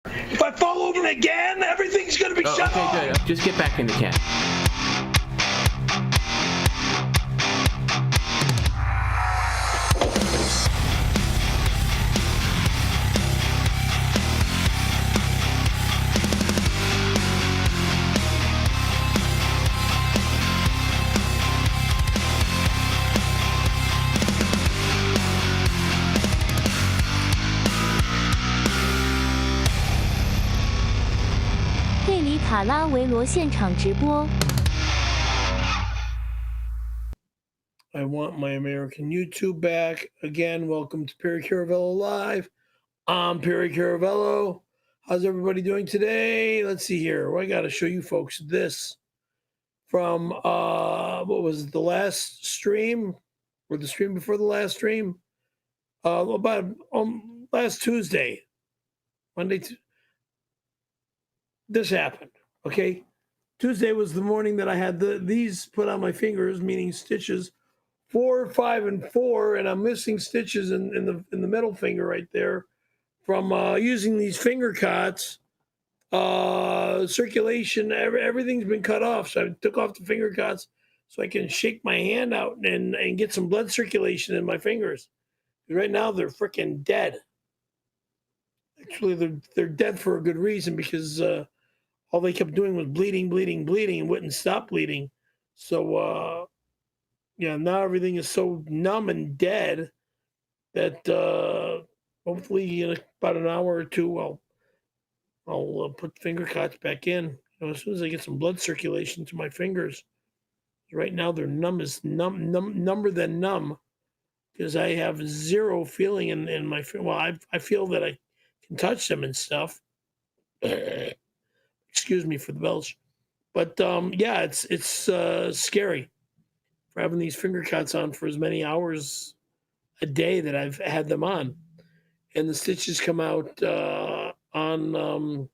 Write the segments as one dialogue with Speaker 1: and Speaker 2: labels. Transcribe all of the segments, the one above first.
Speaker 1: If I fall over again, everything's gonna be shut off.
Speaker 2: Okay, good. Just get back in the can.
Speaker 3: 𝘾𝙍𝙗维罗现场直播。
Speaker 1: I want my American YouTube back. Again, welcome to Perry Caravello Live. I'm Perry Caravello. How's everybody doing today? Let's see here. Well, I got to show you folks this from, what was it, the last stream? Or the stream before the last stream? About last Tuesday. Monday. This happened, okay? Tuesday was the morning that I had these put on my fingers, meaning stitches 4, 5, and 4, and I'm missing stitches in the middle finger right there from using these finger cots. Circulation, everything's been cut off, so I took off the finger cots so I can shake my hand out and get some blood circulation in my fingers. Right now they're freaking dead. Actually, they're dead for a good reason, because all they kept doing was bleeding, and wouldn't stop bleeding. So, yeah, now everything is so numb and dead that hopefully in about an hour or two, I'll put finger cots back in. You know, as soon as I get some blood circulation to my fingers. Right now they're number than numb, because I have zero feeling in my. Well, I feel that I can touch them and stuff. Excuse me for the belch, but yeah, it's scary for having these finger cuts on for as many hours a day that I've had them on, and the stitches come out on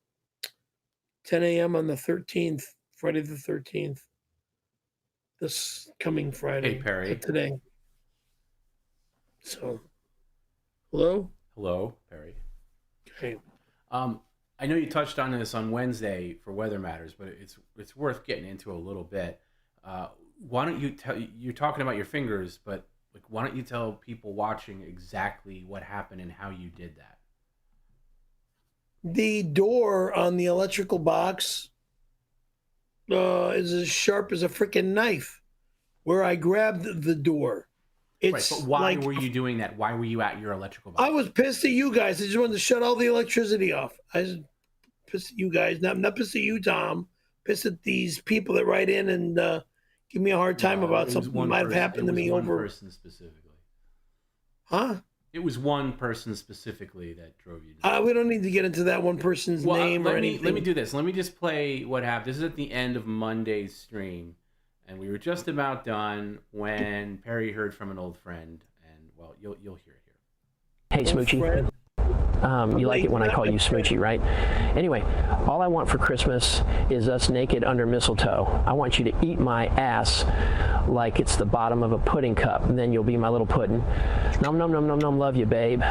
Speaker 1: 10 a.m. on the 13th, Friday the 13th. This coming Friday.
Speaker 2: Hey, Perry.
Speaker 1: Today. So, hello.
Speaker 2: Hello, Perry.
Speaker 1: Okay.
Speaker 2: I know you touched on this on Wednesday for Weather Matters, but it's worth getting into a little bit. Why don't you tell? You're talking about your fingers, but like, why don't you tell people watching exactly what happened and how you did that?
Speaker 1: The door on the electrical box is as sharp as a freaking knife. Where I grabbed the door, it's
Speaker 2: right, but why
Speaker 1: like,
Speaker 2: were you doing that? Why were you at your electrical box?
Speaker 1: I was pissed at you guys. I just wanted to shut all the electricity off. I was pissed at you guys. Not pissed at you, Tom. Pissed at these people that write in and give me a hard time about something that might have happened to me over.
Speaker 2: One person specifically.
Speaker 1: Huh?
Speaker 2: It was one person specifically that drove you to
Speaker 1: we don't need to get into that one person's name or anything.
Speaker 2: Let me do this. Let me just play what happened. This is at the end of Monday's stream, and we were just about done when Perry heard from an old friend, and well, you'll hear it here.
Speaker 4: Hey, Smoochie. You like it when I call you Smoochie, right? Anyway, all I want for Christmas is us naked under mistletoe. I want you to eat my ass like it's the bottom of a pudding cup, and then you'll be my little pudding. Nom, nom, nom, nom, nom, love you, babe.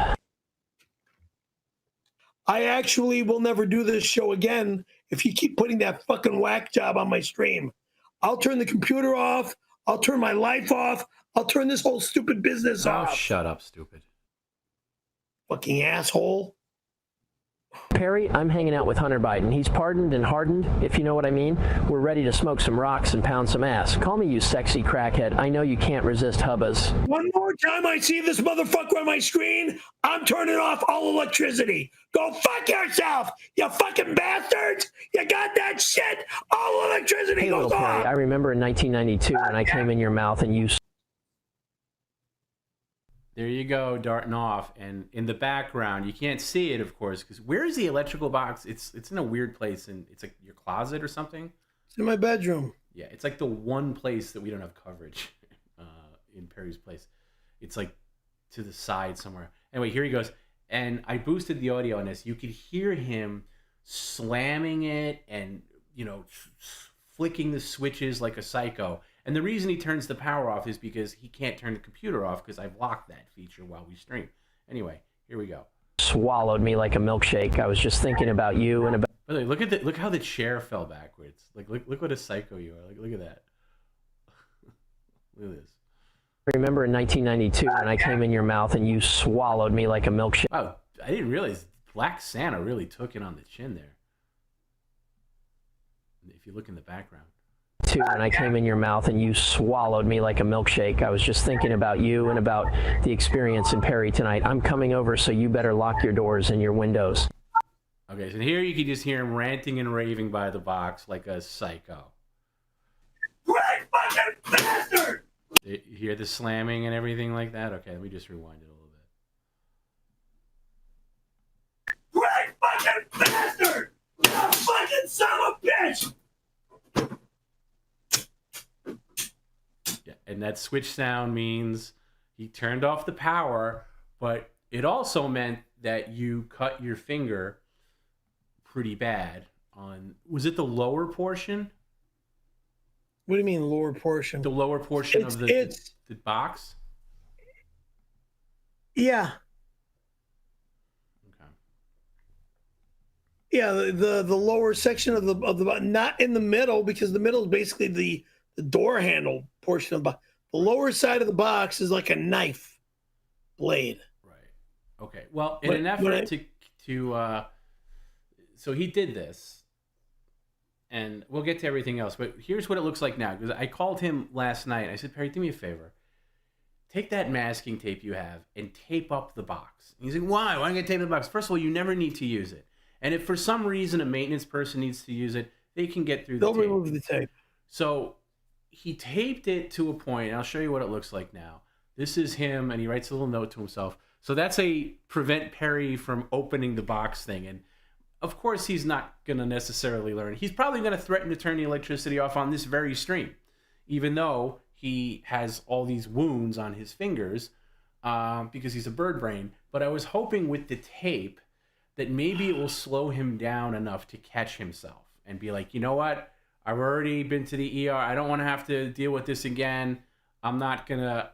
Speaker 1: I actually will never do this show again if you keep putting that fucking whack job on my stream. I'll turn the computer off. I'll turn my life off. I'll turn this whole stupid business off.
Speaker 2: Shut up, stupid.
Speaker 1: Fucking asshole.
Speaker 4: Perry, I'm hanging out with Hunter Biden. He's pardoned and hardened, if you know what I mean. We're ready to smoke some rocks and pound some ass. Call me you sexy crackhead. I know you can't resist hubbas.
Speaker 1: One more time I see this motherfucker on my screen, I'm turning off all electricity. Go fuck yourself, you fucking bastards. You got that shit? All electricity
Speaker 4: Hey,
Speaker 1: goes
Speaker 4: little Perry,
Speaker 1: off.
Speaker 4: I remember in 1992 when I came in your mouth and you...
Speaker 2: There you go, darting off, and in the background, you can't see it, of course, because where is the electrical box? It's in a weird place, and it's like your closet or something.
Speaker 1: It's in my bedroom.
Speaker 2: Yeah, it's like the one place that we don't have coverage in Perry's place. It's like to the side somewhere. Anyway, here he goes, and I boosted the audio on this. You could hear him slamming it and, you know, flicking the switches like a psycho. And the reason he turns the power off is because he can't turn the computer off because I've locked that feature while we stream. Anyway, here we go.
Speaker 4: swallowed me like a milkshake. I was just thinking about you and about.
Speaker 2: By the way, look how the chair fell backwards. Like look what a psycho you are. Like look at that. Look at this.
Speaker 4: Remember in 1992 when I came in your mouth and you swallowed me like a milkshake.
Speaker 2: Wow, I didn't realize Black Santa really took it on the chin there. If you look in the background.
Speaker 4: When I came in your mouth and you swallowed me like a milkshake. I was just thinking about you and about the experience in Perry tonight. I'm coming over, so you better lock your doors and your windows.
Speaker 2: Okay, so here you can just hear him ranting and raving by the box like a psycho.
Speaker 1: Great fucking bastard!
Speaker 2: You hear the slamming and everything like that? Okay, let me just rewind it a little bit.
Speaker 1: Great fucking bastard! You fucking son of a bitch!
Speaker 2: Yeah, and that switch sound means he turned off the power, but it also meant that you cut your finger pretty bad on, was it the lower portion?
Speaker 1: What do you mean lower portion?
Speaker 2: The lower portion of the box?
Speaker 1: Yeah.
Speaker 2: Okay.
Speaker 1: Yeah, the lower section of the not in the middle, because the middle is basically the door handle portion of the box. The lower side of the box is like a knife blade.
Speaker 2: Right. Okay. Well, in an effort to so he did this, and we'll get to everything else, but here's what it looks like now, because I called him last night. I said, Perry, do me a favor. Take that masking tape you have and tape up the box. And he's like, why? Why am I going to tape the box? First of all, you never need to use it. And if for some reason a maintenance person needs to use it, they can get through the tape.
Speaker 1: They'll remove the tape.
Speaker 2: So he taped it to a point, and I'll show you what it looks like now. This is him, and he writes a little note to himself. So that's a prevent Perry from opening the box thing. And of course, he's not going to necessarily learn. He's probably going to threaten to turn the electricity off on this very stream, even though he has all these wounds on his fingers because he's a bird brain. But I was hoping with the tape that maybe it will slow him down enough to catch himself and be like, you know what? I've already been to the ER. I don't want to have to deal with this again. I'm not going to,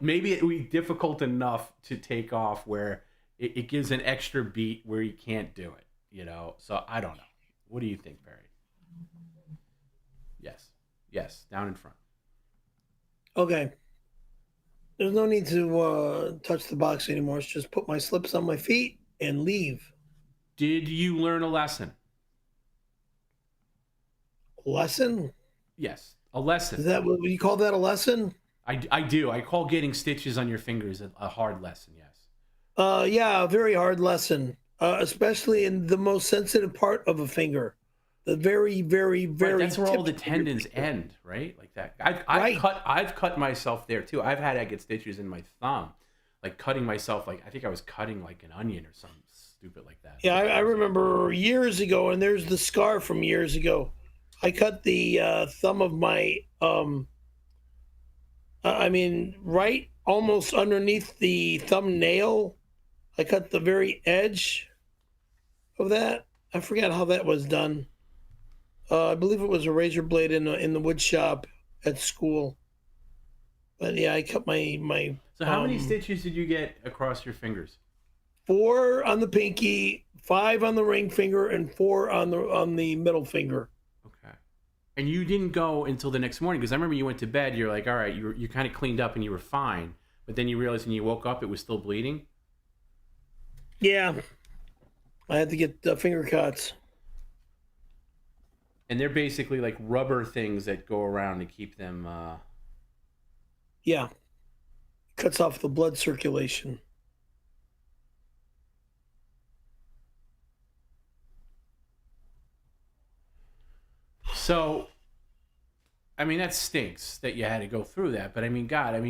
Speaker 2: maybe it will be difficult enough to take off where it gives an extra beat where he can't do it. So I don't know. What do you think, Perry? Yes, down in front.
Speaker 1: Okay. There's no need to touch the box anymore. It's just put my slips on my feet and leave.
Speaker 2: Did you learn a lesson?
Speaker 1: Lesson?
Speaker 2: Yes, a lesson.
Speaker 1: Is that what you call that, a lesson?
Speaker 2: I do. I call getting stitches on your fingers a hard lesson, yes.
Speaker 1: Yeah, a very hard lesson. Especially in the most sensitive part of a finger, the very, very, very.
Speaker 2: Right, that's where all the tendons end, right? Like that. I've cut myself there too. I've had to get stitches in my thumb, like cutting myself. Like I think I was cutting like an onion or something stupid like that.
Speaker 1: Yeah, I remember years ago, and there's the scar from years ago. I cut the thumb of my, right almost underneath the thumbnail. I cut the very edge of that. I forgot how that was done. I believe it was a razor blade in the wood shop at school. But yeah, I cut my.
Speaker 2: So how many stitches did you get across your fingers?
Speaker 1: 4 on the pinky, 5 on the ring finger, and 4 on the middle finger.
Speaker 2: Okay. And you didn't go until the next morning, because I remember you went to bed. You're like, all right, you kind of cleaned up and you were fine. But then you realized when you woke up, it was still bleeding.
Speaker 1: Yeah, I had to get finger cuts.
Speaker 2: And they're basically like rubber things that go around to keep them...
Speaker 1: Yeah, cuts off the blood circulation.
Speaker 2: So, that stinks that you had to go through that. But God,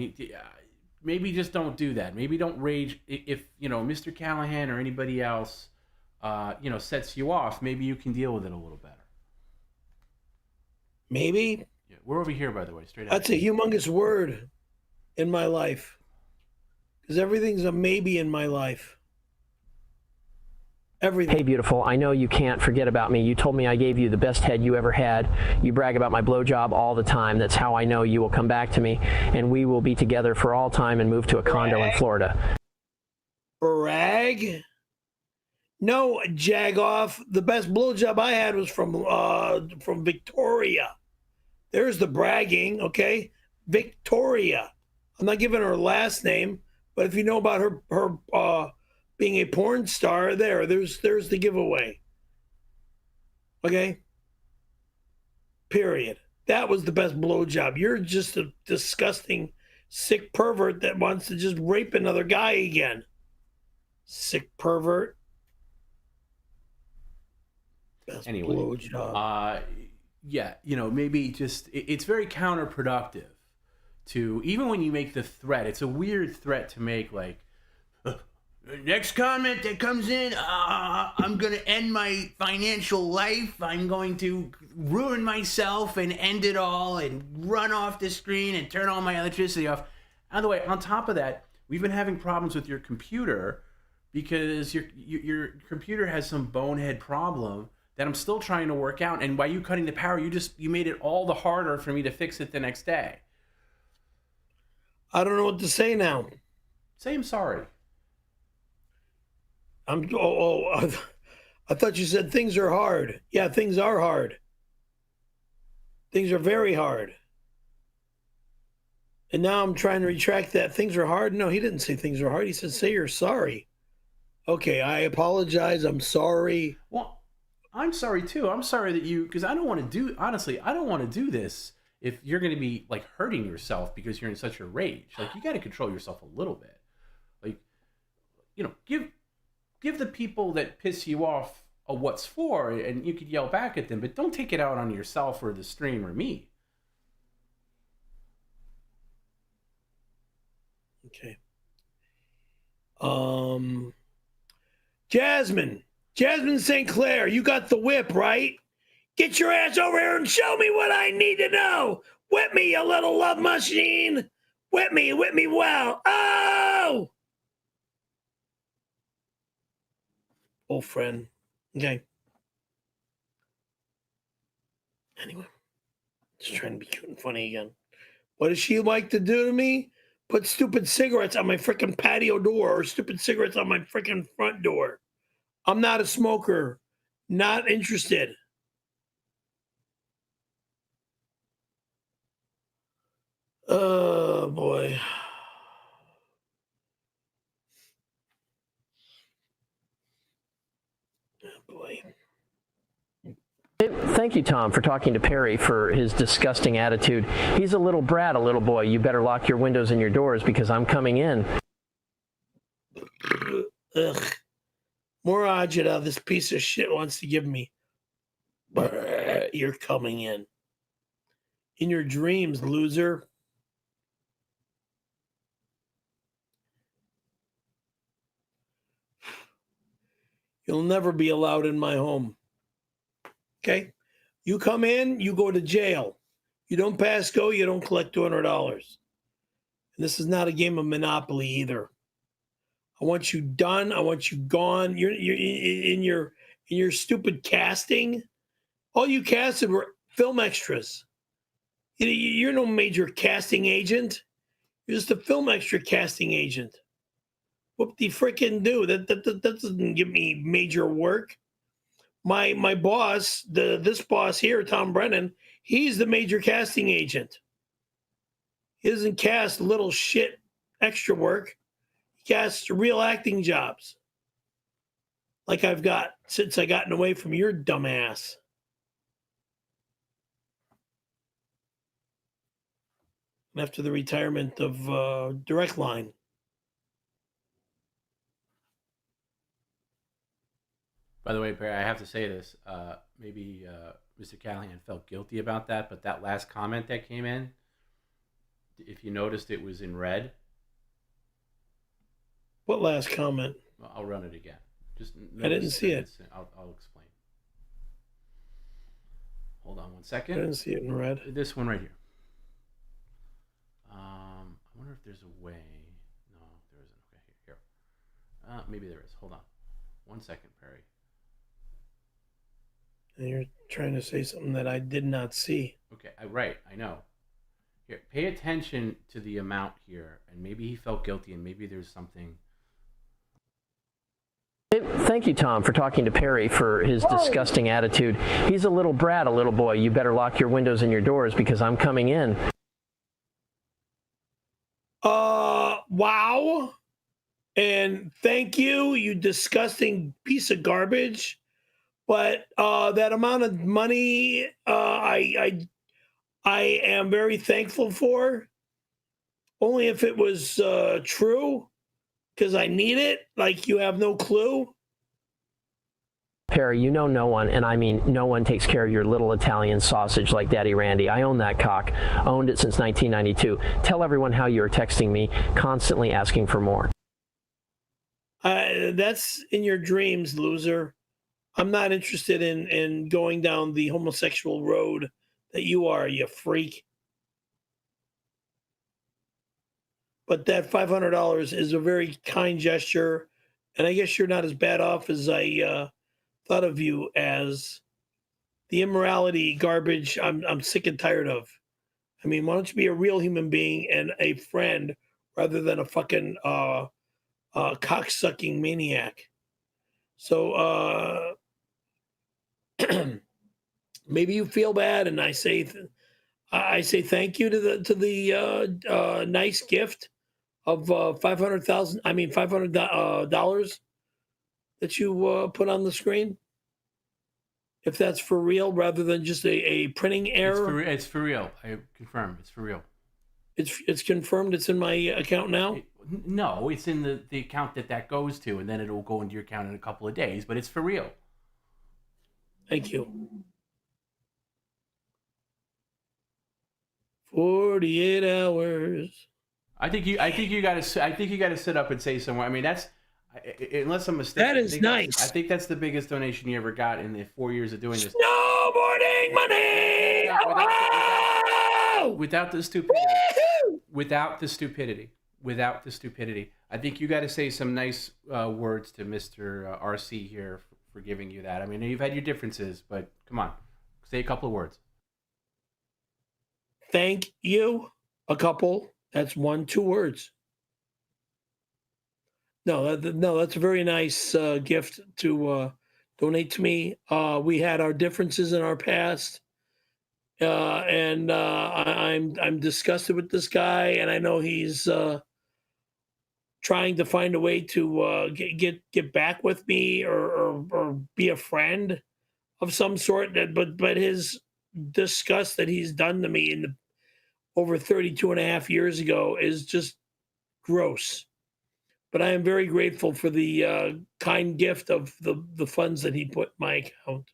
Speaker 2: maybe just don't do that. Maybe don't rage. If Mr. Callahan or anybody else, sets you off, maybe you can deal with it a little better.
Speaker 1: Maybe.
Speaker 2: Yeah, we're over here, by the way, straight out.
Speaker 1: That's a humongous word in my life, because everything's a maybe in my life. Everything.
Speaker 4: Hey, beautiful, I know you can't forget about me. You told me I gave you the best head you ever had. You brag about my blowjob all the time. That's how I know you will come back to me, and we will be together for all time and move to a condo in Florida.
Speaker 1: Brag? No, Jagoff. The best blowjob I had was from Victoria. There's the bragging, okay? Victoria. I'm not giving her last name, but if you know about her being a porn star, there's the giveaway. Okay? Period. That was the best blowjob. You're just a disgusting, sick pervert that wants to just rape another guy again. Sick pervert. Best
Speaker 2: anyway,
Speaker 1: blowjob.
Speaker 2: Yeah, you know, maybe just it's very counterproductive to, even when you make the threat, it's a weird threat to make, like, next comment that comes in, I'm going to end my financial life. I'm going to ruin myself and end it all and run off the screen and turn all my electricity off. By the way, on top of that, we've been having problems with your computer because your computer has some bonehead problem that I'm still trying to work out. And by you cutting the power, you made it all the harder for me to fix it the next day.
Speaker 1: I don't know what to say now.
Speaker 2: Say I'm sorry.
Speaker 1: I thought you said things are hard. Yeah, things are hard. Things are very hard. And now I'm trying to retract that. Things are hard. No, he didn't say things are hard. He said, say you're sorry. Okay, I apologize. I'm sorry.
Speaker 2: Well, I'm sorry too. I'm sorry that because I don't want to do, honestly, I don't want to do this if you're going to be like hurting yourself because you're in such a rage. Like, you got to control yourself a little bit. Like, you know, give the people that piss you off a what's for, and you could yell back at them, but don't take it out on yourself or the stream or me.
Speaker 1: Okay. Jasmine St. Clair, you got the whip, right? Get your ass over here and show me what I need to know. Whip me, you little love machine. Whip me well. Oh! Old friend. Okay. Anyway, just trying to be cute and funny again. What does she like to do to me? Put stupid cigarettes on my freaking patio door or stupid cigarettes on my freaking front door. I'm not a smoker. Not interested. Oh, boy. Oh, boy.
Speaker 4: Thank you, Tom, for talking to Perry for his disgusting attitude. He's a little brat, a little boy. You better lock your windows and your doors because I'm coming in.
Speaker 1: Ugh. More agita this piece of shit wants to give me. You're coming in. In your dreams, loser. You'll never be allowed in my home. Okay? You come in, you go to jail. You don't pass go, you don't collect $200. And this is not a game of Monopoly either. I want you done. I want you gone. You're in your stupid casting. All you casted were film extras. You're no major casting agent. You're just a film extra casting agent. Whoop-de-frickin' do. That doesn't give me major work. My boss, this boss here, Tom Brennan, he's the major casting agent. He doesn't cast little shit extra work. He casts real acting jobs. Like I've got since I gotten away from your dumb ass. After the retirement of Direct Line.
Speaker 2: By the way, Perry, I have to say this. Maybe Mr. Callahan felt guilty about that, but that last comment that came in, if you noticed, it was in red.
Speaker 1: What last comment?
Speaker 2: Well, I'll run it again. Just
Speaker 1: I didn't see it.
Speaker 2: I'll explain. Hold on one second.
Speaker 1: I didn't see it in red.
Speaker 2: This one right here. I wonder if there's a way. No, there isn't. Okay, here. Maybe there is. Hold on. 1 second, Perry.
Speaker 1: And you're trying to say something that I did not see.
Speaker 2: Okay, right. I know. Here, pay attention to the amount here, and maybe he felt guilty, and maybe there's something.
Speaker 4: Thank you, Tom, for talking to Perry for his disgusting attitude. He's a little brat, a little boy. You better lock your windows and your doors because I'm coming in.
Speaker 1: Wow. And thank you, you disgusting piece of garbage. But that amount of money, I am very thankful for. Only if it was true, because I need it. Like, you have no clue.
Speaker 4: Perry, you know no one, and I mean no one takes care of your little Italian sausage like Daddy Randy. I own that cock. Owned it since 1992. Tell everyone how you're texting me, constantly asking for more.
Speaker 1: That's in your dreams, loser. I'm not interested in going down the homosexual road that you are, you freak. But that $500 is a very kind gesture, and I guess you're not as bad off as I thought of you as. The immorality garbage I'm sick and tired of. I mean, why don't you be a real human being and a friend rather than a fucking cock-sucking maniac? So maybe you feel bad, and I say thank you to the nice gift of $500 that you put on the screen. If that's for real, rather than just a printing error.
Speaker 2: It's for real. I confirm. It's for real.
Speaker 1: It's confirmed. It's in my account now.
Speaker 2: No, it's in the account that goes to, and then it will go into your account in a couple of days. But it's for real.
Speaker 1: Thank you. 48 hours.
Speaker 2: I think you got to sit up and say somewhere. I mean, that's, unless I'm mistaken.
Speaker 1: That is nice.
Speaker 2: I think that's the biggest donation you ever got in the 4 years of doing this.
Speaker 1: Snowboarding money.
Speaker 2: Without the stupidity. Without the stupidity. I think you got to say some nice words to Mr. RC here for giving you that. I mean, you've had your differences, but come on, say a couple of words.
Speaker 1: Thank you. A couple. That's 2 words. No, that's a very nice gift to donate to me. We had our differences in our past, and I'm disgusted with this guy, and I know he's trying to find a way to get back with me or be a friend of some sort. But his disgust that he's done to me over 32 and a half years ago is just gross. But I am very grateful for the kind gift of the funds that he put in my account.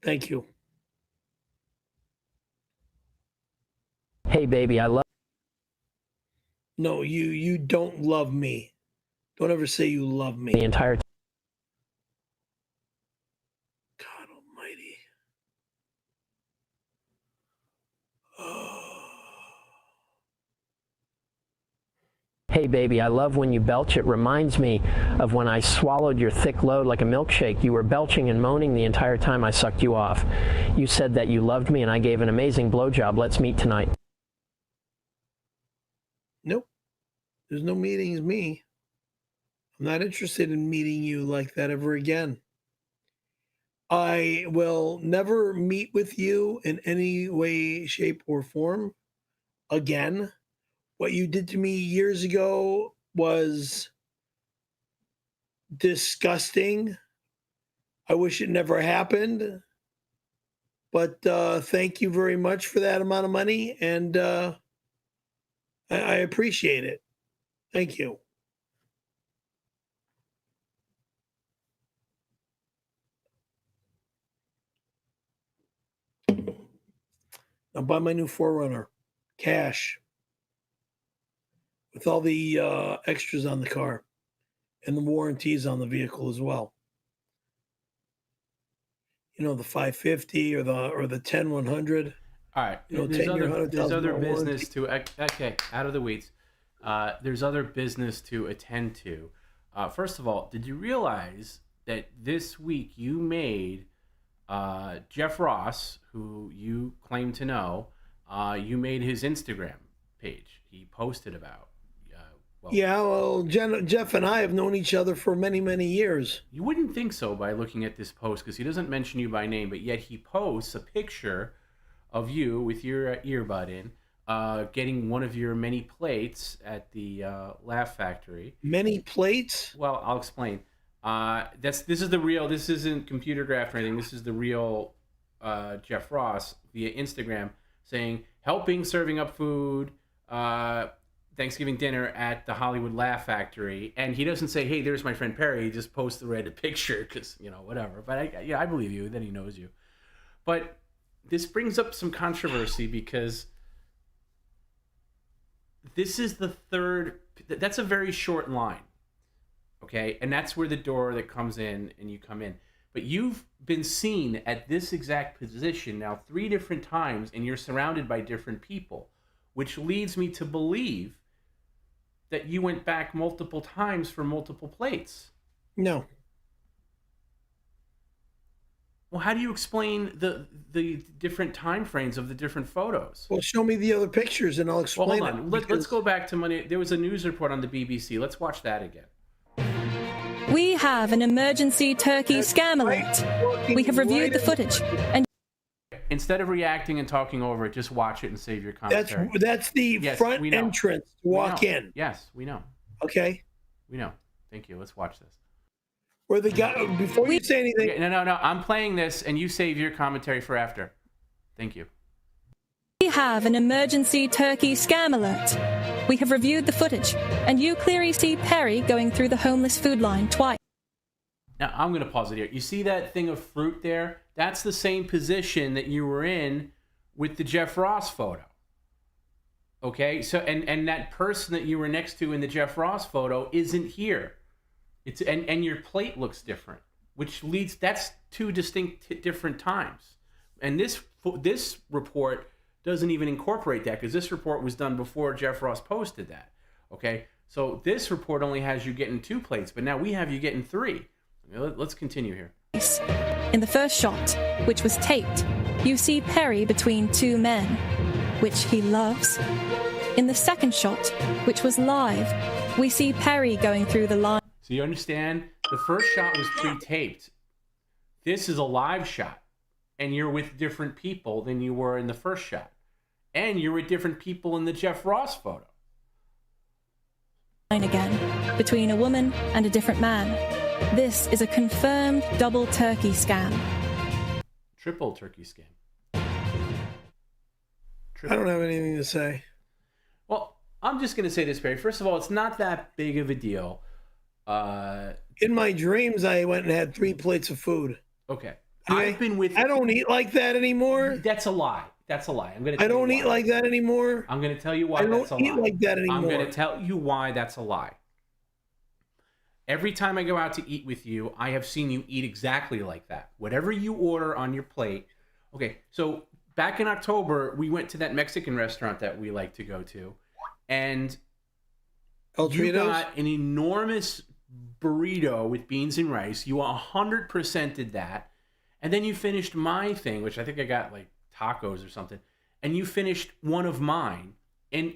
Speaker 1: Thank you.
Speaker 4: Hey, baby, I love.
Speaker 1: No, you don't love me. Don't ever say you love me.
Speaker 4: The entire time.
Speaker 1: God almighty.
Speaker 4: Hey, baby, I love when you belch. It reminds me of when I swallowed your thick load like a milkshake. You were belching and moaning the entire time I sucked you off. You said that you loved me, and I gave an amazing blowjob. Let's meet tonight.
Speaker 1: Nope. There's no meetings me. I'm not interested in meeting you like that ever again. I will never meet with you in any way, shape, or form again. What you did to me years ago was disgusting. I wish it never happened. But thank you very much for that amount of money, and I appreciate it. Thank you. I'll buy my new 4Runner. Cash. With all the extras on the car. And the warranties on the vehicle as well. You know, the 550 or the 10100.
Speaker 2: All right.
Speaker 1: You know,
Speaker 2: there's other business to, okay, out of the weeds. There's other business to attend to. First of all, did you realize that this week you made Jeff Ross, who you claim to know, you made his Instagram page. He posted about
Speaker 1: Yeah, well, Jeff and I have known each other for many, many years.
Speaker 2: You wouldn't think so by looking at this post, because he doesn't mention you by name, but yet he posts a picture of you with your earbud in, getting one of your many plates at the Laugh Factory.
Speaker 1: Many plates?
Speaker 2: Well, I'll explain. This is the real. This isn't computer graph or anything. This is the real Jeff Ross via Instagram saying helping serving up food. Thanksgiving dinner at the Hollywood Laugh Factory, and he doesn't say, "Hey, there's my friend Perry." He just posts the random picture because whatever. But I believe you that he knows you. But this brings up some controversy because this is the third. That's a very short line, okay, and that's where the door that comes in and you come in. But you've been seen at this exact position now 3 different times, and you're surrounded by different people, which leads me to believe that you went back multiple times for multiple plates.
Speaker 1: No.
Speaker 2: Well, how do you explain the different time frames of the different photos?
Speaker 1: Well, show me the other pictures and I'll explain.
Speaker 2: Well, hold on. Let's go back to Monday. There was a news report on the BBC. Let's watch that again.
Speaker 5: We have an emergency turkey scam alert. We have reviewed the footage and
Speaker 2: instead of reacting and talking over it, just watch it and save your commentary.
Speaker 1: That's the front entrance to walk in.
Speaker 2: Yes, we know.
Speaker 1: Okay.
Speaker 2: We know. Thank you. Let's watch this.
Speaker 1: Where the guy, before you say anything.
Speaker 2: Okay, no. I'm playing this, and you save your commentary for after. Thank you.
Speaker 5: we have an emergency turkey scam alert. We have reviewed the footage, and you clearly see Perry going through the homeless food line twice.
Speaker 2: Now, I'm going to pause it here. You see that thing of fruit there? That's the same position that you were in with the Jeff Ross photo. Okay? So, and that person that you were next to in the Jeff Ross photo isn't here. And your plate looks different, which leads, that's 2 distinct different times. And this report doesn't even incorporate that because this report was done before Jeff Ross posted that. Okay? So this report only has you getting 2 plates, but now we have you getting 3. Let's continue here.
Speaker 5: In the first shot, which was taped, you see Perry between 2 men, which he loves. In the second shot, which was live, we see Perry going through the line.
Speaker 2: So you understand? The first shot was pre-taped. This is a live shot, and you're with different people than you were in the first shot. And you're with different people in the Jeff Ross photo.
Speaker 5: Again, between a woman and a different man. This is a confirmed double turkey scam.
Speaker 2: Triple turkey scam.
Speaker 1: I don't have anything to say.
Speaker 2: Well, I'm just going to say this, Barry. First of all, it's not that big of a deal.
Speaker 1: In my dreams, I went and had 3 plates of food.
Speaker 2: Okay.
Speaker 1: I don't eat like that anymore.
Speaker 2: That's a lie. That's a lie.
Speaker 1: I don't eat like that anymore.
Speaker 2: I'm going to tell you why that's a lie.
Speaker 1: I don't eat like that anymore.
Speaker 2: I'm going to tell you why that's a lie. Every time I go out to eat with you, I have seen you eat exactly like that. Whatever you order on your plate. Okay, so back in October, we went to that Mexican restaurant that we like to go to. And you got an enormous burrito with beans and rice. You 100% did that. And then you finished my thing, which I think I got like tacos or something. And you finished one of mine, and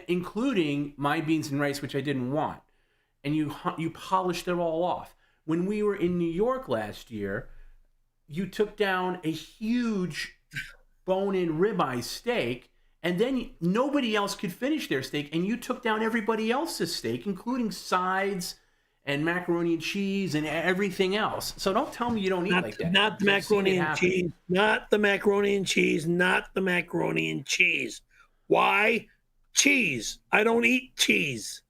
Speaker 2: including my beans and rice, which I didn't want. And you polished it all off. When we were in New York last year, you took down a huge bone-in ribeye steak, and then nobody else could finish their steak, and you took down everybody else's steak, including sides and macaroni and cheese and everything else. So don't tell me you don't eat like that.
Speaker 1: Not the macaroni and cheese. Not the macaroni and cheese. Not the macaroni and cheese. Why? Cheese. I don't eat cheese.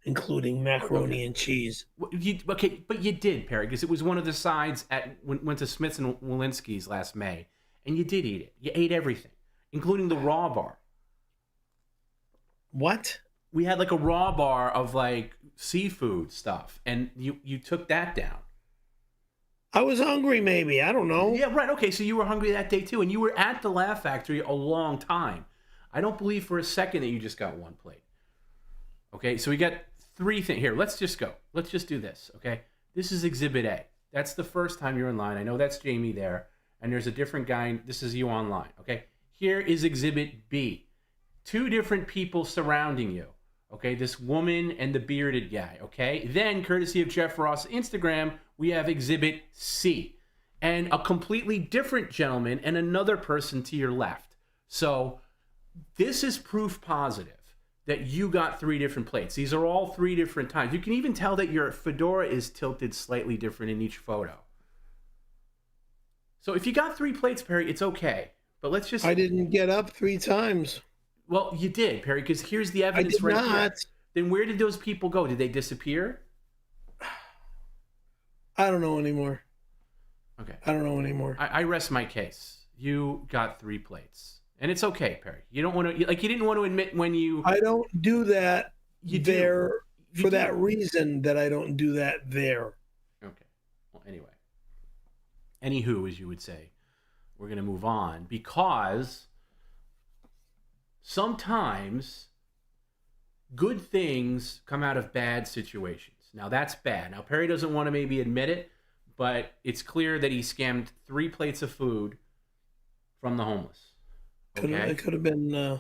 Speaker 1: Including macaroni and cheese.
Speaker 2: Okay, but you did, Perry, because it was one of the sides went to Smith's and Walensky's last May, and you did eat it. You ate everything, including the raw bar.
Speaker 1: What?
Speaker 2: We had like a raw bar of like seafood stuff, and you took that down.
Speaker 1: I was hungry, maybe. I don't know.
Speaker 2: Yeah, right. Okay, so you were hungry that day too, and you were at the Laugh Factory a long time. I don't believe for a second that you just got 1 plate. Okay, so we got 3 things. Here, let's just go. Let's just do this, okay? This is Exhibit A. That's the first time you're in line. I know that's Jamie there, and there's a different guy. This is you online, okay? Here is Exhibit B. 2 different people surrounding you, Okay, this woman and the bearded guy. Okay, then courtesy of Jeff Ross Instagram, we have Exhibit C, and a completely different gentleman and another person to your left. So this is proof positive that you got 3 different plates. These are all 3 different times. You can even tell that your fedora is tilted slightly different in each photo. So if you got 3 plates, Perry, it's okay. But let's just...
Speaker 1: I didn't get up 3 times.
Speaker 2: Well, you did, Perry, because here's the evidence right here. Then where did those people go? Did they disappear?
Speaker 1: I don't know anymore.
Speaker 2: Okay.
Speaker 1: I don't know anymore.
Speaker 2: I rest my case. You got 3 plates. And it's okay, Perry. You don't want to... Like, you didn't want to admit when you...
Speaker 1: I don't do that there for
Speaker 2: do.
Speaker 1: that reason that I don't do that there.
Speaker 2: Okay. Well, anyway. Anywho, as you would say, we're going to move on because sometimes good things come out of bad situations. Now, that's bad. Now, Perry doesn't want to maybe admit it, but it's clear that he scammed 3 plates of food from the homeless. Okay?
Speaker 1: It could have been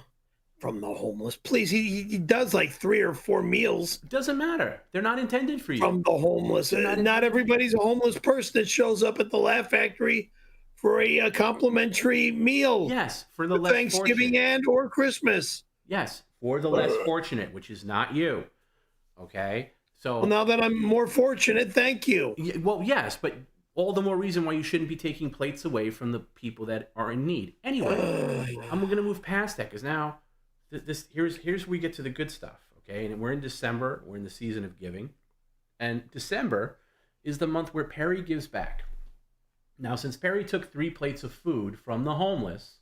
Speaker 1: from the homeless. Please, he does like 3 or 4 meals.
Speaker 2: It doesn't matter. They're not intended for you.
Speaker 1: From the homeless. Not everybody's a homeless person that shows up at the Laugh Factory for a complimentary meal.
Speaker 2: Yes, for the less
Speaker 1: Thanksgiving
Speaker 2: fortunate.
Speaker 1: and or Christmas.
Speaker 2: Yes, for the less fortunate, which is not you. Okay? So
Speaker 1: well, now that I'm more fortunate, thank you.
Speaker 2: Well, yes, but all the more reason why you shouldn't be taking plates away from the people that are in need. Anyway, I'm going to move past that because now here's where we get to the good stuff. Okay, and we're in December. We're in the season of giving, and December is the month where Perry gives back. Now, since Perry took 3 plates of food from the homeless,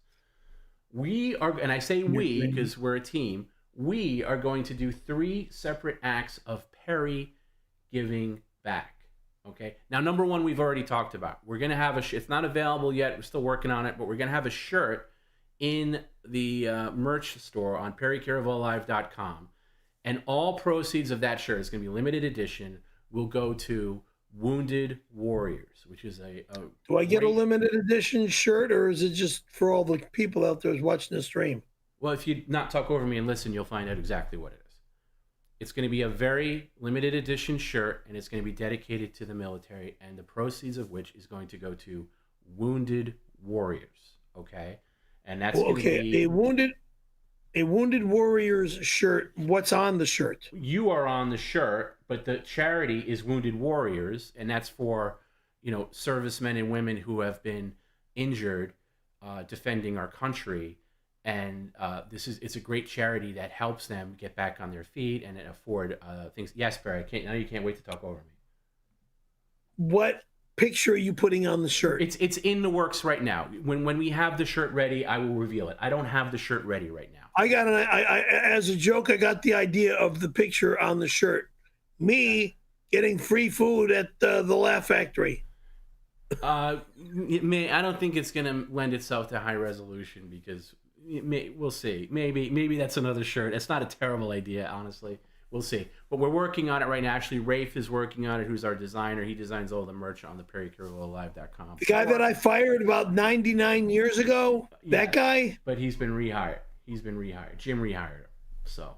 Speaker 2: we are, and I say we because we're a team, we are going to do 3 separate acts of Perry giving back. Okay. Now, number 1, we've already talked about. We're going to have it's not available yet. We're still working on it, but we're going to have a shirt in the merch store on perrycaravellolive.com. And all proceeds of that shirt is going to be limited edition. Will go to Wounded Warriors, which is a
Speaker 1: do I get a limited edition shirt, or is it just for all the people out there who's watching the stream?
Speaker 2: Well, if you not talk over me and listen, you'll find out exactly what it is. It's going to be a very limited edition shirt, and it's going to be dedicated to the military, and the proceeds of which is going to go to Wounded Warriors. Okay, and that's going to be
Speaker 1: a Wounded Warriors shirt. What's on the shirt?
Speaker 2: You are on the shirt, but the charity is Wounded Warriors, and that's for servicemen and women who have been injured defending our country. And it's a great charity that helps them get back on their feet and afford things. Yes, Barry, now you can't wait to talk over me.
Speaker 1: What picture are you putting on the shirt?
Speaker 2: It's in the works right now. When we have the shirt ready, I will reveal it. I don't have the shirt ready right now.
Speaker 1: As a joke, I got the idea of the picture on the shirt. Me getting free food at the Laugh Factory.
Speaker 2: I don't think it's going to lend itself to high resolution because... we'll see. Maybe that's another shirt. It's not a terrible idea, honestly. We'll see. But we're working on it right now. Actually, Rafe is working on it, who's our designer. He designs all the merch on the perrycaravellolive.com.
Speaker 1: The guy that I fired about 99 years ago? That guy?
Speaker 2: But he's been rehired. Jim rehired him. So.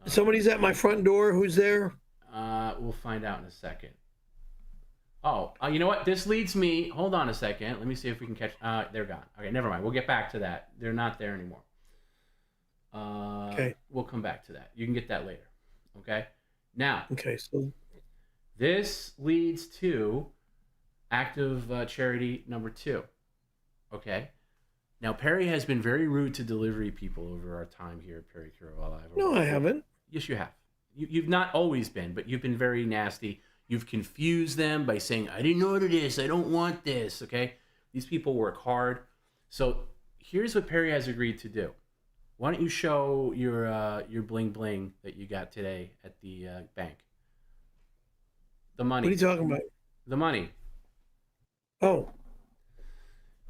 Speaker 1: Somebody's at my front door. Who's there?
Speaker 2: We'll find out in a second. Oh, you know what? This leads me... Hold on a second. Let me see if we can catch... they're gone. Okay, never mind. We'll get back to that. They're not there anymore.
Speaker 1: Okay.
Speaker 2: We'll come back to that. You can get that later. Okay? Now...
Speaker 1: Okay, so...
Speaker 2: This leads to active charity number 2. Okay? Now, Perry has been very rude to delivery people over our time here at Perry Caravello Live.
Speaker 1: No, I haven't.
Speaker 2: Yes, you have. You've not always been, but you've been very nasty. You've confused them by saying, I didn't order this. I don't want this. Okay? These people work hard. So here's what Perry has agreed to do. Why don't you show your bling bling that you got today at the bank? The money.
Speaker 1: What are you talking about?
Speaker 2: The money.
Speaker 1: Oh.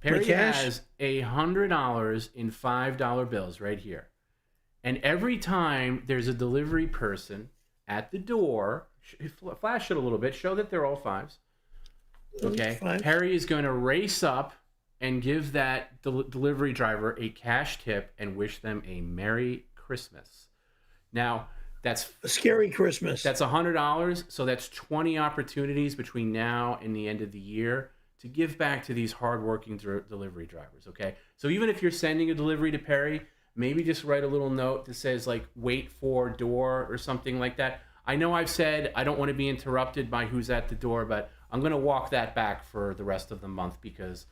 Speaker 2: Perry has $100 in $5 bills right here. And every time there's a delivery person at the door, flash it a little bit, show that they're all 5s. Okay. Perry is going to race up and give that delivery driver a cash tip and wish them a Merry Christmas. Now, That's
Speaker 1: A scary Christmas.
Speaker 2: That's $100. So that's 20 opportunities between now and the end of the year to give back to these hardworking delivery drivers. Okay. So even if you're sending a delivery to Perry, maybe just write a little note that says like, wait for door or something like that. I know I've said I don't want to be interrupted by who's at the door, but I'm going to walk that back for the rest of the month because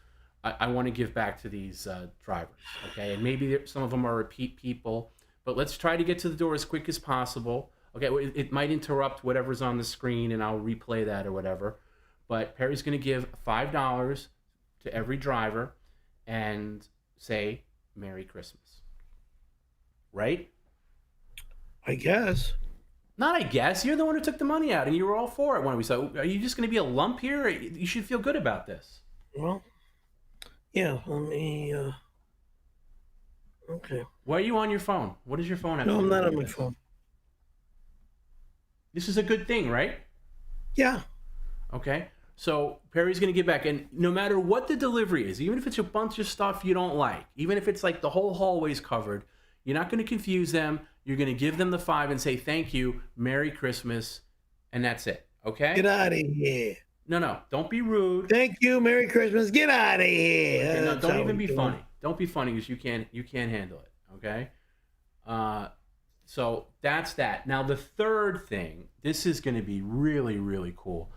Speaker 2: I want to give back to these drivers. Okay. And maybe some of them are repeat people, but let's try to get to the door as quick as possible. Okay, it might interrupt whatever's on the screen, and I'll replay that or whatever. But Perry's going to give $5 to every driver and say, Merry Christmas. Right?
Speaker 1: I guess.
Speaker 2: Not I guess. You're the one who took the money out, and you were all for it when we said, are you just going to be a lump here? You should feel good about this.
Speaker 1: Well, yeah, let me... Okay.
Speaker 2: Why are you on your phone? What does your phone have?
Speaker 1: No,
Speaker 2: to do
Speaker 1: I'm not
Speaker 2: with
Speaker 1: on my
Speaker 2: this?
Speaker 1: phone.
Speaker 2: This is a good thing, right?
Speaker 1: Yeah.
Speaker 2: Okay. So Perry's going to get back. And no matter what the delivery is, even if it's a bunch of stuff you don't like, even if it's like the whole hallway's covered, you're not going to confuse them. You're going to give them the $5 and say, thank you, Merry Christmas, and that's it. Okay?
Speaker 1: Get out of here.
Speaker 2: No. Don't be rude.
Speaker 1: Thank you, Merry Christmas. Get out of here.
Speaker 2: Okay, no,
Speaker 1: That's
Speaker 2: don't
Speaker 1: how
Speaker 2: even
Speaker 1: we
Speaker 2: be
Speaker 1: do
Speaker 2: funny.
Speaker 1: it.
Speaker 2: Don't be funny because you can't handle it. Okay? So that's that. Now the third thing, this is going to be really, really cool.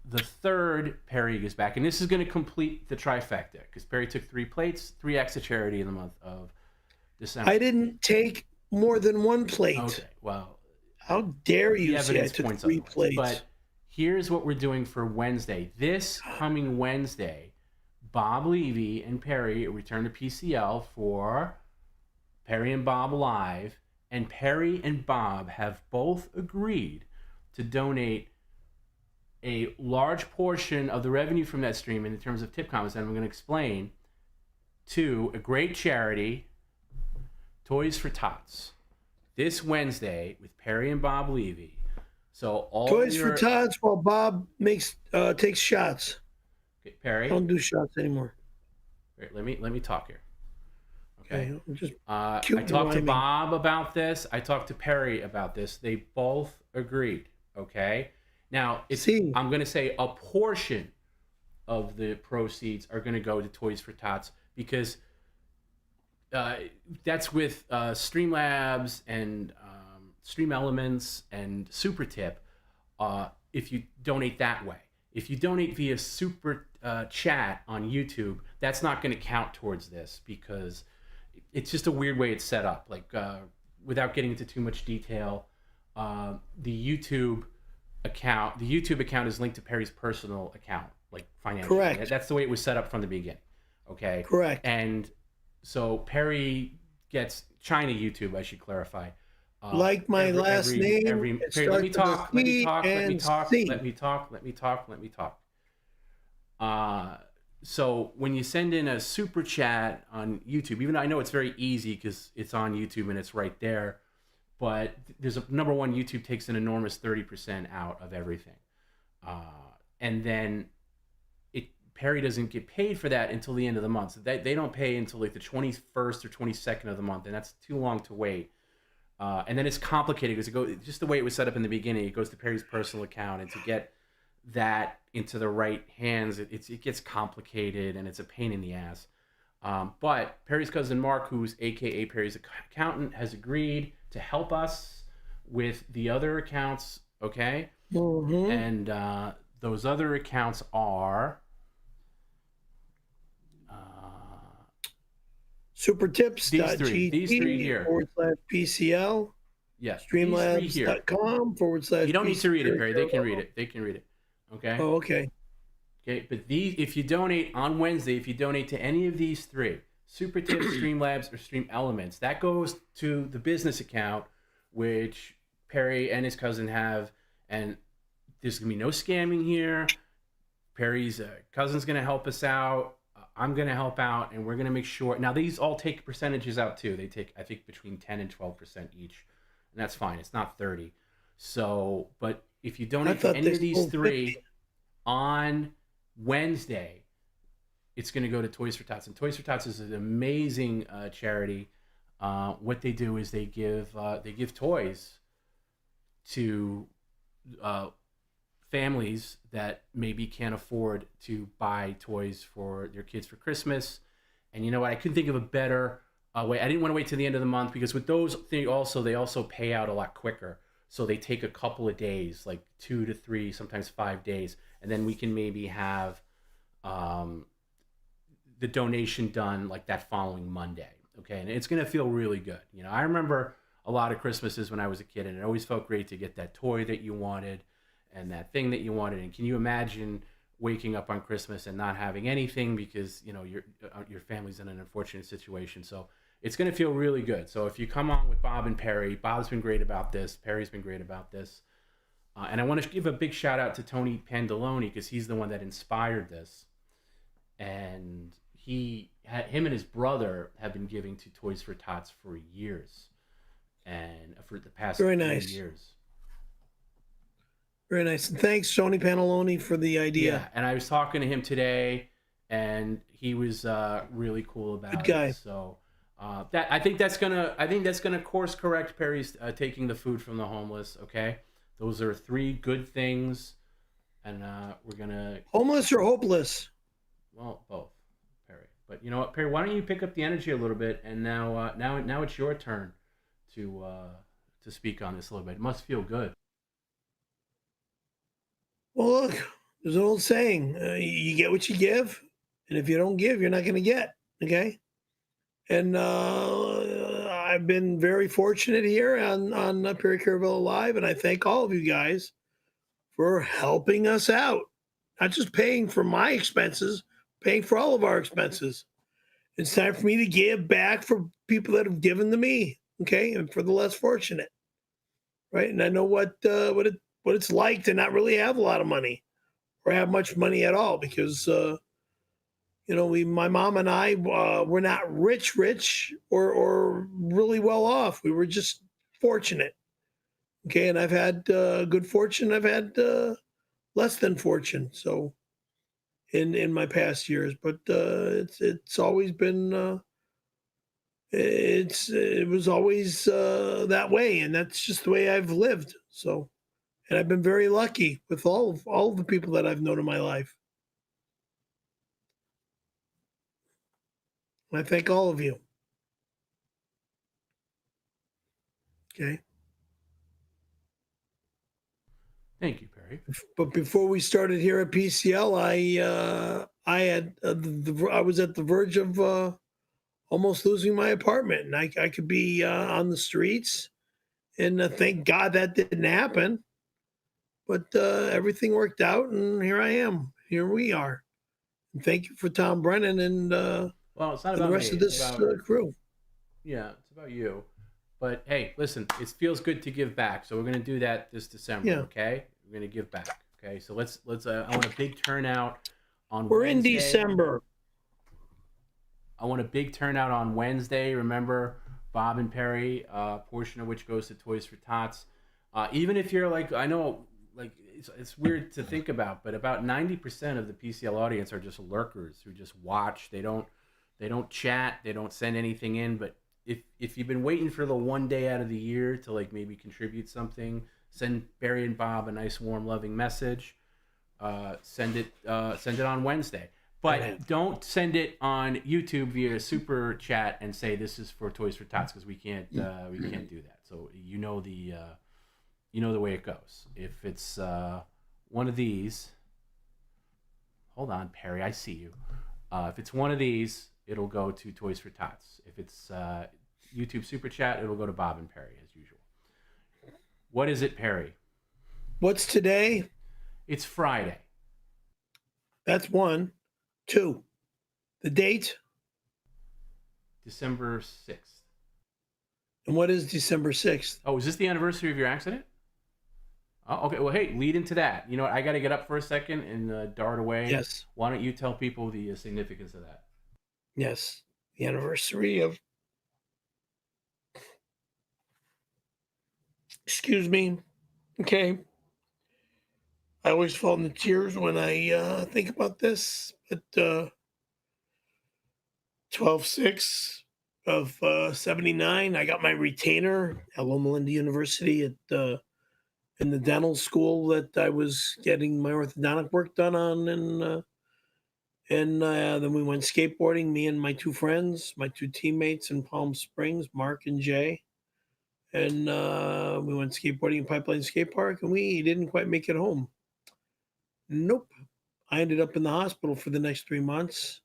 Speaker 2: The third Perry is back, and this is going to complete the trifecta because Perry took 3 plates, 3 acts of charity in the month of December.
Speaker 1: I didn't take more than 1 plate.
Speaker 2: Okay, well,
Speaker 1: How dare
Speaker 2: the
Speaker 1: you say I
Speaker 2: evidence
Speaker 1: took
Speaker 2: points
Speaker 1: 3
Speaker 2: otherwise.
Speaker 1: plates?
Speaker 2: But here's what we're doing for Wednesday. This coming Wednesday, Bob Levy and Perry return to PCL for Perry and Bob Live, and Perry and Bob have both agreed to donate a large portion of the revenue from that stream in terms of tip comments, and I'm going to explain, to a great charity, Toys for Tots, this Wednesday with Perry and Bob Levy. So all
Speaker 1: Toys for Tots while Bob takes shots.
Speaker 2: Okay, Perry,
Speaker 1: Don't do shots anymore.
Speaker 2: wait, let me talk here. Okay.
Speaker 1: I'm just
Speaker 2: I
Speaker 1: cute
Speaker 2: talked to
Speaker 1: rhyming.
Speaker 2: Bob about this. I talked to Perry about this. They both agreed. Okay. Now, I'm going to say a portion of the proceeds are going to go to Toys for Tots because that's with Streamlabs and Stream Elements and Super Tip. If you donate that way, if you donate via Super Chat on YouTube, that's not going to count towards this because it's just a weird way it's set up. Like without getting into too much detail, the YouTube account is linked to Perry's personal account, like financially.
Speaker 1: Correct.
Speaker 2: That's the way it was set up from the beginning. Okay.
Speaker 1: Correct.
Speaker 2: And so Perry gets China YouTube, I should clarify.
Speaker 1: Like my last name, it
Speaker 2: Perry, let me
Speaker 1: starts
Speaker 2: talk.
Speaker 1: with
Speaker 2: Let
Speaker 1: a
Speaker 2: me
Speaker 1: C
Speaker 2: talk. Let me
Speaker 1: and
Speaker 2: talk.
Speaker 1: C.
Speaker 2: Let me talk. So when you send in a super chat on YouTube, even though I know it's very easy because it's on YouTube and it's right there, but there's a number one, YouTube takes an enormous 30% out of everything. And then Perry doesn't get paid for that until the end of the month. So they don't pay until like the 21st or 22nd of the month, and that's too long to wait. And then it's complicated because just the way it was set up in the beginning, it goes to Perry's personal account, and to get that into the right hands, it gets complicated and it's a pain in the ass. But Perry's cousin Mark, who's AKA Perry's accountant, has agreed to help us with the other accounts, okay?
Speaker 1: Mm-hmm.
Speaker 2: And those other accounts are...
Speaker 1: Supertips.gg
Speaker 2: these three here.
Speaker 1: /PCL.
Speaker 2: Yes.
Speaker 1: Streamlabs.com /.
Speaker 2: You don't need to read it, Perry. They can read it. Okay?
Speaker 1: Oh, okay.
Speaker 2: Okay, but if you donate on Wednesday, if you donate to any of these 3, Super Tips, Streamlabs, or Stream Elements, that goes to the business account, which Perry and his cousin have, and there's going to be no scamming here. Perry's cousin's going to help us out. I'm going to help out, and we're going to make sure. Now, these all take percentages out, too. They take, I think, between 10 and 12% each, and that's fine. It's not 30. So, but if you donate to any of these 3 on Wednesday, it's going to go to Toys for Tots. And Toys for Tots is an amazing charity. What they do is they give toys to families that maybe can't afford to buy toys for their kids for Christmas. And you know what? I couldn't think of a better way. I didn't want to wait till the end of the month, because with those things they also pay out a lot quicker. So they take a couple of days, like 2 to 3, sometimes 5 days, and then we can maybe have the donation done like that following Monday. Okay, and it's gonna feel really good. You know, I remember a lot of Christmases when I was a kid, and it always felt great to get that toy that you wanted and that thing that you wanted. And can you imagine waking up on Christmas and not having anything because, you know, your family's in an unfortunate situation? So it's going to feel really good. So if you come on with Bob and Perry, Bob's been great about this, Perry's been great about this, and I want to give a big shout out to Tony Pandoloni, because he's the one that inspired this. And him and his brother have been giving to Toys for Tots for years, and for the past
Speaker 1: Very
Speaker 2: few
Speaker 1: nice.
Speaker 2: years.
Speaker 1: Very nice. And thanks, Tony Pantaloni, for the idea.
Speaker 2: Yeah, and I was talking to him today, and he was really cool about
Speaker 1: Good guy.
Speaker 2: it. So I think that's gonna course correct Perry's taking the food from the homeless. Okay, those are 3 good things, and we're gonna
Speaker 1: Homeless or hopeless?
Speaker 2: Well, both, Perry. But you know what, Perry? Why don't you pick up the energy a little bit? And now it's your turn to speak on this a little bit. It must feel good.
Speaker 1: Well, look, there's an old saying: you get what you give, and if you don't give, you're not going to get. Okay, and I've been very fortunate here on Perrycaravellolive Live, and I thank all of you guys for helping us out, not just paying for my expenses, paying for all of our expenses. It's time for me to give back for people that have given to me, okay, and for the less fortunate, right? And I know what it's like to not really have a lot of money or have much money at all, because you know, my mom and I were not rich or really well off. We were just fortunate, okay. And I've had good fortune. I've had less than fortune. So in my past years, but it's always been it was always that way, and that's just the way I've lived. So, and I've been very lucky with all of the people that I've known in my life. And I thank all of you. Okay.
Speaker 2: Thank you, Perry.
Speaker 1: But before we started here at PCL, I was at the verge of almost losing my apartment, and I could be on the streets. And thank God that didn't happen. But everything worked out, and here I am. Here we are. And thank you for Tom Brennan and
Speaker 2: Well, it's not
Speaker 1: the
Speaker 2: about
Speaker 1: rest
Speaker 2: me.
Speaker 1: of this crew.
Speaker 2: Yeah, it's about you. But hey, listen, it feels good to give back. So we're gonna do that this December.
Speaker 1: Yeah.
Speaker 2: Okay, we're gonna give back. Okay, so let's. I want a big turnout on.
Speaker 1: We're
Speaker 2: Wednesday.
Speaker 1: in December.
Speaker 2: I want a big turnout on Wednesday. Remember, Bob and Perry, portion of which goes to Toys for Tots. Even if you're like, I know, like it's weird to think about, but about 90% of the PCL audience are just lurkers who just watch. They don't chat. They don't send anything in. But if you've been waiting for the one day out of the year to like maybe contribute something, send Barry and Bob a nice, warm, loving message. Send it on Wednesday. But don't send it on YouTube via super chat and say this is for Toys for Tots, because we can't do that. So you know the way it goes. If it's one of these, hold on, Perry, I see you. If it's one of these, it'll go to Toys for Tots. If it's YouTube super chat, it'll go to Bob and Perry as usual. What is it, Perry?
Speaker 1: What's today?
Speaker 2: It's Friday.
Speaker 1: That's 1. 2. The date?
Speaker 2: December 6th.
Speaker 1: And what is December 6th?
Speaker 2: Oh, is this the anniversary of your accident? Oh, okay. Well, hey, lead into that. You know what? I got to get up for a second and dart away.
Speaker 1: Yes.
Speaker 2: Why don't you tell people the significance of that?
Speaker 1: Yes. The anniversary of... Excuse me. Okay. I always fall into tears when I think about this. But 12/6 of 79, I got my retainer at Loma Linda University at in the dental school that I was getting my orthodontic work done on, and then we went skateboarding. Me and my two friends, my two teammates in Palm Springs, Mark and Jay, and we went skateboarding in Pipeline Skate Park, and we didn't quite make it home. Nope. I ended up in the hospital for the next 3 months.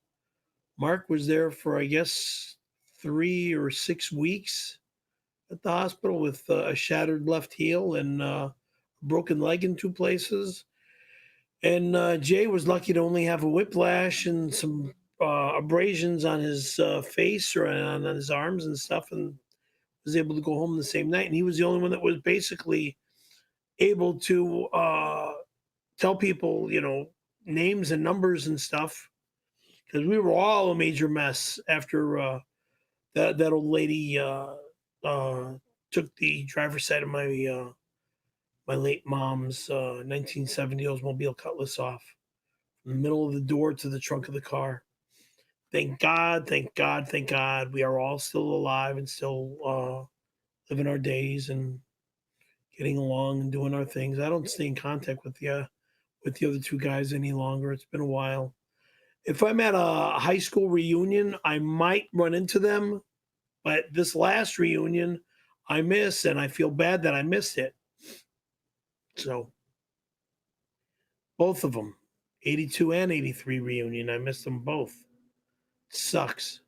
Speaker 1: Mark was there for, I guess, 3 or 6 weeks at the hospital with a shattered left heel and a broken leg in 2 places. And Jay was lucky to only have a whiplash and some abrasions on his face or on his arms and stuff, and was able to go home the same night. And he was the only one that was basically able to tell people, names and numbers and stuff, because we were all a major mess after that old lady took the driver's side of my my late mom's 1970 Oldsmobile Cutlass off from the middle of the door to the trunk of the car. Thank God, thank God, thank God, we are all still alive and still living our days and getting along and doing our things. I don't stay in contact with the other 2 guys any longer. It's been a while. If I'm at a high school reunion, I might run into them, but this last reunion I miss, and I feel bad that I missed it. So both of them, 82 and 83 reunion, I missed them both. Sucks.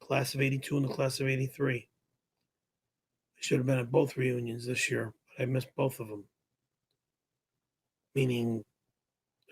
Speaker 1: Class of 82 and the class of 83. I should have been at both reunions this year, but I missed both of them. Meaning,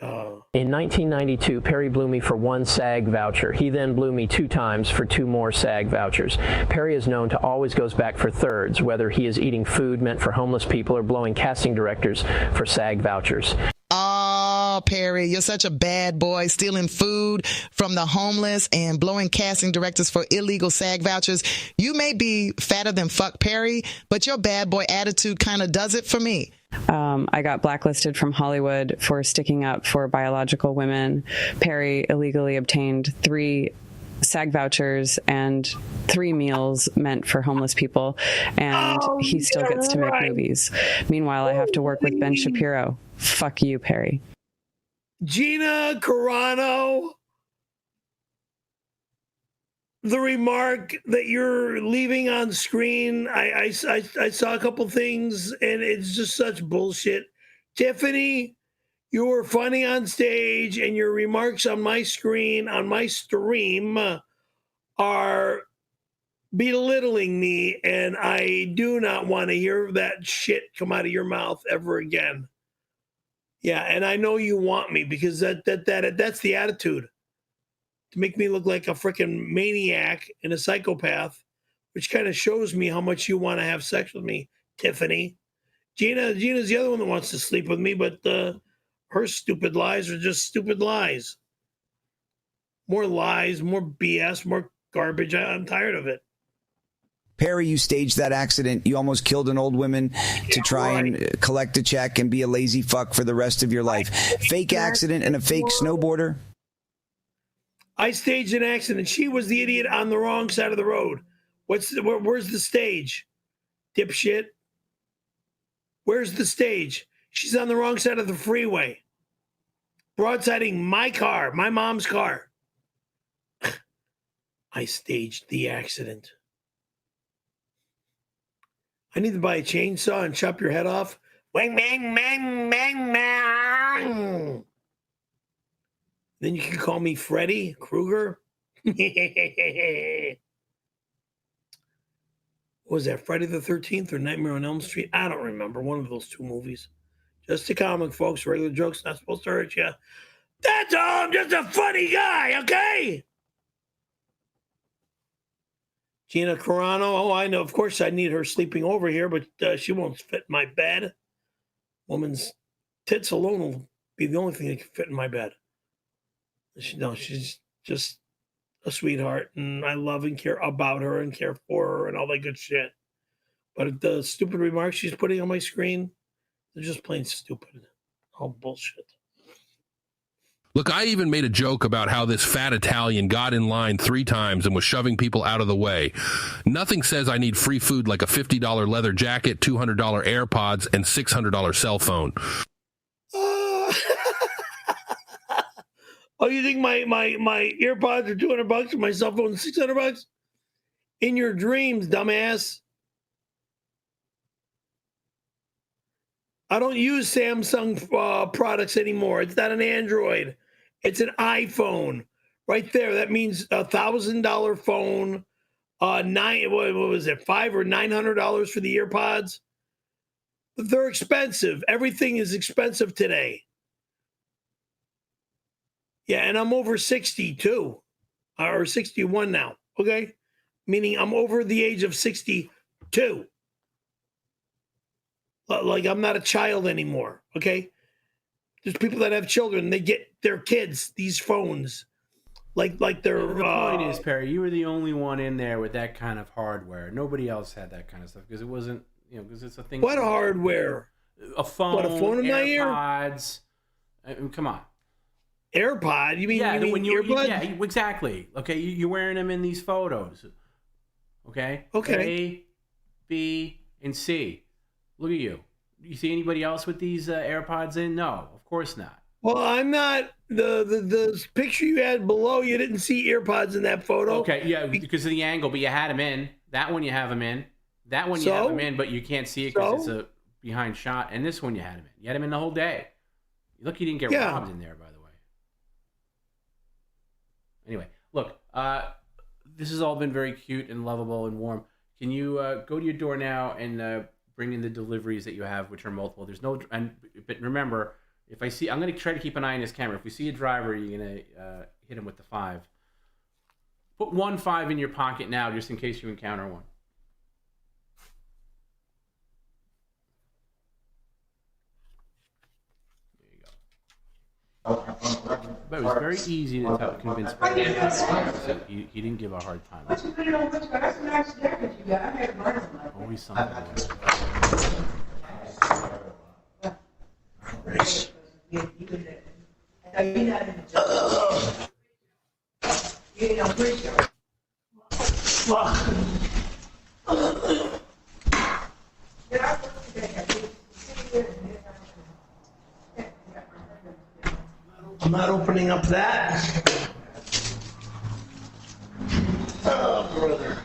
Speaker 4: in 1992, Perry blew me for 1 SAG voucher. He then blew me 2 times for 2 more SAG vouchers. Perry is known to always goes back for thirds, whether he is eating food meant for homeless people or blowing casting directors for SAG vouchers.
Speaker 6: Oh, Perry, you're such a bad boy, stealing food from the homeless and blowing casting directors for illegal SAG vouchers. You may be fatter than fuck, Perry, but your bad boy attitude kind of does it for me.
Speaker 7: I got blacklisted from Hollywood for sticking up for biological women. Perry illegally obtained 3 SAG vouchers and 3 meals meant for homeless people, and he still gets to make movies. Meanwhile, I have to work with Ben Shapiro. Fuck you, Perry.
Speaker 1: Gina Carano, the remark that you're leaving on screen, I saw a couple things, and it's just such bullshit. Tiffany, you were funny on stage, and your remarks on my screen, on my stream, are belittling me, and I do not want to hear that shit come out of your mouth ever again. Yeah, and I know you want me, because that's the attitude. To make me look like a freaking maniac and a psychopath, which kind of shows me how much you want to have sex with me, Tiffany. Gina's the other one that wants to sleep with me, but her stupid lies are just stupid lies. More lies, more BS, more garbage. I'm tired of it.
Speaker 8: Perry, you staged that accident. You almost killed an old woman to try and collect a check and be a lazy fuck for the rest of your life. Fake accident and a fake snowboarder.
Speaker 1: I staged an accident. She was the idiot on the wrong side of the road. Where's the stage? Dipshit. Where's the stage? She's on the wrong side of the freeway. Broadsiding my car, my mom's car. I staged the accident. I need to buy a chainsaw and chop your head off. Wang, bang, bang, bang, bang. Then you can call me Freddy Krueger. What was that, Friday the 13th or Nightmare on Elm Street? I don't remember. One of those 2 movies. Just a comic, folks. Regular jokes not supposed to hurt you. That's all. I'm just a funny guy, okay? Gina Carano. Oh, I know. Of course, I need her sleeping over here, but she won't fit in my bed. Woman's tits alone will be the only thing that can fit in my bed. She's just a sweetheart, and I love and care about her and care for her and all that good shit. But the stupid remarks she's putting on my screen, they're just plain stupid. All bullshit.
Speaker 9: Look, I even made a joke about how this fat Italian got in line 3 times and was shoving people out of the way. Nothing says I need free food like a $50 leather jacket, $200 AirPods, and $600 cell phone.
Speaker 1: Oh, you think my AirPods are $200 and my cell phone is $600? In your dreams, dumbass. I don't use Samsung products anymore. It's not an Android. It's an iPhone. Right there. That means $1,000 phone. What was it? $500 or $900 for the AirPods. They're expensive. Everything is expensive today. Yeah, and I'm over 62 or 61 now. Okay, meaning I'm over the age of 62. Like I'm not a child anymore. Okay, there's people that have children. They get their kids these phones. Like they're.
Speaker 2: The point is, Perry, you were the only one in there with that kind of hardware. Nobody else had that kind of stuff because it wasn't, because it's a thing.
Speaker 1: What hardware?
Speaker 2: A phone.
Speaker 1: What, a phone in my ear?
Speaker 2: AirPods. I mean, come on.
Speaker 1: AirPod? You mean earbuds?
Speaker 2: Yeah, exactly. Okay, you're wearing them in these photos. Okay. A, B, and C. Look at you. You see anybody else with these AirPods in? No, of course not.
Speaker 1: Well, I'm not. The picture you had below, you didn't see AirPods in that photo.
Speaker 2: Okay, yeah, because of the angle, but you had them in. That one you have them in. That one you have them in, but you can't see it because it's a behind shot. And this one you had them in. You had them in the whole day. Look, you didn't get robbed in there, by the way. Anyway, look, this has all been very cute and lovable and warm. Can you go to your door now and bring in the deliveries that you have, which are multiple? There's no, but remember, if I see, I'm going to try to keep an eye on this camera. If we see a driver, you're going to hit him with the 5. Put 1 5 in your pocket now, just in case you encounter one. But it was very easy to convince Perry. So he didn't give a hard time. Always something.
Speaker 1: I'm not opening up that. Oh, brother.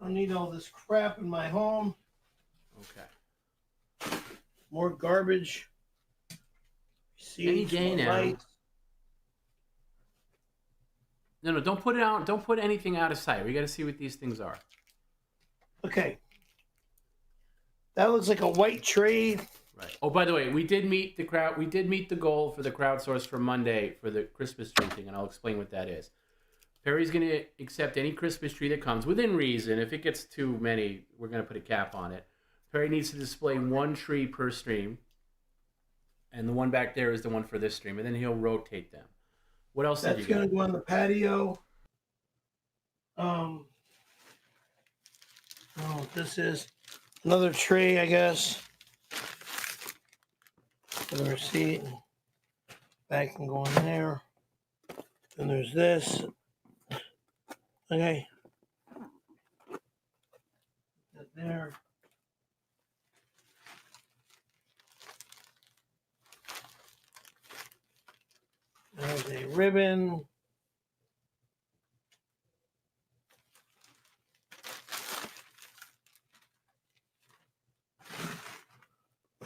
Speaker 1: I don't need all this crap in my home.
Speaker 2: Okay.
Speaker 1: More garbage.
Speaker 2: Any day now.
Speaker 1: Lights.
Speaker 2: No, don't put it out. Don't put anything out of sight. We got to see what these things are.
Speaker 1: Okay. That looks like a white tray.
Speaker 2: Right. Oh, by the way, we did meet the crowd. We did meet the goal for the crowdsource for Monday for the Christmas tree thing, and I'll explain what that is. Perry's going to accept any Christmas tree that comes within reason. If it gets too many, we're going to put a cap on it. Perry needs to display 1 tree per stream. And the one back there is the one for this stream. And then he'll rotate them. What else did you
Speaker 1: That's going to go on the patio. Oh, this is another tray, I guess. For the receipt. That can go in there. Then there's this. Okay. That there. There's a ribbon.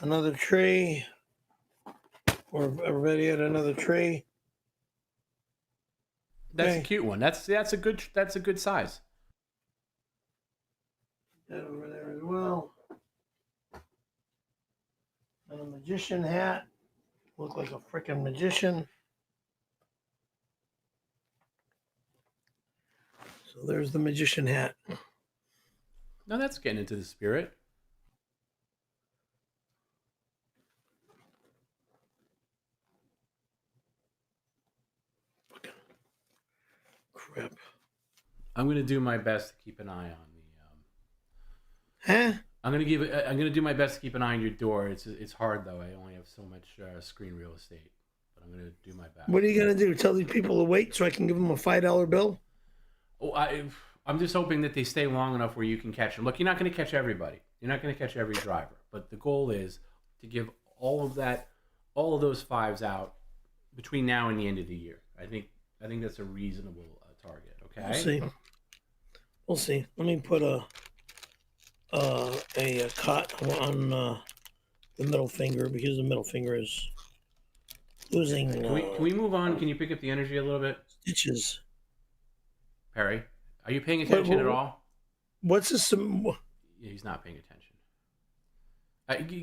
Speaker 1: Another tree. We're already at another tree.
Speaker 2: That's a cute one. That's a good size.
Speaker 1: That over there as well. And a magician hat. Look like a freaking magician. So there's the magician hat.
Speaker 2: No, that's getting into the spirit.
Speaker 1: Crap.
Speaker 2: I'm gonna do my best to keep an eye on the.
Speaker 1: Huh?
Speaker 2: I'm gonna do my best to keep an eye on your door. It's hard though. I only have so much screen real estate, but I'm gonna do my best.
Speaker 1: What are you gonna do? Tell these people to wait so I can give them a $5 bill?
Speaker 2: Oh, I'm just hoping that they stay long enough where you can catch them. Look, you're not gonna catch everybody. You're not gonna catch every driver, but the goal is to give all of those fives out between now and the end of the year. I think that's a reasonable target. Okay.
Speaker 1: We'll see. Let me put a cut on the middle finger because the middle finger is losing.
Speaker 2: Can we move on? Can you pick up the energy a little bit?
Speaker 1: Stitches.
Speaker 2: Perry, are you paying attention at all?
Speaker 1: What's this?
Speaker 2: Yeah, he's not paying attention.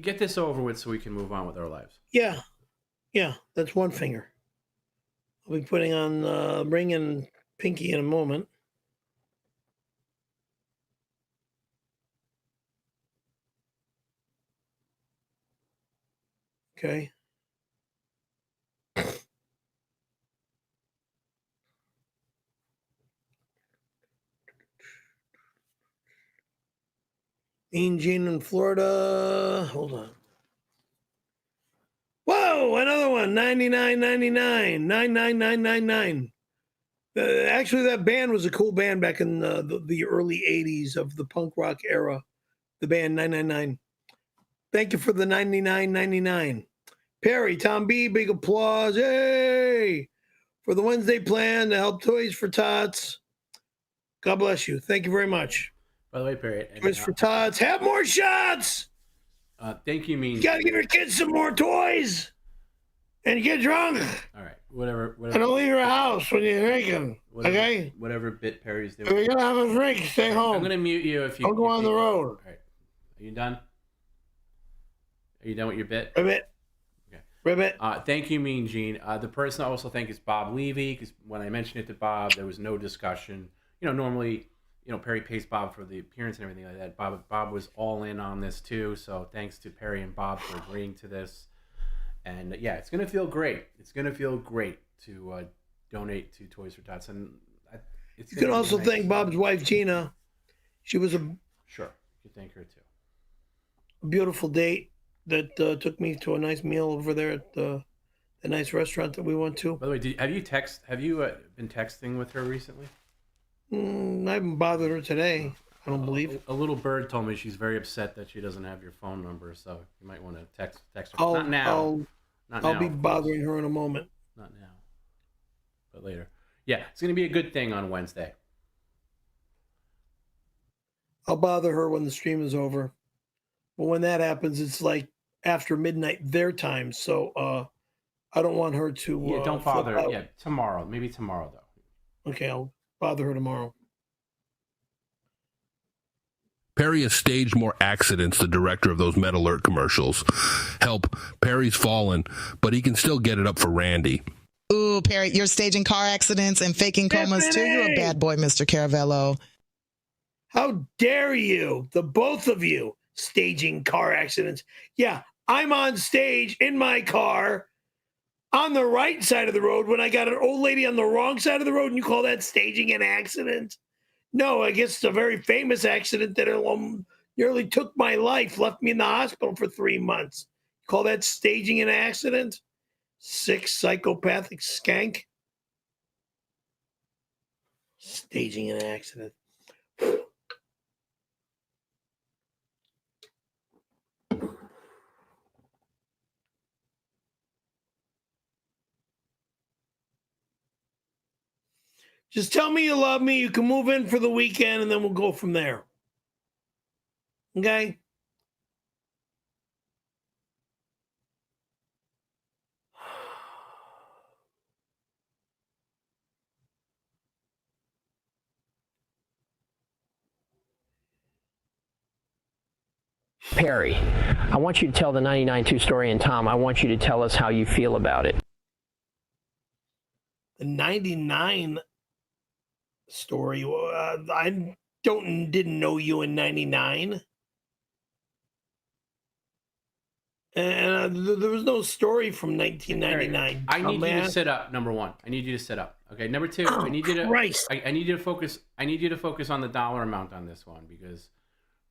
Speaker 2: Get this over with so we can move on with our lives.
Speaker 1: Yeah, that's one finger. I'll be putting on ring and pinky in a moment. Okay. Mean Gene in Florida. Hold on. Whoa, another one. 99.99. 99999. Actually, that band was a cool band back in the early 80s of the punk rock era. The band 999. Thank you for the 99.99. Perry, Tom B, big applause. Hey! For the Wednesday plan to help Toys for Tots. God bless you. Thank you very much.
Speaker 2: By the way, Perry.
Speaker 1: Toys for Tots. Have more shots!
Speaker 2: Thank you, Mean.
Speaker 1: You got to give your kids some more toys. And you get drunk.
Speaker 2: All right. Whatever.
Speaker 1: And don't leave your house when you're drinking. Okay?
Speaker 2: Whatever bit Perry's doing.
Speaker 1: If you're going to have a drink, stay home.
Speaker 2: I'm going to mute you if you...
Speaker 1: Don't go on the road.
Speaker 2: All right. Are you done? Are you done with your bit?
Speaker 1: Ribbit.
Speaker 2: Okay.
Speaker 1: Ribbit.
Speaker 2: Thank you, Mean Gene. The person I also thank is Bob Levy, because when I mentioned it to Bob, there was no discussion. Normally, Perry pays Bob for the appearance and everything like that. Bob was all in on this too, so thanks to Perry and Bob for agreeing to this. And yeah, it's going to feel great. It's going to feel great to donate to Toys for Tots. And
Speaker 1: you can also thank Bob's wife, Gina. She was
Speaker 2: Sure. You can thank her too.
Speaker 1: A beautiful date that took me to a nice meal over there at the nice restaurant that we went to.
Speaker 2: By the way, have you been texting with her recently?
Speaker 1: I haven't bothered her today. I don't believe.
Speaker 2: A little bird told me she's very upset that she doesn't have your phone number, so you might want to text her. Not now.
Speaker 1: I'll be bothering her in a moment.
Speaker 2: Not now, but later. Yeah, it's going to be a good thing on Wednesday.
Speaker 1: I'll bother her when the stream is over. But when that happens, it's like after midnight their time, so I don't want her to.
Speaker 2: Yeah, don't bother. Yeah, tomorrow. Maybe tomorrow though.
Speaker 1: Okay, I'll bother her tomorrow.
Speaker 9: Perry has staged more accidents, the director of those Med Alert commercials. Help, Perry's fallen, but he can still get it up for Randy.
Speaker 6: Ooh, Perry, you're staging car accidents and faking comas too? You're a bad boy, Mr. Caravello.
Speaker 1: How dare you, the both of you, staging car accidents. Yeah, I'm on stage in my car on the right side of the road when I got an old lady on the wrong side of the road, and you call that staging an accident? No, I guess it's a very famous accident that nearly took my life, left me in the hospital for 3 months. You call that staging an accident? Sick, psychopathic skank. Staging an accident. Just tell me you love me. You can move in for the weekend, and then we'll go from there. Okay?
Speaker 4: Perry, I want you to tell the 99.2 story, and Tom, I want you to tell us how you feel about it.
Speaker 1: The 99 story. I didn't know you in '99. And there was no story from 1999.
Speaker 2: I need you to sit up. Number one, I need you to sit up. Okay. Number two, I need you to. I need you to focus. I need you to focus on the dollar amount on this one because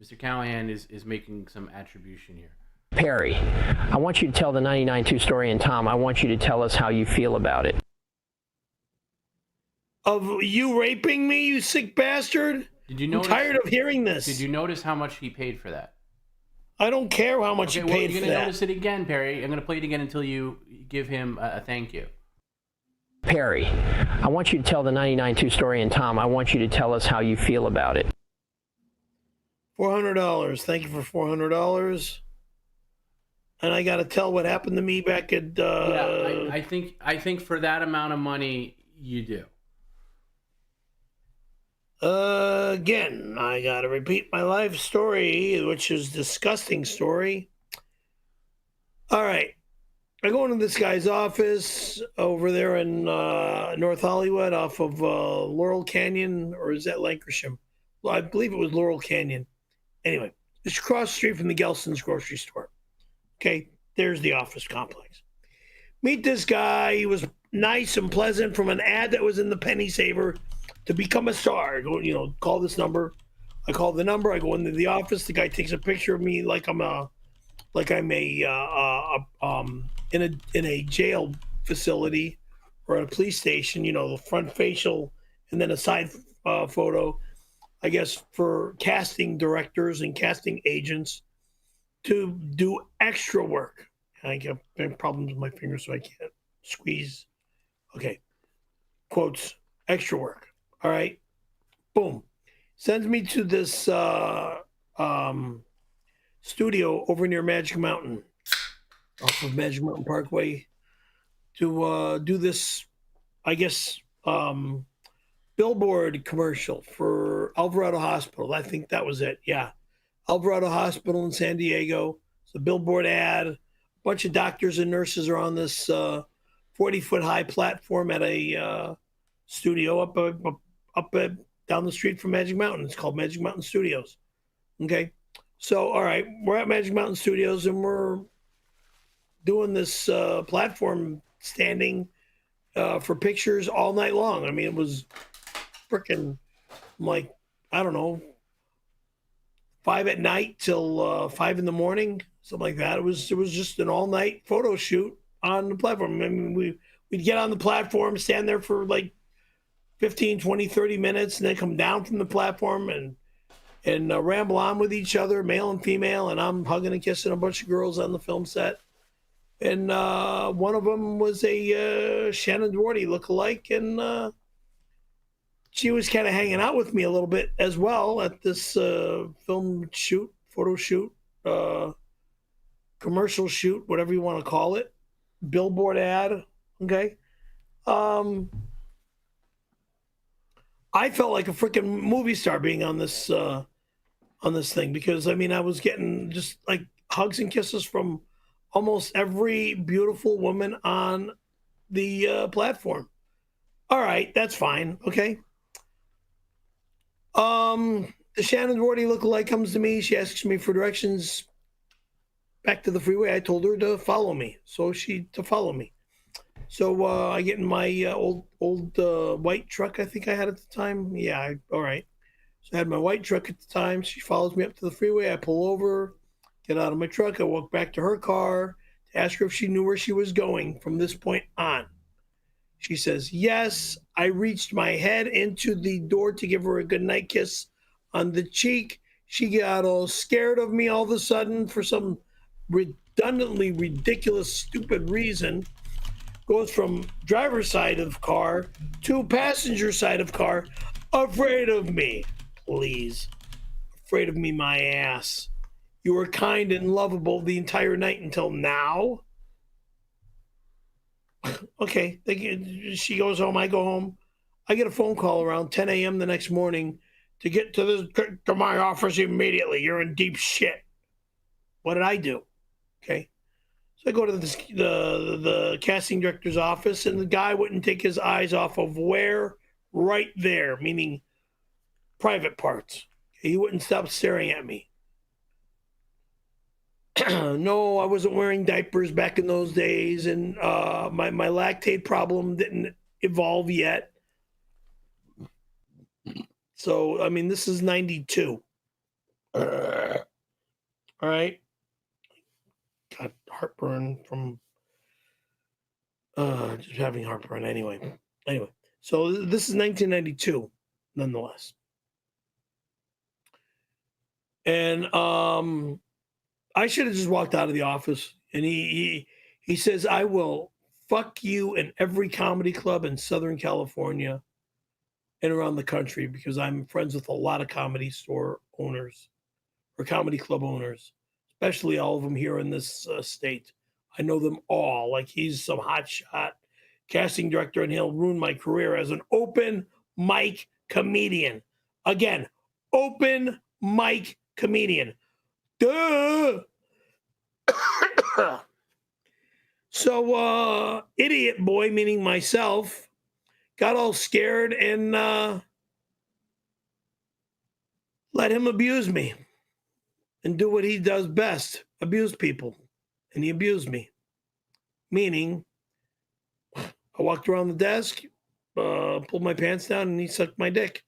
Speaker 2: Mr. Callahan is making some attribution here.
Speaker 4: Perry, I want you to tell the 99.2 story, and Tom, I want you to tell us how you feel about it.
Speaker 1: Of you raping me, you sick bastard?
Speaker 2: Did you notice?
Speaker 1: I'm tired of hearing this.
Speaker 2: Did you notice how much he paid for that?
Speaker 1: I don't care how much you paid for that.
Speaker 2: You're going to notice it again, Perry. I'm going to play it again until you give him a thank you.
Speaker 4: Perry, I want you to tell the 99.2 story, and Tom, I want you to tell us how you feel about it.
Speaker 1: $400. Thank you for $400. And I got to tell what happened to me back at.
Speaker 2: Yeah, I think for that amount of money, you do.
Speaker 1: Again, I got to repeat my life story, which is a disgusting story. All right. I go into this guy's office over there in North Hollywood off of Laurel Canyon, or is that Lancashire? Well, I believe it was Laurel Canyon. Anyway, it's across the street from the Gelson's grocery store. Okay, there's the office complex. Meet this guy. He was nice and pleasant from an ad that was in the Penny Saver to become a star. I go, call this number. I call the number. I go into the office. The guy takes a picture of me like I'm in a jail facility or at a police station. The front facial and then a side photo. I guess for casting directors and casting agents to do extra work. I get problems with my fingers, so I can't squeeze. Okay. Quotes, extra work. All right. Boom. Sends me to this studio over near Magic Mountain, off of Magic Mountain Parkway, to do this, I guess, billboard commercial for Alvarado Hospital. I think that was it. Yeah. Alvarado Hospital in San Diego. It's a billboard ad. A bunch of doctors and nurses are on this 40-foot high platform at a studio up down the street from Magic Mountain. It's called Magic Mountain Studios. Okay. So, all right, we're at Magic Mountain Studios and we're doing this platform standing for pictures all night long. I mean, it was freaking like, I don't know, 5 at night till 5 in the morning, something like that. It was just an all night photo shoot on the platform. I mean, we'd get on the platform, stand there for like 15, 20, 30 minutes, and then come down from the platform and ramble on with each other, male and female, and I'm hugging and kissing a bunch of girls on the film set. And one of them was a Shannon Doherty lookalike, and she was kind of hanging out with me a little bit as well at this film shoot, photo shoot, commercial shoot, whatever you want to call it, billboard ad, okay? I felt like a freaking movie star being on this thing because, I mean, I was getting just like hugs and kisses from almost every beautiful woman on the platform. All right, that's fine, okay? The Shannon Doherty lookalike comes to me. She asks me for directions back to the freeway. I told her to follow me, to follow me. So I get in my old white truck I think I had at the time. Yeah, all right. So I had my white truck at the time. She follows me up to the freeway. I pull over, get out of my truck. I walk back to her car to ask her if she knew where she was going from this point on. She says, yes. I reached my head into the door to give her a goodnight kiss on the cheek. She got all scared of me all of a sudden for some redundantly ridiculous, stupid reason. Goes from driver's side of car to passenger side of car. Afraid of me. Please. Afraid of me, my ass. You were kind and lovable the entire night until now. Okay. She goes home. I go home. I get a phone call around 10 a.m. the next morning to get to my office immediately. You're in deep shit. What did I do? Okay. So I go to the casting director's office, and the guy wouldn't take his eyes off of where right there, meaning private parts. He wouldn't stop staring at me. No, I wasn't wearing diapers back in those days, and my lactate problem didn't evolve yet. So, I mean, this is 92. All right. Got heartburn from just having heartburn anyway. So this is 1992, nonetheless. And I should have just walked out of the office. And he says, I will fuck you in every comedy club in Southern California and around the country, because I'm friends with a lot of comedy store owners or comedy club owners, especially all of them here in this state. I know them all. Like, he's some hotshot casting director, and he'll ruin my career as an open mic comedian. Again, open mic comedian. Duh. So, idiot boy, meaning myself, got all scared and let him abuse me and do what he does best, abuse people. And he abused me, meaning I walked around the desk, pulled my pants down, and he sucked my dick.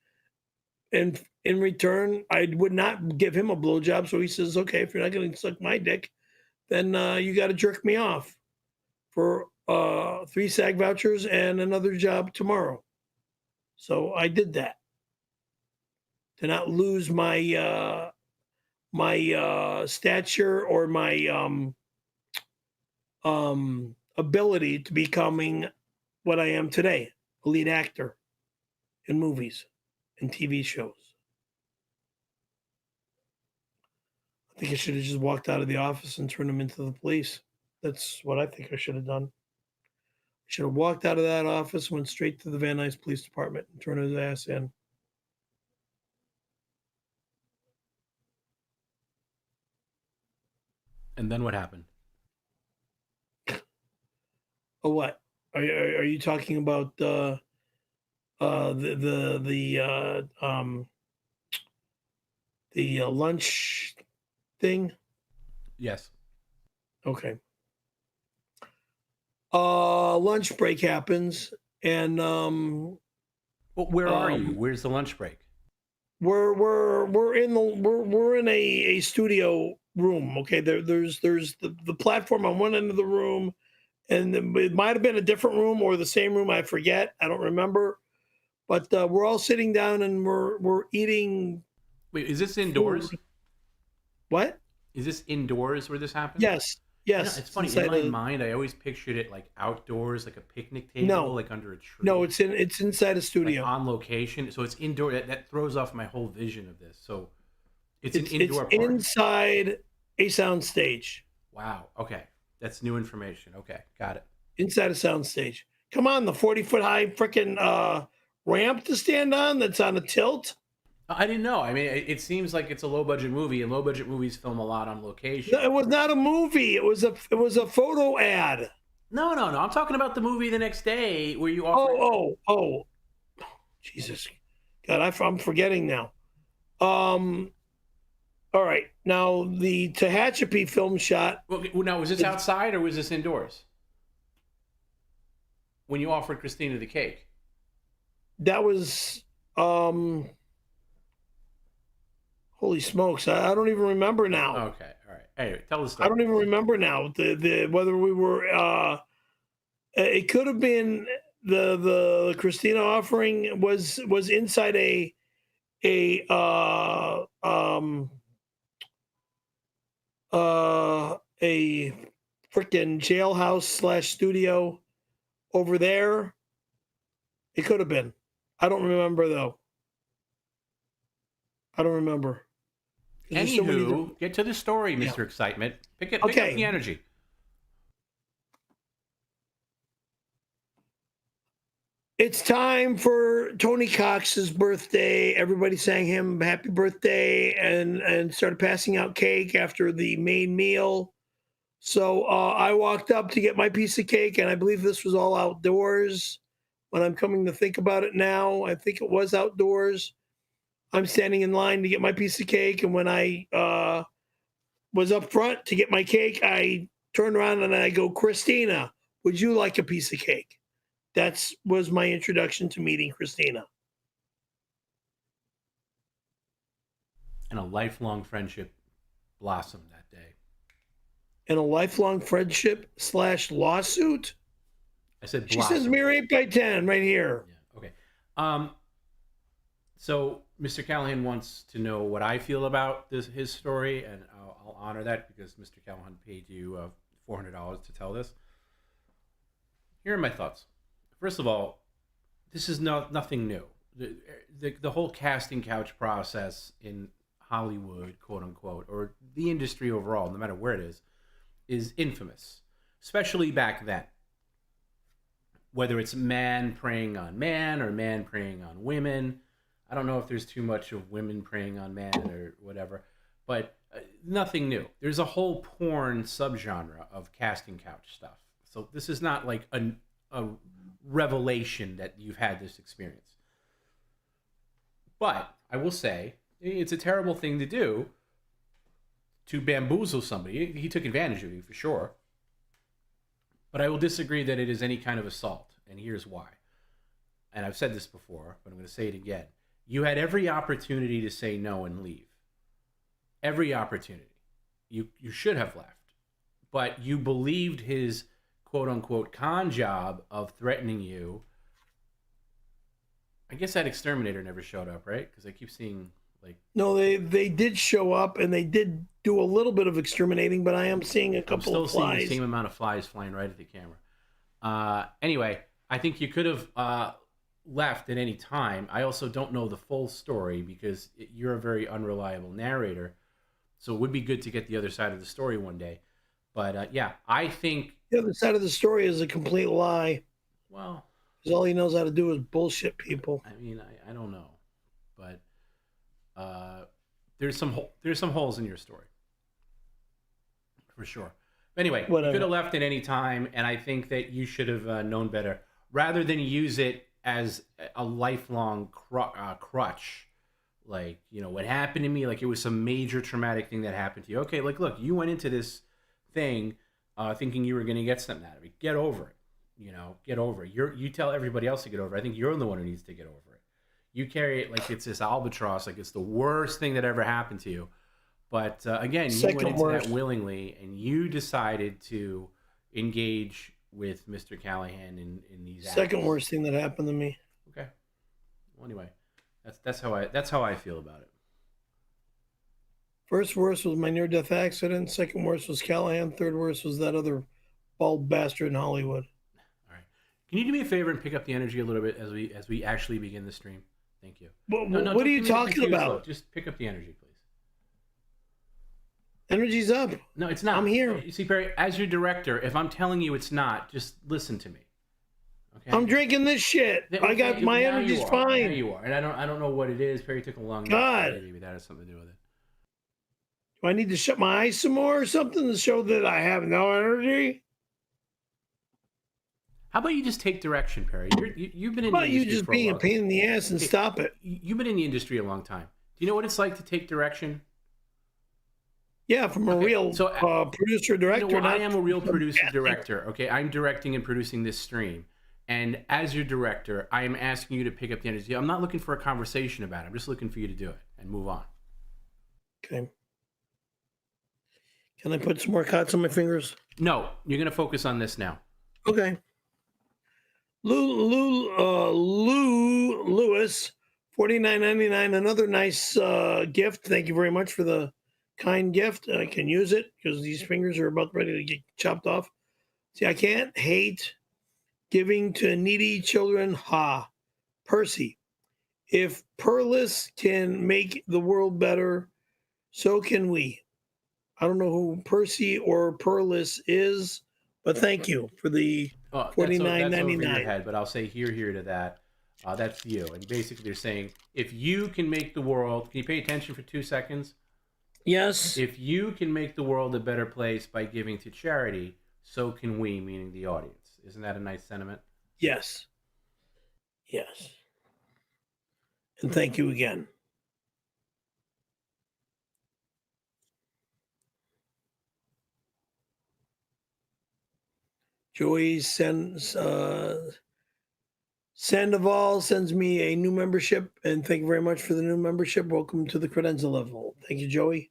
Speaker 1: And in return, I would not give him a blowjob. So he says, okay, if you're not going to suck my dick, then you got to jerk me off for 3 SAG vouchers and another job tomorrow. So I did that to not lose my stature or my ability to becoming what I am today, a lead actor in movies and TV shows. I think I should have just walked out of the office and turned him into the police. That's what I think I should have done. I should have walked out of that office, went straight to the Van Nuys Police Department and turned his ass in.
Speaker 2: And then what happened?
Speaker 1: Oh, what? Are you talking about the lunch thing?
Speaker 2: Yes.
Speaker 1: Okay. Lunch break happens, and
Speaker 2: well, where are you? Where's the lunch break?
Speaker 1: We're in a studio room. Okay, there's the platform on one end of the room, and it might have been a different room or the same room. I forget. I don't remember. But we're all sitting down and we're eating.
Speaker 2: Wait, is this indoors?
Speaker 1: Food. What?
Speaker 2: Is this indoors where this happens?
Speaker 1: Yes. Yes.
Speaker 2: It's funny. In my mind, I always pictured it like outdoors, like a picnic table, like under a tree.
Speaker 1: No, it's inside a studio.
Speaker 2: Like on location. So it's indoor. That throws off my whole vision of this. So it's an indoor party.
Speaker 1: Inside a sound stage.
Speaker 2: Wow. Okay. That's new information. Okay. Got it.
Speaker 1: Inside a sound stage. Come on, the 40-foot high freaking ramp to stand on that's on a tilt.
Speaker 2: I didn't know. I mean, it seems like it's a low-budget movie, and low-budget movies film a lot on location.
Speaker 1: No, it was not a movie. It was a photo ad.
Speaker 2: No. I'm talking about the movie the next day where you offer...
Speaker 1: Oh. Jesus. God, I'm forgetting now. All right. Now, the Tehachapi film shot...
Speaker 2: Well, now, was this outside or was this indoors? When you offered Christina the cake?
Speaker 1: That was... Holy smokes! I don't even remember now.
Speaker 2: Okay, all right. Anyway, tell the story.
Speaker 1: I don't even remember now the whether we were. It could have been the Christina offering was inside a freaking jailhouse / studio over there. It could have been. I don't remember though. I don't remember.
Speaker 2: Anywho, get to the story, Mr. Excitement. Pick up the energy.
Speaker 1: It's time for Tony Cox's birthday. Everybody sang him happy birthday and started passing out cake after the main meal. So I walked up to get my piece of cake, and I believe this was all outdoors. when I'm coming to think about it now, I think it was outdoors. I'm standing in line to get my piece of cake, and when I was up front to get my cake, I turned around and I go, Christina, would you like a piece of cake? That was my introduction to meeting Christina.
Speaker 2: And a lifelong friendship blossomed that day.
Speaker 1: And a lifelong friendship / lawsuit?
Speaker 2: I said
Speaker 1: She
Speaker 2: blossom.
Speaker 1: says mirror 8x10 right here.
Speaker 2: Yeah, okay. So Mr. Callahan wants to know what I feel about his story, and I'll honor that because Mr. Callahan paid you $400 to tell this. Here are my thoughts. First of all, this is nothing new. The whole casting couch process in Hollywood, quote unquote, or the industry overall, no matter where it is infamous, especially back then. Whether it's man preying on man or man preying on women. I don't know if there's too much of women preying on man or whatever, but nothing new. There's a whole porn subgenre of casting couch stuff. So this is not like a revelation that you've had this experience. But I will say, it's a terrible thing to do to bamboozle somebody. He took advantage of you for sure. But I will disagree that it is any kind of assault, and here's why. And I've said this before, but I'm going to say it again. You had every opportunity to say no and leave. Every opportunity. You should have left. But you believed his quote-unquote con job of threatening you. I guess that exterminator never showed up, right? Because I keep seeing, like...
Speaker 1: No, they did show up, and they did do a little bit of exterminating, but I am seeing a couple of flies.
Speaker 2: I'm still seeing the same amount of flies flying right at the camera. Anyway, I think you could have left at any time. I also don't know the full story because you're a very unreliable narrator. So it would be good to get the other side of the story one day. But yeah, I think...
Speaker 1: The other side of the story is a complete lie.
Speaker 2: Well...
Speaker 1: Because all he knows how to do is bullshit people.
Speaker 2: I mean, I don't know. But there's some holes in your story. For sure. Anyway,
Speaker 1: Whatever.
Speaker 2: You could have left at any time, and I think that you should have known better. Rather than use it as a lifelong crutch. Like, what happened to me, like it was some major traumatic thing that happened to you. Okay, like, look, you went into this thing thinking you were going to get something out of it. Get over it. Get over it. You tell everybody else to get over it. I think you're the one who needs to get over it. You carry it like it's this albatross, like it's the worst thing that ever happened to you. But again, you went into that willingly, and you decided to engage with Mr. Callahan in these acts.
Speaker 1: Second worst thing that happened to me.
Speaker 2: Okay. Well, anyway, that's how I feel about it.
Speaker 1: First worst was my near-death accident. Second worst was Callahan. Third worst was that other bald bastard in Hollywood.
Speaker 2: All right. Can you do me a favor and pick up the energy a little bit as we actually begin the stream? Thank you.
Speaker 1: No, what are you talking about?
Speaker 2: Just pick up the energy, please.
Speaker 1: Energy's up.
Speaker 2: No, it's not.
Speaker 1: I'm here.
Speaker 2: You see, Perry, as your director, if I'm telling you it's not, just listen to me. Okay.
Speaker 1: I'm drinking this shit. I got my energy's fine.
Speaker 2: There you are. And I don't know what it is. Perry took a long
Speaker 1: God.
Speaker 2: Maybe that has something to do with it.
Speaker 1: Do I need to shut my eyes some more or something to show that I have no energy?
Speaker 2: How about you just take direction, Perry? You've been in
Speaker 1: How
Speaker 2: the
Speaker 1: about
Speaker 2: industry
Speaker 1: you just
Speaker 2: for
Speaker 1: being
Speaker 2: a
Speaker 1: a pain in the ass and stop it?
Speaker 2: You've been in the industry a long time. Do you know what it's like to take direction?
Speaker 1: Yeah, from a real producer director.
Speaker 2: I am a real producer director. Okay, I'm directing and producing this stream, and as your director, I am asking you to pick up the energy. I'm not looking for a conversation about it. I'm just looking for you to do it and move on.
Speaker 1: Okay. Can I put some more cuts on my fingers?
Speaker 2: No, you're going to focus on this now.
Speaker 1: Okay. Lewis, $49.99. Another nice gift. Thank you very much for the kind gift. I can use it because these fingers are about ready to get chopped off. See, I can't hate giving to needy children. Percy. If Perlis can make the world better, so can we. I don't know who Percy or Perlis is, but thank you for the $49.99.
Speaker 2: That's over your head, but I'll say here to that. That's you. And basically they're saying, if you can make the world, can you pay attention for 2 seconds?
Speaker 1: Yes.
Speaker 2: If you can make the world a better place by giving to charity, so can we, meaning the audience. Isn't that a nice sentiment?
Speaker 1: Yes. Yes. And thank you again. Joey Sandoval sends me a new membership, and thank you very much for the new membership. Welcome to the credenza level. Thank you, Joey.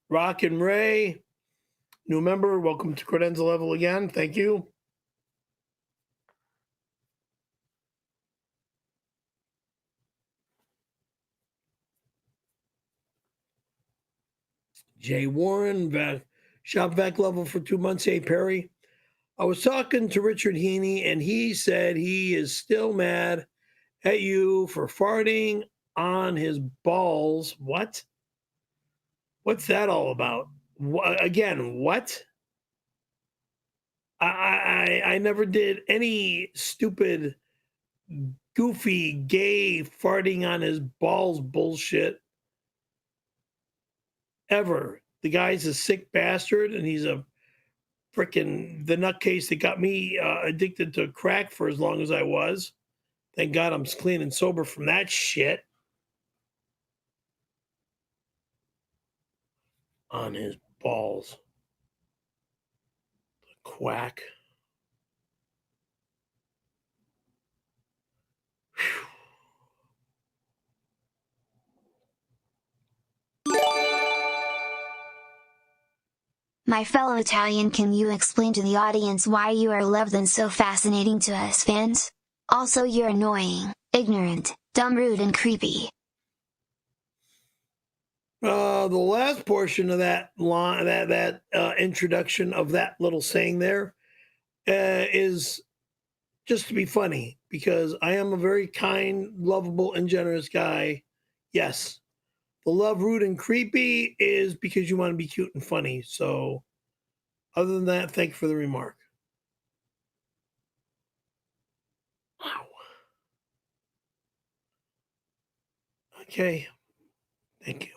Speaker 1: Rock and Ray, new member. Welcome to credenza level again. Thank you. Jay Warren, Shop-Vac level for 2 months. Hey, Perry. I was talking to Richard Heaney, and he said he is still mad at you for farting on his balls. What? What's that all about? Again, what? I never did any stupid, goofy, gay farting on his balls bullshit. Ever. The guy's a sick bastard, and he's a freaking the nutcase that got me addicted to crack for as long as I was. Thank God I'm clean and sober from that shit. On his balls. The quack. Whew.
Speaker 10: My fellow Italian, can you explain to the audience why you are loved and so fascinating to us fans? Also, you're annoying, ignorant, dumb, rude, and creepy.
Speaker 1: The last portion of that line, that introduction of that little saying there, is just to be funny, because I am a very kind, lovable, and generous guy. Yes. The love, rude, and creepy is because you want to be cute and funny. So, other than that, thank you for the remark. Wow. Okay. Thank you.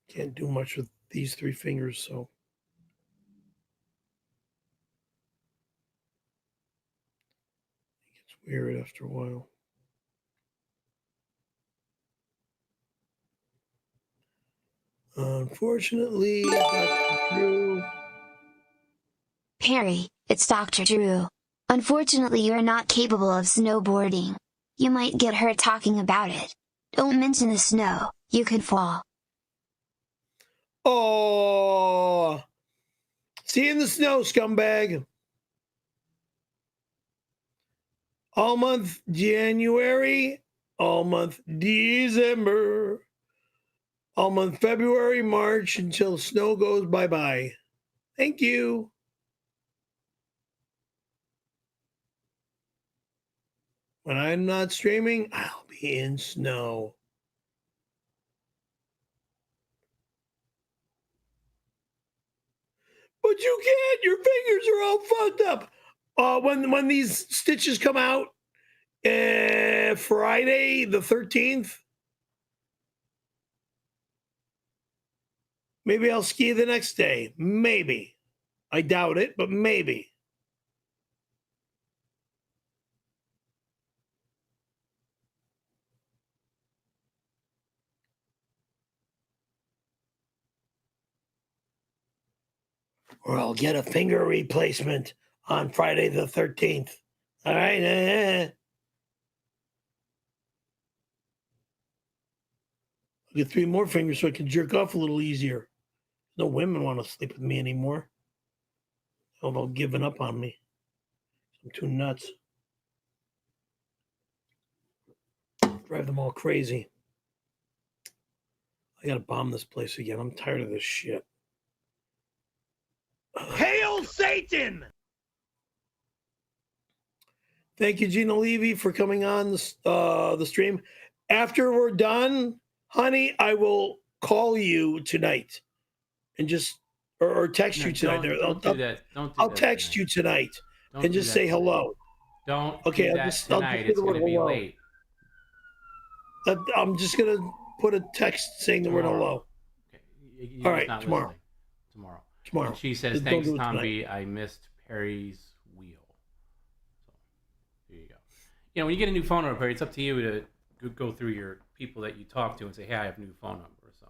Speaker 1: Can't do much with these 3 fingers, so. It gets weird after a while. Unfortunately, Dr. Drew.
Speaker 10: Perry, it's Dr. Drew. Unfortunately, you're not capable of snowboarding. You might get hurt talking about it. Don't mention the snow, you could fall.
Speaker 1: Oh, see you in the snow, scumbag. All month January, all month December, all month February, March, until snow goes bye-bye. Thank you. When I'm not streaming, I'll be in snow. But you can't. Your fingers are all fucked up. When these stitches come out, Friday the 13th, maybe I'll ski the next day. Maybe. I doubt it, but maybe. Or I'll get a finger replacement on Friday the 13th. All right? I'll get 3 more fingers so I can jerk off a little easier. No women want to sleep with me anymore. Although giving up on me. I'm too nuts. Drive them all crazy. I gotta bomb this place again. I'm tired of this shit. Hail Satan! Thank you, Gina Levy, for coming on the stream. After we're done, honey, I will call you tonight and just or text you tonight.
Speaker 2: Don't do that.
Speaker 1: I'll text you tonight and just say hello.
Speaker 2: Don't
Speaker 1: okay,
Speaker 2: do that tonight. It's going to be late.
Speaker 1: I'm just going to put a text saying the word hello.
Speaker 2: Okay. You're
Speaker 1: All
Speaker 2: just
Speaker 1: right,
Speaker 2: not
Speaker 1: tomorrow.
Speaker 2: listening.
Speaker 1: Tomorrow.
Speaker 2: And she says,
Speaker 1: Just don't
Speaker 2: thanks,
Speaker 1: do it
Speaker 2: Tom
Speaker 1: tonight.
Speaker 2: B. I missed Perry's wheel. So, there you go. You know, when you get a new phone number, Perry, it's up to you to go through your people that you talk to and say, hey, I have a new phone number. So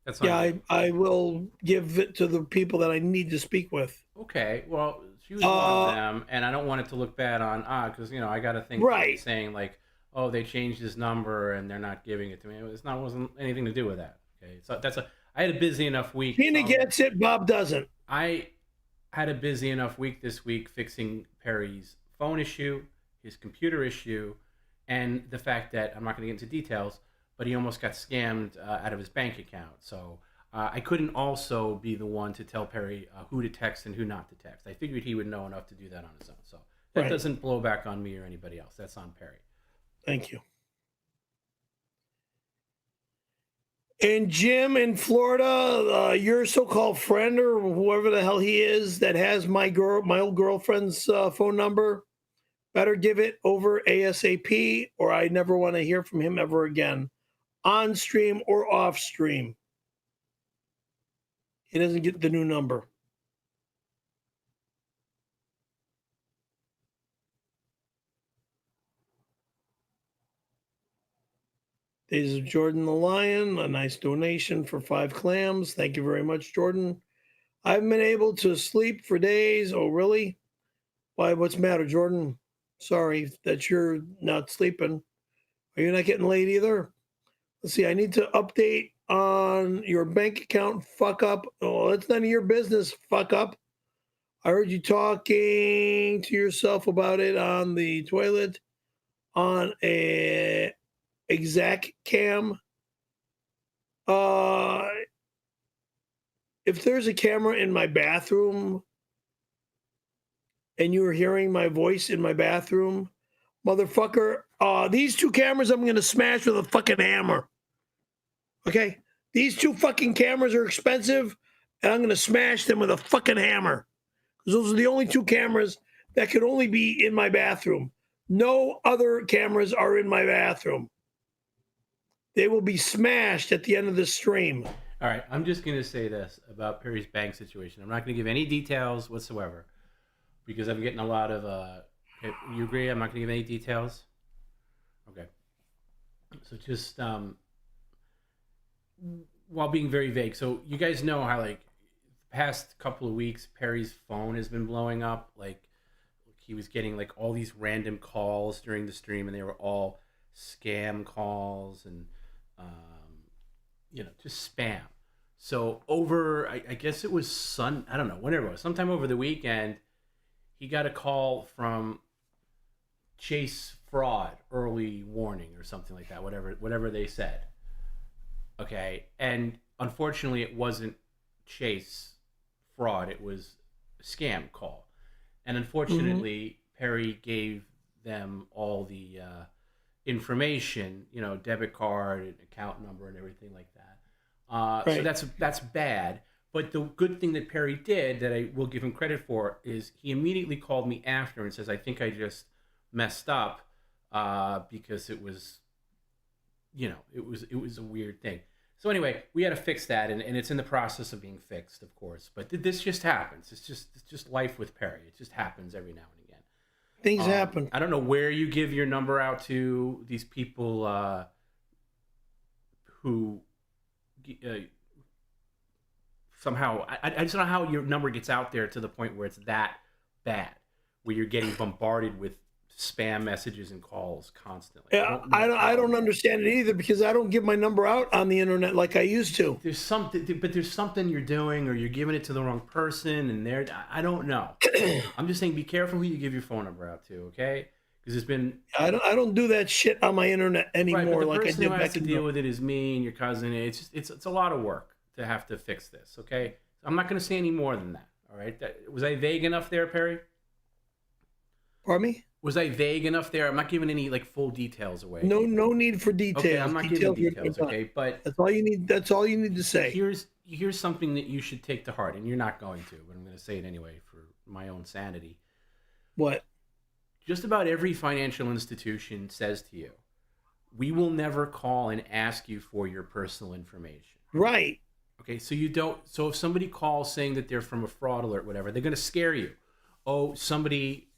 Speaker 2: that's
Speaker 1: Yeah, I will give it to the people that I need to speak with.
Speaker 2: Okay, well, she was one of them, and I don't want it to look bad on because I got to think
Speaker 1: Right.
Speaker 2: saying like, oh, they changed his number and they're not giving it to me. Wasn't anything to do with that. Okay, so I had a busy enough week.
Speaker 1: Tina gets it, Bob doesn't.
Speaker 2: I had a busy enough week this week fixing Perry's phone issue, his computer issue, and the fact that I'm not going to get into details, but he almost got scammed out of his bank account. So I couldn't also be the one to tell Perry who to text and who not to text. I figured he would know enough to do that on his own. So that doesn't blow back on me or anybody else. That's on Perry.
Speaker 1: Thank you. And Jim in Florida, your so-called friend or whoever the hell he is that has my old girlfriend's phone number, better give it over ASAP, or I never want to hear from him ever again, on stream or off stream. He doesn't get the new number. Days of Jordan the Lion, a nice donation for 5 clams. Thank you very much, Jordan. I haven't been able to sleep for days. Oh, really? Why? What's the matter, Jordan? Sorry that you're not sleeping. Are you not getting laid either? Let's see. I need to update on your bank account. Fuck up. Oh, that's none of your business. Fuck up. I heard you talking to yourself about it on the toilet on a exact cam. If there's a camera in my bathroom and you were hearing my voice in my bathroom, motherfucker, these 2 cameras I'm going to smash with a fucking hammer. Okay? These 2 fucking cameras are expensive, and I'm going to smash them with a fucking hammer. Because those are the only 2 cameras that could only be in my bathroom. No other cameras are in my bathroom. They will be smashed at the end of the stream.
Speaker 2: All right, I'm just going to say this about Perry's bank situation. I'm not going to give any details whatsoever because I'm getting a lot of, you agree I'm not going to give any details? Okay. So just, while being very vague, so you guys know how, like, the past couple of weeks, Perry's phone has been blowing up. Like, he was getting, like, all these random calls during the stream, and they were all scam calls and, just spam. So over, I guess it was I don't know, whenever it was, sometime over the weekend, he got a call from Chase Fraud Early Warning or something like that, whatever they said. Okay, and unfortunately it wasn't Chase Fraud, it was a scam call. And unfortunately, Perry gave them all the information, debit card and account number and everything like that. So that's bad. But the good thing that Perry did, that I will give him credit for, is he immediately called me after and says, I think I just messed up because it was, it was a weird thing. So anyway, we had to fix that, and it's in the process of being fixed, of course. But this just happens. It's just life with Perry. It just happens every now and again.
Speaker 1: Things happen.
Speaker 2: I don't know where you give your number out to these people who somehow, I just don't know how your number gets out there to the point where it's that bad, where you're getting bombarded with spam messages and calls constantly.
Speaker 1: Yeah, I don't understand it either because I don't give my number out on the internet like I used to.
Speaker 2: There's something you're doing, or you're giving it to the wrong person, and I don't know. I'm just saying, be careful who you give your phone number out to, okay? Because it's been
Speaker 1: I don't do that shit on my internet anymore.
Speaker 2: Right, but the
Speaker 1: like
Speaker 2: person
Speaker 1: I did
Speaker 2: who has
Speaker 1: back
Speaker 2: to deal with it is me and your cousin. It's a lot of work to have to fix this, okay? I'm not going to say any more than that. All right? Was I vague enough there, Perry?
Speaker 1: Pardon me?
Speaker 2: Was I vague enough there? I'm not giving any like full details away.
Speaker 1: No need for details.
Speaker 2: Okay, I'm not giving details. Okay, but
Speaker 1: that's all you need. That's all you need to say.
Speaker 2: Here's something that you should take to heart, and you're not going to, but I'm going to say it anyway for my own sanity.
Speaker 1: What?
Speaker 2: Just about every financial institution says to you, "We will never call and ask you for your personal information."
Speaker 1: Right.
Speaker 2: Okay, so you don't. So if somebody calls saying that they're from a fraud alert, whatever, they're going to scare you. Oh, somebody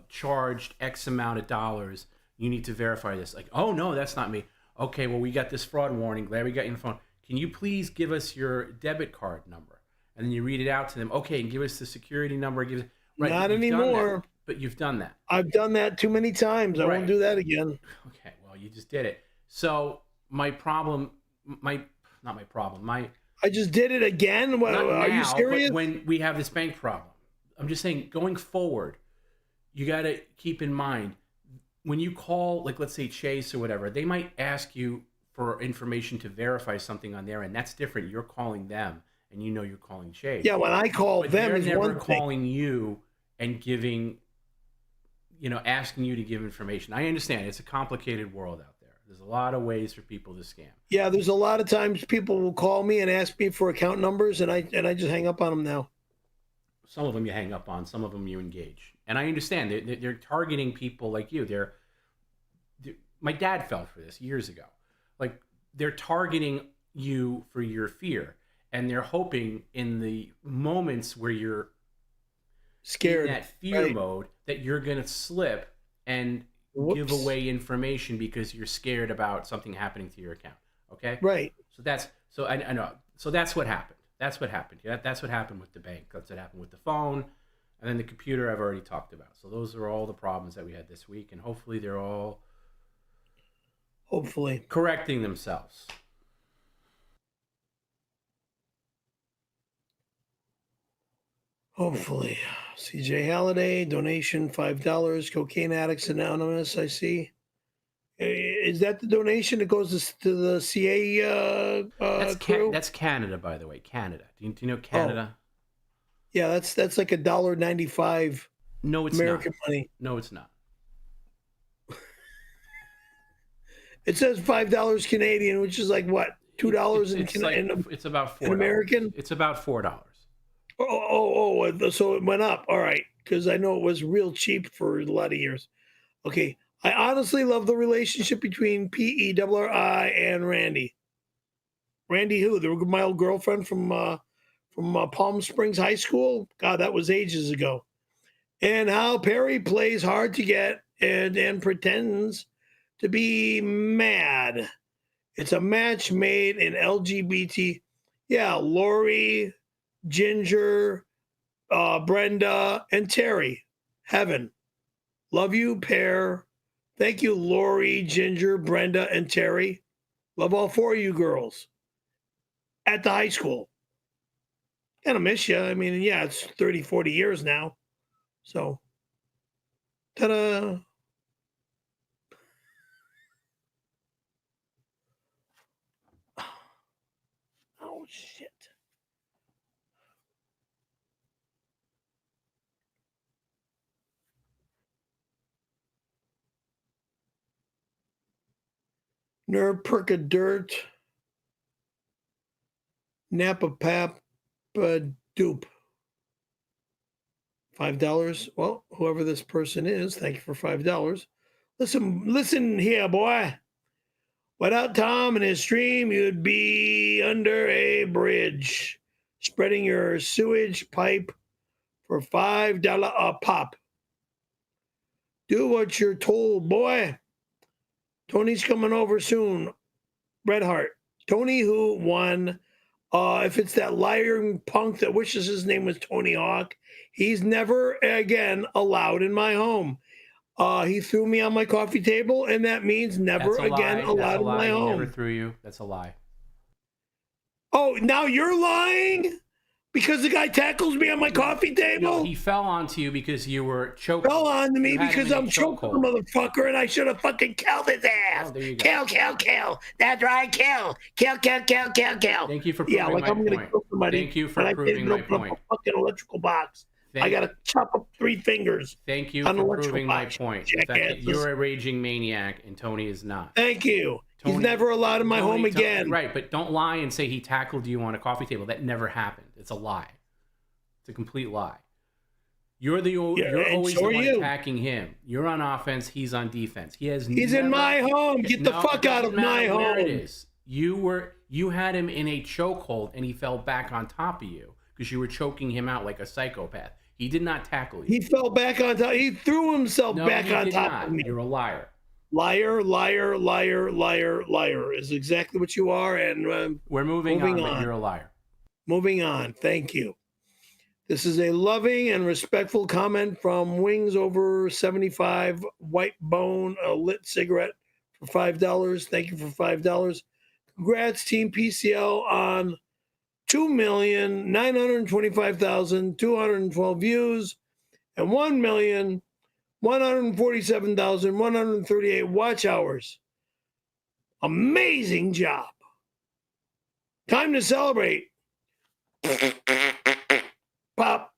Speaker 2: charged X amount of dollars. You need to verify this. Like, oh no, that's not me. Okay, well we got this fraud warning. Glad we got you on the phone. Can you please give us your debit card number? And then you read it out to them. Okay, and give us the security number. Give us, right,
Speaker 1: not anymore.
Speaker 2: But you've done that.
Speaker 1: I've done that too many times. I won't do that again.
Speaker 2: Okay, well you just did it. So my problem, not my problem.
Speaker 1: I just did it again. Well, are you serious?
Speaker 2: When we have this bank problem, I'm just saying, going forward, you got to keep in mind when you call, like let's say Chase or whatever, they might ask you for information to verify something on there, and that's different. You're calling them, and you know you're calling Chase.
Speaker 1: Yeah, when I call them,
Speaker 2: they're
Speaker 1: is
Speaker 2: never
Speaker 1: one
Speaker 2: calling you and giving, asking you to give information. I understand it's a complicated world out there. There's a lot of ways for people to scam.
Speaker 1: Yeah, there's a lot of times people will call me and ask me for account numbers, and I just hang up on them now.
Speaker 2: Some of them you hang up on, some of them you engage. And I understand they're targeting people like you. My dad fell for this years ago. Like, they're targeting you for your fear, and they're hoping in the moments where you're
Speaker 1: scared,
Speaker 2: in that fear mode, that you're going to slip and give away information because you're scared about something happening to your account. Okay?
Speaker 1: Right.
Speaker 2: So I know. So that's what happened. That's what happened. That's what happened with the bank. That's what happened with the phone. And then the computer I've already talked about. So those are all the problems that we had this week. And hopefully they're all correcting themselves.
Speaker 1: Hopefully. CJ Halliday, donation $5. Cocaine Addicts Anonymous, I see. Is that the donation that goes to the CA crew?
Speaker 2: That's Canada, by the way. Canada. Do you know Canada?
Speaker 1: Oh. Yeah, that's like $1.95.
Speaker 2: No, it's
Speaker 1: American
Speaker 2: not.
Speaker 1: money.
Speaker 2: No, it's not.
Speaker 1: It says $5 Canadian, which is like what? $2
Speaker 2: it's about $4.
Speaker 1: In American?
Speaker 2: It's about $4.
Speaker 1: So it went up. All right, because I know it was real cheap for a lot of years. Okay. I honestly love the relationship between PERRI and Randy. Randy who? My old girlfriend from Palm Springs High School? God, that was ages ago. And how Perry plays hard to get and pretends to be mad. It's a match made in LGBT. Yeah, Lori, Ginger, Brenda, and Terry. Heaven. Love you, Pear. Thank you, Lori, Ginger, Brenda, and Terry. Love all four of you girls at the high school. And I miss you. I mean, yeah, it's 30, 40 years now. So, ta-da. Oh, shit. Nerd Perka Dirt, Napa Pap Dupe. $5. Well, whoever this person is, thank you for $5. Listen here, boy. Without Tom and his stream, you'd be under a bridge, spreading your sewage pipe for $5 a pop. Do what you're told, boy. Tony's coming over soon. Red Heart. Tony who won. If it's that lying punk that wishes his name was Tony Hawk, he's never again allowed in my home. He threw me on my coffee table, and that means never again allowed in my home.
Speaker 2: He never threw you. That's a lie.
Speaker 1: Oh, now you're lying? Because the guy tackles me on my coffee table?
Speaker 2: No, he fell onto you because you were choking.
Speaker 1: Fell onto me because I'm choking the motherfucker, and I should have fucking killed his ass.
Speaker 2: Oh, there you go.
Speaker 1: Kill. That's right, kill.
Speaker 2: Thank you for proving my
Speaker 1: I'm gonna
Speaker 2: point.
Speaker 1: kill somebody.
Speaker 2: Thank you for proving my point.
Speaker 1: A fucking electrical box. I gotta chop up 3 fingers.
Speaker 2: Thank you for proving my point. The fact that you're a raging maniac and Tony is not.
Speaker 1: Thank you. He's never allowed in my home again.
Speaker 2: Right, but don't lie and say he tackled you on a coffee table. That never happened. It's a lie. It's a complete lie. You're always the one attacking him. You're on offense. He's on defense. He's in
Speaker 1: my home. Get the fuck out of my home.
Speaker 2: Where it is. You You had him in a chokehold, and he fell back on top of you because you were choking him out like a psychopath. He did not tackle you.
Speaker 1: He fell back on top. He threw himself back on top of me.
Speaker 2: You're a liar.
Speaker 1: Liar, liar, liar, liar, liar is exactly what you are. And
Speaker 2: we're moving on, but you're a liar.
Speaker 1: Moving on. Thank you. This is a loving and respectful comment from Wings Over 75 White Bone, a lit cigarette for $5. Thank you for $5. Congrats, Team PCL, on 2,925,212 views and 1,147,138 watch hours. Amazing job. Time to celebrate. Pop.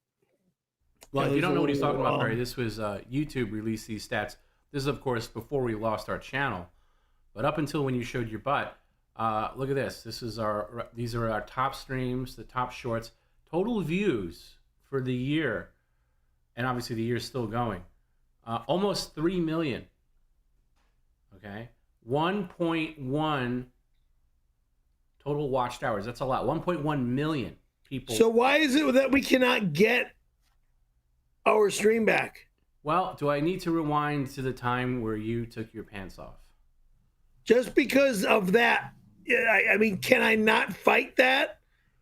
Speaker 2: Well, if you don't know what he's talking about, Perry, this was YouTube released these stats. This is, of course, before we lost our channel. But up until when you showed your butt, look at this. These are our top streams, the top shorts. Total views for the year, and obviously the year's still going. Almost 3 million. Okay? 1.1 total watched hours. That's a lot. 1.1 million people.
Speaker 1: So why is it that we cannot get our stream back?
Speaker 2: Well, do I need to rewind to the time where you took your pants off?
Speaker 1: Just because of that, I mean, can I not fight that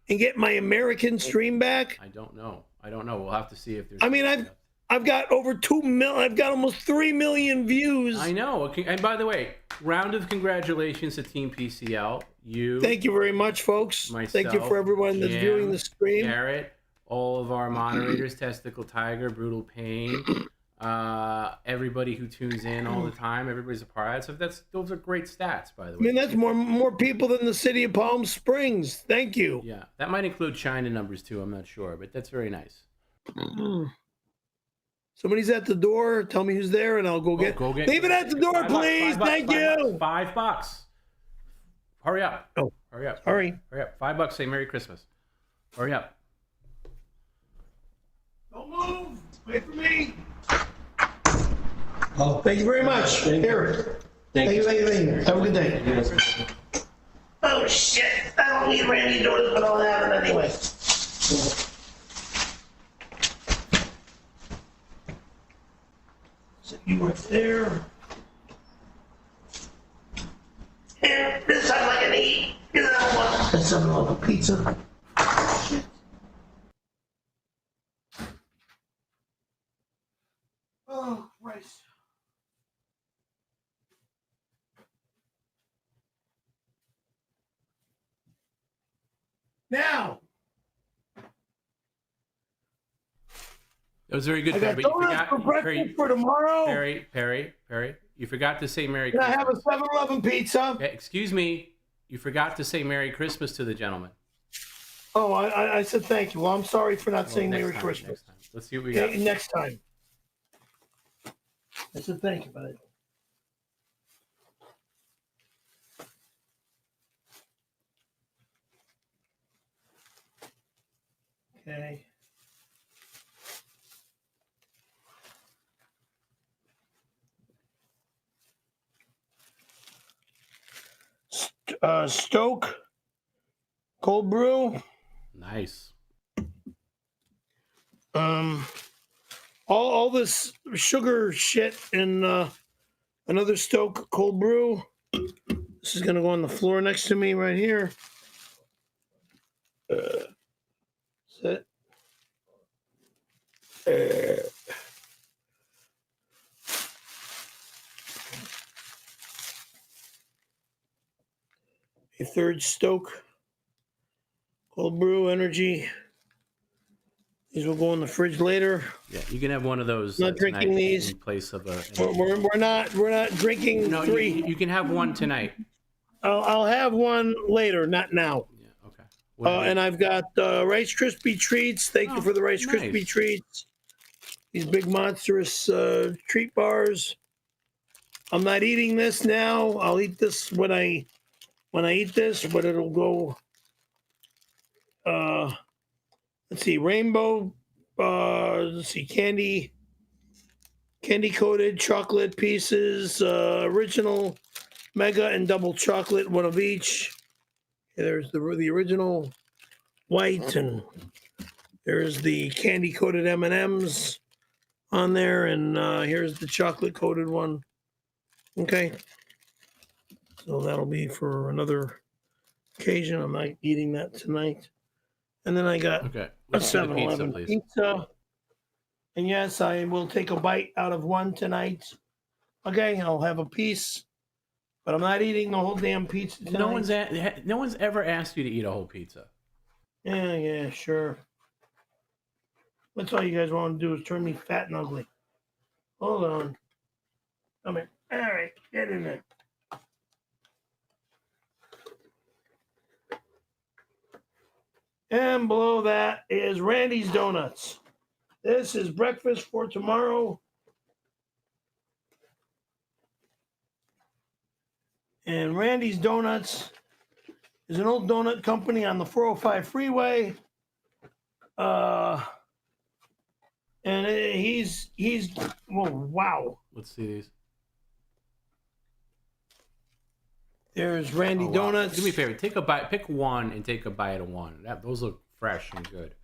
Speaker 1: and get my American stream back?
Speaker 2: I don't know. We'll have to see if there's.
Speaker 1: I mean, I've got over 2 million. I've got almost 3 million views.
Speaker 2: I know. Okay. And by the way, round of congratulations to Team PCL. You.
Speaker 1: Thank you very much, folks.
Speaker 2: Myself,
Speaker 1: thank you for everyone that's viewing the stream.
Speaker 2: Garrett, all of our moderators, Testicle Tiger, Brutal Pain, everybody who tunes in all the time. Everybody's a part of that. So those are great stats, by the way.
Speaker 1: I mean, that's more people than the city of Palm Springs. Thank you.
Speaker 2: Yeah, that might include China numbers too. I'm not sure, but that's very nice.
Speaker 1: Somebody's at the door. Tell me who's there, and I'll go get. Leave it at the door, please. Thank you.
Speaker 2: $5. Hurry up.
Speaker 1: Oh,
Speaker 2: hurry up.
Speaker 1: Hurry
Speaker 2: up. $5. Say Merry Christmas. Hurry up.
Speaker 1: Don't move. Wait for me. Oh, thank you very much. Here. Thank you. Have a good day. Oh, shit. I don't need Randy doors, but I'll have it anyway. So you were there. Here, this time I can eat. Get that one. That's something like a pizza. Shit. Oh, Christ. Now.
Speaker 2: That was very good,
Speaker 1: I
Speaker 2: Perry.
Speaker 1: got
Speaker 2: But you forgot
Speaker 1: for breakfast for tomorrow.
Speaker 2: Perry. You forgot to say Merry
Speaker 1: Can
Speaker 2: Christmas.
Speaker 1: I have a 7-Eleven pizza?
Speaker 2: Okay, excuse me. You forgot to say Merry Christmas to the gentleman.
Speaker 1: Oh, I said thank you. Well, I'm sorry for not saying Merry Christmas.
Speaker 2: Next time. Let's see what we got.
Speaker 1: Next time. I said thank you, buddy. Okay. Stoke cold brew.
Speaker 2: Nice.
Speaker 1: All this sugar shit in another Stoke cold brew. This is gonna go on the floor next to me right here. Sit. A third Stoke cold brew energy. These will go in the fridge later.
Speaker 2: Yeah, you can have one of those.
Speaker 1: Not drinking these
Speaker 2: in place of a.
Speaker 1: We're not drinking
Speaker 2: no,
Speaker 1: 3.
Speaker 2: You can have one tonight.
Speaker 1: I'll have one later, not now.
Speaker 2: Yeah, okay.
Speaker 1: And I've got Rice Krispie treats. Thank you for the Rice Krispie treats. These big monstrous treat bars. I'm not eating this now. I'll eat this when I eat this, but it'll go. Let's see, rainbow. Let's see, candy coated chocolate pieces, original, mega, and double chocolate, one of each. There's the original white, and there's the candy coated M&Ms on there, and here's the chocolate coated one. Okay, so that'll be for another occasion. I'm not eating that tonight. And then I got a
Speaker 2: Let's do the
Speaker 1: 7-Eleven pizza. And yes, I will take a bite out of one tonight. Okay, I'll have a piece, but I'm not eating the whole damn pizza tonight.
Speaker 2: No one's ever asked you to eat a whole pizza.
Speaker 1: Yeah, sure. That's all you guys want to do is turn me fat and ugly. Hold on. Come here. All right, get in there. And below that is Randy's Donuts. This is breakfast for tomorrow. And Randy's Donuts is an old donut company on the 405 freeway. And he's well, wow.
Speaker 2: Let's see these.
Speaker 1: There's Randy Donuts.
Speaker 2: Do me a favor. Take a bite. Pick one and take a bite of one. Those look fresh and good.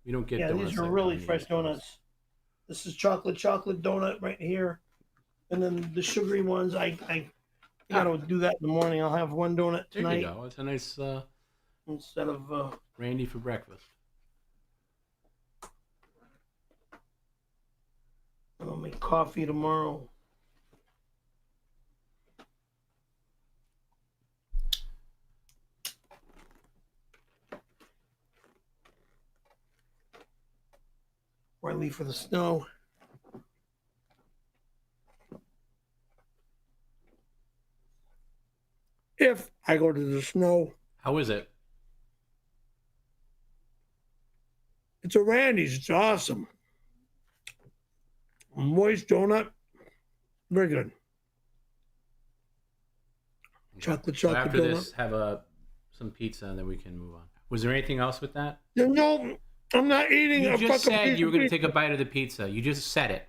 Speaker 2: You don't get donuts.
Speaker 1: These are really fresh donuts. This is chocolate donut right here. And then the sugary ones, I gotta do that in the morning. I'll have one donut tonight.
Speaker 2: There you go. It's a nice
Speaker 1: instead of
Speaker 2: Randy for breakfast.
Speaker 1: I'll make coffee tomorrow. Before I leave for the snow. If I go to the snow.
Speaker 2: How is it?
Speaker 1: It's a Randy's. It's awesome. Moist donut. Very good. Chocolate
Speaker 2: After
Speaker 1: donut.
Speaker 2: this, have some pizza and then we can move on. Was there anything else with that?
Speaker 1: No, I'm not eating
Speaker 2: You
Speaker 1: a
Speaker 2: just
Speaker 1: fucking
Speaker 2: said you were going to
Speaker 1: pizza.
Speaker 2: take a bite of the pizza. You just said it.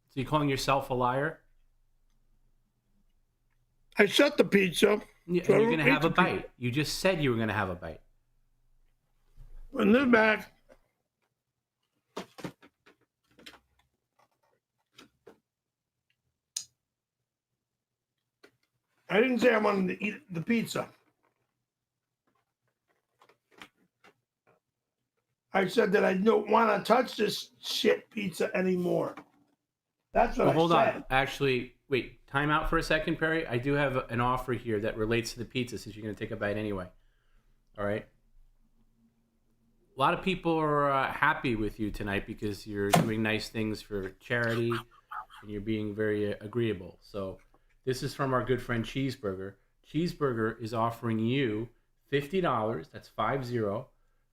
Speaker 2: So you calling yourself a liar?
Speaker 1: I shut the pizza.
Speaker 2: Yeah,
Speaker 1: so
Speaker 2: and
Speaker 1: I
Speaker 2: you're
Speaker 1: don't
Speaker 2: going to have
Speaker 1: eat
Speaker 2: a
Speaker 1: the
Speaker 2: bite.
Speaker 1: pizza.
Speaker 2: You just said you were going to have a bite.
Speaker 1: And then back. I didn't say I wanted to eat the pizza. I said that I don't want to touch this shit pizza anymore. That's what
Speaker 2: Well, hold
Speaker 1: I said.
Speaker 2: on. Actually, wait. Time out for a second, Perry. I do have an offer here that relates to the pizza since you're going to take a bite anyway. All right? A lot of people are happy with you tonight because you're doing nice things for charity and you're being very agreeable. So this is from our good friend Cheeseburger. Cheeseburger is offering you $50, that's 50, for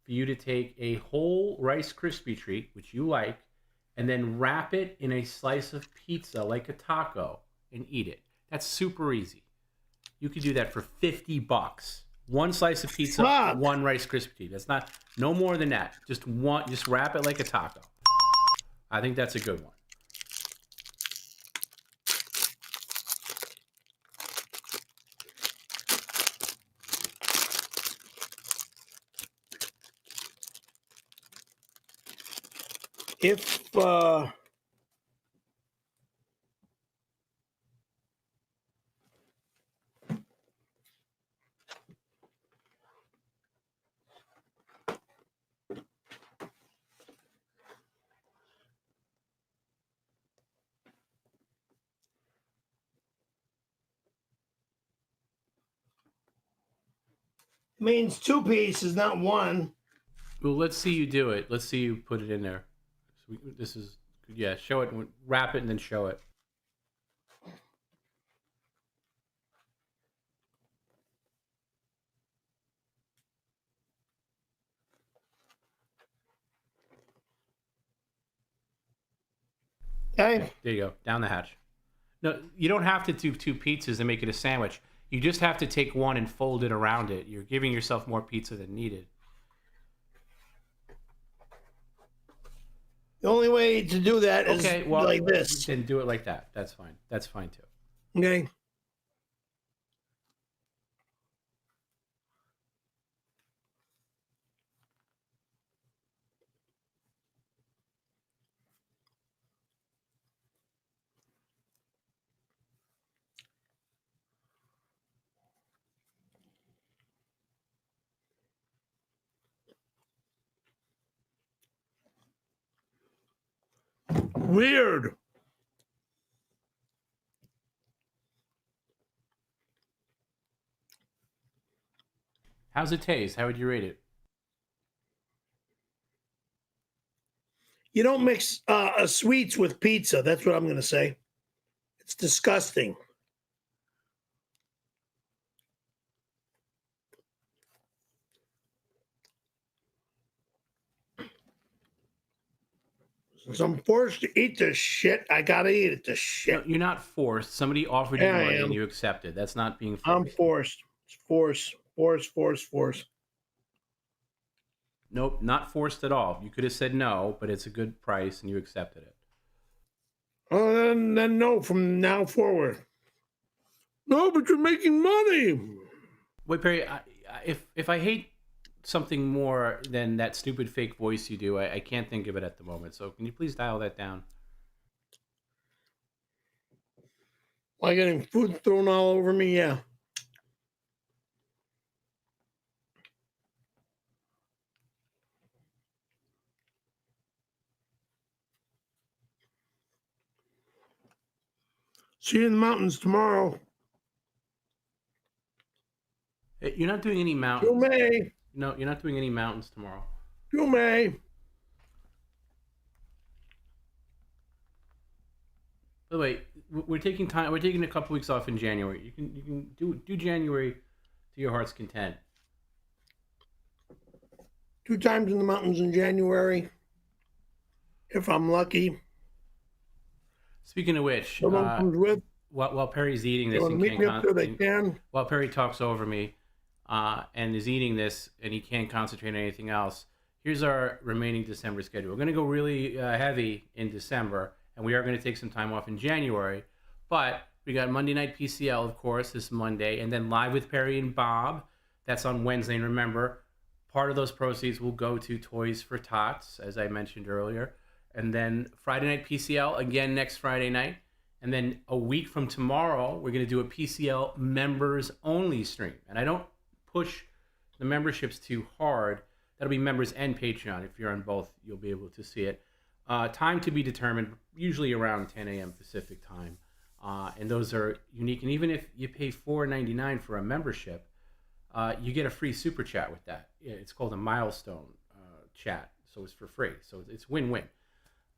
Speaker 2: you to take a whole Rice Krispie treat, which you like, and then wrap it in a slice of pizza like a taco and eat it. That's super easy. You could do that for $50. One slice of pizza,
Speaker 1: Fuck.
Speaker 2: one Rice Krispie treat. That's not no more than that. Just wrap it like a taco. I think that's a good one.
Speaker 1: If means two pieces, not one.
Speaker 2: Well, let's see you do it. Let's see you put it in there. So this is, show it, wrap it, and then show it.
Speaker 1: Okay.
Speaker 2: There you go, down the hatch. No, you don't have to do two pizzas and make it a sandwich. You just have to take one and fold it around it. You're giving yourself more pizza than needed.
Speaker 1: The only way to do that is like this.
Speaker 2: Then do it like that. That's fine. That's fine too.
Speaker 1: Okay. weird.
Speaker 2: How's it taste? How would you rate it?
Speaker 1: You don't mix sweets with pizza. That's what I'm going to say. It's disgusting. Since I'm forced to eat this shit, I gotta eat it. This shit.
Speaker 2: No, you're not forced. Somebody offered you money and you accepted. That's not being forced.
Speaker 1: I'm forced. It's force.
Speaker 2: Nope, not forced at all. You could have said no, but it's a good price and you accepted it.
Speaker 1: Oh, then no from now forward. No, but you're making money.
Speaker 2: Wait, Perry, if I hate something more than that stupid fake voice you do, I can't think of it at the moment. So can you please dial that down?
Speaker 1: Like getting food thrown all over me, yeah. See you in the mountains tomorrow.
Speaker 2: You're not doing any mountains.
Speaker 1: You may.
Speaker 2: No, you're not doing any mountains tomorrow.
Speaker 1: You may.
Speaker 2: By the way, we're taking time. We're taking a couple weeks off in January. You can do January to your heart's content.
Speaker 1: 2 times in the mountains in January, if I'm lucky.
Speaker 2: Speaking of which,
Speaker 1: Someone comes with.
Speaker 2: While Perry's eating this, and
Speaker 1: meet me up there, they can.
Speaker 2: While Perry talks over me, and is eating this, and he can't concentrate on anything else. Here's our remaining December schedule. We're going to go really heavy in December, and we are going to take some time off in January. But we got Monday Night PCL, of course, this Monday, and then Live with Perry and Bob. That's on Wednesday. And remember, part of those proceeds will go to Toys for Tots, as I mentioned earlier. And then Friday Night PCL, again next Friday night. And then a week from tomorrow, we're going to do a PCL members-only stream. And I don't push the memberships too hard. That'll be members and Patreon. If you're on both, you'll be able to see it. Time to be determined, usually around 10 a.m. Pacific time. And those are unique. And even if you pay $4.99 for a membership, you get a free super chat with that. It's called a milestone chat. So it's for free. So it's win-win.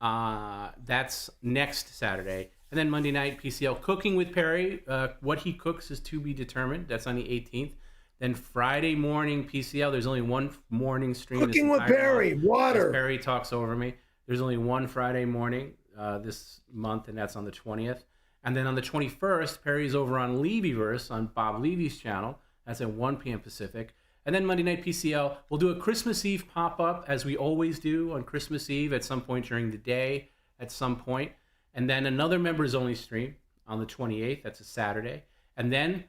Speaker 2: That's next Saturday. And then Monday night, PCL Cooking with Perry. What he cooks is to be determined. That's on the 18th. Then Friday morning, PCL. There's only one morning stream.
Speaker 1: Cooking with Perry. Water.
Speaker 2: Perry talks over me. There's only one Friday morning this month, and that's on the 20th. And then on the 21st, Perry's over on Levyverse on Bob Levy's channel. That's at 1 p.m. Pacific. And then Monday Night PCL, we'll do a Christmas Eve pop-up, as we always do on Christmas Eve at some point during the day, at some point. And then another members-only stream on the 28th. That's a Saturday. And then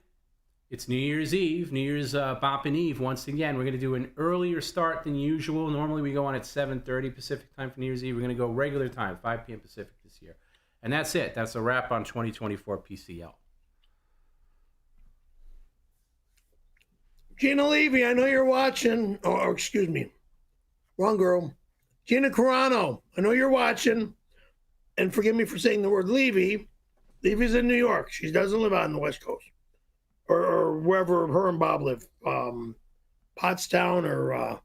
Speaker 2: it's New Year's Eve, New Year's Boppin' Eve. Once again, we're going to do an earlier start than usual. Normally we go on at 7:30 Pacific time for New Year's Eve. We're going to go regular time, 5 p.m. Pacific this year. And that's it. That's a wrap on 2024 PCL.
Speaker 1: Gina Levy, I know you're watching. Oh, excuse me. Wrong girl. Gina Carano, I know you're watching. And forgive me for saying the word Levy. Levy's in New York. She doesn't live out on the West Coast. Or wherever her and Bob live. Pottstown or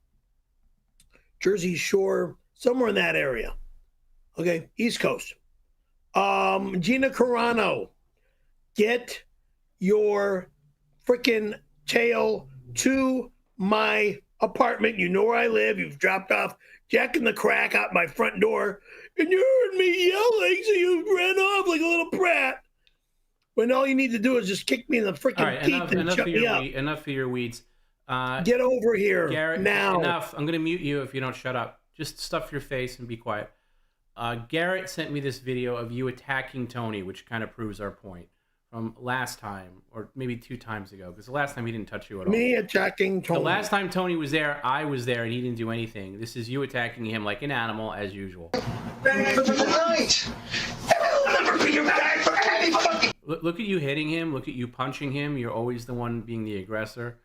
Speaker 1: Jersey Shore. Somewhere in that area. Okay, East Coast. Gina Carano, get your freaking tail to my apartment. You know where I live. You've dropped off Jack in the Crack out my front door, and you heard me yelling, so you ran off like a little brat. When all you need to do is just kick me in the freaking teeth and shut me up.
Speaker 2: Enough of your weeds.
Speaker 1: Get over here,
Speaker 2: Garrett,
Speaker 1: now.
Speaker 2: Enough. I'm going to mute you if you don't shut up. Just stuff your face and be quiet. Garrett sent me this video of you attacking Tony, which kind of proves our point from last time, or maybe 2 times ago, because the last time he didn't touch you at all.
Speaker 1: Me attacking Tony.
Speaker 2: The last time Tony was there, I was there, and he didn't do anything. This is you attacking him like an animal, as usual. Look at you hitting him. Look at you punching him. You're always the one being the aggressor.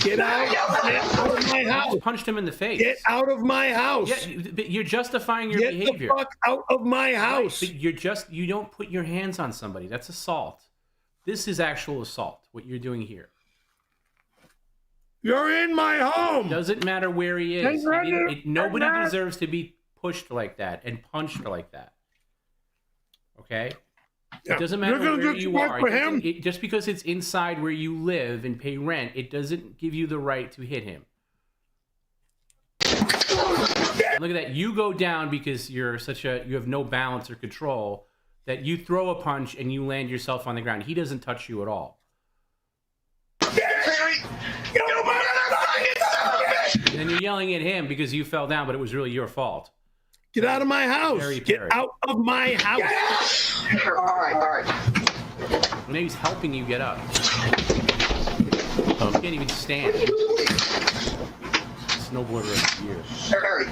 Speaker 1: Get out of my house.
Speaker 2: You just punched him in the face.
Speaker 1: Get out of my house.
Speaker 2: Yeah, but you're justifying your behavior.
Speaker 1: Get the fuck out of my house.
Speaker 2: Right, but you don't put your hands on somebody. That's assault. This is actual assault, what you're doing here.
Speaker 1: You're in my home.
Speaker 2: Doesn't matter where he is. Nobody deserves to be pushed like that and punched like that. Okay?
Speaker 1: Yeah.
Speaker 2: It doesn't matter where you are. Just because it's inside where you live and pay rent, it doesn't give you the right to hit him. Look at that. You go down because you have no balance or control, that you throw a punch and you land yourself on the ground. He doesn't touch you at all. And then you're yelling at him because you fell down, but it was really your fault.
Speaker 1: Get out of my house. Get out of my house.
Speaker 11: All right.
Speaker 2: Maybe he's helping you get up. Oh, he can't even stand. Snowboarder of the year.
Speaker 11: Harry,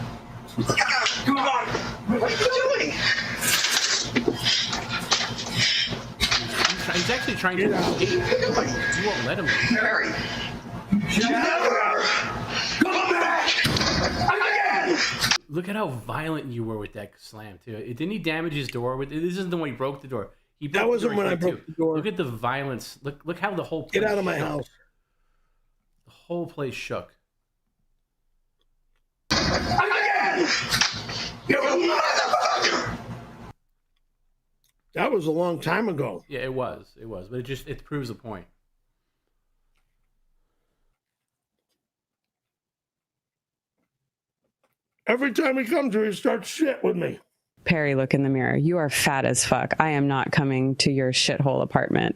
Speaker 11: come on. What are you doing?
Speaker 2: He's actually trying to escape. You won't let him.
Speaker 11: Harry, come back again.
Speaker 2: Look at how violent you were with that slam too. Didn't he damage his door? This isn't the one he broke the door.
Speaker 1: That wasn't when I broke the door.
Speaker 2: Look at the violence. Look how the whole place
Speaker 1: Get out of my
Speaker 2: shook.
Speaker 1: house.
Speaker 2: The whole place shook.
Speaker 11: Again! You motherfucker!
Speaker 1: That was a long time ago.
Speaker 2: Yeah, it was. But it proves a point.
Speaker 1: Every time he comes here, he starts shit with me.
Speaker 7: Perry, look in the mirror. You are fat as fuck. I am not coming to your shithole apartment.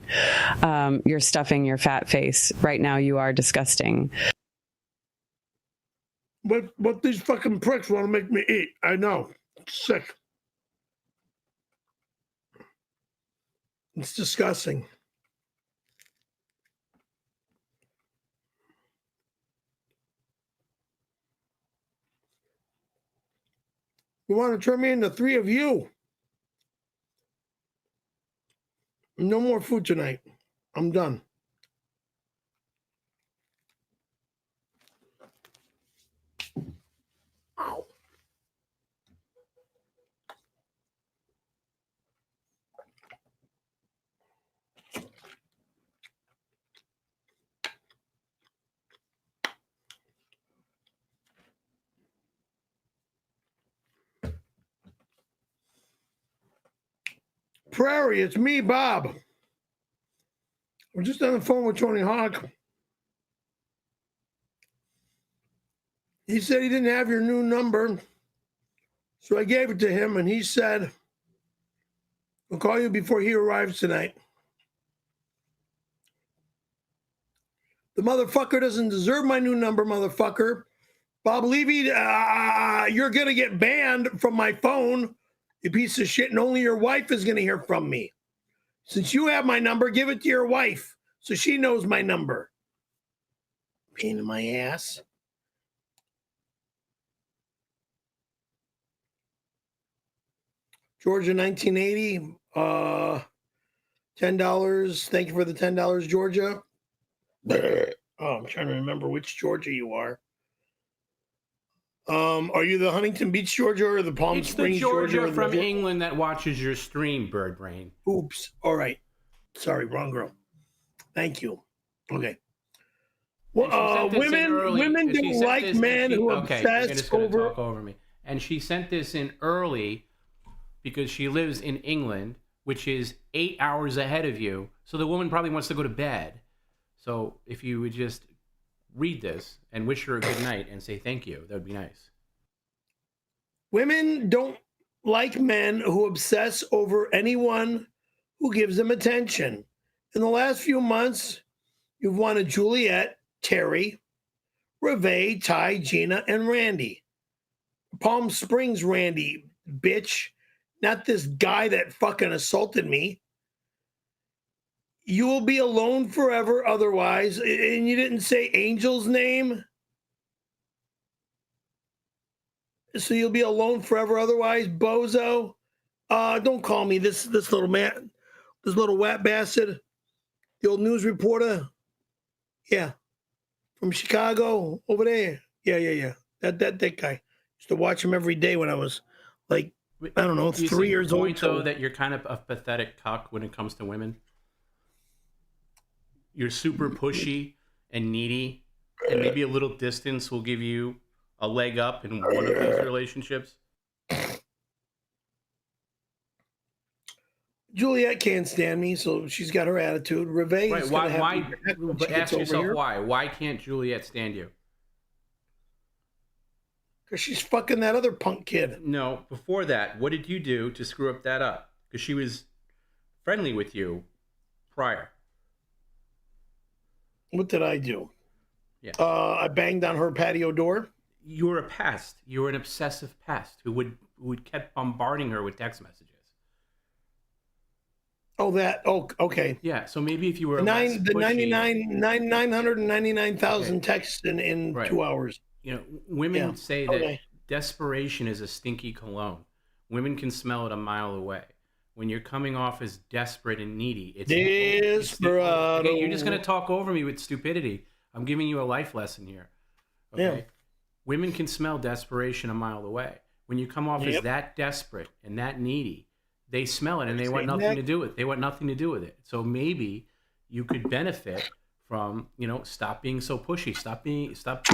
Speaker 7: You're stuffing your fat face. Right now, you are disgusting.
Speaker 1: What these fucking pricks want to make me eat? I know. It's sick. It's disgusting. You want to turn me into three of you? No more food tonight. I'm done. Ow. Prairie, it's me, Bob. I'm just on the phone with Tony Hawk. He said he didn't have your new number, so I gave it to him, and he said, I'll call you before he arrives tonight. The motherfucker doesn't deserve my new number, motherfucker. Bob Levy, you're going to get banned from my phone, you piece of shit, and only your wife is going to hear from me. Since you have my number, give it to your wife so she knows my number. Pain in my ass. Georgia, 1980, $10. Thank you for the $10, Georgia. Oh, I'm trying to remember which Georgia you are. Are you the Huntington Beach, Georgia, or the Palm Springs,
Speaker 2: Georgia?
Speaker 1: Georgia
Speaker 2: from England that watches your stream, Bird Brain.
Speaker 1: Oops. All right. Sorry, wrong girl. Thank you. Okay. Well, women don't like men who obsess over.
Speaker 2: Talk over me. And she sent this in early because she lives in England, which is 8 hours ahead of you. So the woman probably wants to go to bed. So if you would just read this and wish her a good night and say thank you, that would be nice.
Speaker 1: Women don't like men who obsess over anyone who gives them attention. In the last few months, you've wanted Juliet, Terry, Reve, Ty, Gina, and Randy. Palm Springs Randy, bitch. Not this guy that fucking assaulted me. You will be alone forever otherwise. And you didn't say Angel's name. So you'll be alone forever otherwise, bozo. Don't call me this little man, this little wet bastard. The old news reporter. Yeah. From Chicago over there. Yeah. That guy. Used to watch him every day when I was like, I don't know,
Speaker 2: Do you
Speaker 1: 3
Speaker 2: see
Speaker 1: years
Speaker 2: the
Speaker 1: old.
Speaker 2: point, though, that you're kind of a pathetic cuck when it comes to women? You're super pushy and needy, and maybe a little distance will give you a leg up in one of these relationships.
Speaker 1: Juliet can't stand me, so she's got her attitude. Reve
Speaker 2: Right?
Speaker 1: is
Speaker 2: Why?
Speaker 1: gonna have
Speaker 2: Why?
Speaker 1: me back when
Speaker 2: But
Speaker 1: she gets
Speaker 2: ask
Speaker 1: over
Speaker 2: yourself
Speaker 1: here.
Speaker 2: why. Why can't Juliet stand you?
Speaker 1: Because she's fucking that other punk kid.
Speaker 2: No. Before that, what did you do to screw up that up? Because she was friendly with you prior.
Speaker 1: What did I do?
Speaker 2: Yeah.
Speaker 1: I banged on her patio door.
Speaker 2: You were a pest. You were an obsessive pest who would kept bombarding her with text messages.
Speaker 1: Oh, that. Oh, okay.
Speaker 2: Yeah. So maybe if you were
Speaker 1: The
Speaker 2: less pushy,
Speaker 1: 999,000 texts in
Speaker 2: Right.
Speaker 1: 2 hours.
Speaker 2: You know, women say that
Speaker 1: Okay.
Speaker 2: desperation is a stinky cologne. Women can smell it a mile away. When you're coming off as desperate and needy, it's
Speaker 1: Desperado.
Speaker 2: okay, you're just gonna talk over me with stupidity. I'm giving you a life lesson here. Okay.
Speaker 1: Yeah.
Speaker 2: Women can smell desperation a mile away. When you come off as
Speaker 1: Yep.
Speaker 2: that desperate and that needy, they smell it and they
Speaker 1: Same
Speaker 2: want nothing
Speaker 1: neck.
Speaker 2: to do with it. They want nothing to do with it. So maybe you could benefit from, stop being so pushy. Stop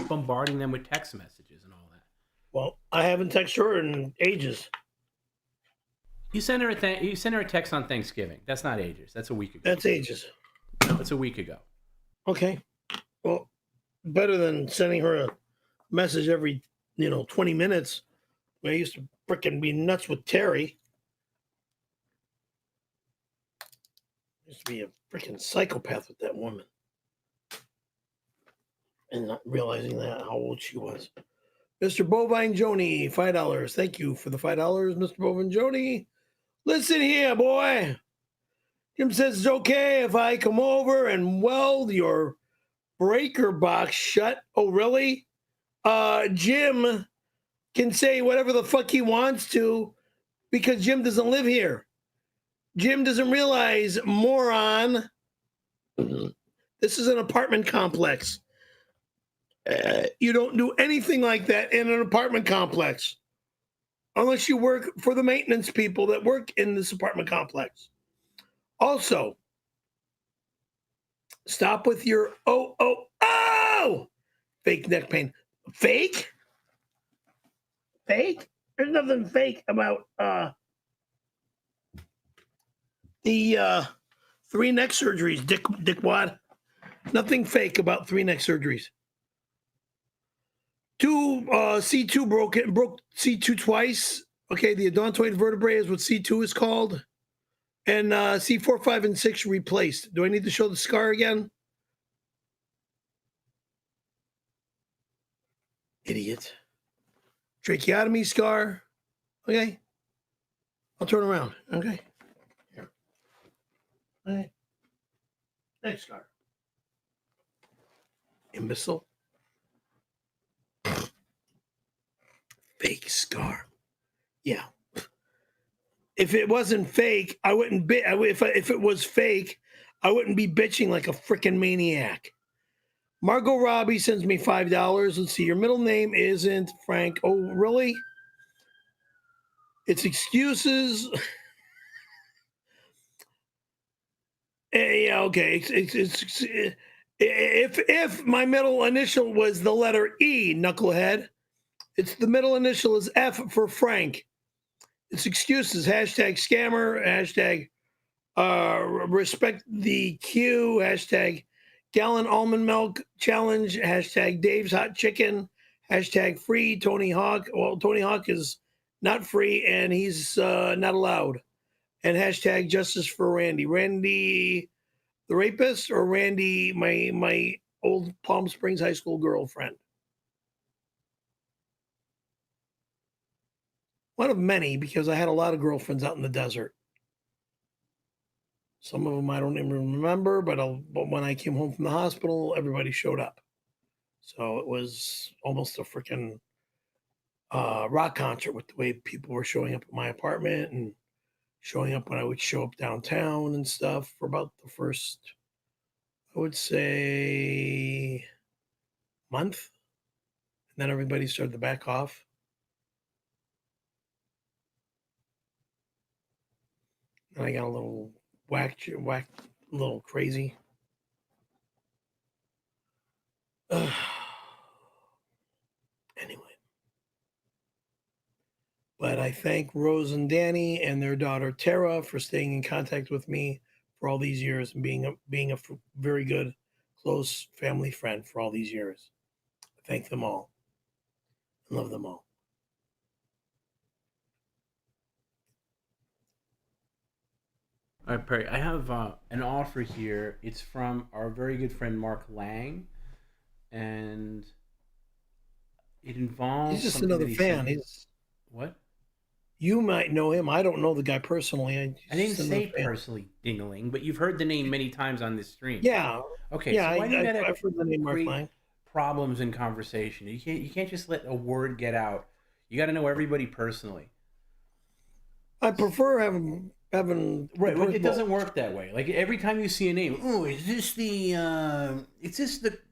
Speaker 2: bombarding them with text messages and all that.
Speaker 1: Well, I haven't texted her in ages.
Speaker 2: You sent her a text on Thanksgiving. That's not ages. That's a week ago.
Speaker 1: That's ages.
Speaker 2: No, it's a week ago.
Speaker 1: Okay. Well, better than sending her a message every, 20 minutes. I used to frickin' be nuts with Terry. I used to be a freaking psychopath with that woman. And not realizing that how old she was. Mr. Bovine Joni, $5. Thank you for the $5, Mr. Bovine Joni. Listen here, boy. Jim says it's okay if I come over and weld your breaker box shut. Oh, really? Jim can say whatever the fuck he wants to because Jim doesn't live here. Jim doesn't realize, moron, this is an apartment complex. You don't do anything like that in an apartment complex unless you work for the maintenance people that work in this apartment complex. Also, stop with your fake neck pain. Fake? Fake? There's nothing fake about the 3 neck surgeries, dickwad. Nothing fake about 3 neck surgeries. C2 broke C2 twice. Okay, the odontoid vertebrae is what C2 is called. And C4, 5, and 6 replaced. Do I need to show the scar again? Idiot. Tracheotomy scar. Okay. I'll turn around. Okay. Here. Okay. Next scar. Imbecile. Fake scar. Yeah. If it wasn't fake, I wouldn't be. If it was fake, I wouldn't be bitching like a freaking maniac. Margot Robbie sends me $5. Let's see. Your middle name isn't Frank. Oh, really? It's excuses. Yeah. Okay. If my middle initial was the letter E, knucklehead, it's the middle initial is F for Frank. It's excuses. Hashtag scammer. Hashtag respect the Q. Hashtag gallon almond milk challenge. Hashtag Dave's hot chicken. Hashtag free Tony Hawk. Well, Tony Hawk is not free and he's not allowed. And hashtag justice for Randy. Randy the rapist or Randy, my old Palm Springs high school girlfriend. One of many, because I had a lot of girlfriends out in the desert. Some of them I don't even remember, but when I came home from the hospital, everybody showed up. So it was almost a freaking rock concert with the way people were showing up at my apartment and showing up when I would show up downtown and stuff for about the first, I would say, month. And then everybody started to back off. And I got a little whack, a little crazy. Anyway. But I thank Rose and Danny and their daughter Tara for staying in contact with me for all these years and being a very good, close family friend for all these years. I thank them all. I love them all.
Speaker 2: All right, Perry, I have an offer here. It's from our very good friend Mark Lang, and it involves.
Speaker 1: He's just another fan. He's
Speaker 2: what?
Speaker 1: You might know him. I don't know the guy personally.
Speaker 2: I didn't say personally, Dingling, but you've heard the name many times on this stream.
Speaker 1: Yeah.
Speaker 2: Okay.
Speaker 1: Yeah,
Speaker 2: so why do you gotta
Speaker 1: I've heard the name Mark
Speaker 2: create
Speaker 1: Lang.
Speaker 2: problems in conversation? You can't just let a word get out. You got to know everybody personally.
Speaker 1: I prefer having
Speaker 2: right. It doesn't work that way. Like every time you see a name, oh, is this the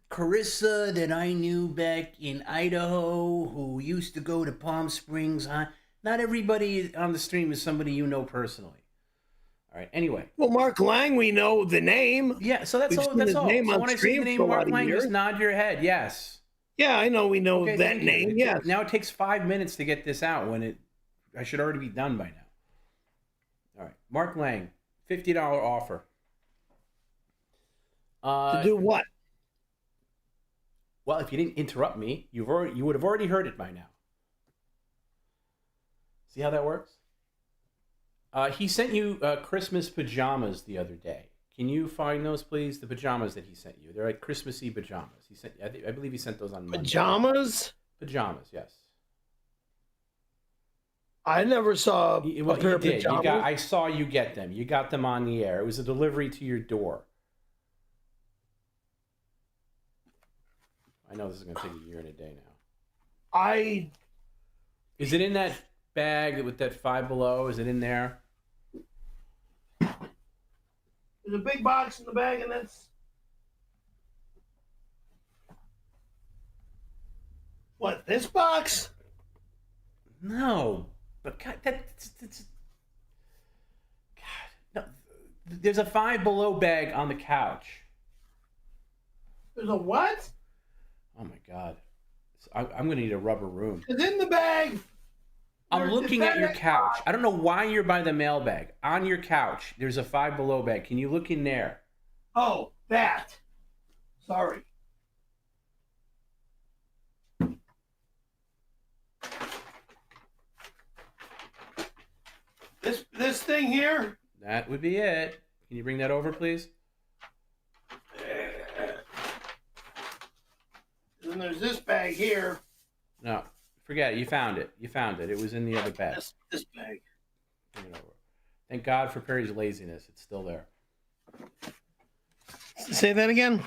Speaker 2: Carissa that I knew back in Idaho who used to go to Palm Springs? Huh? Not everybody on the stream is somebody you know personally. All right. Anyway.
Speaker 1: Well, Mark Lang, we know the name.
Speaker 2: Yeah. So that's all. That's all. So when I say the name Mark Lang, just nod your head. Yes.
Speaker 1: Yeah, I know. We know that name. Yeah.
Speaker 2: Now it takes 5 minutes to get this out when I should already be done by now. All right. Mark Lang, $50 offer.
Speaker 1: To do what?
Speaker 2: Well, if you didn't interrupt me, you would have already heard it by now. See how that works? He sent you Christmas pajamas the other day. Can you find those, please? The pajamas that he sent you. They're like Christmassy pajamas. He sent. I believe he sent those on Monday.
Speaker 1: Pajamas?
Speaker 2: Pajamas, yes.
Speaker 1: I never saw a pair of pajamas.
Speaker 2: I saw you get them. You got them on the air. It was a delivery to your door. I know this is going to take a year and a day now. Is it in that bag with that Five Below? Is it in there?
Speaker 1: There's a big box in the bag, and that's what, this box?
Speaker 2: No, but God, no. There's a Five Below bag on the couch.
Speaker 1: There's a what?
Speaker 2: Oh my God, I'm going to need a rubber room.
Speaker 1: It's in the bag.
Speaker 2: I'm looking at your couch. I don't know why you're by the mailbag. On your couch, there's a Five Below bag. Can you look in there?
Speaker 1: Oh, that. Sorry. This thing here?
Speaker 2: That would be it. Can you bring that over, please?
Speaker 1: And there's this bag here.
Speaker 2: No. Forget it. You found it. It was in the other bag.
Speaker 1: This bag.
Speaker 2: Bring it over. Thank God for Perry's laziness. It's still there.
Speaker 1: Say that again?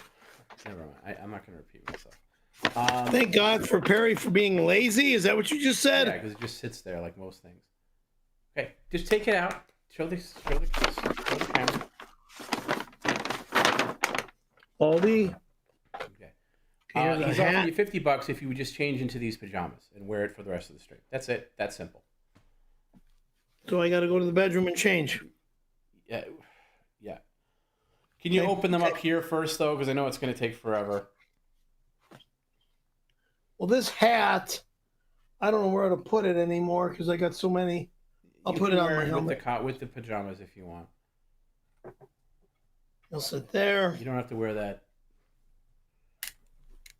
Speaker 2: Never mind. I'm not going to repeat myself.
Speaker 1: Thank God for Perry for being lazy? Is that what you just said?
Speaker 2: Yeah, because it just sits there like most things. Okay, just take it out. Show the camera.
Speaker 1: Aldi.
Speaker 2: Okay. He's offering you $50 if you would just change into these pajamas and wear it for the rest of the stream. That's it. That's simple.
Speaker 1: So I got to go to the bedroom and change.
Speaker 2: Yeah. Can you open them up here first, though? Because I know it's going to take forever.
Speaker 1: Well, this hat, I don't know where to put it anymore because I got so many. I'll put it on my helmet.
Speaker 2: With the pajamas if you want.
Speaker 1: I'll sit there.
Speaker 2: You don't have to wear that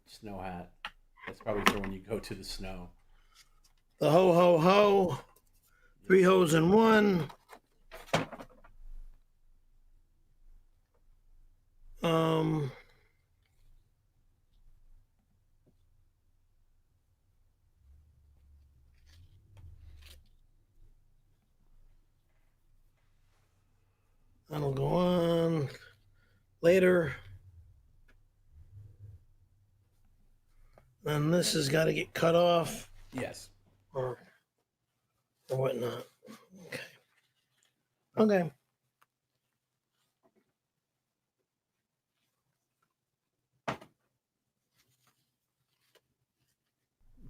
Speaker 2: snow hat. That's probably for when you go to the snow.
Speaker 1: The ho, ho, ho. 3 hoes in one. That'll go on later. And this has got to get cut off.
Speaker 2: Yes.
Speaker 1: Or whatnot. Okay.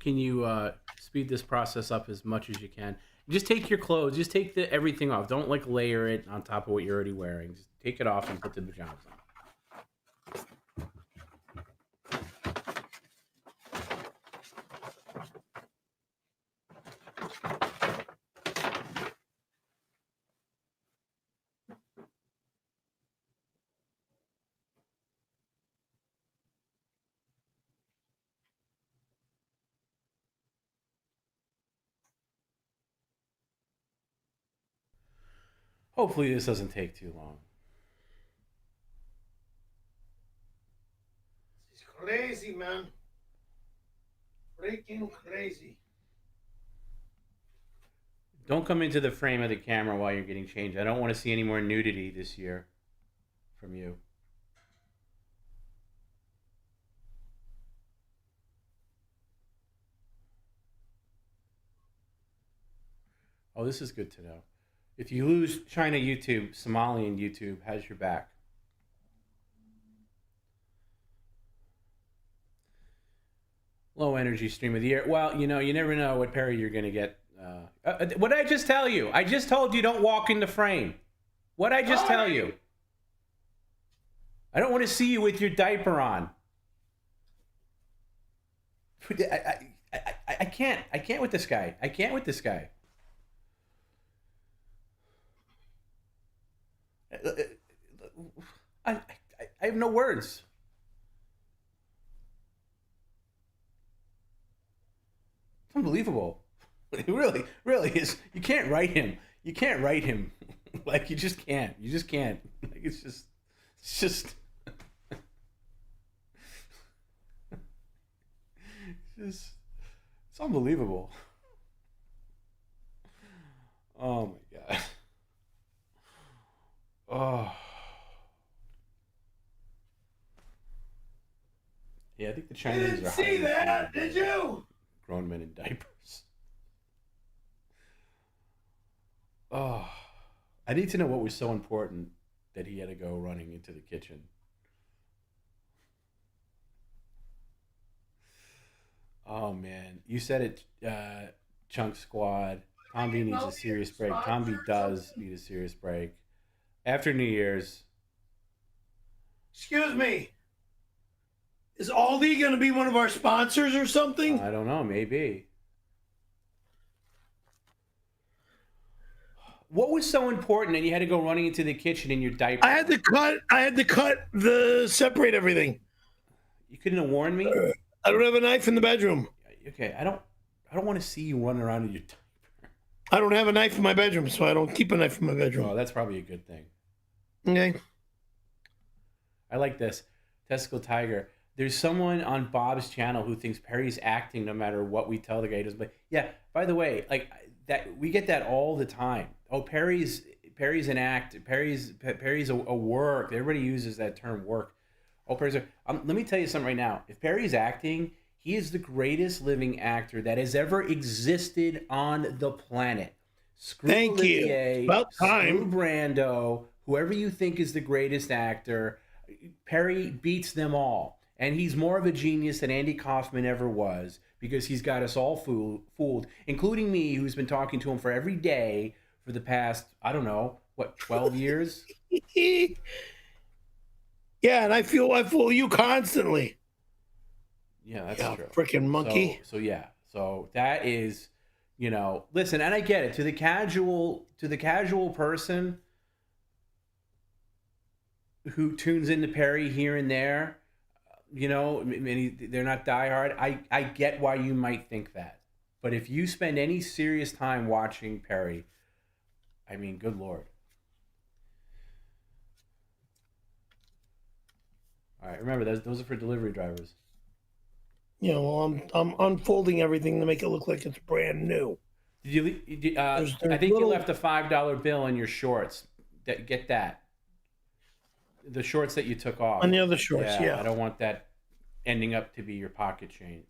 Speaker 2: can you speed this process up as much as you can? Just take your clothes. Just take everything off. Don't like layer it on top of what you're already wearing. Just take it off and put the pajamas on. Hopefully this doesn't take too long.
Speaker 1: It's crazy, man. Freaking crazy.
Speaker 2: Don't come into the frame of the camera while you're getting changed. I don't want to see any more nudity this year from you. Oh, this is good to know. If you lose China YouTube, Somalian YouTube has your back. Low energy stream of the year. Well, you know, you never know what Perry you're going to get. What did I just tell you? I just told you don't walk in the frame. What did I just tell you? I don't want to see you with your diaper on. I can't. I can't with this guy. I can't with this guy. I have no words. It's unbelievable. It really is. You can't write him. You can't write him. Like, you just can't. You just can't. Like, it's just it's unbelievable. Oh my God. Oh. Yeah, I think the Chinese
Speaker 1: didn't
Speaker 2: are
Speaker 1: see that, did you?
Speaker 2: Grown men in diapers. Oh. I need to know what was so important that he had to go running into the kitchen. Oh man. You said it, Chunk Squad. Tom B needs a serious break. Tom B does need a serious break. After New Year's.
Speaker 1: Excuse me. Is Aldi going to be one of our sponsors or something?
Speaker 2: I don't know. Maybe. What was so important that you had to go running into the kitchen in your diaper?
Speaker 1: I had to separate everything.
Speaker 2: You couldn't have warned me?
Speaker 1: I don't have a knife in the bedroom.
Speaker 2: Okay, I don't want to see you running around in your diaper.
Speaker 1: I don't have a knife in my bedroom, so I don't keep a knife in my bedroom.
Speaker 2: Oh, that's probably a good thing.
Speaker 1: Okay.
Speaker 2: I like this. Testicle Tiger. There's someone on Bob's channel who thinks Perry's acting no matter what we tell the guy he doesn't. But yeah, by the way, like that, we get that all the time. Oh, Perry's an act. Perry's a work. Everybody uses that term work. Oh, Perry's let me tell you something right now. If Perry's acting, he is the greatest living actor that has ever existed on the planet. Screw
Speaker 1: Thank
Speaker 2: Olivier,
Speaker 1: you. About time.
Speaker 2: Screw Brando, whoever you think is the greatest actor, Perry beats them all. And he's more of a genius than Andy Kaufman ever was, because he's got us all fooled, including me, who's been talking to him for every day for the past, I don't know, what, 12 years?
Speaker 1: Yeah, and I fool you constantly.
Speaker 2: Yeah, that's true.
Speaker 1: Freaking monkey.
Speaker 2: So yeah. So that is, you know, listen, and I get it. To the casual person who tunes into Perry here and there, you know, they're not diehard. I get why you might think that. But if you spend any serious time watching Perry, I mean, good Lord. All right, remember, those are for delivery drivers.
Speaker 1: Yeah, well, I'm unfolding everything to make it look like it's brand new.
Speaker 2: Did you? I think you left a $5 bill in your shorts. Get that. The shorts that you took off.
Speaker 1: On the other shorts, yeah.
Speaker 2: I don't want that ending up to be your pocket change.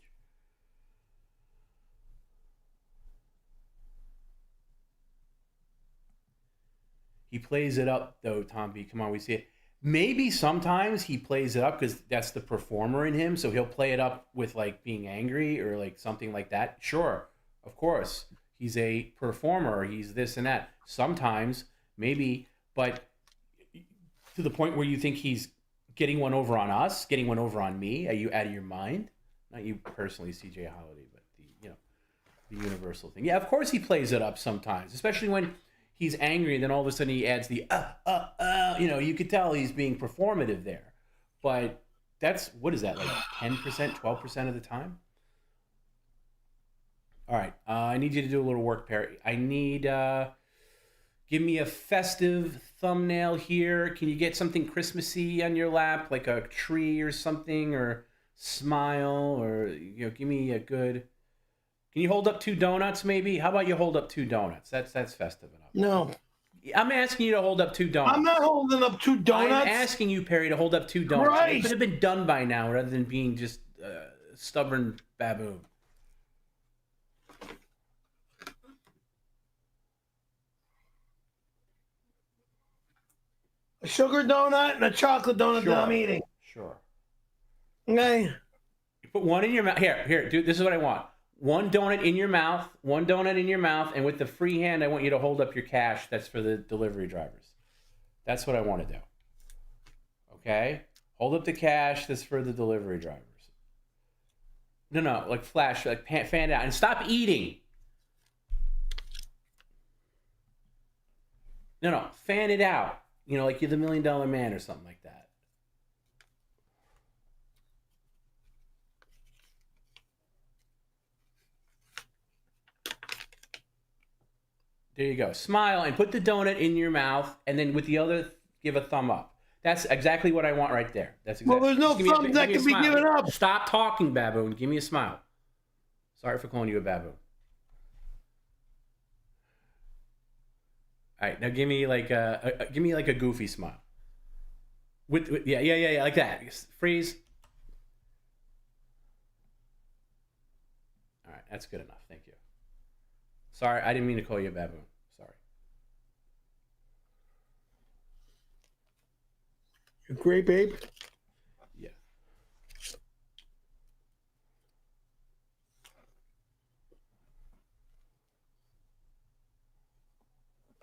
Speaker 2: He plays it up, though, Tom B. Come on, we see it. Maybe sometimes he plays it up because that's the performer in him. So he'll play it up with like being angry or like something like that. Sure, of course. He's a performer. He's this and that. Sometimes, maybe, but to the point where you think he's getting one over on us, getting one over on me. Are you out of your mind? Not you personally, CJ Holiday, but the universal thing. Yeah, of course he plays it up sometimes, especially when he's angry, and then all of a sudden he adds the you could tell he's being performative there. But that's, what is that, like 10%, 12% of the time? All right, I need you to do a little work, Perry. I need, give me a festive thumbnail here. Can you get something Christmassy on your lap, like a tree or something, or smile, or, give me a good... Can you hold up 2 donuts, maybe? How about you hold up 2 donuts? That's festive enough.
Speaker 1: No.
Speaker 2: I'm asking you to hold up 2 donuts.
Speaker 1: I'm not holding up 2 donuts.
Speaker 2: I'm asking you, Perry, to hold up 2 donuts.
Speaker 1: Christ.
Speaker 2: It could have been done by now rather than being just a stubborn baboon.
Speaker 1: A sugar donut and a chocolate donut that I'm eating.
Speaker 2: Sure.
Speaker 1: Okay.
Speaker 2: You put one in your mouth. Here, dude, this is what I want. 1 donut in your mouth, and with the free hand, I want you to hold up your cash. That's for the delivery drivers. That's what I want to do. Okay? Hold up the cash. That's for the delivery drivers. No, like flash, like fan it out. And stop eating. No, fan it out. Like you're the $1 Million Man or something like that. There you go. Smile and put the donut in your mouth, and then with the other, give a thumb up. That's exactly what I want right there. That's exactly.
Speaker 1: Well, there's no thumbs that can be given up.
Speaker 2: Stop talking, baboon. Give me a smile. Sorry for calling you a baboon. All right, now give me like a goofy smile. With yeah, like that. Freeze. All right, that's good enough. Thank you. Sorry, I didn't mean to call you a baboon. Sorry.
Speaker 1: You're great, babe.
Speaker 2: Yeah.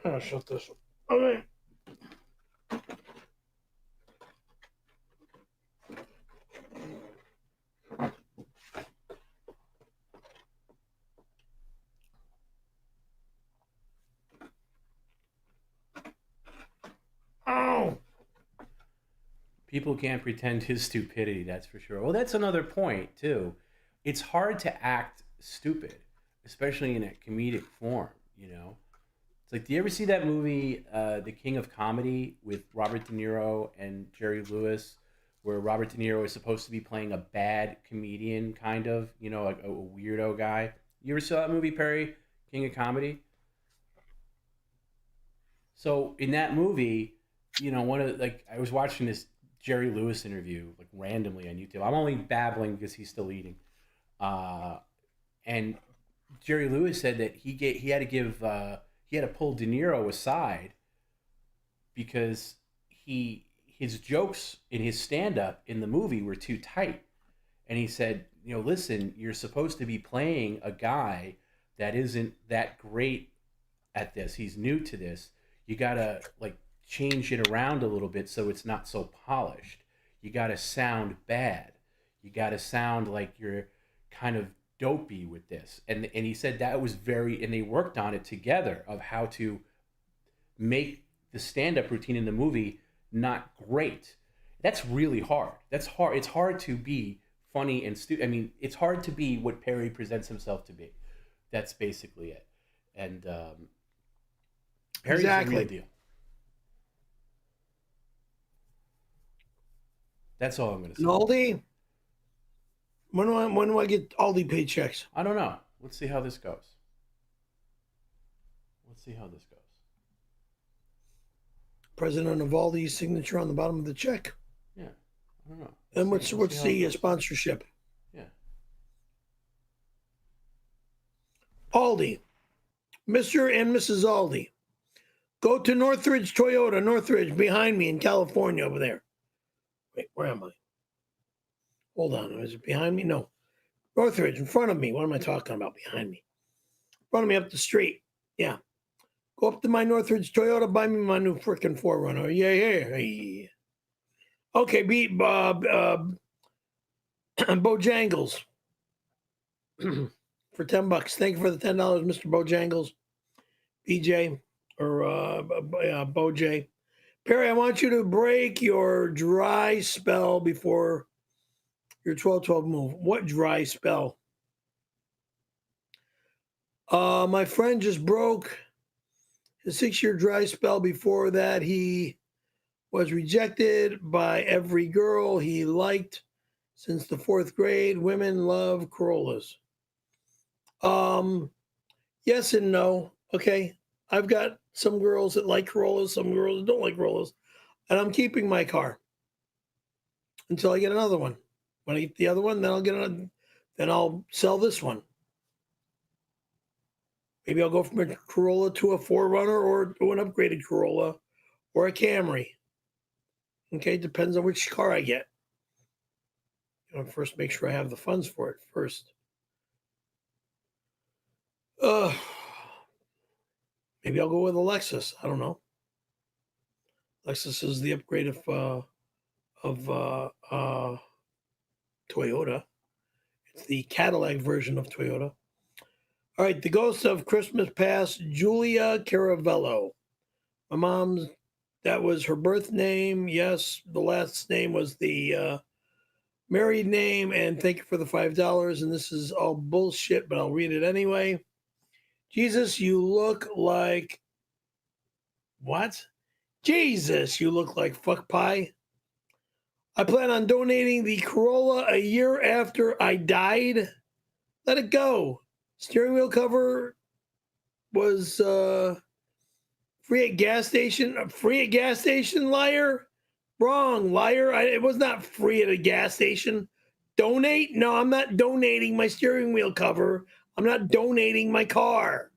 Speaker 1: I'll shut this one. Okay. Oh.
Speaker 2: People can't pretend his stupidity, that's for sure. Well, that's another point, too. It's hard to act stupid, especially in a comedic form, It's like, do you ever see that movie, The King of Comedy, with Robert De Niro and Jerry Lewis, where Robert De Niro is supposed to be playing a bad comedian, kind of, like a weirdo guy? You ever saw that movie, Perry? King of Comedy? So in that movie, I was watching this Jerry Lewis interview, like randomly on YouTube. I'm only babbling because he's still eating. And Jerry Lewis said that he had to pull De Niro aside because his jokes in his stand-up in the movie were too tight. And he said, listen, you're supposed to be playing a guy that isn't that great at this. He's new to this. You gotta change it around a little bit so it's not so polished. You gotta sound bad. You gotta sound like you're kind of dopey with this. And he said that was and they worked on it together of how to make the stand-up routine in the movie not great. That's really hard. That's hard. It's hard to be funny and stupid. I mean, it's hard to be what Perry presents himself to be. That's basically it. And Perry's a real deal. That's all I'm going to say.
Speaker 1: Aldi? When do I get Aldi paychecks?
Speaker 2: I don't know. Let's see how this goes.
Speaker 1: President of Aldi's signature on the bottom of the check.
Speaker 2: Yeah, I don't know.
Speaker 1: And what's the sponsorship?
Speaker 2: Yeah.
Speaker 1: Aldi. Mr. and Mrs. Aldi. Go to Northridge Toyota, Northridge, behind me in California over there. Wait, where am I? Hold on. Is it behind me? No. Northridge, in front of me. What am I talking about? Behind me. In front of me up the street. Yeah. Go up to my Northridge Toyota, buy me my new freaking 4Runner. Yeah. Okay, beat Bojangles for $10. Thank you for the $10, Mr. Bojangles. BJ or Boj. Perry, I want you to break your dry spell before your 12-12 move. What dry spell? My friend just broke his 6-year dry spell. Before that, he was rejected by every girl he liked since the 4th grade. Women love Corollas. Yes and no. Okay. I've got some girls that like Corollas, some girls that don't like Corollas, and I'm keeping my car until I get another one. When I get the other one, then I'll sell this one. Maybe I'll go from a Corolla to a 4Runner or to an upgraded Corolla or a Camry. Okay, depends on which car I get. First, make sure I have the funds for it first. Maybe I'll go with a Lexus. I don't know. Lexus is the upgrade of Toyota. It's the Cadillac version of Toyota. All right, the ghost of Christmas past, Julia Caravello. My mom's, that was her birth name. Yes, the last name was the married name. And thank you for the $5. And this is all bullshit, but I'll read it anyway. Jesus, you look like... What? Jesus, you look like fuck pie. I plan on donating the Corolla a year after I died. Let it go. Steering wheel cover was free at gas station. Free at gas station, liar? Wrong, liar. It was not free at a gas station. Donate? No, I'm not donating my steering wheel cover. I'm not donating my car.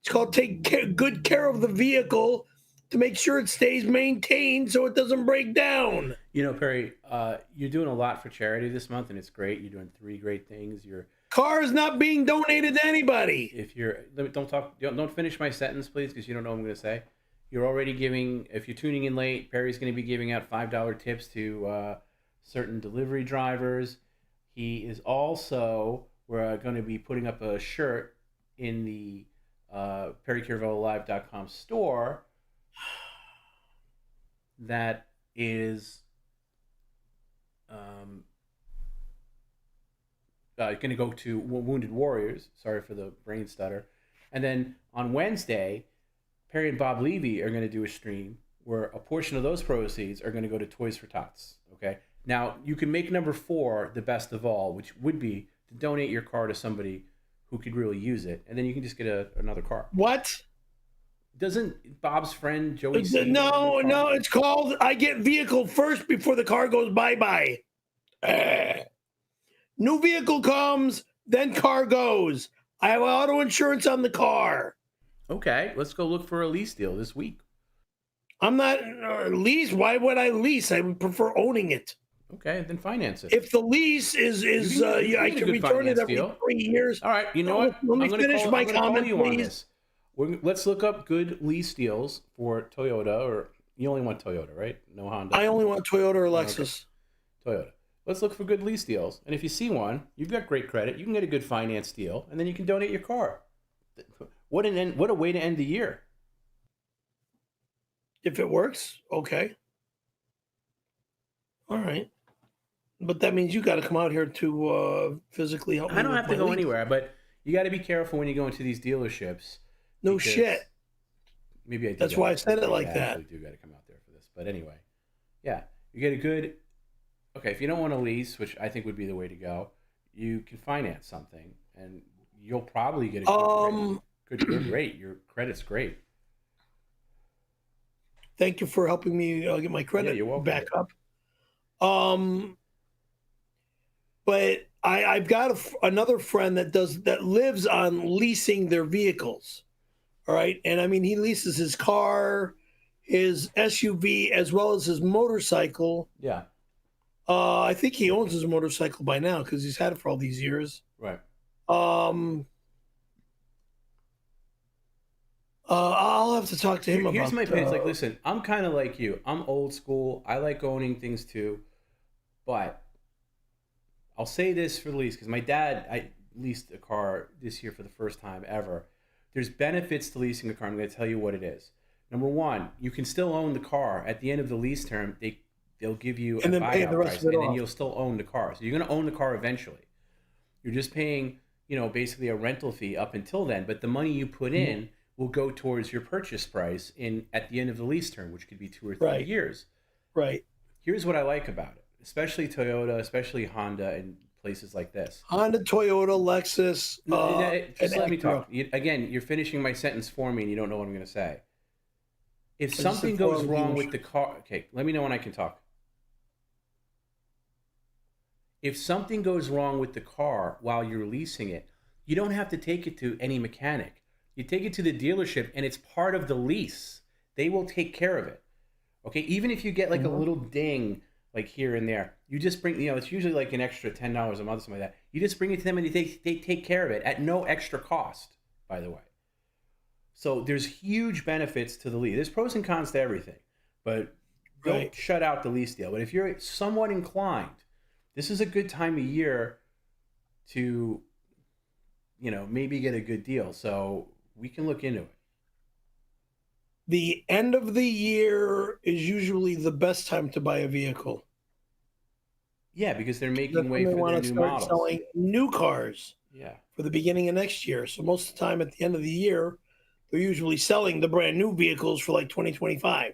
Speaker 1: It's called good care of the vehicle to make sure it stays maintained so it doesn't break down.
Speaker 2: You know, Perry, you're doing a lot for charity this month, and it's great. You're doing 3 great things. Your
Speaker 1: car is not being donated to anybody.
Speaker 2: Don't finish my sentence, please, because you don't know what I'm going to say. You're already giving, if you're tuning in late, Perry's going to be giving out $5 tips to certain delivery drivers. He is also, we're going to be putting up a shirt in the perrycaravellolive.com store that is going to go to Wounded Warriors. Sorry for the brain stutter. And then on Wednesday, Perry and Bob Levy are going to do a stream where a portion of those proceeds are going to go to Toys for Tots. Okay. Now, you can make number 4 the best of all, which would be to donate your car to somebody who could really use it, and then you can just get another car.
Speaker 1: What?
Speaker 2: Doesn't Bob's friend Joey?
Speaker 1: No, it's called I get vehicle first before the car goes bye-bye. New vehicle comes, then car goes. I have auto insurance on the car.
Speaker 2: Okay, let's go look for a lease deal this week.
Speaker 1: I'm not lease. Why would I lease? I would prefer owning it.
Speaker 2: Okay, then finance it.
Speaker 1: If the lease is I can return it every
Speaker 2: deal.
Speaker 1: 3 years.
Speaker 2: All right, you know what?
Speaker 1: Let me finish my comment, please.
Speaker 2: Let's look up good lease deals for Toyota, or you only want Toyota, right? No Honda.
Speaker 1: I only want Toyota or Lexus.
Speaker 2: Okay. Toyota. Let's look for good lease deals. And if you see one, you've got great credit, you can get a good finance deal, and then you can donate your car. What a way to end the year.
Speaker 1: If it works, okay. All right. But that means you got to come out here to physically help me.
Speaker 2: I don't have to go anywhere, but you got to be careful when you go into these dealerships.
Speaker 1: No shit.
Speaker 2: Maybe I do.
Speaker 1: That's why I said it like that.
Speaker 2: I do got to come out there for this. But anyway, yeah, you get a good. Okay, if you don't want to lease, which I think would be the way to go, you can finance something, and you'll probably get a good rate. Your credit's great.
Speaker 1: Thank you for helping me get my credit back up. But I've got another friend that lives on leasing their vehicles. All right. And I mean, he leases his car, his SUV, as well as his motorcycle.
Speaker 2: Yeah.
Speaker 1: I think he owns his motorcycle by now because he's had it for all these years.
Speaker 2: Right.
Speaker 1: I'll have to talk to him about.
Speaker 2: Here's my opinion. It's like, listen, I'm kind of like you. I'm old school. I like owning things too, but I'll say this for the lease because my dad, I leased a car this year for the first time ever. There's benefits to leasing a car. I'm going to tell you what it is. Number one, you can still own the car at the end of the lease term. They'll give you a buyout price, and then you'll still own the car. So you're going to own the car eventually. You're just paying, basically a rental fee up until then. But the money you put in will go towards your purchase price at the end of the lease term, which could be 2 or 3 years.
Speaker 1: Right.
Speaker 2: Here's what I like about it, especially Toyota, especially Honda, and places like this.
Speaker 1: Honda, Toyota, Lexus.
Speaker 2: Just let me talk. Again, you're finishing my sentence for me, and you don't know what I'm going to say. If something goes wrong with the car, okay, let me know when I can talk. If something goes wrong with the car while you're leasing it, you don't have to take it to any mechanic. You take it to the dealership, and it's part of the lease. They will take care of it. Okay, even if you get like a little ding, like here and there, you just bring, it's usually like an extra $10 a month, something like that. You just bring it to them, and they take care of it at no extra cost, by the way. So there's huge benefits to the lease. There's pros and cons to everything, but don't shut out the lease deal. But if you're somewhat inclined, this is a good time of year to, maybe get a good deal. So we can look into it.
Speaker 1: The end of the year is usually the best time to buy a vehicle.
Speaker 2: Yeah, because they're making way for their new models.
Speaker 1: Selling new cars.
Speaker 2: Yeah.
Speaker 1: For the beginning of next year. So most of the time at the end of the year, they're usually selling the brand new vehicles for like 2025.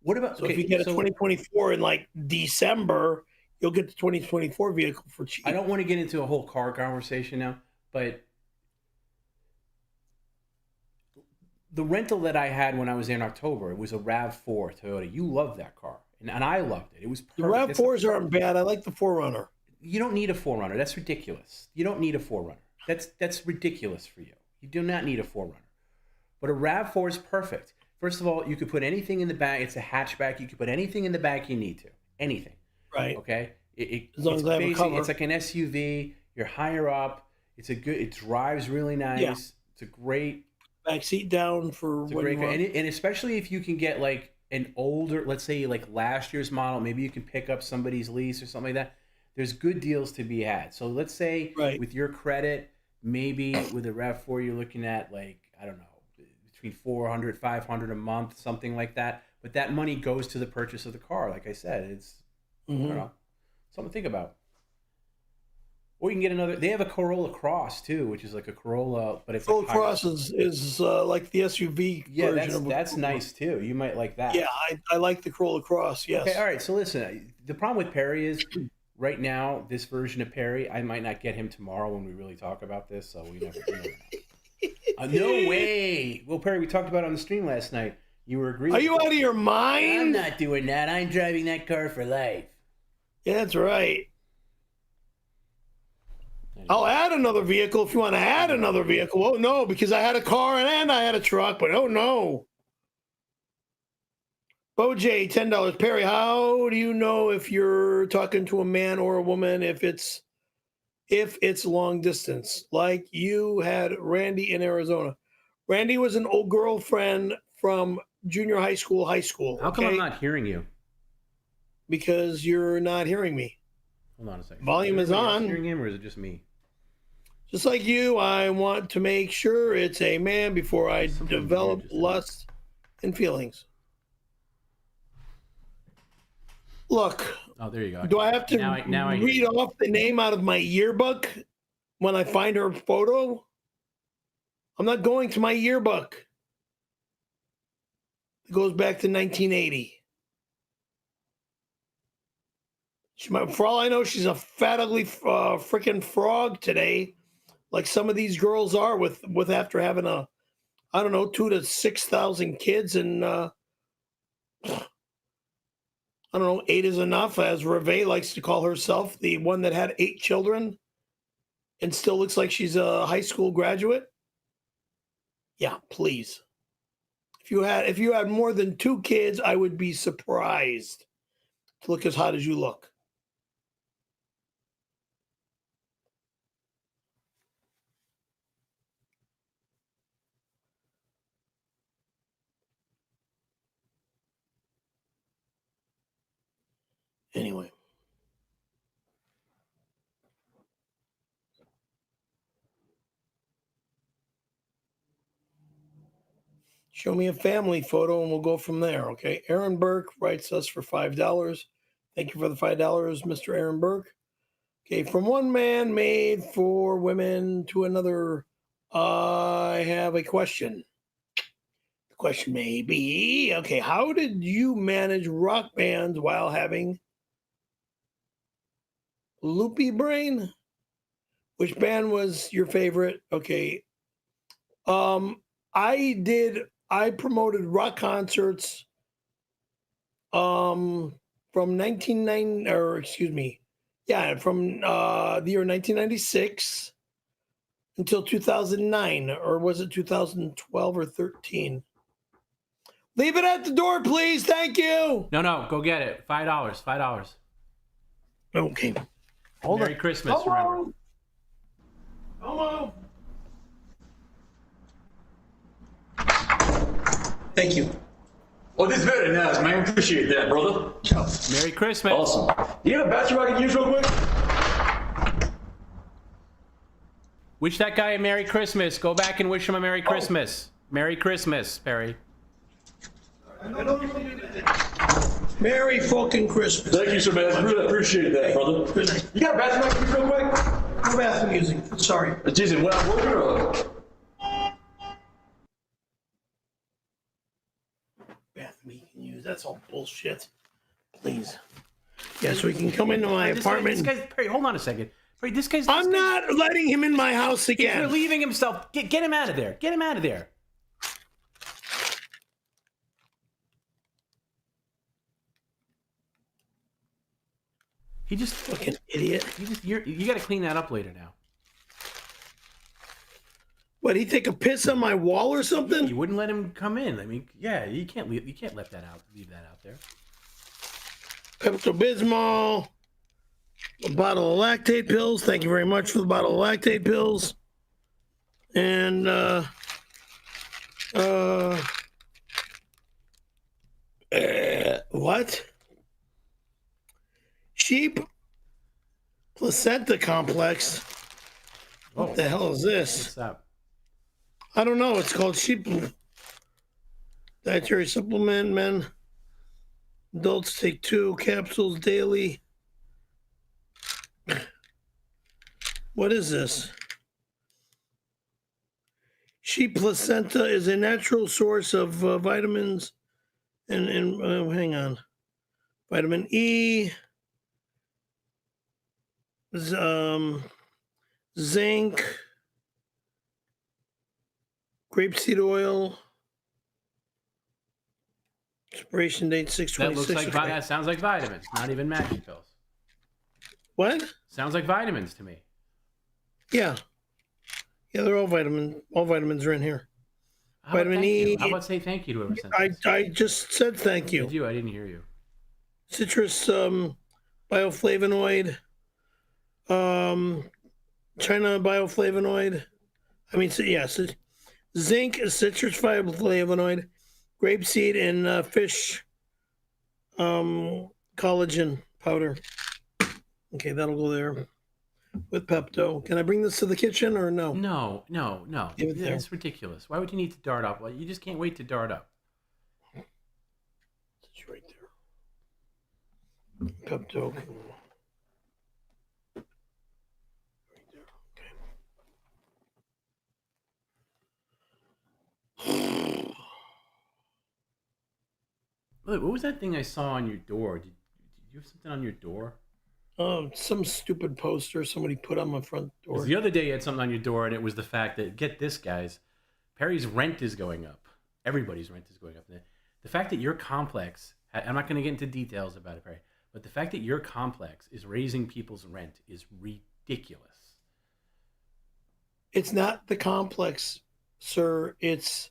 Speaker 2: What about
Speaker 1: if you get a 2024 in like December, you'll get the 2024 vehicle for cheap.
Speaker 2: I don't want to get into a whole car conversation now, but the rental that I had when I was there in October, it was a RAV4 Toyota. You loved that car, and I loved it. It was perfect.
Speaker 1: The RAV4s aren't bad. I like the 4Runner.
Speaker 2: You don't need a 4Runner. That's ridiculous. You don't need a 4Runner. That's ridiculous for you. You do not need a 4Runner. But a RAV4 is perfect. First of all, you could put anything in the back. It's a hatchback. You could put anything in the back you need to. Anything.
Speaker 1: Right.
Speaker 2: Okay?
Speaker 1: As long as I have a cover.
Speaker 2: It's like an SUV. You're higher up. It drives really nice. Yeah. It's a great...
Speaker 1: Back seat down for
Speaker 2: when you want. And especially if you can get like an older, let's say like last year's model, maybe you can pick up somebody's lease or something like that. There's good deals to be had. So let's say with your credit, maybe with a RAV4, you're looking at like, I don't know, between $400, $500 a month, something like that. But that money goes to the purchase of the car. Like I said, it's, I don't know, something to think about. Or you can get another. They have a Corolla Cross too, which is like a Corolla, but it's
Speaker 1: Corolla Cross is like the SUV.
Speaker 2: Yeah,
Speaker 1: version
Speaker 2: that's nice too. You might like that.
Speaker 1: Yeah, I like the Corolla Cross. Yes.
Speaker 2: Okay, all right. So listen, the problem with Perry is right now this version of Perry. I might not get him tomorrow when we really talk about this. So we never know. No way. Well, Perry, we talked about it on the stream last night. You were agreeing.
Speaker 1: Are you out of your mind?
Speaker 2: I'm not doing that. I'm driving that car for life.
Speaker 1: Yeah, that's right. I'll add another vehicle if you want to add another vehicle. Oh, no, because I had a car and I had a truck, but oh, no. OJ, $10. Perry, how do you know if you're talking to a man or a woman if it's long distance? Like you had Randy in Arizona. Randy was an old girlfriend from junior high school.
Speaker 2: How come I'm not hearing you?
Speaker 1: Because you're not hearing me.
Speaker 2: Hold on a second.
Speaker 1: Volume is on.
Speaker 2: Hearing him, or is it just me?
Speaker 1: Just like you, I want to make sure it's a man before I develop lust and feelings. Look.
Speaker 2: Oh, there you go.
Speaker 1: Do I have to now read off the name out of my yearbook when I find her photo? I'm not going to my yearbook. It goes back to 1980. For all I know, she's a fat, ugly freaking frog today, like some of these girls are with after having a, I don't know, 2,000 to 6,000 kids, and I don't know, 8 is enough, as Reve likes to call herself, the one that had 8 children and still looks like she's a high school graduate. Yeah, please. If you had more than 2 kids, I would be surprised to look as hot as you look. Anyway. Show me a family photo and we'll go from there, okay? Aaron Burke writes us for $5. Thank you for the $5, Mr. Aaron Burke. Okay, from one man made for women to another, I have a question. The question may be, okay, how did you manage rock bands while having loopy brain? Which band was your favorite? Okay. I promoted rock concerts from from the year 1996 until 2009, or was it 2012 or 13? Leave it at the door, please. Thank you.
Speaker 2: No, go get it. $5.
Speaker 1: Okay.
Speaker 2: Merry Christmas, remember.
Speaker 1: Hello.
Speaker 12: Thank you. Oh, this is very nice, man. Appreciate that, brother.
Speaker 2: Merry Christmas.
Speaker 12: Awesome. You got a battery I can use real quick?
Speaker 2: Wish that guy a Merry Christmas. Go back and wish him a Merry Christmas. Merry Christmas, Perry.
Speaker 1: Merry fucking Christmas.
Speaker 12: Thank you, sir, man. I really appreciate that, brother.
Speaker 1: Good night.
Speaker 12: You got a battery I can use real quick?
Speaker 1: No bathroom using. Sorry.
Speaker 12: Jason, when I'm working or...
Speaker 1: Bathroom he can use. That's all bullshit. Please. Yeah, so he can come into my apartment.
Speaker 2: Perry, hold on a second. Perry,
Speaker 1: I'm not letting him in my house again.
Speaker 2: He's relieving himself. Get him out of there. Get him out of there. He just
Speaker 1: fucking idiot.
Speaker 2: You got to clean that up later now.
Speaker 1: What? He take a piss on my wall or something?
Speaker 2: You wouldn't let him come in. I mean, yeah, you can't leave that out there.
Speaker 1: Pepto-Bismol, a bottle of lactate pills. Thank you very much for the bottle of lactate pills. And what? Sheep placenta complex. What the hell is this?
Speaker 2: What's that?
Speaker 1: I don't know. It's called sheep dietary supplement. Men, adults take 2 capsules daily. What is this? Sheep placenta is a natural source of vitamins and hang on, vitamin E, zinc, grapeseed oil. Expiration date 6/26.
Speaker 2: That looks like that sounds like vitamins, not even magic pills.
Speaker 1: What?
Speaker 2: Sounds like vitamins to me.
Speaker 1: Yeah. Yeah, they're all vitamins. All vitamins are in here.
Speaker 2: How
Speaker 1: Vitamin E.
Speaker 2: How about say thank you to whoever sent this?
Speaker 1: I just said thank you.
Speaker 2: Did you? I didn't hear you.
Speaker 1: Citrus bioflavonoid. China bioflavonoid. I mean, yes. Zinc, citrus bioflavonoid, grapeseed, and fish collagen powder. Okay, that'll go there with Pepto. Can I bring this to the kitchen or no?
Speaker 2: No.
Speaker 1: Give it there.
Speaker 2: That's ridiculous. Why would you need to dart up? Well, you just can't wait to dart up.
Speaker 1: It's right there. Pepto.
Speaker 2: Look, what was that thing I saw on your door? Did you have something on your door?
Speaker 1: Some stupid poster somebody put on my front door.
Speaker 2: The other day you had something on your door, and it was the fact that, get this, guys, Perry's rent is going up. Everybody's rent is going up. The fact that your complex, I'm not going to get into details about it, Perry, but the fact that your complex is raising people's rent is ridiculous.
Speaker 1: It's not the complex, sir. It's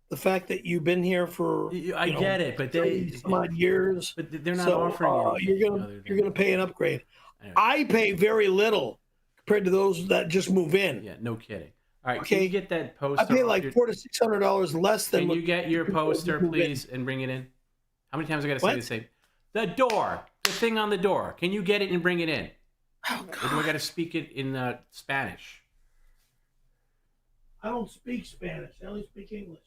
Speaker 1: the fact that you've been here for
Speaker 2: I get it, but
Speaker 1: some odd years.
Speaker 2: But they're not offering anything.
Speaker 1: You're gonna pay an upgrade.
Speaker 2: Anyway.
Speaker 1: I pay very little compared to those that just move in.
Speaker 2: Yeah, no kidding. All right,
Speaker 1: Okay.
Speaker 2: can you get that poster?
Speaker 1: I pay like $400 to $600 less than.
Speaker 2: Can you get your poster, please, and bring it in? How many times I gotta say the same? The door, the thing on the door. Can you get it and bring it in?
Speaker 1: Oh, God.
Speaker 2: Or do I gotta speak it in Spanish?
Speaker 1: I don't speak Spanish. I only speak English.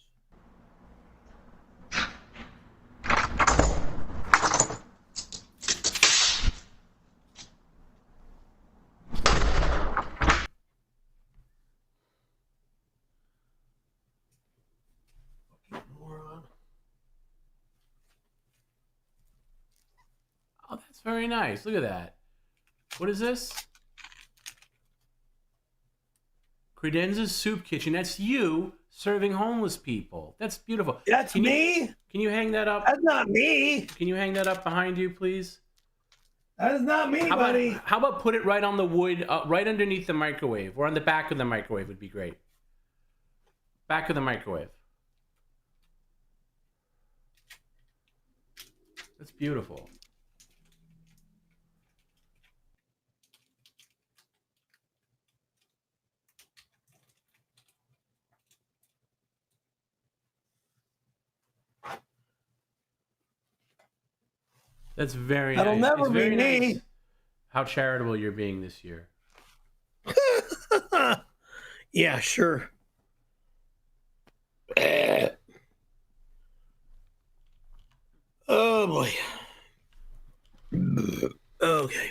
Speaker 2: Oh, that's very nice. Look at that. What is this? Credenza's Soup Kitchen. That's you serving homeless people. That's beautiful.
Speaker 1: That's me?
Speaker 2: Can you hang that up?
Speaker 1: That's not me.
Speaker 2: Can you hang that up behind you, please?
Speaker 1: That is not me, buddy.
Speaker 2: How about put it right on the wood, right underneath the microwave, or on the back of the microwave would be great. Back of the microwave. That's beautiful. That's very
Speaker 1: That'll
Speaker 2: nice.
Speaker 1: never
Speaker 2: It's very
Speaker 1: be me.
Speaker 2: nice how charitable you're being this year.
Speaker 1: Yeah, sure. Oh boy. Okay.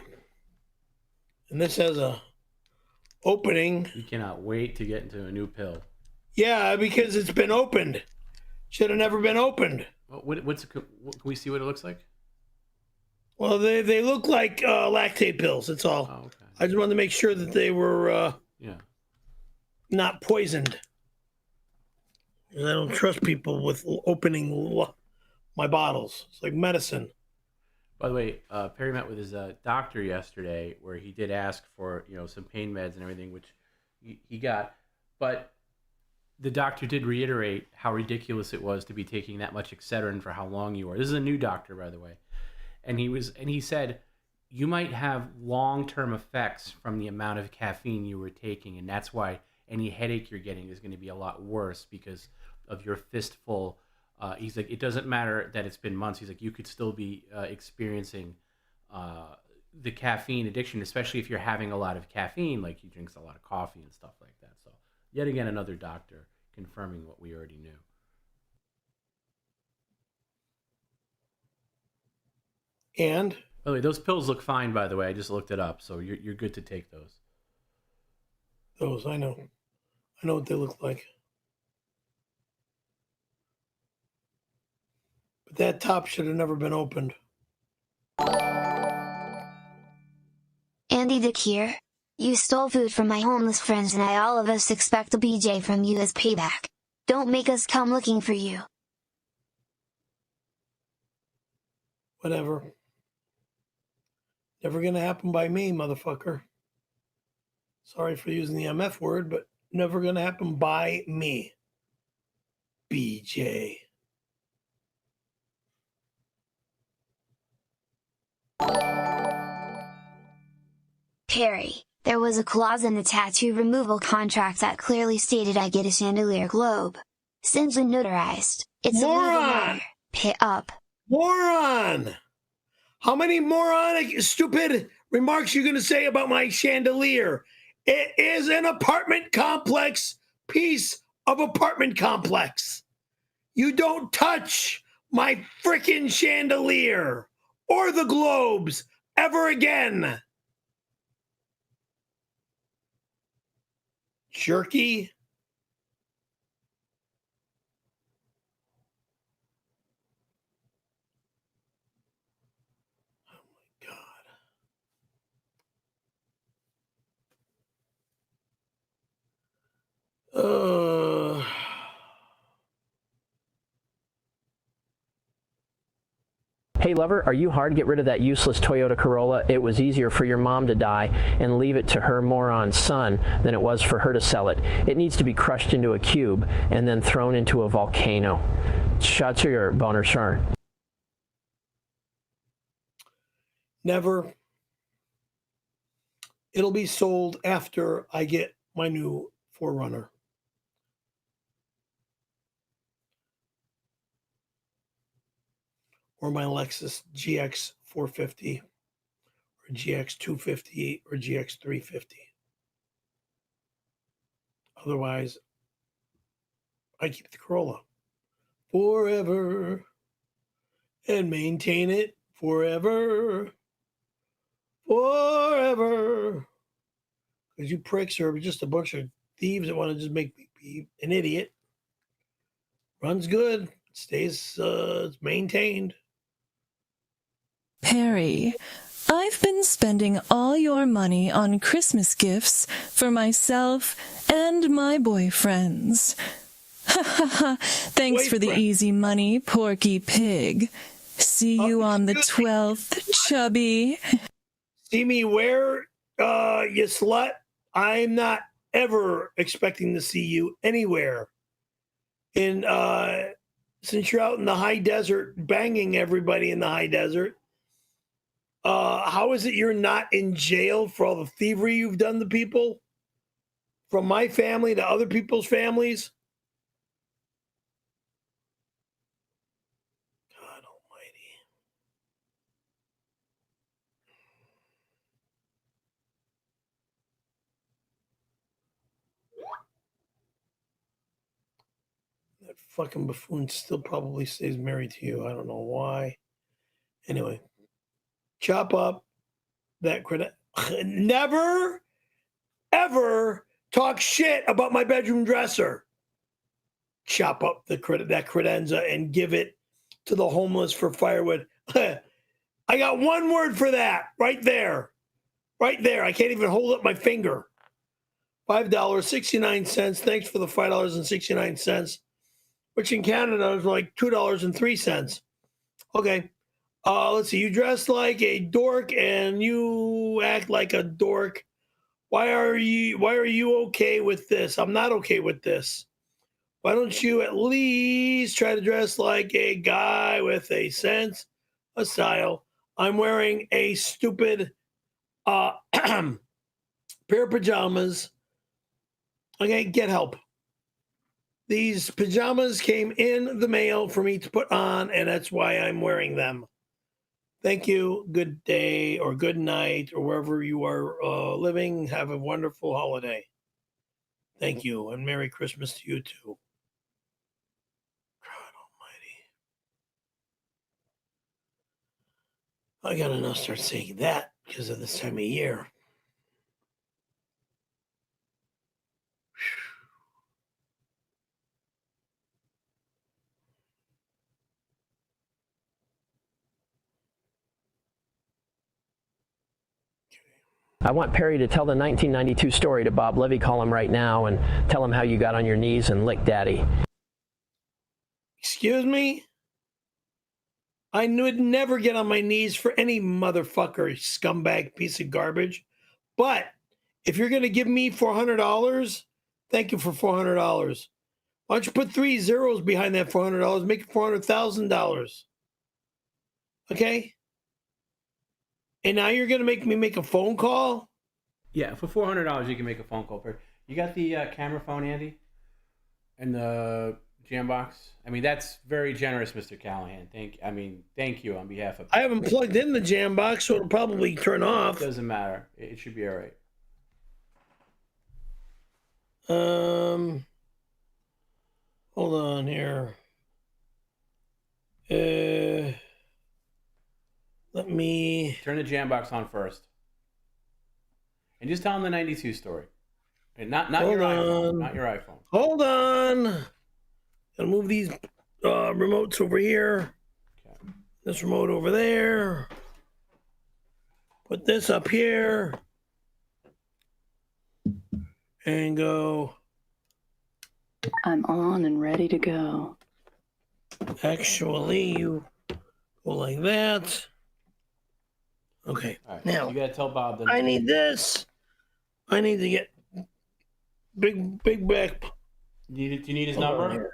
Speaker 1: And this has a opening.
Speaker 2: You cannot wait to get into a new pill.
Speaker 1: Yeah, because it's been opened. Should have never been opened.
Speaker 2: Can we see what it looks like?
Speaker 1: Well, they look like lactate pills. That's all.
Speaker 2: Oh, okay.
Speaker 1: I just wanted to make sure that they were not poisoned. And I don't trust people with opening my bottles. It's like medicine.
Speaker 2: By the way, Perry met with his doctor yesterday, where he did ask for some pain meds and everything, which he got. But the doctor did reiterate how ridiculous it was to be taking that much Excedrin for how long you are. This is a new doctor, by the way. And he said, you might have long-term effects from the amount of caffeine you were taking, and that's why any headache you're getting is going to be a lot worse because of your fistful. He's like, it doesn't matter that it's been months. He's like, you could still be experiencing the caffeine addiction, especially if you're having a lot of caffeine, like he drinks a lot of coffee and stuff like that. So yet again, another doctor confirming what we already knew.
Speaker 1: And
Speaker 2: by the way, those pills look fine. By the way, I just looked it up, so you're good to take those.
Speaker 1: Those I know what they look like. But that top should have never been opened.
Speaker 10: Andy Dick here. You stole food from my homeless friends, and all of us expect a BJ from you as payback. Don't make us come looking for you.
Speaker 1: Whatever. Never gonna happen by me, motherfucker. Sorry for using the MF word, but never gonna happen by me. BJ.
Speaker 10: Perry, there was a clause in the tattoo removal contract that clearly stated I get a chandelier globe. Simply notarized. It's a legal matter. Pay up.
Speaker 1: Moron! How many moronic, stupid remarks are you going to say about my chandelier? It is an apartment complex, piece of apartment complex. You don't touch my frickin' chandelier or the globes ever again. Jerky.
Speaker 4: Hey lover, are you hard? Get rid of that useless Toyota Corolla. It was easier for your mom to die and leave it to her moron son than it was for her to sell it. It needs to be crushed into a cube and then thrown into a volcano. 𝙎𝙃𝙊𝙑𝙾
Speaker 1: Never. It'll be sold after I get my new 4Runner. Or my Lexus GX 450 or GX 250 or GX 350. Otherwise, I keep the Corolla forever and maintain it forever. Forever. Because you pricks are just a bunch of thieves that want to just make me be an idiot. Runs good. Stays it's maintained.
Speaker 5: Perry, I've been spending all your money on Christmas gifts for myself and my boyfriends. Ha ha ha. Thanks for the easy money, Porky Pig. See you on the 12th, chubby.
Speaker 1: See me where, you slut? I'm not ever expecting to see you anywhere. In since you're out in the high desert banging everybody in the high desert, how is it you're not in jail for all the thievery you've done to people? From my family to other people's families? God almighty. That fucking buffoon still probably stays married to you. I don't know why. Anyway. Chop up that credit. Never, ever talk shit about my bedroom dresser. Chop up that credenza and give it to the homeless for firewood. I got one word for that right there. Right there. I can't even hold up my finger. $5.69. Thanks for the $5.69, which in Canada is like $2.03. Okay. Let's see. You dress like a dork and you act like a dork. Why are you okay with this? I'm not okay with this. Why don't you at least try to dress like a guy with a sense of style? I'm wearing a stupid pair of pajamas. Okay, get help. These pajamas came in the mail for me to put on, and that's why I'm wearing them. Thank you. Good day or good night or wherever you are living. Have a wonderful holiday. Thank you. And Merry Christmas to you too. God almighty. I got to now start saying that because of this time of year.
Speaker 4: I want Perry to tell the 1992 story to Bob Levy, call him right now and tell him how you got on your knees and licked daddy.
Speaker 1: Excuse me? I would never get on my knees for any motherfucker, scumbag piece of garbage. But if you're going to give me $400, thank you for $400. Why don't you put 3 zeros behind that $400, make it $400,000. Okay? And now you're going to make me make a phone call?
Speaker 2: Yeah, for $400 you can make a phone call. You got the camera phone, Andy? And the jam box? I mean, that's very generous, Mr. Callahan. Thank you on behalf of...
Speaker 1: I haven't plugged in the jam box, so it'll probably turn off.
Speaker 2: It doesn't matter. It should be all right.
Speaker 1: Hold on here. Let me...
Speaker 2: Turn the jam box on first. And just tell him the 92 story. And not your iPhone. Not your iPhone.
Speaker 1: Hold on. Gotta move these remotes over here. Okay. This remote over there. Put this up here. And go.
Speaker 13: I'm on and ready to go.
Speaker 1: Actually, you Go like that. Okay.
Speaker 2: Right,
Speaker 1: Now
Speaker 2: you gotta tell Bob. Then
Speaker 1: I need this. I need to get big back.
Speaker 2: Do you need his number?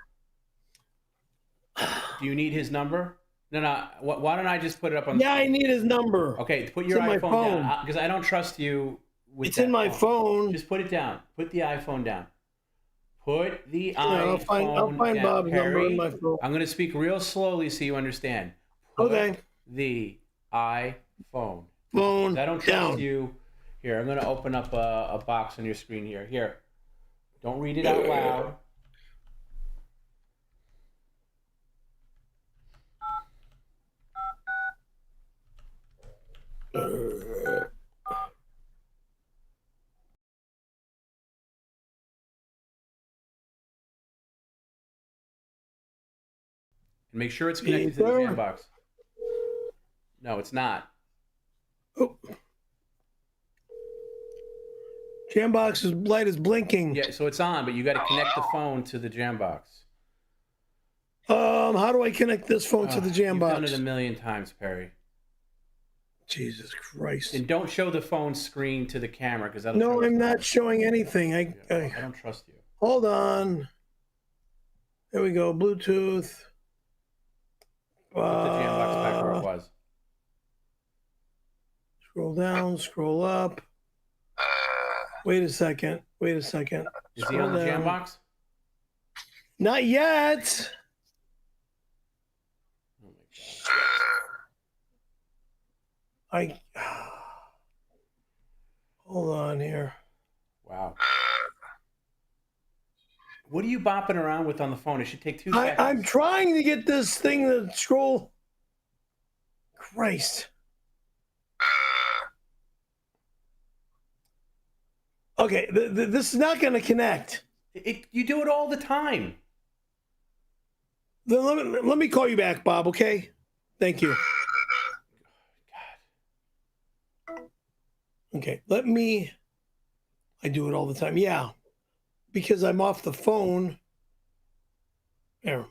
Speaker 2: Do you need his number? No. Why don't I just put it up on?
Speaker 1: Yeah, I need his number.
Speaker 2: Okay, put your iPhone down because I don't trust you.
Speaker 1: It's in my phone.
Speaker 2: Just put it down. Put the iPhone down. Put the iPhone
Speaker 1: I'll find
Speaker 2: down.
Speaker 1: Bob's
Speaker 2: Perry,
Speaker 1: number in my phone.
Speaker 2: I'm going to speak real slowly so you understand. Put
Speaker 1: Okay.
Speaker 2: the iPhone.
Speaker 1: Phone
Speaker 2: I don't trust
Speaker 1: down.
Speaker 2: you. Here, I'm going to open up a box on your screen here. Here. Don't read it out loud. And make sure it's connected to the Jambox. No, it's not.
Speaker 1: Oh. Jambox's light is blinking.
Speaker 2: Yeah, so it's on, but you got to connect the phone to the Jambox.
Speaker 1: How do I connect this phone to the Jambox?
Speaker 2: You've done it a million times, Perry.
Speaker 1: Jesus Christ!
Speaker 2: And don't show the phone screen to the camera because that'll.
Speaker 1: No, I'm not showing anything. I
Speaker 2: don't trust you.
Speaker 1: Hold on. There we go. Bluetooth.
Speaker 2: Put the Jambox back where it was.
Speaker 1: Scroll down. Scroll up. Wait a second.
Speaker 2: Is he on the Jambox?
Speaker 1: Not yet.
Speaker 2: Oh my God.
Speaker 1: Hold on here.
Speaker 2: Wow. What are you bopping around with on the phone? It should take 2 seconds.
Speaker 1: I'm trying to get this thing to scroll. Christ. Okay, this is not going to connect.
Speaker 2: You do it all the time.
Speaker 1: Then let me call you back, Bob, okay? Thank you. Okay, I do it all the time. Yeah, because I'm off the phone. There.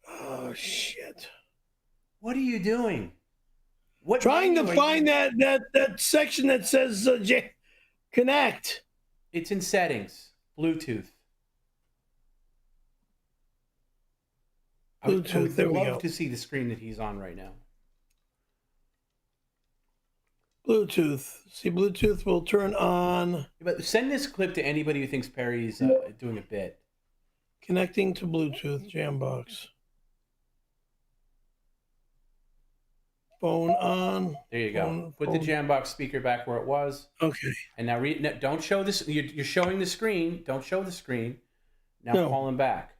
Speaker 1: Oh, shit.
Speaker 2: What are you doing?
Speaker 1: Trying to find that section that says connect.
Speaker 2: It's in settings, Bluetooth.
Speaker 1: Bluetooth, there we go.
Speaker 2: I would love to see the screen that he's on right now.
Speaker 1: Bluetooth. See, Bluetooth will turn on.
Speaker 2: But send this clip to anybody who thinks Perry's doing a bit.
Speaker 1: Connecting to Bluetooth, Jambox. Phone on.
Speaker 2: There you go. Put the Jambox speaker back where it was.
Speaker 1: Okay.
Speaker 2: And now don't show this. You're showing the screen. Don't show the screen. Now call him back.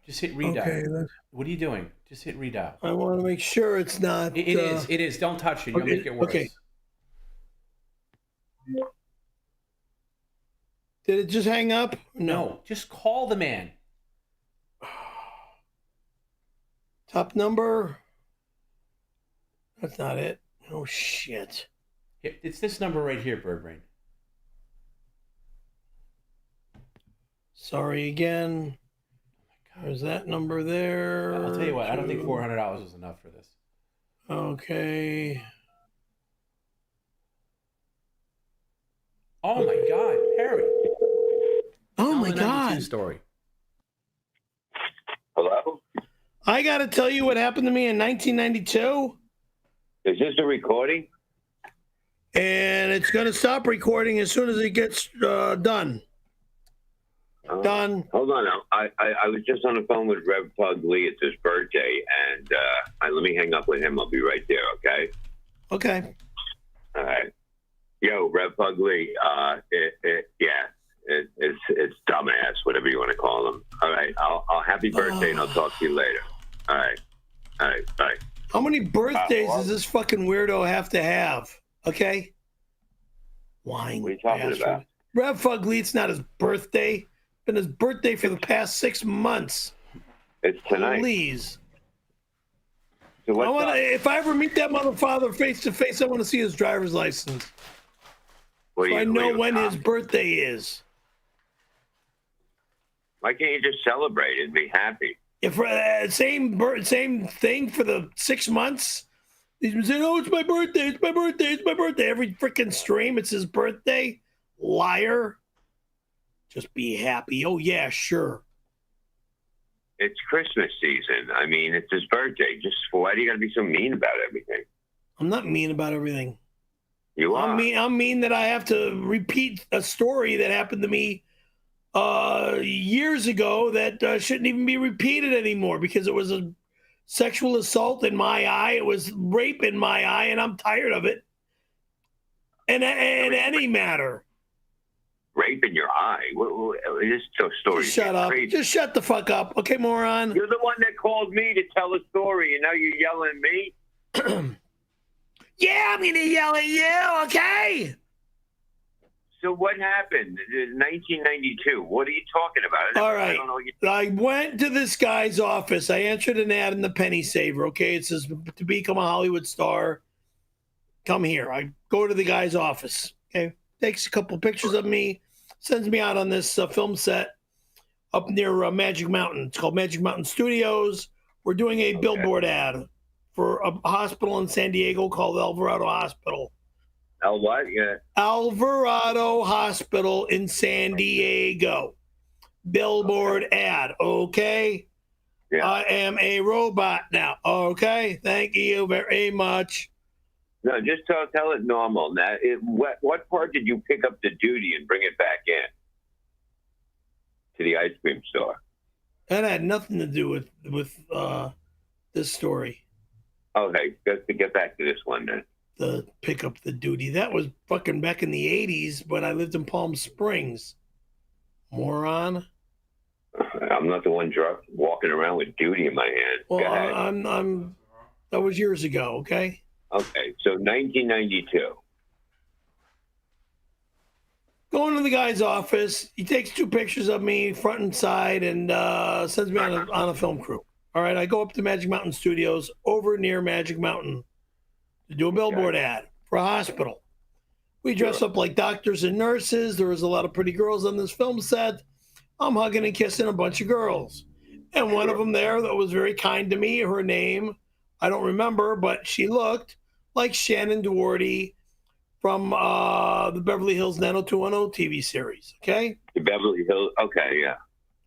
Speaker 2: Just hit redial. Okay, what are you doing? Just hit redial.
Speaker 1: I want to make sure it's not.
Speaker 2: It is. It is. Don't touch it. You'll make it worse.
Speaker 1: Okay. Did it just hang up?
Speaker 2: No. Just call the man.
Speaker 1: Top number. That's not it. Oh, shit.
Speaker 2: It's this number right here, Birdbrain.
Speaker 1: Sorry again. There's that number there.
Speaker 2: I'll tell you what. I don't think $400 is enough for this.
Speaker 1: Okay.
Speaker 2: Oh my God, Perry.
Speaker 1: Oh my God.
Speaker 2: Story.
Speaker 13: Hello?
Speaker 1: I got to tell you what happened to me in 1992.
Speaker 13: Is this a recording?
Speaker 1: And it's going to stop recording as soon as it gets done. Done.
Speaker 13: Hold on. I was just on the phone with Rev Pug Lee. It's his birthday, and let me hang up with him. I'll be right there. Okay.
Speaker 1: Okay.
Speaker 13: All right. Yo, Rev Pug Lee. It's dumbass, whatever you want to call him. All right. I'll happy birthday, and I'll talk to you later. All right. Bye.
Speaker 1: How many birthdays does this fucking weirdo have to have? Okay. Wine.
Speaker 13: What are you talking about?
Speaker 1: Rev Fugly, it's not his birthday. Been his birthday for the past 6 months.
Speaker 13: It's tonight.
Speaker 1: Please.
Speaker 13: So
Speaker 1: if I ever meet that motherfucker face to face, I want to see his driver's license. So I know when his birthday is.
Speaker 13: Why can't you just celebrate and be happy?
Speaker 1: If same thing for the 6 months. He's been saying, "Oh, it's my birthday! It's my birthday! It's my birthday!" Every freaking stream, it's his birthday. Liar. Just be happy. Oh yeah, sure.
Speaker 13: It's Christmas season. I mean, it's his birthday. Just why do you got to be so mean about everything?
Speaker 1: I'm not mean about everything.
Speaker 13: You are.
Speaker 1: I'm mean that I have to repeat a story that happened to me years ago that shouldn't even be repeated anymore because it was a sexual assault in my eye. It was rape in my eye, and I'm tired of it. And any matter.
Speaker 13: Rape in your eye? This story.
Speaker 1: Just shut up. Crazy. Just shut the fuck up. Okay, moron?
Speaker 13: You're the one that called me to tell a story, and now you're yelling at me?
Speaker 1: Yeah, I'm going to yell at you, okay?
Speaker 13: So what happened in 1992? What are you talking about?
Speaker 1: All right. I went to this guy's office. I answered an ad in the Penny Saver, okay? It says, to become a Hollywood star, come here. I go to the guy's office, okay? Takes a couple pictures of me, sends me out on this film set up near Magic Mountain. It's called Magic Mountain Studios. We're doing a billboard ad for a hospital in San Diego called Alvarado Hospital.
Speaker 13: What? Yeah.
Speaker 1: Alvarado Hospital in San Diego. Billboard ad, okay? Yeah. I am a robot now, okay? Thank you very much.
Speaker 13: No, just tell it normal. Now, what part did you pick up the duty and bring it back in to the ice cream store?
Speaker 1: That had nothing to do with this story.
Speaker 13: Okay, let's get back to this one then.
Speaker 1: The pick up the duty. That was fucking back in the 80s when I lived in Palm Springs. Moron.
Speaker 13: I'm not the one walking around with duty in my hand.
Speaker 1: Well, I'm. That was years ago. Okay.
Speaker 13: Okay, so 1992.
Speaker 1: Going to the guy's office. He takes 2 pictures of me, front and side, and sends me on a film crew. All right, I go up to Magic Mountain Studios over near Magic Mountain to do a billboard ad for a hospital. We dress up like doctors and nurses. There was a lot of pretty girls on this film set. I'm hugging and kissing a bunch of girls. And one of them there that was very kind to me, her name, I don't remember, but she looked like Shannon Doherty from the Beverly Hills 90210 TV series, okay?
Speaker 13: The Beverly Hills, okay, yeah.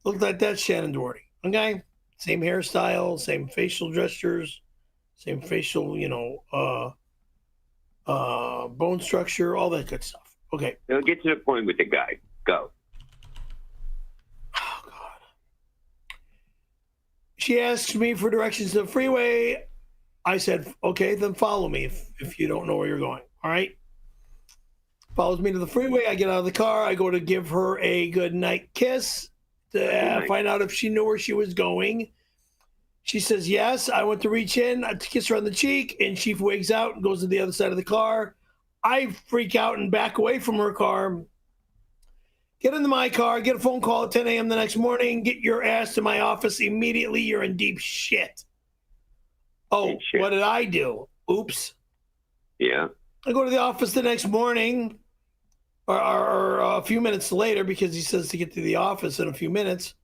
Speaker 1: Looked like that Shannon Doherty, okay? Same hairstyle, same facial gestures, same facial, bone structure, all that good stuff. Okay.
Speaker 13: Now get to the point with the guy. Go.
Speaker 1: Oh, God. She asks me for directions to the freeway. I said, okay, then follow me if you don't know where you're going. All right. Follows me to the freeway. I get out of the car. I go to give her a good night kiss to find out if she knew where she was going. She says yes. I went to reach in to kiss her on the cheek, and she wigs out and goes to the other side of the car. I freak out and back away from her car. Get into my car. Get a phone call at 10 a.m. the next morning. Get your ass to my office immediately. You're in deep shit. Oh, what did I do? Oops.
Speaker 13: Yeah.
Speaker 1: I go to the office the next morning or a few minutes later because he says to get to the office in a few minutes.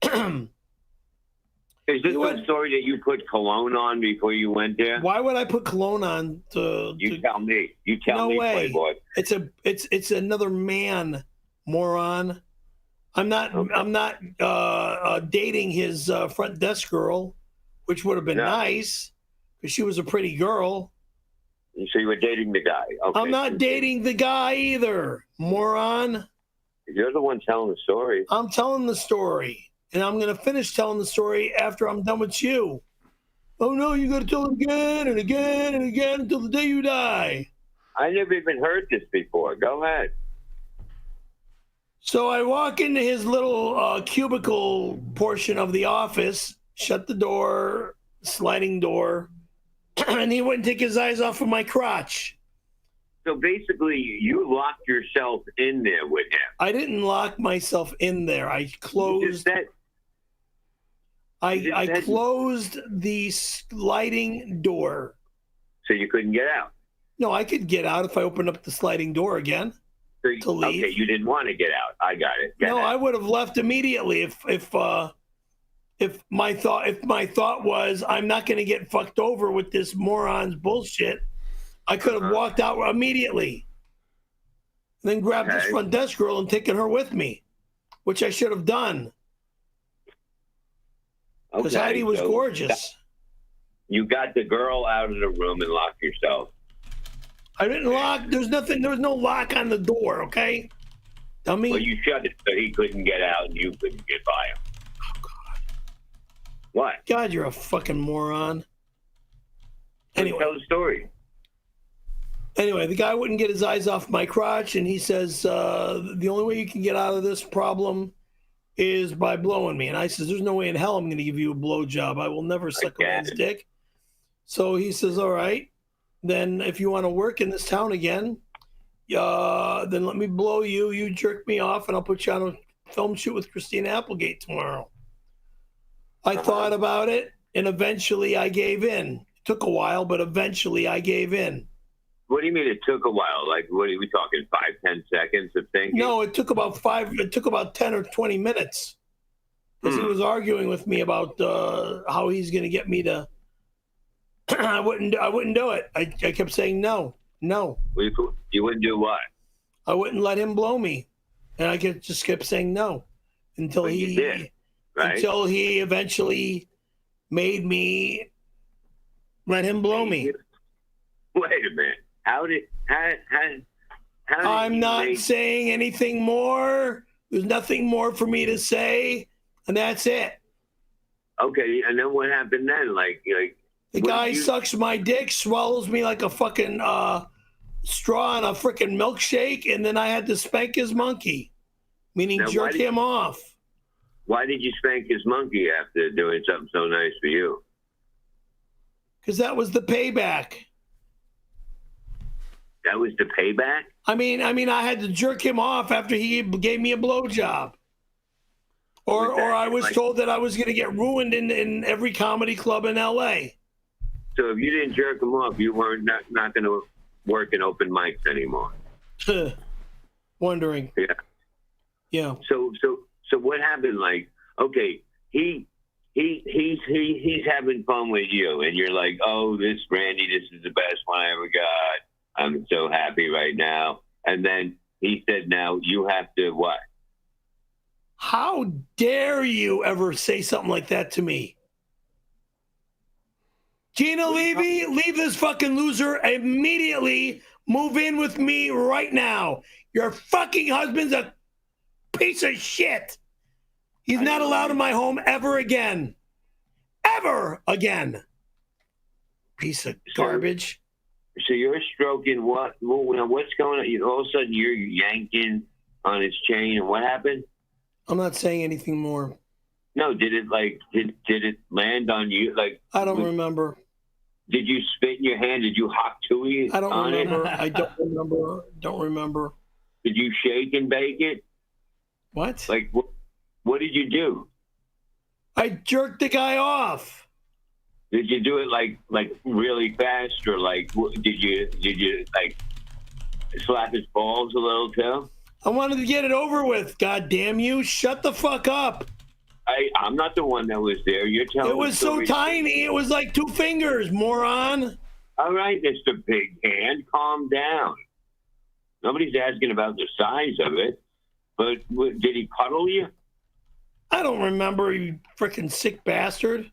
Speaker 13: Is this the story that you put cologne on before you went there?
Speaker 1: Why would I put cologne on
Speaker 13: You tell me. You tell me,
Speaker 1: way.
Speaker 13: Playboy.
Speaker 1: It's another man, moron. I'm not dating his front desk girl, which would have been nice because she was a pretty girl.
Speaker 13: So you were dating the guy. Okay.
Speaker 1: I'm not dating the guy either, moron.
Speaker 13: You're the one telling the story.
Speaker 1: I'm telling the story. And I'm going to finish telling the story after I'm done with you. Oh, no, you got to tell it again and again and again until the day you die.
Speaker 13: I never even heard this before. Go ahead.
Speaker 1: So I walk into his little cubicle portion of the office, shut the door, sliding door, and he wouldn't take his eyes off of my crotch.
Speaker 13: So basically, you locked yourself in there with him.
Speaker 1: I didn't lock myself in there. I closed... I closed the sliding door.
Speaker 13: So you couldn't get out?
Speaker 1: No, I could get out if I opened up the sliding door again. to leave.
Speaker 13: Okay, you didn't want to get out. I got it.
Speaker 1: No, I would have left immediately if my thought was I'm not going to get fucked over with this moron's bullshit. I could have walked out immediately, and then grabbed this front desk girl and taken her with me, which I should have done. Because Heidi was gorgeous.
Speaker 13: You got the girl out of the room and locked yourself.
Speaker 1: I didn't lock. There was no lock on the door, okay? Dummy.
Speaker 13: Well, you shut it so he couldn't get out and you couldn't get by him.
Speaker 1: Oh, God.
Speaker 13: What?
Speaker 1: God, you're a fucking moron. Anyway.
Speaker 13: Tell the story.
Speaker 1: Anyway, the guy wouldn't get his eyes off my crotch, and he says, the only way you can get out of this problem is by blowing me. And I says, there's no way in hell I'm going to give you a blowjob. I will never suck a man's dick. So he says, all right, then if you want to work in this town again, then let me blow you. You jerk me off, and I'll put you on a film shoot with Christina Applegate tomorrow. I thought about it, and eventually I gave in. It took a while, but eventually I gave in.
Speaker 13: What do you mean it took a while? Like, what are we talking, 5-10 seconds of thinking?
Speaker 1: No, it took about 10 or 20 minutes. Because he was arguing with me about how he's going to get me to... I wouldn't do it. I kept saying no.
Speaker 13: You wouldn't do what?
Speaker 1: I wouldn't let him blow me. And I just kept saying no. Until he did, right? Until he eventually made me let him blow me.
Speaker 13: Wait a minute. How did
Speaker 1: I'm not saying anything more. There's nothing more for me to say, and that's it.
Speaker 13: Okay, and then what happened then? Like
Speaker 1: the guy sucks my dick, swallows me like a fucking straw in a freaking milkshake, and then I had to spank his monkey, meaning jerk him off.
Speaker 13: Why did you spank his monkey after doing something so nice for you?
Speaker 1: Because that was the payback.
Speaker 13: That was the payback?
Speaker 1: I mean, I had to jerk him off after he gave me a blowjob. Or I was told that I was going to get ruined in every comedy club in L.A.
Speaker 13: So if you didn't jerk him off, you weren't not going to work in open mics anymore.
Speaker 1: Wondering. Yeah.
Speaker 13: So what happened? Like, okay, he's having fun with you, and you're like, oh, Randy, this is the best one I ever got. I'm so happy right now. And then he said, now you have to what?
Speaker 1: How dare you ever say something like that to me? Gina Levy, leave this fucking loser immediately. Move in with me right now. Your fucking husband's a piece of shit. He's not allowed in my home ever again. Ever again. Piece of garbage.
Speaker 13: So you're stroking what? What's going on? All of a sudden you're yanking on his chain, and what happened?
Speaker 1: I'm not saying anything more.
Speaker 13: No, did it land on you? Like,
Speaker 1: I don't remember.
Speaker 13: Did you spit in your hand? Did you hop to it?
Speaker 1: I don't remember. I don't remember. Don't remember.
Speaker 13: Did you shake and bake it?
Speaker 1: What?
Speaker 13: Like, what did you do?
Speaker 1: I jerked the guy off.
Speaker 13: Did you do it like really fast, or like did you like slap his balls a little too?
Speaker 1: I wanted to get it over with. God damn you! Shut the fuck up.
Speaker 13: I'm not the one that was there. You're telling.
Speaker 1: It was so tiny. It was like 2 fingers, moron.
Speaker 13: All right, Mr. Big Hand, calm down. Nobody's asking about the size of it, but did he cuddle you?
Speaker 1: I don't remember, you freaking sick bastard.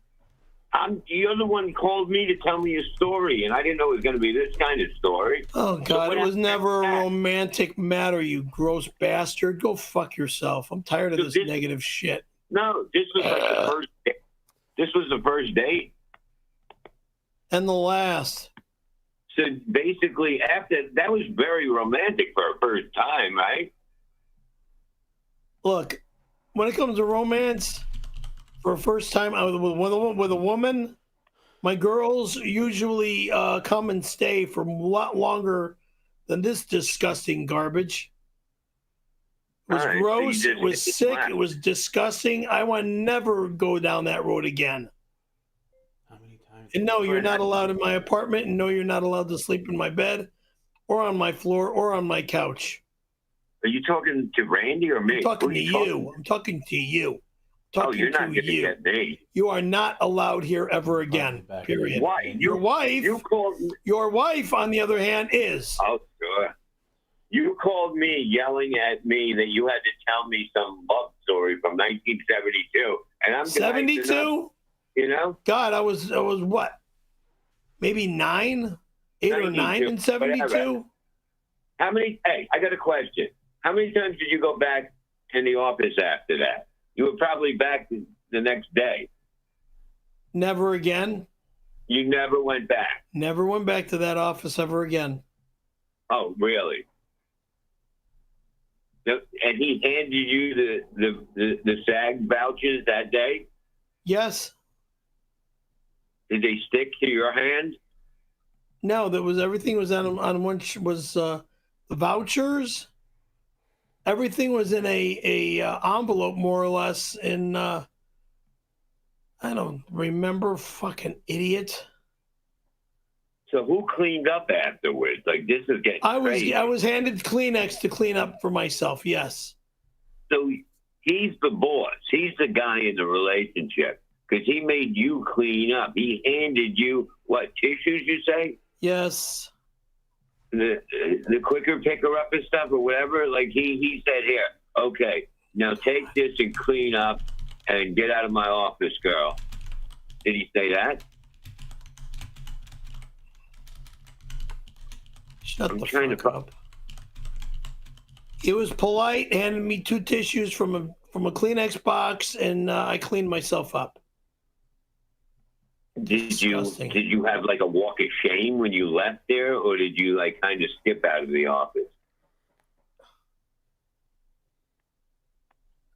Speaker 13: You're the one who called me to tell me a story, and I didn't know it was going to be this kind of story.
Speaker 1: Oh, God, it was never a romantic matter, you gross bastard. Go fuck yourself. I'm tired of this negative shit.
Speaker 13: No, this was like the first date. This was the first date.
Speaker 1: And the last.
Speaker 13: So basically, that was very romantic for a first time, right?
Speaker 1: Look, when it comes to romance, for a first time with a woman, my girls usually come and stay for a lot longer than this disgusting garbage. It was gross. It was sick. It was disgusting. I want to never go down that road again.
Speaker 2: How many times?
Speaker 1: And no, you're not allowed in my apartment. And no, you're not allowed to sleep in my bed or on my floor or on my couch.
Speaker 13: Are you talking to Randy or me?
Speaker 1: I'm talking to you. I'm talking to you.
Speaker 13: Oh, you're not going to get me.
Speaker 1: You are not allowed here ever again. Period.
Speaker 13: Why?
Speaker 1: Your wife.
Speaker 13: You called me.
Speaker 1: Your wife, on the other hand, is.
Speaker 13: Oh, sure. You called me yelling at me that you had to tell me some love story from 1972, and I'm
Speaker 1: 72.
Speaker 13: You know?
Speaker 1: God, I was what? Maybe 8 or 9 in 72.
Speaker 13: Whatever. How many? Hey, I got a question. How many times did you go back in the office after that? You were probably back the next day.
Speaker 1: Never again.
Speaker 13: You never went back.
Speaker 1: Never went back to that office ever again.
Speaker 13: Oh, really? And he handed you the SAG vouchers that day?
Speaker 1: Yes.
Speaker 13: Did they stick to your hand?
Speaker 1: No, everything was on one was the vouchers. Everything was in a envelope, more or less. In I don't remember, fucking idiot.
Speaker 13: So who cleaned up afterwards? Like, this is getting crazy.
Speaker 1: I was handed Kleenex to clean up for myself. Yes.
Speaker 13: So he's the boss. He's the guy in the relationship because he made you clean up. He handed you what, tissues? You say?
Speaker 1: Yes.
Speaker 13: The quicker picker up and stuff or whatever. Like he said, here, okay, now take this and clean up and get out of my office, girl. Did he say that?
Speaker 1: Shut the fuck up. He was polite, handed me 2 tissues from a Kleenex box, and I cleaned myself up.
Speaker 13: Did you have like a walk of shame when you left there, or did you like kind of skip out of the office?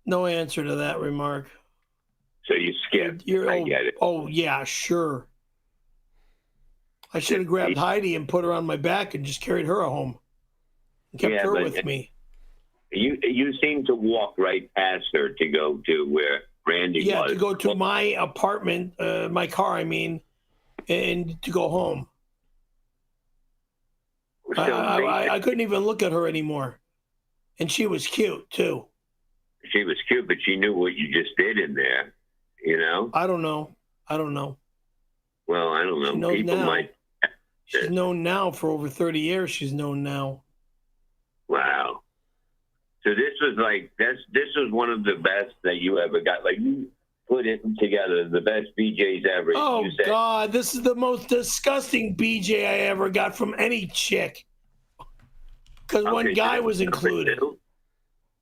Speaker 1: No answer to that remark.
Speaker 13: So you skipped. I get it.
Speaker 1: Oh yeah, sure. I should have grabbed Heidi and put her on my back and just carried her home and kept her with me.
Speaker 13: You seem to walk right past her to go to where Randy was.
Speaker 1: Yeah, to go to my apartment, my car, I mean, and to go home. So I couldn't even look at her anymore. And she was cute, too.
Speaker 13: She was cute, but she knew what you just did in there, you know?
Speaker 1: I don't know.
Speaker 13: Well, I don't know. People might.
Speaker 1: She's known now for over 30 years. She's known now.
Speaker 13: Wow. So this was this was one of the best that you ever got. Like, you put it together, the best BJs ever.
Speaker 1: Oh, God, this is the most disgusting BJ I ever got from any chick. Because one guy was included.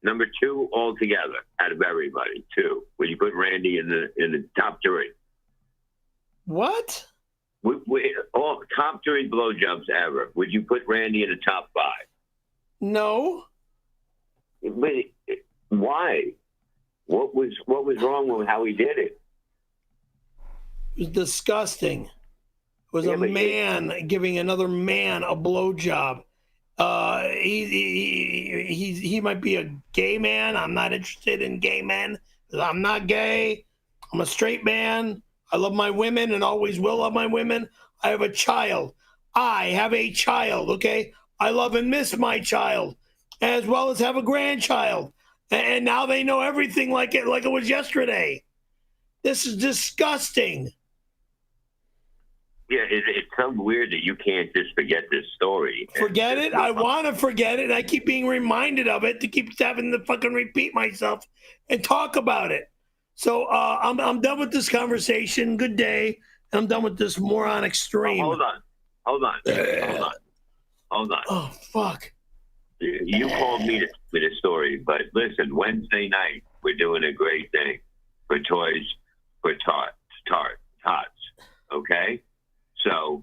Speaker 13: Number 2 altogether out of everybody. 2. Would you put Randy in the top 3?
Speaker 1: What?
Speaker 13: All top 3 blowjobs ever. Would you put Randy in the top 5?
Speaker 1: No.
Speaker 13: But why? What was wrong with how he did it?
Speaker 1: It was disgusting. It was a man giving another man a blowjob. He might be a gay man. I'm not interested in gay men. I'm not gay. I'm a straight man. I love my women and always will love my women. I have a child. Okay? I love and miss my child, as well as have a grandchild. And now they know everything like it was yesterday. This is disgusting.
Speaker 13: Yeah, it's so weird that you can't just forget this story.
Speaker 1: Forget it? I want to forget it. I keep being reminded of it to keep having to fucking repeat myself and talk about it. So I'm done with this conversation. Good day. I'm done with this moronic stream.
Speaker 13: Hold on.
Speaker 1: Oh, fuck.
Speaker 13: You called me with a story, but listen, Wednesday night, we're doing a great thing for Toys for Tots, okay? So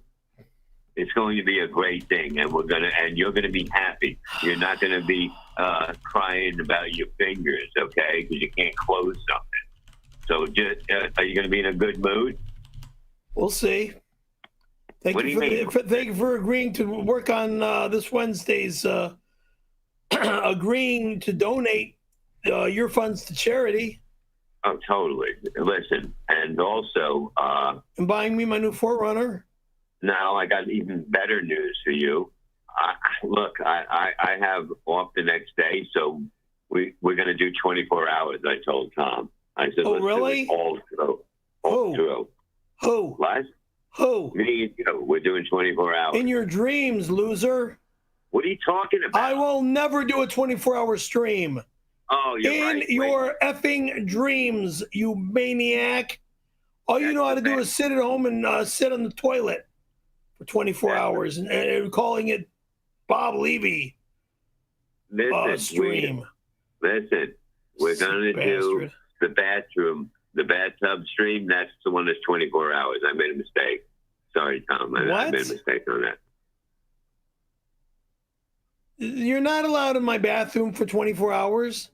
Speaker 13: it's going to be a great thing, and you're gonna be happy. You're not gonna be crying about your fingers, okay? Because you can't close something. So, are you gonna be in a good mood?
Speaker 1: We'll see. Thank you for agreeing to work on this Wednesday's agreeing to donate your funds to charity.
Speaker 13: Oh, totally. Listen, and also
Speaker 1: and buying me my new 4Runner.
Speaker 13: Now I got even better news for you. Look, I have off the next day, so we're going to do 24 hours. I told Tom. I said, let's
Speaker 1: really?
Speaker 13: do it all through. All through.
Speaker 1: Who?
Speaker 13: What?
Speaker 1: Who?
Speaker 13: Me and you. We're doing 24 hours.
Speaker 1: In your dreams, loser.
Speaker 13: What are you talking about?
Speaker 1: I will never do a 24-hour stream.
Speaker 13: Oh, you're right.
Speaker 1: In your effing dreams, you maniac. All you know how to do is sit at home and sit on the toilet for 24 hours and calling it Bob Levy stream.
Speaker 13: Listen, we're going to do the bathtub stream. That's the one that's 24 hours. I made a mistake. Sorry, Tom. I made a mistake on that.
Speaker 1: You're not allowed in my bathroom for 24 hours?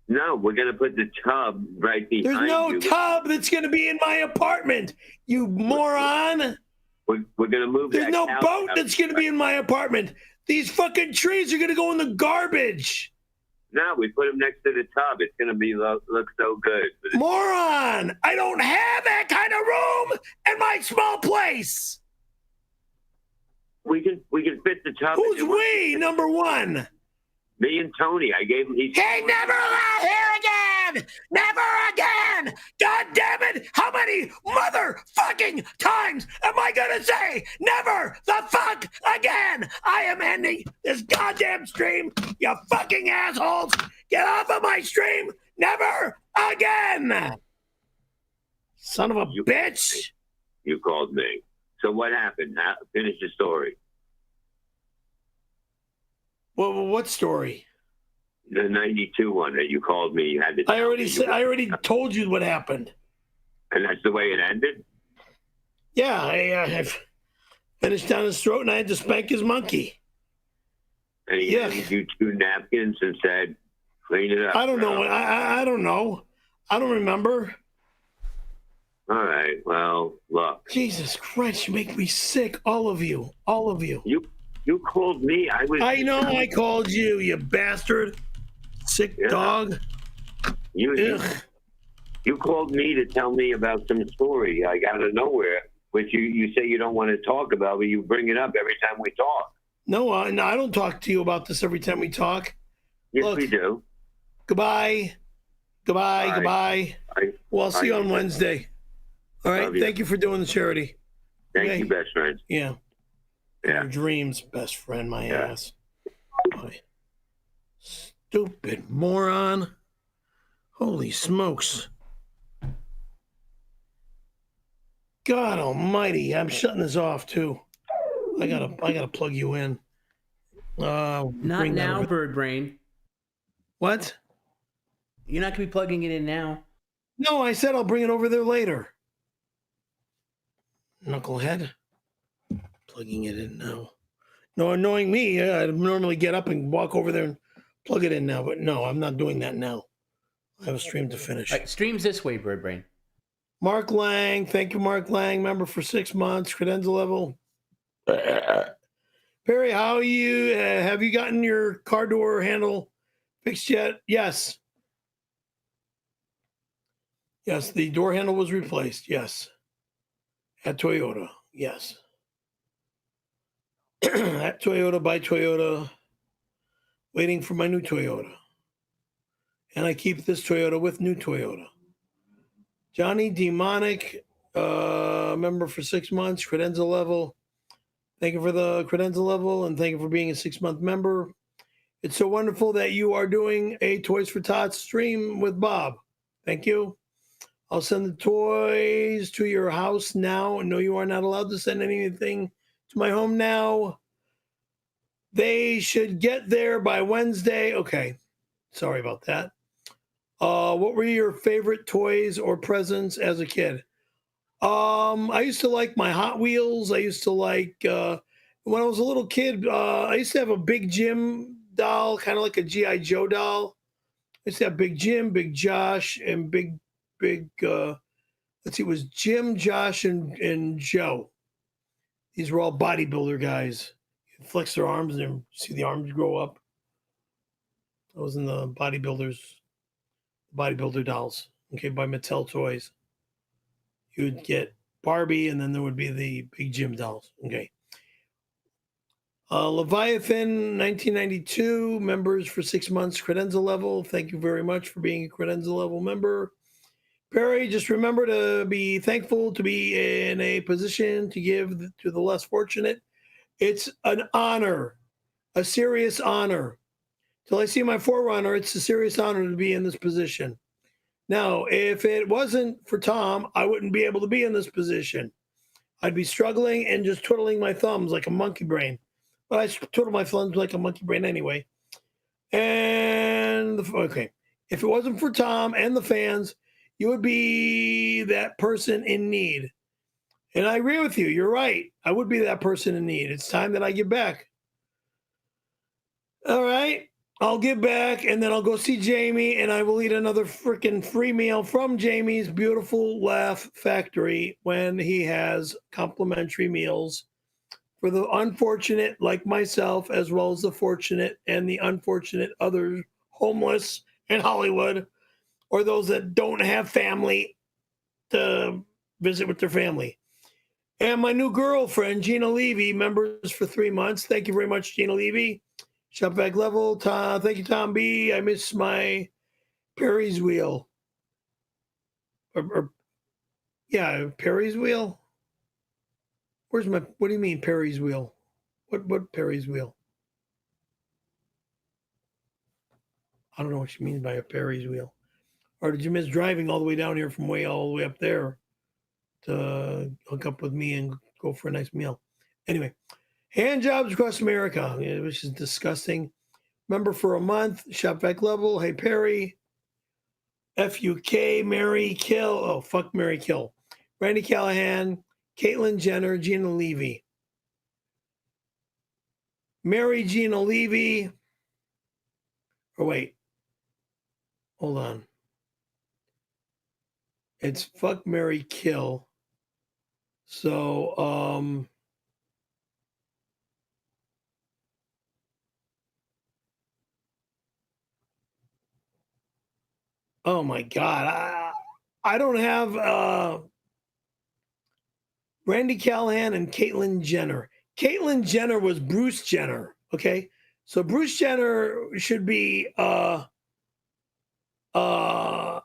Speaker 13: No, we're going to put the tub right behind you.
Speaker 1: There's no tub that's going to be in my apartment, you moron.
Speaker 13: We're going to move that.
Speaker 1: There's no boat that's going to be in my apartment. These fucking trees are going to go in the garbage.
Speaker 13: No, we put them next to the tub. It's going to be look so good.
Speaker 1: Moron! I don't have that kind of room in my small place.
Speaker 13: We can fit the tub.
Speaker 1: Who's we? Number one.
Speaker 13: Me and Tony. I gave him.
Speaker 1: He never allowed here again. Never again. God damn it! How many motherfucking times am I gonna say never the fuck again? I am ending this goddamn stream. You fucking assholes! Get off of my stream. Never again. Son of a bitch.
Speaker 13: You called me. So what happened? Finish the story.
Speaker 1: Well, what story?
Speaker 13: The 92 one that you called me. You had to.
Speaker 1: I already told you what happened.
Speaker 13: And that's the way it ended?
Speaker 1: Yeah, I finished down his throat and I had to spank his monkey.
Speaker 13: And he handed you 2 napkins and said, clean it up.
Speaker 1: I don't know. I don't know. I don't remember.
Speaker 13: All right. Well, look.
Speaker 1: Jesus Christ, you make me sick. All of you. All of you.
Speaker 13: You called me. I know
Speaker 1: I called you, you bastard. Sick dog.
Speaker 13: You called me to tell me about some story, like out of nowhere, which you say you don't want to talk about, but you bring it up every time we talk.
Speaker 1: No, I don't talk to you about this every time we talk.
Speaker 13: Yes, we do.
Speaker 1: Goodbye. Goodbye. Well, I'll see you on Wednesday. All right. Thank you for doing the charity.
Speaker 13: Thank you, best friend.
Speaker 1: Yeah. Your dreams, best friend, my ass. Boy. Stupid moron. Holy smokes. God almighty. I'm shutting this off too. I gotta plug you in.
Speaker 2: Not now, Bird Brain.
Speaker 1: What?
Speaker 2: You're not gonna be plugging it in now.
Speaker 1: No, I said I'll bring it over there later. Knucklehead. Plugging it in now. No, knowing me, I'd normally get up and walk over there and plug it in now, but no, I'm not doing that now. I have a stream to finish.
Speaker 2: All right, streams this way, Bird Brain.
Speaker 1: Mark Lang, thank you, Mark Lang, member for 6 months, credential level. Perry, how are you? Have you gotten your car door handle fixed yet? Yes. Yes, the door handle was replaced. Yes. At Toyota. Yes. At Toyota, by Toyota, waiting for my new Toyota. And I keep this Toyota with new Toyota. Johnny Demonic, member for 6 months, credential level. Thank you for the credential level and thank you for being a 6-month member. It's so wonderful that you are doing a Toys for Tots stream with Bob. Thank you. I'll send the toys to your house now. No, you are not allowed to send anything to my home now. They should get there by Wednesday. Okay. Sorry about that. What were your favorite toys or presents as a kid? I used to like my Hot Wheels. I used to like, when I was a little kid, I used to have a Big Jim doll, kind of like a G.I. Joe doll. I used to have Big Jim, Big Josh, and Big, let's see, it was Jim, Josh, and Joe. These were all bodybuilder guys. You flex their arms and then see the arms grow up. I was in the bodybuilder dolls, okay, by Mattel Toys. You would get Barbie, and then there would be the Big Jim dolls, okay. Leviathan, 1992, members for 6 months, credenza level. Thank you very much for being a credenza level member. Perry, just remember to be thankful to be in a position to give to the less fortunate. It's an honor, a serious honor. Till I see my forerunner, it's a serious honor to be in this position. Now, if it wasn't for Tom, I wouldn't be able to be in this position. I'd be struggling and just twiddling my thumbs like a monkey brain. But I twiddle my thumbs like a monkey brain anyway. And, okay, if it wasn't for Tom and the fans, you would be that person in need. And I agree with you. You're right. I would be that person in need. It's time that I give back. All right. I'll give back, and then I'll go see Jamie, and I will eat another freaking free meal from Jamie's Beautiful Laugh Factory when he has complimentary meals for the unfortunate like myself, as well as the fortunate and the unfortunate others, homeless in Hollywood, or those that don't have family to visit with their family. And my new girlfriend, Gina Levy, members for 3 months. Thank you very much, Gina Levy. Shop-Vac level. Tom, thank you, Tom B. I miss my Perry's wheel. Yeah, Perry's wheel. Where's my? What do you mean Perry's wheel? What Perry's wheel? I don't know what you mean by a Perry's wheel. Or did you miss driving all the way down here from all the way up there to hook up with me and go for a nice meal? Anyway. Hand jobs across America, which is disgusting. Member for a month, Shop-Vac level. Hey, Perry. FUK, Mary Kill. Oh, fuck Mary Kill. Randy Callahan, Caitlyn Jenner, Gina Levy. Mary Gina Levy. Oh, wait. Hold on. It's fuck Mary Kill. So, oh my God. I don't have Randy Callahan and Caitlyn Jenner. Caitlyn Jenner was Bruce Jenner. Okay. So Bruce Jenner should be oh God.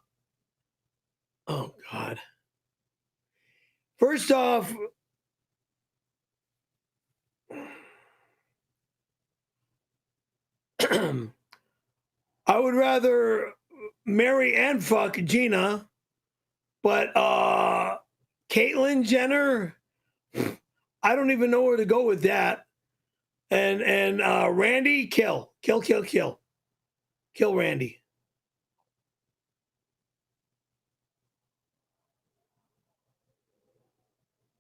Speaker 1: First off, I would rather marry and fuck Gina, but Caitlyn Jenner, I don't even know where to go with that. And Randy, kill Randy.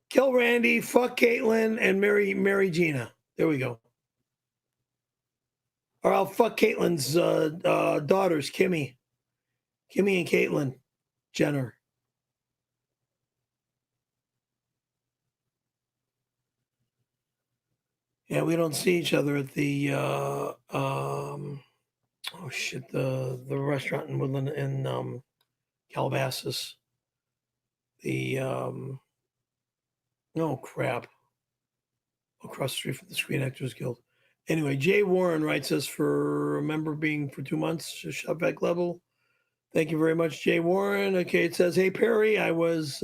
Speaker 1: Kill Randy, fuck Caitlyn, and marry Gina. There we go. Or I'll fuck Caitlyn's daughters, Kimmy and Caitlyn Jenner. Yeah, we don't see each other at the the restaurant in Woodland in Calabasas. Oh crap. Across the street from the Screen Actors Guild. Anyway, Jay Warren writes us for a member being for 2 months, Shop-Vac level. Thank you very much, Jay Warren. Okay, it says, hey, Perry, I was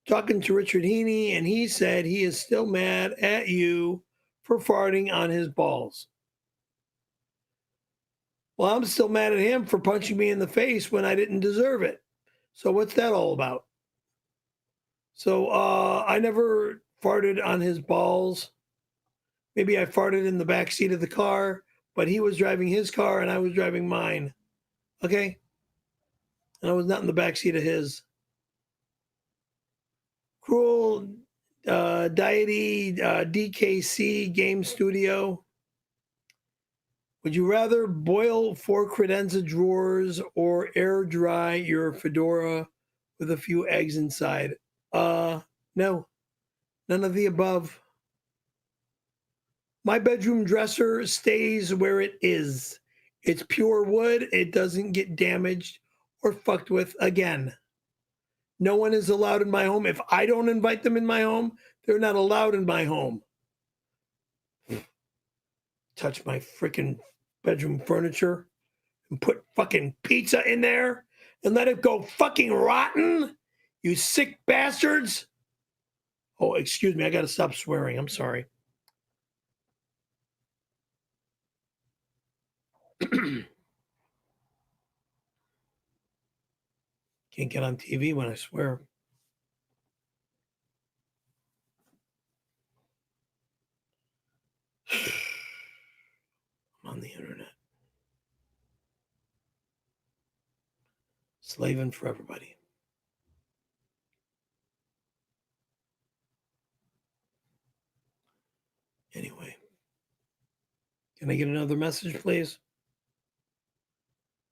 Speaker 1: talking to Richard Heaney, and he said he is still mad at you for farting on his balls. Well, I'm still mad at him for punching me in the face when I didn't deserve it. So what's that all about? So I never farted on his balls. Maybe I farted in the back seat of the car, but he was driving his car and I was driving mine. Okay? And I was not in the back seat of his. Cruel Deity DKC Game Studio. Would you rather boil 4 credenza drawers or air dry your fedora with a few eggs inside? No. None of the above. My bedroom dresser stays where it is. It's pure wood. It doesn't get damaged or fucked with again. No one is allowed in my home. If I don't invite them in my home, they're not allowed in my home. touch my freaking bedroom furniture and put fucking pizza in there and let it go fucking rotten? You sick bastards. Oh, excuse me. I got to stop swearing. I'm sorry. Can't get on TV when I swear. I'm on the internet. Slaving for everybody. Anyway. Can I get another message, please?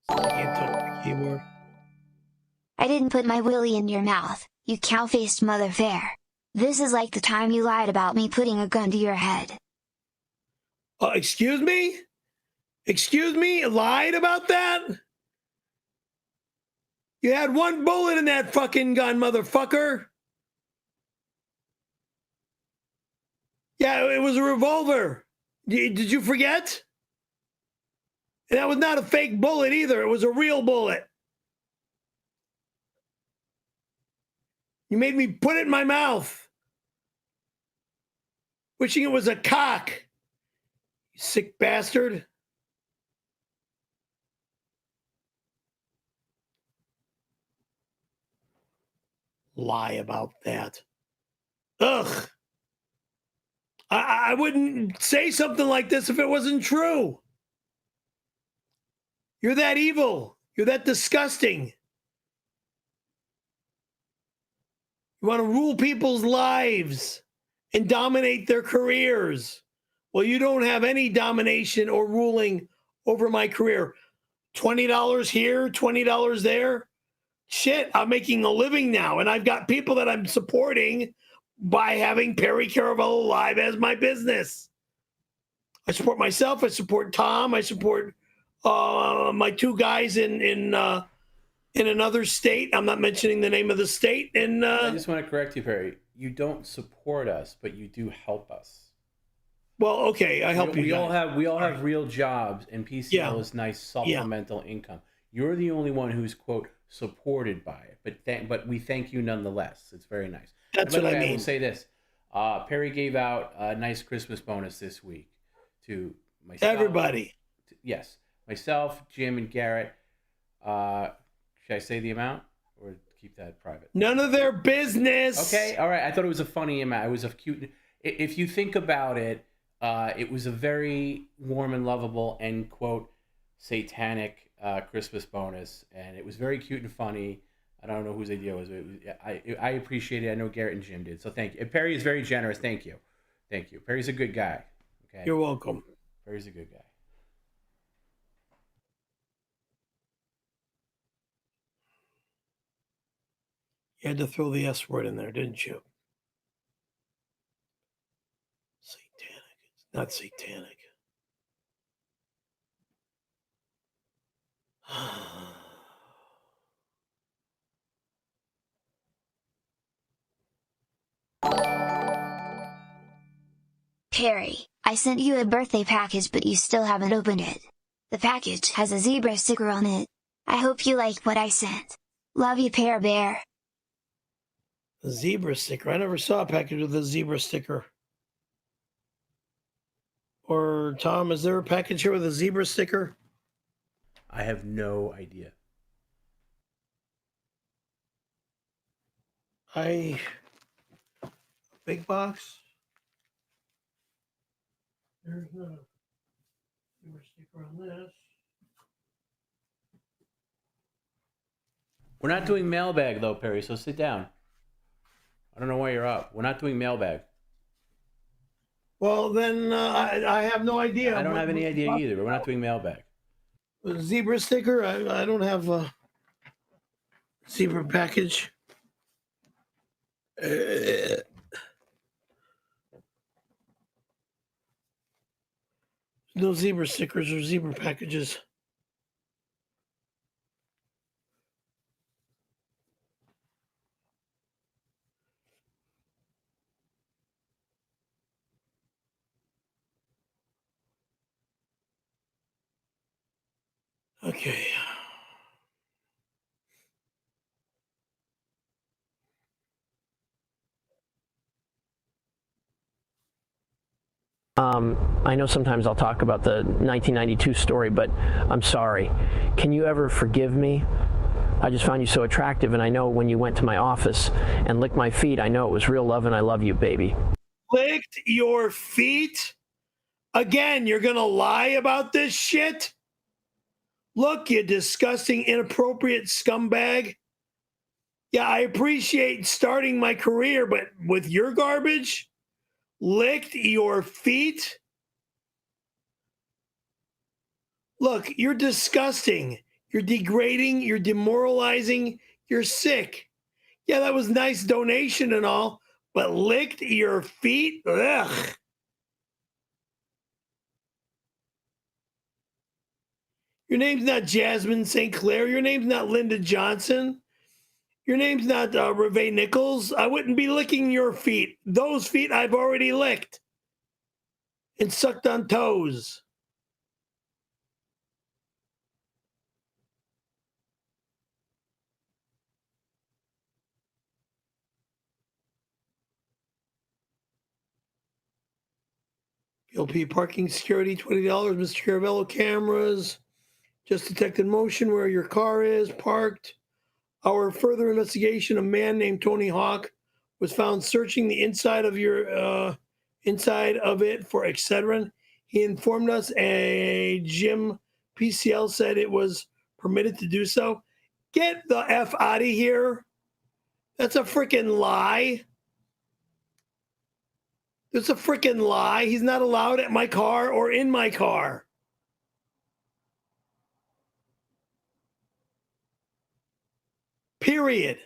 Speaker 1: I can't touch the keyboard.
Speaker 10: I didn't put my willy in your mouth, you cow-faced mother fair. This is like the time you lied about me putting a gun to your head.
Speaker 1: Excuse me? Excuse me? Lied about that? You had one bullet in that fucking gun, motherfucker. Yeah, it was a revolver. Did you forget? And that was not a fake bullet either. It was a real bullet. You made me put it in my mouth. Wishing it was a cock. You sick bastard. Lie about that. Ugh. I wouldn't say something like this if it wasn't true. You're that evil. You're that disgusting. You want to rule people's lives and dominate their careers. Well, you don't have any domination or ruling over my career. $20 here, $20 there. Shit, I'm making a living now, and I've got people that I'm supporting by having Perry Caravello Live as my business. I support myself. I support Tom. I support my two guys in another state. I'm not mentioning the name of the state. And
Speaker 2: I just want to correct you, Perry. You don't support us, but you do help us.
Speaker 1: Well, okay, I help you.
Speaker 2: We all have real jobs, and PCL is nice supplemental income. You're the only one who's, quote, supported by it, but we thank you nonetheless. It's very nice.
Speaker 1: That's what I mean.
Speaker 2: I will say this. Perry gave out a nice Christmas bonus this week to myself.
Speaker 1: Everybody.
Speaker 2: Yes. Myself, Jim, and Garrett. Should I say the amount or keep that private?
Speaker 1: None of their business.
Speaker 2: Okay. All right. I thought it was a funny amount. It was a cute. If you think about it, it was a very warm and lovable and, quote, satanic Christmas bonus. And it was very cute and funny. I don't know whose idea it was. I appreciate it. I know Garrett and Jim did. So thank you. And Perry is very generous. Thank you. Thank you. Perry's a good guy. Okay.
Speaker 1: You're welcome.
Speaker 2: Perry's a good guy.
Speaker 1: You had to throw the S word in there, didn't you? Satanic. It's not satanic.
Speaker 10: Perry, I sent you a birthday package but you still haven't opened it. The package has a zebra sticker on it. I hope you like what I sent. Love you, Pear Bear.
Speaker 1: A zebra sticker. I never saw a package with a zebra sticker. Or, Tom, is there a package here with a zebra sticker?
Speaker 2: I have no idea.
Speaker 1: Big box? There's no zebra sticker on this.
Speaker 2: We're not doing mailbag, though, Perry, so sit down. I don't know why you're up. We're not doing mailbag.
Speaker 1: Well, then I have no idea.
Speaker 2: I don't have any idea either, but we're not doing mailbag.
Speaker 1: A zebra sticker? I don't have a zebra package. No zebra stickers or zebra packages. Okay.
Speaker 4: I know sometimes I'll talk about the 1992 story, but I'm sorry. Can you ever forgive me? I just found you so attractive, and I know when you went to my office and licked my feet, I know it was real love, and I love you, baby.
Speaker 1: Licked your feet? Again, you're going to lie about this shit? Look, you disgusting, inappropriate scumbag. Yeah, I appreciate starting my career, but with your garbage? Licked your feet? Look, you're disgusting. You're degrading. You're demoralizing. You're sick. Yeah, that was nice donation and all, but licked your feet? Ugh. Your name's not Jasmine St. Clair. Your name's not Linda Johnson. Your name's not Reve Nichols. I wouldn't be licking your feet. Those feet I've already licked and sucked on toes. LP parking security, $20. Mr. Caravello cameras. Just detected motion where your car is parked. Our further investigation, a man named Tony Hawk was found searching the inside of your inside of it for Excedrin. He informed us a gym PCL said it was permitted to do so. Get the F out of here. That's a freaking lie. That's a freaking lie. He's not allowed at my car or in my car. Period.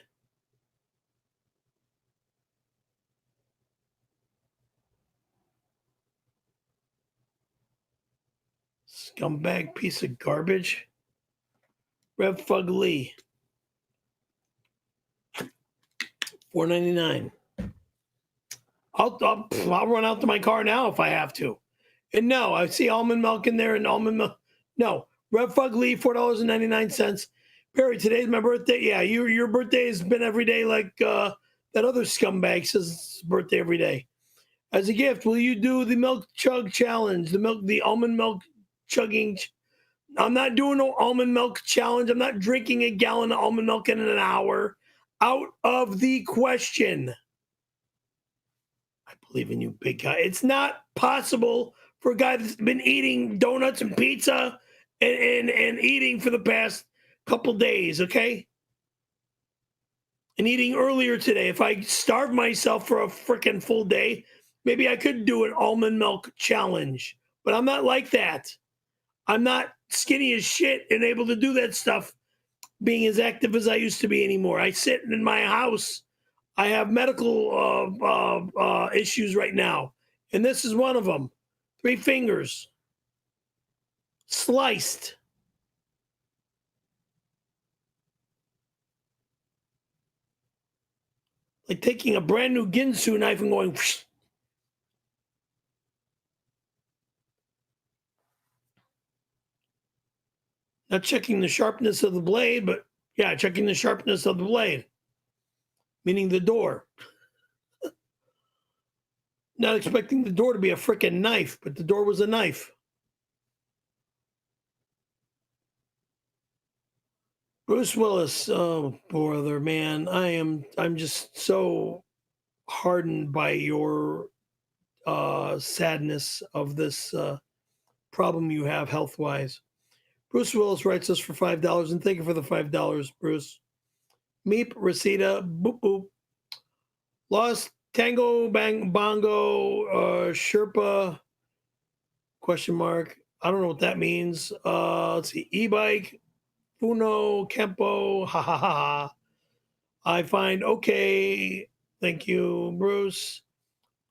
Speaker 1: Scumbag piece of garbage. 𝙎𝙃𝙊𝙑𝘾 $4.99. I'll run out to my car now if I have to. And no, I see almond milk in there and almond milk. No, 𝙎𝙃𝙊𝙑𝘾 $4.99. Perry, today's my birthday. Yeah, your birthday has been every day like that other scumbag says it's his birthday every day. As a gift, will you do the milk chug challenge? The almond milk chugging. I'm not doing no almond milk challenge. I'm not drinking a gallon of almond milk in an hour. Out of the question. I believe in you, big guy. It's not possible for a guy that's been eating donuts and pizza and eating for the past couple days, okay? And eating earlier today. If I starve myself for a freaking full day, maybe I could do an almond milk challenge. But I'm not like that. I'm not skinny as shit and able to do that stuff being as active as I used to be anymore. I sit in my house. I have medical issues right now. And this is one of them. 3 fingers. Sliced. Like taking a brand new Ginsu knife and going... Whoosh. Not checking the sharpness of the blade, but yeah, checking the sharpness of the blade. Meaning the door. Not expecting the door to be a freaking knife, but the door was a knife. Bruce Willis, oh brother, man, I'm just so hardened by your sadness of this problem you have health-wise. Bruce Willis writes us for $5, and thank you for the $5, Bruce. Meep, Resita, boop boop. Lost Tango Bang Bongo Sherpa question mark. I don't know what that means. Let's see. E-bike, Funo, Kempo, ha ha ha ha. I find okay. Thank you, Bruce.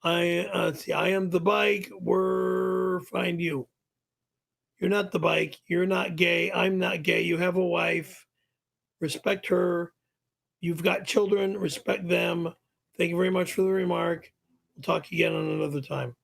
Speaker 1: Let's see. I am the bike. We're find you. You're not the bike. You're not gay. I'm not gay. You have a wife. Respect her. You've got children. Respect them. Thank you very much for the remark. We'll talk again on another time.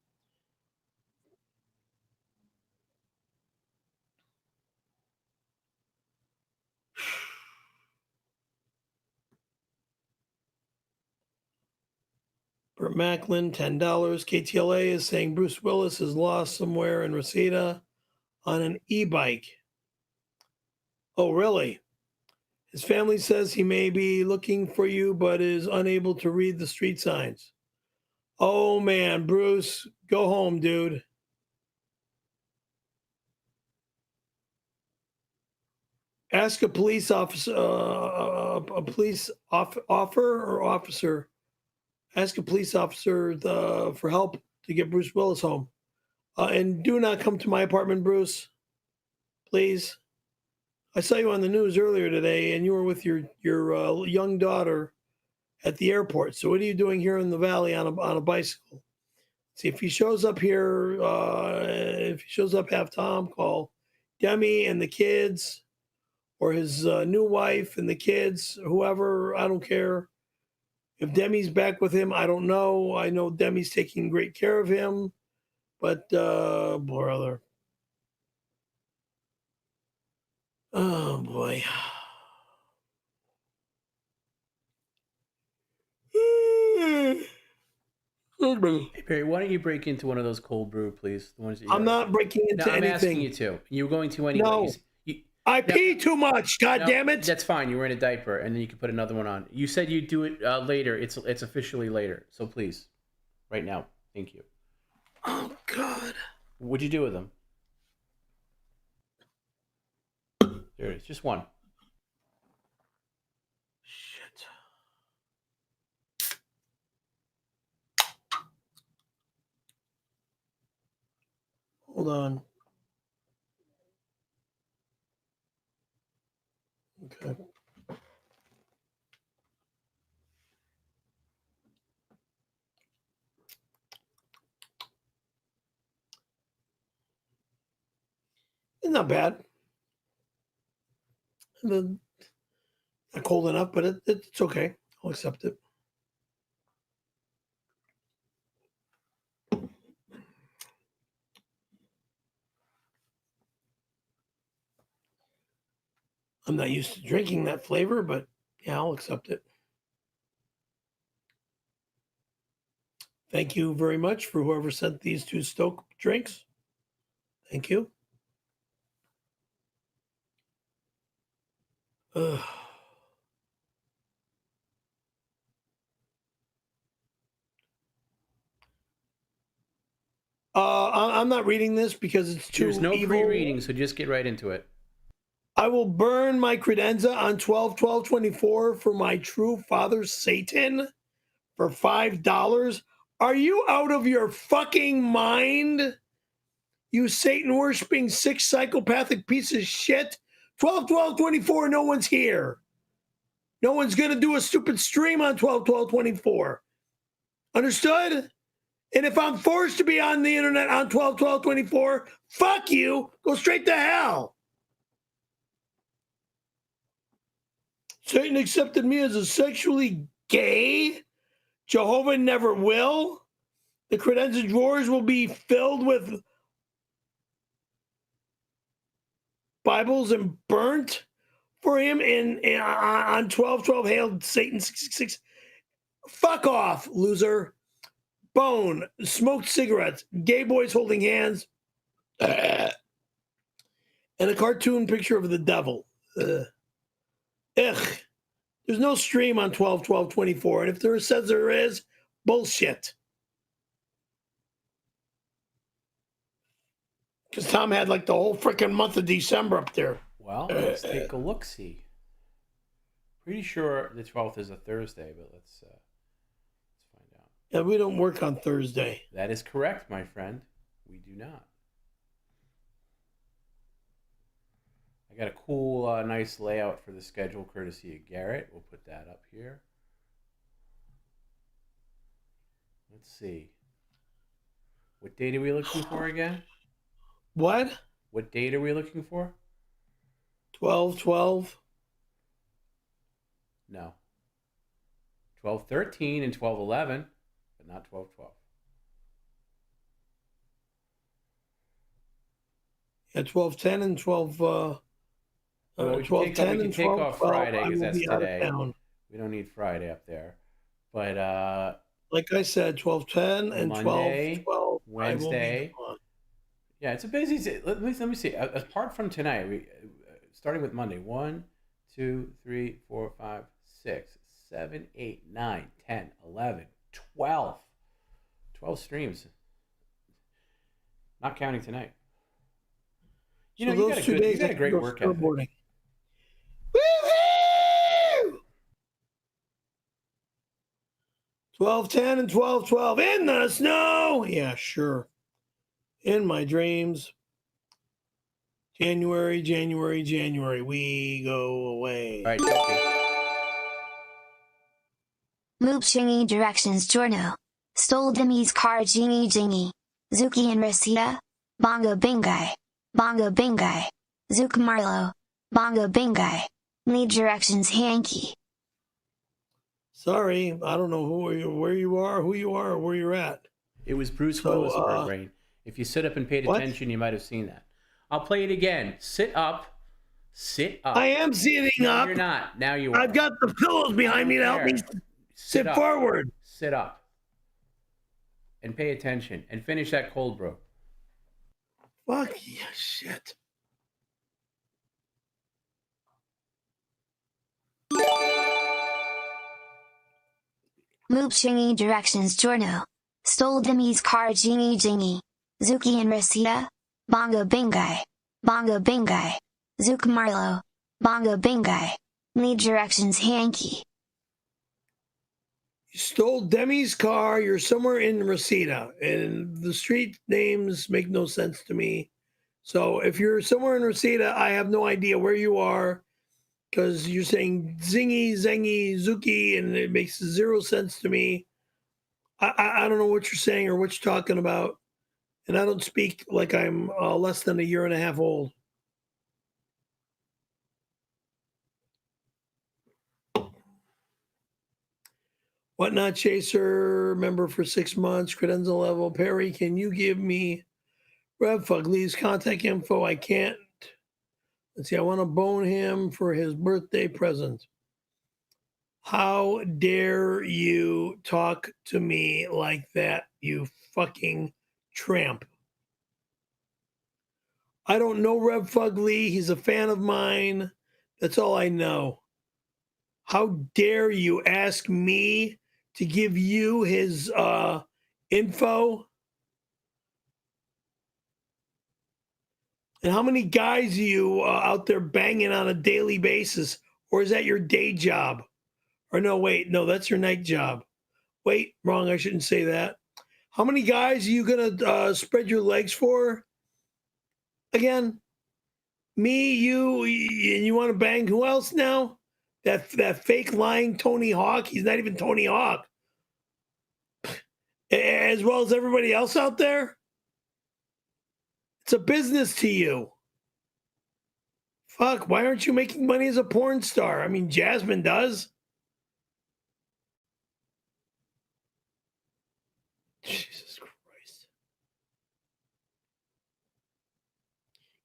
Speaker 1: Burt Macklin, $10. KTLA is saying Bruce Willis is lost somewhere in Reseda on an e-bike. Oh, really? His family says he may be looking for you, but is unable to read the street signs. Oh, man, Bruce, go home, dude. Ask a police officer, officer. Ask a police officer for help to get Bruce Willis home. And do not come to my apartment, Bruce. Please. I saw you on the news earlier today, and you were with your young daughter at the airport. So what are you doing here in the valley on a bicycle? See, if he shows up here, have Tom call Demi and the kids, or his new wife and the kids, whoever. I don't care. If Demi's back with him, I don't know. I know Demi's taking great care of him, but brother. Oh, boy.
Speaker 2: Hey, Perry, why don't you break into one of those cold brew, please? The ones that
Speaker 1: I'm not breaking into anything.
Speaker 2: I'm asking you to. You were going to anyway.
Speaker 1: No. I pee too much. God damn it!
Speaker 2: That's fine. You were in a diaper, and then you can put another one on. You said you'd do it later. It's officially later. So please, right now. Thank you.
Speaker 1: Oh God.
Speaker 2: What'd you do with them? There it is. Just one.
Speaker 1: Shit. Hold on. Okay. It's not bad. Not cold enough, but it's okay. I'll accept it. I'm not used to drinking that flavor, but yeah, I'll accept it. Thank you very much for whoever sent these two Stoke drinks. Thank you. I'm not reading this because it's too
Speaker 2: There's no
Speaker 1: evil.
Speaker 2: pre-reading, so just get right into it.
Speaker 1: I will burn my credenza on 12/12/24 for my true father Satan for $5. Are you out of your fucking mind? You Satan worshiping sick psychopathic piece of shit. 12/12/24, no one's here. No one's gonna do a stupid stream on 12/12/24. Understood? And if I'm forced to be on the internet on 12/12/24, fuck you. Go straight to hell. Satan accepted me as a sexually gay. Jehovah never will. The credenza drawers will be filled with Bibles and burnt for him on 12/12. Hail Satan 666. Fuck off, loser. Bone, smoked cigarettes, gay boys holding hands, and a cartoon picture of the devil. Ugh. There's no stream on 12/12/24, and if there says there is, bullshit. Because Tom had like the whole freaking month of December up there.
Speaker 2: Well, let's take a look-see. Pretty sure the 12th is a Thursday, but let's find out.
Speaker 1: Yeah, we don't work on Thursday.
Speaker 2: That is correct, my friend. We do not. I got a cool, nice layout for the schedule, courtesy of Garrett. We'll put that up here. Let's see. What date are we looking for again?
Speaker 1: What?
Speaker 2: What date are we looking for?
Speaker 1: 12/12.
Speaker 2: No. 12/13 and 12/11, but not 12/12.
Speaker 1: Yeah, 12/10 and 12.
Speaker 2: Well, we
Speaker 1: 12/10
Speaker 2: can
Speaker 1: and
Speaker 2: take
Speaker 1: 12.
Speaker 2: off Friday
Speaker 1: I
Speaker 2: because
Speaker 1: will
Speaker 2: that's
Speaker 1: be out of
Speaker 2: today.
Speaker 1: town.
Speaker 2: We don't need Friday up there. But
Speaker 1: Like I said, 12:10 and
Speaker 2: Monday,
Speaker 1: 12:12.
Speaker 2: Wednesday. Yeah, it's a busy. Let me see. Apart from tonight, we starting with Monday. 1, 2, 3, 4, 5, 6, 7, 8, 9, 10, 11, 12. 12 streams. Not counting tonight. You know, you got a great work ethic.
Speaker 1: Woohoo! 12:10 and 12:12 in the snow. Yeah, sure. In my dreams. January, we go away.
Speaker 2: All right,
Speaker 10: 𝙔𝙊𝙐𝙑𝙊𝙾 𝙈𝙀𝙈𝙽𝙈 𝙤𝙃𝙊𝙃 𝙤𝙃𝙊𝙃 𝙎𝙃𝙃 𝙎𝙃𝙃 𝙈𝙀𝙈𝙾𝙈.
Speaker 1: Sorry, I don't know who you are, or where you're at.
Speaker 2: It was Bruce Willis, brain. If you sit up and paid attention, you might have seen that. I'll play it again. Sit up. Sit up.
Speaker 1: I am sitting up.
Speaker 2: You're not. Now you are.
Speaker 1: I've got the pillows behind me to help me sit forward.
Speaker 2: Sit up. And pay attention. And finish that cold brew.
Speaker 1: Fuck yeah, shit.
Speaker 10: 𝙔𝙊𝙐𝙑𝙈 𝙈𝙀𝙈 𝙤𝙃𝙊𝙃 𝙤𝙃𝙃 𝙈𝙀𝙈 𝙤𝙃𝙃 𝙈𝙀𝙈 𝙈𝙀𝙃.
Speaker 1: You stole Demi's car. You're somewhere in Reseda, and the street names make no sense to me. So if you're somewhere in Reseda, I have no idea where you are, because you're saying zingy, zengy, zuki, and it makes zero sense to me. I don't know what you're saying or what you're talking about, and I don't speak like I'm less than a year and a half old. Whatnot Chaser, member for 6 months, credenza level. Perry, can you give me 𝙈𝙀𝙗𝙗 contact info? I can't. Let's see, I want to bone him for his birthday present. How dare you talk to me like that, you fucking tramp. I don't know 𝙈𝙀𝙗𝙗. He's a fan of mine. That's all I know. How dare you ask me to give you his info? And how many guys are you out there banging on a daily basis? Or is that your day job? Or no, wait, no, that's your night job. Wait, wrong, I shouldn't say that. How many guys are you going to spread your legs for? Again, me, you, and you want to bang who else now? That fake lying Tony Hawk. He's not even Tony Hawk. As well as everybody else out there. It's a business to you. Fuck, why aren't you making money as a porn star? I mean, Jasmine does. Jesus Christ.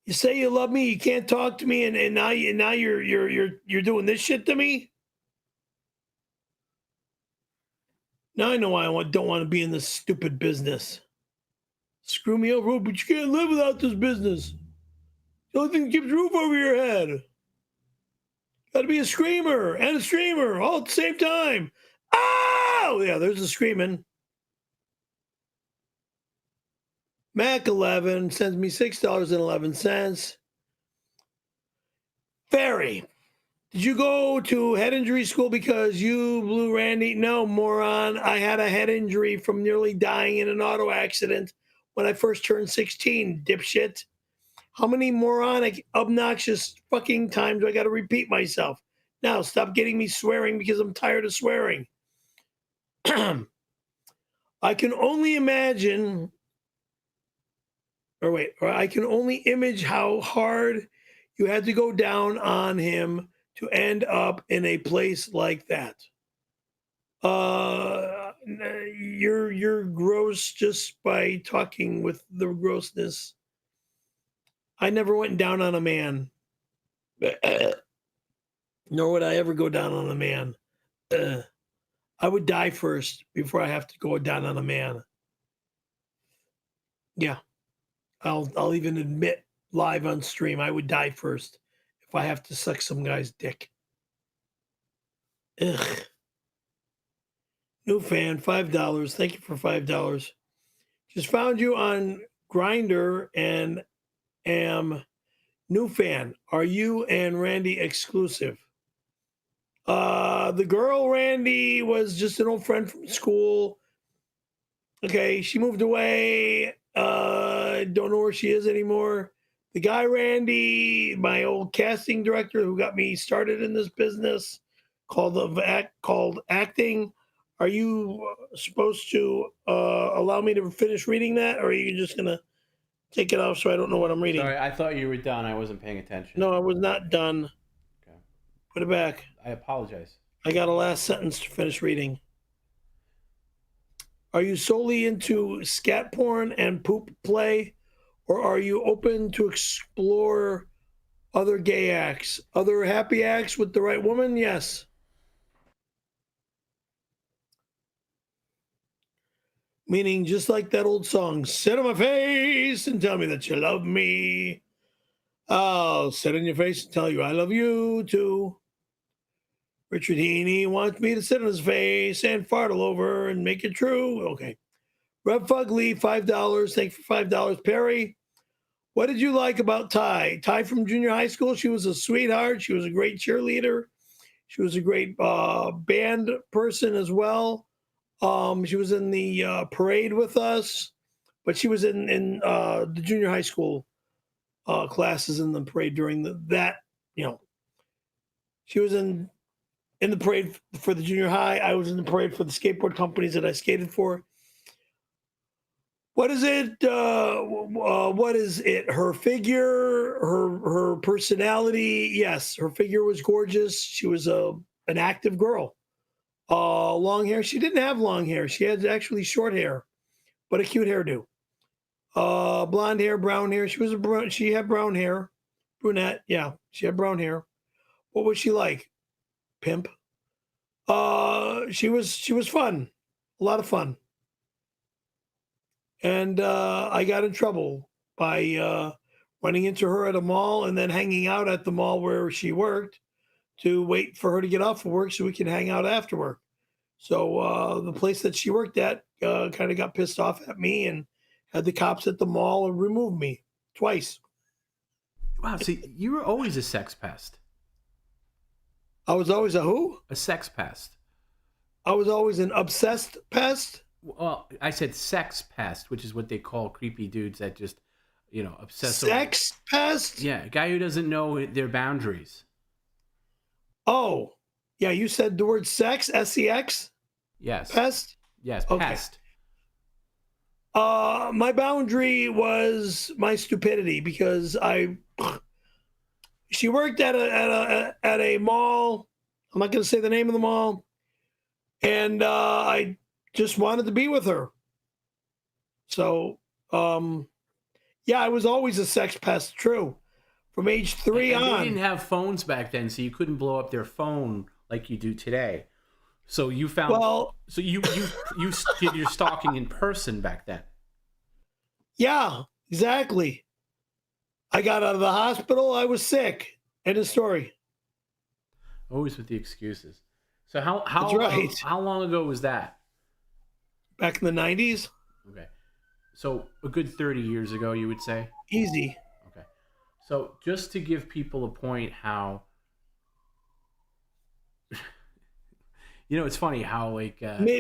Speaker 1: You say you love me, you can't talk to me, and now you're doing this shit to me? Now I know why I don't want to be in this stupid business. Screw me over, but you can't live without this business. The only thing that keeps a roof over your head. Got to be a screamer and a streamer all at the same time. Oh, yeah, there's the screaming. Mac11 sends me $6.11. Ferry, did you go to head injury school because you blew Randy? No, moron. I had a head injury from nearly dying in an auto accident when I first turned 16, dipshit. How many moronic, obnoxious fucking times do I got to repeat myself? Now, stop getting me swearing because I'm tired of swearing. I can only imagine, or I can only image how hard you had to go down on him to end up in a place like that. You're gross just by talking with the grossness. I never went down on a man. Nor would I ever go down on a man. I would die first before I have to go down on a man. Yeah. I'll even admit live on stream, I would die first if I have to suck some guy's dick. Ugh. New fan, $5. Thank you for $5. Just found you on Grindr and am new fan. Are you and Randy exclusive? The girl Randy was just an old friend from school. Okay, she moved away. Don't know where she is anymore. The guy Randy, my old casting director who got me started in this business, called acting. Are you supposed to allow me to finish reading that, or are you just gonna take it off so I don't know what I'm reading?
Speaker 2: Sorry, I thought you were done. I wasn't paying attention.
Speaker 1: No, I was not done.
Speaker 2: Okay.
Speaker 1: Put it back.
Speaker 2: I apologize.
Speaker 1: I got a last sentence to finish reading. Are you solely into scat porn and poop play, or are you open to explore other gay acts, other happy acts with the right woman? Yes. Meaning, just like that old song, sit on my face and tell me that you love me. I'll sit on your face and tell you I love you too. Richard Heaney wants me to sit on his face and fart all over and make it true. Okay. Rev Fugly, $5. Thank you for $5. Perry, what did you like about Ty? Ty from junior high school, she was a sweetheart. She was a great cheerleader. She was a great band person as well. She was in the parade with us, but she was in the junior high school classes in the parade during that. She was in the parade for the junior high. I was in the parade for the skateboard companies that I skated for. What is it? What is it? Her figure, her personality. Yes, her figure was gorgeous. She was an active girl. Long hair. She didn't have long hair. She had actually short hair, but a cute hairdo. Blonde hair, brown hair. She had brown hair. Brunette. Yeah, she had brown hair. What was she like? Pimp. She was fun. A lot of fun. And I got in trouble by running into her at a mall and then hanging out at the mall where she worked to wait for her to get off of work so we can hang out after work. So the place that she worked at kind of got pissed off at me and had the cops at the mall remove me twice.
Speaker 2: Wow, so you were always a sex pest.
Speaker 1: I was always a who?
Speaker 2: A sex pest.
Speaker 1: I was always an obsessed pest?
Speaker 2: Well, I said sex pest, which is what they call creepy dudes that just, obsess
Speaker 1: sex pest?
Speaker 2: Yeah, a guy who doesn't know their boundaries.
Speaker 1: Oh, yeah, you said the word sex, S-E-X?
Speaker 2: Yes.
Speaker 1: Pest?
Speaker 2: Yes,
Speaker 1: okay.
Speaker 2: pest.
Speaker 1: My boundary was my stupidity because she worked at a mall. I'm not going to say the name of the mall. And I just wanted to be with her. So, yeah, I was always a sex pest, true. From age 3 on.
Speaker 2: They didn't have phones back then, so you couldn't blow up their phone like you do today. So you found.
Speaker 1: Well,
Speaker 2: so you did your stalking in person back then.
Speaker 1: Yeah, exactly. I got out of the hospital. I was sick. End of story.
Speaker 2: Always with the excuses. So how
Speaker 1: right.
Speaker 2: how long ago was that?
Speaker 1: Back in the 90s.
Speaker 2: Okay. So a good 30 years ago, you would say?
Speaker 1: Easy.
Speaker 2: Okay. So just to give people a point how it's funny how like
Speaker 1: early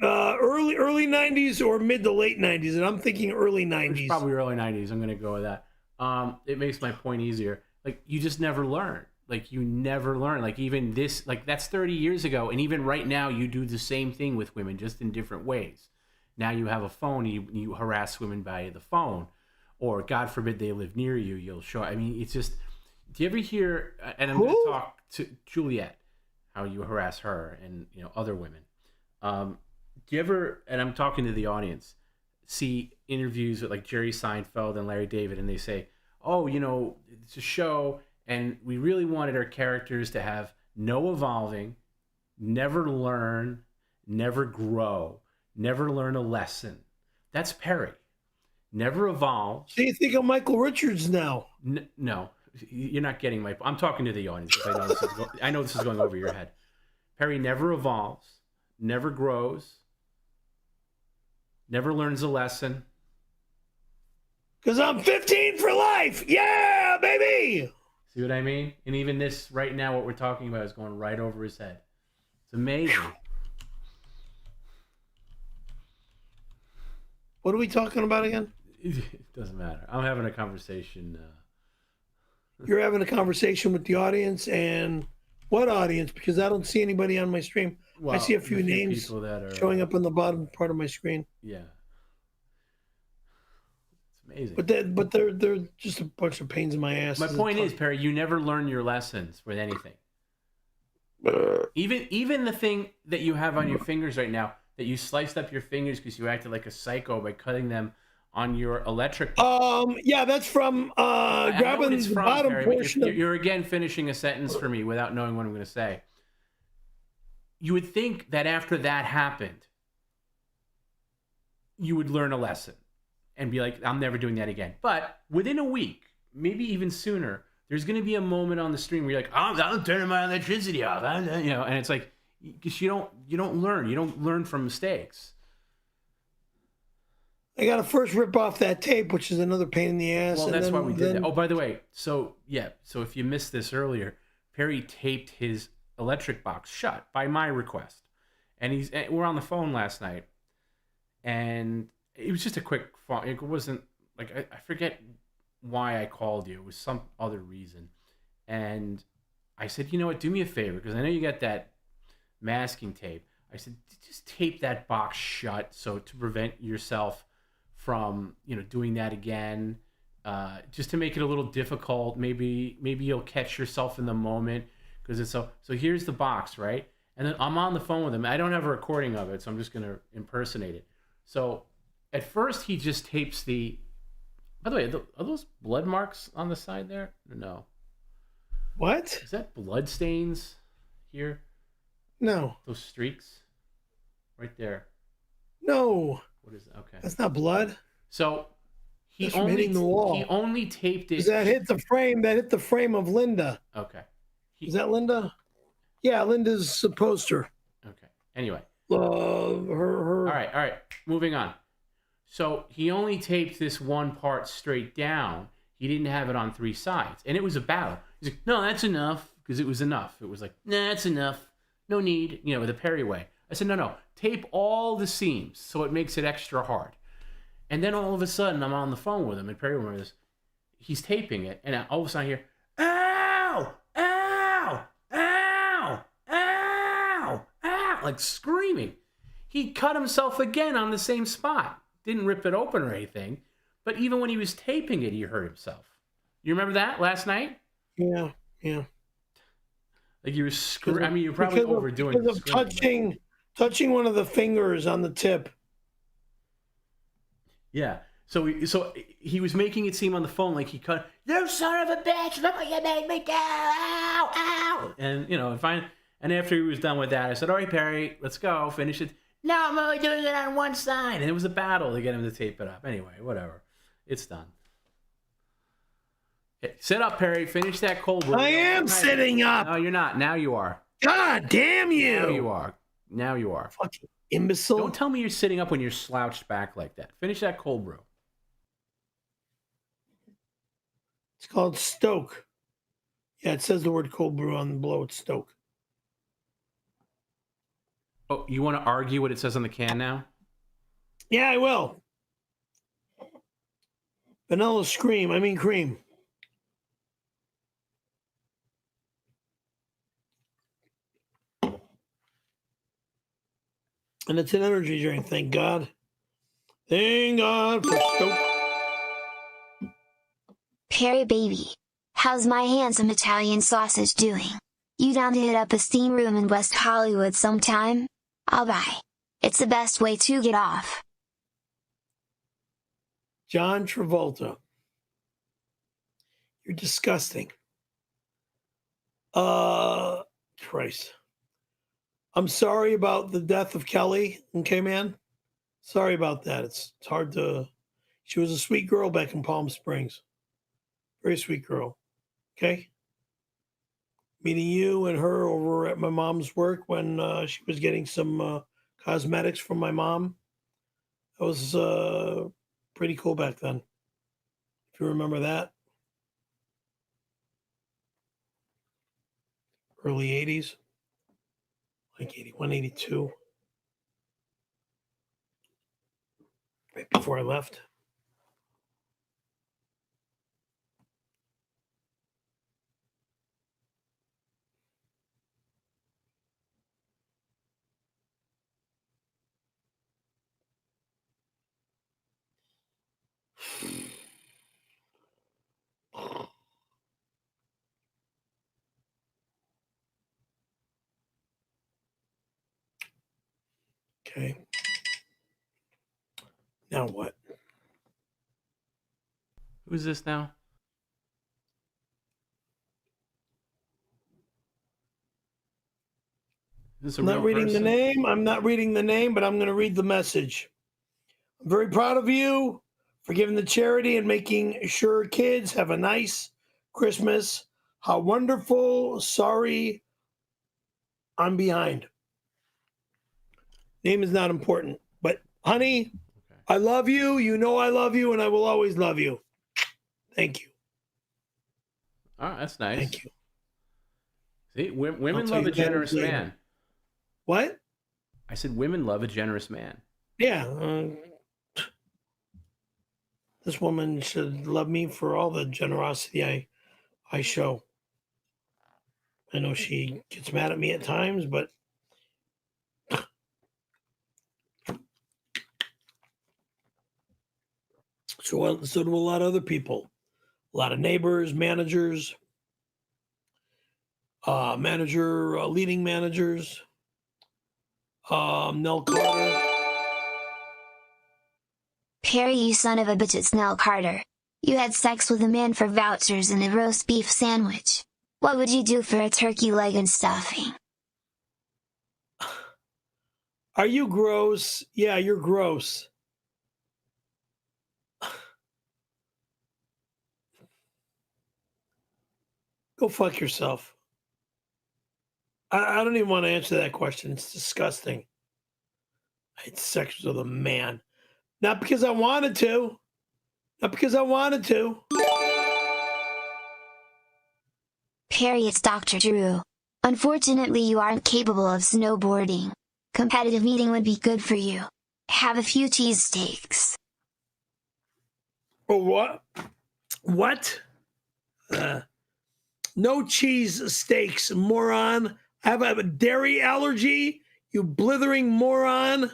Speaker 1: 90s or mid to late 90s, and I'm thinking early 90s.
Speaker 2: It's probably early 90s. I'm going to go with that. It makes my point easier. Like you just never learn. Like you never learn. Like even this, like that's 30 years ago, and even right now you do the same thing with women, just in different ways. Now you have a phone, you harass women by the phone, or God forbid they live near you, you'll show. I mean, it's just. Do you ever hear? And I'm going to talk to Juliet. How you harass her and other women. Do you ever, and I'm talking to the audience, see interviews with like Jerry Seinfeld and Larry David, and they say, oh, it's a show and we really wanted our characters to have no evolving, never learn, never grow, never learn a lesson. That's Perry. Never evolve.
Speaker 1: So you think of Michael Richards now?
Speaker 2: No, you're not getting my. I'm talking to the audience. I know this is going over your head. Perry never evolves, never grows, never learns a lesson.
Speaker 1: Because I'm 15 for life. Yeah, baby.
Speaker 2: See what I mean? And even this right now, what we're talking about is going right over his head. It's amazing.
Speaker 1: What are we talking about again?
Speaker 2: It doesn't matter. I'm having a conversation.
Speaker 1: You're having a conversation with the audience, and what audience? Because I don't see anybody on my stream.
Speaker 2: Well,
Speaker 1: I see a few names showing up on the bottom part of my screen.
Speaker 2: Yeah. Amazing.
Speaker 1: But they're just a bunch of pains in my ass.
Speaker 2: My point is, Perry, you never learn your lessons with anything. Even the thing that you have on your fingers right now, that you sliced up your fingers because you acted like a psycho by cutting them on your electric.
Speaker 1: Yeah, that's from grabbing the bottom portion.
Speaker 2: You're again finishing a sentence for me without knowing what I'm going to say. You would think that after that happened, you would learn a lesson and be like, I'm never doing that again. But within a week, maybe even sooner, there's going to be a moment on the stream where you're like, I'm turning my electricity off. And it's like, because you don't learn. You don't learn from mistakes.
Speaker 1: I got to first rip off that tape, which is another pain in the ass.
Speaker 2: Well, that's why we did that. Oh, by the way, so if you missed this earlier, Perry taped his electric box shut by my request. And we're on the phone last night, and it was just a quick phone. It wasn't like, I forget why I called you. It was some other reason. And I said, you know what, do me a favor, because I know you got that masking tape. I said, just tape that box shut so to prevent yourself from, doing that again, just to make it a little difficult. Maybe you'll catch yourself in the moment, because it's so here's the box, right? And then I'm on the phone with him. I don't have a recording of it, so I'm just going to impersonate it. So at first he just tapes by the way, are those blood marks on the side there? No.
Speaker 1: What?
Speaker 2: Is that blood stains here?
Speaker 1: No.
Speaker 2: Those streaks right there.
Speaker 1: No.
Speaker 2: What is that? Okay.
Speaker 1: That's not blood.
Speaker 2: So he
Speaker 1: That's from hitting the wall.
Speaker 2: He only taped it.
Speaker 1: That hit the frame. That hit the frame of Linda.
Speaker 2: Okay.
Speaker 1: Is that Linda? Yeah, Linda's poster.
Speaker 2: Okay. Anyway.
Speaker 1: Her.
Speaker 2: All right. Moving on. So he only taped this one part straight down. He didn't have it on three sides, and it was a battle. He's like, "No, that's enough," because it was enough. It was like, "Nah, that's enough. No need," the Perry way. I said, no, tape all the seams so it makes it extra hard. And then all of a sudden, I'm on the phone with him, and Perry remembers he's taping it, and all of a sudden I hear, "Ow! Ow! Ow! Ow! Ow!" like screaming. He cut himself again on the same spot. Didn't rip it open or anything, but even when he was taping it, he hurt himself. You remember that last night?
Speaker 1: Yeah.
Speaker 2: Like you were screaming. I mean, you're probably overdoing it.
Speaker 1: Because of touching one of the fingers on the tip.
Speaker 2: Yeah. So he was making it seem on the phone like he cut. "You son of a bitch! Look what you made me do! Ow! Ow!" And after he was done with that, I said, "All right, Perry, let's go finish it." "No, I'm only doing it on one side." And it was a battle to get him to tape it up. Anyway, whatever. It's done. Okay, sit up, Perry. Finish that cold brew.
Speaker 1: I am sitting up.
Speaker 2: No, you're not. Now you are.
Speaker 1: God damn you.
Speaker 2: Now you are.
Speaker 1: Fucking imbecile.
Speaker 2: Don't tell me you're sitting up when you're slouched back like that. Finish that cold brew.
Speaker 1: It's called Stoke. Yeah, it says the word cold brew on the below. It's Stoke.
Speaker 2: Oh, you want to argue what it says on the can now?
Speaker 1: Yeah, I will. Vanilla cream. And it's an energy drink, thank God. Thank God for Stoke.
Speaker 10: Perry baby, how's my handsome Italian sausage doing? You down to hit up a steam room in West Hollywood sometime? I'll buy. It's the best way to get off.
Speaker 1: John Travolta. You're disgusting. Christ. I'm sorry about the death of Kelly. Okay, man. Sorry about that. It's hard to. She was a sweet girl back in Palm Springs. Very sweet girl. Okay. Meeting you and her over at my mom's work when she was getting some cosmetics from my mom. That was pretty cool back then. If you remember that. Early 80s. Like 81, 82. Right before I left. Okay. Now what?
Speaker 2: Who's this now? Is this a
Speaker 1: I'm not
Speaker 2: real
Speaker 1: reading
Speaker 2: person?
Speaker 1: the name. I'm not reading the name, but I'm going to read the message. I'm very proud of you for giving the charity and making sure kids have a nice Christmas. How wonderful. Sorry, I'm behind. Name is not important. But, honey,
Speaker 2: Okay.
Speaker 1: I love you. You know I love you, and I will always love you. Thank you.
Speaker 2: All right, that's nice.
Speaker 1: Thank you.
Speaker 2: See, women
Speaker 1: I'll tell
Speaker 2: love
Speaker 1: you
Speaker 2: a
Speaker 1: that
Speaker 2: generous
Speaker 1: later.
Speaker 2: man.
Speaker 1: What?
Speaker 2: I said women love a generous man.
Speaker 1: Yeah. This woman should love me for all the generosity I show. I know she gets mad at me at times, but so do a lot of other people. A lot of neighbors, managers, leading managers, Nell Carter.
Speaker 10: Perry, you son of a bitch, it's Nell Carter. You had sex with a man for vouchers and a roast beef sandwich. What would you do for a turkey leg and stuffing?
Speaker 1: Are you gross? Yeah, you're gross. Go fuck yourself. I don't even want to answer that question. It's disgusting. I had sex with a man. Not because I wanted to. Not because I wanted to.
Speaker 10: Perry, it's Dr. Drew. Unfortunately, you aren't capable of snowboarding. Competitive eating would be good for you. Have a few cheesesteaks.
Speaker 1: Oh, what? What? No cheese steaks, moron. I have a dairy allergy, you blithering moron.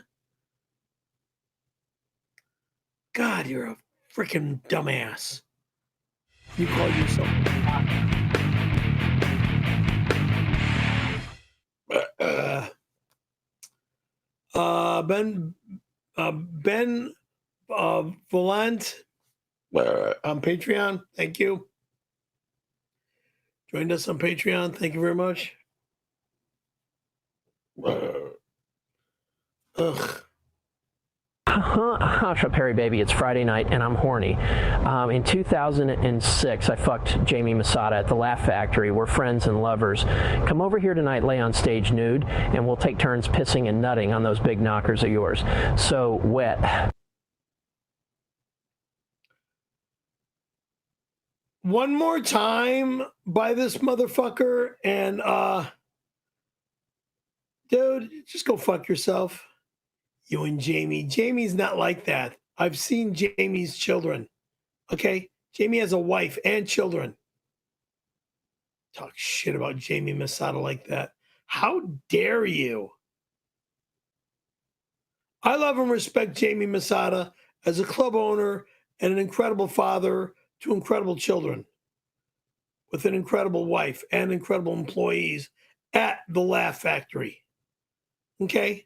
Speaker 1: God, you're a freaking dumbass. You call yourself Ben Volant on Patreon. Thank you. Joined us on Patreon. Thank you very much. Ugh.
Speaker 4: Perry, baby, it's Friday night and I'm horny. In 2006, I fucked Jamie Masada at the Laugh Factory. We're friends and lovers. Come over here tonight, lay on stage nude, and we'll take turns pissing and nutting on those big knockers of yours. So wet.
Speaker 1: One more time by this motherfucker, and dude, just go fuck yourself. You and Jamie. Jamie's not like that. I've seen Jamie's children. Okay? Jamie has a wife and children. Talk shit about Jamie Masada like that. How dare you? I love and respect Jamie Masada as a club owner and an incredible father to incredible children with an incredible wife and incredible employees at the Laugh Factory. Okay?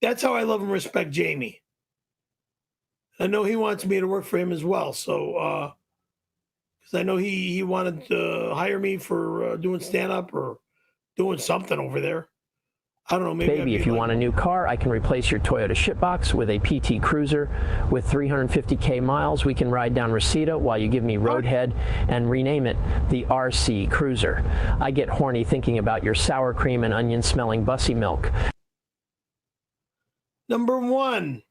Speaker 1: That's how I love and respect Jamie. I know he wants me to work for him as well. So, because I know he wanted to hire me for doing stand-up or doing something over there. I don't know. Maybe
Speaker 4: Baby, if you want a new car, I can replace your Toyota shitbox with a PT Cruiser with 350K miles. We can ride down Reseda while you give me roadhead and rename it the RC Cruiser. I get horny thinking about your sour cream and onion smelling bussy milk.
Speaker 1: Number one,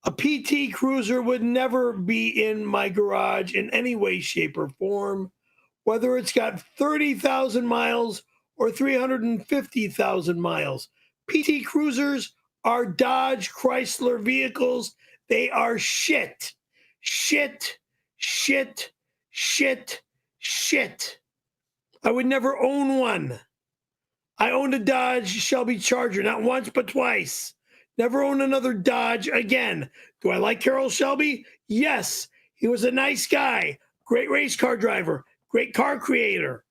Speaker 1: a PT Cruiser would never be in my garage in any way, shape, or form, whether it's got 30,000 miles or 350,000 miles. PT Cruisers are Dodge Chrysler vehicles. They are shit. Shit, shit, shit, shit. I would never own one. I owned a Dodge Shelby Charger, not once but twice. Never own another Dodge again. Do I like Carroll Shelby? Yes. He was a nice guy, great race car driver, great car creator.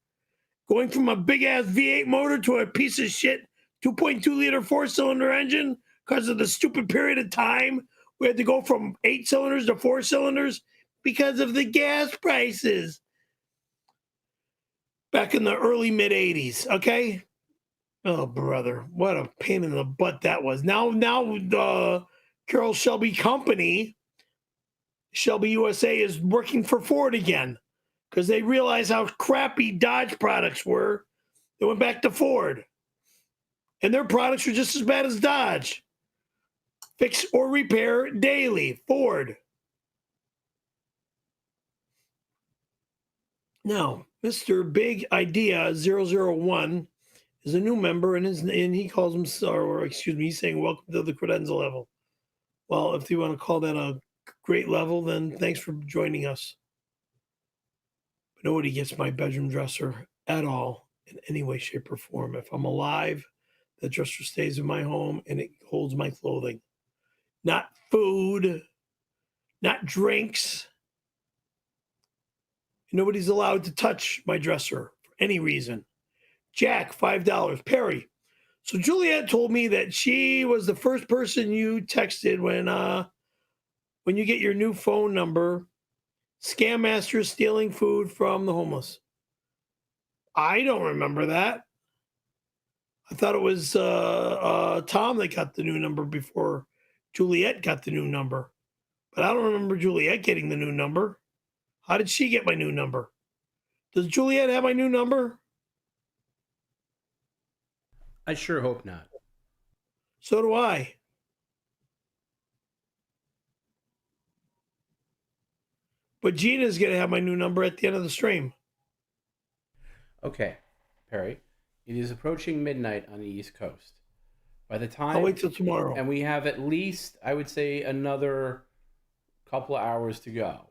Speaker 1: Going from a big-ass V8 motor to a piece of shit 2.2-liter four-cylinder engine because of the stupid period of time we had to go from 8 cylinders to 4 cylinders because of the gas prices back in the early mid-'80s, okay? Oh, brother, what a pain in the butt that was. Now the Carroll Shelby Company, Shelby USA, is working for Ford again because they realized how crappy Dodge products were. They went back to Ford. And their products are just as bad as Dodge. Fix or repair daily, Ford. Now, Mr. Big Idea 001 is a new member, and he calls him, or excuse me, he's saying, welcome to the credenza level. Well, if you want to call that a great level, then thanks for joining us. But nobody gets my bedroom dresser at all in any way, shape, or form. If I'm alive, the dresser stays in my home, and it holds my clothing. Not food, not drinks. Nobody's allowed to touch my dresser for any reason. Jack, $5. Perry. So Juliet told me that she was the first person you texted when you get your new phone number. Scam master stealing food from the homeless. I don't remember that. I thought it was Tom that got the new number before Juliet got the new number. But I don't remember Juliet getting the new number. How did she get my new number? Does Juliet have my new number?
Speaker 2: I sure hope not.
Speaker 1: So do I. But Gina's going to have my new number at the end of the stream.
Speaker 2: Okay, Perry. It is approaching midnight on the East Coast. By the time...
Speaker 1: I'll wait till tomorrow.
Speaker 2: And we have at least, I would say, another couple of hours to go.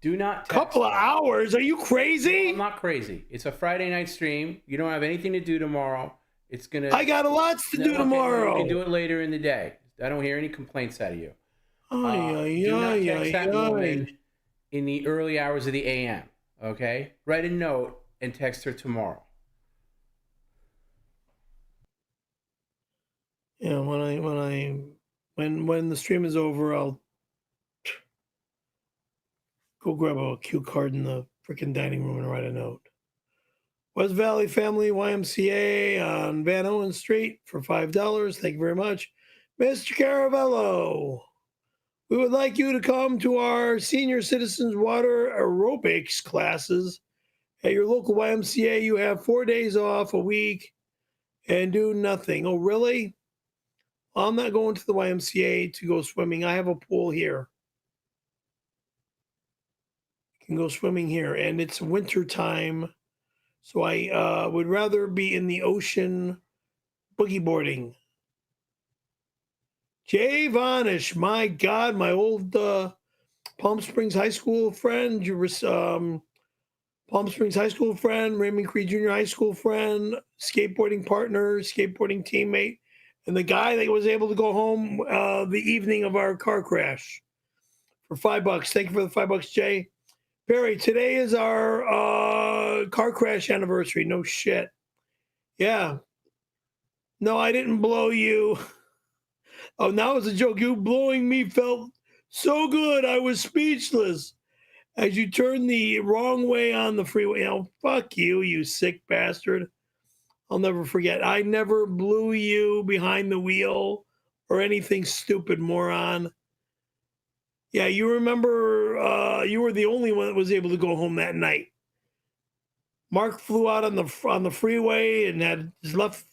Speaker 2: Do not text.
Speaker 1: Couple of hours? Are you crazy?
Speaker 2: No, I'm not crazy. It's a Friday night stream. You don't have anything to do tomorrow. It's gonna.
Speaker 1: I got lots to do tomorrow.
Speaker 2: You can do it later in the day. I don't hear any complaints out of you. Do
Speaker 1: not
Speaker 2: text that woman in the early hours of the AM. Okay, write a note and text her tomorrow.
Speaker 1: Yeah, when the stream is over, I'll go grab a cue card in the freaking dining room and write a note. West Valley Family YMCA on Van Owen Street for $5. Thank you very much. Mr. Caravello, we would like you to come to our senior citizens water aerobics classes at your local YMCA. You have 4 days off a week and do nothing. Oh, really? I'm not going to the YMCA to go swimming. I have a pool here. You can go swimming here, and it's winter time. So I would rather be in the ocean boogie boarding. Jay Vanish, my God, my old Palm Springs High School friend, Palm Springs High School friend, Raymond Creed Junior High School friend, skateboarding partner, skateboarding teammate, and the guy that was able to go home the evening of our car crash for $5. Thank you for the $5, Jay. Perry, today is our car crash anniversary. No shit. Yeah. No, I didn't blow you. Oh, now it's a joke. You blowing me felt so good. I was speechless as you turned the wrong way on the freeway. Oh, fuck you, you sick bastard. I'll never forget. I never blew you behind the wheel or anything stupid, moron. Yeah, you remember you were the only one that was able to go home that night. Mark flew out on the freeway and had his left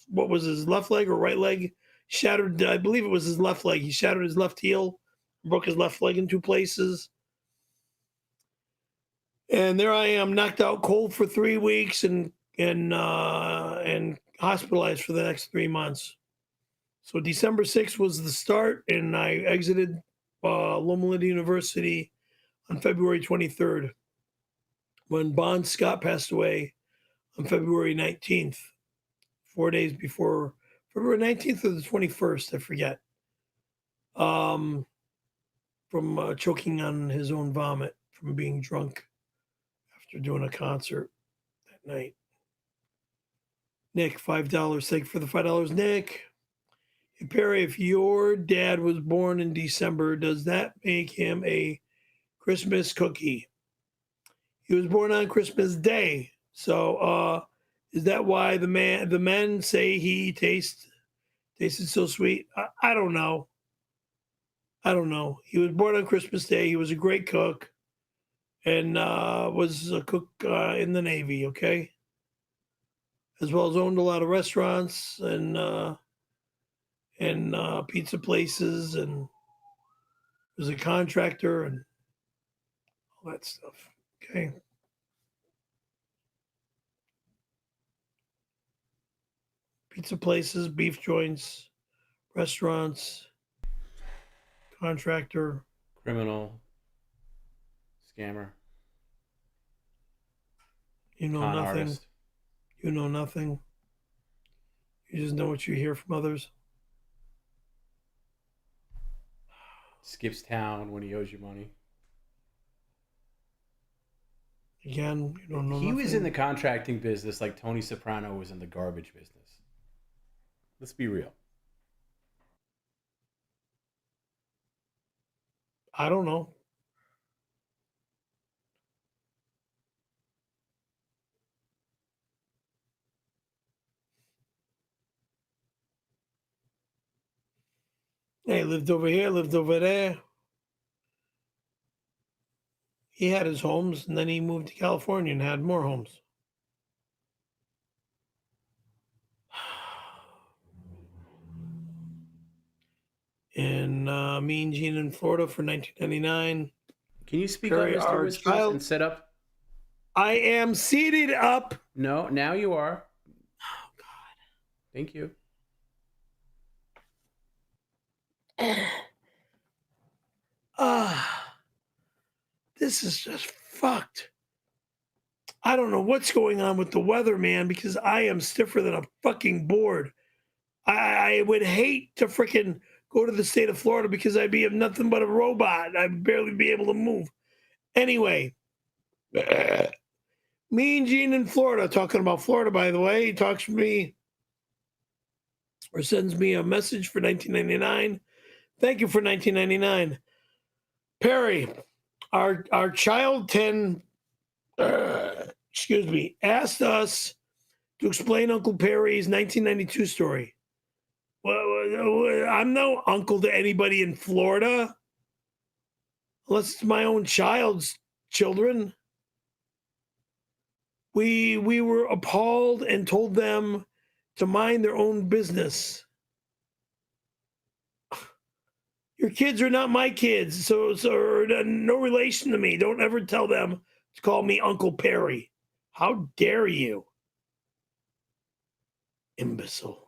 Speaker 1: leg or right leg shattered. I believe it was his left leg. He shattered his left heel, broke his left leg in 2 places. And there I am, knocked out cold for 3 weeks and hospitalized for the next 3 months. So December 6th was the start, and I exited Loma Linda University on February 23rd, when Bon Scott passed away on February 19th, 4 days before February 19th or the 21st, I forget, from choking on his own vomit from being drunk after doing a concert that night. Nick, $5. Thank you for the $5, Nick. Hey, Perry, if your dad was born in December, does that make him a Christmas cookie? He was born on Christmas Day. So is that why the men say he tasted so sweet? I don't know. I don't know. He was born on Christmas Day. He was a great cook and was a cook in the Navy, okay? As well as owned a lot of restaurants and pizza places, and was a contractor and all that stuff, okay? Pizza places, beef joints, restaurants, contractor.
Speaker 2: Criminal. Scammer.
Speaker 1: You know nothing. Artist. You know nothing. You just know what you hear from others.
Speaker 2: Skips town when he owes you money.
Speaker 1: Again, you don't know
Speaker 2: He
Speaker 1: nothing.
Speaker 2: was in the contracting business like Tony Soprano was in the garbage business. Let's be real.
Speaker 1: I don't know. Hey, lived over here, lived over there. He had his homes, and then he moved to California and had more homes. And Mean Gene in Florida for 1999.
Speaker 2: Can you speak up, Mr. Whispers, and set up?
Speaker 1: I am seated up.
Speaker 2: No, now you are. Oh, God. Thank you.
Speaker 1: This is just fucked. I don't know what's going on with the weather, man, because I am stiffer than a fucking board. I would hate to freaking go to the state of Florida because I'd be nothing but a robot. I'd barely be able to move. Anyway, Mean Gene in Florida, talking about Florida, by the way, he talks to me or sends me a message for 1999. Thank you for 1999. Perry, our child 10, asked us to explain Uncle Perry's 1992 story. Well, I'm no uncle to anybody in Florida, unless it's my own child's children. We were appalled and told them to mind their own business. Your kids are not my kids, so no relation to me. Don't ever tell them to call me Uncle Perry. How dare you, imbecile.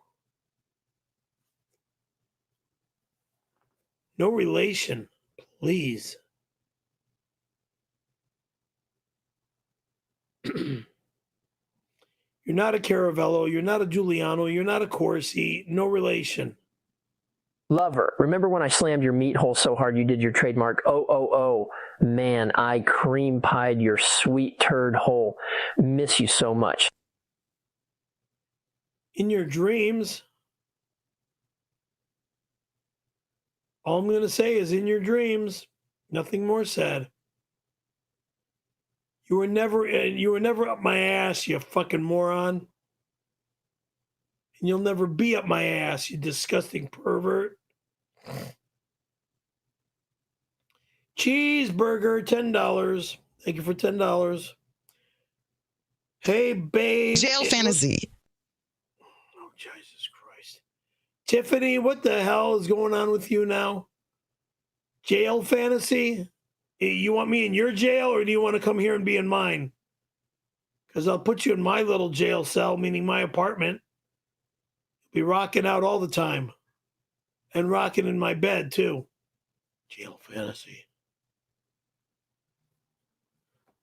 Speaker 1: No relation, please. You're not a Caravello. You're not a Giuliano. You're not a Corsi. No relation.
Speaker 4: Lover, remember when I slammed your meat hole so hard you did your trademark, oh, man, I cream pied your sweet turd hole. Miss you so much.
Speaker 1: In your dreams. All I'm going to say is in your dreams. Nothing more said. You were never up my ass, you fucking moron. And you'll never be up my ass, you disgusting pervert. Cheeseburger, $10. Thank you for $10. Hey, babe.
Speaker 6: Jail fantasy.
Speaker 1: Oh, Jesus Christ. Tiffany, what the hell is going on with you now? Jail fantasy? You want me in your jail, or do you want to come here and be in mine? Because I'll put you in my little jail cell, meaning my apartment. Be rocking out all the time. And rocking in my bed, too. Jail fantasy.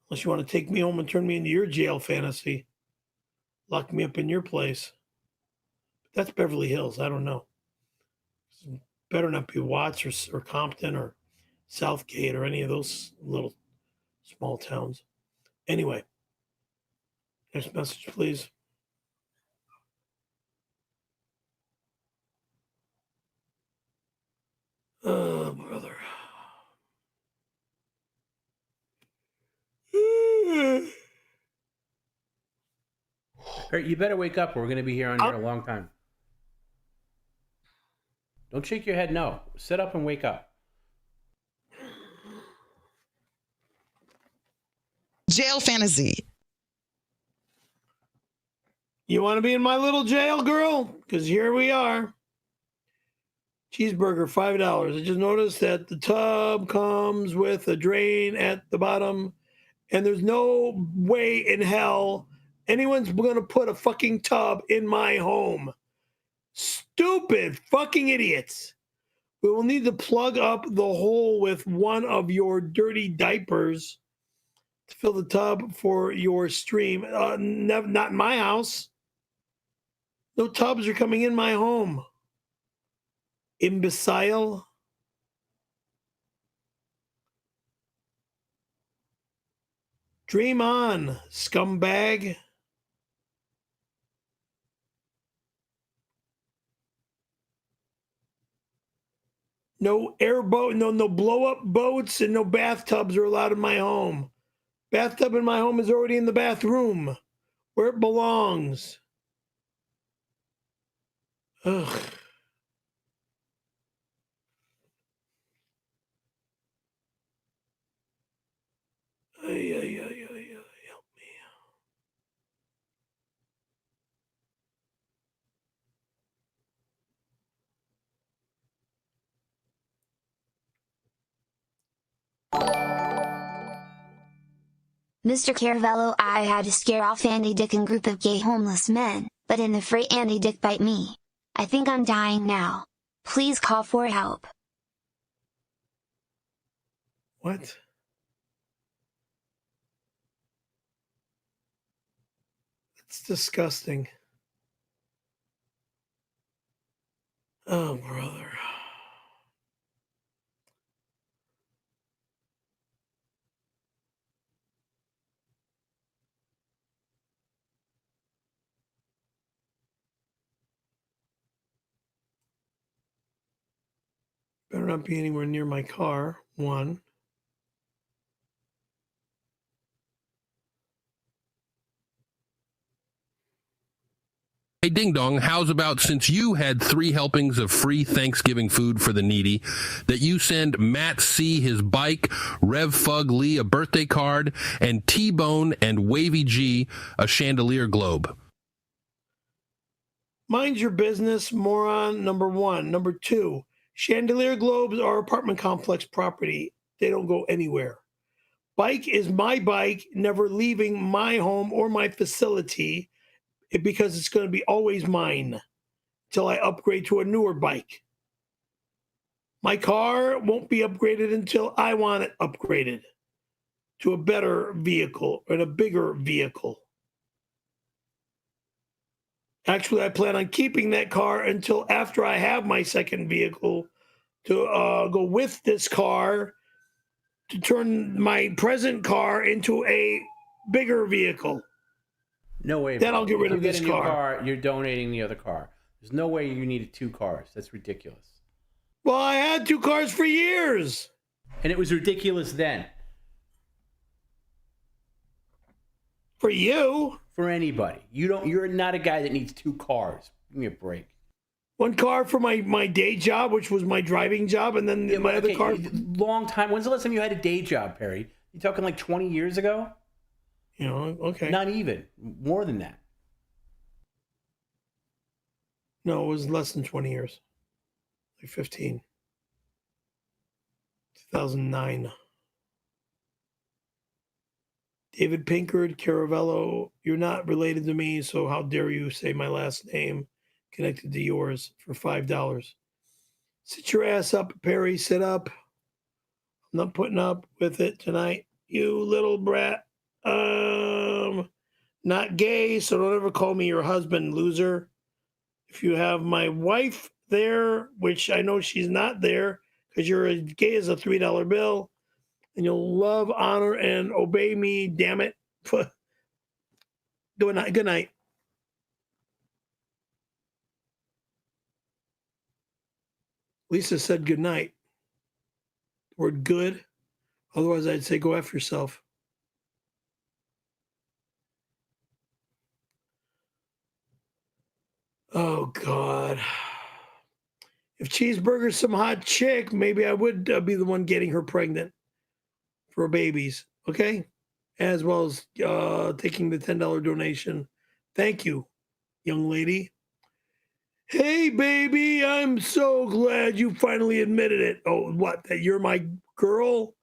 Speaker 1: Unless you want to take me home and turn me into your jail fantasy. Lock me up in your place. That's Beverly Hills. I don't know. Better not be Watts or Compton or Southgate or any of those little small towns. Anyway. Next message, please. Oh, brother.
Speaker 2: You better wake up. We're going to be here on here a long time. Don't shake your head no. Sit up and wake up.
Speaker 6: Jail fantasy.
Speaker 1: You want to be in my little jail, girl? Because here we are. Cheeseburger, $5. I just noticed that the tub comes with a drain at the bottom, and there's no way in hell anyone's going to put a fucking tub in my home. Stupid fucking idiots. We will need to plug up the hole with one of your dirty diapers to fill the tub for your stream. Not in my house. No tubs are coming in my home. Imbecile. Dream on, scumbag. No airboat, no blow-up boats, and no bathtubs are allowed in my home. Bathtub in my home is already in the bathroom, where it belongs. Ugh. Help me.
Speaker 10: Mr. Caravello, I had to scare off Andy Dick and group of gay homeless men, but in the fray Andy Dick bite me. I think I'm dying now. Please call for help.
Speaker 1: What? It's disgusting. Oh, brother. Better not be anywhere near my car, one.
Speaker 9: Hey, Ding Dong, how's about since you had 3 helpings of free Thanksgiving food for the needy, that you send Matt C. his bike, Rev Fug Lee a birthday card, and T-Bone and Wavy G a chandelier globe?
Speaker 1: Mind your business, moron, number 1. Number 2, chandelier globes are apartment complex property. They don't go anywhere. Bike is my bike, never leaving my home or my facility, because it's going to be always mine till I upgrade to a newer bike. My car won't be upgraded until I want it upgraded to a better vehicle and a bigger vehicle. Actually, I plan on keeping that car until after I have my second vehicle to go with this car to turn my present car into a bigger vehicle.
Speaker 2: No way.
Speaker 1: Then I'll get rid of this
Speaker 2: If you get a new
Speaker 1: car.
Speaker 2: car, you're donating the other car. There's no way you needed 2 cars. That's ridiculous.
Speaker 1: Well, I had 2 cars for years.
Speaker 2: And it was ridiculous then.
Speaker 1: For you?
Speaker 2: For anybody. You're not a guy that needs 2 cars. Give me a break.
Speaker 1: One car for my day job, which was my driving job, and then my other car.
Speaker 2: Long time. When's the last time you had a day job, Perry? You talking like 20 years ago?
Speaker 1: You know, okay.
Speaker 2: Not even. More than that.
Speaker 1: No, it was less than 20 years. Like 15. 2009. David Pinkard, Caravello, you're not related to me, so how dare you say my last name connected to yours for $5. Sit your ass up, Perry, sit up. I'm not putting up with it tonight. You little brat. Not gay, so don't ever call me your husband, loser. If you have my wife there, which I know she's not there, because you're as gay as a $3 bill, and you'll love, honor, and obey me, damn it. Good night. Lisa said good night. The word good. Otherwise, I'd say go F yourself. Oh, God. If Cheeseburger's some hot chick, maybe I would be the one getting her pregnant for babies, okay? As well as taking the $10 donation. Thank you, young lady. Hey, baby, I'm so glad you finally admitted it. Oh, what, that you're my girl?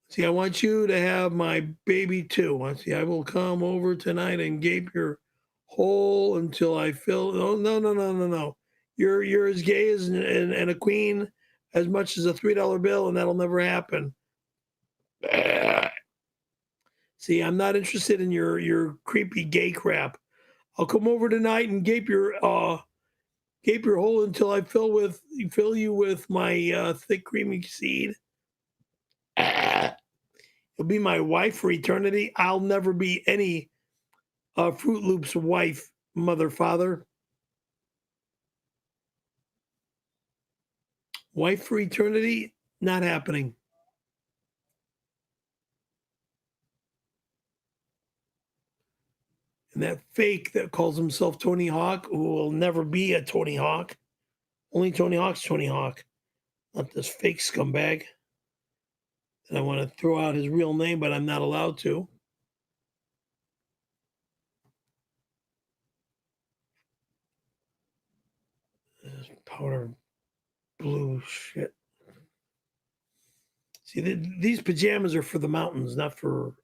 Speaker 1: See, I want you to have my baby, too. See, I will come over tonight and gape your hole until I fill. Oh, no. You're as gay as and a queen as much as a $3 bill, and that'll never happen. See, I'm not interested in your creepy gay crap. I'll come over tonight and gape your hole until I fill you with my thick creamy seed. You'll be my wife for eternity. I'll never be any Fruit Loops wife, mother, father. Wife for eternity? Not happening. And that fake that calls himself Tony Hawk, who will never be a Tony Hawk. Only Tony Hawk's Tony Hawk. Not this fake scumbag. And I want to throw out his real name, but I'm not allowed to. This powder blue shit. See, these pajamas are for the mountains, not for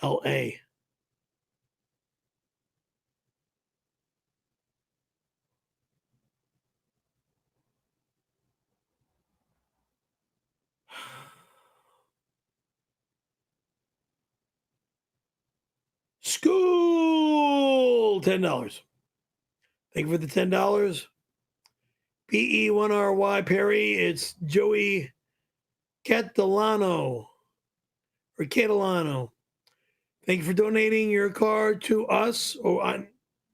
Speaker 1: L.A. School, $10. Thank you for the $10. PE1RY Perry, it's Joey Catalano. Thank you for donating your car to us.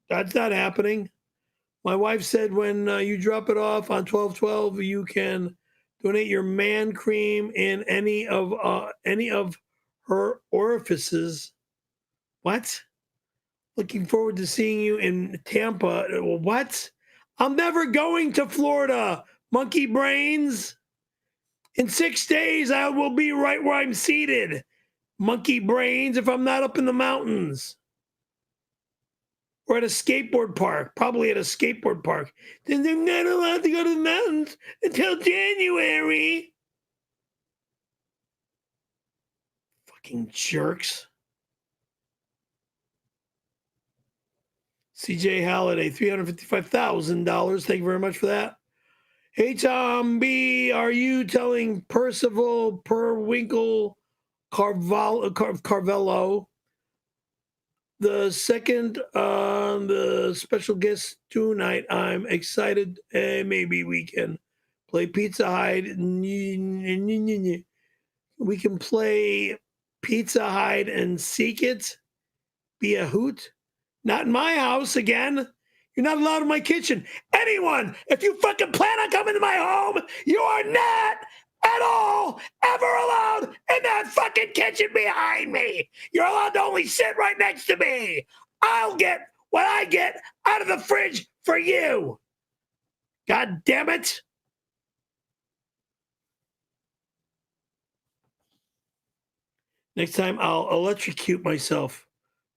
Speaker 1: That's not happening. My wife said when you drop it off on 1212, you can donate your man cream in any of her orifices. What? Looking forward to seeing you in Tampa. What? I'm never going to Florida, monkey brains. In 6 days, I will be right where I'm seated, monkey brains, if I'm not up in the mountains. Or at a skateboard park, probably at a skateboard park. Then they're not allowed to go to the mountains until January. Fucking jerks. CJ Halliday, $355,000. Thank you very much for that. Hey, Tom B., are you telling Percival Perwinkle Caravello, the second on the special guest tonight? I'm excited. Maybe we can play Pizza Hide. We can play Pizza Hide and Seek It. Be a hoot. Not in my house again. You're not allowed in my kitchen. Anyone, if you fucking plan on coming to my home, you are not at all ever allowed in that fucking kitchen behind me. You're allowed to only sit right next to me. I'll get what I get out of the fridge for you. God damn it. Next time I'll electrocute myself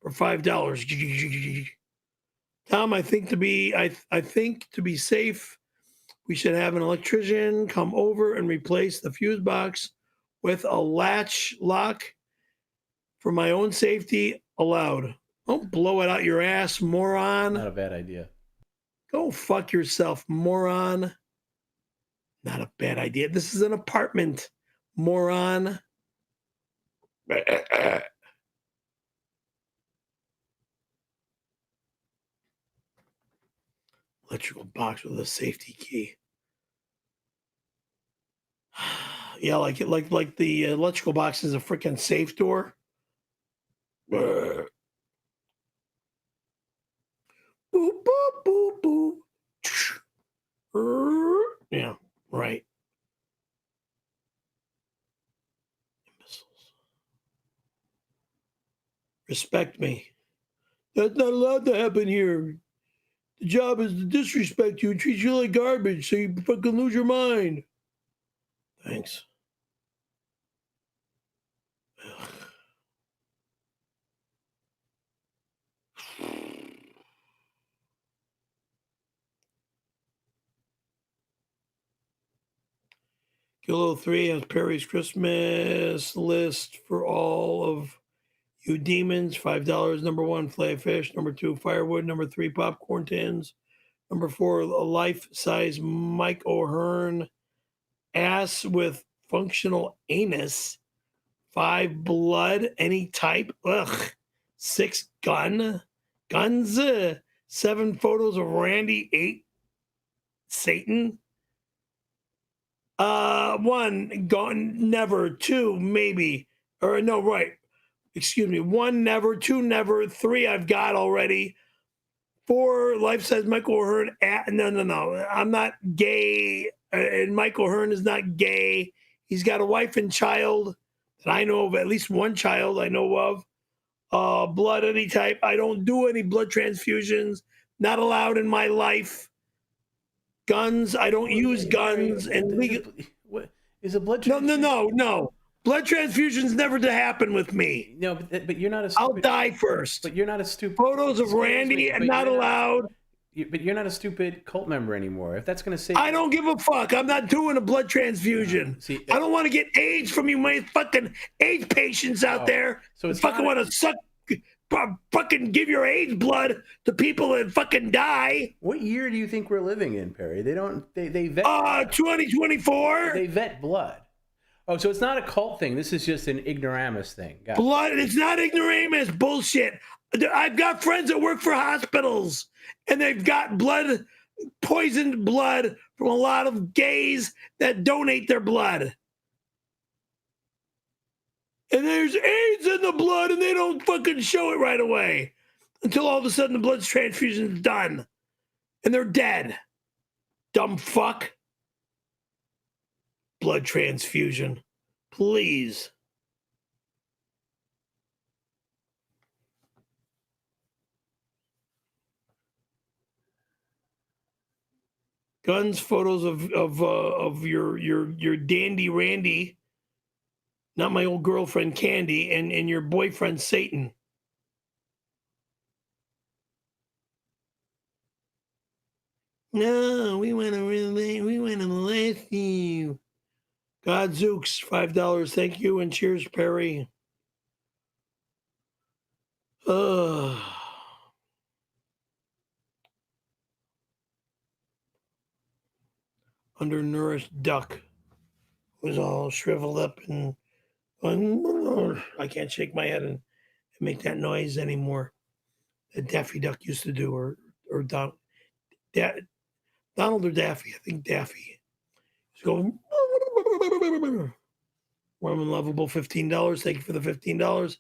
Speaker 1: for $5. Tom, I think to be safe, we should have an electrician come over and replace the fuse box with a latch lock for my own safety allowed. Don't blow it out your ass, moron.
Speaker 2: Not a bad idea.
Speaker 1: Go fuck yourself, moron. Not a bad idea. This is an apartment, moron. Electrical box with a safety key. Yeah, like the electrical box is a freaking safe door. Boop, boop, boop, boop. Yeah, right. Imbeciles. Respect me. That's not allowed to happen here. The job is to disrespect you and treat you like garbage so you fucking lose your mind. Thanks. Ugh. Kilo 3 has Perry's Christmas list for all of you demons. $5. Number 1, fillet of fish. Number 2, firewood. Number 3, popcorn tins. Number 4, a life-size Mike O'Hearn ass with functional anus. 5, blood, any type. Ugh. 6, guns. 7, photos of Randy. 8, Satan. 1, gone, never. 2, maybe. Or no, right. Excuse me. 1, never. 2, never. 3, I've got already. 4, life-size Michael O'Hearn. No. I'm not gay. And Michael O'Hearn is not gay. He's got a wife and child that I know of, at least one child I know of. Blood, any type. I don't do any blood transfusions. Not allowed in my life. Guns, I don't use guns. And
Speaker 2: what is a blood transfusion?
Speaker 1: No. Blood transfusions never to happen with me.
Speaker 2: No, but you're not a stupid...
Speaker 1: I'll die first.
Speaker 2: But you're not a stupid...
Speaker 1: Photos of Randy and not allowed.
Speaker 2: But you're not a stupid cult member anymore. If that's going to say...
Speaker 1: I don't give a fuck. I'm not doing a blood transfusion. I don't want to get AIDS from you my fucking AIDS patients out there. So it's fucking want to suck... Fucking give your AIDS blood to people that fucking die.
Speaker 2: What year do you think we're living in, Perry? They vet...
Speaker 1: 2024.
Speaker 2: They vet blood. Oh, so it's not a cult thing. This is just an ignoramus thing.
Speaker 1: Blood, it's not ignoramus. Bullshit. I've got friends that work for hospitals, and they've got blood, poisoned blood from a lot of gays that donate their blood. And there's AIDS in the blood, and they don't fucking show it right away until all of a sudden the blood transfusion's done, and they're dead. Dumb fuck. Blood transfusion, please. Guns, photos of your dandy Randy, not my old girlfriend Candy, and your boyfriend Satan. No, we want to molest you. Godzooks, $5. Thank you and cheers, Perry. Undernourished duck was all shriveled up and I can't shake my head and make that noise anymore. That Daffy Duck used to do, or Donald or Daffy. I think Daffy. He's going. Warm and lovable, $15. Thank you for the $15.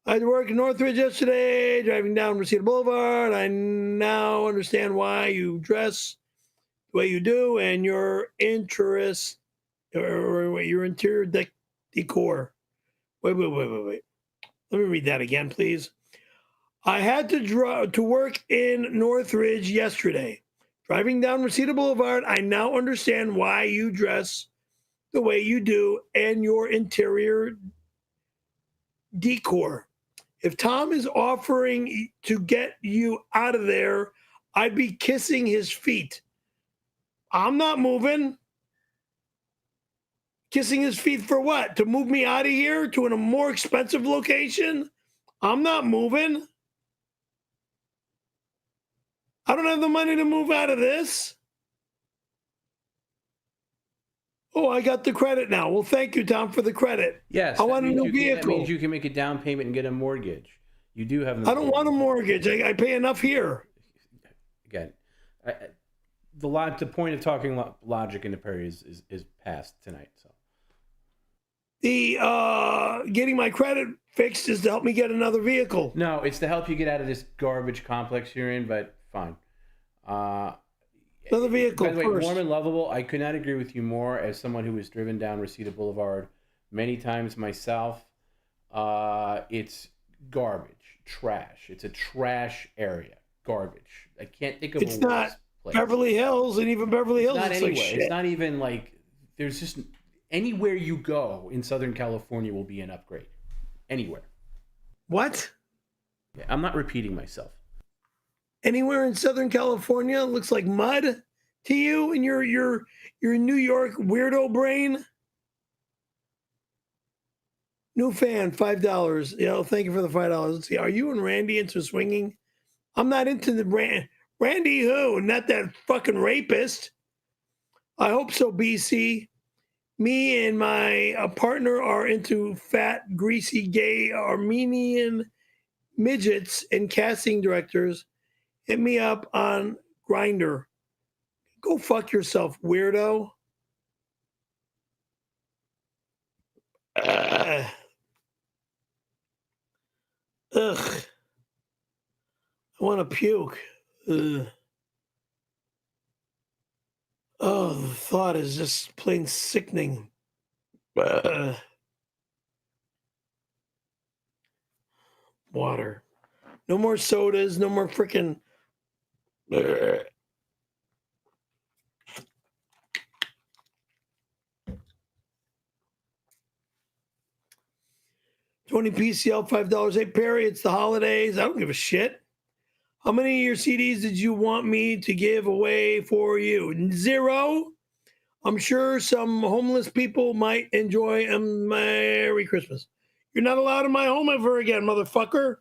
Speaker 1: I had to work in Northridge yesterday, driving down Reseda Boulevard. I now understand why you dress the way you do and your interest or your interior decor. Wait. Let me read that again, please. I had to work in Northridge yesterday. Driving down Reseda Boulevard, I now understand why you dress the way you do and your interior decor. If Tom is offering to get you out of there, I'd be kissing his feet. I'm not moving. Kissing his feet for what? To move me out of here to a more expensive location? I'm not moving. I don't have the money to move out of this. Oh, I got the credit now. Well, thank you, Tom, for the credit.
Speaker 2: Yes.
Speaker 1: I want a new vehicle.
Speaker 2: That means you can make a down payment and get a mortgage. You do have.
Speaker 1: I don't want a mortgage. I pay enough here.
Speaker 2: Again, the point of talking logic into Perry is past tonight. So
Speaker 1: the getting my credit fixed is to help me get another vehicle.
Speaker 2: No, it's to help you get out of this garbage complex you're in. But fine.
Speaker 1: Another vehicle.
Speaker 2: By the way,
Speaker 1: first.
Speaker 2: Warm and lovable. I could not agree with you more as someone who has driven down Reseda Boulevard many times myself. It's garbage, trash. It's a trash area. Garbage. I can't think of.
Speaker 1: It's not
Speaker 2: place.
Speaker 1: Beverly Hills, and even Beverly Hills.
Speaker 2: It's not
Speaker 1: like
Speaker 2: anywhere.
Speaker 1: shit.
Speaker 2: It's not even like there's just anywhere you go in Southern California will be an upgrade. Anywhere.
Speaker 1: What?
Speaker 2: Yeah, I'm not repeating myself.
Speaker 1: Anywhere in Southern California looks like mud to you and your New York weirdo brain. New fan, $5. Yeah, thank you for the $5. Let's see. Are you and Randy into swinging? I'm not into the Randy who? Not that fucking rapist. I hope so, BC. Me and my partner are into fat, greasy, gay Armenian midgets and casting directors. Hit me up on Grindr. Go fuck yourself, weirdo. Ugh. I want to puke. Ugh. Oh, the thought is just plain sickening. Water. No more sodas. No more freaking. $20 PCL, $5. Hey, Perry, it's the holidays. I don't give a shit. How many of your CDs did you want me to give away for you? 0. I'm sure some homeless people might enjoy a Merry Christmas. You're not allowed in my home ever again, motherfucker.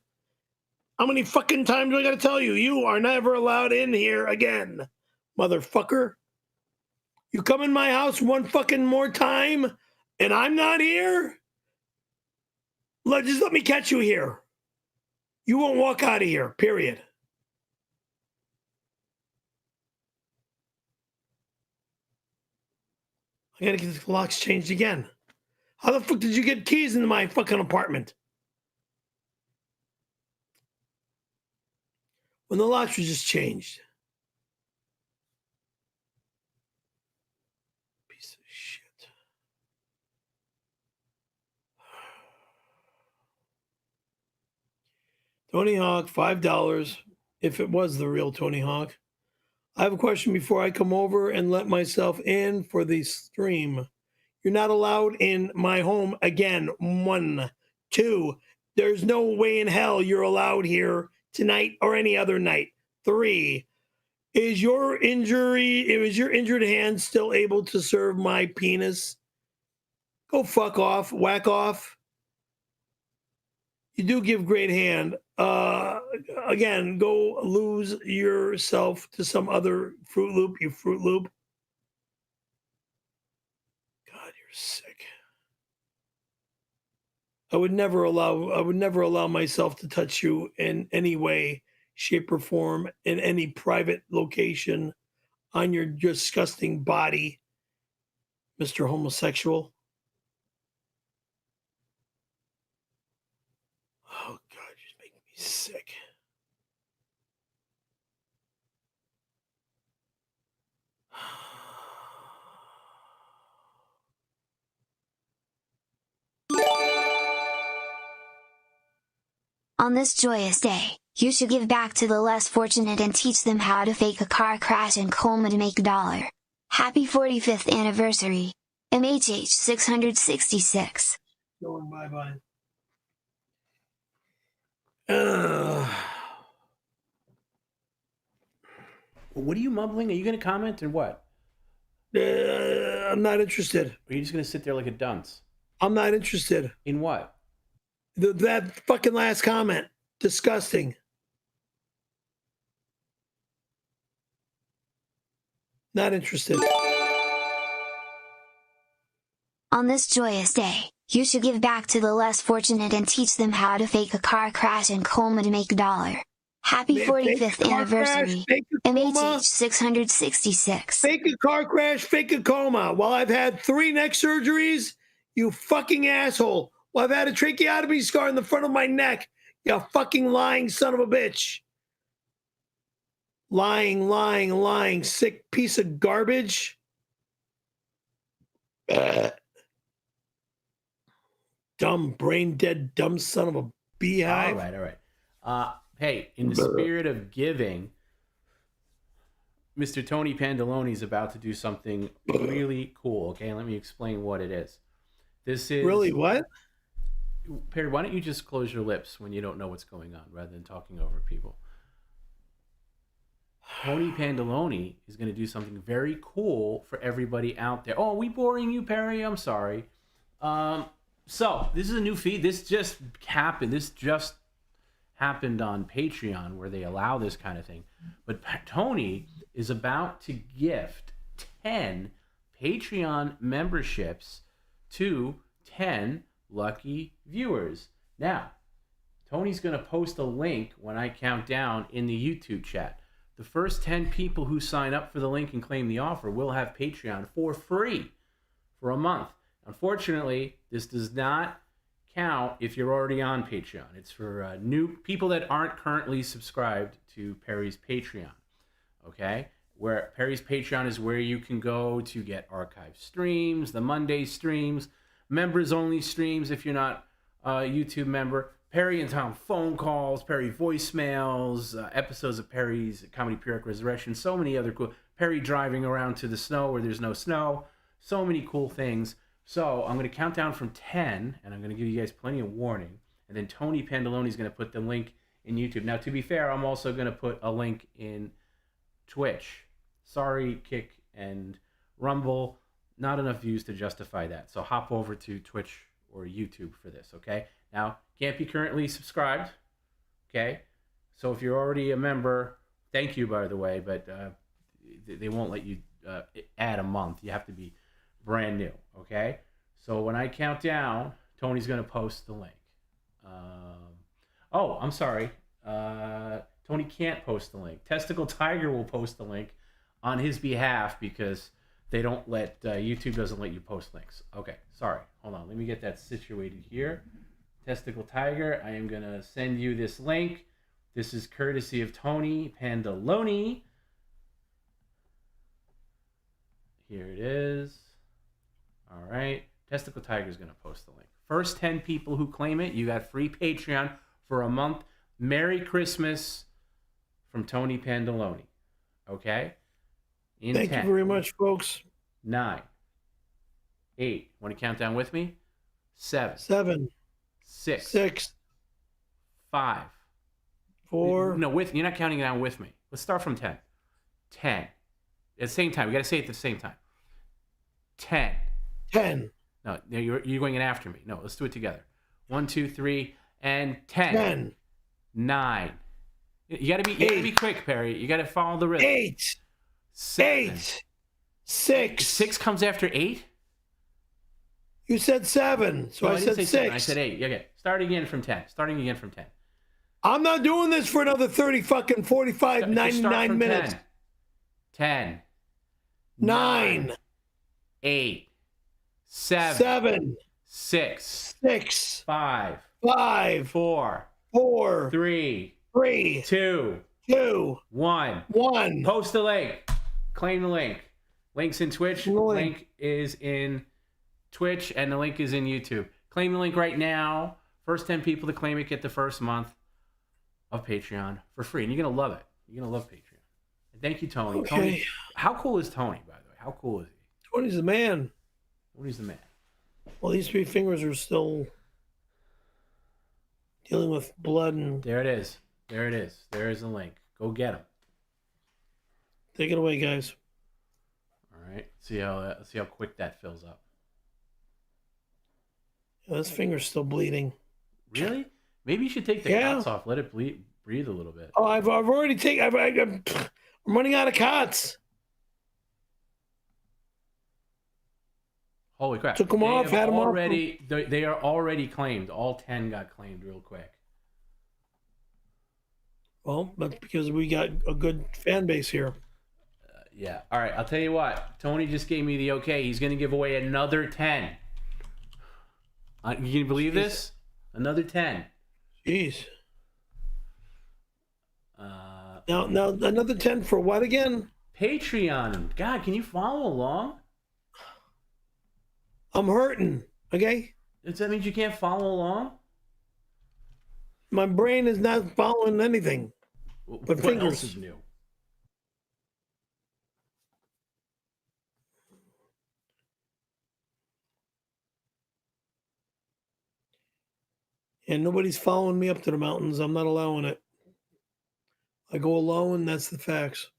Speaker 1: How many fucking times do I got to tell you? You are never allowed in here again, motherfucker. You come in my house one fucking more time and I'm not here? Just let me catch you here. You won't walk out of here, period. I gotta get the locks changed again. How the fuck did you get keys into my fucking apartment? When the locks were just changed. Piece of shit. Tony Hawk, $5, if it was the real Tony Hawk. I have a question before I come over and let myself in for the stream. You're not allowed in my home again. 1, 2, there's no way in hell you're allowed here tonight or any other night. 3, is your injured hand still able to serve my penis? Go fuck off, whack off. You do give great hand. Again, go lose yourself to some other Fruit Loop, you Fruit Loop. God, you're sick. I would never allow myself to touch you in any way, shape, or form in any private location on your disgusting body, Mr. Homosexual. Oh, God, you're just making me sick.
Speaker 10: On this joyous day, You should give back to the less fortunate and teach them how to fake a car crash in Colma to make $1. Happy 45th anniversary. 𝑚HH666.
Speaker 1: Going bye-bye.
Speaker 2: What are you mumbling? Are you going to comment or what?
Speaker 1: I'm not interested.
Speaker 2: Or are you just going to sit there like a dunce?
Speaker 1: I'm not interested.
Speaker 2: In what?
Speaker 1: That fucking last comment. Disgusting. Not interested.
Speaker 10: On this joyous day, you should give back to the less fortunate and teach them how to fake a car crash in Colma to make $1. Happy 45th anniversary. 𝑚HH666.
Speaker 1: Fake a car crash, fake a coma. While I've had 3 neck surgeries, you fucking asshole. While I've had a tracheotomy scar in the front of my neck, you fucking lying son of a bitch. Lying, sick piece of garbage. Dumb, brain dead, dumb son of a beehive.
Speaker 2: All right. Hey, in the spirit of giving, Mr. Tony Pandoloni is about to do something really cool. Okay, let me explain what it is. This is
Speaker 1: really what?
Speaker 2: Perry, why don't you just close your lips when you don't know what's going on, rather than talking over people? Tony Pandoloni is going to do something very cool for everybody out there. Oh, are we boring you, Perry? I'm sorry. So this is a new feed. This just happened. This just happened on Patreon, where they allow this kind of thing. But Tony is about to gift 10 Patreon memberships to 10 lucky viewers. Now, Tony's going to post a link when I count down in the YouTube chat. The first 10 people who sign up for the link and claim the offer will have Patreon for free for a month. Unfortunately, this does not count if you're already on Patreon. It's for new people that aren't currently subscribed to Perry's Patreon. Okay? Where Perry's Patreon is where you can go to get archived streams, the Monday streams, members-only streams if you're not a YouTube member, Perry and Tom phone calls, Perry voicemails, episodes of Perry's Comedy Pyrrhic Resurrection, so many other cool... Perry driving around to the snow where there's no snow, so many cool things. So I'm going to count down from 10, and I'm going to give you guys plenty of warning. And then Tony Pandoloni is going to put the link in YouTube. Now, to be fair, I'm also going to put a link in Twitch. Sorry, Kick and Rumble. Not enough views to justify that. So hop over to Twitch or YouTube for this, okay? Now, can't be currently subscribed, okay? So if you're already a member, thank you, by the way, but they won't let you add a month. You have to be brand new, okay? So when I count down, Tony's going to post the link. Oh, I'm sorry. Tony can't post the link. Testicle Tiger will post the link on his behalf because they don't let, YouTube doesn't let you post links. Okay, sorry. Hold on. Let me get that situated here. Testicle Tiger, I am going to send you this link. This is courtesy of Tony Pandoloni. Here it is. All right. Testicle Tiger is going to post the link. First 10 people who claim it, you got free Patreon for a month. Merry Christmas from Tony Pandoloni. Okay?
Speaker 1: Thank you very much, folks.
Speaker 2: 9, 8. Want to count down with me? 7. 6. 5.
Speaker 1: 4.
Speaker 2: No, you're not counting it down with me. Let's start from 10. 10. At the same time. We got to say it at the same time. 10.
Speaker 1: 10.
Speaker 2: No, you're going in after me. No, let's do it together. 1, 2, 3, and 10.
Speaker 1: 10.
Speaker 2: 9. You got to be quick, Perry. You got to follow the rhythm.
Speaker 1: 8.
Speaker 2: 7.
Speaker 1: 8. 6.
Speaker 2: 6 comes after 8?
Speaker 1: You said 7, so
Speaker 2: No,
Speaker 1: I said 6.
Speaker 2: 7. I said 8. Okay, starting again from 10.
Speaker 1: I'm not doing this for another 30 fucking 45, 99 minutes.
Speaker 2: 10.
Speaker 1: 9.
Speaker 2: 8. 7.
Speaker 1: 7.
Speaker 2: 6.
Speaker 1: 6.
Speaker 2: 5.
Speaker 1: 5.
Speaker 2: 4.
Speaker 1: 4.
Speaker 2: 3.
Speaker 1: 3.
Speaker 2: 2.
Speaker 1: 2.
Speaker 2: 1.
Speaker 1: 1.
Speaker 2: Post the link. Claim the link. Link's in Twitch. Link is in Twitch, and the link is in YouTube. Claim the link right now. First 10 people to claim it get the first month. of Patreon for free, and you're gonna love it. You're gonna love Patreon. And thank you, Tony.
Speaker 1: Okay.
Speaker 2: Tony, how cool is Tony, by the way? How cool is he?
Speaker 1: Tony's the man.
Speaker 2: Tony's the man.
Speaker 1: Well, these three fingers are still dealing with blood and.
Speaker 2: There it is. There it is. There is the link. Go get him.
Speaker 1: Take it away, guys.
Speaker 2: All right. See how quick that fills up.
Speaker 1: Yeah, this finger's still bleeding.
Speaker 2: Really? Maybe you should take the cots off. Let it breathe a little bit.
Speaker 1: Oh, I've already taken. I'm running out of cots.
Speaker 2: Holy crap!
Speaker 1: Took them off. Had them
Speaker 2: already. They are already claimed. All 10 got claimed real quick.
Speaker 1: Well, that's because we got a good fan base here.
Speaker 2: Yeah. All right. I'll tell you what. Tony just gave me the okay. He's going to give away another 10. You can believe this? Another 10.
Speaker 1: Jeez. Now another 10 for what again?
Speaker 2: Patreon. God, can you follow along?
Speaker 1: I'm hurting. Okay.
Speaker 2: Does that mean you can't follow along?
Speaker 1: My brain is not following anything. But
Speaker 2: what
Speaker 1: fingers.
Speaker 2: else is new?
Speaker 1: And nobody's following me up to the mountains. I'm not allowing it. I go alone. That's the facts.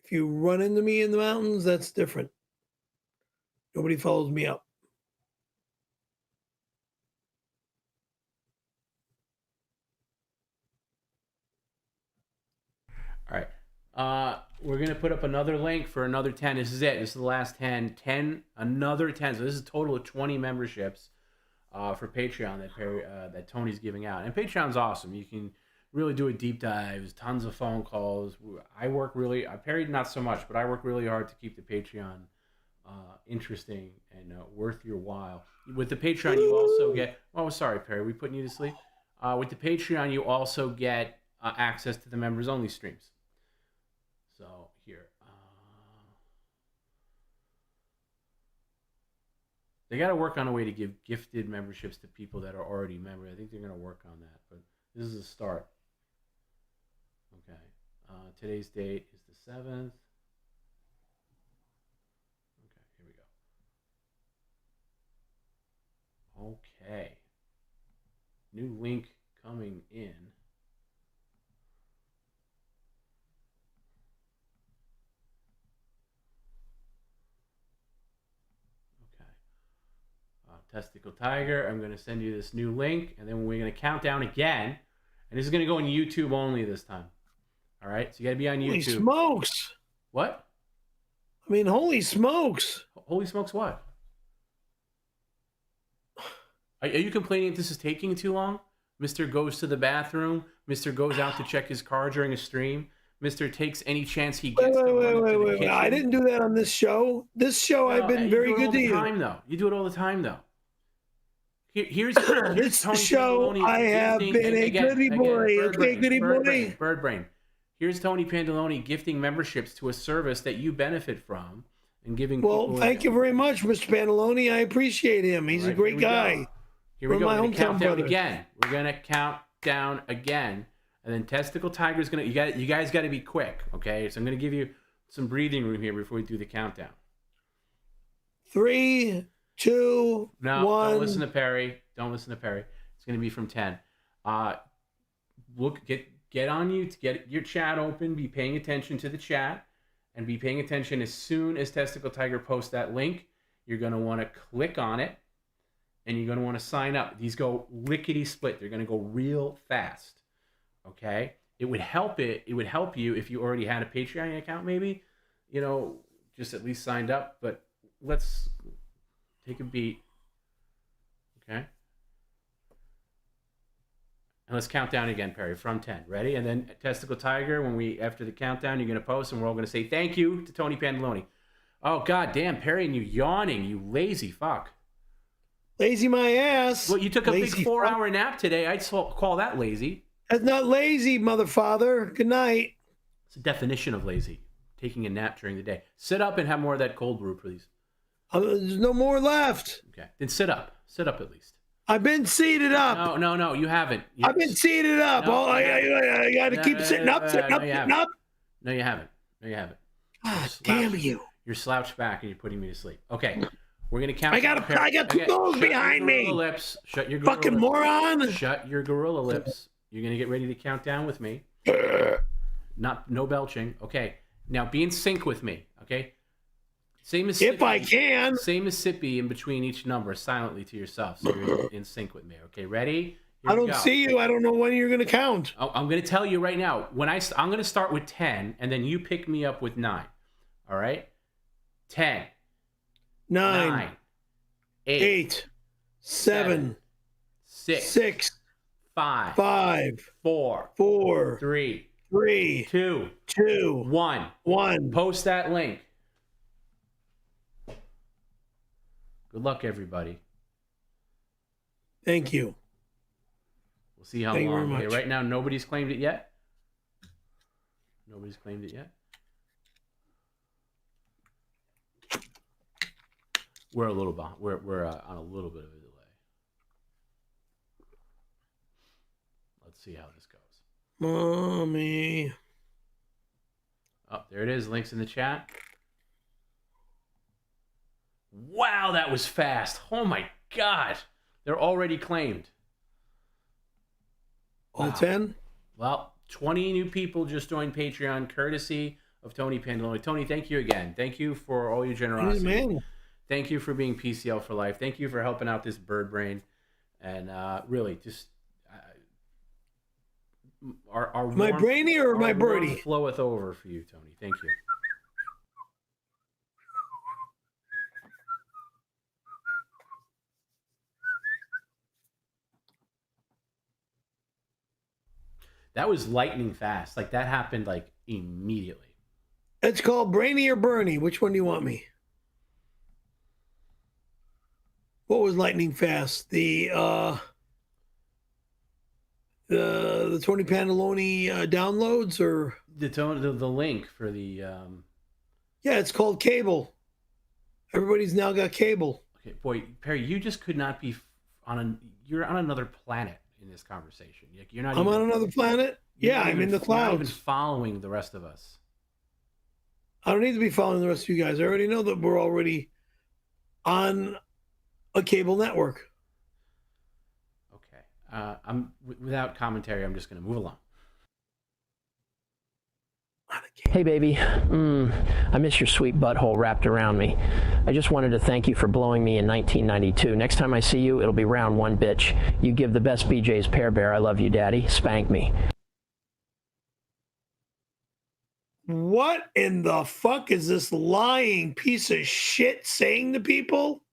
Speaker 1: If you run into me in the mountains, that's different. Nobody follows me up.
Speaker 2: All right. We're going to put up another link for another 10. This is it. This is the last 10. 10, another 10. So this is a total of 20 memberships for Patreon that Tony's giving out. And Patreon's awesome. You can really do a deep dives, tons of phone calls. Perry not so much, but I work really hard to keep the Patreon interesting and worth your while. With the Patreon, you also get... Oh, sorry, Perry. We putting you to sleep? With the Patreon, you also get access to the members-only streams. So, here. They got to work on a way to give gifted memberships to people that are already members. I think they're going to work on that, but this is a start. Okay. Today's date is the 7th. Okay, here we go. Okay. New link coming in. Testicle Tiger, I'm going to send you this new link, and then we're going to count down again. And this is going to go on YouTube only this time. All right? So you got to be on YouTube.
Speaker 1: Holy smokes.
Speaker 2: What?
Speaker 1: I mean, holy smokes.
Speaker 2: Holy smokes what? Are you complaining that this is taking too long? Mr. goes to the bathroom. Mr. goes out to check his car during a stream. Mr. takes any chance he gets.
Speaker 1: Wait. I didn't do that on this show. This show, I've been very good to you.
Speaker 2: You do it all the time, though. Here's
Speaker 1: this
Speaker 2: Tony
Speaker 1: show.
Speaker 2: Pandoloni
Speaker 1: I have been a goody boy. Okay, goody boy.
Speaker 2: Bird brain. Here's Tony Pandoloni gifting memberships to a service that you benefit from and giving.
Speaker 1: Well, thank you very much, Mr. Pandoloni. I appreciate him. He's a great guy.
Speaker 2: Here we go. We're going to count down again. We're going to count down again, and then Testicle Tiger's going to. You guys got to be quick, okay? So I'm going to give you some breathing room here before we do the countdown.
Speaker 1: 3, 2, 1.
Speaker 2: Don't listen to Perry. Don't listen to Perry. It's going to be from 10. Get on you to get your chat open. Be paying attention to the chat, and be paying attention as soon as Testicle Tiger posts that link. You're going to want to click on it, and you're going to want to sign up. These go lickety split. They're going to go real fast. Okay. It would help you if you already had a Patreon account, maybe, just at least signed up. But let's take a beat. Okay. And let's count down again, Perry, from 10. Ready? And then Testicle Tiger, after the countdown, you're going to post, and we're all going to say thank you to Tony Pandoloni. Oh, God damn, Perry, and you yawning, you lazy fuck.
Speaker 1: Lazy my ass.
Speaker 2: Well, you took a big 4-hour nap today. I'd call that lazy.
Speaker 1: That's not lazy, mother father. Good night.
Speaker 2: It's the definition of lazy. Taking a nap during the day. Sit up and have more of that cold brew, please.
Speaker 1: There's no more left.
Speaker 2: Okay. Then sit up. Sit up at least.
Speaker 1: I've been seated up.
Speaker 2: No, you haven't.
Speaker 1: I've been seated up.
Speaker 2: No,
Speaker 1: I got to keep sitting up, sitting up, sitting up.
Speaker 2: No, you haven't. No, you haven't.
Speaker 1: God damn you.
Speaker 2: You're slouched back and you're putting me to sleep. Okay. We're going to count.
Speaker 1: I got two goals behind me.
Speaker 2: Lips. Shut your
Speaker 1: fucking moron.
Speaker 2: Shut your gorilla lips. You're going to get ready to count down with me. No belching. Okay. Now be in sync with me. Okay. Same as
Speaker 1: if I can.
Speaker 2: Same as sippy in between each number silently to yourself. So you're in sync with me. Okay. Ready?
Speaker 1: I don't see you. I don't know when you're going to count.
Speaker 2: Oh, I'm going to tell you right now. I'm going to start with 10 and then you pick me up with 9. All right. 10.
Speaker 1: 9, 8, 7, 6, 5, 4,
Speaker 2: 3, 2, 1. Post that link. Good luck, everybody.
Speaker 1: Thank you.
Speaker 2: We'll see how long. Okay, right now, nobody's claimed it yet. Nobody's claimed it yet. We're a little behind. We're on a little bit of a delay. Let's see how this goes.
Speaker 1: Mommy.
Speaker 2: Oh, there it is. Links in the chat. Wow, that was fast. Oh my God. They're already claimed.
Speaker 1: All 10?
Speaker 2: Well, 20 new people just joined Patreon, courtesy of Tony Pandoloni. Tony, thank you again. Thank you for all your generosity.
Speaker 1: Man.
Speaker 2: Thank you for being PCL for life. Thank you for helping out this bird brain. And really, just our
Speaker 1: my
Speaker 2: warmth,
Speaker 1: brainy or my birdie?
Speaker 2: Floweth over for you, Tony. Thank you. That was lightning fast. Like that happened like immediately.
Speaker 1: It's called Brainy or Bernie. Which one do you want me? What was lightning fast? The Tony Pandoloni downloads or
Speaker 2: the link for the
Speaker 1: yeah, it's called cable. Everybody's now got cable.
Speaker 2: Okay, boy, Perry, you just could not be you're on another planet in this conversation. You're not.
Speaker 1: I'm on another planet. Yeah, I'm in the clouds.
Speaker 2: You're not even following the rest of us.
Speaker 1: I don't need to be following the rest of you guys. I already know that we're already on a cable network.
Speaker 2: Okay. Without commentary, I'm just going to move along.
Speaker 4: Hey, baby. I miss your sweet butthole wrapped around me. I just wanted to thank you for blowing me in 1992. Next time I see you, it'll be round one, bitch. You give the best BJ's Pear Bear. I love you, Daddy. Spank me.
Speaker 1: What in the fuck is this lying piece of shit saying to people?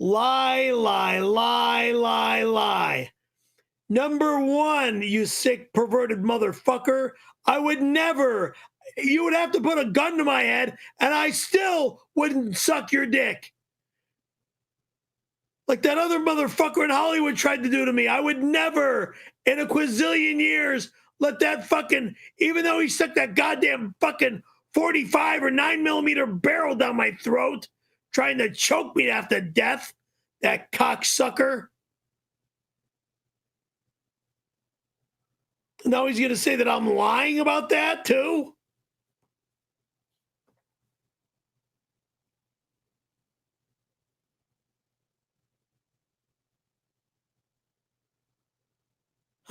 Speaker 1: Lie, lie, lie, lie, lie. Number one, you sick, perverted motherfucker. I would never, you would have to put a gun to my head and I still wouldn't suck your dick. Like that other motherfucker in Hollywood tried to do to me. I would never, in a quadrillion years, let that fucking, even though he stuck that goddamn fucking 45 or 9mm barrel down my throat, trying to choke me after death, that cocksucker. Now he's going to say that I'm lying about that too?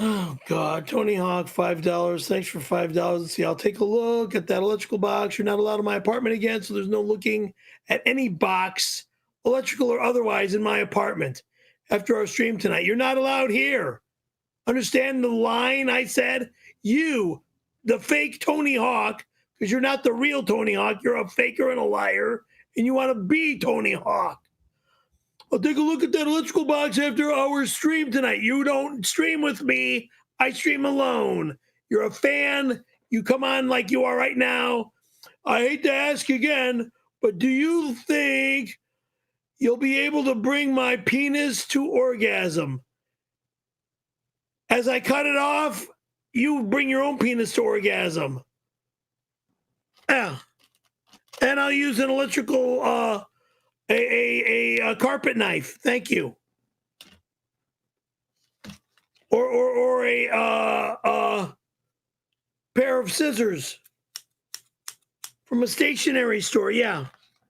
Speaker 1: Oh, God. Tony Hawk, $5. Thanks for $5. Let's see, I'll take a look at that electrical box. You're not allowed in my apartment again, so there's no looking at any box, electrical or otherwise, in my apartment after our stream tonight. You're not allowed here. Understand the line I said? You, the fake Tony Hawk, because you're not the real Tony Hawk. You're a faker and a liar, and you want to be Tony Hawk. I'll take a look at that electrical box after our stream tonight. You don't stream with me. I stream alone. You're a fan. You come on like you are right now. I hate to ask again, but do you think you'll be able to bring my penis to orgasm? As I cut it off, you bring your own penis to orgasm. Yeah. And I'll use an electrical, a carpet knife. Thank you. or a pair of scissors from a stationery store. Yeah,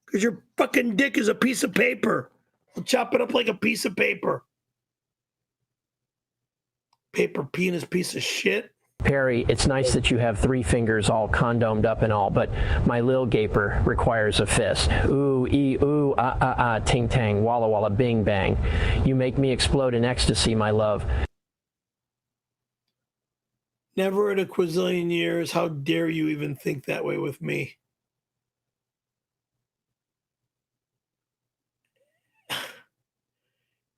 Speaker 1: because your fucking dick is a piece of paper. I'll chop it up like a piece of paper. Paper penis piece of shit.
Speaker 4: Perry, it's nice that you have 3 fingers all condomed up and all, but my lil gaper requires a fist. Ooh, ooh, ting tang, walla walla, bing bang. You make me explode in ecstasy, my love.
Speaker 1: Never in a quazillion years. How dare you even think that way with me?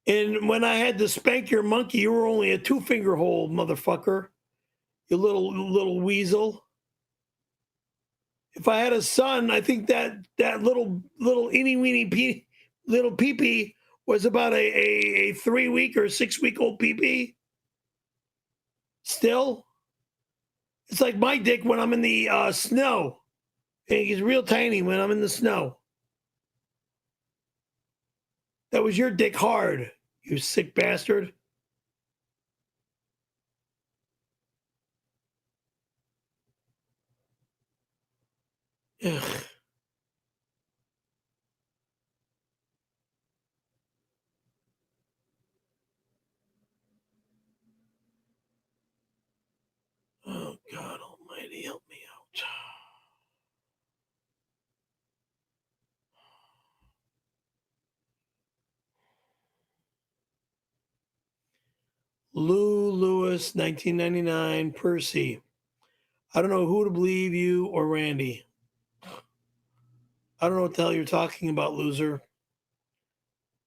Speaker 1: And when I had to spank your monkey, you were only a 2-finger hold, motherfucker. You little weasel. If I had a son, I think that little eeny weeny little pee-pee was about a 3-week or 6-week-old pee-pee. Still, it's like my dick when I'm in the snow. He's real tiny when I'm in the snow. That was your dick hard, you sick bastard. Ugh. Oh, God almighty, help me out. Lou Lewis, 1999, Percy. I don't know who to believe, you or Randy. I don't know what the hell you're talking about, loser.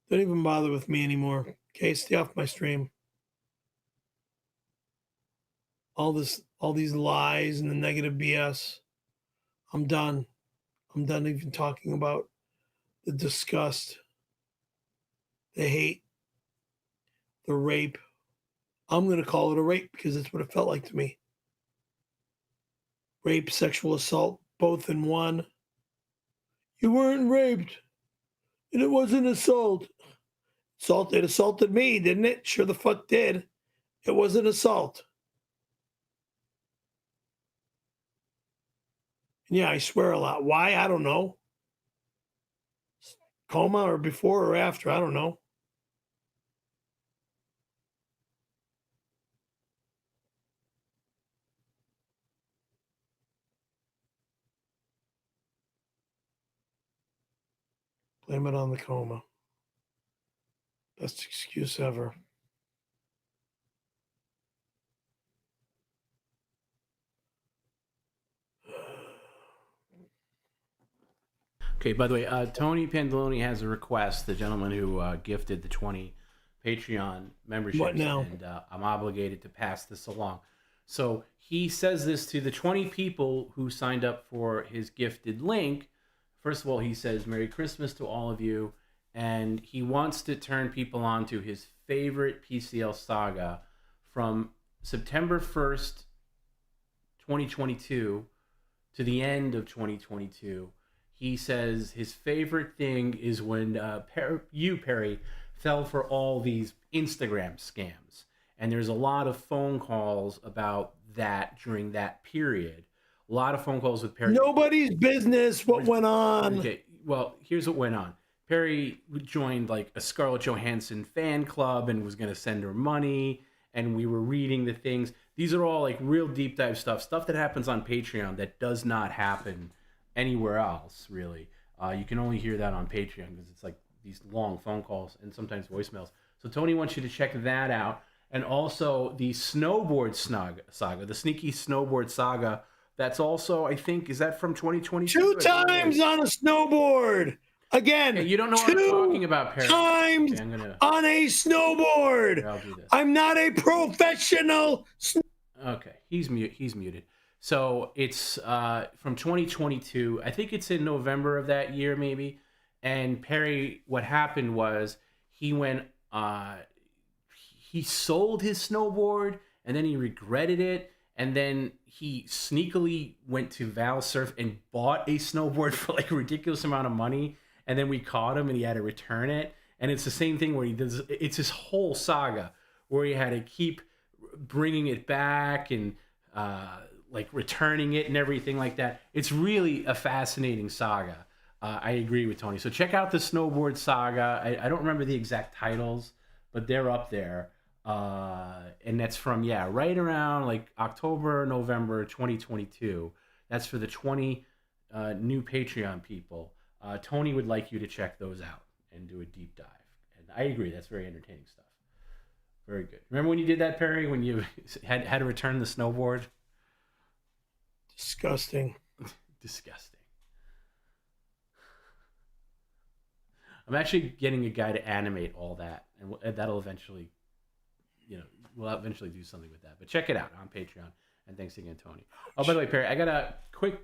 Speaker 1: Don't even bother with me anymore. Okay, stay off my stream. All these lies and the negative BS. I'm done. I'm done even talking about the disgust, the hate, the rape. I'm going to call it a rape because that's what it felt like to me. Rape, sexual assault, both in one. You weren't raped, and it wasn't assault. It assaulted me, didn't it? Sure the fuck did. It was an assault. And yeah, I swear a lot. Why? I don't know. Coma or before or after, I don't know. Blame it on the coma. Best excuse ever.
Speaker 2: Okay, by the way, Tony Pandoloni has a request, the gentleman who gifted the 20 Patreon memberships.
Speaker 1: What now?
Speaker 2: And I'm obligated to pass this along. So he says this to the 20 people who signed up for his gifted link. First of all, he says, Merry Christmas to all of you. And he wants to turn people on to his favorite PCL saga from September 1st, 2022 to the end of 2022. He says his favorite thing is when Perry, fell for all these Instagram scams. And there's a lot of phone calls about that during that period. A lot of phone calls with Perry.
Speaker 1: Nobody's business what went on.
Speaker 2: Okay, well, here's what went on. Perry joined like a Scarlett Johansson fan club and was going to send her money. And we were reading the things. These are all like real deep dive stuff that happens on Patreon that does not happen anywhere else, really. You can only hear that on Patreon because it's like these long phone calls and sometimes voicemails. So Tony wants you to check that out. And also the snowboard saga, the sneaky snowboard saga. That's also, I think, is that from 2022?
Speaker 1: 2 times on a snowboard. Again,
Speaker 2: hey, you don't know what I'm talking about, Perry.
Speaker 1: Times on a snowboard.
Speaker 2: Here, I'll do this.
Speaker 1: I'm not a professional.
Speaker 2: Okay, he's muted. So it's from 2022. I think it's in November of that year, maybe. And Perry, what happened was he went, he sold his snowboard and then he regretted it. And then he sneakily went to Val Surf and bought a snowboard for like a ridiculous amount of money. And then we caught him and he had to return it. And it's the same thing where he does, it's this whole saga where he had to keep bringing it back and like returning it and everything like that. It's really a fascinating saga. I agree with Tony. So check out the Snowboard Saga. I don't remember the exact titles, but they're up there. And that's from, right around like October, November 2022. That's for the 20 new Patreon people. Tony would like you to check those out and do a deep dive. And I agree, that's very entertaining stuff. Very good. Remember when you did that, Perry, when you had to return the snowboard?
Speaker 1: Disgusting.
Speaker 2: Disgusting. I'm actually getting a guy to animate all that, and that'll eventually, we'll eventually do something with that. But check it out on Patreon. And thanks again, Tony. Oh, by the way, Perry, I got a quick.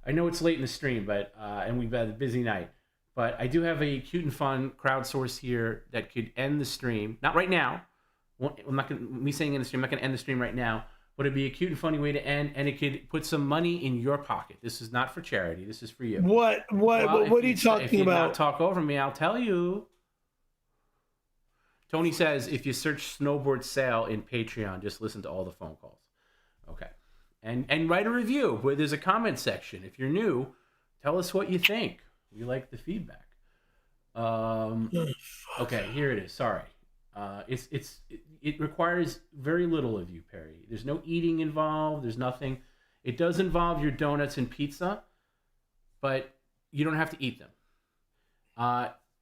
Speaker 2: I know it's late in the stream, but and we've had a busy night, but I do have a cute and fun crowdsource here that could end the stream. Not right now. I'm not gonna, me saying in the stream. I'm not going to end the stream right now. But it'd be a cute and funny way to end, and it could put some money in your pocket. This is not for charity. This is for you.
Speaker 1: What are you talking
Speaker 2: if you
Speaker 1: about?
Speaker 2: Not talk over me, I'll tell you. Tony says if you search snowboard sale in Patreon, just listen to all the phone calls. Okay. And write a review where there's a comment section. If you're new, tell us what you think. We like the feedback. Okay, here it is. Sorry. It requires very little of you, Perry. There's no eating involved. There's nothing. It does involve your donuts and pizza, but you don't have to eat them.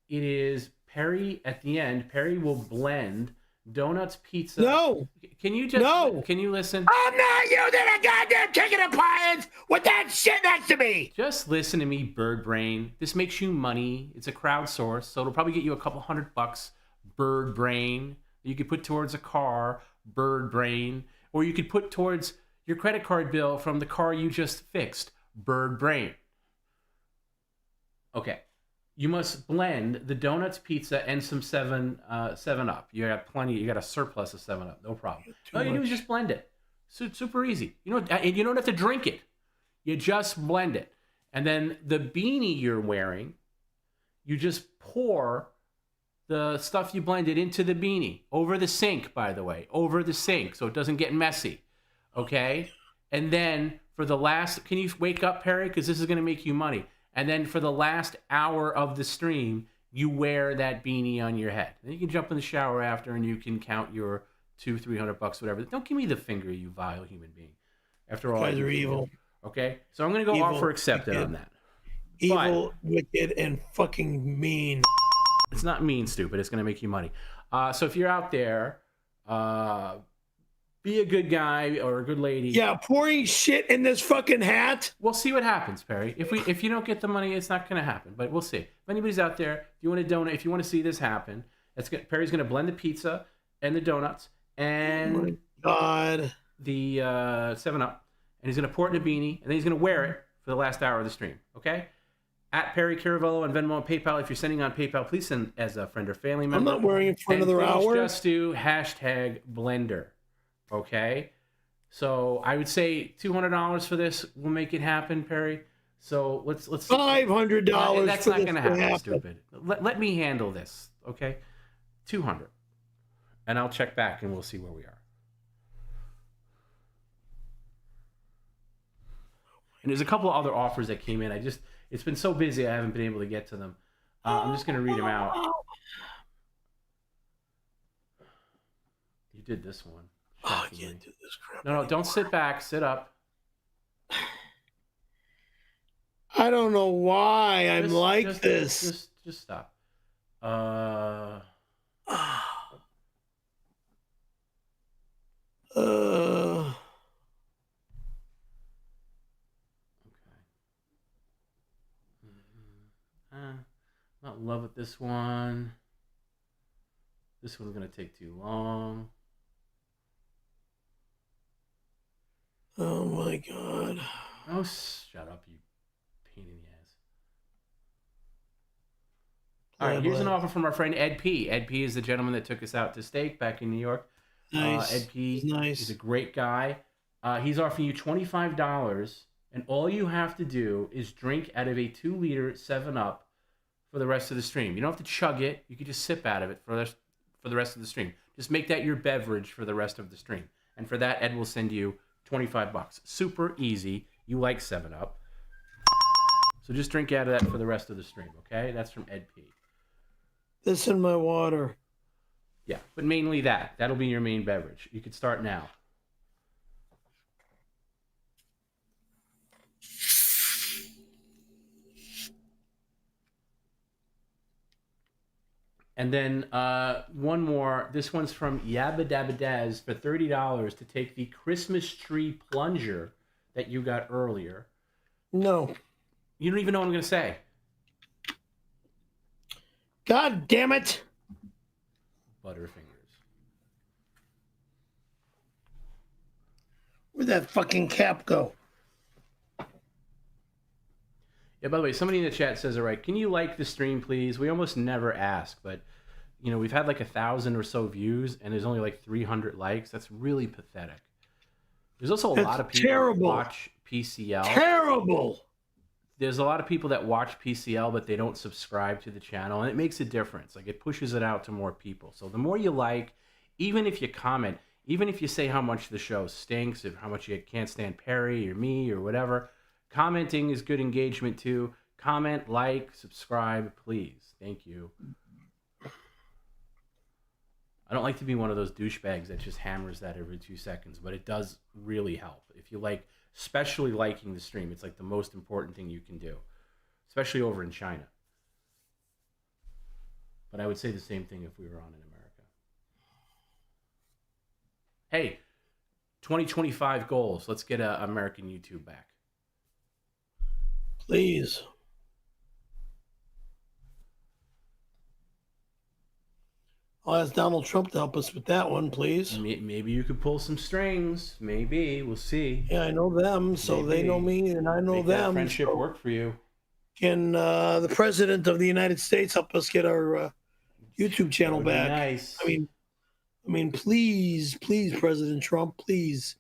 Speaker 2: It is Perry at the end. Perry will blend donuts, pizza.
Speaker 1: No.
Speaker 2: Can you just? No. Can you listen?
Speaker 1: I'm not using a goddamn chicken appliance with that shit next to me.
Speaker 2: Just listen to me, bird brain. This makes you money. It's a crowdsource, so it'll probably get you a couple $100. Bird brain. You could put towards a car, bird brain, or you could put towards your credit card bill from the car you just fixed, bird brain. Okay. You must blend the donuts, pizza, and some 7-Up. You got plenty. You got a surplus of 7-Up. No problem. All you do is just blend it. Super easy. And you don't have to drink it. You just blend it. And then the beanie you're wearing, you just pour the stuff you blended into the beanie. Over the sink, by the way. Over the sink, so it doesn't get messy. Okay? And then for the last... Can you wake up, Perry? Because this is going to make you money. And then for the last hour of the stream, you wear that beanie on your head. Then you can jump in the shower after and you can count your $200-300, whatever. Don't give me the finger, you vile human being. After all,
Speaker 1: you guys are evil.
Speaker 2: Okay? So I'm going to go offer accepted on that.
Speaker 1: Evil, wicked, and fucking mean.
Speaker 2: It's not mean, stupid. It's going to make you money. So if you're out there, be a good guy or a good lady.
Speaker 1: Yeah, pouring shit in this fucking hat.
Speaker 2: We'll see what happens, Perry. If you don't get the money, it's not going to happen. But we'll see. If anybody's out there, if you want to donate, if you want to see this happen, Perry's going to blend the pizza and the donuts and the 7-Up, and he's going to pour it in a beanie, and then he's going to wear it for the last hour of the stream. Okay? At Perry Caravello on Venmo and PayPal. If you're sending on PayPal, please send as a friend or family member.
Speaker 1: I'm not wearing it for another hour.
Speaker 2: Just do #blender. Okay? So I would say $200 for this will make it happen, Perry. So let's
Speaker 1: $500.
Speaker 2: That's not going to happen, stupid. Let me handle this, okay? $200. And I'll check back and we'll see where we are. And there's a couple of other offers that came in. It's been so busy I haven't been able to get to them. I'm just going to read them out. You did this one.
Speaker 1: Oh, I can't do this crap.
Speaker 2: No, don't sit back. Sit up.
Speaker 1: I don't know why I'm like this.
Speaker 2: Just stop. Not in love with this one. This one's going to take too long.
Speaker 1: Oh my God.
Speaker 2: Oh, shut up, you pain in the ass. All right, here's an offer from our friend Ed P. Ed P is the gentleman that took us out to steak back in New York.
Speaker 1: Nice.
Speaker 2: Ed P
Speaker 1: nice.
Speaker 2: is a great guy. He's offering you $25, and all you have to do is drink out of a 2-liter 7-Up for the rest of the stream. You don't have to chug it. You can just sip out of it for the rest of the stream. Just make that your beverage for the rest of the stream. And for that, Ed will send you $25. Super easy. You like 7-Up. So just drink out of that for the rest of the stream, okay? That's from Ed P.
Speaker 1: This in my water.
Speaker 2: Yeah, but mainly that. That'll be your main beverage. You could start now. And then one more. This one's from 𝙎𝙃𝙊𝙑𝙍 for $30 to take the Christmas tree plunger that you got earlier.
Speaker 1: No.
Speaker 2: You don't even know what I'm going to say.
Speaker 1: God damn it.
Speaker 2: Butterfingers.
Speaker 1: Where'd that fucking cap go?
Speaker 2: Yeah, by the way, somebody in the chat says, all right, can you like the stream, please? We almost never ask, but, you know, we've had like 1,000 or so views, and there's only like 300 likes. That's really pathetic. There's also a lot of people that watch PCL.
Speaker 1: Terrible.
Speaker 2: There's a lot of people that watch PCL, but they don't subscribe to the channel, and it makes a difference. Like, it pushes it out to more people. So the more you like, even if you comment, even if you say how much the show stinks, if how much you can't stand Perry or me or whatever, commenting is good engagement too. Comment, like, subscribe, please. Thank you. I don't like to be one of those douchebags that just hammers that every 2 seconds, but it does really help. If you like, especially liking the stream, it's like the most important thing you can do, especially over in China. But I would say the same thing if we were on in America. Hey, 2025 goals. Let's get American YouTube back.
Speaker 1: Please. I'll ask Donald Trump to help us with that one, please.
Speaker 2: Maybe you could pull some strings. Maybe. We'll see.
Speaker 1: Yeah, I know them, so they know me, and I know
Speaker 2: Make
Speaker 1: them.
Speaker 2: That friendship work for you.
Speaker 1: Can the President of the United States help us get our YouTube channel back?
Speaker 2: Nice.
Speaker 1: I mean, please, President Trump, please.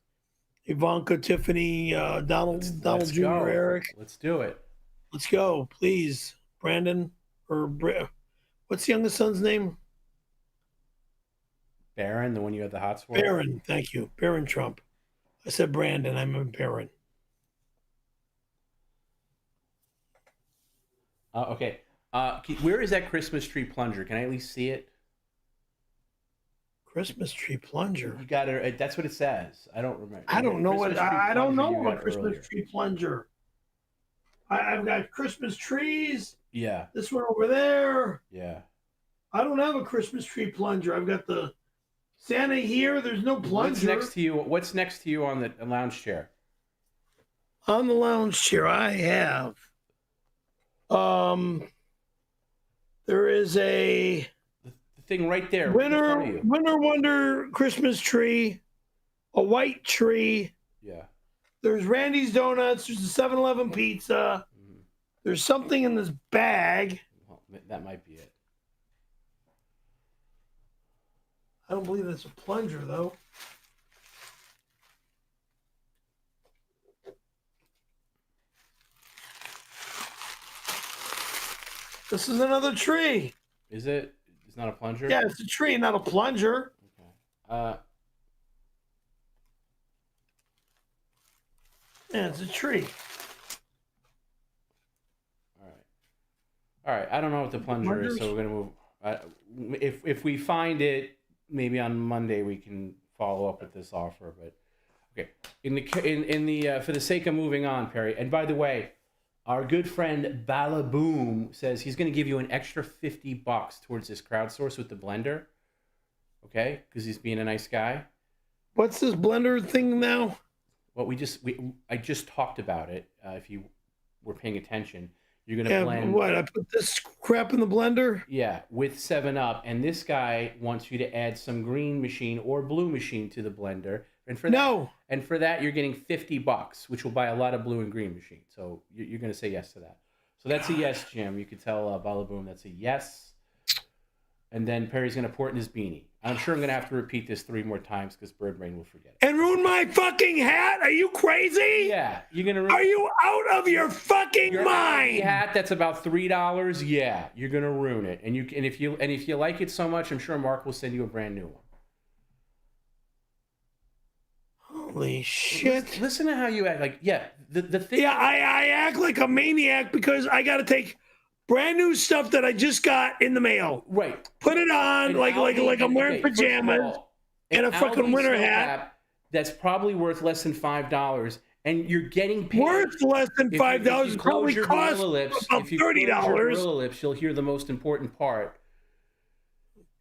Speaker 1: Ivanka, Tiffany, Donald Jr.,
Speaker 2: go.
Speaker 1: Eric.
Speaker 2: Let's do it.
Speaker 1: Let's go, please. Brandon, what's the youngest son's name?
Speaker 2: Barron, the one you had the hots for?
Speaker 1: Barron, thank you. Barron Trump. I said Brandon, I meant Barron.
Speaker 2: Okay. Where is that Christmas tree plunger? Can I at least see it?
Speaker 1: Christmas tree plunger.
Speaker 2: You got it. That's what it says. I don't remember.
Speaker 1: I don't know what. I don't know
Speaker 2: what
Speaker 1: a Christmas tree plunger. I've got Christmas trees.
Speaker 2: Yeah.
Speaker 1: This one over there.
Speaker 2: Yeah.
Speaker 1: I don't have a Christmas tree plunger. I've got the Santa here. There's no plunger.
Speaker 2: What's next to you on the lounge chair?
Speaker 1: On the lounge chair, I have. There is the
Speaker 2: thing right there.
Speaker 1: Winter Wonder Christmas tree, a white tree.
Speaker 2: Yeah.
Speaker 1: There's Randy's Donuts. There's a 7-Eleven pizza. Mm-hmm. There's something in this bag.
Speaker 2: Well, that might be it.
Speaker 1: I don't believe that's a plunger, though. This is another tree.
Speaker 2: Is it? It's not a plunger?
Speaker 1: Yeah, it's a tree, not a plunger.
Speaker 2: Okay.
Speaker 1: Yeah, it's a tree.
Speaker 2: All right. I don't know what the plunger is, so we're gonna move. If we find it, maybe on Monday we can follow up with this offer. But okay, for the sake of moving on, Perry. And by the way, our good friend Balaboom says he's going to give you an extra $50 towards this crowdsource with the blender. Okay, because he's being a nice guy.
Speaker 1: What's this blender thing now?
Speaker 2: Well, I just talked about it. If you were paying attention, you're going to blend.
Speaker 1: What? I put this crap in the blender?
Speaker 2: Yeah, with 7-Up, and this guy wants you to add some green machine or blue machine to the blender. And for that, you're getting $50, which will buy a lot of blue and green machine. So you're going to say yes to that. So that's a yes, Jim. You could tell Balaboom that's a yes. And then Perry's going to pour it in his beanie. I'm sure I'm going to have to repeat this 3 more times because Birdbrain will forget it.
Speaker 1: And ruin my fucking hat? Are you crazy?
Speaker 2: Yeah, you're going to ruin.
Speaker 1: Are you out of your fucking mind?
Speaker 2: Hat that's about $3. Yeah, you're going to ruin it. And if you like it so much, I'm sure Mark will send you a brand new one.
Speaker 1: Holy shit.
Speaker 2: Listen to how you act. Like, the thing.
Speaker 1: Yeah, I act like a maniac because I got to take brand new stuff that I just got in the mail.
Speaker 2: Right.
Speaker 1: Put it on like I'm wearing pajamas and a fucking winter hat.
Speaker 2: That's probably worth less than $5, and you're getting paid.
Speaker 1: Worth less than $5. Probably costs about
Speaker 2: $30. If you close your gorilla lips, you'll hear the most important part.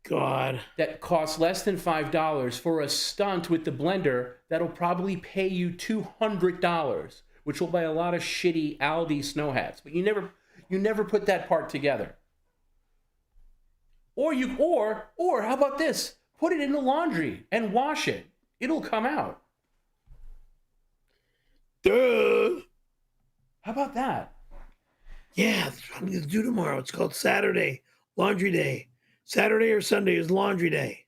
Speaker 1: God.
Speaker 2: That costs less than $5 for a stunt with the blender that'll probably pay you $200, which will buy a lot of shitty Aldi snow hats. But you never put that part together. Or how about this? Put it in the laundry and wash it. It'll come out.
Speaker 1: Duh.
Speaker 2: How about that?
Speaker 1: Yeah, that's what I'm going to do tomorrow. It's called Saturday, Laundry Day. Saturday or Sunday is laundry day.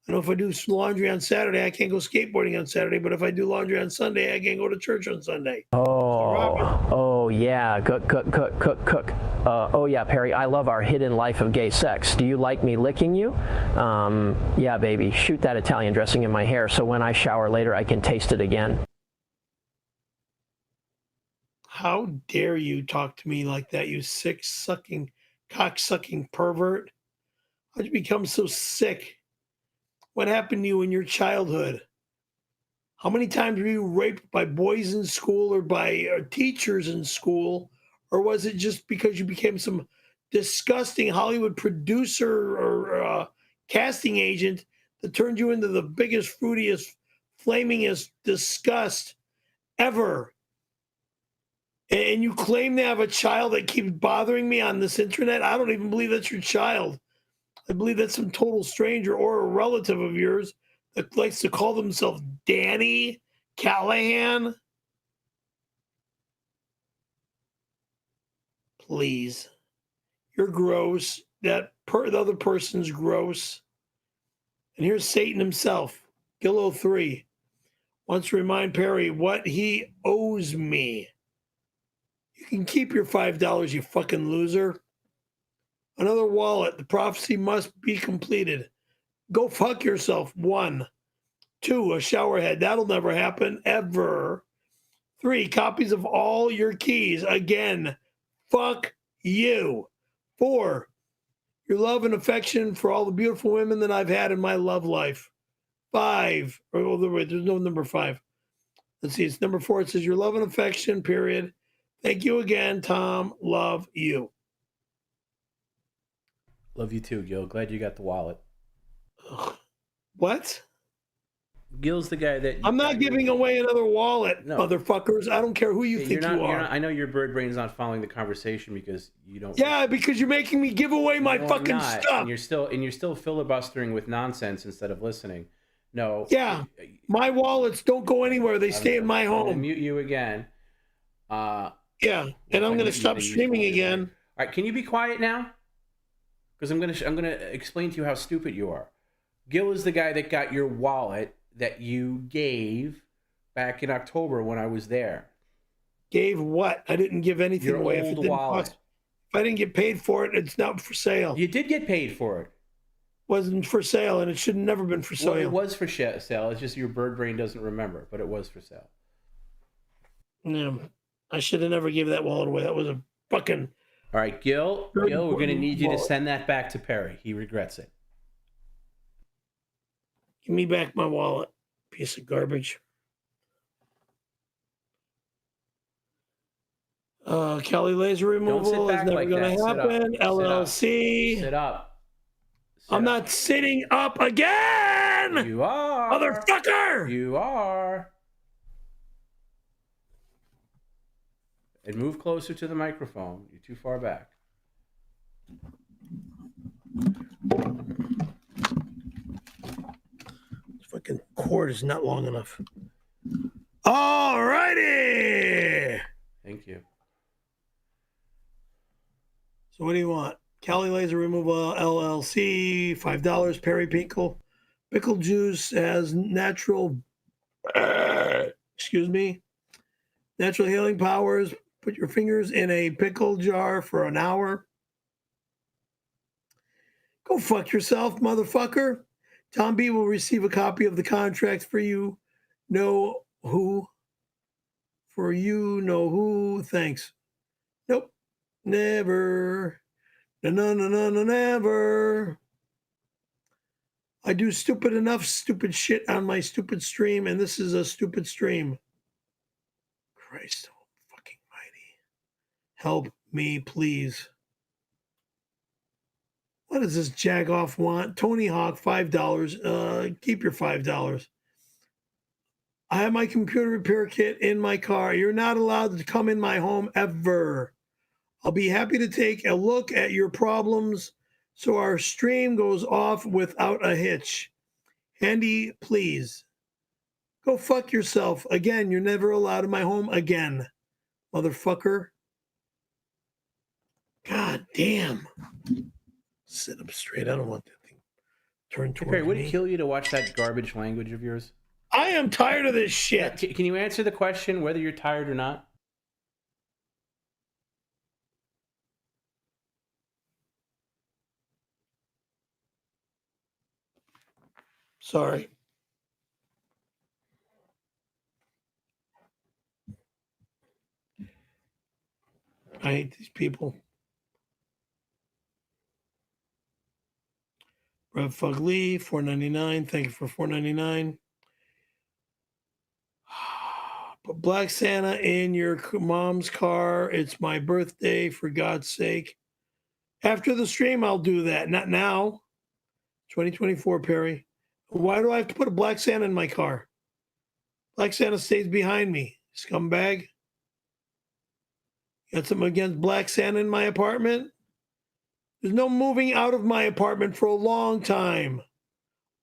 Speaker 1: I know if I do laundry on Saturday, I can't go skateboarding on Saturday, but if I do laundry on Sunday, I can't go to church on Sunday.
Speaker 4: Oh yeah, cook. Oh yeah, Perry, I love our hidden life of gay sex. Do you like me licking you? Yeah, baby, shoot that Italian dressing in my hair so when I shower later, I can taste it again.
Speaker 1: How dare you talk to me like that, you sick-sucking, cock-sucking pervert? How'd you become so sick? What happened to you in your childhood? How many times were you raped by boys in school or by teachers in school? Or was it just because you became some disgusting Hollywood producer or casting agent that turned you into the biggest, fruitiest, flamingest disgust ever? And you claim to have a child that keeps bothering me on this internet? I don't even believe that's your child. I believe that's some total stranger or a relative of yours that likes to call themselves Danny Callahan. Please. You're gross. The other person's gross. And here's Satan himself, Gillo 3, wants to remind Perry what he owes me. You can keep your $5, you fucking loser. Another wallet. The prophecy must be completed. Go fuck yourself. 1. 2, a shower head. That'll never happen, ever. 3, copies of all your keys. Again, fuck you. 4, your love and affection for all the beautiful women that I've had in my love life. 5, wait, there's no number 5. Let's see, it's number 4. It says your love and affection, period. Thank you again, Tom. Love you.
Speaker 2: Love you too, Gil. Glad you got the wallet.
Speaker 1: What?
Speaker 2: Gil's the guy that...
Speaker 1: I'm not giving away another wallet, motherfuckers. I don't care who you think you are.
Speaker 2: I know your bird brain's not following the conversation because you don't...
Speaker 1: Yeah, because you're making me give away my fucking stuff.
Speaker 2: And you're still filibustering with nonsense instead of listening. No.
Speaker 1: Yeah, my wallets don't go anywhere. They stay in my home.
Speaker 2: I'm going to mute you again.
Speaker 1: Yeah, and I'm going to stop streaming again.
Speaker 2: All right, can you be quiet now? Because I'm gonna explain to you how stupid you are. Gil is the guy that got your wallet that you gave back in October when I was there.
Speaker 1: Gave what? I didn't give anything away.
Speaker 2: Old wallet.
Speaker 1: If I didn't get paid for it, it's not for sale.
Speaker 2: You did get paid for it.
Speaker 1: Wasn't for sale, and it should have never been for sale.
Speaker 2: Well, it was for sale. It's just your bird brain doesn't remember, but it was for sale.
Speaker 1: Yeah, I should have never gave that wallet away. That was a fucking...
Speaker 2: All right, Gil, we're going to need you to send that back to Perry. He regrets it.
Speaker 1: Give me back my wallet, piece of garbage. Cali laser removal is never going to happen. LLC.
Speaker 2: Sit up.
Speaker 1: I'm not sitting up again!
Speaker 2: You are.
Speaker 1: Motherfucker!
Speaker 2: You are. And move closer to the microphone. You're too far back.
Speaker 1: This fucking cord is not long enough. All righty!
Speaker 2: Thank you.
Speaker 1: So what do you want? Cali Laser Removal LLC, $5. Perry Pickle. Pickle juice has natural, natural healing powers. Put your fingers in a pickle jar for an hour. Go fuck yourself, motherfucker. Tom B will receive a copy of the contract for you. know who. For you know who. Thanks. Nope. Never. No, no, no, no, no, never. I do enough stupid shit on my stupid stream, and this is a stupid stream. Christ fucking mighty. Help me, please. What does this jagoff want? Tony Hawk, $5. Keep your $5. I have my computer repair kit in my car. You're not allowed to come in my home ever. I'll be happy to take a look at your problems so our stream goes off without a hitch. Handy, please. Go fuck yourself. Again, you're never allowed in my home again, motherfucker. God damn. Sit up straight. I don't want that thing turned towards
Speaker 2: Perry, would
Speaker 1: me.
Speaker 2: it kill you to watch that garbage language of yours?
Speaker 1: I am tired of this shit.
Speaker 2: Can you answer the question whether you're tired or not?
Speaker 1: Sorry. I hate these people. Rev Fug Lee, $4.99. Thank you for $4.99. Put Black Santa in your mom's car. It's my birthday, for God's sake. After the stream, I'll do that. Not now. 2024, Perry. Why do I have to put a Black Santa in my car? Black Santa stays behind me. Scumbag. Got something against Black Santa in my apartment? There's no moving out of my apartment for a long time.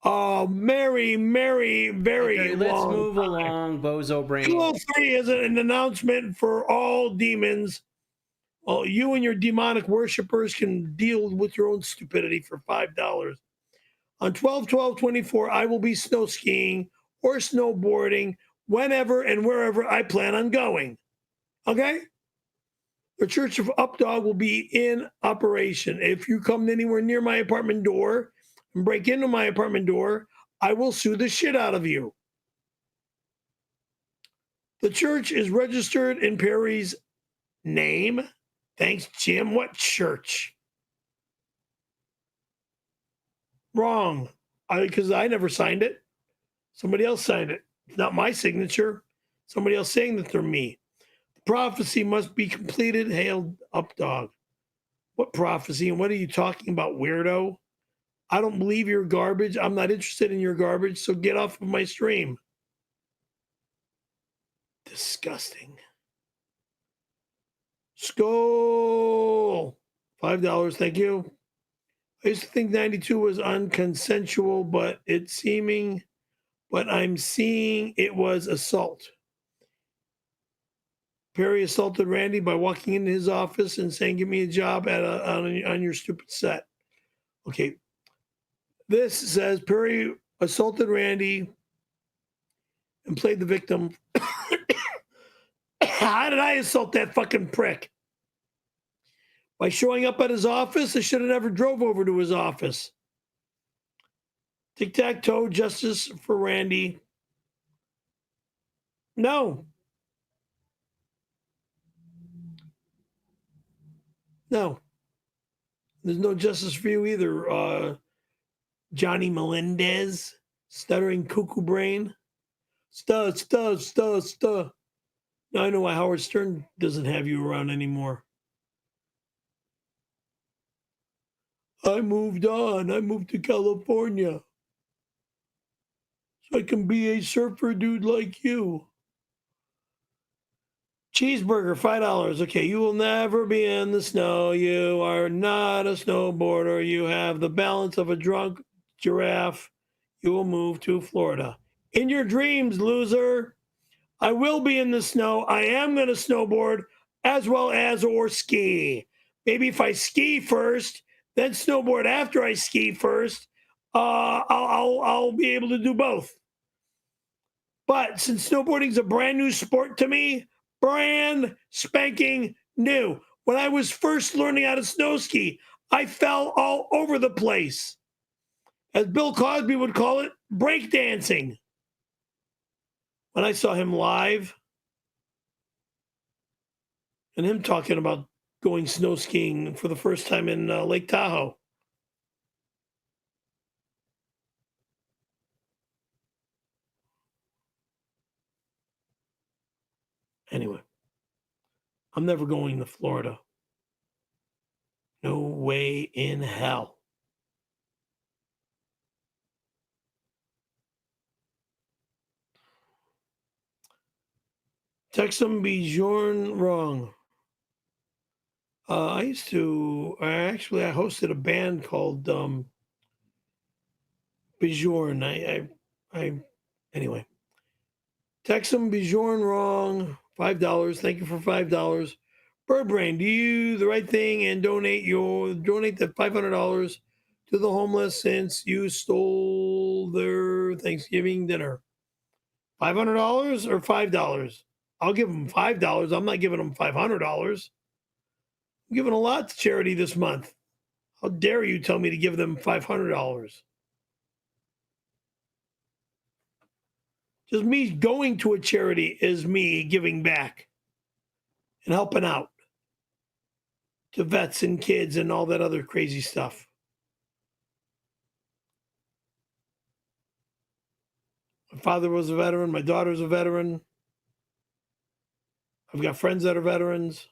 Speaker 1: Oh, very
Speaker 2: Okay, let's
Speaker 1: long
Speaker 2: move
Speaker 1: time.
Speaker 2: along, bozo brain.
Speaker 1: 203 is an announcement for all demons. Well, you and your demonic worshipers can deal with your own stupidity for $5. On 12/12/24, I will be snow skiing or snowboarding whenever and wherever I plan on going. Okay? The Church of Updog will be in operation. If you come anywhere near my apartment door and break into my apartment door, I will sue the shit out of you. The church is registered in Perry's name. Thanks, Jim. What church? Wrong. Because I never signed it. Somebody else signed it. It's not my signature. Somebody else saying that they're me. The prophecy must be completed. Hail Updog. What prophecy? And what are you talking about, weirdo? I don't believe your garbage. I'm not interested in your garbage, so get off of my stream. Disgusting. Skull. $5, thank you. I used to think 92 was unconsensual, but I'm seeing it was assault. Perry assaulted Randy by walking into his office and saying, give me a job on your stupid set. Okay. This says Perry assaulted Randy and played the victim. How did I assault that fucking prick? By showing up at his office? I should have never drove over to his office. Tic-tac-toe, justice for Randy. No. No. There's no justice for you either, Johnny Melendez, stuttering cuckoo brain. Stuh. Now I know why Howard Stern doesn't have you around anymore. I moved on. I moved to California. So I can be a surfer dude like you. Cheeseburger, $5. Okay, you will never be in the snow. You are not a snowboarder. You have the balance of a drunk giraffe. You will move to Florida. In your dreams, loser. I will be in the snow. I am going to snowboard as well as or ski. Maybe if I ski first, then snowboard after I ski first, I'll be able to do both. But since snowboarding is a brand new sport to me, brand spanking new. When I was first learning how to snow ski, I fell all over the place. As Bill Cosby would call it, breakdancing. when I saw him live and him talking about going snow skiing for the first time in Lake Tahoe. Anyway, I'm never going to Florida. No way in hell. Texum Bjorn wrong. I hosted a band called Bjorn. Anyway. Texum Bjorn wrong. $5. Thank you for $5. Birdbrain, do you the right thing and donate the $500 to the homeless since you stole their Thanksgiving dinner? $500 or $5? I'll give them $5. I'm not giving them $500. I'm giving a lot to charity this month. How dare you tell me to give them $500? Just me going to a charity is me giving back and helping out to vets and kids and all that other crazy stuff. My father was a veteran. My daughter's a veteran. I've got friends that are veterans.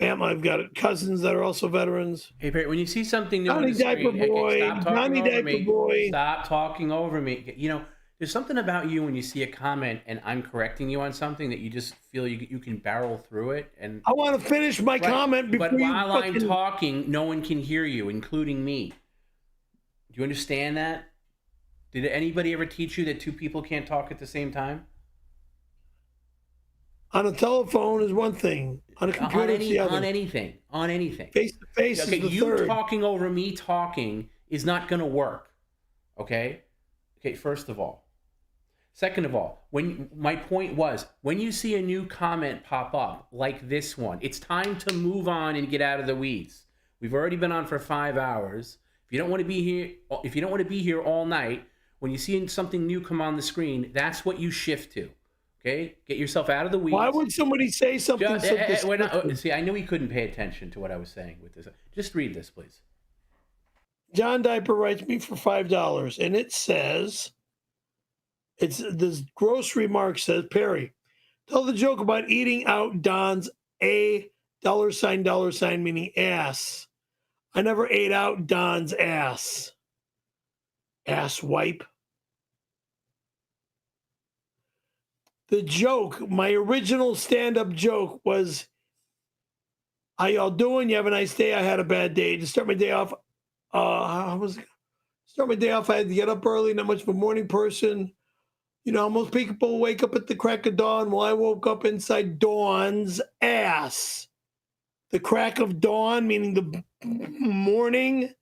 Speaker 1: I've got cousins that are also veterans.
Speaker 2: Hey, Perry, when you see something new on
Speaker 1: Johnny
Speaker 2: the screen,
Speaker 1: Diaper Boy,
Speaker 2: Stop talking over me. You know, there's something about you when you see a comment and I'm correcting you on something that you just feel you can barrel through it. And
Speaker 1: I want to finish my comment before
Speaker 2: But while I'm talking, no one can hear you, including me. Do you understand that? Did anybody ever teach you that two people can't talk at the same time?
Speaker 1: On a telephone is one thing. On a computer, it's the other.
Speaker 2: On anything.
Speaker 1: Face to face is the
Speaker 2: you
Speaker 1: third.
Speaker 2: Talking over me talking is not going to work. Okay, first of all. Second of all, my point was, when you see a new comment pop up like this one, it's time to move on and get out of the weeds. We've already been on for 5 hours. If you don't want to be here all night, when you see something new come on the screen, that's what you shift to. Okay, get yourself out of the weeds.
Speaker 1: Why would somebody say something?
Speaker 2: See, I knew he couldn't pay attention to what I was saying with this. Just read this, please.
Speaker 1: John Diaper writes me for $5, and it says, this grocery mark says, Perry, tell the joke about eating out Don's $, meaning ass. I never ate out Don's ass. Ass wipe. The joke, my original stand-up joke was, how y'all doing? You have a nice day? I had a bad day. To start my day off, I had to get up early, not much of a morning person. You know, most people wake up at the crack of dawn. Well, I woke up inside Dawn's ass. The crack of dawn, meaning the morning,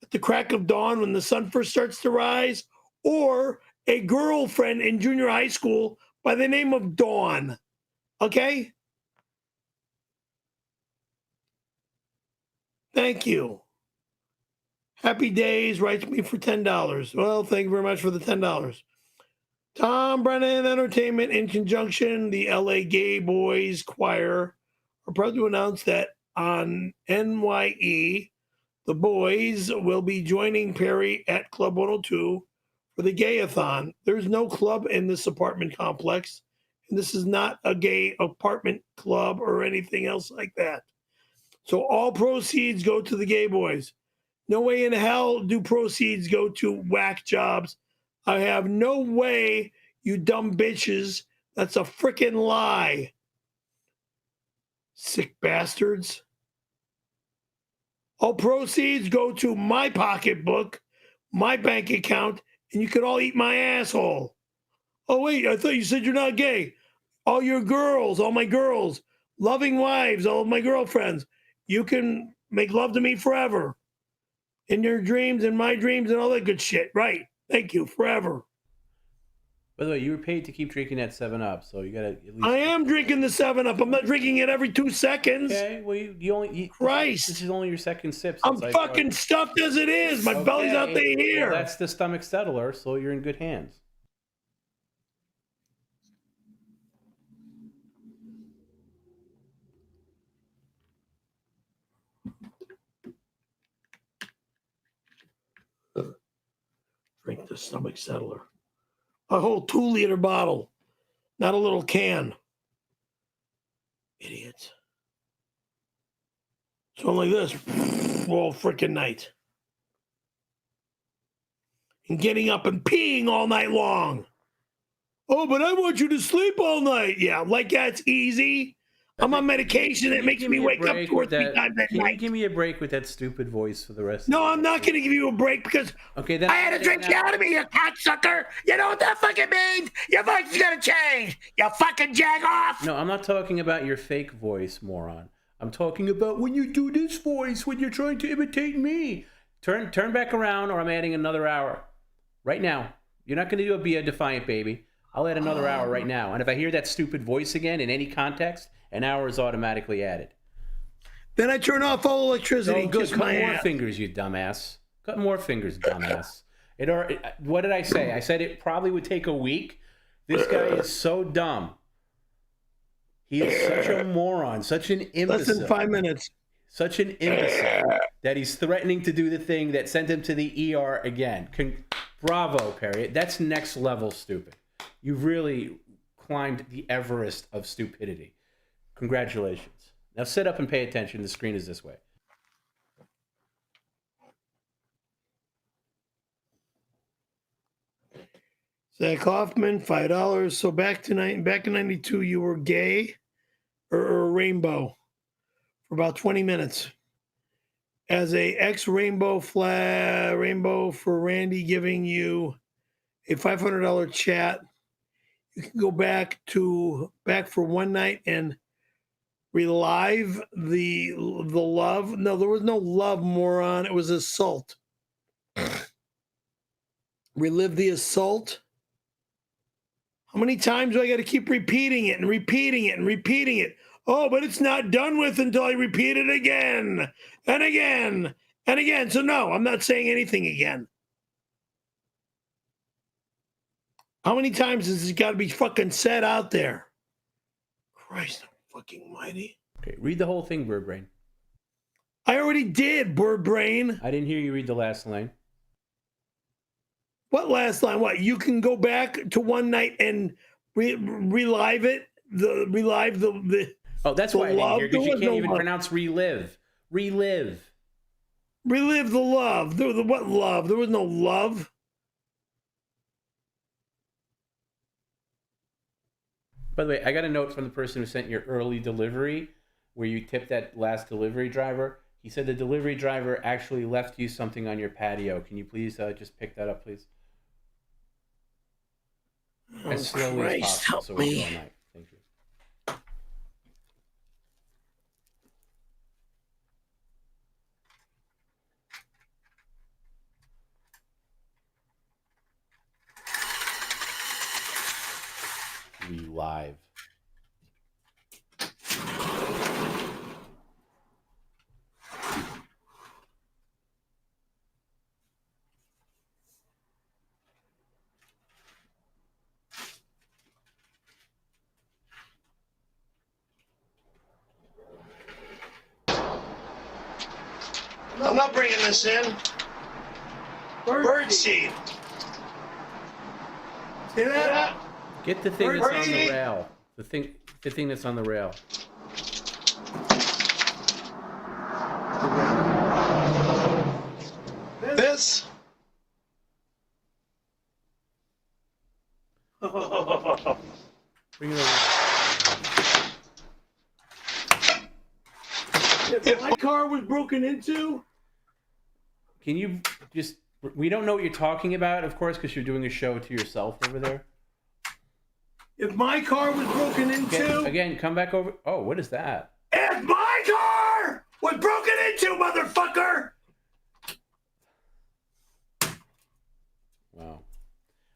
Speaker 1: at the crack of dawn when the sun first starts to rise, or a girlfriend in junior high school by the name of Dawn. Okay? Thank you. Happy Days writes me for $10. Well, thank you very much for the $10. Tom Brennan Entertainment, in conjunction, the LA Gay Boys Choir, are proud to announce that on NYE, the boys will be joining Perry at Club 102 for the Gayathon. There's no club in this apartment complex, and this is not a gay apartment club or anything else like that. So all proceeds go to the gay boys. No way in hell do proceeds go to whack jobs. I have no way, you dumb bitches. That's a freaking lie. Sick bastards. All proceeds go to my pocketbook, my bank account, and you could all eat my asshole. Oh, wait, I thought you said you're not gay. All your girls, all my girls, loving wives, all of my girlfriends, you can make love to me forever. In your dreams, in my dreams, and all that good shit. Right. Thank you. Forever.
Speaker 2: By the way, you were paid to keep drinking that 7-Up, so you got to at least...
Speaker 1: I am drinking the 7-Up. I'm not drinking it every 2 seconds.
Speaker 2: Okay, well, you only...
Speaker 1: Christ.
Speaker 2: This is only your second sip.
Speaker 1: I'm fucking stuffed as it is. My belly's out there here.
Speaker 2: Well, that's the stomach settler, so you're in good hands.
Speaker 1: drink the stomach settler. A whole 2-liter bottle, not a little can. Idiots. So I'm like this all freaking night. And getting up and peeing all night long. Oh, but I want you to sleep all night. Yeah, like that's easy. I'm on medication that makes me wake up 2 or 3 times at night.
Speaker 2: Can you give me a break with that stupid voice for the rest
Speaker 1: No,
Speaker 2: of
Speaker 1: I'm not going to give you a break because
Speaker 2: then
Speaker 1: I had to drink you out of me, you cocksucker. You know what that fucking means? Your voice is going to change. You fucking jag off.
Speaker 2: No, I'm not talking about your fake voice, moron. I'm talking about when you do this voice, when you're trying to imitate me. Turn back around or I'm adding another hour. Right now. You're not going to be a defiant baby. I'll add another hour right now. And if I hear that stupid voice again in any context, an hour is automatically added.
Speaker 1: Then I turn off all electricity.
Speaker 2: Oh, good. Cut more fingers, you dumbass. Cut more fingers, dumbass. What did I say? I said it probably would take a week. This guy is so dumb. He is such a moron, such an imbecile.
Speaker 1: Less than 5 minutes.
Speaker 2: Such an imbecile that he's threatening to do the thing that sent him to the ER again. Bravo, Perry. That's next level stupid. You've really climbed the Everest of stupidity. Congratulations. Now sit up and pay attention. The screen is this way.
Speaker 1: Zach Hoffman, $5. So back in '92, you were gay or a rainbow for about 20 minutes. As a ex-rainbow for Randy giving you a $500 chat. You can go back for one night and relive the love. No, there was no love, moron. It was assault. Relive the assault. How many times do I got to keep repeating it and repeating it and repeating it? Oh, but it's not done with until I repeat it again and again and again. So no, I'm not saying anything again. How many times has this got to be fucking said out there? Christ fucking mighty.
Speaker 2: Okay, read the whole thing, Bird Brain.
Speaker 1: I already did, Bird Brain.
Speaker 2: I didn't hear you read the last line.
Speaker 1: What last line? What? You can go back to one night and relive it? Relive the
Speaker 2: Oh, that's why I didn't hear, because you can't even pronounce relive. Relive.
Speaker 1: Relive the love. What love? There was no love.
Speaker 2: By the way, I got a note from the person who sent your early delivery where you tipped that last delivery driver. He said the delivery driver actually left you something on your patio. Can you please just pick that up, please? As slowly as possible, so it's all night. Thank you. Live.
Speaker 1: I'm not bringing this in. Birdseed. See that?
Speaker 2: Get the thing that's on the rail. The thing that's on the rail.
Speaker 1: This?
Speaker 2: Bring it over.
Speaker 1: If my car was broken into?
Speaker 2: Can you just... We don't know what you're talking about, of course, because you're doing a show to yourself over there.
Speaker 1: If my car was broken into...
Speaker 2: Again, come back over... Oh, what is that?
Speaker 1: If my car was broken into, motherfucker!
Speaker 2: Wow.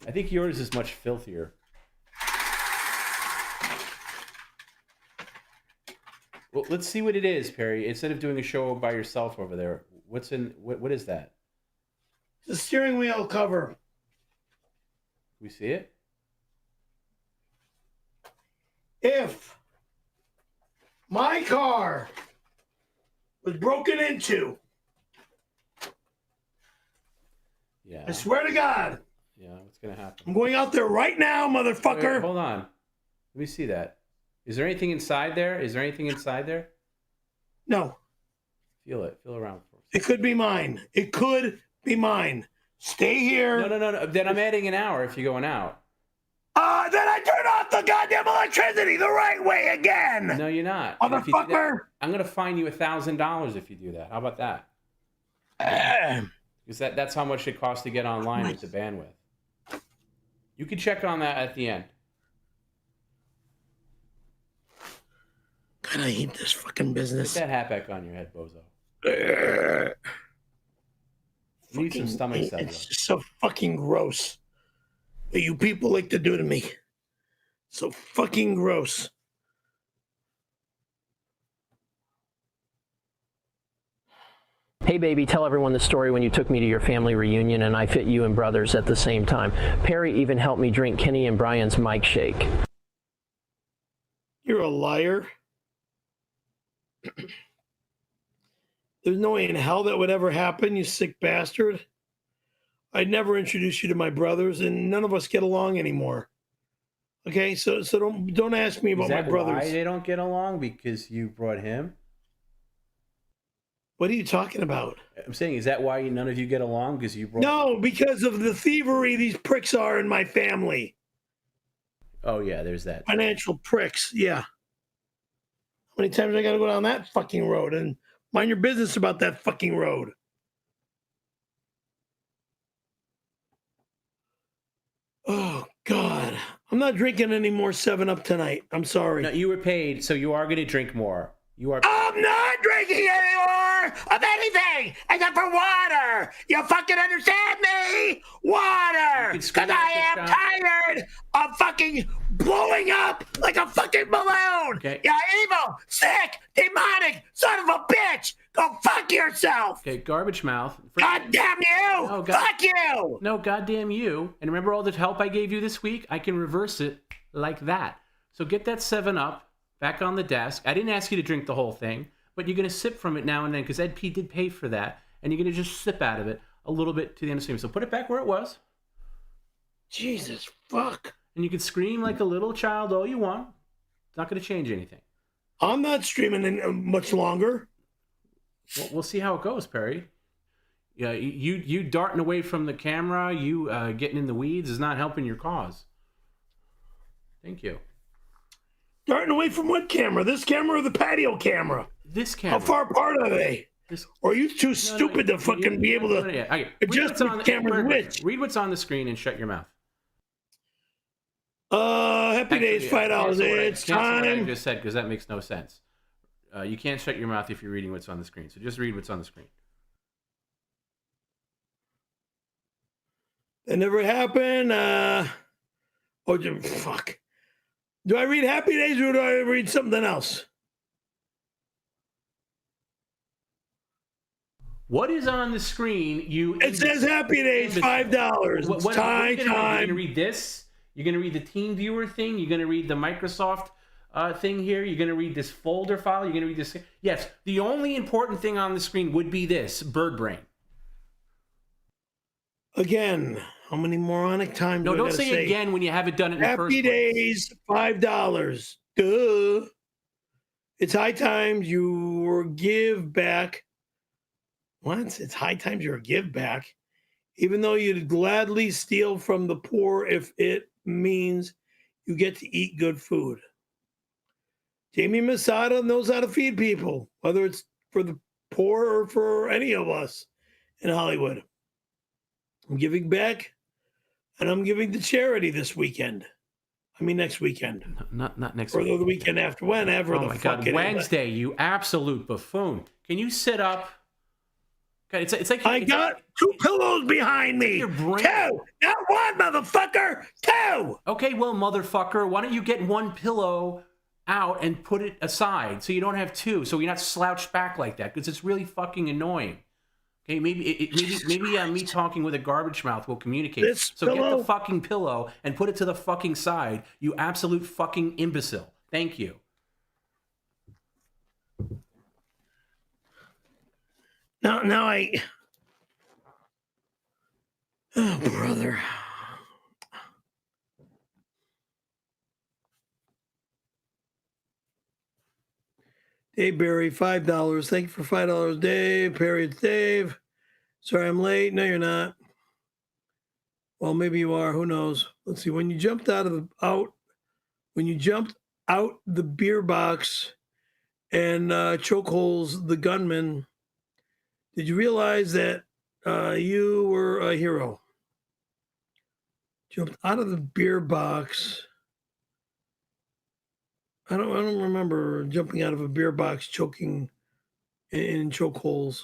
Speaker 2: I think yours is much filthier. Well, let's see what it is, Perry. Instead of doing a show by yourself over there, what is that?
Speaker 1: The steering wheel cover.
Speaker 2: We see it?
Speaker 1: If my car was broken into,
Speaker 2: yeah,
Speaker 1: I swear to God,
Speaker 2: Yeah, what's gonna happen?
Speaker 1: I'm going out there right now, motherfucker.
Speaker 2: Wait, hold on. Let me see that. Is there anything inside there? Is there anything inside there?
Speaker 1: No.
Speaker 2: Feel it. Feel around for
Speaker 1: It could be mine. It could be mine. Stay here.
Speaker 2: No. Then I'm adding an hour if you're going out.
Speaker 1: Then I turn off the goddamn electricity the right way again.
Speaker 2: No, you're not.
Speaker 1: Motherfucker.
Speaker 2: I'm going to fine you $1,000 if you do that. How about that? Because that's how much it costs to get online with the bandwidth. You can check on that at the end.
Speaker 1: God, I hate this fucking business.
Speaker 2: Put that hat back on your head, bozo. You need some stomach cells.
Speaker 1: It's just so fucking gross what you people like to do to me. So fucking gross.
Speaker 4: Hey baby, tell everyone the story when you took me to your family reunion and I fit you and brothers at the same time. Perry even helped me drink Kenny and Brian's Mike Shake.
Speaker 1: You're a liar. There's no way in hell that would ever happen, you sick bastard. I'd never introduce you to my brothers, and none of us get along anymore. Okay, so don't ask me about my brothers.
Speaker 2: Why they don't get along? Because you brought him?
Speaker 1: What are you talking about?
Speaker 2: I'm saying, is that why none of you get along? Because you brought...
Speaker 1: No, because of the thievery these pricks are in my family.
Speaker 2: Oh, yeah, there's that.
Speaker 1: Financial pricks, yeah. How many times I got to go down that fucking road? And mind your business about that fucking road. Oh, God. I'm not drinking any more 7-Up tonight. I'm sorry.
Speaker 2: No, you were paid, so you are going to drink more. You are.
Speaker 1: I'm not drinking anymore of anything except for water. You fucking understand me? Water. Because I am tired of fucking blowing up like a fucking balloon.
Speaker 2: Okay.
Speaker 1: You're evil, sick, demonic, son of a bitch. Go fuck yourself.
Speaker 2: Okay, garbage mouth.
Speaker 1: God damn you.
Speaker 2: No,
Speaker 1: fuck you.
Speaker 2: No, goddamn you. And remember all the help I gave you this week? I can reverse it like that. So get that 7-Up. Back on the desk. I didn't ask you to drink the whole thing, but you're going to sip from it now and then because Ed P did pay for that, and you're going to just sip out of it a little bit to the end of the stream. So put it back where it was.
Speaker 1: Jesus, fuck.
Speaker 2: And you can scream like a little child all you want. It's not going to change anything.
Speaker 1: I'm not streaming much longer.
Speaker 2: Well, we'll see how it goes, Perry. Yeah, you darting away from the camera, you getting in the weeds is not helping your cause. Thank you.
Speaker 1: Darting away from what camera? This camera or the patio camera?
Speaker 2: This camera.
Speaker 1: How far apart are they? Or are you too stupid to fucking be able to adjust the camera's width?
Speaker 2: Read what's on the screen and shut your mouth.
Speaker 1: Happy Days, $5. It's time.
Speaker 2: What I just said, because that makes no sense. You can't shut your mouth if you're reading what's on the screen. So just read what's on the screen.
Speaker 1: That never happened. Fuck. Do I read Happy Days or do I read something else?
Speaker 2: What is on the screen?
Speaker 1: It says Happy Days, $5. It's time.
Speaker 2: You're going to read this? You're going to read the Team Viewer thing? You're going to read the Microsoft thing here? You're going to read this folder file? You're going to read this? Yes. The only important thing on the screen would be this, Bird Brain.
Speaker 1: Again, how many moronic times?
Speaker 2: No, don't say again when you haven't done it in the first place.
Speaker 1: Happy Days, $5. Duh. It's high times you give back. What? It's high times you give back. Even though you'd gladly steal from the poor if it means you get to eat good food. Jamie Masada knows how to feed people, whether it's for the poor or for any of us in Hollywood. I'm giving back, and I'm giving to charity this weekend. I mean, next weekend.
Speaker 2: Not next
Speaker 1: weekend.
Speaker 2: Or
Speaker 1: the weekend after, whenever the fuck it is.
Speaker 2: Wednesday, you absolute buffoon. Can you sit up? God, it's like
Speaker 1: I got 2 pillows behind me. 2, not 1, motherfucker. 2.
Speaker 2: Okay, well, motherfucker, why don't you get 1 pillow out and put it aside so you don't have 2, so you're not slouched back like that, because it's really fucking annoying. Okay, maybe me talking with a garbage mouth will communicate. So get the fucking pillow and put it to the fucking side, you absolute fucking imbecile. Thank you.
Speaker 1: Now I... Oh, brother. Dave Barry, $5. Thank you for $5, Dave. Perry, it's Dave. Sorry I'm late. No, you're not. Well, maybe you are. Who knows? Let's see. When you jumped out the beer box and chokeholds the gunman, did you realize that you were a hero? Jumped out of the beer box. I don't remember jumping out of a beer box, choking in chokeholds.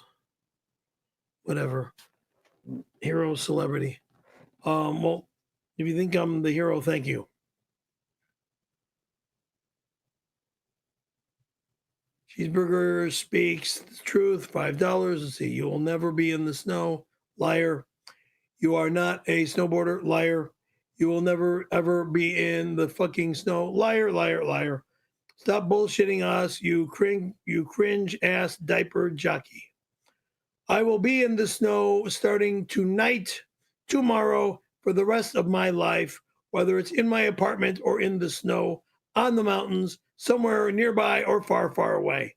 Speaker 1: Whatever. Hero, celebrity. Well, if you think I'm the hero, thank you. Cheeseburger speaks the truth, $5. Let's see. You will never be in the snow. Liar. You are not a snowboarder. Liar. You will never, ever be in the fucking snow. Liar, liar, liar. Stop bullshitting us, you cringe ass diaper jockey. I will be in the snow starting tonight, tomorrow, for the rest of my life, whether it's in my apartment or in the snow, on the mountains, somewhere nearby or far, far away.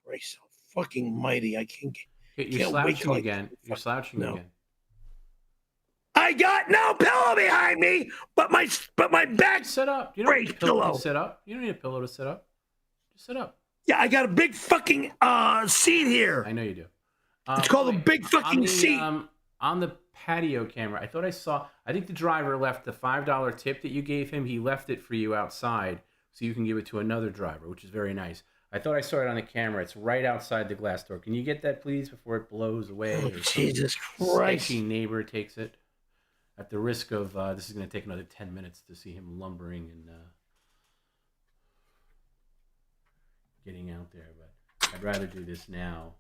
Speaker 1: Christ fucking mighty. I can't
Speaker 2: You're slouching again. You're slouching again.
Speaker 1: I got no pillow behind me, but my back.
Speaker 2: Sit up. You don't need a pillow to sit up. You don't need a pillow to sit up. Just sit up.
Speaker 1: Yeah, I got a big fucking seat here.
Speaker 2: I know you do.
Speaker 1: It's called a big fucking seat.
Speaker 2: On the patio camera, I think the driver left the $5 tip that you gave him. He left it for you outside so you can give it to another driver, which is very nice. I thought I saw it on the camera. It's right outside the glass door. Can you get that, please, before it blows away?
Speaker 1: Oh, Jesus Christ.
Speaker 2: Sketchy neighbor takes it. At the risk of, this is going to take another 10 minutes to see him lumbering and getting out there, but I'd rather do this now.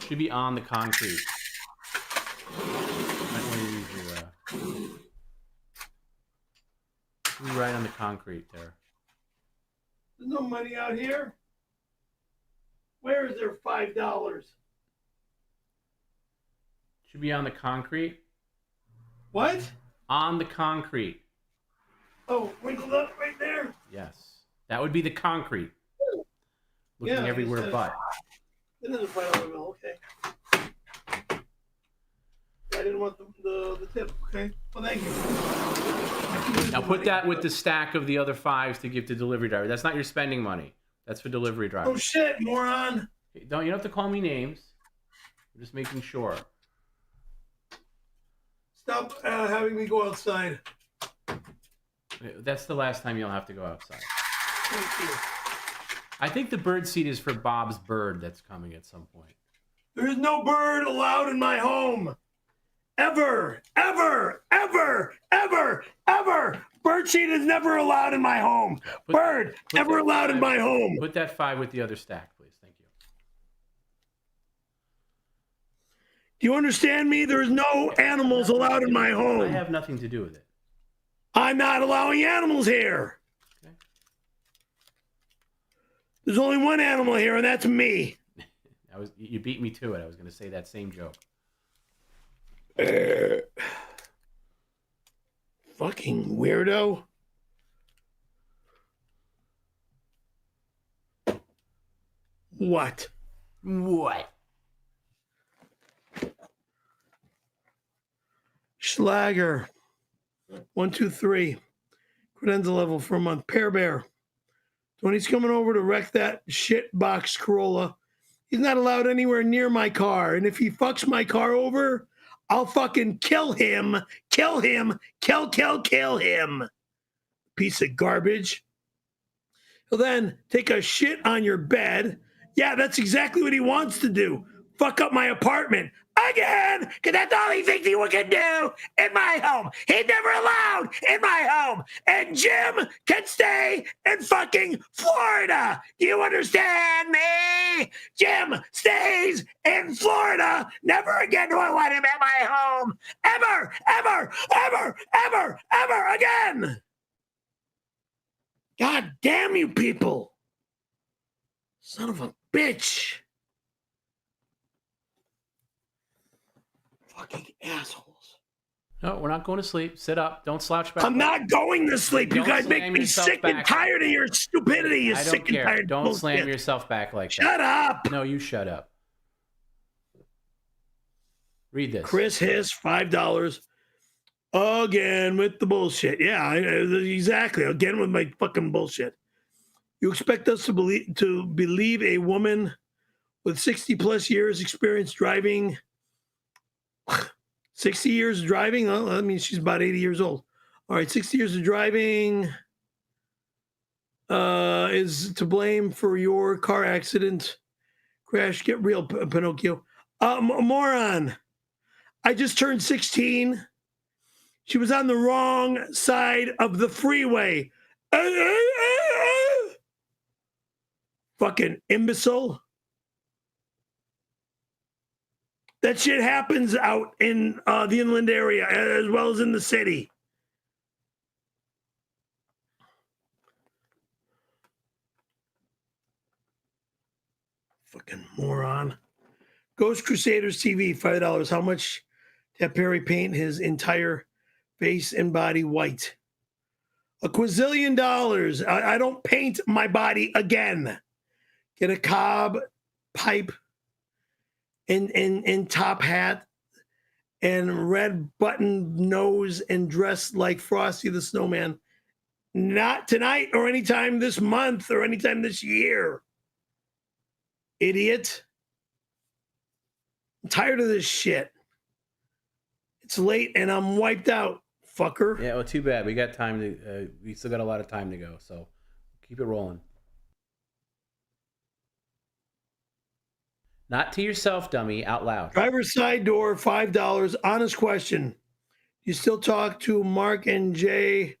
Speaker 2: Should be on the concrete. Might want to use your, should be right on the concrete there.
Speaker 1: There's no money out here. Where is there $5?
Speaker 2: Should be on the concrete.
Speaker 1: What?
Speaker 2: On the concrete.
Speaker 1: Oh, wrinkled up right there?
Speaker 2: Yes. That would be the concrete. Looking everywhere but.
Speaker 1: It is a $5 bill, okay. I didn't want the tip, okay? Well, thank you.
Speaker 2: Now put that with the stack of the other $5s to give to delivery driver. That's not your spending money. That's for delivery drivers.
Speaker 1: Oh shit, moron!
Speaker 2: You don't have to call me names. I'm just making sure.
Speaker 1: Stop having me go outside.
Speaker 2: That's the last time you'll have to go outside.
Speaker 1: Thank you.
Speaker 2: I think the bird seat is for Bob's bird that's coming at some point.
Speaker 1: There is no bird allowed in my home. Ever, ever, ever, ever, ever. Bird seat is never allowed in my home. Bird, never allowed in my home.
Speaker 2: Put that 5 with the other stack, please. Thank you.
Speaker 1: Do you understand me? There is no animals allowed in my home.
Speaker 2: I have nothing to do with it.
Speaker 1: I'm not allowing animals here.
Speaker 2: Okay.
Speaker 1: There's only one animal here, and that's me.
Speaker 2: You beat me to it. I was going to say that same joke.
Speaker 1: Fucking weirdo. What? Schlager. 1, 2, 3. Credenza level for a month. Pear Bear. Tony's coming over to wreck that shit box Corolla. He's not allowed anywhere near my car. And if he fucks my car over, I'll fucking kill him. Kill him. Kill him. Piece of garbage. He'll then take a shit on your bed. Yeah, that's exactly what he wants to do. Fuck up my apartment. Again, because that's all he thinks he can do in my home. He's never allowed in my home. And Jim can stay in fucking Florida. Do you understand me? Jim stays in Florida. Never again do I want him at my home. Ever, ever, ever, ever, ever again. God damn you people. Son of a bitch. Fucking assholes.
Speaker 2: No, we're not going to sleep. Sit up. Don't slouch back.
Speaker 1: I'm not going to sleep. You guys make me sick and tired of your stupidity. You're sick and tired.
Speaker 2: Don't slam yourself back like that.
Speaker 1: Shut up.
Speaker 2: No, you shut up. Read this.
Speaker 1: Chris Hiss, $5. Again with the bullshit. Yeah, exactly. Again with my fucking bullshit. You expect us to believe a woman with 60 plus years experience driving, 60 years of driving? Oh, that means she's about 80 years old. All right, 60 years of driving is to blame for your car accident, crash. Get real, Pinocchio. Moron. I just turned 16. She was on the wrong side of the freeway. Fucking imbecile. That shit happens out in the inland area as well as in the city. Fucking moron. Ghost Crusaders TV, $5. How much to have Perry paint his entire face and body white? $1 quazillion. I don't paint my body again. Get a cob pipe and top hat and red button nose and dress like Frosty the Snowman. Not tonight or anytime this month or anytime this year. Idiot. I'm tired of this shit. It's late and I'm wiped out, fucker.
Speaker 2: Yeah, well, too bad. We got time to. We still got a lot of time to go, so keep it rolling. Not to yourself, dummy. Out loud.
Speaker 1: Driver's side door, $5. Honest question: you still talk to Mark and Jay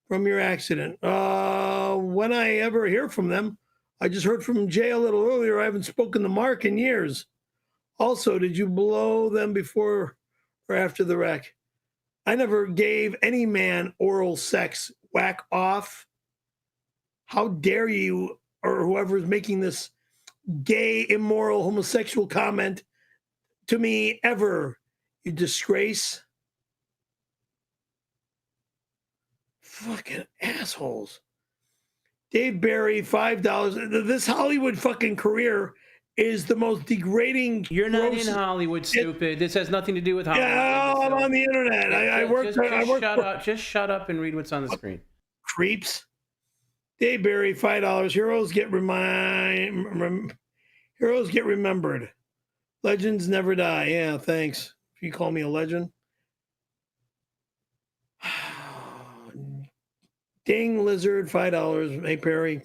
Speaker 1: from your accident? When I ever hear from them, I just heard from Jay a little earlier. I haven't spoken to Mark in years. Also, did you blow them before or after the wreck? I never gave any man oral sex. Whack off. How dare you, or whoever is making this gay, immoral, homosexual comment to me ever. You disgrace. Fucking assholes. Dave Barry, $5. This Hollywood fucking career is the most degrading.
Speaker 2: You're not in Hollywood, stupid. This has nothing to do with Hollywood.
Speaker 1: Yeah, I'm on the internet. I work.
Speaker 2: Just shut up and read what's on the screen.
Speaker 1: Creeps. Dave Barry, $5. Heroes get remembered. Legends never die. Yeah, thanks. If you call me a legend. Ding Lizard, $5. Hey, Perry.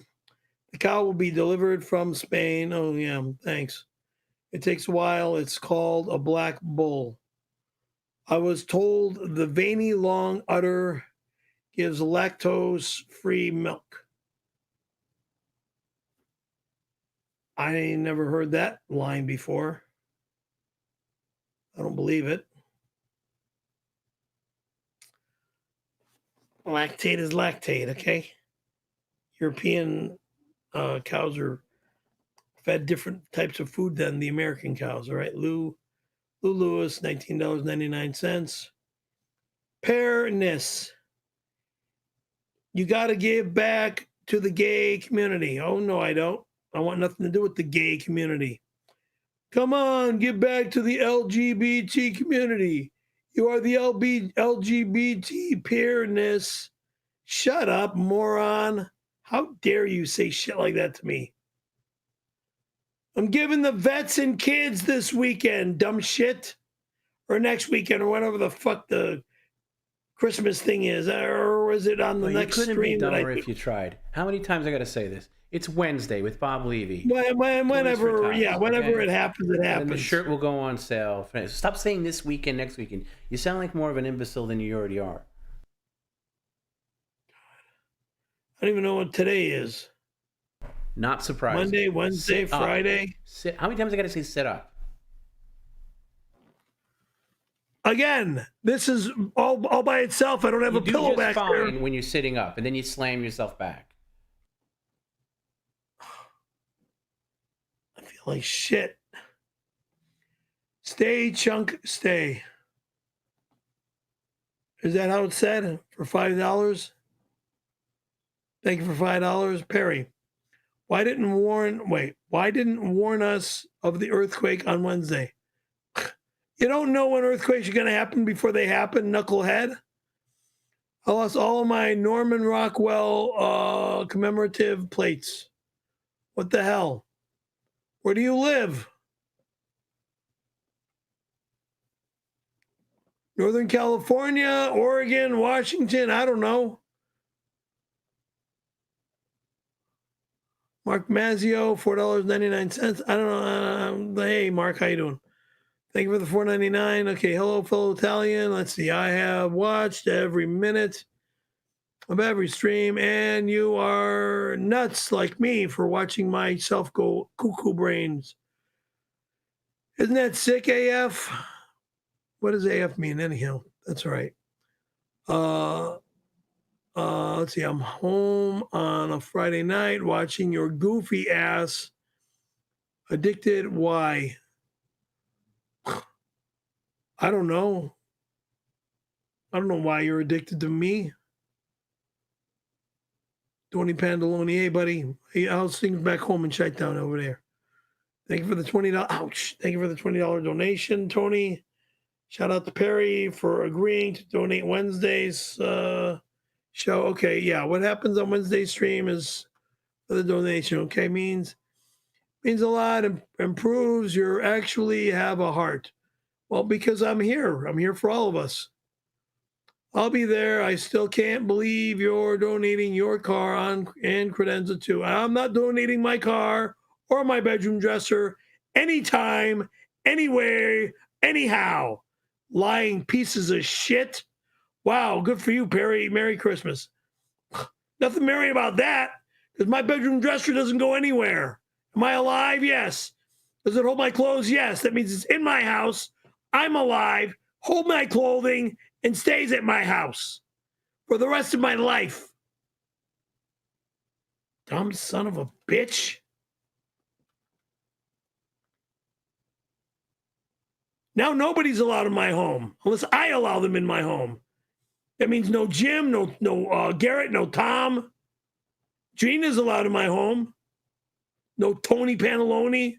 Speaker 1: The cow will be delivered from Spain. Oh, yeah, thanks. It takes a while. It's called a black bull. I was told the veiny long udder gives lactose-free milk. I never heard that line before. I don't believe it. Lactate is lactate, okay? European cows are fed different types of food than the American cows, all right? Lou Lewis, $19.99. Fairness. You got to give back to the gay community. Oh, no, I don't. I want nothing to do with the gay community. Come on, give back to the LGBT community. You are the LGBT peerness. Shut up, moron. How dare you say shit like that to me? I'm giving the vets and kids this weekend, dumb shit. Or next weekend, or whatever the fuck the Christmas thing is. Or is it on the next stream?
Speaker 2: You couldn't be dumber if you tried. How many times I got to say this? It's Wednesday with Bob Levy.
Speaker 1: Whenever it happens, it happens.
Speaker 2: And the shirt will go on sale. Stop saying this weekend, next weekend. You sound like more of an imbecile than you already are.
Speaker 1: I don't even know what today is.
Speaker 2: Not surprising.
Speaker 1: Monday, Wednesday, Friday.
Speaker 2: How many times I got to say sit up?
Speaker 1: Again, this is all by itself. I don't have a pillow back there.
Speaker 2: When you're sitting up, and then you slam yourself back.
Speaker 1: I feel like shit. Stay, Chunk, stay. Is that how it's said? For $5? Thank you for $5. Perry, why didn't warn us of the earthquake on Wednesday? You don't know when earthquakes are going to happen before they happen, knucklehead. I lost all of my Norman Rockwell commemorative plates. What the hell? Where do you live? Northern California, Oregon, Washington, I don't know. Mark Mazzio, $4.99. I don't know. Hey, Mark, how you doing? Thank you for the $4.99. Okay, hello, fellow Italian. Let's see. I have watched every minute of every stream, and you are nuts like me for watching myself go cuckoo brains. Isn't that sick, AF? What does AF mean, anyhow? That's all right. Let's see. I'm home on a Friday night watching your goofy ass. Addicted? Why? I don't know. I don't know why you're addicted to me. Tony Pandaloni, hey, buddy. Hey, how's things back home in Chi-Town over there? Thank you for the $20. Ouch. Thank you for the $20 donation, Tony. Shout out to Perry for agreeing to donate Wednesday's show. Okay, yeah. What happens on Wednesday's stream is for the donation, okay? Means a lot. Improves you actually have a heart. Well, because I'm here. I'm here for all of us. I'll be there. I still can't believe you're donating your car and credenza too. I'm not donating my car or my bedroom dresser anytime, anywhere, anyhow. Lying pieces of shit. Wow, good for you, Perry. Merry Christmas. Nothing merry about that, because my bedroom dresser doesn't go anywhere. Am I alive? Yes. Does it hold my clothes? Yes. That means it's in my house. I'm alive, hold my clothing, and stays at my house for the rest of my life. Dumb son of a bitch. Now nobody's allowed in my home unless I allow them in my home. That means no Jim, no Garrett, no Tom. Gina's allowed in my home. No Tony Pantaloni.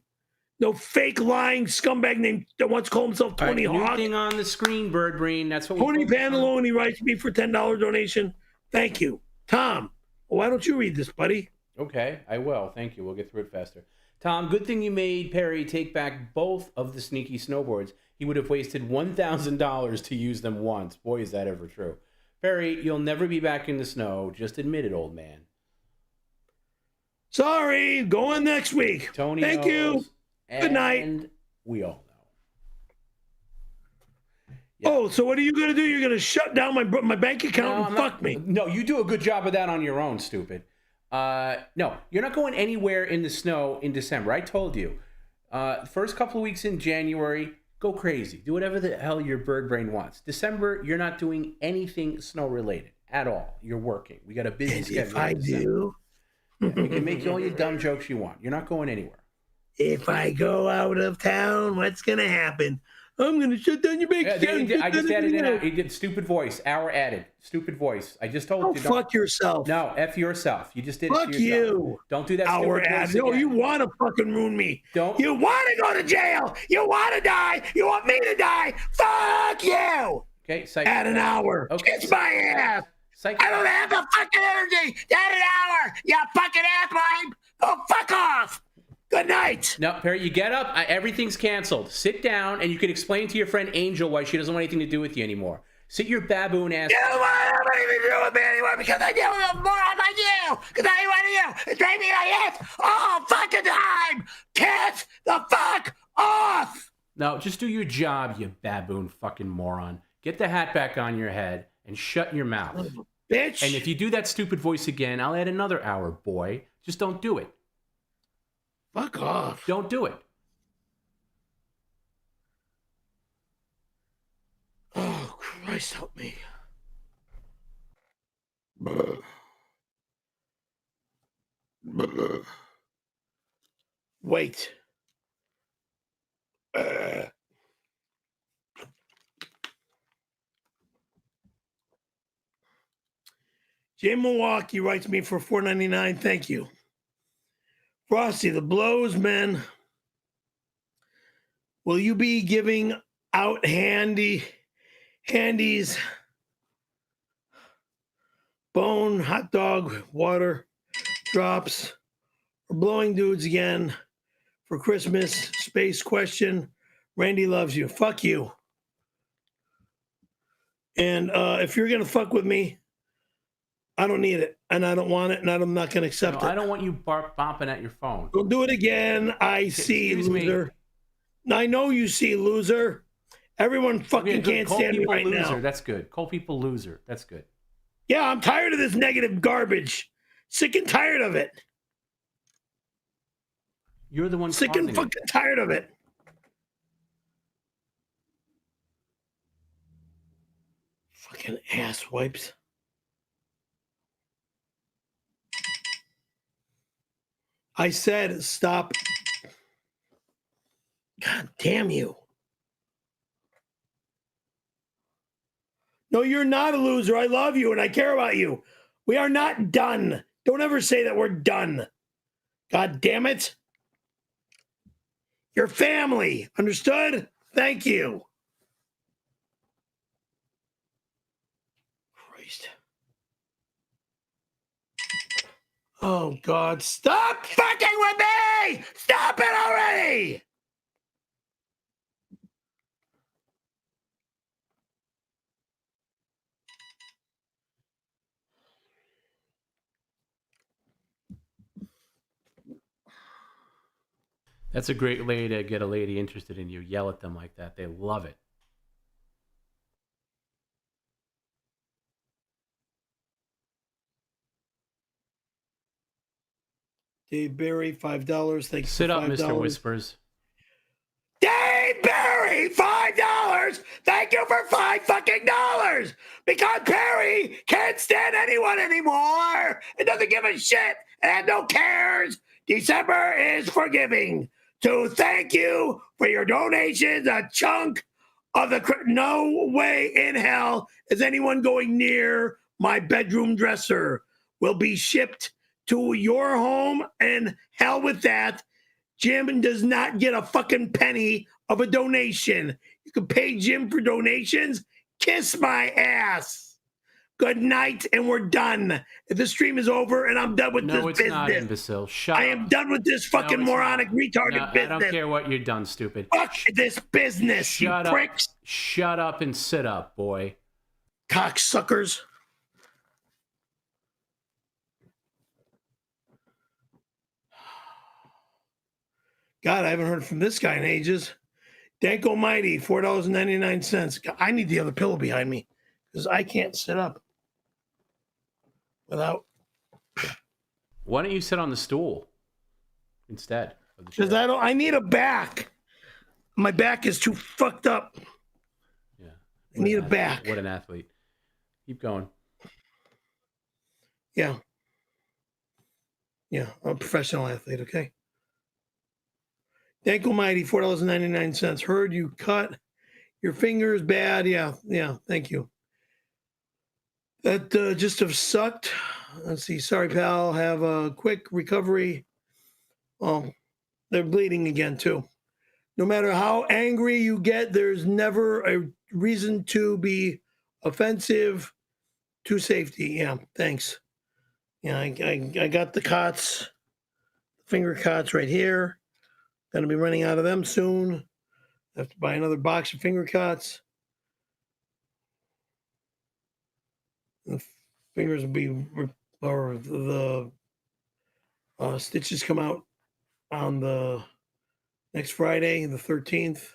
Speaker 1: No fake lying scumbag named that wants to call himself Tony Hawk.
Speaker 2: New thing on the screen, Bird Brain. That's what
Speaker 1: Tony Pantaloni writes me for $10 donation. Thank you. Tom, why don't you read this, buddy?
Speaker 2: Okay, I will. Thank you. We'll get through it faster. Tom, good thing you made Perry take back both of the sneaky snowboards. He would have wasted $1,000 to use them once. Boy, is that ever true. Perry, you'll never be back in the snow. Just admit it, old man.
Speaker 1: Sorry, going next week.
Speaker 2: Tony,
Speaker 1: thank you. Good night.
Speaker 2: And we all know.
Speaker 1: Yeah. Oh, so what are you going to do? You're going to shut down my bank account and fuck me?
Speaker 2: No, you do a good job of that on your own, stupid. No, you're not going anywhere in the snow in December. I told you. First couple of weeks in January, go crazy. Do whatever the hell your bird brain wants. December, you're not doing anything snow-related at all. You're working. We got a busy schedule.
Speaker 1: If I do?
Speaker 2: Yeah, we can make all your dumb jokes you want. You're not going anywhere.
Speaker 1: If I go out of town, what's going to happen? I'm going to shut down your bank account.
Speaker 2: I just added it out. He did stupid voice. Hour added. Stupid voice. I just told you.
Speaker 1: Fuck yourself.
Speaker 2: No, F yourself. You just did
Speaker 1: fuck
Speaker 2: it to yourself.
Speaker 1: You.
Speaker 2: Don't do that
Speaker 1: hour
Speaker 2: stupid
Speaker 1: ad.
Speaker 2: voice
Speaker 1: No,
Speaker 2: again.
Speaker 1: you want to fucking ruin me.
Speaker 2: Don't.
Speaker 1: You want to go to jail. You want to die. You want me to die. Fuck you.
Speaker 2: Okay.
Speaker 1: Add an hour.
Speaker 2: Okay.
Speaker 1: Kiss my ass. I don't have the fucking energy. Add an hour. You fucking ass. Oh, fuck off. Good night.
Speaker 2: No, Perry, you get up. Everything's canceled. Sit down, and you can explain to your friend Angel why she doesn't want anything to do with you anymore. Sit your baboon ass.
Speaker 1: You don't want anything to do with me anymore because I deal with a moron like you. Because I want you to take me like this all fucking time. Kiss the fuck off.
Speaker 2: No, just do your job, you baboon fucking moron. Get the hat back on your head and shut your mouth.
Speaker 1: Bitch.
Speaker 2: And if you do that stupid voice again, I'll add another hour, boy. Just don't do it.
Speaker 1: Fuck off.
Speaker 2: Don't do it.
Speaker 1: Oh, Christ help me. Wait. Jim Milwaukee writes me for $4.99. Thank you. Frosty, the blows, men. Will you be giving out handies, bone, hot dog, water, drops, or blowing dudes again for Christmas? Space question. Randy loves you. Fuck you. And if you're going to fuck with me, I don't need it, and I don't want it, and I'm not going to accept it.
Speaker 2: I don't want you bopping at your phone.
Speaker 1: Don't do it again. I see, loser. I know you see, loser. Everyone fucking can't stand me right now.
Speaker 2: That's good. Call people loser. That's good.
Speaker 1: Yeah, I'm tired of this negative garbage. Sick and tired of it.
Speaker 2: You're the one
Speaker 1: sick and fucking tired of it. Fucking ass wipes. I said stop. God damn you. No, you're not a loser. I love you and I care about you. We are not done. Don't ever say that we're done. God damn it. Your family. Understood? Thank you. Christ. Oh, God. Stop fucking with me! Stop it already!
Speaker 2: That's a great way to get a lady interested in you. Yell at them like that. They love it.
Speaker 1: Dave Barry, $5. Thank you.
Speaker 2: Sit up, Mr. Whispers.
Speaker 1: Dave Barry, $5. Thank you for $5 fucking dollars. Because Barry can't stand anyone anymore. It doesn't give a shit and no cares. December is forgiving. To thank you for your donations, a chunk of the no way in hell is anyone going near my bedroom dresser will be shipped to your home, and hell with that. Jim does not get a fucking penny of a donation. You can pay Jim for donations. Kiss my ass. Good night, and we're done. If the stream is over and I'm done with this business. No, it's not,
Speaker 2: imbecile. Shut up.
Speaker 1: I am done with this fucking moronic, retarded business.
Speaker 2: I don't care what you're done, stupid.
Speaker 1: Fuck this business, you pricks.
Speaker 2: Shut up and sit up, boy.
Speaker 1: Cocksuckers. God, I haven't heard from this guy in ages. Dank Almighty, $4.99. I need the other pillow behind me because I can't sit up without.
Speaker 2: Why don't you sit on the stool instead?
Speaker 1: Because I need a back. My back is too fucked up.
Speaker 2: Yeah.
Speaker 1: I need a back.
Speaker 2: What an athlete. Keep going.
Speaker 1: Yeah. Yeah, I'm a professional athlete, okay? Dank Almighty, $4.99. Heard you cut your fingers bad. Yeah, thank you. That just have sucked. Let's see. Sorry, pal. Have a quick recovery. Oh, they're bleeding again, too. No matter how angry you get, there's never a reason to be offensive to safety. Yeah, thanks. Yeah, I got the cots, finger cots right here. Going to be running out of them soon. Have to buy another box of finger cots. The fingers will be, or the stitches come out on the next Friday, the 13th.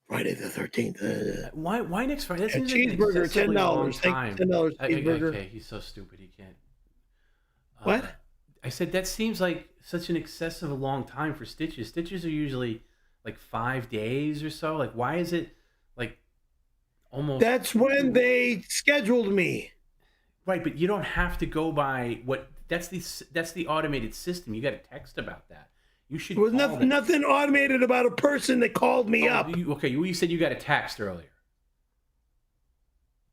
Speaker 1: Friday the 13th.
Speaker 2: Why next Friday? That's
Speaker 1: cheeseburger, $10. Thank you, $10 cheeseburger.
Speaker 2: Okay, he's so stupid he can't.
Speaker 1: What?
Speaker 2: I said that seems like such an excessive long time for stitches. Stitches are usually like 5 days or so. Like, why is it like almost?
Speaker 1: That's when they scheduled me.
Speaker 2: Right, but you don't have to go by what. That's the automated system. You got a text about that. You should.
Speaker 1: There was nothing automated about a person that called me up.
Speaker 2: You said you got a text earlier.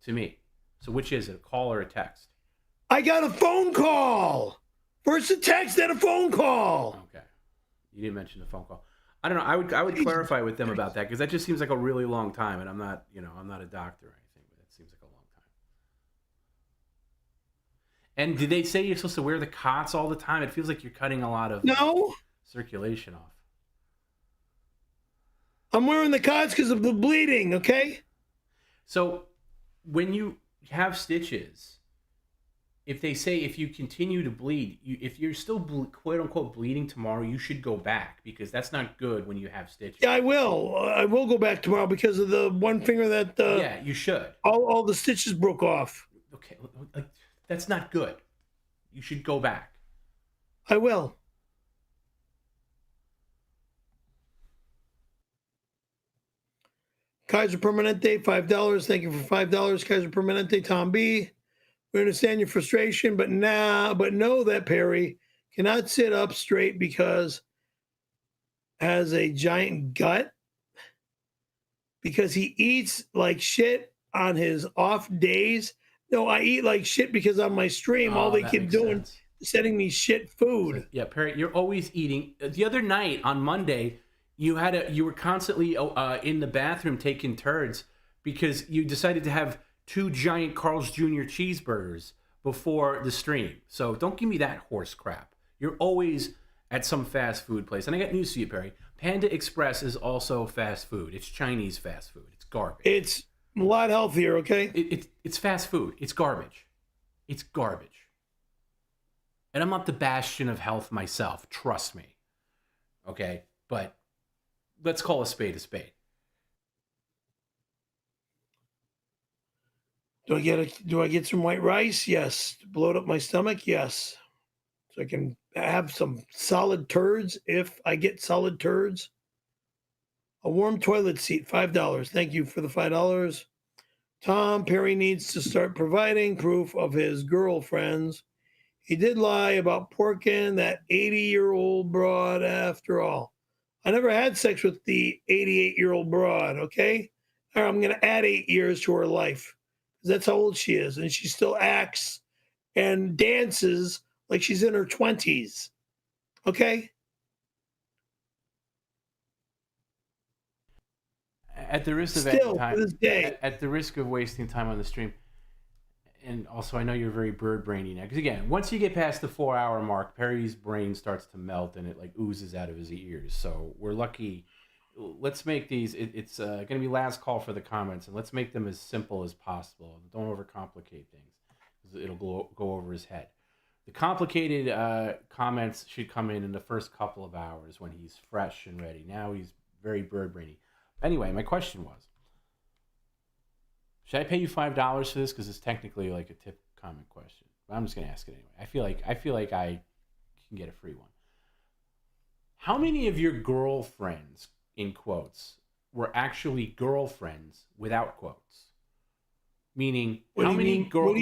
Speaker 2: To me. So which is it, a call or a text?
Speaker 1: I got a phone call. First a text, then a phone call.
Speaker 2: Okay. You didn't mention the phone call. I don't know. I would clarify with them about that because that just seems like a really long time, and I'm not a doctor or anything, but it seems like a long time. And did they say you're supposed to wear the cots all the time? It feels like you're cutting a lot of circulation off.
Speaker 1: I'm wearing the cots because of the bleeding, okay?
Speaker 2: So when you have stitches, if they say if you continue to bleed, if you're still quote unquote bleeding tomorrow, you should go back because that's not good when you have stitches.
Speaker 1: Yeah, I will. I will go back tomorrow because of the one finger that.
Speaker 2: Yeah, you should.
Speaker 1: All the stitches broke off.
Speaker 2: Okay, that's not good. You should go back.
Speaker 1: I will. Kaiser Permanente, $5. Thank you for $5. Kaiser Permanente, Tom B. We understand your frustration, but know that Perry cannot sit up straight because has a giant gut because he eats like shit on his off days. No, I eat like shit because on my stream, all they keep doing is sending me shit food.
Speaker 2: Yeah, Perry, you're always eating. The other night on Monday, you were constantly in the bathroom taking turds because you decided to have 2 giant Carl's Jr. cheeseburgers before the stream. So don't give me that horse crap. You're always at some fast food place. And I got news for you, Perry. Panda Express is also fast food. It's Chinese fast food. It's garbage.
Speaker 1: It's a lot healthier, okay?
Speaker 2: It's fast food. It's garbage. It's garbage. And I'm not the bastion of health myself. Trust me. Okay? But let's call a spade a spade.
Speaker 1: Do I get some white rice? Yes. To bloat up my stomach? Yes. So I can have some solid turds if I get solid turds. A warm toilet seat, $5. Thank you for the $5. Tom Perry needs to start providing proof of his girlfriends. He did lie about porking that 80-year-old broad after all. I never had sex with the 88-year-old broad, okay? Or I'm going to add 8 years to her life. That's how old she is, and she still acts and dances like she's in her 20s. Okay?
Speaker 2: At the risk of at the risk of wasting time on the stream, and also I know you're very bird brainy now, because again, once you get past the 4-hour mark, Perry's brain starts to melt and it like oozes out of his ears. So we're lucky. Let's make these, it's going to be last call for the comments, and let's make them as simple as possible. Don't overcomplicate things, because it'll go over his head. The complicated comments should come in the first couple of hours when he's fresh and ready. Now he's very bird brainy. Anyway, my question was, should I pay you $5 for this? Because it's technically like a tip comment question. But I'm just going to ask it anyway. I feel like I can get a free one. How many of your girlfriends, in quotes, were actually girlfriends without quotes? Meaning,
Speaker 1: what do you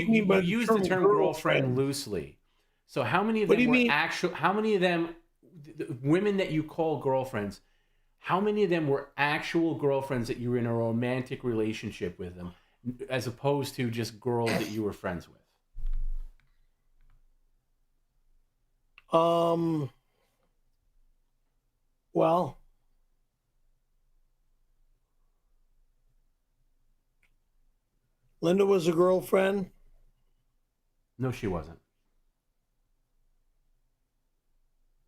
Speaker 1: mean by
Speaker 2: you use the term girlfriend loosely. So how many of them were actual? How many of them, the women that you call girlfriends, how many of them were actual girlfriends that you were in a romantic relationship with them, as opposed to just girls that you were friends with?
Speaker 1: Well, Linda was a girlfriend.
Speaker 2: No, she wasn't.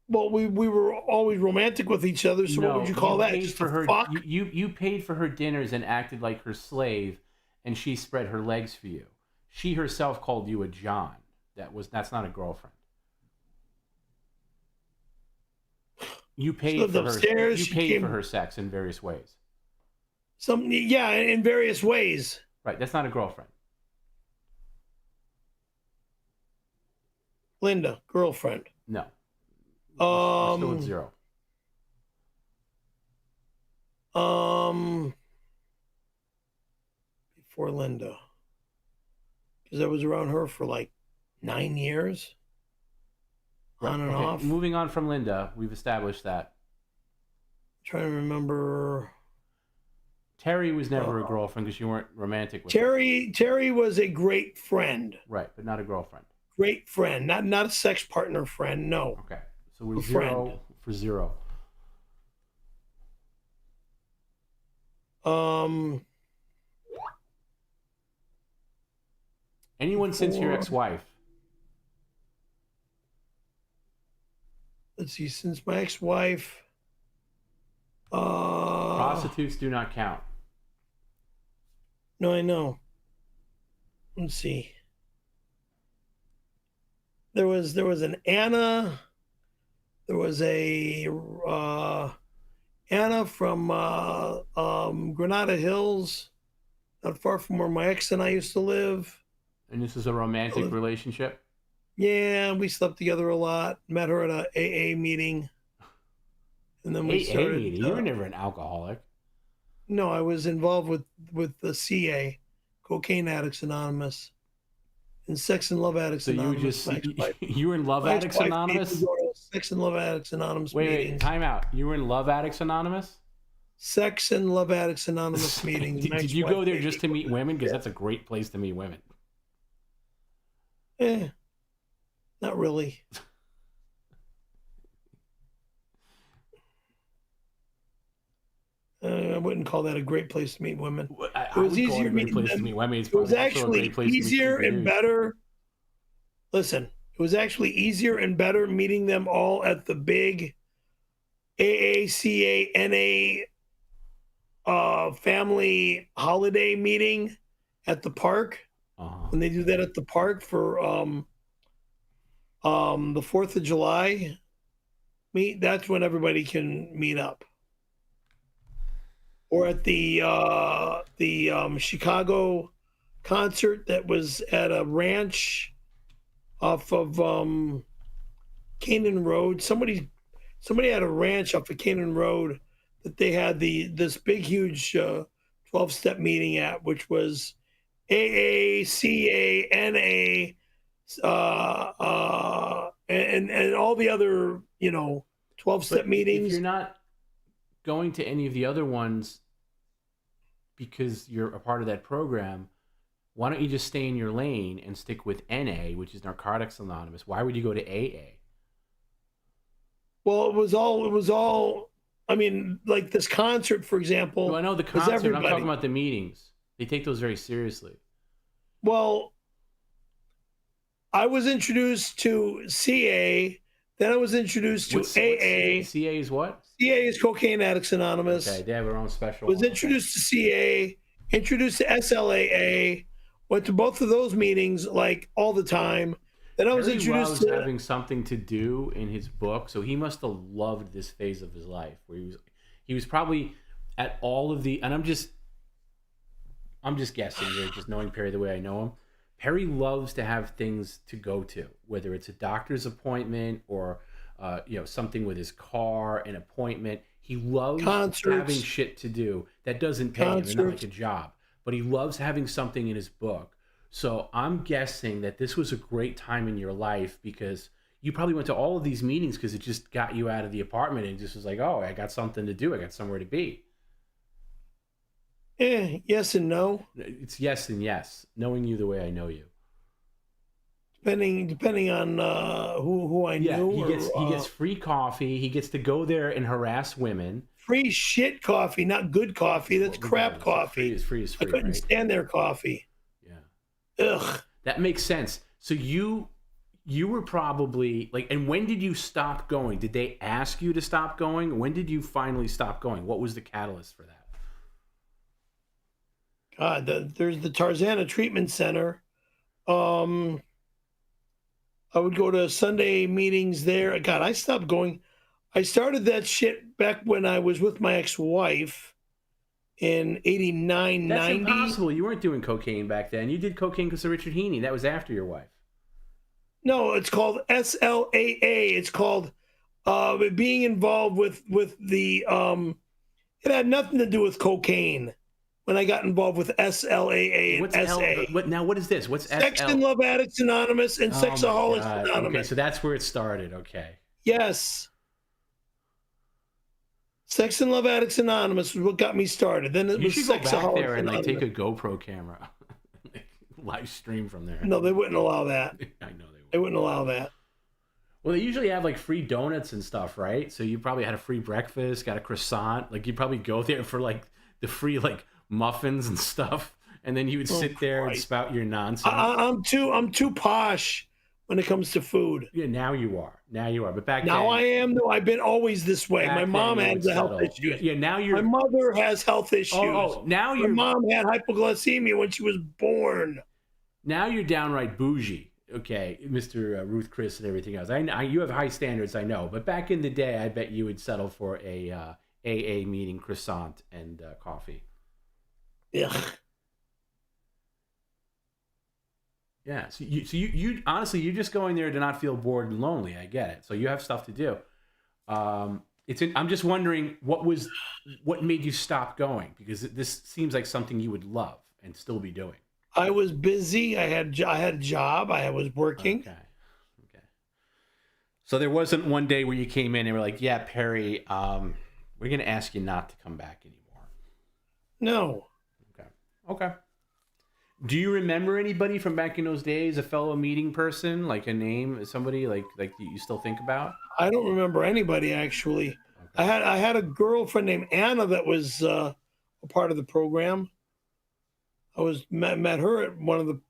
Speaker 1: Well, we were always romantic with each other, so what would you call that? Just
Speaker 2: for her,
Speaker 1: fuck?
Speaker 2: You paid for her dinners and acted like her slave, and she spread her legs for you. She herself called you a John. That's not a girlfriend. You paid for
Speaker 1: upstairs,
Speaker 2: her. You paid for her sex in various ways.
Speaker 1: In various ways.
Speaker 2: Right, that's not a girlfriend.
Speaker 1: Linda, girlfriend.
Speaker 2: No. We're still at 0.
Speaker 1: Before Linda. Because I was around her for like 9 years. On and off.
Speaker 2: Moving on from Linda, we've established that.
Speaker 1: Trying to remember.
Speaker 2: Terry was never a girlfriend because you weren't romantic with
Speaker 1: her. Terry was a great friend.
Speaker 2: Right, but not a girlfriend.
Speaker 1: great friend, not a sex partner friend. No.
Speaker 2: Okay, so we're
Speaker 1: A
Speaker 2: 0
Speaker 1: friend.
Speaker 2: for 0. Anyone since your ex-wife?
Speaker 1: Let's see, since my ex-wife.
Speaker 2: Prostitutes do not count.
Speaker 1: No, I know. Let's see. There was an Anna. There was a Anna from Granada Hills, not far from where my ex and I used to live.
Speaker 2: And this is a romantic relationship?
Speaker 1: Yeah, we slept together a lot. Met her at a AA meeting. And then we started.
Speaker 2: You were never an alcoholic.
Speaker 1: No, I was involved with the CA, Cocaine Addicts Anonymous, and Sex and Love Addicts Anonymous.
Speaker 2: You were in Love Addicts Anonymous?
Speaker 1: Sex and Love Addicts Anonymous
Speaker 2: Wait,
Speaker 1: meetings.
Speaker 2: time out. You were in Love Addicts Anonymous?
Speaker 1: Sex and Love Addicts Anonymous meetings.
Speaker 2: Did you go there just to meet women? Because that's a great place to meet women.
Speaker 1: Not really. I wouldn't call that a great place to meet women. It was easier meeting them. It was actually easier and better. Listen, it was actually easier and better meeting them all at the big AACA NA family holiday meeting at the park. When they do that at the park for the 4th of July meet, that's when everybody can meet up. Or at the Chicago concert that was at a ranch off of Canaan Road. Somebody had a ranch off of Canaan Road that they had this big huge 12-step meeting at, which was AACA NA and all the other 12-step meetings.
Speaker 2: If you're not going to any of the other ones because you're a part of that program, why don't you just stay in your lane and stick with NA, which is Narcotics Anonymous? Why would you go to AA?
Speaker 1: Well, it was all. I mean, like this concert, for example.
Speaker 2: Well, I know the concert. I'm talking about the meetings. They take those very seriously.
Speaker 1: Well, I was introduced to CA, then I was introduced to AA.
Speaker 2: CA is what?
Speaker 1: CA is Cocaine Addicts Anonymous.
Speaker 2: Okay, they have their own special.
Speaker 1: Was introduced to CA, introduced to SLAA, went to both of those meetings like all the time. Then I was introduced to
Speaker 2: having something to do in his book, so he must have loved this phase of his life where he was probably at all of the, and I'm just guessing here, just knowing Perry the way I know him. Perry loves to have things to go to, whether it's a doctor's appointment or something with his car, an appointment. He loves having shit to do that doesn't pay him, it's not like a job, but he loves having something in his book. So I'm guessing that this was a great time in your life because you probably went to all of these meetings because it just got you out of the apartment and just was like, oh, I got something to do. I got somewhere to be.
Speaker 1: Yes and no.
Speaker 2: It's yes and yes, knowing you the way I know you.
Speaker 1: Depending on who I knew.
Speaker 2: He gets free coffee. He gets to go there and harass women.
Speaker 1: Free shit coffee, not good coffee. That's crap coffee.
Speaker 2: Free is free.
Speaker 1: I couldn't stand their coffee.
Speaker 2: Yeah.
Speaker 1: Ugh.
Speaker 2: That makes sense. So you were probably like, and when did you stop going? Did they ask you to stop going? When did you finally stop going? What was the catalyst for that?
Speaker 1: God, there's the Tarzana Treatment Center. I would go to Sunday meetings there. God, I stopped going. I started that shit back when I was with my ex-wife in 89,
Speaker 2: That's
Speaker 1: 90.
Speaker 2: impossible. You weren't doing cocaine back then. You did cocaine because of Richard Heaney. That was after your wife.
Speaker 1: No, it's called SLAA. It's called being involved with the. It had nothing to do with cocaine. When I got involved with SLAA and
Speaker 2: What's
Speaker 1: SA.
Speaker 2: What is this? What's
Speaker 1: Sex and Love Addicts Anonymous and Sexaholics Anonymous.
Speaker 2: Okay, so that's where it started. Okay.
Speaker 1: Yes. Sex and Love Addicts Anonymous was what got me started. Then it was
Speaker 2: Sexaholics Anonymous. You should go back there and take a GoPro camera, live stream from there.
Speaker 1: No, they wouldn't allow that.
Speaker 2: I know they
Speaker 1: They wouldn't allow that.
Speaker 2: Well, they usually have like free donuts and stuff, right? So you probably had a free breakfast, got a croissant. Like you'd probably go there for like the free like muffins and stuff, and then you would sit there and spout your nonsense.
Speaker 1: I'm too posh when it comes to food.
Speaker 2: Yeah, now you are. But back
Speaker 1: now
Speaker 2: then,
Speaker 1: I am. No, I've been always this way. My mom has a health issue.
Speaker 2: Yeah, now you're.
Speaker 1: My mother has health issues.
Speaker 2: Now
Speaker 1: your mom had hypoglycemia when she was born.
Speaker 2: Now you're downright bougie. Okay, Mr. Ruth Chris and everything else. You have high standards, I know. But back in the day, I bet you would settle for a AA meeting, croissant, and coffee.
Speaker 1: Yeah.
Speaker 2: Yeah. So you honestly, you're just going there to not feel bored and lonely. I get it. So you have stuff to do. I'm just wondering what made you stop going, because this seems like something you would love and still be doing.
Speaker 1: I was busy. I had a job. I was working.
Speaker 2: Okay. So there wasn't one day where you came in and were like, "Yeah, Perry, we're going to ask you not to come back anymore."
Speaker 1: No.
Speaker 2: Okay. Do you remember anybody from back in those days? A fellow meeting person, like a name, somebody like you still think about?
Speaker 1: I don't remember anybody actually. Okay. I had a girlfriend named Anna that was a part of the program. I met her through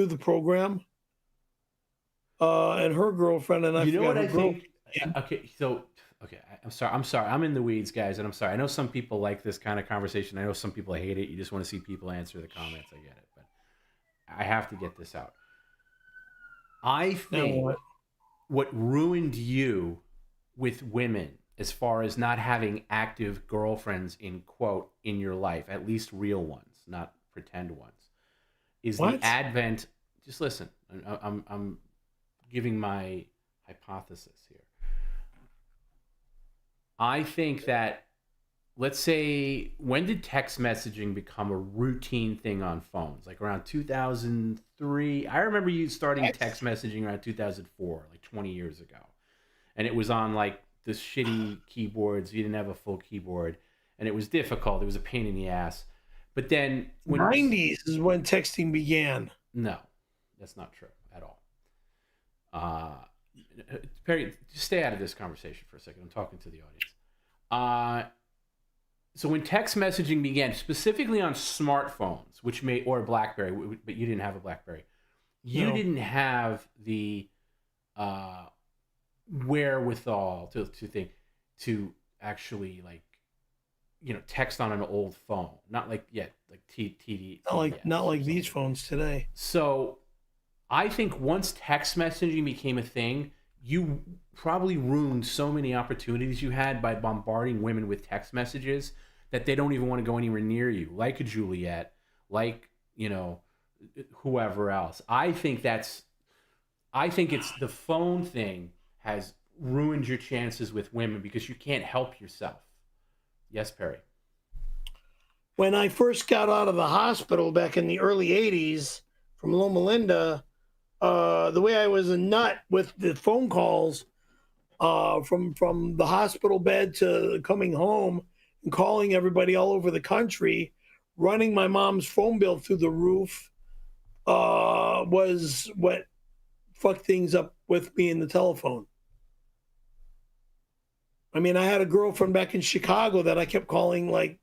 Speaker 1: the program, and her girlfriend and I.
Speaker 2: You know what I think? Okay, I'm sorry. I'm in the weeds, guys, and I'm sorry. I know some people like this kind of conversation. I know some people hate it. You just want to see people answer the comments. I get it, but I have to get this out. I think what ruined you with women, as far as not having active girlfriends in your life, at least real ones, not pretend ones, is the advent. Just listen. I'm giving my hypothesis here. I think that, let's say, when did text messaging become a routine thing on phones? Like around 2003. I remember you starting text messaging around 2004, like 20 years ago. And it was on like the shitty keyboards. You didn't have a full keyboard. And it was difficult. It was a pain in the ass. But then when
Speaker 1: 90s is when texting began.
Speaker 2: No, that's not true at all. Perry, just stay out of this conversation for a second. I'm talking to the audience. So when text messaging began, specifically on smartphones, or BlackBerry, but you didn't have a BlackBerry, you didn't have the wherewithal to actually text on an old phone. Not like TD.
Speaker 1: Not like these phones today.
Speaker 2: So I think once text messaging became a thing, you probably ruined so many opportunities you had by bombarding women with text messages that they don't even want to go anywhere near you, like a Juliet, like, whoever else. I think it's the phone thing has ruined your chances with women because you can't help yourself. Yes, Perry.
Speaker 1: When I first got out of the hospital back in the early 80s from Loma Linda, the way I was a nut with the phone calls from the hospital bed to coming home and calling everybody all over the country, running my mom's phone bill through the roof, was what fucked things up with me in the telephone. I mean, I had a girlfriend back in Chicago that I kept calling I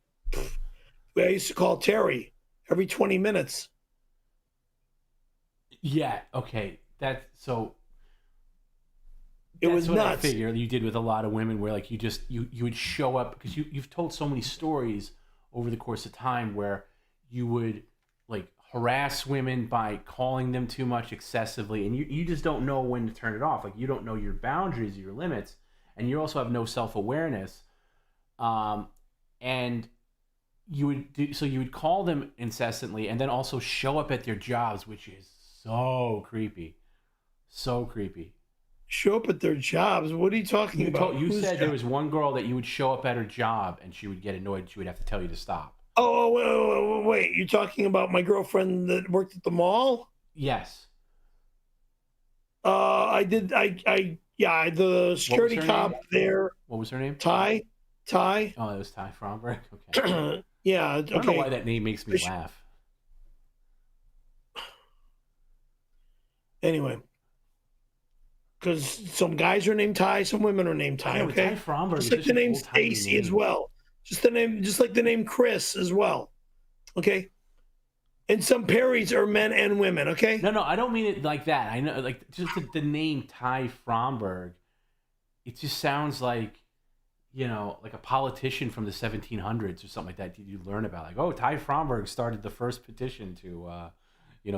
Speaker 1: used to call Terry every 20 minutes.
Speaker 2: Yeah. Okay. It
Speaker 1: was
Speaker 2: what
Speaker 1: nuts.
Speaker 2: I figure you did with a lot of women, where you would show up because you've told so many stories over the course of time where you would harass women by calling them too much excessively, and you just don't know when to turn it off. Like, you don't know your boundaries, your limits, and you also have no self-awareness. And you would call them incessantly, and then also show up at their jobs, which is so creepy. So creepy.
Speaker 1: Show up at their jobs? What are you talking about?
Speaker 2: You said there was one girl that you would show up at her job and she would get annoyed. She would have to tell you to stop.
Speaker 1: Oh, wait. You're talking about my girlfriend that worked at the mall?
Speaker 2: Yes.
Speaker 1: The security cop there.
Speaker 2: What was her name?
Speaker 1: Ty.
Speaker 2: Oh, it was Ty Fromberg? Okay.
Speaker 1: Yeah,
Speaker 2: okay. I don't know why that name makes me laugh.
Speaker 1: Anyway. Because some guys are named Ty, some women are named Ty, okay?
Speaker 2: Ty Fromberg
Speaker 1: just like the name Stacy as well. Just like the name Chris as well. Okay? And some Perrys are men and women, okay?
Speaker 2: No, I don't mean it like that. I know, like, just the name Ty Fromberg, it just sounds like, you know, like a politician from the 1700s or something like that. You learn about, like, oh, Ty Fromberg started the first petition to,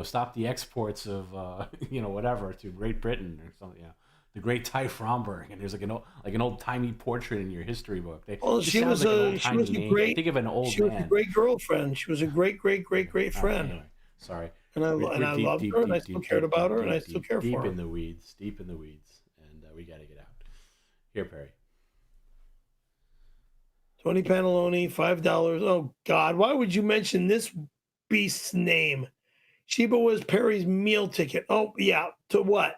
Speaker 2: stop the exports of, whatever, to Great Britain or something, the great Ty Fromberg, and there's like an old timey portrait in your history book.
Speaker 1: She was a great.
Speaker 2: Think of an old
Speaker 1: She was a great girlfriend. She was a great friend.
Speaker 2: Anyway, sorry.
Speaker 1: And I loved her, and I still cared about her, and I still care for her.
Speaker 2: Deep in the weeds, and we got to get out. Here, Perry.
Speaker 1: Tony Pantalone, $5. Oh God, why would you mention this beast's name? Sheba was Perry's meal ticket. Oh yeah, to what?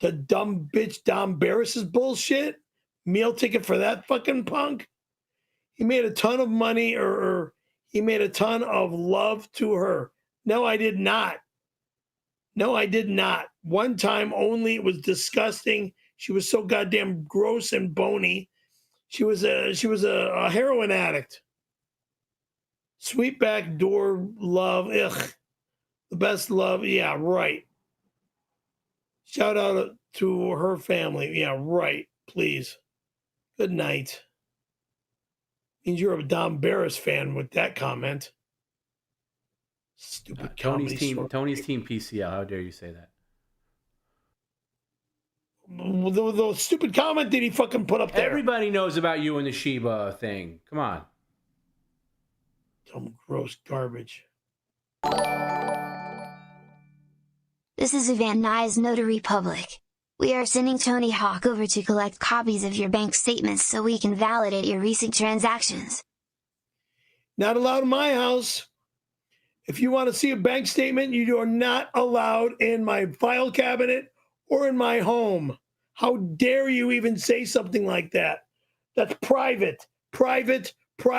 Speaker 1: The dumb bitch Dom Barris's bullshit? Meal ticket for that fucking punk? He made a ton of money or he made a ton of love to her. No, I did not. One time only. It was disgusting. She was so goddamn gross and bony. She was a heroin addict. Sweet backdoor love. Ugh. The best love. Yeah, right. Shout out to her family. Yeah, right. Please. Good night. Means you're a Dom Barris fan with that comment. Stupid
Speaker 2: Tony's team PCL. How dare you say that?
Speaker 1: The stupid comment that he fucking put up there.
Speaker 2: Everybody knows about you and the Sheba thing. Come on.
Speaker 1: Dumb, gross garbage.
Speaker 10: This is Van Nuys Notary Public. We are sending Tony Hawk over to collect copies of your bank statements so we can validate your recent transactions.
Speaker 1: Not allowed in my house. If you want to see a bank statement, you are not allowed in my file cabinet or in my home. How dare you even say something like that? That's private. Private. Well,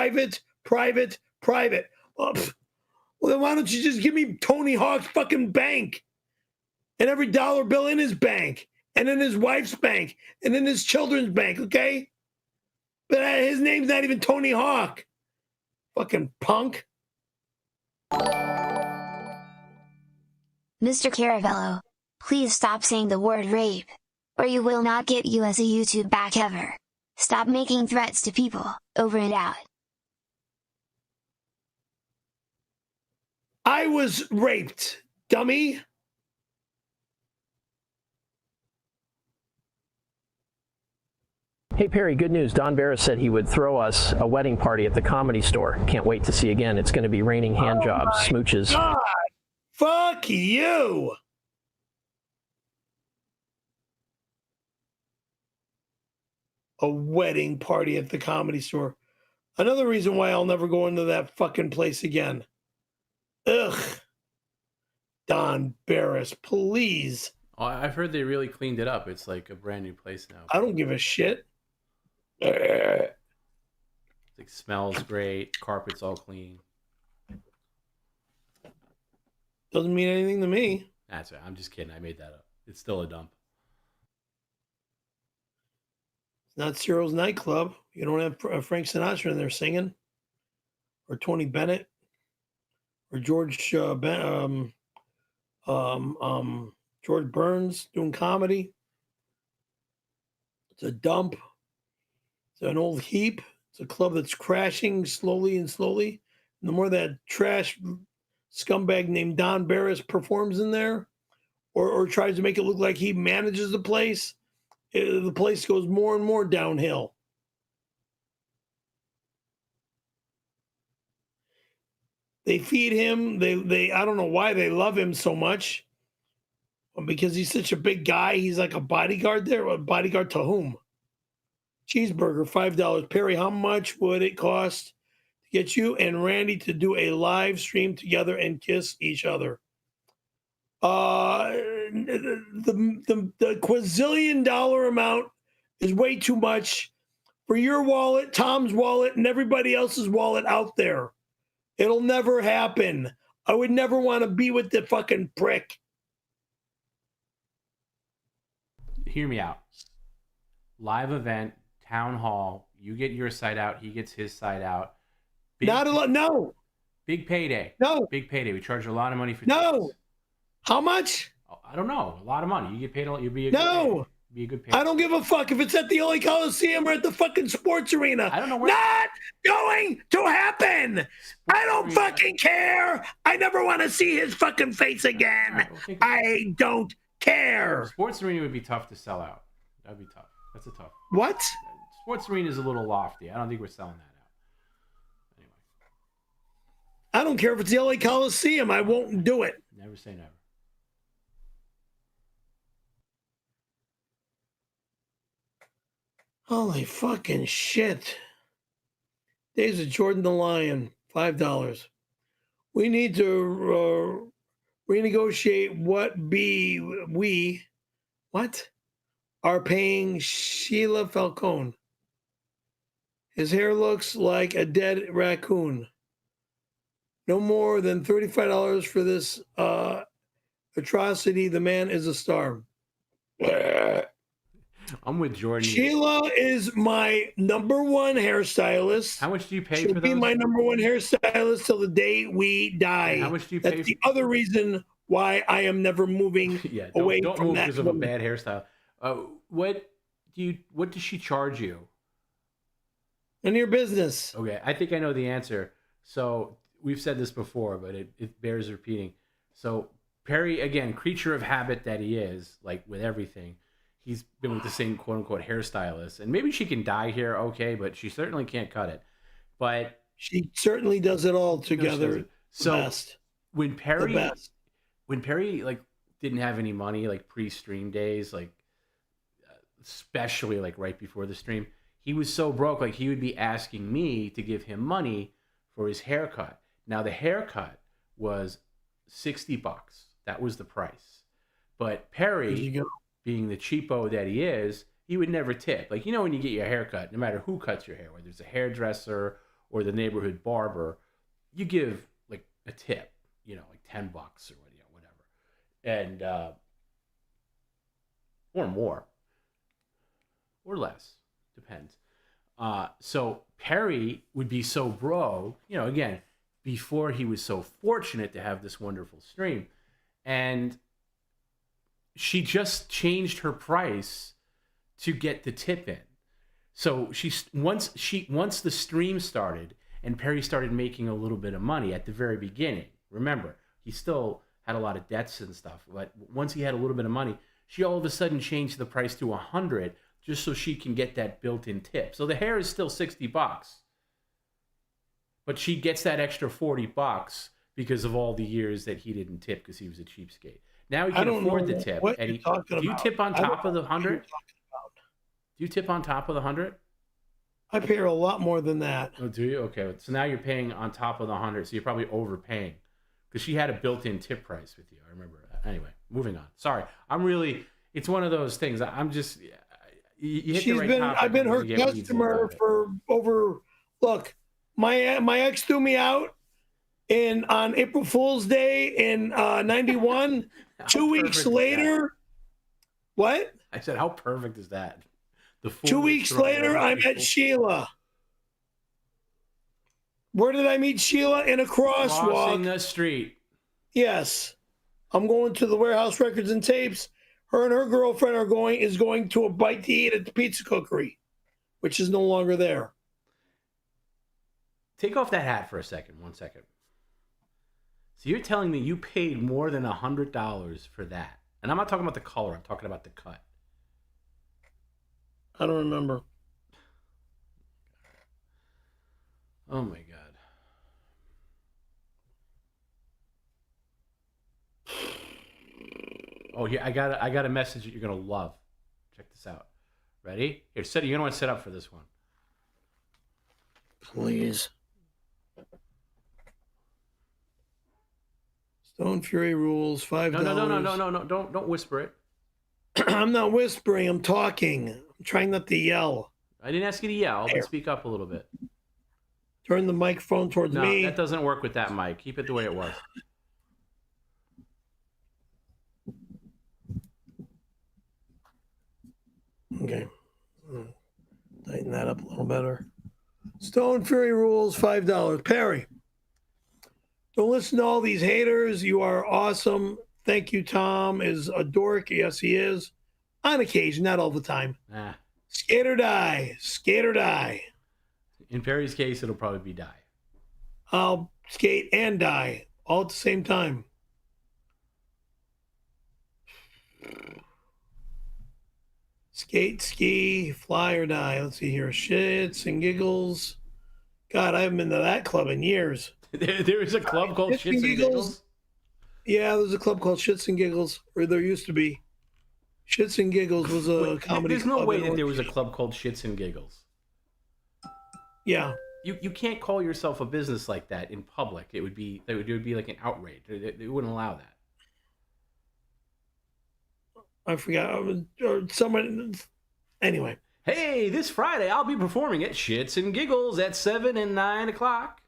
Speaker 1: then why don't you just give me Tony Hawk's fucking bank? And every dollar bill in his bank, and in his wife's bank, and in his children's bank, okay? But his name's not even Tony Hawk. Fucking punk.
Speaker 10: Mr. Caravello, please stop saying the word rape, or you will not get you as a YouTube back ever. Stop making threats to people. Over and out.
Speaker 1: I was raped, dummy.
Speaker 4: Hey Perry, good news. Don Barris said he would throw us a wedding party at the Comedy Store. Can't wait to see again. It's going to be raining hand jobs, smooches.
Speaker 1: God. Fuck you. A wedding party at the Comedy Store. Another reason why I'll never go into that fucking place again. Ugh. Don Barris, please.
Speaker 2: Oh, I've heard they really cleaned it up. It's like a brand new place now.
Speaker 1: I don't give a shit.
Speaker 2: It like smells great. Carpet's all clean.
Speaker 1: Doesn't mean anything to me.
Speaker 2: That's right. I'm just kidding. I made that up. It's still a dump.
Speaker 1: It's not Cyril's nightclub. You don't have Frank Sinatra in there singing, or Tony Bennett, or George George Burns doing comedy. It's a dump. It's an old heap. It's a club that's crashing slowly and slowly. And the more that trash scumbag named Don Barris performs in there, or tries to make it look like he manages the place goes more and more downhill. They feed him. They I don't know why they love him so much. Because he's such a big guy, he's like a bodyguard there. A bodyguard to whom? Cheeseburger, $5. Perry, how much would it cost to get you and Randy to do a live stream together and kiss each other? The quazillion dollar amount is way too much for your wallet, Tom's wallet, and everybody else's wallet out there. It'll never happen. I would never want to be with the fucking prick.
Speaker 2: hear me out. Live event, town hall. You get your side out. He gets his side out.
Speaker 1: Not a lot. No.
Speaker 2: Big payday.
Speaker 1: No.
Speaker 2: Big payday. We charge a lot of money for
Speaker 1: No.
Speaker 2: tickets.
Speaker 1: How much?
Speaker 2: I don't know. A lot of money. You get paid. You'll be a
Speaker 1: no.
Speaker 2: Be a good payday.
Speaker 1: I don't give a fuck if it's at the 𝘬𝙘 Coliseum or at the fucking sports arena.
Speaker 2: I don't know where.
Speaker 1: Not going to happen. I don't fucking care. I never want to see his fucking face again. I don't care.
Speaker 2: Sports arena would be tough to sell out. That'd be tough. That's a tough.
Speaker 1: What?
Speaker 2: Sports arena is a little lofty. I don't think we're selling that out. Anyway.
Speaker 1: I don't care if it's the 𝘬𝙘 Coliseum. I won't do it.
Speaker 2: Never say never.
Speaker 1: Holy fucking shit. Days of Jordan the Lion, $5. We need to renegotiate what we are paying Sheila Falcone. His hair looks like a dead raccoon. No more than $35 for this atrocity. The man is a star.
Speaker 2: I'm with Jordan.
Speaker 1: Sheila is my number one hairstylist.
Speaker 2: How much do you pay
Speaker 1: She'll
Speaker 2: for
Speaker 1: be
Speaker 2: those?
Speaker 1: my number one hairstylist till the day we die.
Speaker 2: How much do you pay?
Speaker 1: That's the other reason why I am never moving away
Speaker 2: don't
Speaker 1: from
Speaker 2: move
Speaker 1: that
Speaker 2: because of a
Speaker 1: woman.
Speaker 2: bad hairstyle. What does she charge you?
Speaker 1: None of your business.
Speaker 2: Okay, I think I know the answer. So we've said this before, but it bears repeating. So Perry, again, creature of habit that he is, like with everything, he's been with the same quote-unquote hairstylist. And maybe she can dye here, okay, but she certainly can't cut it. But
Speaker 1: she certainly does it all together.
Speaker 2: So
Speaker 1: best.
Speaker 2: When Perry like didn't have any money, like pre-stream days, like especially like right before the stream, he was so broke, like he would be asking me to give him money for his haircut. Now the haircut was $60. That was the price. But Perry, being the cheapo that he is, he would never tip. Like, you know, when you get your haircut, no matter who cuts your hair, whether it's a hairdresser or the neighborhood barber, you give like a tip, you know, like $10 or whatever. And, or more, or less, depends. So Perry would be so broke, you know, again, before he was so fortunate to have this wonderful stream. And she just changed her price to get the tip in. So once the stream started and Perry started making a little bit of money at the very beginning, remember, he still had a lot of debts and stuff, but once he had a little bit of money, she all of a sudden changed the price to $100 just so she can get that built-in tip. So the hair is still $60, but she gets that extra $40 because of all the years that he didn't tip because he was a cheapskate. Now he can afford the tip. And do you tip on top of the 100? Do you tip on top of the 100?
Speaker 1: I pay her a lot more than that.
Speaker 2: Oh, do you? Okay. So now you're paying on top of the 100. So you're probably overpaying because she had a built-in tip price with you. I remember that. Anyway, moving on. Sorry. It's one of those things. I'm just, you hit the right topic.
Speaker 1: I've been her customer for over, look, my ex threw me out on April Fool's Day in 91. 2 weeks later, what?
Speaker 2: I said, how perfect is that?
Speaker 1: 2 weeks later, I met Sheila. Where did I meet Sheila? In a crosswalk.
Speaker 2: Crossing the street.
Speaker 1: Yes. I'm going to the Warehouse Records and Tapes. Her and her girlfriend is going to a bite to eat at the Pizza Cookery, which is no longer there.
Speaker 2: Take off that hat for a second. 1 second. So you're telling me you paid more than $100 for that. And I'm not talking about the color. I'm talking about the cut.
Speaker 1: I don't remember.
Speaker 2: Oh, my God. Oh, yeah, I got a message that you're going to love. Check this out. Ready? Here, you're going to want to set up for this one.
Speaker 1: Please. Stone Fury rules, $5.
Speaker 2: No. Don't whisper it.
Speaker 1: I'm not whispering. I'm talking. I'm trying not to yell.
Speaker 2: I didn't ask you to yell, but speak up a little bit.
Speaker 1: Turn the microphone towards me.
Speaker 2: No, that doesn't work with that mic. Keep it the way it was.
Speaker 1: Okay. Tighten that up a little better. Stone Fury Rules, $5. Perry, don't listen to all these haters. You are awesome. Thank you, Tom. Is a dork. Yes, he is. On occasion, not all the time. Skate or die. Skate or die.
Speaker 2: In Perry's case, it'll probably be die.
Speaker 1: I'll skate and die all at the same time. Skate, ski, fly or die. Let's see here. Shits and giggles. God, I haven't been to that club in years.
Speaker 2: There is a club called Shits and Giggles?
Speaker 1: Yeah, there's a club called Shits and Giggles, or there used to be. Shits and Giggles was a comedy
Speaker 2: There's no
Speaker 1: club
Speaker 2: way
Speaker 1: in
Speaker 2: that there was a
Speaker 1: Orange.
Speaker 2: club called Shits and Giggles.
Speaker 1: Yeah.
Speaker 2: You can't call yourself a business like that in public. It would be like an outrage. They wouldn't allow that.
Speaker 1: I forgot. Or someone. Anyway.
Speaker 2: Hey, this Friday I'll be performing at Shits and Giggles at 7 and 9 o'clock.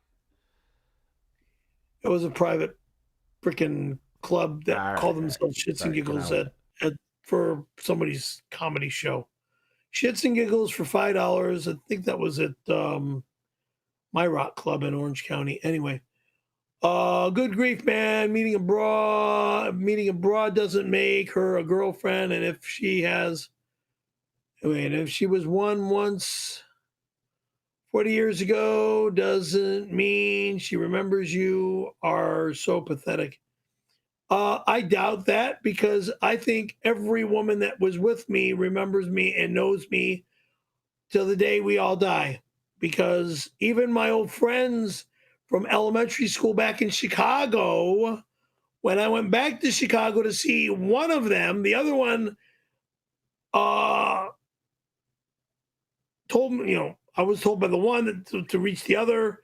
Speaker 1: It was a private freaking club that called themselves Shits and Giggles for somebody's comedy show. Shits and Giggles for $5. I think that was at my rock club in Orange County. Anyway, good grief, man. Meeting abroad doesn't make her a girlfriend, and if she was one once 40 years ago, doesn't mean she remembers you. Are so pathetic. I doubt that, because I think every woman that was with me remembers me and knows me till the day we all die. Because even my old friends from elementary school back in Chicago, when I went back to Chicago to see one of them, the other one told me, I was told by the one to reach the other,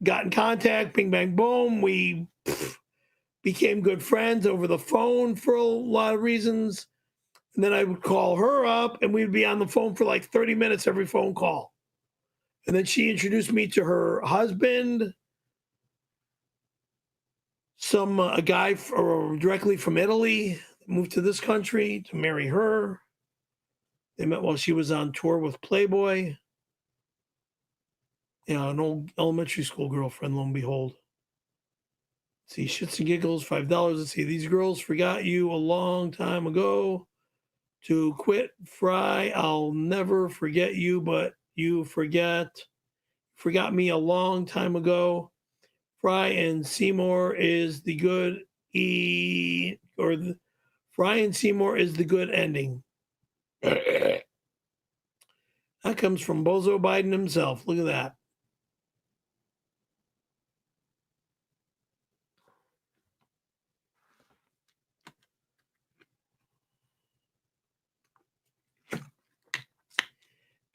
Speaker 1: got in contact, bing, bang, boom. We became good friends over the phone for a lot of reasons. And then I would call her up and we'd be on the phone for like 30 minutes every phone call. And then she introduced me to her husband, a guy directly from Italy, moved to this country to marry her. They met while she was on tour with Playboy. An old elementary school girlfriend, lo and behold. Let's see, Shits and Giggles, $5. Let's see, these girls forgot you a long time ago. To quit, Fry, I'll never forget you, but you forgot me a long time ago. Fry and Seymour is the good Fry and Seymour is the good ending. That comes from Bozo Biden himself. Look at that.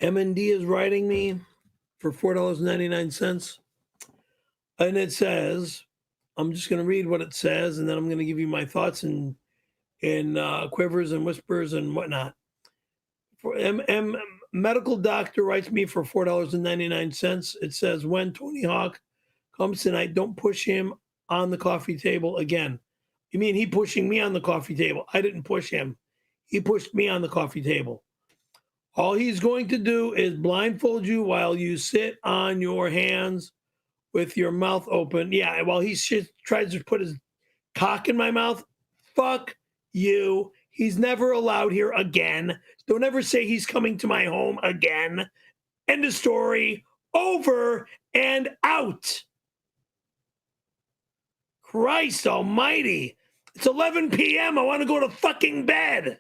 Speaker 1: M&D is writing me for $4.99. And it says, I'm just going to read what it says, and then I'm going to give you my thoughts in quivers and whispers and whatnot. For medical doctor writes me for $4.99. It says, when Tony Hawk comes tonight, don't push him on the coffee table again. You mean he pushing me on the coffee table? I didn't push him. He pushed me on the coffee table. All he's going to do is blindfold you while you sit on your hands with your mouth open. Yeah, while he tries to put his cock in my mouth. Fuck you. He's never allowed here again. Don't ever say he's coming to my home again. End of story. Over and out. Christ almighty. It's 11 p.m. I want to go to fucking bed.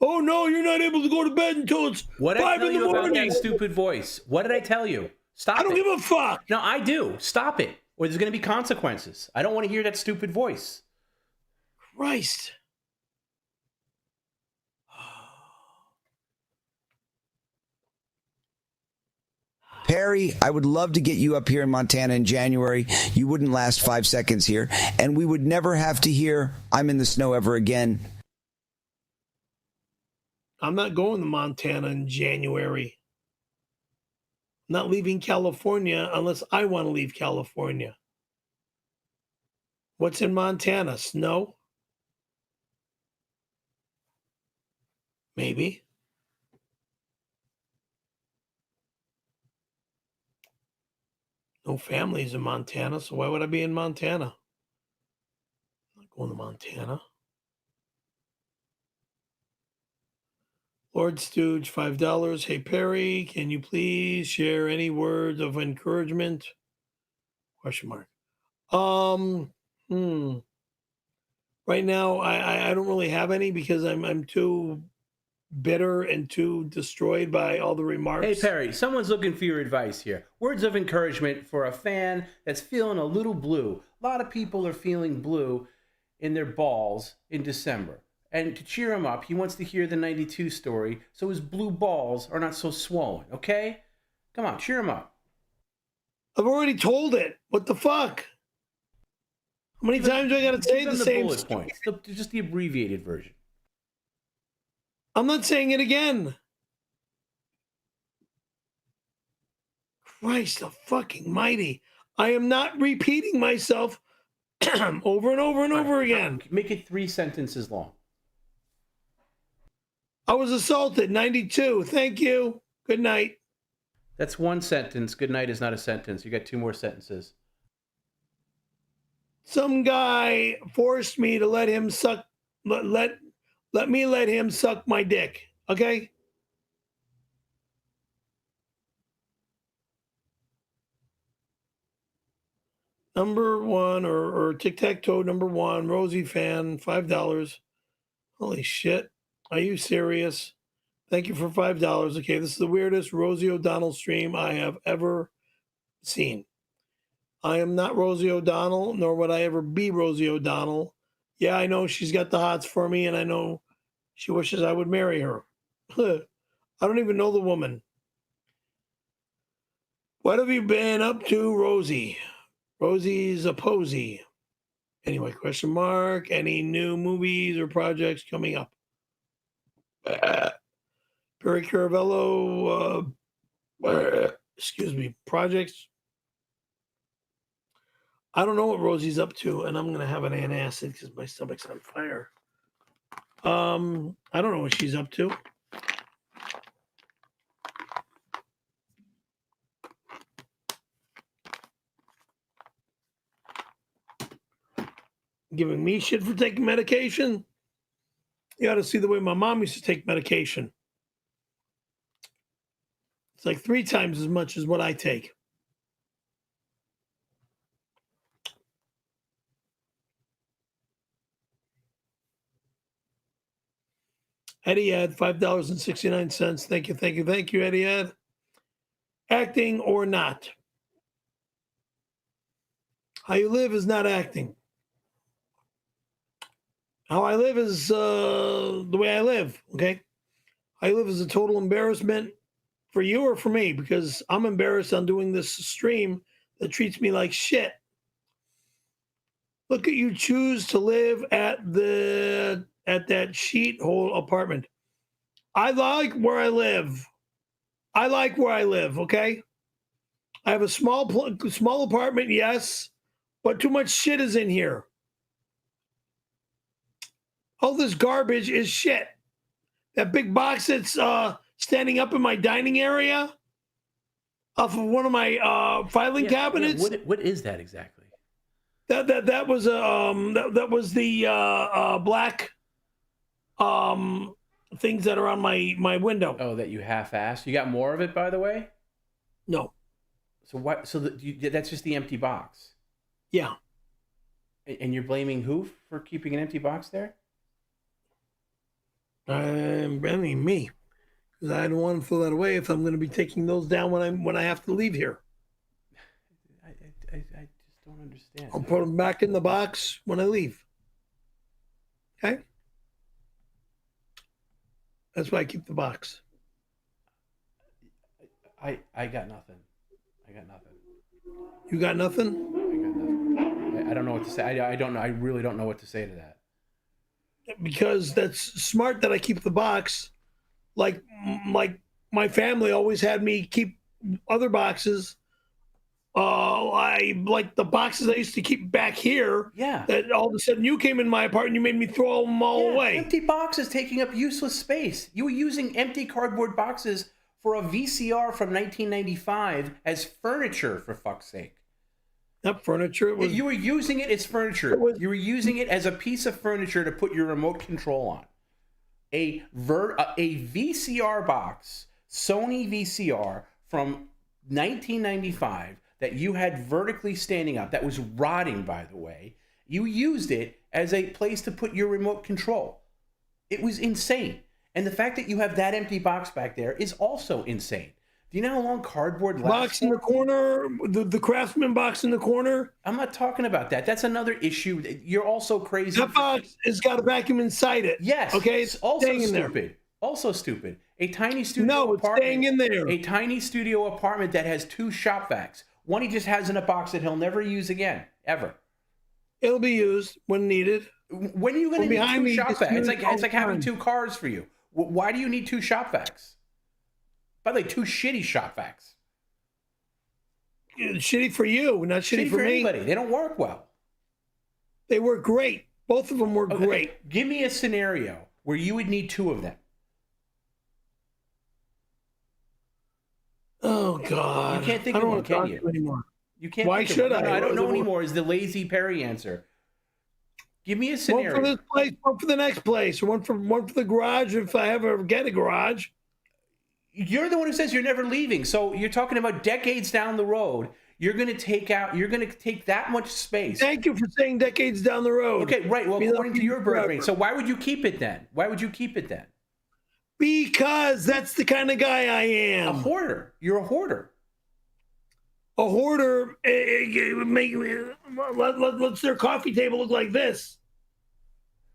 Speaker 1: Oh, no, you're not able to go to bed until it's 5 in the morning.
Speaker 2: About that stupid voice? What did I tell you? Stop it.
Speaker 1: I don't give a fuck.
Speaker 2: No, I do. Stop it, or there's going to be consequences. I don't want to hear that stupid voice.
Speaker 1: Christ.
Speaker 8: Perry, I would love to get you up here in Montana in January. You wouldn't last 5 seconds here, and we would never have to hear I'm in the snow ever again.
Speaker 1: I'm not going to Montana in January. I'm not leaving California unless I want to leave California. What's in Montana? Snow? Maybe. No families in Montana, so why would I be in Montana? I'm not going to Montana. Lord Stooge, $5. Hey, Perry, can you please share any words of encouragement? Question mark. Right now, I don't really have any because I'm too bitter and too destroyed by all the remarks.
Speaker 2: Hey, Perry, someone's looking for your advice here. Words of encouragement for a fan that's feeling a little blue. A lot of people are feeling blue in their balls in December. And to cheer him up, he wants to hear the 92 story so his blue balls are not so swollen, okay? Come on, cheer him up.
Speaker 1: I've already told it. What the fuck? How many times do I got to say the same
Speaker 2: bullet points? Just the abbreviated version.
Speaker 1: I'm not saying it again. Christ the fucking mighty. I am not repeating myself over and over and over again.
Speaker 2: Make it 3 sentences long.
Speaker 1: I was assaulted, 92. Thank you. Good night.
Speaker 2: That's 1 sentence. Good night is not a sentence. You got 2 more sentences.
Speaker 1: Some guy forced me to let him suck, let him suck my dick. Okay? Number 1 or tic-tac-toe number 1, Rosie fan, $5. Holy shit. Are you serious? Thank you for $5. Okay, this is the weirdest Rosie O'Donnell stream I have ever seen. I am not Rosie O'Donnell, nor would I ever be Rosie O'Donnell. Yeah, I know she's got the hots for me, and I know she wishes I would marry her. I don't even know the woman. What have you been up to, Rosie? Rosie's a posy. Anyway, question mark. Any new movies or projects coming up? Perry Caravello, excuse me, projects. I don't know what Rosie's up to, and I'm going to have an antacid because my stomach's on fire. I don't know what she's up to. Giving me shit for taking medication? You ought to see the way my mom used to take medication. It's like 3 times as much as what I take. Eddie Ed, $5.69. Thank you, thank you, thank you, Eddie Ed. Acting or not? How you live is not acting. How I live is the way I live, okay? How you live is a total embarrassment for you or for me, because I'm embarrassed on doing this stream that treats me like shit. Look at you choose to live at that shithole apartment. I like where I live. I like where I live, okay? I have a small apartment, yes, but too much shit is in here. All this garbage is shit. That big box that's standing up in my dining area off of one of my filing cabinets.
Speaker 2: Yeah. What is that exactly?
Speaker 1: That was the black things that are on my window.
Speaker 2: Oh, that you half-assed. You got more of it, by the way?
Speaker 1: No.
Speaker 2: So what? So that's just the empty box.
Speaker 1: Yeah.
Speaker 2: And you're blaming who for keeping an empty box there?
Speaker 1: I'm blaming me, because I don't want to throw that away if I'm going to be taking those down when I have to leave here.
Speaker 2: I just don't understand.
Speaker 1: I'll put them back in the box when I leave. Okay? That's why I keep the box.
Speaker 2: I got nothing. I got nothing.
Speaker 1: You got nothing?
Speaker 2: I got nothing. I don't know what to say. I don't know. I really don't know what to say to that.
Speaker 1: Because that's smart that I keep the box. Like my family always had me keep other boxes. I like the boxes I used to keep back here.
Speaker 2: Yeah.
Speaker 1: That all of a sudden you came in my apartment, you made me throw them all away.
Speaker 2: Empty boxes taking up useless space. You were using empty cardboard boxes for a VCR from 1995 as furniture, for fuck's sake.
Speaker 1: Not furniture. It was,
Speaker 2: you were using it as furniture. You were using it as a piece of furniture to put your remote control on. A VCR box, Sony VCR from 1995 that you had vertically standing up, that was rotting, by the way. You used it as a place to put your remote control. It was insane. And the fact that you have that empty box back there is also insane. Do you know how long cardboard lasts?
Speaker 1: Box in the corner, the Craftsman box in the corner.
Speaker 2: I'm not talking about that. That's another issue. You're also crazy.
Speaker 1: That box has got a vacuum inside it.
Speaker 2: Yes.
Speaker 1: Okay.
Speaker 2: It's also stupid. Also stupid. A tiny studio apartment.
Speaker 1: Staying in there.
Speaker 2: A tiny studio apartment that has 2 Shop-Vacs. One he just has in a box that he'll never use again, ever.
Speaker 1: It'll be used when needed.
Speaker 2: When are you going to need 2 Shop-Vacs? It's like having 2 cars for you. Why do you need 2 Shop-Vacs? By the way, 2 shitty Shop-Vacs.
Speaker 1: Shitty for you, not shitty for me.
Speaker 2: Anybody. They don't work well.
Speaker 1: They work great. Both of them work great.
Speaker 2: Give me a scenario where you would need 2 of them.
Speaker 1: Oh God!
Speaker 2: You can't think of one, can you?
Speaker 1: Anymore.
Speaker 2: You can't.
Speaker 1: Why should I?
Speaker 2: I don't know anymore. Is the lazy Perry answer? Give me a scenario.
Speaker 1: One for this place, one for the next place, or one for the garage if I ever get a garage.
Speaker 2: You're the one who says you're never leaving. So you're talking about decades down the road. You're going to take that much space.
Speaker 1: Thank you for saying decades down the road.
Speaker 2: Okay, right. Well, according to your birth rate. So why would you keep it then?
Speaker 1: Because that's the kind of guy I am.
Speaker 2: A hoarder. You're a hoarder.
Speaker 1: A hoarder. Let's their coffee table look like this.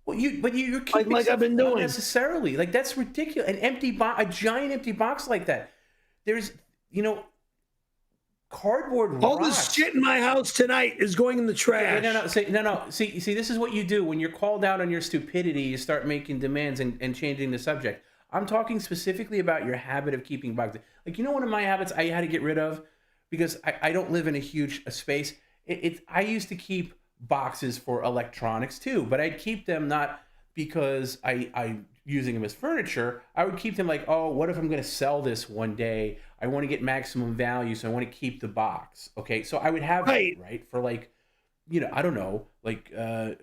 Speaker 2: Well, you're keeping
Speaker 1: like I've been doing
Speaker 2: unnecessarily. Like that's ridiculous. A giant empty box like that. There's, cardboard.
Speaker 1: All this shit in my house tonight is going in the trash.
Speaker 2: No. See, this is what you do when you're called out on your stupidity. You start making demands and changing the subject. I'm talking specifically about your habit of keeping boxes. Like, one of my habits I had to get rid of because I don't live in a huge space. I used to keep boxes for electronics too, but I'd keep them not because I using them as furniture. I would keep them like, oh, what if I'm going to sell this one day? I want to get maximum value, so I want to keep the box. Okay, so I would have it, right, for like, I don't know, like a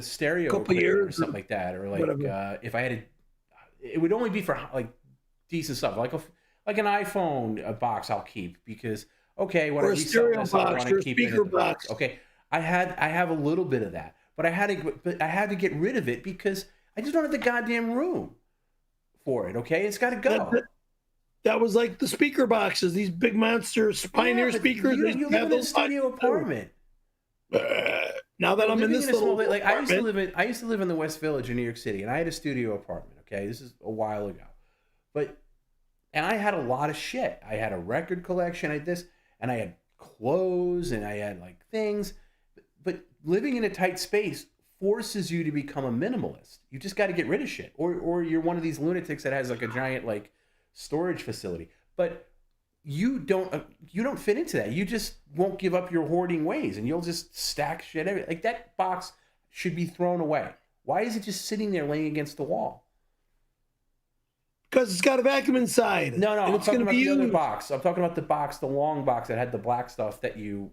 Speaker 2: stereo or something like that, or like if I had it would only be for like decent stuff, like an iPhone box I'll keep because when I resell this, I want to keep it in the box. Okay, I have a little bit of that, but I had to get rid of it because I just don't have the goddamn room for it. Okay, it's got to go.
Speaker 1: That was like the speaker boxes, these big monster Pioneer speakers.
Speaker 2: You live in a studio apartment.
Speaker 1: Now that I'm in this little
Speaker 2: like I used to live in the West Village in New York City, and I had a studio apartment. Okay, this is a while ago, and I had a lot of shit. I had a record collection, I had this, and I had clothes, and I had like things. But living in a tight space forces you to become a minimalist. You just got to get rid of shit, or you're one of these lunatics that has like a giant like storage facility. But you don't fit into that. You just won't give up your hoarding ways, and you'll just stack shit everywhere. Like that box should be thrown away. Why is it just sitting there laying against the wall?
Speaker 1: Because it's got a vacuum inside.
Speaker 2: No, I'm talking about the other box. I'm talking about the box, the long box that had the black stuff that you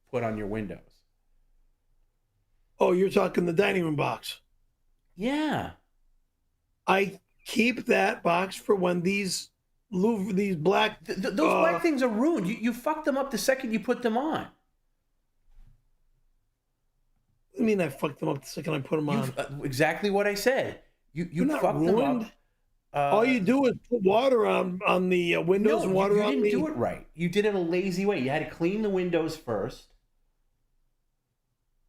Speaker 2: put on your windows.
Speaker 1: Oh, you're talking the dining room box.
Speaker 2: Yeah.
Speaker 1: I keep that box for when these black...
Speaker 2: Those black things are ruined. You fuck them up the second you put them on.
Speaker 1: What do you mean I fucked them up the second I put them on?
Speaker 2: Exactly what I said. You fucked them up.
Speaker 1: All you do is put water on the windows.
Speaker 2: No, you didn't do it right. You did it a lazy way. You had to clean the windows first.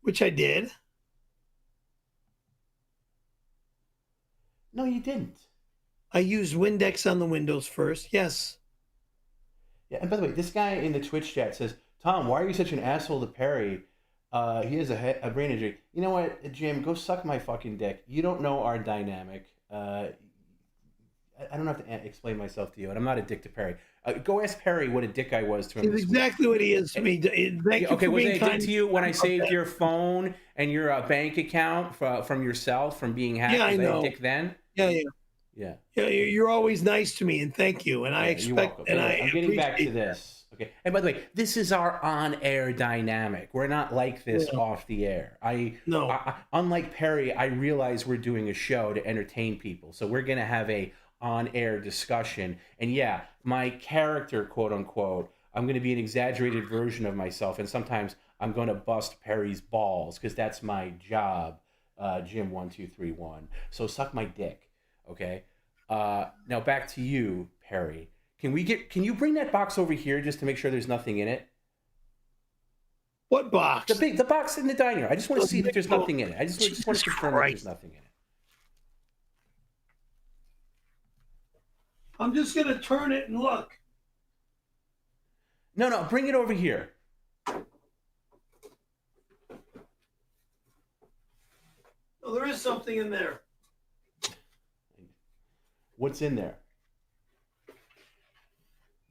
Speaker 1: Which I did.
Speaker 2: No, you didn't.
Speaker 1: I used Windex on the windows first. Yes.
Speaker 2: Yeah, and by the way, this guy in the Twitch chat says, Tom, why are you such an asshole to Perry? He has a brain injury. You know what, Jim? Go suck my fucking dick. You don't know our dynamic. I don't have to explain myself to you, and I'm not a dick to Perry. Go ask Perry what a dick I was to him.
Speaker 1: He's exactly what he is to me.
Speaker 2: Okay, was I a dick to you when I saved your phone and your bank account from yourself from being hacked?
Speaker 1: Yeah, I know.
Speaker 2: Was I a dick then?
Speaker 1: Yeah.
Speaker 2: Yeah.
Speaker 1: Yeah, you're always nice to me, and thank you. And I expect, and
Speaker 2: anyway, I'm getting back to
Speaker 1: appreciate
Speaker 2: this. Okay. And by the way, this is our on-air dynamic. We're not like this off the air. Unlike Perry, I realize we're doing a show to entertain people. So we're going to have a on-air discussion. And yeah, my character, quote unquote, I'm going to be an exaggerated version of myself. And sometimes I'm going to bust Perry's balls because that's my job, Jim1231. So suck my dick. Okay. Now back to you, Perry. Can you bring that box over here just to make sure there's nothing in it?
Speaker 1: What box?
Speaker 2: The box in the dining room. I just want to see that there's nothing in it. I just want to confirm that there's nothing in it.
Speaker 1: I'm just gonna turn it and look.
Speaker 2: No, bring it over here.
Speaker 1: Oh, there is something in there.
Speaker 2: What's in there?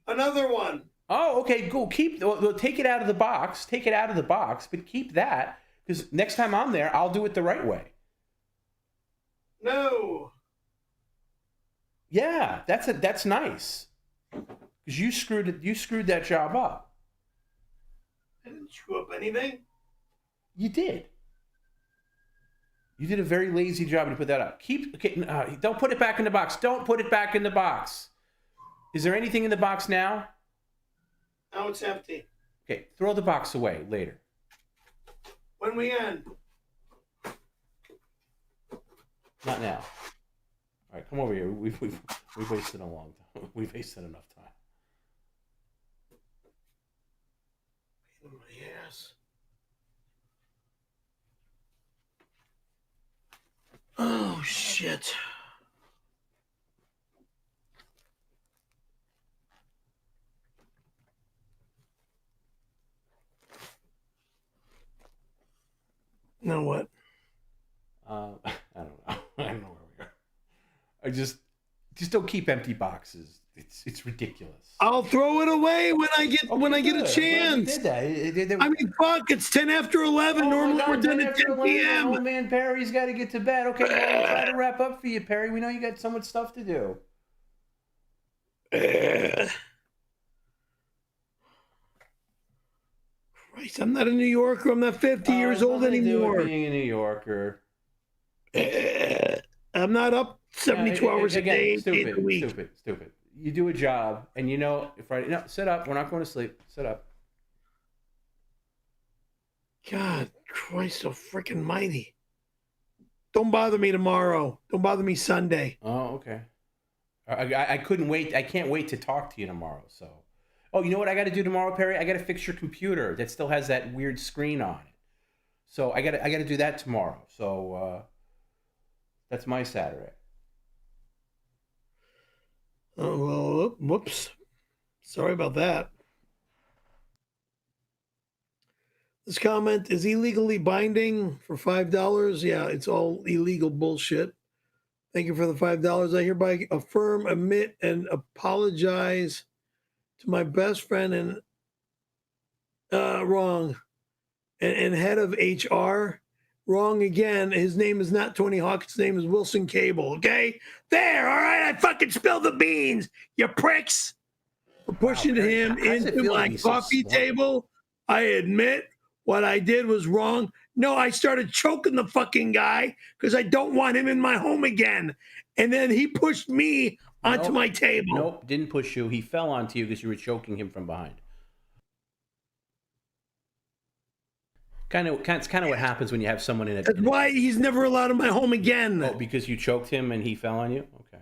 Speaker 1: Another one.
Speaker 2: Oh, okay, cool. Take it out of the box. Take it out of the box, but keep that because next time I'm there, I'll do it the right way.
Speaker 1: No.
Speaker 2: Yeah, that's nice. Because you screwed that job up.
Speaker 1: I didn't screw up anything.
Speaker 2: You did. You did a very lazy job to put that up. Don't put it back in the box. Don't put it back in the box. Is there anything in the box now?
Speaker 1: Now it's empty.
Speaker 2: Okay, throw the box away later.
Speaker 1: When we end.
Speaker 2: Not now. All right, come over here. We've wasted a long time. We've wasted enough time.
Speaker 1: Pain in my ass. Oh shit. Now what?
Speaker 2: I don't know. I don't know where we are. I just don't keep empty boxes. It's ridiculous.
Speaker 1: I'll throw it away when I get a chance.
Speaker 2: Did that.
Speaker 1: I mean, fuck! It's 10 after 11. Normally we're done at 10 p.m.
Speaker 2: Oh man, Perry's got to get to bed. Okay, well, we'll try to wrap up for you, Perry. We know you got so much stuff to do.
Speaker 1: Christ, I'm not a New Yorker. I'm not 50 years old anymore.
Speaker 2: Being a New Yorker.
Speaker 1: I'm not up 72 hours a day,
Speaker 2: stupid,
Speaker 1: a week.
Speaker 2: Stupid. You do a job, and you know Friday. No, sit up. We're not going to sleep. Sit up.
Speaker 1: God, Christ, so freaking mighty. Don't bother me tomorrow. Don't bother me Sunday.
Speaker 2: Oh, okay. I couldn't wait. I can't wait to talk to you tomorrow. So, oh, you know what I got to do tomorrow, Perry? I got to fix your computer that still has that weird screen on it. So I got to do that tomorrow. So that's my Saturday.
Speaker 1: Oh, well, whoops. Sorry about that. This comment is illegally binding for $5. Yeah, it's all illegal bullshit. Thank you for the $5. I hereby affirm, admit, and apologize to my best friend and wrong. And head of HR. Wrong again. His name is not Tony Hawk. His name is Wilson Cable. Okay? There. All right. I fucking spilled the beans, you pricks. For pushing him into my coffee table. I admit what I did was wrong. No, I started choking the fucking guy because I don't want him in my home again. And then he pushed me onto my table.
Speaker 2: Nope, didn't push you. He fell onto you because you were choking him from behind. It's kind of what happens when you have someone in it.
Speaker 1: That's why he's never allowed in my home again.
Speaker 2: Oh, because you choked him and he fell on you? Okay.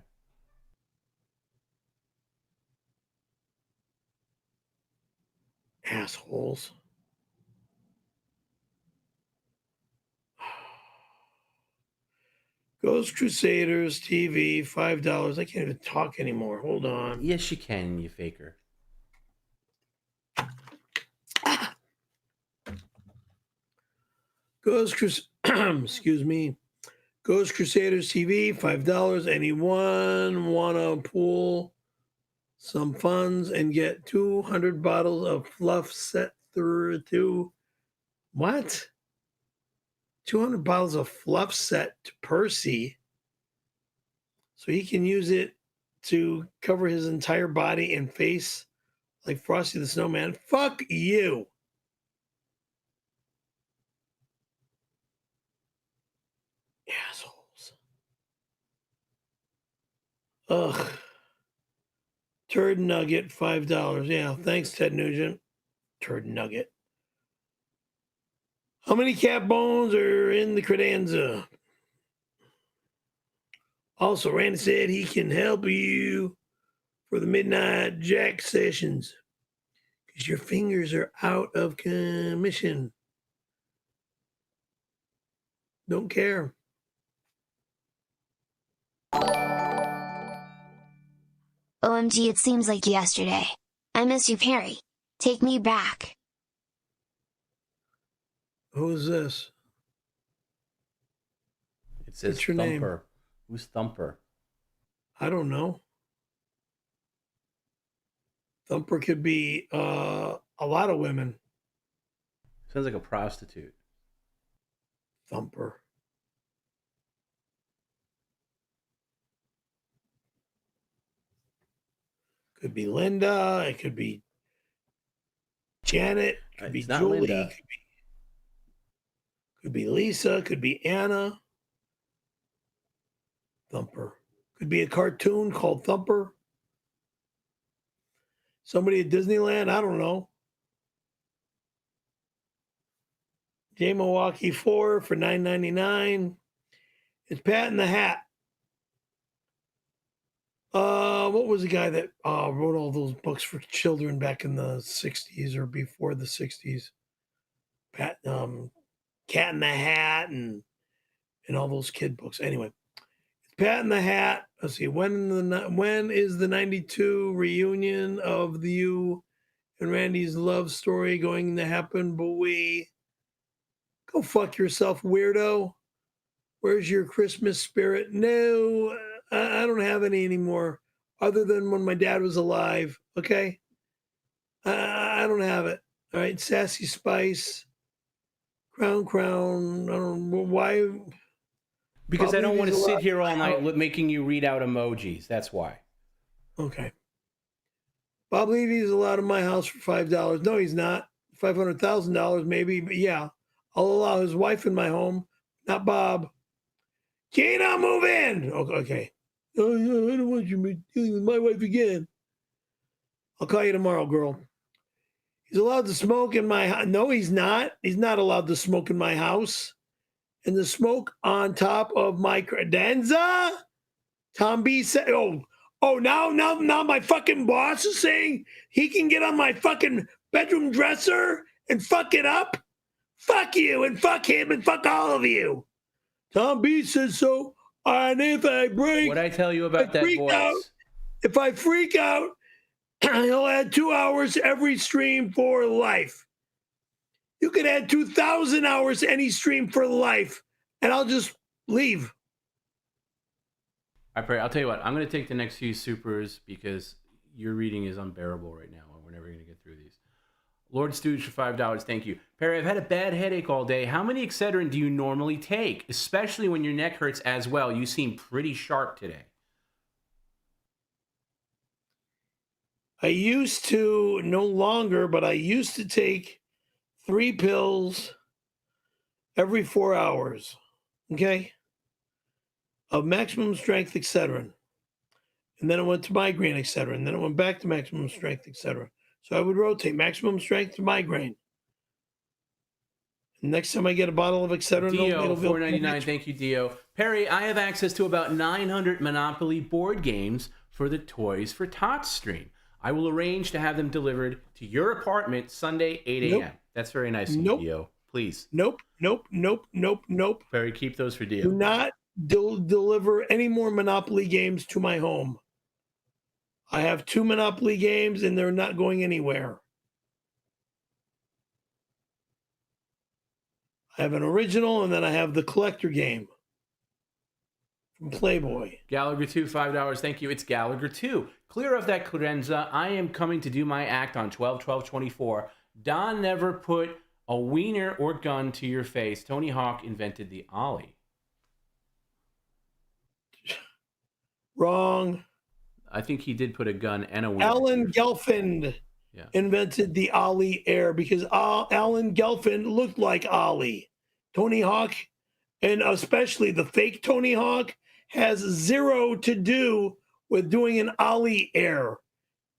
Speaker 1: Assholes. Ghost Crusaders TV, $5. I can't even talk anymore. Hold on.
Speaker 2: Yes, you can, you faker.
Speaker 1: Excuse me. Ghost Crusaders TV, $5. Anyone wanna pool some funds and get 200 bottles of fluff set through what? 200 bottles of fluff set to Percy. so he can use it to cover his entire body and face like Frosty the Snowman. Fuck you. Assholes. Ugh. Turd nugget, $5. Yeah, thanks, Ted Nugent. Turd nugget. How many cat bones are in the credenza? Also, Randy said he can help you for the midnight jack sessions because your fingers are out of commission. Don't care.
Speaker 10: OMG, it seems like yesterday. I miss you, Perry. Take me back.
Speaker 1: Who's this?
Speaker 2: It says
Speaker 1: What's your
Speaker 2: Thumper.
Speaker 1: name?
Speaker 2: Who's Thumper?
Speaker 1: I don't know. Thumper could be a lot of women.
Speaker 2: Sounds like a prostitute.
Speaker 1: Thumper. Could be Linda. It could be Janet. Could be
Speaker 2: not
Speaker 1: Julie.
Speaker 2: Linda.
Speaker 1: Could be Lisa. Could be Anna. Thumper. Could be a cartoon called Thumper. Somebody at Disneyland. I don't know. J Milwaukee 4 for $9.99. It's Pat in the Hat. What was the guy that wrote all those books for children back in the 60s or before the 60s? Pat, Cat in the Hat and all those kid books. Anyway, it's Pat in the Hat. Let's see, when is the 92 reunion of you and Randy's love story going to happen, boy? Go fuck yourself, weirdo. Where's your Christmas spirit? No, I don't have any anymore, other than when my dad was alive, okay? I don't have it. All right, Sassy Spice, Crown, I don't know why.
Speaker 2: Because I don't want to sit here all night making you read out emojis. That's why.
Speaker 1: Okay. Bob Levy's allowed in my house for $5. No, he's not. $500,000 maybe, but yeah. I'll allow his wife in my home, not Bob. Gina, move in. Okay. Oh, yeah, I don't want you dealing with my wife again. I'll call you tomorrow, girl. He's allowed to smoke in my house. No, he's not. He's not allowed to smoke in my house. And the smoke on top of my credenza? Tom B said, now my fucking boss is saying he can get on my fucking bedroom dresser and fuck it up? Fuck you and fuck him and fuck all of you. Tom B says so. And if I break,
Speaker 2: What'd I tell you about that voice?
Speaker 1: If I freak out, he'll add 2 hours every stream for life. You could add 2,000 hours any stream for life, and I'll just leave.
Speaker 2: I'll tell you what. I'm going to take the next few supers because your reading is unbearable right now, and we're never going to get through these. Lord Stooge for $5. Thank you. Perry, I've had a bad headache all day. How many Excedrin do you normally take, especially when your neck hurts as well? You seem pretty sharp today.
Speaker 1: I used to, no longer, but I used to take 3 pills every 4 hours, okay, of maximum strength Excedrin. And then it went to migraine Excedrin. And then it went back to maximum strength Excedrin. So I would rotate maximum strength to migraine. Next time I get a bottle of Excedrin,
Speaker 2: Dio, $4.99. Thank you, Dio. Perry, I have access to about 900 Monopoly board games for the Toys for Tots stream. I will arrange to have them delivered to your apartment Sunday, 8 a.m. Nope. That's very nice of you, Dio. Please.
Speaker 1: Nope.
Speaker 2: Perry, keep those for Dio.
Speaker 1: Do not deliver any more Monopoly games to my home. I have 2 Monopoly games, and they're not going anywhere. I have an original, and then I have the collector game from Playboy.
Speaker 2: Gallagher 2, $5. Thank you. It's Gallagher 2. Clear of that credenza. I am coming to do my act on 12/12/24. Don never put a wiener or gun to your face. Tony Hawk invented the ollie.
Speaker 1: Wrong.
Speaker 2: I think he did put a gun and a winner.
Speaker 1: Alan Gelfand invented the Ollie Air because Alan Gelfand looked like Ollie. Tony Hawk, and especially the fake Tony Hawk, has zero to do with doing an Ollie Air.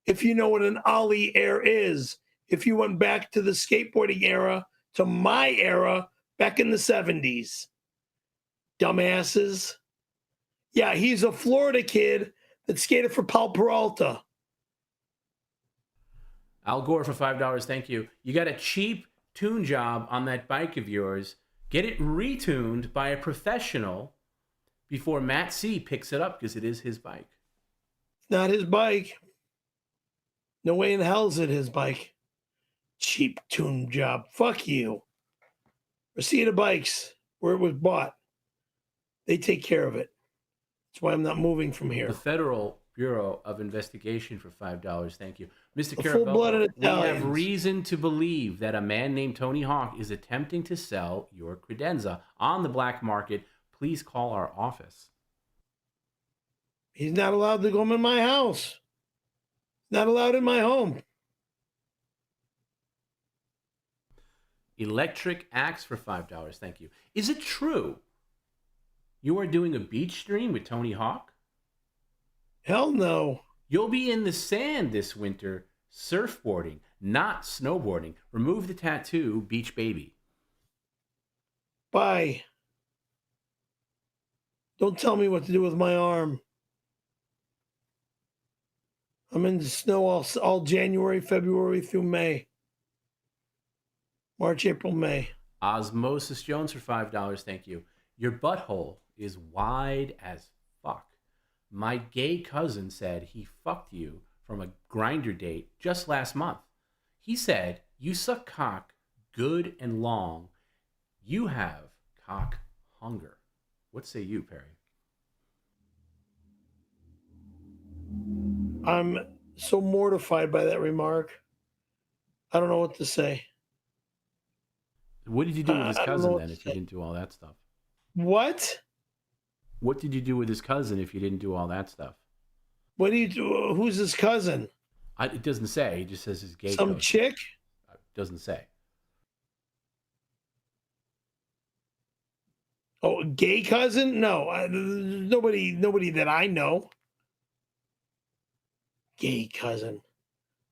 Speaker 1: If you know what an Ollie Air is, if you went back to the skateboarding era, to my era, back in the 70s. Dumbasses. Yeah, he's a Florida kid that skated for Paul Peralta.
Speaker 2: Al Gore for $5, thank you. You got a cheap tune job on that bike of yours. Get it retuned by a professional before Matt C picks it up, because it is his bike.
Speaker 1: It's not his bike. No way in hell is it his bike. Cheap tune job. Fuck you. Reseda Bikes, where it was bought. They take care of it. That's why I'm not moving from here.
Speaker 2: The Federal Bureau of Investigation for $5, thank you. Mr.
Speaker 1: Full-blooded
Speaker 2: Caravello, we have
Speaker 1: Italians.
Speaker 2: reason to believe that a man named Tony Hawk is attempting to sell your credenza on the black market. Please call our office.
Speaker 1: He's not allowed to go in my house. Not allowed in my home.
Speaker 2: Electric Axe for $5, thank you. Is it true you are doing a beach stream with Tony Hawk?
Speaker 1: Hell no.
Speaker 2: You'll be in the sand this winter, surfboarding, not snowboarding. Remove the tattoo, beach baby.
Speaker 1: Bye. Don't tell me what to do with my arm. I'm in the snow all January, February through May. March, April, May.
Speaker 2: Osmosis Jones for $5, thank you. Your butthole is wide as fuck. My gay cousin said he fucked you from a grinder date just last month. He said you suck cock good and long. You have cock hunger. What say you, Perry?
Speaker 1: I'm so mortified by that remark. I don't know what to say.
Speaker 2: What did you do with his cousin then if you didn't do all that stuff?
Speaker 1: What?
Speaker 2: What did you do with his cousin if you didn't do all that stuff?
Speaker 1: What do you do? Who's his cousin?
Speaker 2: It doesn't say. He just says his gay
Speaker 1: Some
Speaker 2: cousin.
Speaker 1: chick?
Speaker 2: It doesn't say.
Speaker 1: Oh, gay cousin? No, nobody that I know. Gay cousin.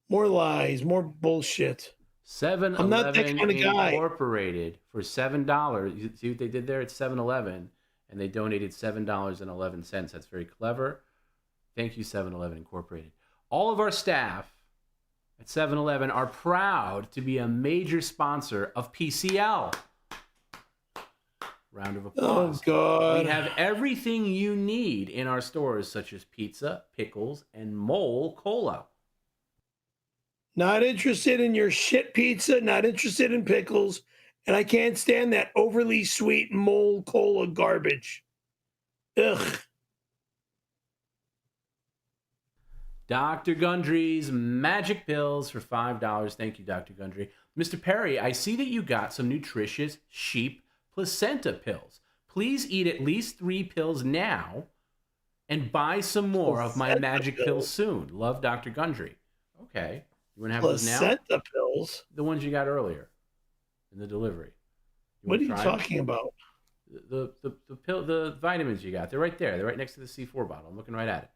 Speaker 1: More lies, more bullshit.
Speaker 2: 7-Eleven
Speaker 1: I'm not that kind of guy.
Speaker 2: Incorporated for $7. You see what they did there? It's 7-Eleven, and they donated $7.11. That's very clever. Thank you, 7-Eleven Incorporated. All of our staff at 7-Eleven are proud to be a major sponsor of PCL. Round of applause.
Speaker 1: Oh, God.
Speaker 2: We have everything you need in our stores, such as pizza, pickles, and mole cola.
Speaker 1: Not interested in your shit pizza, not interested in pickles, and I can't stand that overly sweet mole cola garbage. Ugh.
Speaker 2: Dr. Gundry's Magic Pills for $5. Thank you, Dr. Gundry. Mr. Perry, I see that you got some nutritious sheep placenta pills. Please eat at least 3 pills now and buy some more of my magic pills soon. Love, Dr. Gundry. Okay. You want to have those now?
Speaker 1: Placenta pills?
Speaker 2: The ones you got earlier in the delivery.
Speaker 1: What are you talking about?
Speaker 2: The pill, the vitamins you got. They're right there. They're right next to the C4 bottle. I'm looking right at it.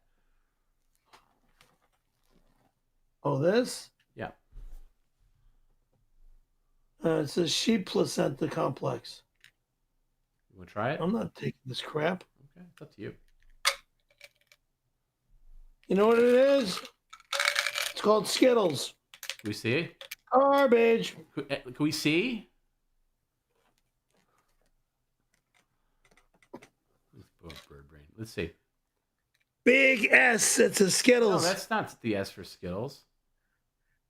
Speaker 1: Oh, this?
Speaker 2: Yeah.
Speaker 1: It says sheep placenta complex.
Speaker 2: You want to try it?
Speaker 1: I'm not taking this crap.
Speaker 2: Okay, it's up to you.
Speaker 1: You know what it is? It's called Skittles.
Speaker 2: Can we see?
Speaker 1: Garbage.
Speaker 2: Can we see? Bird brain. Let's see.
Speaker 1: Big S. It's a Skittles.
Speaker 2: No, that's not the S for Skittles.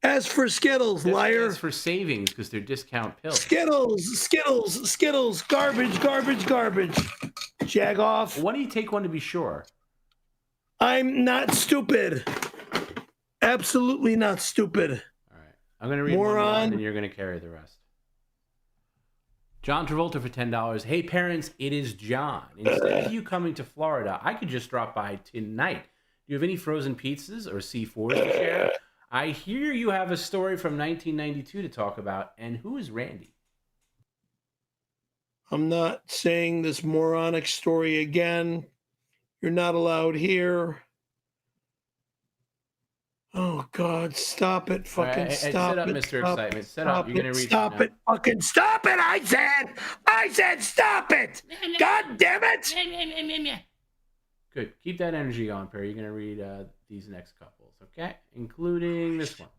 Speaker 1: S for Skittles,
Speaker 2: That's
Speaker 1: liar.
Speaker 2: S for savings because they're discount pills.
Speaker 1: Skittles. Garbage. Jag off.
Speaker 2: Why don't you take one to be sure?
Speaker 1: I'm not stupid. Absolutely not stupid.
Speaker 2: All right. I'm going to read one more and you're going to carry the rest. John Travolta for $10. Hey, parents, it is John. Instead of you coming to Florida, I could just drop by tonight. Do you have any frozen pizzas or C4s to share? I hear you have a story from 1992 to talk about. And who is Randy?
Speaker 1: I'm not saying this moronic story again. You're not allowed here. Oh, God, stop it. Fucking stop
Speaker 2: set up,
Speaker 1: it.
Speaker 2: Mr.
Speaker 1: Stop
Speaker 2: Excitement.
Speaker 1: it,
Speaker 2: Set up. You're going to read
Speaker 1: Stop it. Fucking stop it, I said stop it. God damn it.
Speaker 2: Good. Keep that energy on, Perry. You're going to read these next couples, okay? Including this one.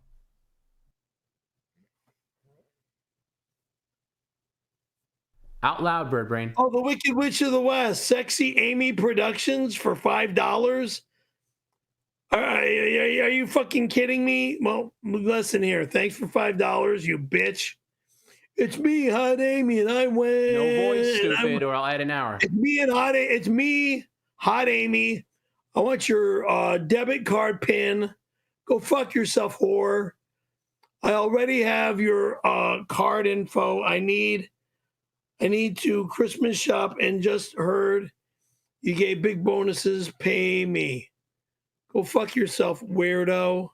Speaker 2: Out loud, Bird Brain.
Speaker 1: Oh, the Wicked Witch of the West. Sexy Amy Productions for $5. Are you fucking kidding me? Well, listen here. Thanks for $5, you bitch. It's me, Hot Amy, and I win.
Speaker 2: No voice, stupid, or I'll add an hour.
Speaker 1: It's me, Hot Amy. I want your debit card pin. Go fuck yourself, whore. I already have your card info. I need to Christmas shop and just heard you gave big bonuses. Pay me. Go fuck yourself, weirdo.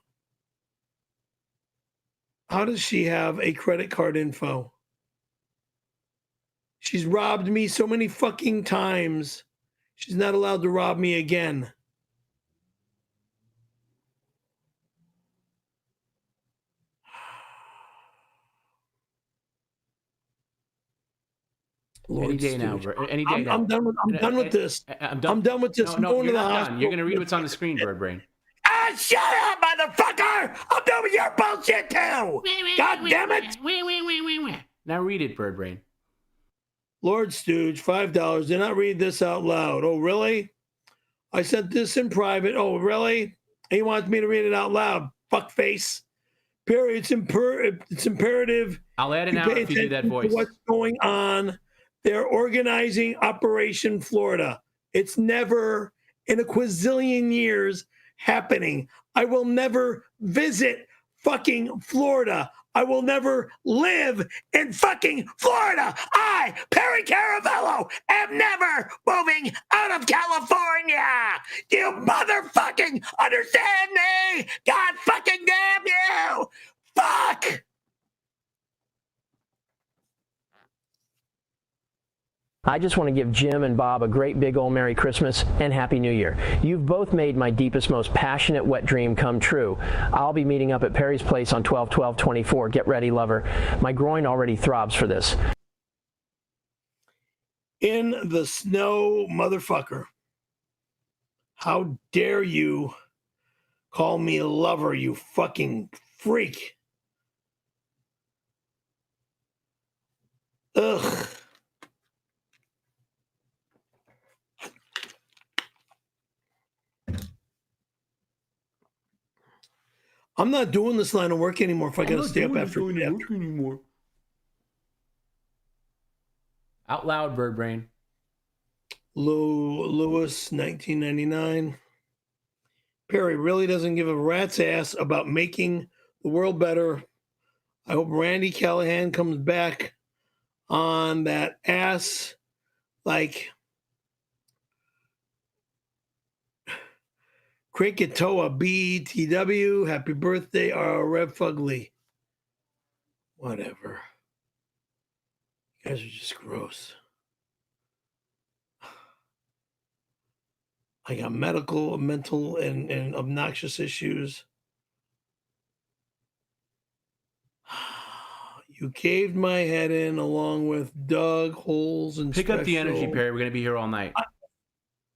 Speaker 1: How does she have a credit card info? She's robbed me so many fucking times. She's not allowed to rob me again. Lord
Speaker 2: Any day now, Bird. Any day now.
Speaker 1: I'm done with this. I'm done with this.
Speaker 2: No,
Speaker 1: I'm going
Speaker 2: you're
Speaker 1: to the
Speaker 2: not
Speaker 1: hospital.
Speaker 2: done. You're going to read what's on the screen, Bird Brain.
Speaker 1: Ah, shut up, motherfucker! I'm done with your bullshit too. God damn it!
Speaker 2: Now read it, Bird Brain.
Speaker 1: Lord Stooge, $5. Did not read this out loud. Oh, really? I sent this in private. Oh, really? He wants me to read it out loud. Fuckface. Perry, it's imperative.
Speaker 2: I'll add an hour if you do that voice.
Speaker 1: What's going on? They're organizing Operation Florida. It's never in a quazillion years happening. I will never visit fucking Florida. I will never live in fucking Florida. I, Perry Caravello, am never moving out of California. You motherfucking understand me? God fucking damn you. Fuck.
Speaker 4: I just want to give Jim and Bob a great big old Merry Christmas and Happy New Year. You've both made my deepest, most passionate wet dream come true. I'll be meeting up at Perry's place on 12/12/24. Get ready, lover. My groin already throbs for this.
Speaker 1: In the snow, motherfucker. How dare you call me a lover, you fucking freak. Ugh. I'm not doing this line of work anymore if I got to stay up after.
Speaker 2: Anymore. Out loud, Bird Brain.
Speaker 1: Lewis, 1999. Perry really doesn't give a rat's ass about making the world better. I hope Randy Callahan comes back on that ass like Krakatoa BTW. Happy birthday, Rev Fugly. Whatever. You guys are just gross. I got medical, mental, and obnoxious issues. You caved my head in along with Doug, Holes, and
Speaker 2: Pick up the energy, Perry. We're going to be here all night.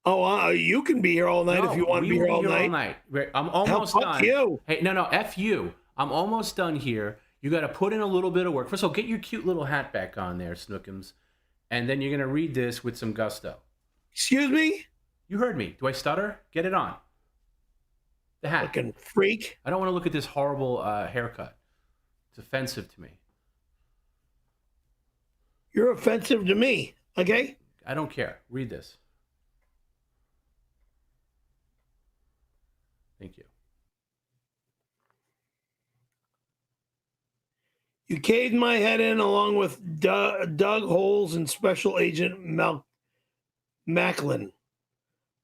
Speaker 1: You can be here all night if you want to be here all night.
Speaker 2: I'm almost done.
Speaker 1: Fuck you.
Speaker 2: Hey, no, F you. I'm almost done here. You got to put in a little bit of work. First of all, get your cute little hat back on there, Snookums. And then you're going to read this with some gusto.
Speaker 1: Excuse me?
Speaker 2: You heard me. Do I stutter? Get it on. The hat.
Speaker 1: Fucking freak.
Speaker 2: I don't want to look at this horrible haircut. It's offensive to me.
Speaker 1: You're offensive to me, okay?
Speaker 2: I don't care. Read this. Thank you.
Speaker 1: You caved my head in along with Doug Holes and Special Agent Macklin.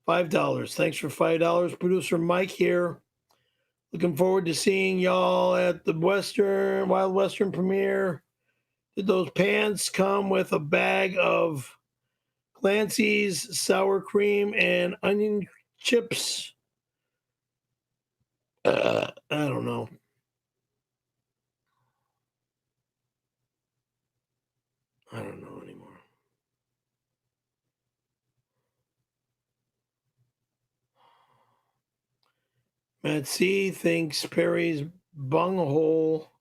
Speaker 1: $5. Thanks for $5. Producer Mike here. Looking forward to seeing y'all at the Wild Western premiere. Did those pants come with a bag of Clancy's sour cream and onion chips? I don't know. I don't know anymore. Matt C thinks Perry's bunghole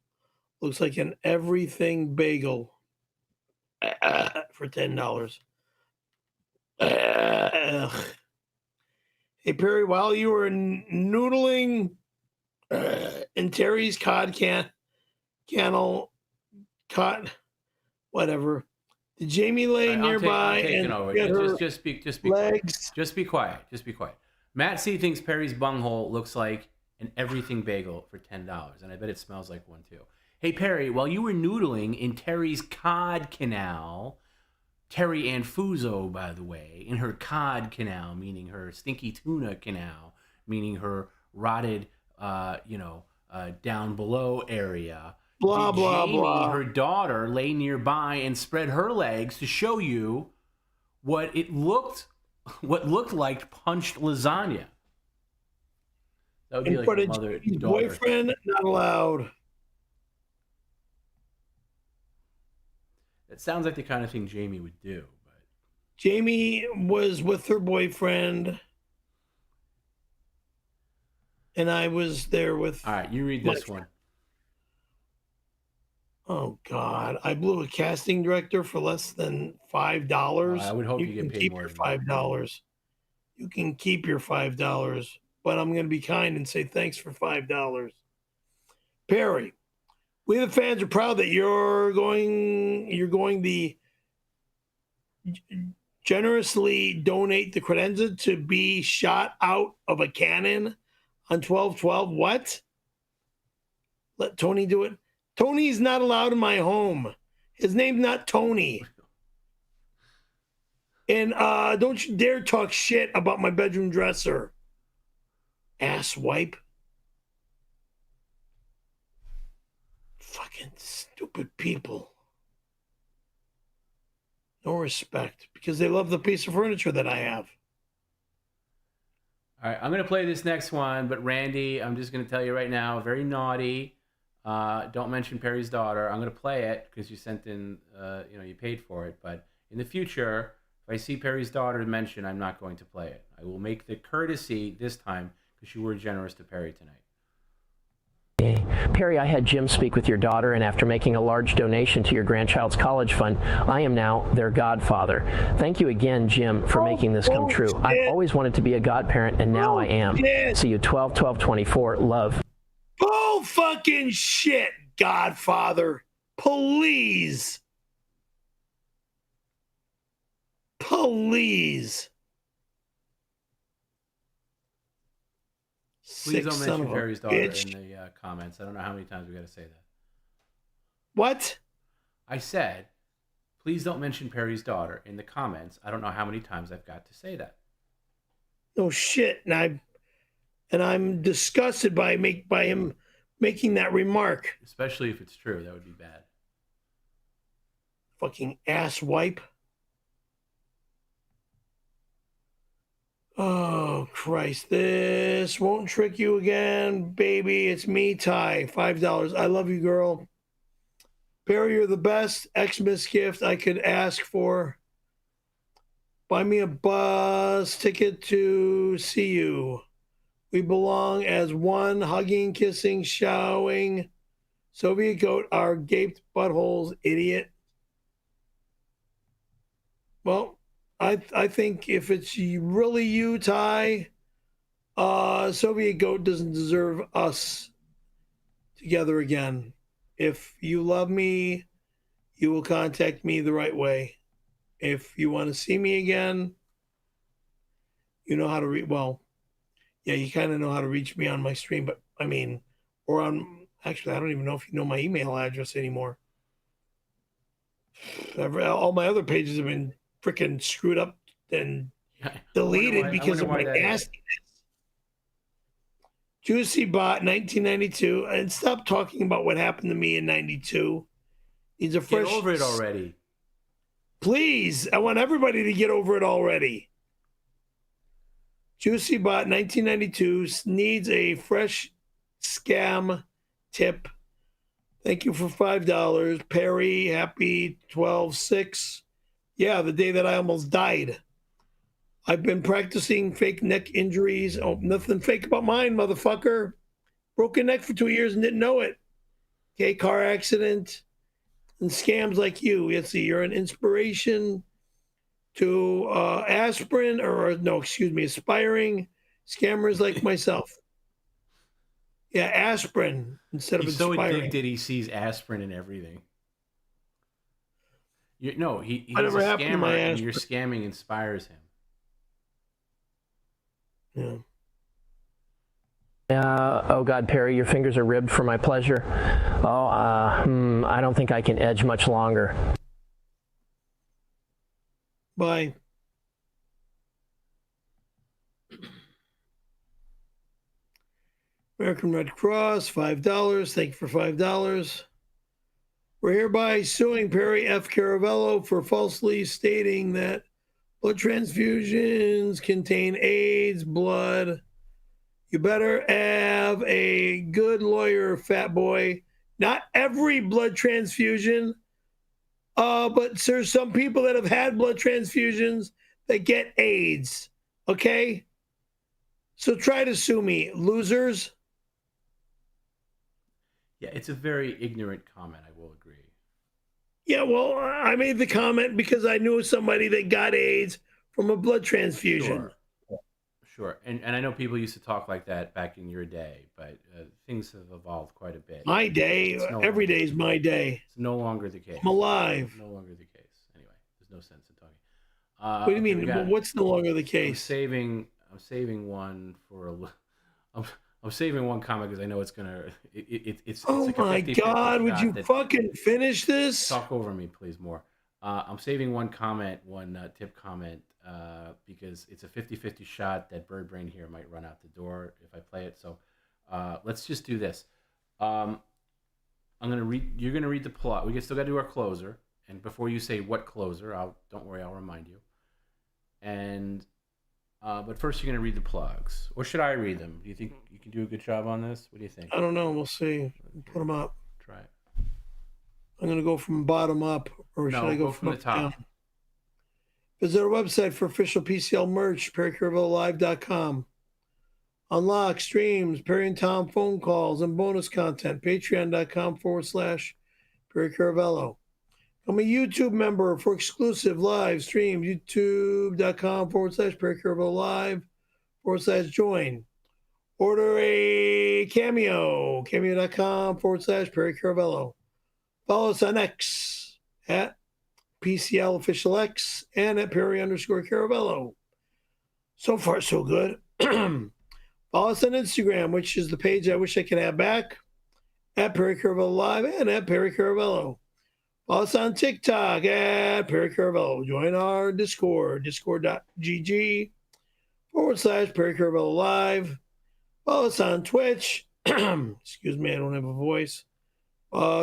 Speaker 1: looks like an everything bagel for $10. Hey, Perry, while you were noodling in Terry's kennel, whatever, did Jamie lay nearby and get her
Speaker 2: just be
Speaker 1: legs?
Speaker 2: Just be quiet. Just be quiet. Matt C thinks Perry's bunghole looks like an everything bagel for $10, and I bet it smells like one too. Hey, Perry, while you were noodling in Terry's cod canal, Terry Anfuso, by the way, in her cod canal, meaning her stinky tuna canal, meaning her rotted, down below area.
Speaker 1: Blah, blah,
Speaker 2: Jamie,
Speaker 1: blah.
Speaker 2: her daughter, lay nearby and spread her legs to show you what looked like punched lasagna. That would be like a mother-daughter.
Speaker 1: Boyfriend, not allowed.
Speaker 2: It sounds like the kind of thing Jamie would do. But
Speaker 1: Jamie was with her boyfriend, and I was there with...
Speaker 2: All right, you read this one.
Speaker 1: Oh, God. I blew a casting director for less than $5.
Speaker 2: I would hope you get paid more
Speaker 1: than $5. You can keep your $5, but I'm going to be kind and say thanks for $5. Perry, we the fans are proud that you're going the generously donate the credenza to be shot out of a cannon on 12/12. What? Let Tony do it. Tony's not allowed in my home. His name's not Tony. And don't you dare talk shit about my bedroom dresser. Ass wipe. Fucking stupid people. No respect because they love the piece of furniture that I have.
Speaker 2: All right, I'm going to play this next one, but Randy, I'm just going to tell you right now, very naughty. Don't mention Perry's daughter. I'm going to play it because you sent in, you paid for it. But in the future, if I see Perry's daughter mentioned, I'm not going to play it. I will make the courtesy this time because you were generous to Perry tonight.
Speaker 4: Perry, I had Jim speak with your daughter, and after making a large donation to your grandchild's college fund, I am now their godfather. Thank you again, Jim, for making this come true. I've always wanted to be a godparent, and now I am. See you 12/12/24. Love.
Speaker 1: Bull fucking shit, Godfather. Please. Please.
Speaker 2: Please don't mention Perry's daughter in the comments. I don't know how many times we got to say that.
Speaker 1: What?
Speaker 2: I said, please don't mention Perry's daughter in the comments. I don't know how many times I've got to say that.
Speaker 1: No shit, and I'm disgusted by him making that remark.
Speaker 2: Especially if it's true, that would be bad.
Speaker 1: Fucking ass wipe. Oh, Christ. This won't trick you again, baby. It's me, Ty. $5. I love you, girl. Perry, you're the best Xmas gift I could ask for. Buy me a bus ticket to see you. We belong as one, hugging, kissing, showing. Soviet goat, our gaped buttholes, idiot. Well, I think if it's really you, Ty, Soviet goat doesn't deserve us together again. If you love me, you will contact me the right way. If you want to see me again, you know how to reach. Well, yeah, you kind of know how to reach me on my stream, but I mean, or on Actually, I don't even know if you know my email address anymore. All my other pages have been freaking screwed up and deleted because of my nastiness. 𝙎𝙃𝙊𝙑𝘾 1992, and stop talking about what happened to me in 92. Needs a fresh.
Speaker 2: Get over it already.
Speaker 1: Please, I want everybody to get over it already. 𝙎𝙃𝙊𝙑𝘾 1992 needs a fresh scam tip. Thank you for $5. Perry, happy 12/6. Yeah, the day that I almost died. I've been practicing fake neck injuries. Oh, nothing fake about mine, motherfucker. Broken neck for 2 years and didn't know it. Okay, car accident and scams like you. Let's see, you're an inspiration to aspirin, or no, excuse me, aspiring scammers like myself. Yeah, aspirin instead of inspiring.
Speaker 2: He's so addicted, he sees aspirin in everything. He's a scammer, and your scamming inspires him.
Speaker 1: Yeah.
Speaker 4: Oh God, Perry, your fingers are ribbed for my pleasure. Oh, I don't think I can edge much longer.
Speaker 1: Bye. American Red Cross, $5. Thank you for $5. We're hereby suing Perry F. Caravello for falsely stating that blood transfusions contain AIDS blood. You better have a good lawyer, fat boy. Not every blood transfusion, but there's some people that have had blood transfusions that get AIDS, okay? So try to sue me, losers.
Speaker 2: Yeah, it's a very ignorant comment, I will agree.
Speaker 1: Yeah, well, I made the comment because I knew somebody that got AIDS from a blood transfusion.
Speaker 2: Sure. And I know people used to talk like that back in your day, but things have evolved quite a bit.
Speaker 1: My day, every day is my day.
Speaker 2: It's no longer the case.
Speaker 1: I'm alive.
Speaker 2: No longer the case. Anyway, there's no sense in talking.
Speaker 1: What do you mean? What's no longer the case?
Speaker 2: I'm saving one for I'm saving one comment because I know it's gonna. It's
Speaker 1: oh
Speaker 2: like
Speaker 1: my God! Would you fucking finish this?
Speaker 2: Talk over me, please. More. I'm saving one tip comment, because it's a 50-50 shot that Bird Brain here might run out the door if I play it. So let's just do this. I'm gonna read. You're gonna read the plot. We still got to do our closer. And before you say what closer, don't worry, I'll remind you. And but first you're gonna read the plugs, or should I read them? Do you think you can do a good job on this? What do you think?
Speaker 1: I don't know. We'll see. Put them up.
Speaker 2: Try it.
Speaker 1: I'm going to go from bottom up, or should I go from
Speaker 2: the top?
Speaker 1: Down? Visit our website for official PCL merch, perrycaravellolive.com. Unlock streams, Perry and Tom phone calls, and bonus content, patreon.com/Perry Caravello. I'm a YouTube member for exclusive live streams, youtube.com/Perry Caravello Live/join. Order a Cameo, cameo.com/Perry Caravello. Follow us on X at PCL Official X and at Perry_Caravello. So far, so good. Follow us on Instagram, which is the page I wish I could have back, at Perry Caravello Live and at Perry Caravello. Follow us on TikTok at Perry Caravello. Join our Discord, discord.gg/Perry Caravello Live. Follow us on Twitch. Excuse me, I don't have a voice.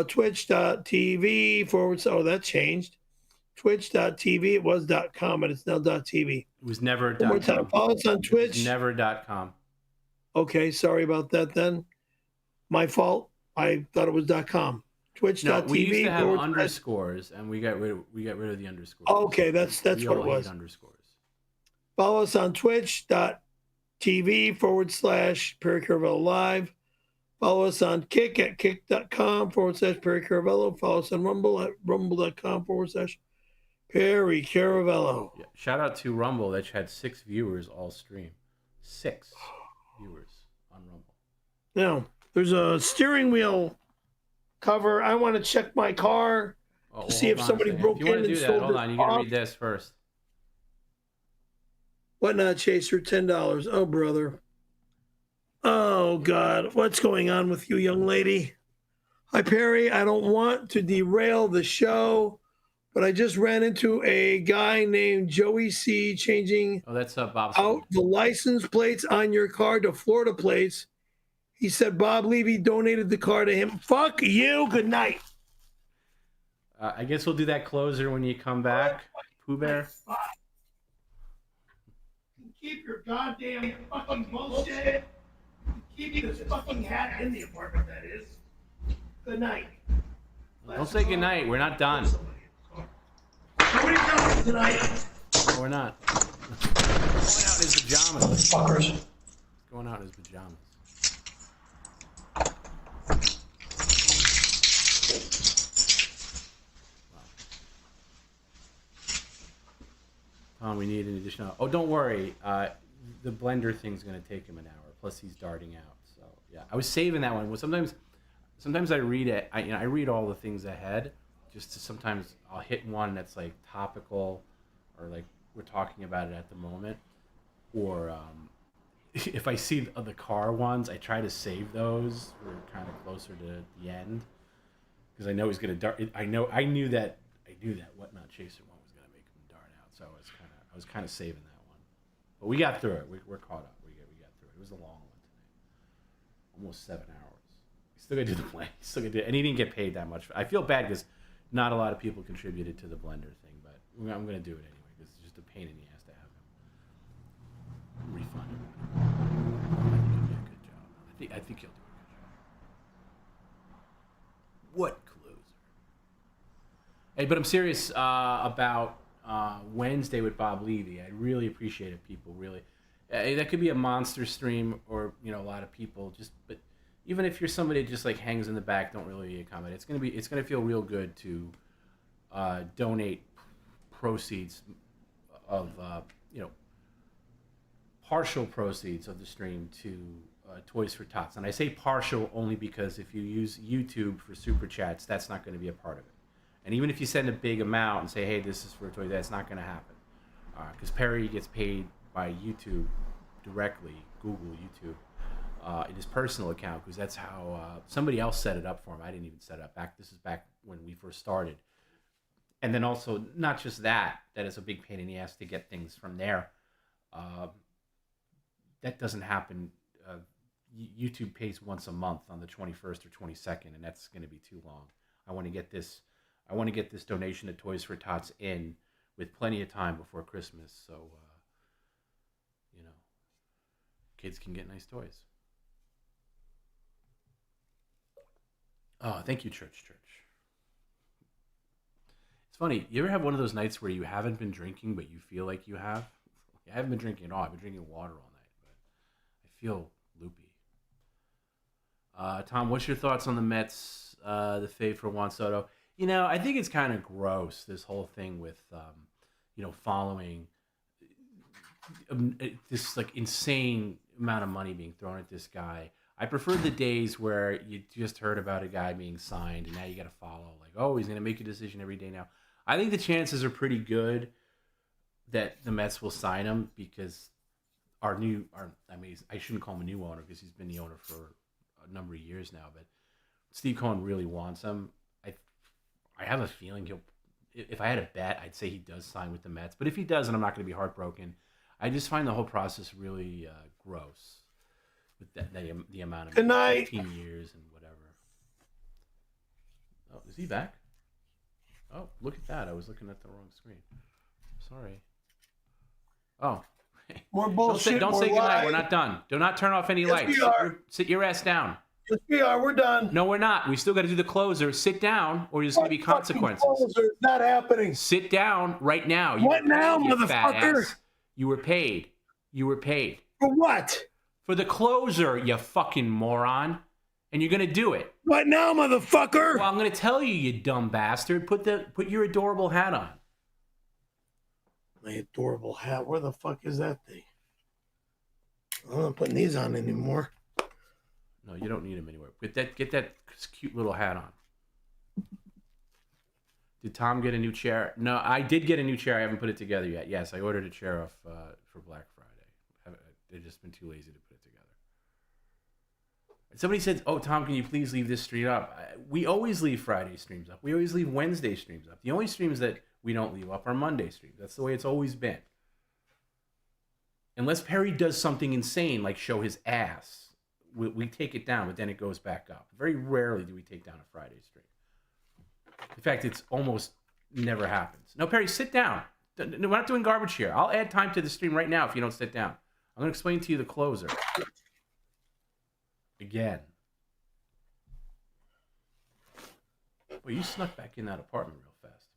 Speaker 1: Twitch.tv/ oh, that changed. Twitch.tv. It was .com, but it's now .tv.
Speaker 2: It was never
Speaker 1: One more time. Follow us on Twitch.
Speaker 2: Never .com.
Speaker 1: Okay, sorry about that then. My fault. I thought it was .com. Twitch.tv.
Speaker 2: No, we used to have underscores, and we got rid of the underscores.
Speaker 1: Okay, that's what it was.
Speaker 2: Underscores.
Speaker 1: Follow us on Twitch.tv/Perry Caravello Live. Follow us on Kick at kick.com/Perry Caravello. Follow us on Rumble at rumble.com/Perry Caravello.
Speaker 2: Yeah. Shout out to Rumble that had 6 viewers all stream. 6 viewers on Rumble.
Speaker 1: Now, there's a steering wheel cover. I want to check my car to see if somebody broke in and stole
Speaker 2: Hold on, you got to read this first.
Speaker 1: Whatnot Chaser, $10. Oh, brother. Oh, God. What's going on with you, young lady? Hi, Perry. I don't want to derail the show, but I just ran into a guy named Joey C. changing
Speaker 2: that's Bob
Speaker 1: out the license plates on your car to Florida plates. He said Bob Levy donated the car to him. Fuck you. Good night.
Speaker 2: I guess we'll do that closer when you come back, Pooh Bear.
Speaker 1: Keep your goddamn fucking bullshit. Keep this fucking hat in the apartment, that is. Good night.
Speaker 2: Don't say good night. We're not done.
Speaker 1: Nobody done tonight.
Speaker 2: No, we're not. Going out in his pajamas.
Speaker 1: Fuckers.
Speaker 2: Going out in his pajamas. Tom, we need an additional. Oh, don't worry. The blender thing's gonna take him an hour. Plus, he's darting out. So yeah, I was saving that one. Well, sometimes I read it. I read all the things ahead, just to sometimes I'll hit one that's like topical, or like we're talking about it at the moment, or if I see the car ones, I try to save those. We're kind of closer to the end because I know he's gonna dart. I knew that Whatnot Chaser one was gonna make him dart out. So I was kind of saving that one, but we got through it. We're caught up. We got through it. It was a long one today, almost 7 hours. Still gotta do the play. Still gotta do it. And he didn't get paid that much. I feel bad because not a lot of people contributed to the blender thing, but I'm gonna do it anyway because it's just a pain in the ass to have him refund it. I think he'll do a good job. What closer? Hey, but I'm serious about Wednesday with Bob Levy. I really appreciate it, people. Really, that could be a monster stream, or a lot of people. But even if you're somebody that just like hangs in the back, don't really comment. It's gonna feel real good to donate proceeds of partial proceeds of the stream to Toys for Tots. And I say partial only because if you use YouTube for Super Chats, that's not going to be a part of it. And even if you send a big amount and say, hey, this is for a toy, that's not going to happen. Because Perry gets paid by YouTube directly, Google, YouTube, in his personal account, because that's how somebody else set it up for him. I didn't even set it up. This is back when we first started. And then also, not just that is a big pain in the ass to get things from there. That doesn't happen. YouTube pays once a month on the 21st or 22nd, and that's going to be too long. I want to get this donation to Toys for Tots in with plenty of time before Christmas, so kids can get nice toys. Oh, thank you, Church. It's funny. You ever have one of those nights where you haven't been drinking, but you feel like you have? I haven't been drinking at all. I've been drinking water all night, but I feel loopy. Tom, what's your thoughts on the Mets, the fade for Juan Soto? I think it's kind of gross, this whole thing with, following this like insane amount of money being thrown at this guy. I prefer the days where you just heard about a guy being signed and now you got to follow. Like, oh, he's going to make a decision every day now. I think the chances are pretty good that the Mets will sign him because I shouldn't call him a new owner because he's been the owner for a number of years now, but Steve Cohen really wants him. I have a feeling if I had a bet, I'd say he does sign with the Mets. But if he doesn't, I'm not going to be heartbroken. I just find the whole process really gross with the amount of 15 years and whatever. Oh, is he back? Oh, look at that. I was looking at the wrong screen. Sorry. Oh.
Speaker 1: More bullshit.
Speaker 2: Don't say goodnight. We're not done. Do not turn off any lights. Sit your ass down.
Speaker 1: Yes, we are. We're done.
Speaker 2: No, we're not. We still got to do the closer. Sit down, or there's going to be consequences.
Speaker 1: Closer. It's not happening.
Speaker 2: Sit down right now.
Speaker 1: What now, motherfucker?
Speaker 2: You were paid.
Speaker 1: For what?
Speaker 2: For the closer, you fucking moron. And you're going to do it.
Speaker 1: What now, motherfucker?
Speaker 2: Well, I'm going to tell you, you dumb bastard. Put your adorable hat on.
Speaker 1: My adorable hat. Where the fuck is that thing? I'm not putting these on anymore.
Speaker 2: No, you don't need them anywhere. Get that cute little hat on. Did Tom get a new chair? No, I did get a new chair. I haven't put it together yet. Yes, I ordered a chair off for Black Friday. They've just been too lazy to put it together. Somebody said, "Oh, Tom, can you please leave this stream up?" We always leave Friday streams up. We always leave Wednesday streams up. The only streams that we don't leave up are Monday streams. That's the way it's always been. Unless Perry does something insane, like show his ass, we take it down, but then it goes back up. Very rarely do we take down a Friday stream. In fact, it's almost never happens. No, Perry, sit down. We're not doing garbage here. I'll add time to the stream right now if you don't sit down. I'm going to explain to you the closer. Again. Well, you snuck back in that apartment real fast.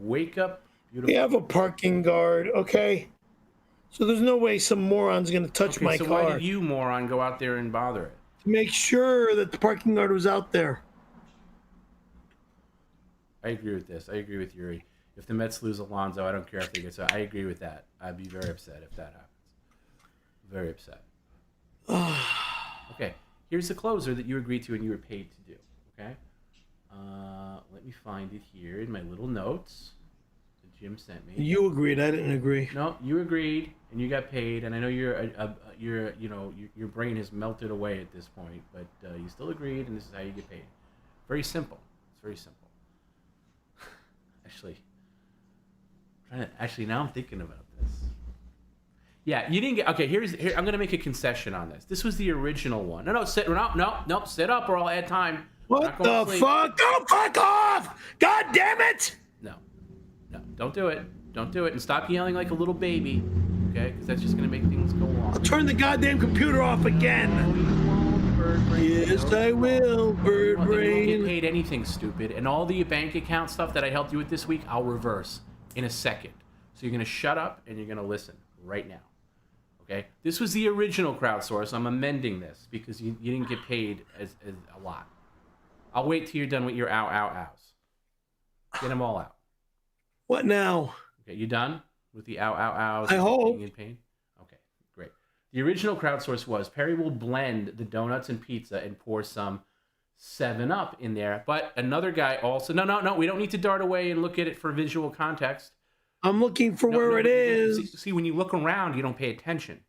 Speaker 2: Wake up, beautiful.
Speaker 1: We have a parking guard, okay? So there's no way some moron's going to touch my car.
Speaker 2: So why did you, moron, go out there and bother it?
Speaker 1: To make sure that the parking guard was out there.
Speaker 2: I agree with this. I agree with Yuri. If the Mets lose Alonso, I don't care if they get so. I agree with that. I'd be very upset if that happens. Very upset. Okay, here's the closer that you agreed to and you were paid to do. Okay, let me find it here in my little notes that Jim sent me.
Speaker 1: You agreed. I didn't agree.
Speaker 2: No, you agreed and you got paid. And I know your brain has melted away at this point, but you still agreed, and this is how you get paid. Very simple. It's very simple. Actually, now I'm thinking about this. Yeah, you didn't get. Okay, here. I'm gonna make a concession on this. This was the original one. No, sit. No, sit up, or I'll add time.
Speaker 1: What the fuck? Go fuck off! God damn it!
Speaker 2: No, don't do it. Don't do it, and stop yelling like a little baby. Okay, because that's just gonna make things go on.
Speaker 1: I'll turn the goddamn computer off again. Yes, I will, bird brain.
Speaker 2: You won't get paid anything, stupid. And all the bank account stuff that I helped you with this week, I'll reverse in a second. So you're gonna shut up and you're gonna listen right now. Okay? This was the original crowdsource. I'm amending this because you didn't get paid as a lot. I'll wait till you're done with your ows. Get them all out.
Speaker 1: What now?
Speaker 2: Okay, you done with the ows?
Speaker 1: I hope.
Speaker 2: Being in pain? Okay, great. The original crowdsource was Perry will blend the donuts and pizza and pour some 7-Up in there. But another guy also... No, we don't need to dart away and look at it for visual context.
Speaker 1: I'm looking for where it is.
Speaker 2: See, when you look around, you don't pay attention.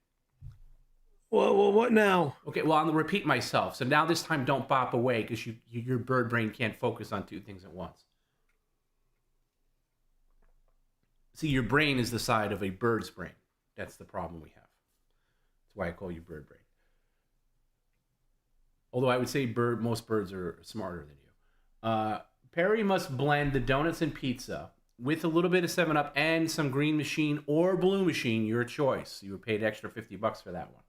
Speaker 1: Well, what now?
Speaker 2: Okay, well, I'm going to repeat myself. So now this time, don't bop away because your bird brain can't focus on two things at once. See, your brain is the side of a bird's brain. That's the problem we have. That's why I call you bird brain. Although I would say most birds are smarter than you. Perry must blend the donuts and pizza with a little bit of 7-Up and some green machine or blue machine, your choice. You were paid extra $50 for that one.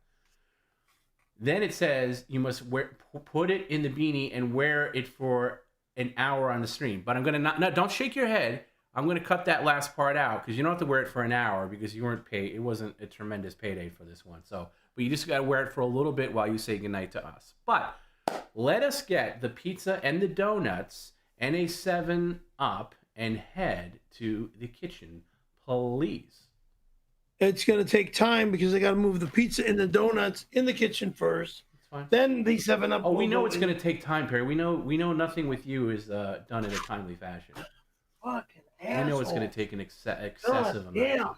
Speaker 2: Then it says you must put it in the beanie and wear it for an hour on the stream. But I'm going to don't shake your head. I'm going to cut that last part out because you don't have to wear it for an hour because you weren't paid. It wasn't a tremendous payday for this one. But you just got to wear it for a little bit while you say goodnight to us. But let us get the pizza and the donuts and a 7-Up and head to the kitchen, please.
Speaker 1: It's going to take time because I got to move the pizza and the donuts in the kitchen first.
Speaker 2: That's fine.
Speaker 1: Then the 7-Up.
Speaker 2: Oh, we know it's going to take time, Perry. We know nothing with you is done in a timely fashion.
Speaker 1: Fucking asshole.
Speaker 2: I know it's going to take an excessive amount.
Speaker 1: Yeah.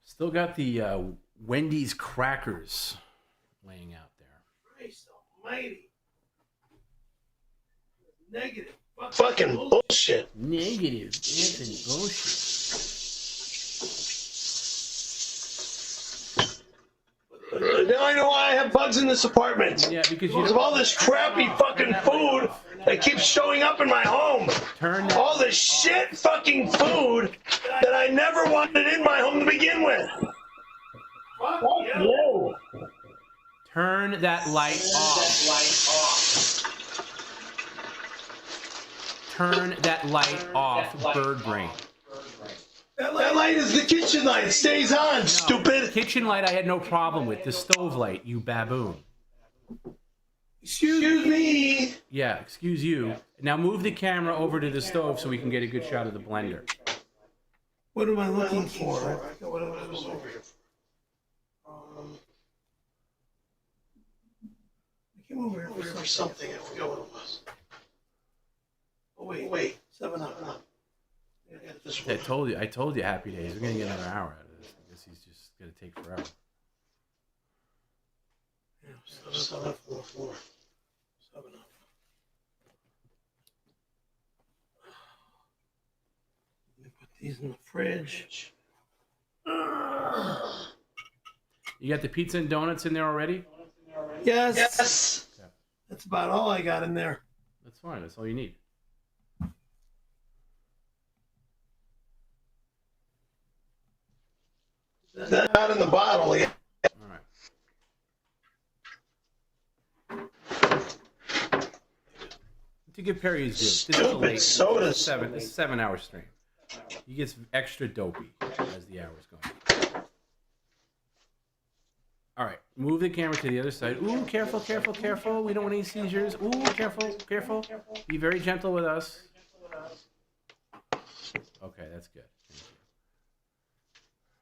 Speaker 2: Still got the Wendy's crackers laying out there.
Speaker 1: Christ almighty. Negative. Fucking bullshit.
Speaker 2: Negative effing bullshit.
Speaker 1: Now I know why I have bugs in this apartment.
Speaker 2: Yeah, because
Speaker 1: of all this crappy fucking food that keeps showing up in my home. All this shit fucking food that I never wanted in my home to begin with. Fuck you.
Speaker 2: Turn that light off. Turn that light off, bird brain.
Speaker 1: That light is the kitchen light. It stays on, stupid.
Speaker 2: Kitchen light I had no problem with. The stove light, you baboon.
Speaker 1: Excuse me.
Speaker 2: Yeah, excuse you. Now move the camera over to the stove so we can get a good shot of the blender.
Speaker 1: What am I looking for? What am I looking for? I came over here for something. I forgot what it was. Oh, wait. 7-Up.
Speaker 2: I told you, Happy Days. We're gonna get another hour out of this. I guess he's just gonna take forever.
Speaker 1: Yeah, 7 up, 4. 7 up. Let me put these in the fridge.
Speaker 2: You got the pizza and donuts in there already?
Speaker 1: Yes.
Speaker 2: Okay.
Speaker 1: That's about all I got in there.
Speaker 2: That's fine. That's all you need.
Speaker 1: That's not in the bottle yet.
Speaker 2: All right. To give Perry his due, this is a late
Speaker 1: soda.
Speaker 2: This is a 7-hour stream. He gets extra dopey as the hours go. All right, move the camera to the other side. Ooh, careful, careful, careful. We don't want any seizures. Ooh, careful, careful. Be very gentle with us. Okay, that's good.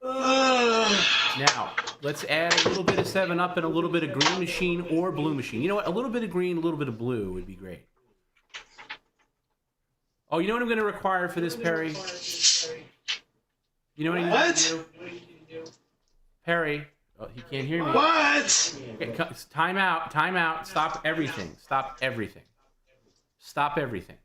Speaker 2: Now, let's add a little bit of 7-Up and a little bit of Green Machine or Blue Machine. You know what? A little bit of green, a little bit of blue would be great. Oh, you know what I'm going to require for this, Perry? You know what I need to do? Perry. Oh, he can't hear me.
Speaker 1: What?
Speaker 2: Okay, time out. Time out. Stop everything. Stop everything. Stop everything.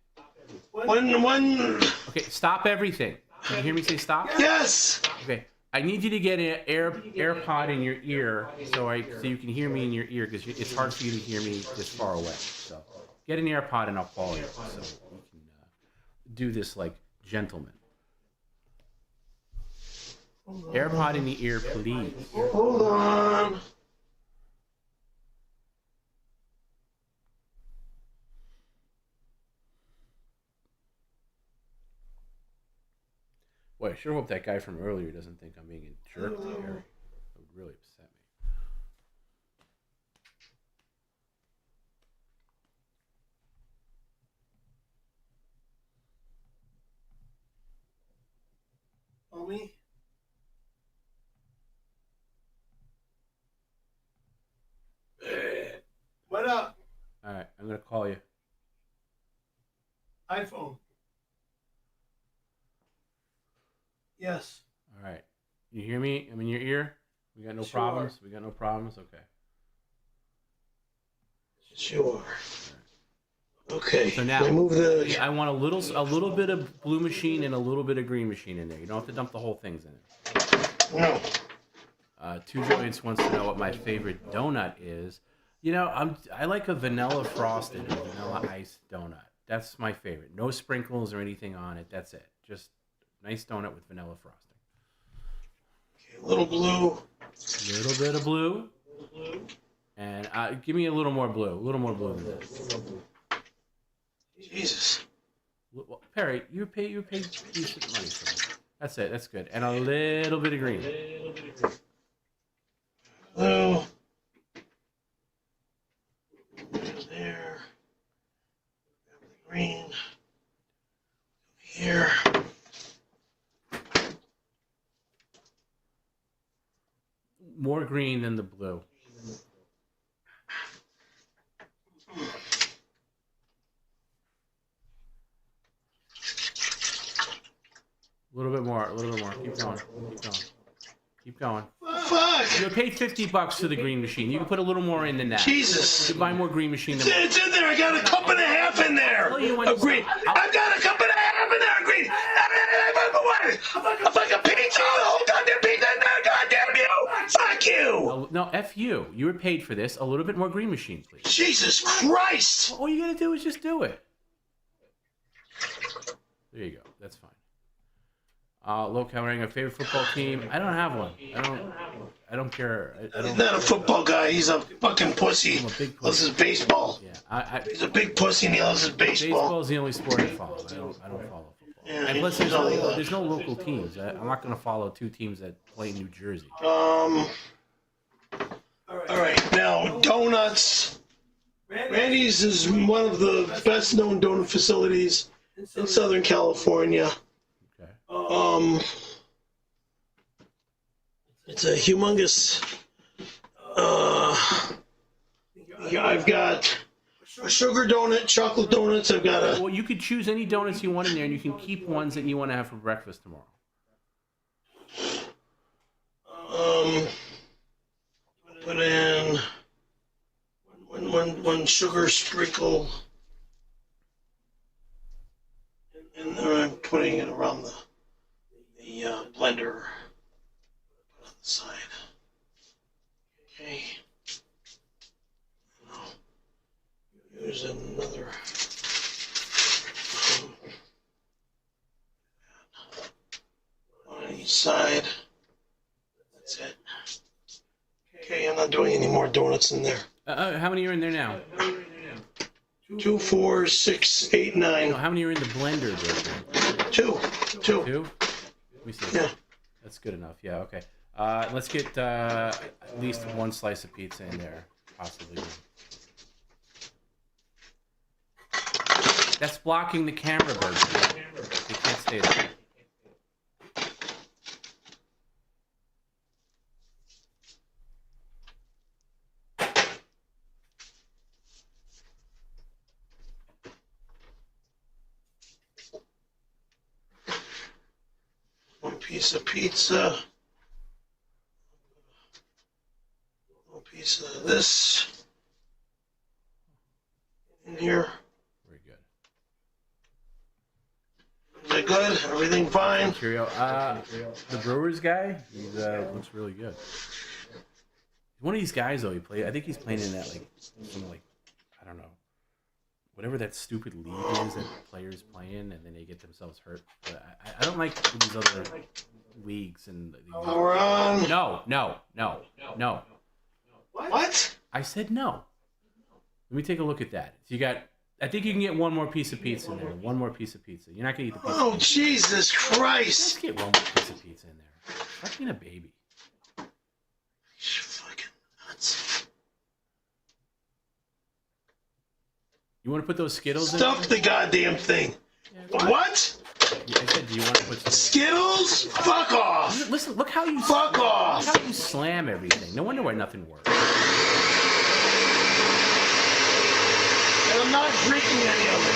Speaker 1: One.
Speaker 2: Okay, stop everything. Can you hear me say stop?
Speaker 1: Yes.
Speaker 2: Okay. I need you to get an AirPod in your ear so you can hear me in your ear because it's hard for you to hear me this far away. So get an AirPod and I'll call you so we can do this like gentlemen. AirPod in the ear, please.
Speaker 1: Hold on.
Speaker 2: Boy, I sure hope that guy from earlier doesn't think I'm being a jerk to Harry. That would really upset me.
Speaker 1: Homie? What up?
Speaker 2: All right, I'm going to call you.
Speaker 1: iPhone. Yes.
Speaker 2: All right. You hear me? I'm in your ear? We got no problems? We got no problems? Okay.
Speaker 1: Sure. Okay.
Speaker 2: So now,
Speaker 1: I move the...
Speaker 2: I want a little bit of Blue Machine and a little bit of Green Machine in there. You don't have to dump the whole things in it.
Speaker 1: No.
Speaker 2: Two Joints wants to know what my favorite donut is. You know, I like a vanilla frosted or vanilla iced donut. That's my favorite. No sprinkles or anything on it. That's it. Just nice donut with vanilla frosting.
Speaker 1: Okay, a little blue.
Speaker 2: A little bit of blue. And give me a little more blue. A little more blue than this.
Speaker 1: Jesus.
Speaker 2: Well, Perry, you pay decent money for this. That's it. That's good. And a little bit of green.
Speaker 1: Blue. There. Green. Here.
Speaker 2: More green than the blue. A little bit more. Keep going. Keep going.
Speaker 1: Fuck!
Speaker 2: You paid $50 for the Green Machine. You can put a little more in than that.
Speaker 1: Jesus!
Speaker 2: You can buy more Green Machine than
Speaker 1: It's in there. I got a cup and a half in there. Of green. I've got a cup and a half in there of green. A fucking pizza. The whole goddamn pizza in there. Goddamn you! Fuck you!
Speaker 2: No, F you. You were paid for this. A little bit more Green Machine, please.
Speaker 1: Jesus Christ!
Speaker 2: All you gotta do is just do it. There you go. That's fine. Look, I'm wearing a favorite football team. I don't have one. I don't care.
Speaker 1: He's not a football guy. He's a fucking pussy.
Speaker 2: I'm a big pussy.
Speaker 1: Loves his baseball.
Speaker 2: Yeah,
Speaker 1: he's a big pussy and he loves his baseball.
Speaker 2: Baseball is the only sport I follow. I don't follow football.
Speaker 1: Yeah,
Speaker 2: and plus, there's no local teams. I'm not going to follow two teams that play in New Jersey.
Speaker 1: All right. Now, donuts. Randy's is one of the best-known donut facilities in Southern California. It's a humongous. I've got A sugar donut, chocolate donuts. I've got a.
Speaker 2: Well, you could choose any donuts you want in there, and you can keep ones that you want to have for breakfast tomorrow.
Speaker 1: Put in one sugar sprinkle, and then I'm putting it around the blender. Put on the side. Okay. Now, use another. On each side. That's it. Okay, I'm not doing any more donuts in there.
Speaker 2: How many are in there now?
Speaker 1: 2, 4, 6, 8, 9.
Speaker 2: No, how many are in the blender, bro?
Speaker 1: 2.
Speaker 2: 2? Let me see.
Speaker 1: Yeah.
Speaker 2: That's good enough. Yeah, okay. Let's get at least one slice of pizza in there, possibly. That's blocking the camera, bird. They can't stay there.
Speaker 1: One piece of pizza. One piece of this. In here.
Speaker 2: Very good.
Speaker 1: Is that good? Everything fine?
Speaker 2: Cheerio. The Brewers guy, he looks really good. One of these guys, though, I think he's playing in that, I don't know, whatever that stupid league is that players play in, and then they get themselves hurt. But I don't like these other leagues.
Speaker 1: We're on.
Speaker 2: No.
Speaker 1: What?
Speaker 2: I said no. Let me take a look at that. So I think you can get one more piece of pizza in there. One more piece of pizza. You're not going to eat the pizza.
Speaker 1: Oh, Jesus Christ.
Speaker 2: Let's get one more piece of pizza in there. Stop being a baby.
Speaker 1: You're fucking nuts.
Speaker 2: You want to put those Skittles in?
Speaker 1: Stuff the goddamn thing. Yeah, what?
Speaker 2: I said, do you want to put
Speaker 1: Skittles? Fuck off.
Speaker 2: Listen, look how you
Speaker 1: Fuck off.
Speaker 2: Look how you slam everything. No wonder why nothing works.
Speaker 1: And I'm not drinking any of it.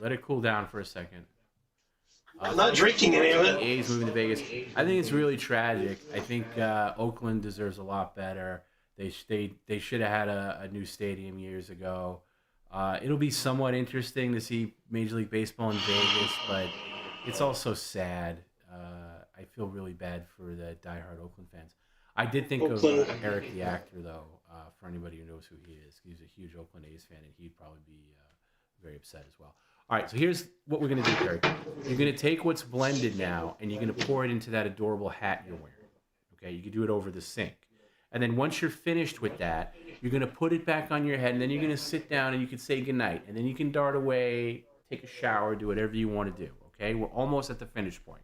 Speaker 2: Let it cool down for a second.
Speaker 1: I'm not drinking any of it.
Speaker 2: The A's moving to Vegas. I think it's really tragic. I think Oakland deserves a lot better. They should have had a new stadium years ago. It'll be somewhat interesting to see Major League Baseball in Vegas, but it's also sad. I feel really bad for the diehard Oakland fans. I did think of Eric the actor, though, for anybody who knows who he is. He's a huge Oakland A's fan, and he'd probably be very upset as well. All right, so here's what we're going to do, Perry. You're going to take what's blended now, and you're going to pour it into that adorable hat you're wearing. Okay, you can do it over the sink. And then once you're finished with that, you're going to put it back on your head, and then you're going to sit down and you can say goodnight. And then you can dart away, take a shower, do whatever you want to do. Okay, we're almost at the finish point.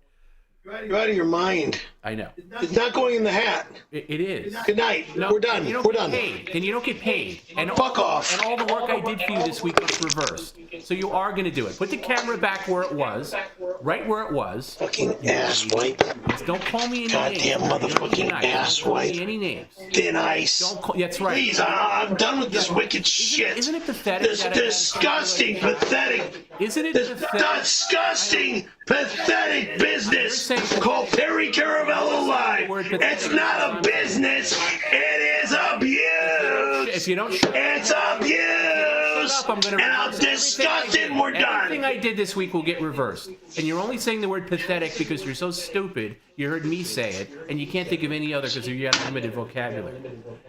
Speaker 1: You're out of your mind.
Speaker 2: I know.
Speaker 1: It's not going in the hat.
Speaker 2: It is.
Speaker 1: Good night.
Speaker 2: No,
Speaker 1: we're done. We're done.
Speaker 2: Then you don't get paid. And
Speaker 1: fuck off.
Speaker 2: And all the work I did for you this week was reversed. So you are going to do it. Put the camera back where it was, right where it was.
Speaker 1: Fucking asswipe.
Speaker 2: Don't call me any
Speaker 1: goddamn
Speaker 2: names.
Speaker 1: Motherfucking asswipe.
Speaker 2: Don't call me any names.
Speaker 1: Thin ice.
Speaker 2: Don't call. That's right.
Speaker 1: Please, I'm done with this wicked shit.
Speaker 2: Isn't it pathetic?
Speaker 1: This disgusting, pathetic.
Speaker 2: Isn't it
Speaker 1: this
Speaker 2: pathetic?
Speaker 1: Disgusting, pathetic business called 𝘾𝙑𝙑𝙼. It's not a business. It is abuse.
Speaker 2: If you don't,
Speaker 1: it's abuse. And I'm disgusted. And we're done.
Speaker 2: Everything I did this week will get reversed. And you're only saying the word pathetic because you're so stupid. You heard me say it, and you can't think of any other because you have limited vocabulary.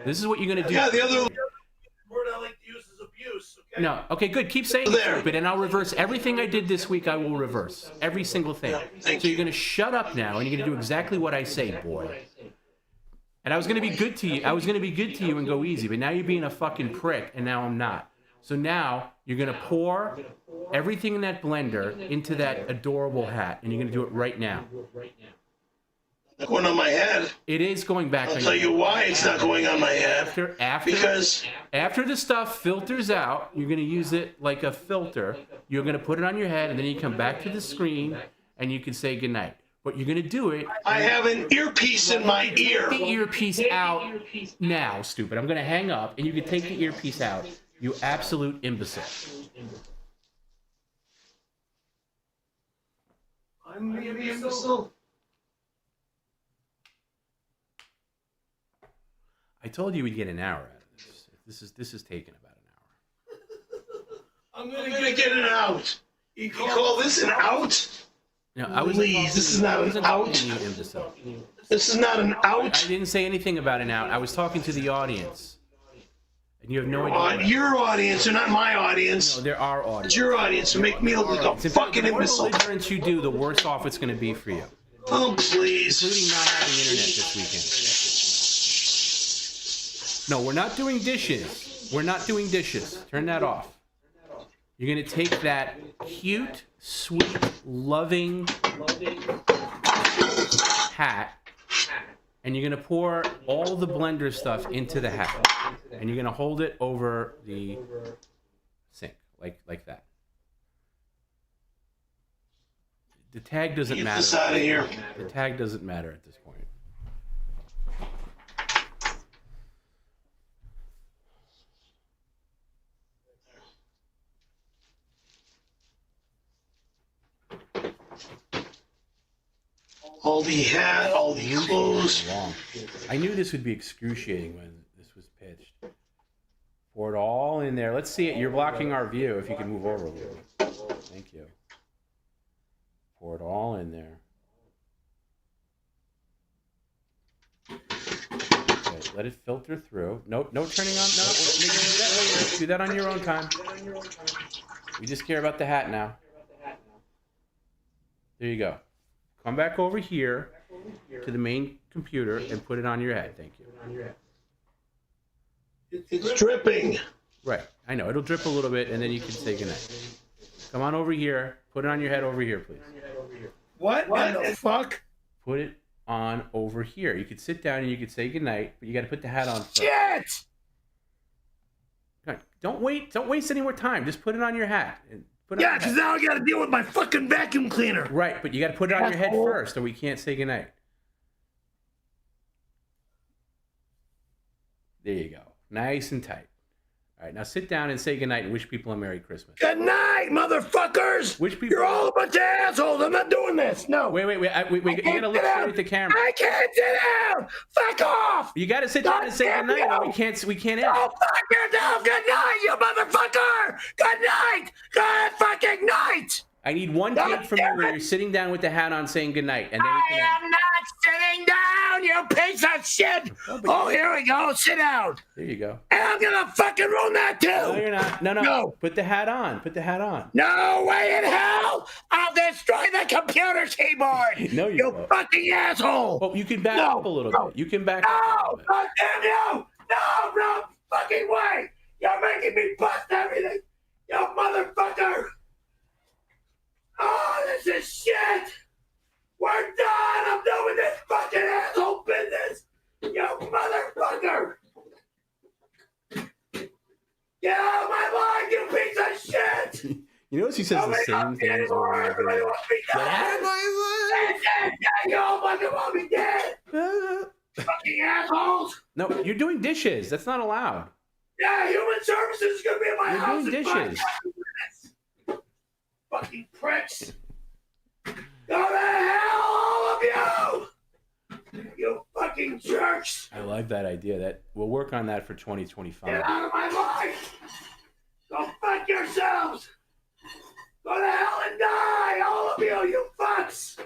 Speaker 2: This is what you're going to do.
Speaker 1: Yeah, the other word I like to use is abuse. Okay?
Speaker 2: No. Okay, good. Keep saying it, stupid, and I'll reverse everything I did this week. I will reverse every single thing. So you're going to shut up now, and you're going to do exactly what I say, boy. And I was going to be good to you. I was going to be good to you and go easy, but now you're being a fucking prick, and now I'm not. So now you're going to pour everything in that blender into that adorable hat, and you're going to do it right now.
Speaker 1: Not going on my head.
Speaker 2: It is going back.
Speaker 1: I'll tell you why it's not going on my head. Because
Speaker 2: after the stuff filters out, you're going to use it like a filter. You're going to put it on your head, and then you come back to the screen, and you can say goodnight. But you're going to do it.
Speaker 1: I have an earpiece in my ear.
Speaker 2: Take the earpiece out now, stupid. I'm going to hang up, and you can take the earpiece out. You absolute imbecile.
Speaker 1: I'm the imbecile.
Speaker 2: I told you we'd get an hour out of this. This is taking about an hour.
Speaker 1: I'm gonna get it out. You call this an out?
Speaker 2: No,
Speaker 1: Please, this is not an out. This is not an out.
Speaker 2: I didn't say anything about an out. I was talking to the audience. And you have no idea.
Speaker 1: Your audience, or not my audience.
Speaker 2: No, they're our audience.
Speaker 1: It's your audience to make me look like a fucking imbecile.
Speaker 2: The more belligerence you do, the worse off it's going to be for you.
Speaker 1: Oh, please.
Speaker 2: Including not having internet this weekend. No, we're not doing dishes. We're not doing dishes. Turn that off. You're going to take that cute, sweet, loving hat, and you're going to pour all the blender stuff into the hat. And you're going to hold it over the sink, like that. The tag doesn't matter.
Speaker 1: Get this out of here.
Speaker 2: The tag doesn't matter at this point.
Speaker 1: All the hat, all the clothes.
Speaker 2: I knew this would be excruciating when this was pitched. Pour it all in there. Let's see it. You're blocking our view. If you can move over a little. Thank you. Pour it all in there. Okay, let it filter through. No turning on. No, do that later. Do that on your own time. We just care about the hat now. There you go. Come back over here to the main computer and put it on your head. Thank you.
Speaker 1: It's dripping.
Speaker 2: Right. I know. It'll drip a little bit, and then you can say goodnight. Come on over here. Put it on your head over here, please.
Speaker 1: What the fuck?
Speaker 2: Put it on over here. You could sit down and you could say goodnight, but you got to put the hat on first.
Speaker 1: Shit!
Speaker 2: Don't wait. Don't waste any more time. Just put it on your hat.
Speaker 1: Yeah, because now I got to deal with my fucking vacuum cleaner.
Speaker 2: Right, but you got to put it on your head first, or we can't say goodnight. There you go. Nice and tight. All right, now sit down and say goodnight and wish people a Merry Christmas.
Speaker 1: Good night, motherfuckers!
Speaker 2: Wish people...
Speaker 1: You're all a bunch of assholes. I'm not doing this. No.
Speaker 2: Wait. You got to look straight at the camera.
Speaker 1: I can't sit down. Fuck off.
Speaker 2: You got to sit down and say goodnight, or we can't end.
Speaker 1: Oh, fuck yourself. Good night, you motherfucker. Good night. Good fucking night.
Speaker 2: I need one take from you where you're sitting down with the hat on saying goodnight, and then we can
Speaker 1: I am not sitting down, you piece of shit. Oh, here we go. Sit down.
Speaker 2: There you go.
Speaker 1: And I'm going to fucking ruin that too.
Speaker 2: No, you're not. No. Put the hat on.
Speaker 1: No way in hell. I'll destroy the computer keyboard.
Speaker 2: No,
Speaker 1: you fucking asshole.
Speaker 2: Oh, you can back up a little bit. You can back up a little bit.
Speaker 1: God damn you. No fucking way. You're making me bust everything. You motherfucker. Oh, this is shit! We're done! I'm done with this fucking asshole business! You motherfucker! Get out of my line, you piece of shit!
Speaker 2: You notice he says the same things over and over again.
Speaker 1: Get out of my line! You all fucking want me dead! Fucking assholes!
Speaker 2: No, you're doing dishes. That's not allowed.
Speaker 1: Yeah, human services is gonna be in my house.
Speaker 2: You're doing dishes.
Speaker 1: Fucking pricks! Go to hell, all of you! You fucking jerks!
Speaker 2: I like that idea. We'll work on that for 2025.
Speaker 1: Get out of my life! Go fuck yourselves! Go to hell and die, all of you, you fucks!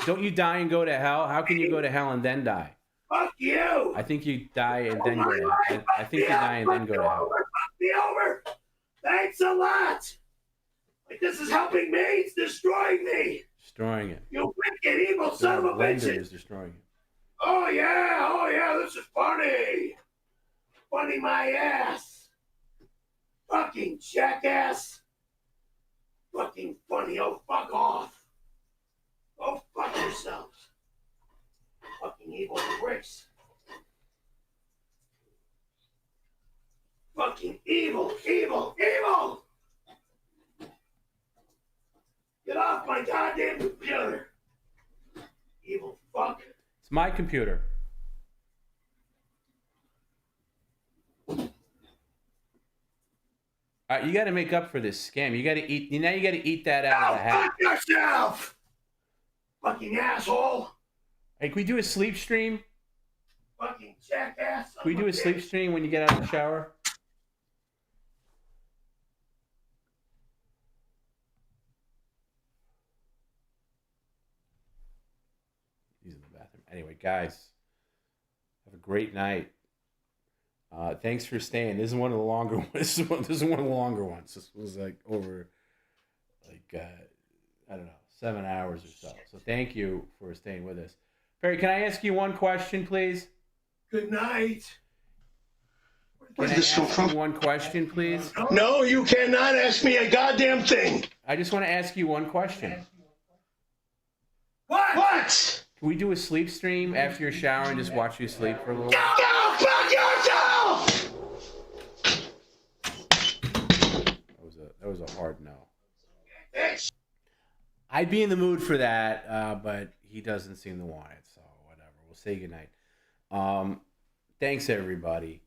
Speaker 2: Don't you die and go to hell? How can you go to hell and then die?
Speaker 1: Fuck you!
Speaker 2: I think you die and then go to hell. I think you die and then go to hell.
Speaker 1: Fuck me over! Thanks a lot! Like this is helping me, it's destroying me!
Speaker 2: Destroying it.
Speaker 1: You wicked, evil son of a bitch!
Speaker 2: Blender is destroying it.
Speaker 1: Oh yeah, this is funny! Funny my ass! Fucking jackass! Fucking funny, oh fuck off! Go fuck yourselves! Fucking evil race. Fucking evil, evil, evil! Get off my goddamn computer! Evil fuck.
Speaker 2: It's my computer. You got to make up for this scam. You got to eat. Now you got to eat that out of the hat.
Speaker 1: Fuck yourself! Fucking asshole!
Speaker 2: Hey, can we do a sleep stream?
Speaker 1: Fucking jackass!
Speaker 2: Can we do a sleep stream when you get out of the shower? He's in the bathroom. Anyway, guys, have a great night. Thanks for staying. This is one of the longer ones. This is one of the longer ones. This was like over, I don't know, 7 hours or so. So thank you for staying with us. Perry, can I ask you one question, please?
Speaker 1: Good night.
Speaker 2: Can I ask you one question, please?
Speaker 1: No, you cannot ask me a goddamn thing.
Speaker 2: I just want to ask you one question.
Speaker 1: What?
Speaker 2: Can we do a sleep stream after your shower and just watch you sleep for a little while?
Speaker 1: Go fuck yourself!
Speaker 2: That was a hard no. I'd be in the mood for that, but he doesn't seem to want it, so whatever. We'll say goodnight. Thanks, everybody.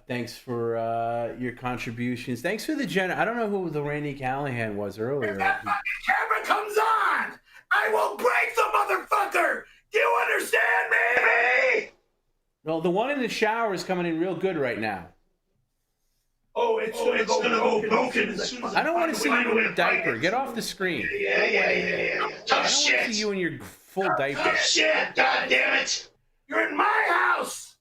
Speaker 2: Thanks for your contributions. Thanks for the I don't know who the Randy Callahan was earlier.
Speaker 1: If that fucking camera comes on, I will break the motherfucker! Do you understand me?
Speaker 2: No, the one in the shower is coming in real good right now.
Speaker 1: Oh, it's gonna go broken as soon as
Speaker 2: I don't want to see you in a diaper. Get off the screen.
Speaker 1: Yeah. Tough shit.
Speaker 2: I don't want to see you in your full diaper.
Speaker 1: Tough shit, God damn it! You're in my house!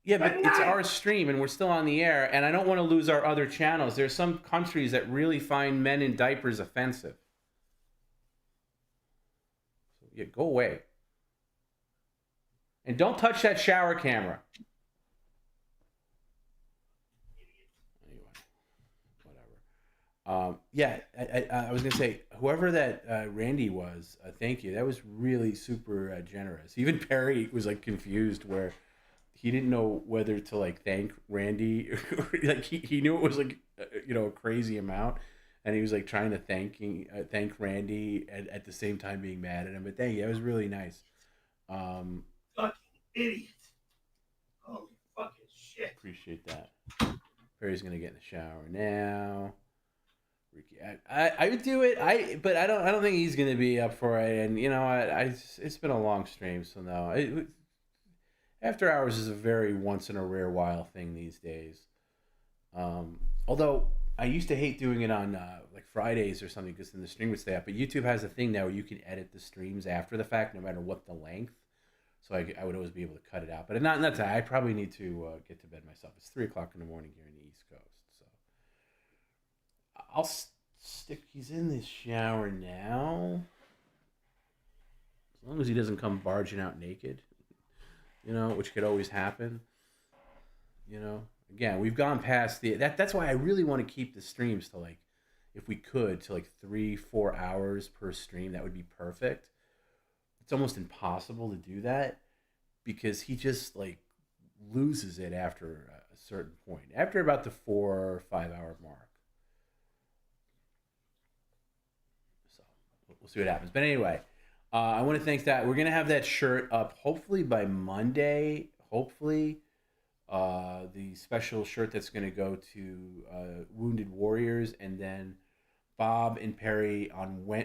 Speaker 2: Yeah, but it's our stream and we're still on the air, and I don't want to lose our other channels. There's some countries that really find men in diapers offensive. So, yeah, go away. And don't touch that shower camera. Yeah, I was gonna say, whoever that Randy was, thank you. That was really super generous. Even Perry was like confused, where he didn't know whether to like thank Randy, like he knew it was like a crazy amount, and he was like trying to thank Randy at the same time being mad at him. But thank you, that was really nice.
Speaker 1: Fucking idiot! Holy fucking shit!
Speaker 2: Appreciate that. Perry's gonna get in the shower now. Ricky, I would do it. But I don't think he's gonna be up for it. And it's been a long stream, so no. After hours is a very once in a rare while thing these days. Although I used to hate doing it on like Fridays or something, because then the stream would stay up. But YouTube has a thing now where you can edit the streams after the fact, no matter what the length. So I would always be able to cut it out. But not that. I probably need to get to bed myself. It's 3:00 in the morning here in the East Coast. So I'll stick. He's in the shower now. As long as he doesn't come barging out naked, which could always happen. Again, we've gone past that's why I really want to keep the streams to like, if we could, to like 3-4 hours per stream. That would be perfect. It's almost impossible to do that because he just like loses it after a certain point, after about the 4 or 5 hour mark. So we'll see what happens. But anyway, I want to thank that. We're going to have that shirt up hopefully by Monday. Hopefully, the special shirt that's going to go to Wounded Warriors, and then Bob and Perry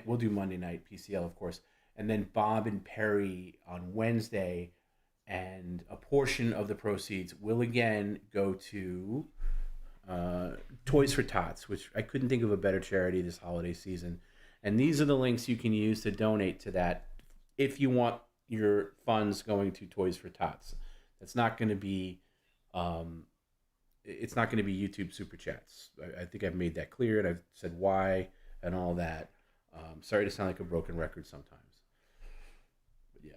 Speaker 2: we'll do Monday night, PCL of course, and then Bob and Perry on Wednesday, and a portion of the proceeds will again go to Toys for Tots, which I couldn't think of a better charity this holiday season. And these are the links you can use to donate to that if you want your funds going to Toys for Tots. That's not going to be, it's not going to be YouTube Super Chats. I think I've made that clear, and I've said why and all that. Sorry to sound like a broken record sometimes. But yeah.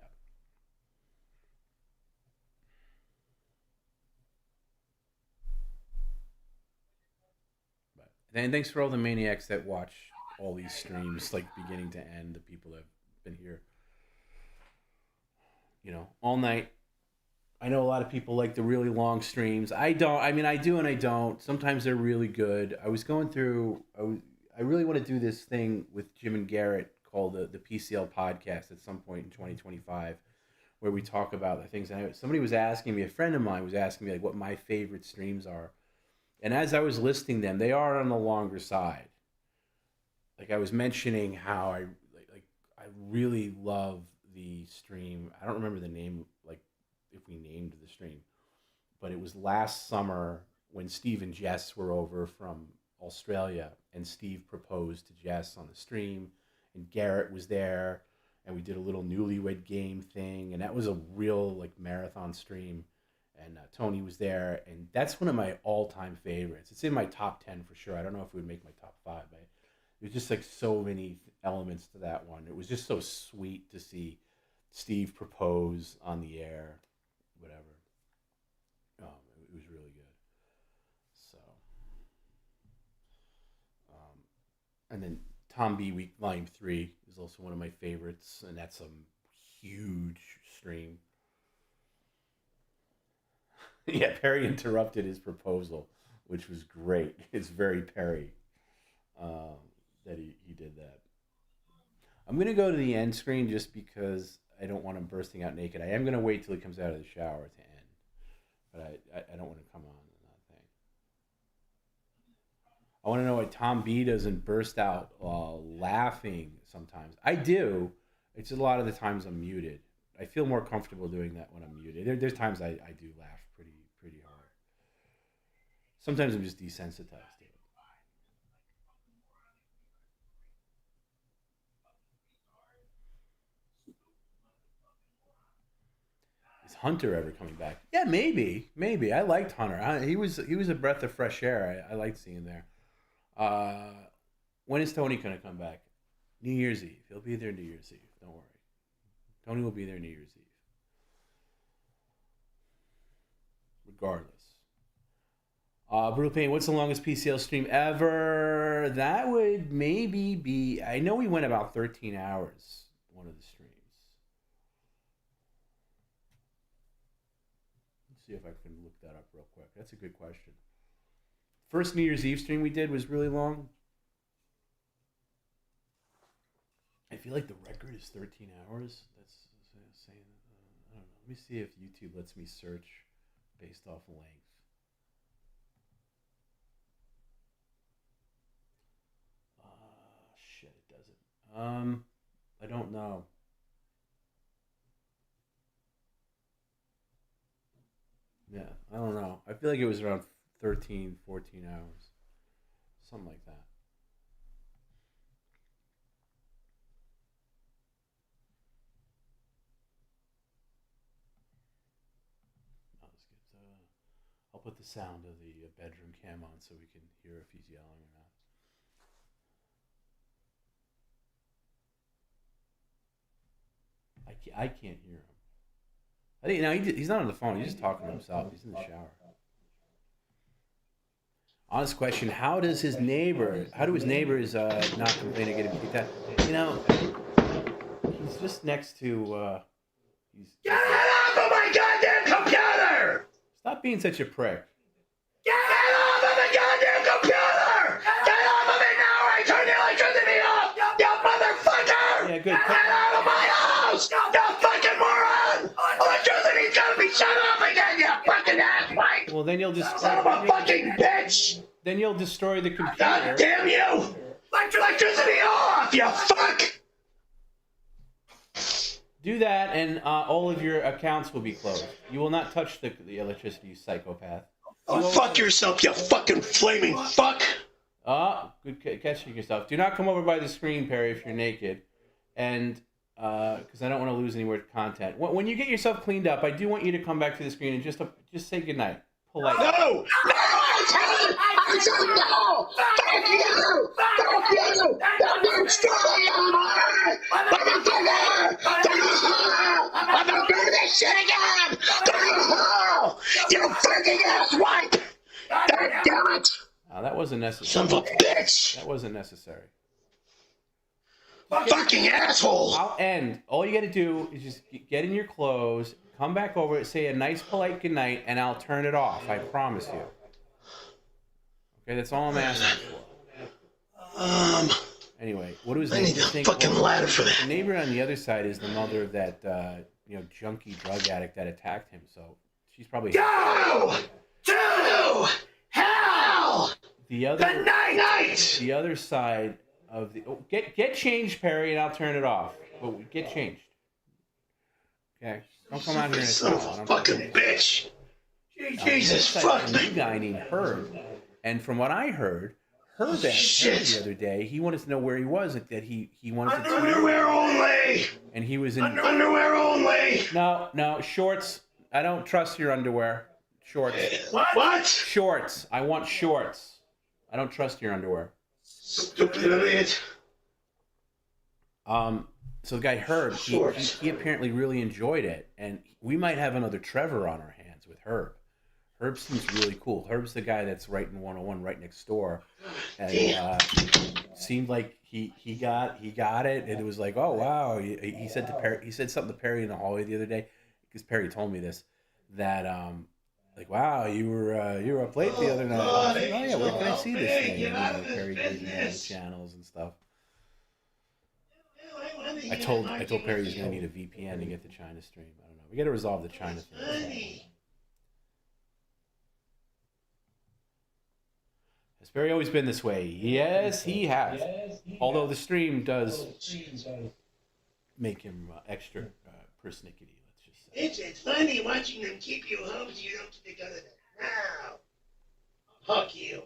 Speaker 2: And thanks for all the maniacs that watch all these streams, like beginning to end, the people that have been here. all night. I know a lot of people like the really long streams. I don't. I mean, I do and I don't. Sometimes they're really good. I was going through. I really want to do this thing with Jim and Garrett called the PCL podcast at some point in 2025, where we talk about the things. And somebody was asking me, a friend of mine was asking me, like, what my favorite streams are. And as I was listing them, they are on the longer side. Like I was mentioning how I really love the stream. I don't remember the name, like if we named the stream, but it was last summer when Steve and Jess were over from Australia, and Steve proposed to Jess on the stream, and Garrett was there, and we did a little newlywed game thing, and that was a real like marathon stream, and Tony was there, and that's one of my all-time favorites. It's in my top 10 for sure. I don't know if it would make my top 5, but there's just like so many elements to that one. It was just so sweet to see Steve propose on the air, whatever. It was really good. So, and then Tom B Week Volume 3 is also one of my favorites, and that's a huge stream. Yeah, Perry interrupted his proposal, which was great. It's very Perry that he did that. I'm going to go to the end screen just because I don't want him bursting out naked. I am going to wait till he comes out of the shower to end, but I don't want to come on that thing. I want to know why Tom B doesn't burst out laughing sometimes. I do. It's just a lot of the times I'm muted. I feel more comfortable doing that when I'm muted. There's times I do laugh pretty hard. Sometimes I'm just desensitized to it. Is Hunter ever coming back? Yeah, maybe. I liked Hunter. He was a breath of fresh air. I liked seeing there. When is Tony going to come back? New Year's Eve. He'll be there New Year's Eve. Don't worry. Tony will be there New Year's Eve. Regardless. Brutal Pain, what's the longest PCL stream ever? That would maybe be... I know we went about 13 hours, one of the streams. Let's see if I can look that up real quick. That's a good question. First New Year's Eve stream we did was really long. I feel like the record is 13 hours. That's saying, I don't know. Let me see if YouTube lets me search based off length. Shit, it doesn't. I don't know. Yeah, I don't know. I feel like it was around 13, 14 hours. Something like that. I'll put the sound of the bedroom cam on so we can hear if he's yelling or not. I can't hear him. I think now he's not on the phone. He's just talking to himself. He's in the shower. Honest question: how do his neighbors not complain to get him kicked out? You know, he's just next to.
Speaker 11: Get off of my goddamn computer!
Speaker 2: Stop being such a prick.
Speaker 11: Get off of the goddamn computer! Get off of it now, or I turn the electricity off! You motherfucker!
Speaker 2: Yeah, good.
Speaker 11: Get out of my house! You fucking moron! Electricity's gotta be shut off again, you fucking asswipe!
Speaker 2: Well, then you'll just
Speaker 11: son of a fucking bitch!
Speaker 2: Then you'll destroy the computer.
Speaker 11: God damn you! Electricity off, you fuck!
Speaker 2: Do that, and all of your accounts will be closed. You will not touch the electricity, you psychopath.
Speaker 11: Oh, fuck yourself, you fucking flaming fuck!
Speaker 2: Good catching yourself. Do not come over by the screen, Perry, if you're naked. And, because I don't want to lose any more content. When you get yourself cleaned up, I do want you to come back to the screen and just say goodnight. Politely.
Speaker 11: No! I said no! Fuck you! Fuck you! That bitch I'm gonna do this shit again! Go to hell! You fucking asswipe! God damn it!
Speaker 2: That wasn't necessary.
Speaker 11: Son of a bitch!
Speaker 2: That wasn't necessary.
Speaker 11: Fucking asshole.
Speaker 2: I'll end. All you got to do is just get in your clothes, come back over, say a nice, polite goodnight, and I'll turn it off. I promise you. Okay, that's all I'm asking for. Anyway, what was
Speaker 11: I need a fucking ladder for that.
Speaker 2: The neighbor on the other side is the mother of that, junkie drug addict that attacked him. So she's probably
Speaker 11: go to hell.
Speaker 2: The other
Speaker 11: good night.
Speaker 2: The other side of the get changed, Perry, and I'll turn it off. But get changed. Okay, don't come out here and
Speaker 11: son of a fucking bitch. Jesus fuck me.
Speaker 2: A guy named Herb, and from what I heard. Herb asked Perry the other day. He wanted to know where he was. That he wanted to
Speaker 11: underwear only.
Speaker 2: And he was in
Speaker 11: underwear only.
Speaker 2: No shorts. I don't trust your underwear. Shorts.
Speaker 11: What?
Speaker 2: Shorts. I want shorts. I don't trust your underwear.
Speaker 11: Stupid idiot.
Speaker 2: So the guy Herb, he apparently really enjoyed it, and we might have another Trevor on our hands with Herb. Herb seems really cool. Herb's the guy that's right in 101, right next door, and seemed like he got it, and it was like, oh wow. He said to Perry, he said something to Perry in the hallway the other day, because Perry told me this, that like, wow, you were up late the other night. I said, oh yeah, where can I see this thing? And, Perry gave me all the channels and stuff. I told Perry he's gonna need a VPN to get the China stream. I don't know. We got to resolve the China thing. Has Perry always been this way? Yes, he has. Although the stream does make him extra persnickety, let's just say.
Speaker 11: It's funny watching them keep you home so you don't get to go to the now. Fuck you.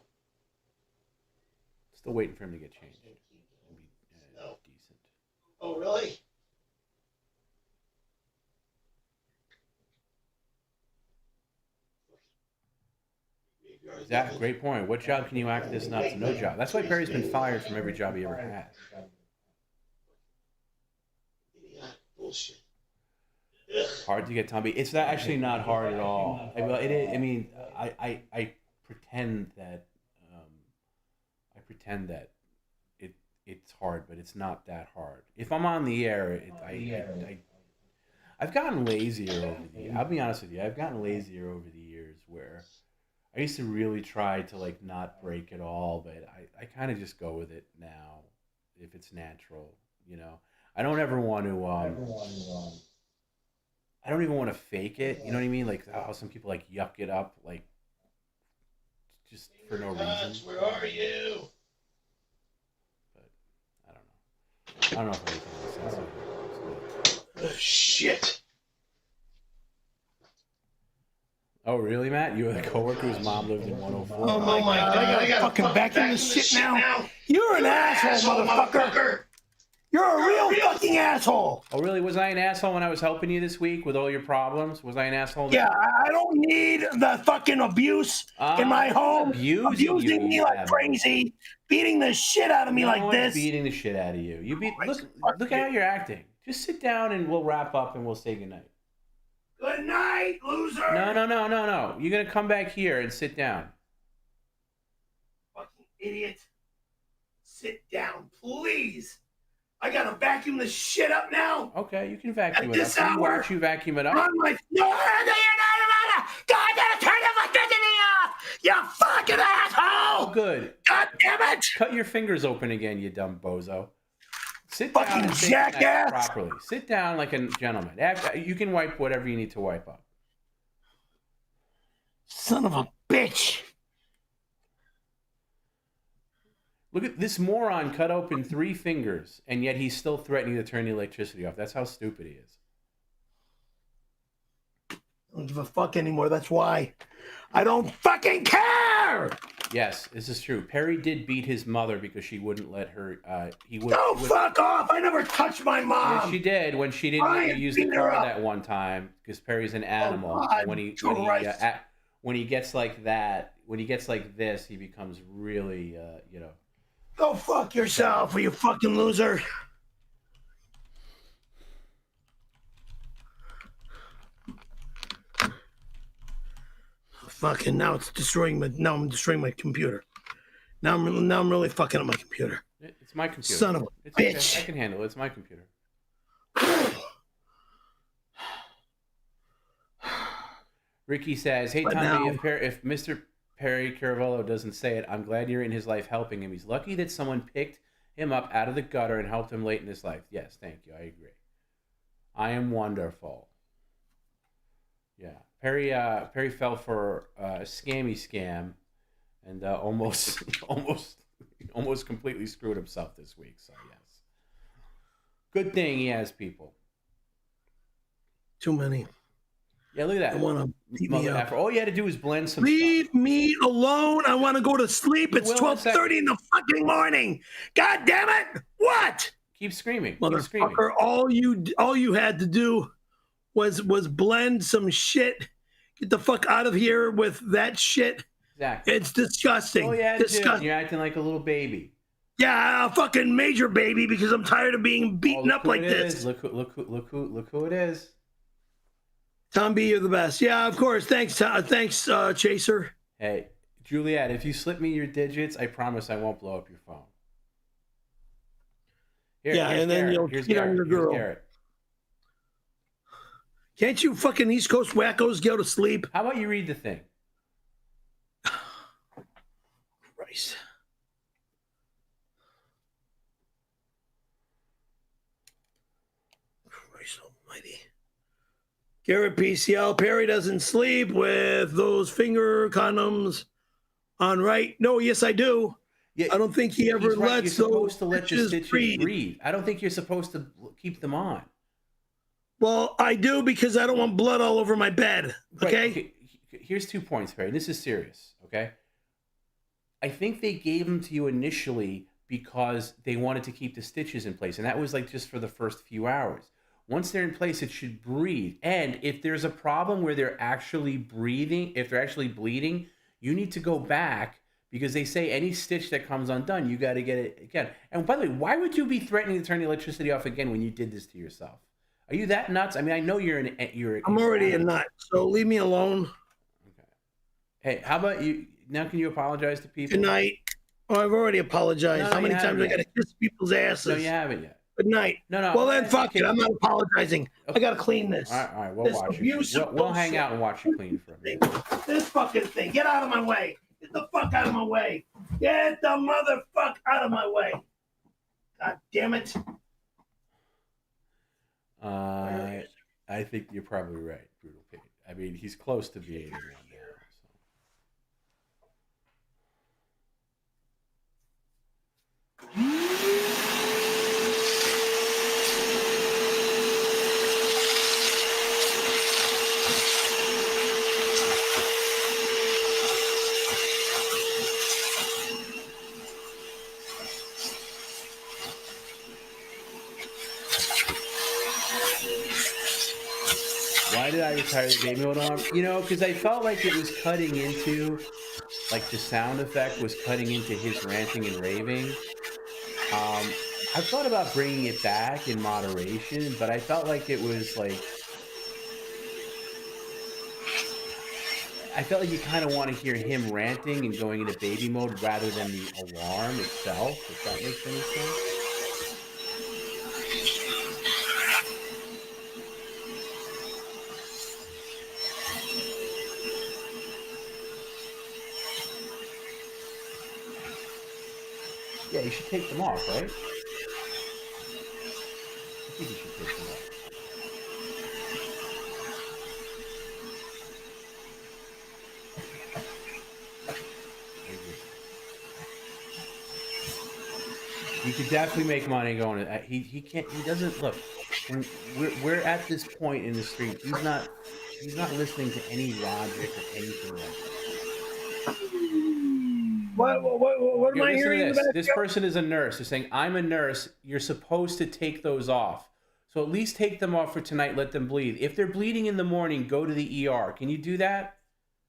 Speaker 2: Still waiting for him to get changed. Be decent.
Speaker 11: Oh, really?
Speaker 2: Zach, great point. What job can you act this nuts? No job. That's why Perry's been fired from every job he ever had.
Speaker 11: Bullshit.
Speaker 2: Hard to get Tommy. It's not actually not hard at all. I mean, I pretend that it's hard, but it's not that hard. If I'm on the air, I've gotten lazier over the years. I'll be honest with you. I've gotten lazier over the years where I used to really try to like not break it all, but I kind of just go with it now if it's natural, you know. I don't ever want to I don't even want to fake it, you know what I mean? Like how some people like yuck it up like just for no reason.
Speaker 11: Where are you?
Speaker 2: But I don't know if anything makes sense.
Speaker 11: Oh, shit.
Speaker 2: Oh, really, Matt? You were the coworker whose mom lived in 104?
Speaker 1: Oh, my God. I gotta fucking vacuum this shit now. You're an asshole, motherfucker. You're a real fucking asshole.
Speaker 2: Oh, really? Was I an asshole when I was helping you this week with all your problems? Was I an asshole?
Speaker 1: Yeah, I don't need the fucking abuse in my home. Abusing me like crazy. Beating the shit out of me like this.
Speaker 2: Beating the shit out of you. Look at how you're acting. Just sit down and we'll wrap up and we'll say goodnight.
Speaker 11: Good night, loser.
Speaker 2: No. You're going to come back here and sit down.
Speaker 11: Fucking idiot. Sit down, please. I got to vacuum this shit up now.
Speaker 2: Okay, you can vacuum it up. Why don't you vacuum it up?
Speaker 11: No, God, I got to turn the electricity off. You fucking asshole.
Speaker 2: Oh, good.
Speaker 11: God damn it.
Speaker 2: Cut your fingers open again, you dumb bozo. Sit down
Speaker 1: fucking
Speaker 2: and
Speaker 1: jackass.
Speaker 2: Properly. Sit down like a gentleman. You can wipe whatever you need to wipe up.
Speaker 1: Son of a bitch.
Speaker 2: Look at this moron cut open 3 fingers, and yet he's still threatening to turn the electricity off. That's how stupid he is.
Speaker 1: I don't give a fuck anymore. That's why. I don't fucking care.
Speaker 2: Yes, this is true. Perry did beat his mother because she wouldn't let her.
Speaker 1: Fuck off! I never touched my mom.
Speaker 2: Yes, she did when she didn't let you use the car that one time because Perry's an animal.
Speaker 1: Oh,
Speaker 2: when he gets like that, when he gets like this, he becomes really,
Speaker 1: Go fuck yourself, you fucking loser. Fucking now it's destroying my. Now I'm destroying my computer. Now I'm really fucking up my computer.
Speaker 2: It's my computer.
Speaker 1: Son of a
Speaker 2: it's
Speaker 1: bitch.
Speaker 2: Okay. I can handle it. It's my computer. Ricky says, "Hey Tommy, if Mr. Perry Caravello doesn't say it, I'm glad you're in his life helping him. He's lucky that someone picked him up out of the gutter and helped him late in his life." Yes, thank you. I agree. I am wonderful. Yeah, Perry fell for a scam, and almost completely screwed himself this week. So yes, good thing he has people.
Speaker 1: Too many.
Speaker 2: Yeah, look at that.
Speaker 1: I want to beat me up.
Speaker 2: All you had to do was blend some
Speaker 1: Leave me alone. I want to go to sleep. It's 12:30 in the fucking morning. God damn it. What?
Speaker 2: Keep screaming.
Speaker 1: Motherfucker, all you had to do was blend some shit. Get the fuck out of here with that shit.
Speaker 2: Exactly.
Speaker 1: It's disgusting.
Speaker 2: Oh yeah, disgusting. You're acting like a little baby.
Speaker 1: Yeah, a fucking major baby because I'm tired of being beaten up like this.
Speaker 2: Look who it is.
Speaker 1: Tom B, you're the best. Yeah, of course. Thanks, Chaser.
Speaker 2: Hey, Juliet, if you slip me your digits, I promise I won't blow up your phone.
Speaker 1: Here's and then you'll cheat on your girl. Can't you fucking East Coast wackos go to sleep?
Speaker 2: How about you read the thing?
Speaker 1: Christ. Christ almighty. Garrett PCL, Perry doesn't sleep with those finger condoms on, right? No, yes, I do. Yeah, I don't think he ever lets
Speaker 2: those stitches breathe. I don't think you're supposed to keep them on.
Speaker 1: Well, I do because I don't want blood all over my bed. Okay?
Speaker 2: Right. Here's 2 points, Perry. This is serious, okay? I think they gave them to you initially because they wanted to keep the stitches in place, and that was like just for the first few hours. Once they're in place, it should breathe. And if there's a problem where they're actually breathing, if they're actually bleeding, you need to go back because they say any stitch that comes undone, you got to get it again. And by the way, why would you be threatening to turn the electricity off again when you did this to yourself? Are you that nuts? I mean, I know I'm
Speaker 1: already a nut, so leave me alone.
Speaker 2: Okay. Hey, how about you? Now can you apologize to people?
Speaker 1: Good night. Oh, I've already apologized.
Speaker 2: No,
Speaker 1: how many times I got to kiss people's asses?
Speaker 2: No, you haven't yet.
Speaker 1: Good night.
Speaker 2: No.
Speaker 1: Well, then fuck it. I'm not apologizing.
Speaker 2: Okay.
Speaker 1: I got to clean this.
Speaker 2: All right. We'll watch you. We'll hang out and watch you clean for a minute.
Speaker 1: This fucking thing. Get out of my way. Get the fuck out of my way. Get the motherfuck out of my way. God damn it.
Speaker 2: I think you're probably right, Brutal Pig. I mean, he's close to being one now. Why did I retire the baby mode arm? You know, because I felt like it was cutting into, like the sound effect was cutting into his ranting and raving. I thought about bringing it back in moderation, but I felt like it was like, I felt like you kind of want to hear him ranting and going into baby mode rather than the alarm itself, if that makes any sense. Yeah, you should take them off, right? I think you should take them off. You could definitely make money going. He can't. He doesn't look. When we're at this point in the street. He's not listening to any logic or anything like that.
Speaker 1: What am I hearing?
Speaker 2: This person is a nurse. They're saying, I'm a nurse. You're supposed to take those off. So at least take them off for tonight. Let them bleed. If they're bleeding in the morning, go to the ER. Can you do that?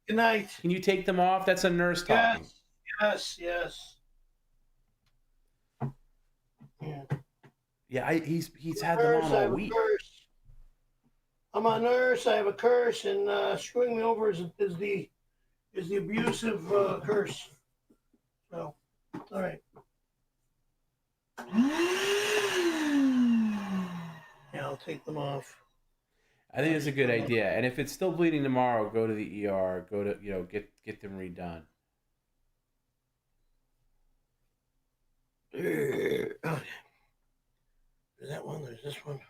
Speaker 1: Good night.
Speaker 2: Can you take them off? That's a nurse talking.
Speaker 1: Yes.
Speaker 2: Yeah, he's had them on all week.
Speaker 1: I'm a nurse. I have a curse, and screwing me over is the abusive curse. So, all right. Yeah, I'll take them off.
Speaker 2: I think it's a good idea. And if it's still bleeding tomorrow, go to the ER. Go to get them redone.
Speaker 1: There's that one. There's this one.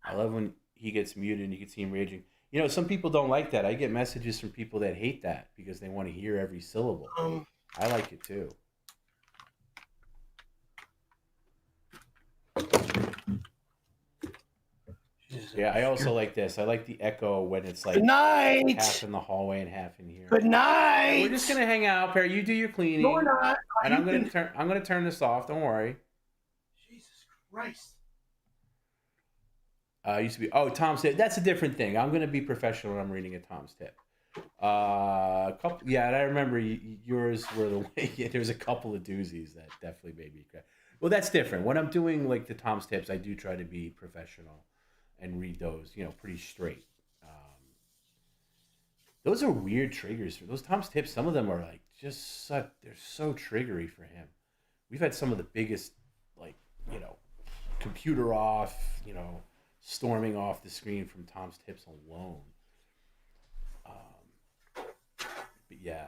Speaker 2: I love when he gets muted and you can see him raging. You know, some people don't like that. I get messages from people that hate that because they want to hear every syllable. I like it too. Yeah, I also like this. I like the echo when it's like
Speaker 1: Good night.
Speaker 2: half in the hallway and half in here.
Speaker 1: Good night.
Speaker 2: We're just gonna hang out, Perry. You do your cleaning.
Speaker 1: No, we're not.
Speaker 2: And I'm gonna turn this off. Don't worry.
Speaker 1: Jesus Christ.
Speaker 2: Used to be Tom's tip. That's a different thing. I'm gonna be professional when I'm reading a Tom's tip. And I remember yours were the way. Yeah, there was a couple of doozies that definitely made me cry. Well, that's different. When I'm doing like the Tom's tips, I do try to be professional and read those, pretty straight. Those are weird triggers for those Tom's tips. Some of them are like they're so triggery for him. We've had some of the biggest, computer off, storming off the screen from Tom's tips alone. But yeah,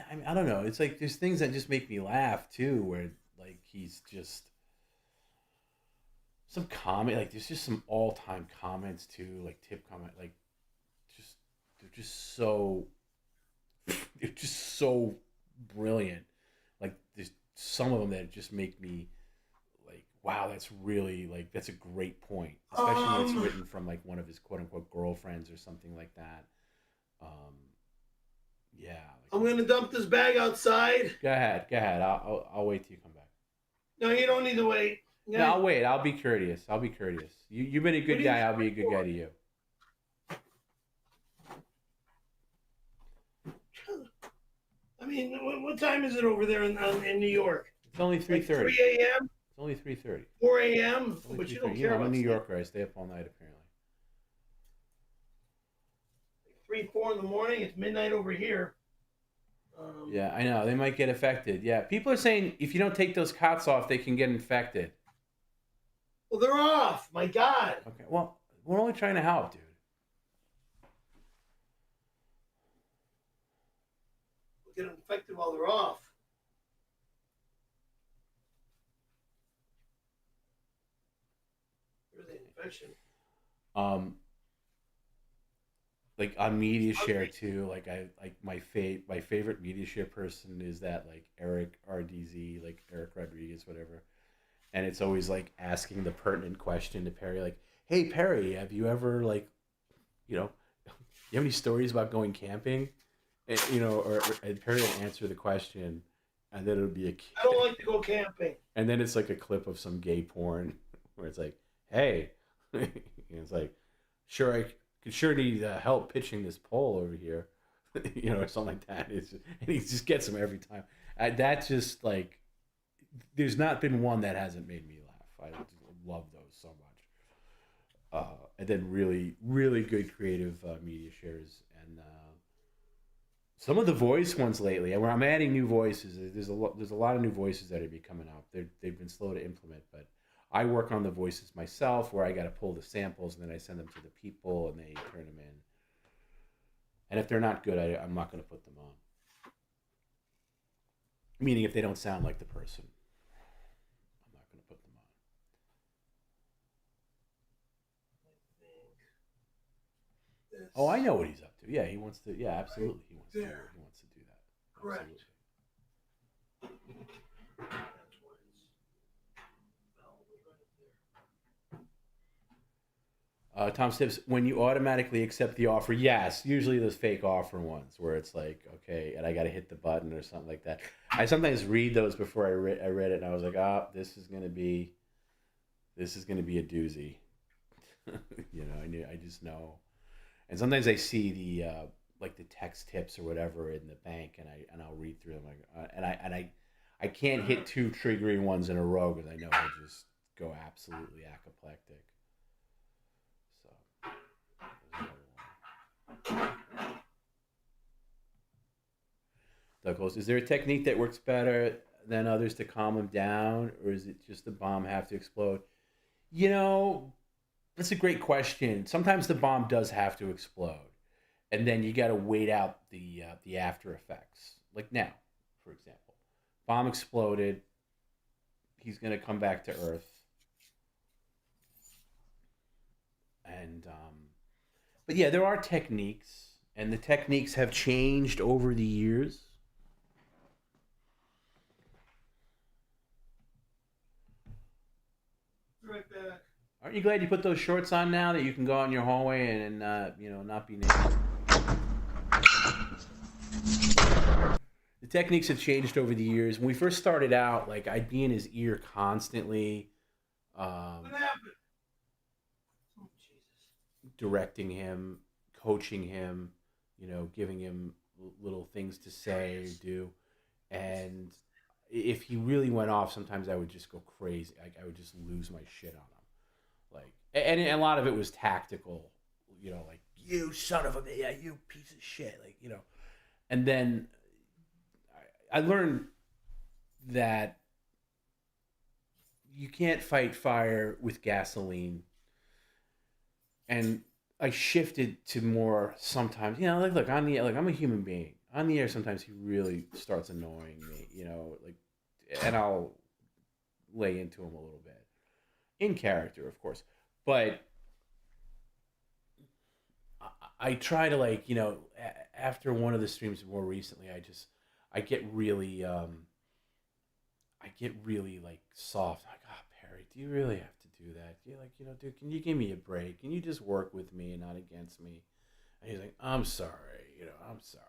Speaker 2: I mean, I don't know. It's like there's things that just make me laugh too, where like he's just some comment, like there's just some all-time comments too, like tip comment, like they're just so brilliant. Like there's some of them that just make me like, wow, that's really that's a great point, especially when it's written from like one of his quote-unquote girlfriends or something like that. Yeah.
Speaker 1: I'm gonna dump this bag outside.
Speaker 2: Go ahead. I'll wait till you come back.
Speaker 1: No, you don't need to wait. Yeah.
Speaker 2: No, I'll wait. I'll be courteous. You've been a good guy. I'll be a good guy to you.
Speaker 1: I mean, what time is it over there in New York?
Speaker 2: It's only 3:30.
Speaker 1: 3 a.m.
Speaker 2: It's only 3:30.
Speaker 1: 4 a.m. But you don't care.
Speaker 2: I'm a New Yorker. I stay up all night apparently.
Speaker 1: 3, 4 in the morning. It's midnight over here.
Speaker 2: Yeah, I know. They might get affected. Yeah, people are saying if you don't take those cots off, they can get infected.
Speaker 1: Well, they're off. My God.
Speaker 2: Okay. Well, we're only trying to help, dude.
Speaker 1: We'll get infected while they're off. Where's the infection?
Speaker 2: Like on media share too, like my favorite media share person is that like Eric RDZ, like Eric Rodriguez, whatever. And it's always like asking the pertinent question to Perry, like, hey Perry, have you ever you have any stories about going camping? And, and Perry would answer the question and then it would be
Speaker 1: I don't like to go camping.
Speaker 2: And then it's like a clip of some gay porn where it's like, hey, and it's like, sure, I could sure need help pitching this poll over here, or something like that. And he just gets them every time. That's just like, there's not been one that hasn't made me laugh. I love those so much. And then really, really good creative media shares. And some of the voice ones lately, where I'm adding new voices, there's a lot of new voices that are be coming out. They've been slow to implement, but I work on the voices myself, where I got to pull the samples and then I send them to the people and they turn them in. And if they're not good, I'm not going to put them on. Meaning if they don't sound like the person, I'm not going to put them on. Oh, I know what he's up to. Yeah, he wants to. Yeah, absolutely, he wants to do that.
Speaker 1: Correct.
Speaker 2: Absolutely. Tom's tips, when you automatically accept the offer, yes, usually those fake offer ones where it's like, okay, and I got to hit the button or something like that. I sometimes read those before I read it, and I was like, this is gonna be a doozy. I just know. And sometimes I see the the text tips or whatever in the bank, and I'll read through them, I can't hit two triggering ones in a row because I know I'll just go absolutely apoplectic. Doug goes, is there a technique that works better than others to calm him down, or is it just the bomb have to explode? That's a great question. Sometimes the bomb does have to explode, and then you got to wait out the after effects. Like now, for example, bomb exploded. He's gonna come back to Earth, and but yeah, there are techniques, and the techniques have changed over the years.
Speaker 1: Right back.
Speaker 2: Aren't you glad you put those shorts on now that you can go out in your hallway and not be naked? The techniques have changed over the years. When we first started out, like I'd be in his ear constantly,
Speaker 1: What happened? Oh, Jesus.
Speaker 2: directing him, coaching him, giving him little things to say or do. And if he really went off, sometimes I would just go crazy. I would just lose my shit on him. And a lot of it was tactical, like, you son of a, yeah, you piece of shit, And then I learned that you can't fight fire with gasoline. And I shifted to more sometimes, look, on the, like, I'm a human being. On the air, sometimes he really starts annoying me, and I'll lay into him a little bit. In character, of course. But I try to, after one of the streams more recently, I get really soft. Like, Perry, do you really have to do that? You're like, dude, can you give me a break? Can you just work with me and not against me? And he's like, I'm sorry, I'm sorry.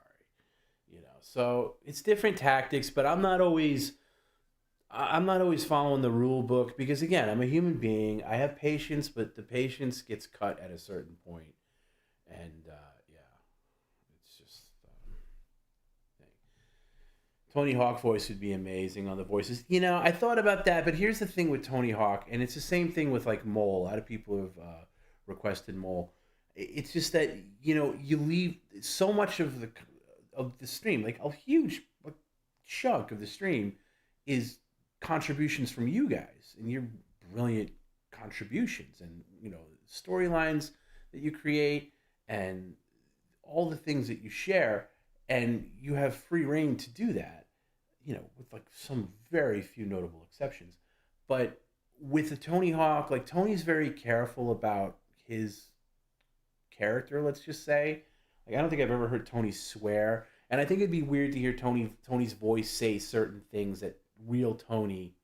Speaker 2: So it's different tactics, but I'm not always following the rule book because, again, I'm a human being. I have patience, but the patience gets cut at a certain point. And, it's just thing. Tony Hawk voice would be amazing on the voices. I thought about that, but here's the thing with Tony Hawk, and it's the same thing with, like, Mole. A lot of people have requested Mole. It's just that, you leave so much of the stream, like a huge chunk of the stream is contributions from you guys and your brilliant contributions and storylines that you create and all the things that you share, and you have free reign to do that, with like some very few notable exceptions. But with the Tony Hawk, like, Tony's very careful about his character, let's just say. Like, I don't think I've ever heard Tony swear, and I think it'd be weird to hear Tony's voice say certain things that real Tony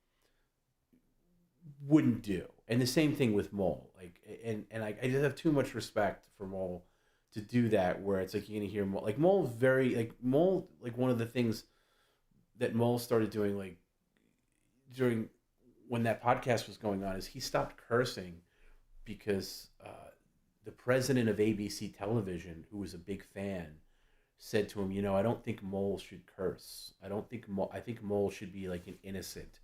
Speaker 2: wouldn't do. And the same thing with Mole. Like, and I just have too much respect for Mole to do that, where it's like you're gonna hear Mole. Like, Mole, one of the things that Mole started doing, like, during when that podcast was going on, is he stopped cursing because the president of ABC Television, who was a big fan, said to him, I don't think Mole should curse. I think Mole should be like an innocent.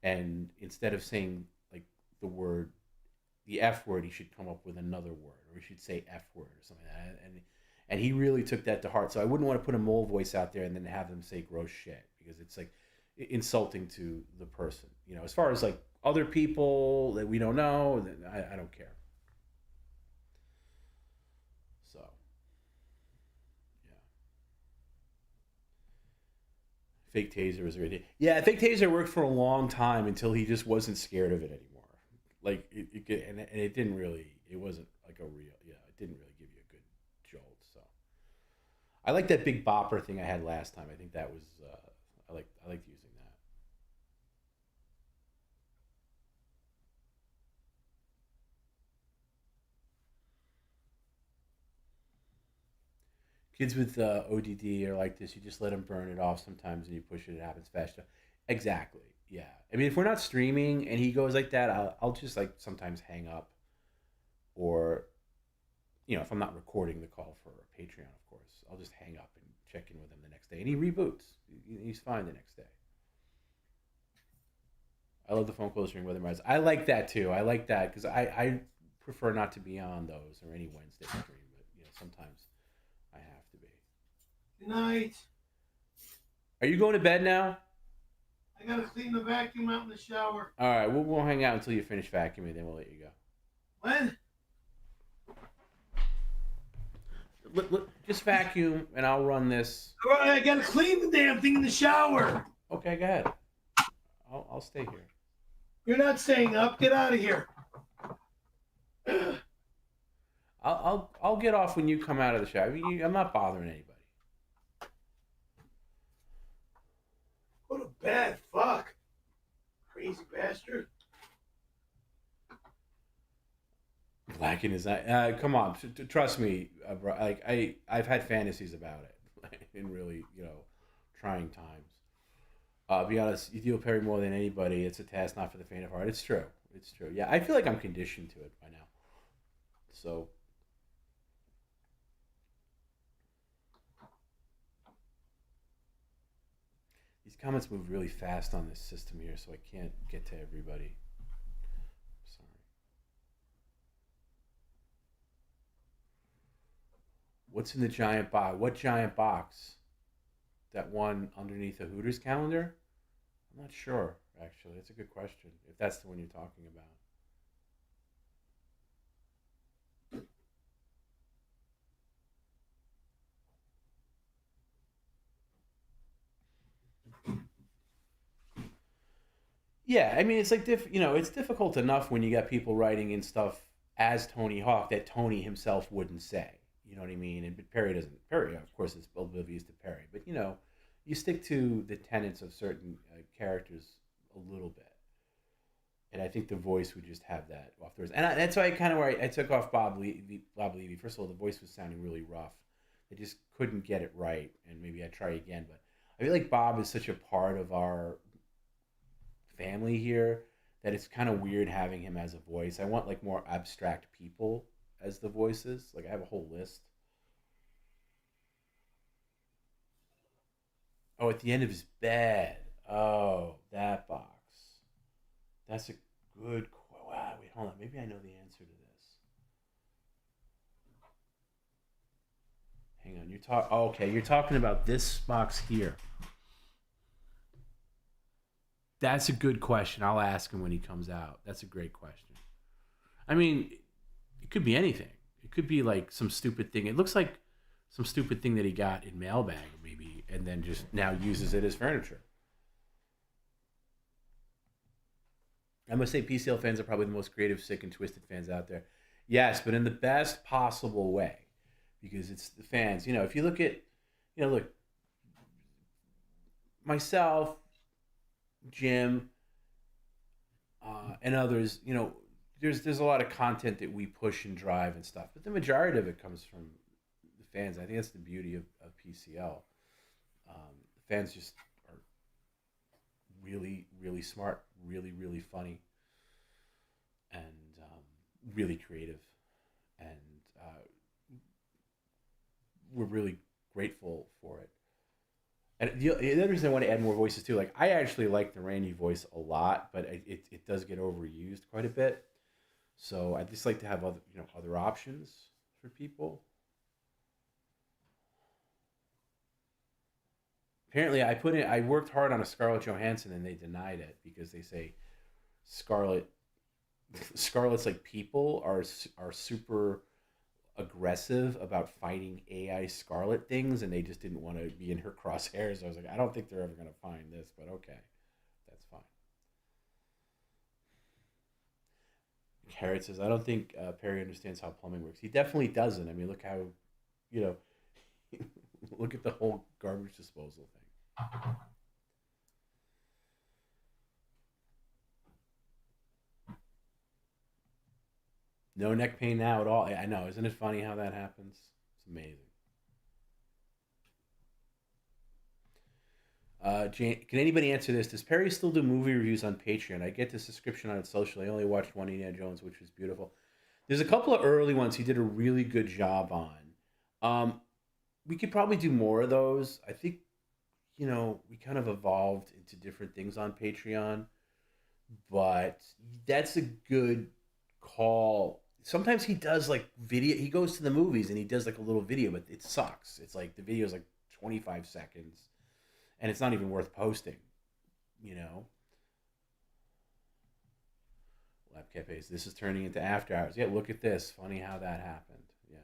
Speaker 2: And instead of saying like the F word, he should come up with another word, or he should say F word or something like that. And he really took that to heart. So I wouldn't want to put a Mole voice out there and then have them say gross shit, because it's like insulting to the person. As far as like other people that we don't know, I don't care. So, yeah. Fake taser was already. Yeah, fake taser worked for a long time until he just wasn't scared of it anymore. Like and it didn't really. It wasn't like a real. Yeah, it didn't really give you a good jolt. So, I like that big bopper thing I had last time. I think that was. I liked using that. Kids with ODD are like this. You just let them burn it off sometimes, and you push it. It happens faster. Exactly. Yeah. I mean, if we're not streaming and he goes like that, I'll just like sometimes hang up, or, if I'm not recording the call for Patreon, of course, I'll just hang up and check in with him the next day, and he reboots. He's fine the next day. I love the phone calls during Weather Rise. I like that too. I like that because I prefer not to be on those or any Wednesday stream, but sometimes I have to be.
Speaker 1: Good night.
Speaker 2: Are you going to bed now?
Speaker 1: I gotta clean the vacuum out in the shower.
Speaker 2: All right, we'll hang out until you finish vacuuming, then we'll let you go.
Speaker 1: When?
Speaker 2: Just vacuum, and I'll run this.
Speaker 1: All right, I gotta clean the damn thing in the shower.
Speaker 2: Okay, go ahead. I'll stay here.
Speaker 1: You're not staying up. Get out of here.
Speaker 2: I'll get off when you come out of the shower. I'm not bothering anybody.
Speaker 1: What a bad fuck. Crazy bastard.
Speaker 2: Black in his eye. Come on, trust me, bro. Like I've had fantasies about it in really, trying times. Be honest, you deal with Perry more than anybody. It's a task not for the faint of heart. It's true. It's true. Yeah, I feel like I'm conditioned to it by now. So. These comments move really fast on this system here, so I can't get to everybody. Sorry. What's in the giant box? What giant box? That one underneath the Hooters calendar? I'm not sure, actually. That's a good question, if that's the one you're talking about. Yeah, I mean, it's like it's difficult enough when you got people writing in stuff as Tony Hawk that Tony himself wouldn't say. You know what I mean? And but Perry doesn't. Perry, of course, is oblivious to Perry, but you stick to the tenets of certain characters a little bit, and I think the voice would just have that off the. And that's why I took off Bob Levy. First of all, the voice was sounding really rough. I just couldn't get it right, and maybe I'd try again. But I feel like Bob is such a part of our family here that it's kind of weird having him as a voice. I want like more abstract people as the voices. Like I have a whole list. Oh, at the end of his bed. Oh, that box. That's a good. Wow, wait, hold on. Maybe I know the answer to this. Hang on. Okay, you're talking about this box here. That's a good question. I'll ask him when he comes out. That's a great question. I mean, it could be anything. It could be like some stupid thing. It looks like some stupid thing that he got in mailbag, maybe, and then just now uses it as furniture. I must say PCL fans are probably the most creative, sick, and twisted fans out there. Yes, but in the best possible way. Because it's the fans. If you look at, look, myself, Jim, and others, there's a lot of content that we push and drive and stuff, but the majority of it comes from the fans. I think that's the beauty of PCL. The fans just are really, really smart, really, really funny, and really creative, and we're really grateful for it. And the other reason I want to add more voices too, like I actually like the Randy voice a lot, but it does get overused quite a bit. So I just like to have other options for people. Apparently, I worked hard on a Scarlett Johansson and they denied it because they say Scarlett's like people are super aggressive about fighting AI Scarlet things, and they just didn't want to be in her crosshairs. I was like, I don't think they're ever going to find this, but okay, that's fine. Carrot says, I don't think Perry understands how plumbing works. He definitely doesn't. I mean, look how, look at the whole garbage disposal thing. No neck pain now at all. I know. Isn't it funny how that happens? It's amazing. Can anybody answer this? Does Perry still do movie reviews on Patreon? I get the subscription on it socially. I only watched one Indiana Jones, which was beautiful. There's a couple of early ones he did a really good job on. We could probably do more of those. I think, we kind of evolved into different things on Patreon. But that's a good call. Sometimes he does like video. He goes to the movies and he does like a little video, but it sucks. It's like the video is like 25 seconds and it's not even worth posting. you know. Lab Cafes. This is turning into after hours. Yeah, look at this. Funny how that happened. Yeah.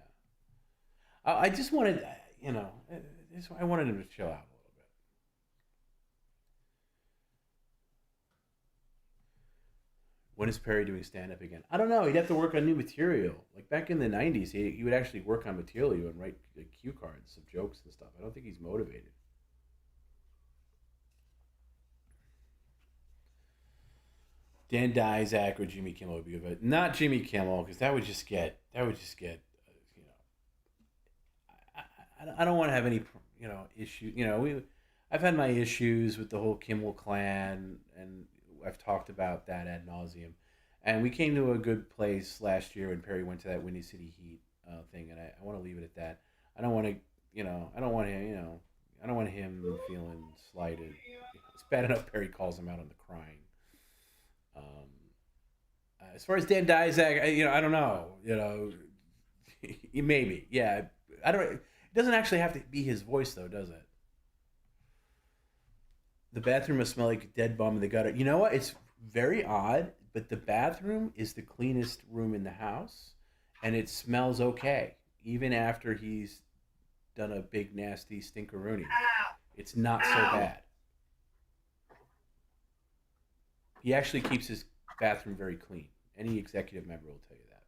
Speaker 2: I just wanted, you know, I wanted him to chill out a little bit. When is Perry doing stand-up again? I don't know. He'd have to work on new material. Like back in the 90s, he would actually work on material and write like, cue cards of jokes and stuff. I don't think he's motivated. Dan Dsag or Jimmy Kimmel would be good, but not Jimmy Kimmel because that would just get, you know. I don't want to have any, you know, issue. You know, I've had my issues with the whole Kimmel clan, and I've talked about that ad nauseum. And we came to a good place last year when Perry went to that Windy City Heat thing, and I want to leave it at that. I don't want to, you know, I don't want him, you know, I don't want him feeling slighted. It's bad enough Perry calls him out on the crying. As far as Dan Dsag, you know, I don't know. You know, maybe, yeah. I don't. It doesn't actually have to be his voice, though, does it? The bathroom must smell like a dead bum in the gutter. You know what? It's very odd, but the bathroom is the cleanest room in the house, and it smells okay, even after he's done a big nasty stinkeroonie. It's not so bad. He actually keeps his bathroom very clean. Any executive member will tell you that.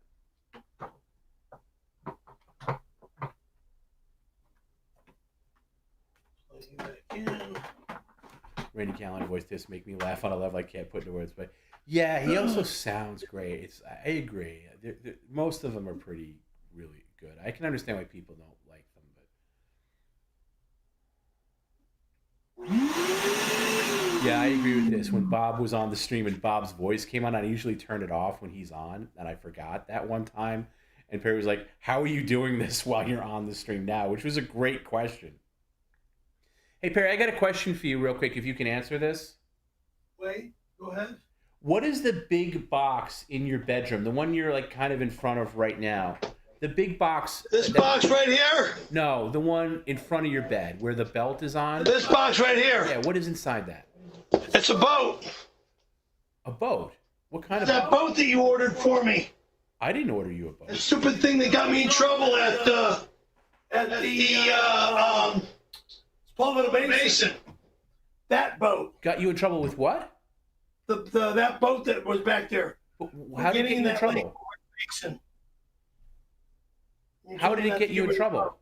Speaker 2: Randy Callan voice this make me laugh on a level I can't put into words, but yeah, he also sounds great. I agree. Most of them are pretty really good. I can understand why people don't like them, but yeah, I agree with this. When Bob was on the stream and Bob's voice came on, I usually turn it off when he's on, and I forgot that one time. And Perry was like, "How are you doing this while you're on the stream now?" Which was a great question. Hey, Perry, I got a question for you real quick, if you can answer this.
Speaker 1: Wait, go ahead.
Speaker 2: What is the big box in your bedroom? The one you're like kind of in front of right now. The big box.
Speaker 1: This box right here?
Speaker 2: No, the one in front of your bed where the belt is on.
Speaker 1: This box right here?
Speaker 2: Yeah, what is inside that?
Speaker 1: It's a boat.
Speaker 2: A boat? What kind of
Speaker 1: that boat that you ordered for me?
Speaker 2: I didn't order you a boat.
Speaker 1: The stupid thing that got me in trouble at the Palmetto Basin. That boat.
Speaker 2: Got you in trouble with what?
Speaker 1: That boat that was back there.
Speaker 2: How did it get you in trouble? How did it get you in trouble?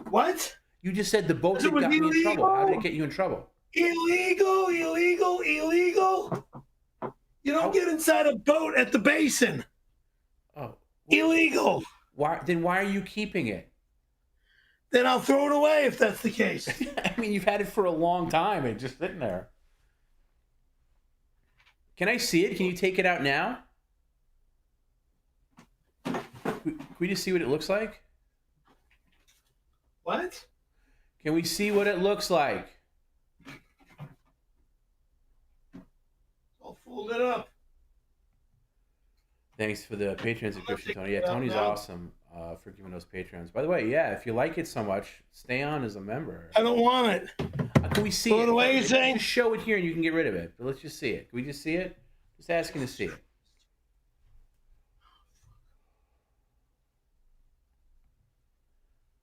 Speaker 1: What?
Speaker 2: You just said the boat that got me in trouble. How did it get you in trouble?
Speaker 1: Illegal. You don't get inside a boat at the basin.
Speaker 2: Oh.
Speaker 1: Illegal.
Speaker 2: Why are you keeping it?
Speaker 1: Then I'll throw it away if that's the case.
Speaker 2: I mean, you've had it for a long time and just sitting there. Can I see it? Can you take it out now? Can we just see what it looks like?
Speaker 1: What?
Speaker 2: Can we see what it looks like?
Speaker 1: I'll fold it up.
Speaker 2: Thanks for the Patreon subscription, Tony. Yeah, Tony's awesome for giving those Patreons. By the way, yeah, if you like it so much, stay on as a member.
Speaker 1: I don't want it.
Speaker 2: Can we see
Speaker 1: Throw
Speaker 2: it?
Speaker 1: it away, you saying?
Speaker 2: Just show it here and you can get rid of it. But let's just see it. Can we just see it? Just asking to see it.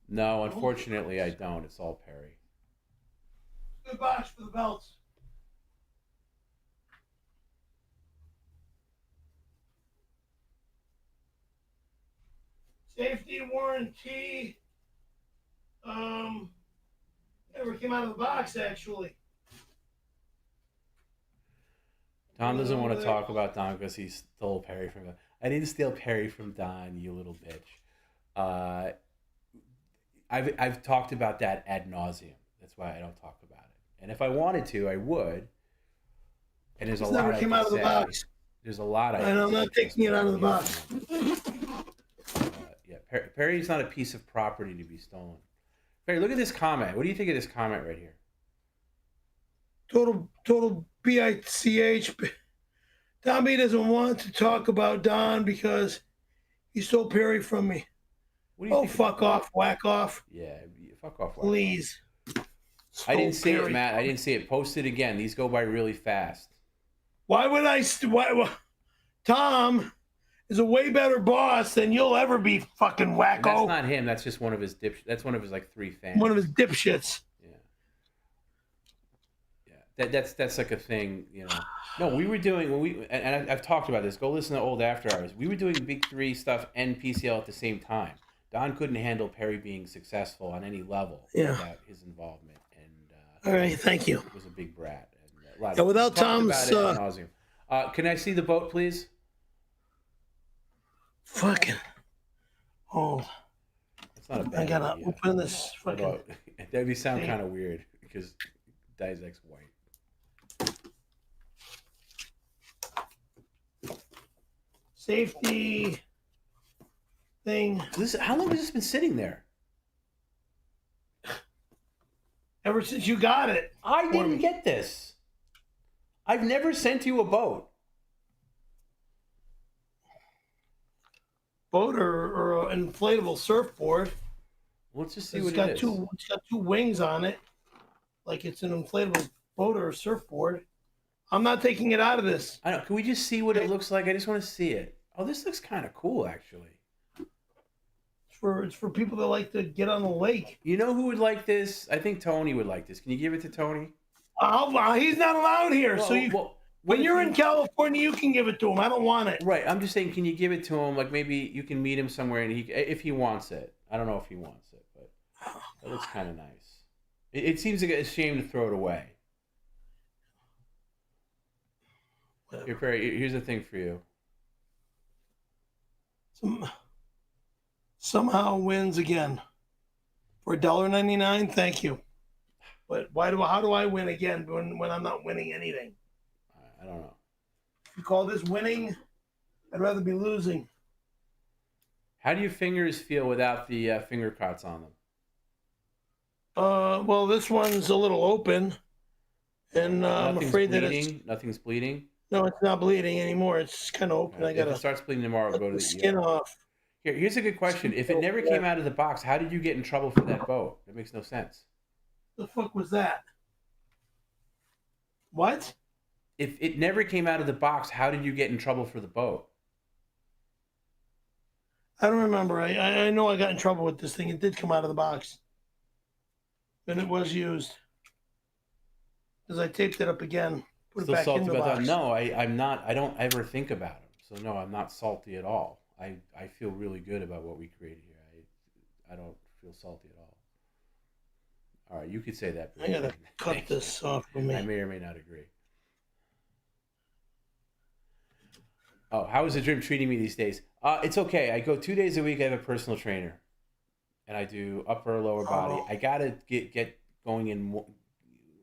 Speaker 2: No, unfortunately, I don't. It's all Perry.
Speaker 1: Good box for the belts. Safety warranty. Never came out of the box, actually.
Speaker 2: Don doesn't want to talk about Don because he stole Perry from him. I didn't steal Perry from Don, you little bitch. I've talked about that ad nauseum. That's why I don't talk about it. And if I wanted to, I would. And there's a lot.
Speaker 1: Never came out of the box.
Speaker 2: There's a lot.
Speaker 1: And I'm not taking it out of the box.
Speaker 2: Yeah, Perry's not a piece of property to be stolen. Perry, look at this comment. What do you think of this comment right here?
Speaker 1: Total BICH. Tommy doesn't want to talk about Don because he stole Perry from me.
Speaker 2: What do you think
Speaker 1: fuck off, whack off.
Speaker 2: Yeah, fuck off.
Speaker 1: Please.
Speaker 2: I didn't see
Speaker 1: Perry.
Speaker 2: it, Matt. I didn't see it. Post it again. These go by really fast.
Speaker 1: Why would I? Tom is a way better boss than you'll ever be, fucking wacko.
Speaker 2: And that's not him. That's just one of his That's one of his like 3 fans.
Speaker 1: One of his dipshits.
Speaker 2: Yeah. That's like a thing, you know. No, we were doing and I've talked about this. Go listen to old After Hours. We were doing Big 3 stuff and PCL at the same time. Don couldn't handle Perry being successful on any level without his involvement. And
Speaker 1: all right, thank you.
Speaker 2: Was a big brat. And,
Speaker 1: without Tom's.
Speaker 2: Can I see the boat, please?
Speaker 1: Fucking. Hold.
Speaker 2: It's not a bad
Speaker 1: I gotta
Speaker 2: idea.
Speaker 1: open this fucking.
Speaker 2: That'd be sound kind of weird because 𝙤𝙃 white.
Speaker 1: Safety thing.
Speaker 2: How long has this been sitting there?
Speaker 1: Ever since you got it.
Speaker 2: I didn't get this. I've never sent you a boat.
Speaker 1: Boat or an inflatable surfboard.
Speaker 2: Let's just see
Speaker 1: It's
Speaker 2: what
Speaker 1: got
Speaker 2: it is.
Speaker 1: It's got 2 wings on it, like it's an inflatable boat or a surfboard. I'm not taking it out of this.
Speaker 2: I don't. Can we just see what it looks like? I just want to see it. Oh, this looks kind of cool, actually.
Speaker 1: It's for people that like to get on the lake.
Speaker 2: You know who would like this? I think Tony would like this. Can you give it to Tony?
Speaker 1: He's not allowed here.
Speaker 2: Well,
Speaker 1: when you're in California, you can give it to him. I don't want it.
Speaker 2: Right. I'm just saying, can you give it to him? Like maybe you can meet him somewhere, and if he wants it. I don't know if he wants it, but it looks kind of nice. It seems like a shame to throw it away. Here, Perry, here's the thing for you.
Speaker 1: Somehow wins again for $1.99. Thank you. But how do I win again when I'm not winning anything?
Speaker 2: I don't know.
Speaker 1: If you call this winning, I'd rather be losing.
Speaker 2: How do your fingers feel without the finger cuts on them?
Speaker 1: Well, this one's a little open, and I'm afraid
Speaker 2: bleeding? Nothing's bleeding.
Speaker 1: No, it's not bleeding anymore. It's kind of open.
Speaker 2: If it starts bleeding tomorrow, go to the
Speaker 1: skin off.
Speaker 2: Here's a good question. If it never came out of the box, how did you get in trouble for that boat? That makes no sense.
Speaker 1: The fuck was that? What?
Speaker 2: If it never came out of the box, how did you get in trouble for the boat?
Speaker 1: I don't remember. I know I got in trouble with this thing. It did come out of the box. And it was used. Because I taped it up again. Put it back in the box.
Speaker 2: No, I'm not. I don't ever think about them. So no, I'm not salty at all. I feel really good about what we created here. I don't feel salty at all. All right, you could say that.
Speaker 1: I gotta cut this off for me.
Speaker 2: I may or may not agree. Oh, how is the gym treating me these days? It's okay. I go 2 days a week. I have a personal trainer, and I do upper lower body. I gotta get going in.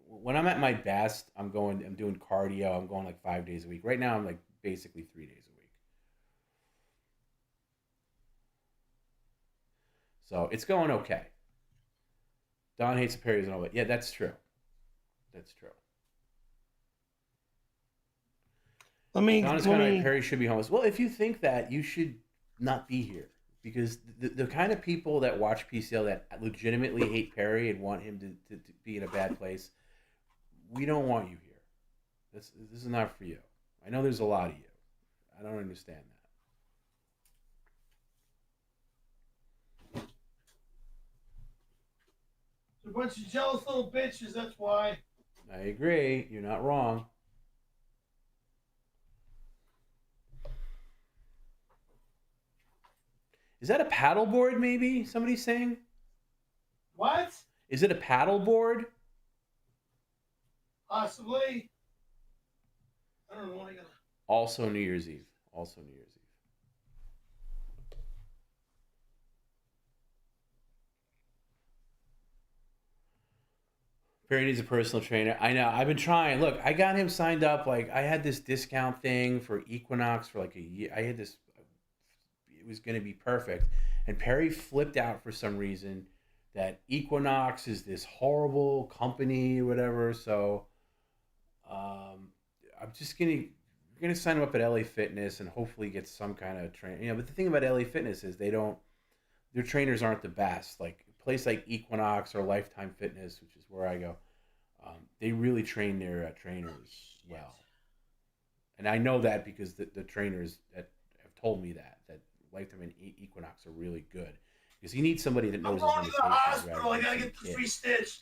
Speaker 2: When I'm at my best, I'm doing cardio. I'm going like 5 days a week. Right now, I'm like basically 3 days a week. So it's going okay. Don hates Perry's and all that. Yeah, that's true. That's true. Don's kind of like Perry should be homeless. Well, if you think that, you should not be here. Because the kind of people that watch PCL that legitimately hate Perry and want him to be in a bad place, we don't want you here. This is not for you. I know there's a lot of you. I don't understand that.
Speaker 1: A bunch of jealous little bitches, that's why.
Speaker 2: I agree. You're not wrong. Is that a paddleboard, maybe? Somebody's saying?
Speaker 1: What?
Speaker 2: Is it a paddleboard?
Speaker 1: Possibly. I don't know what I gotta...
Speaker 2: Also New Year's Eve. Also New Year's Eve. Perry needs a personal trainer. I know. I've been trying. Look, I got him signed up. Like, I had this discount thing for Equinox for like a year. I had this. It was going to be perfect. And Perry flipped out for some reason that Equinox is this horrible company or whatever. So I'm just going to sign him up at LA Fitness and hopefully get some kind of train. But the thing about LA Fitness is their trainers aren't the best. Like place like Equinox or Lifetime Fitness, which is where I go, they really train their trainers well. And I know that because the trainers that have told me that Lifetime and Equinox are really good. Because you need somebody that knows his limitations.
Speaker 1: I'm going to the hospital. I got to get this restitched.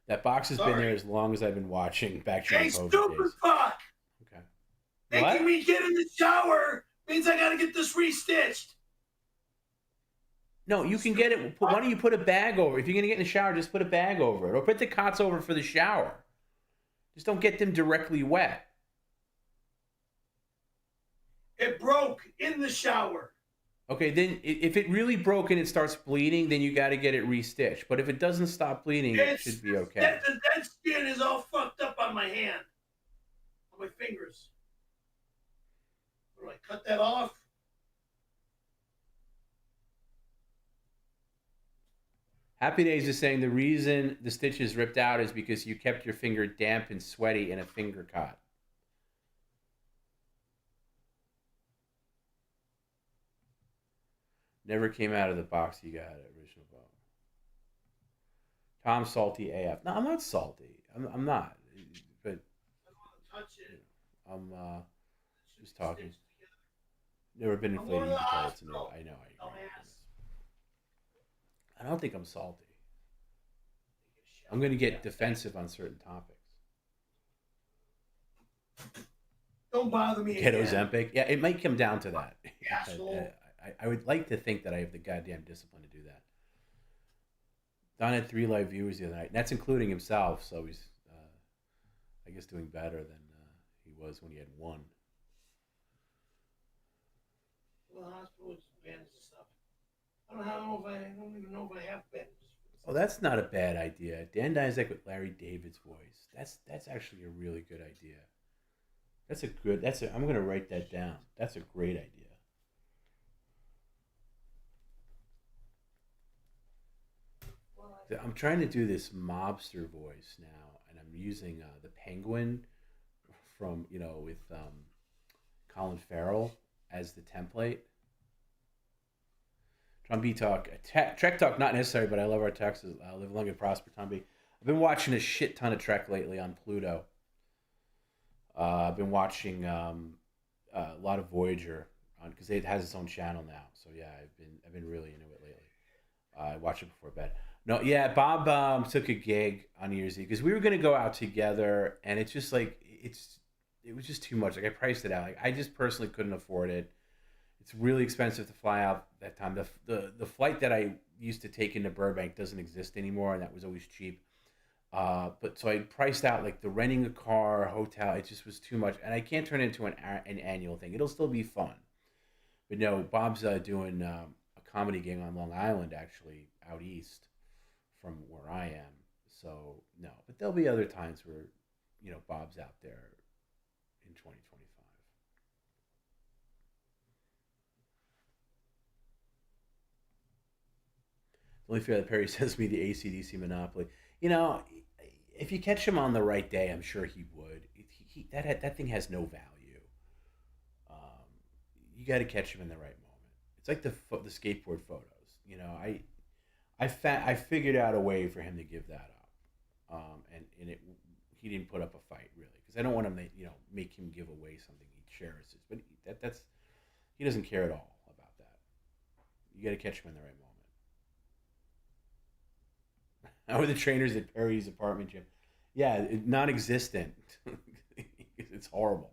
Speaker 2: That box has been there as long as I've been watching Back to
Speaker 1: Hey, stupid fuck!
Speaker 2: Okay.
Speaker 1: Making me get in the shower means I got to get this restitched.
Speaker 2: No, you can get it. Why don't you put a bag over it? If you're going to get in the shower, just put a bag over it. Or put the cots over for the shower. Just don't get them directly wet.
Speaker 1: It broke in the shower.
Speaker 2: Okay, then if it really broke and it starts bleeding, then you got to get it restitched. But if it doesn't stop bleeding, it should be okay.
Speaker 1: The dead skin is all fucked up on my hand. On my fingers. Do I cut that off?
Speaker 2: Happy Days is saying the reason the stitch is ripped out is because you kept your finger damp and sweaty in a finger cot. Never came out of the box you got at original bone. Tom salty AF. No, I'm not salty. I'm not. But I'm just talking. Never been inflated to tell it's no. I know. I agree. I don't think I'm salty. I'm going to get defensive on certain topics.
Speaker 1: Don't bother me.
Speaker 2: Get Ozempic. Yeah, it might come down to that. I would like to think that I have the goddamn discipline to do that. Don had 3 live viewers the other night. And that's including himself, so he's, I guess, doing better than he was when he had 1.
Speaker 1: Well, the hospital is bandages and stuff. I don't even know if I have bandages.
Speaker 2: Oh, that's not a bad idea. Dan Dizek with Larry David's voice. That's actually a really good idea. I'm going to write that down. That's a great idea. I'm trying to do this mobster voice now, and I'm using the Penguin from, with Colin Farrell as the template. Tom B talk, Trek talk not necessary, but I love our texts. Live long and prosper, Tom B. I've been watching a shit ton of Trek lately on Pluto. I've been watching a lot of Voyager because it has its own channel now. So yeah, I've been really into it lately. I watch it before bed. No, yeah, Bob took a gig on New Year's Eve because we were gonna go out together, and it's just like it was just too much. Like I priced it out. Like I just personally couldn't afford it. It's really expensive to fly out that time. The flight that I used to take into Burbank doesn't exist anymore, and that was always cheap. But so I priced out like the renting a car, hotel. It just was too much, and I can't turn it into an annual thing. It'll still be fun, but no, Bob's doing a comedy gig on Long Island, actually out east from where I am. So no, but there'll be other times where Bob's out there in 2025. It's only fair that Perry says me the AC/DC monopoly. If you catch him on the right day, I'm sure he would. That thing has no value. You got to catch him in the right moment. It's like the skateboard photos. I figured out a way for him to give that up, and he didn't put up a fight really because I don't want to make him give away something he cherishes. But he doesn't care at all about that. You got to catch him in the right moment. How are the trainers at Perry's apartment gym? Yeah, non-existent. It's horrible.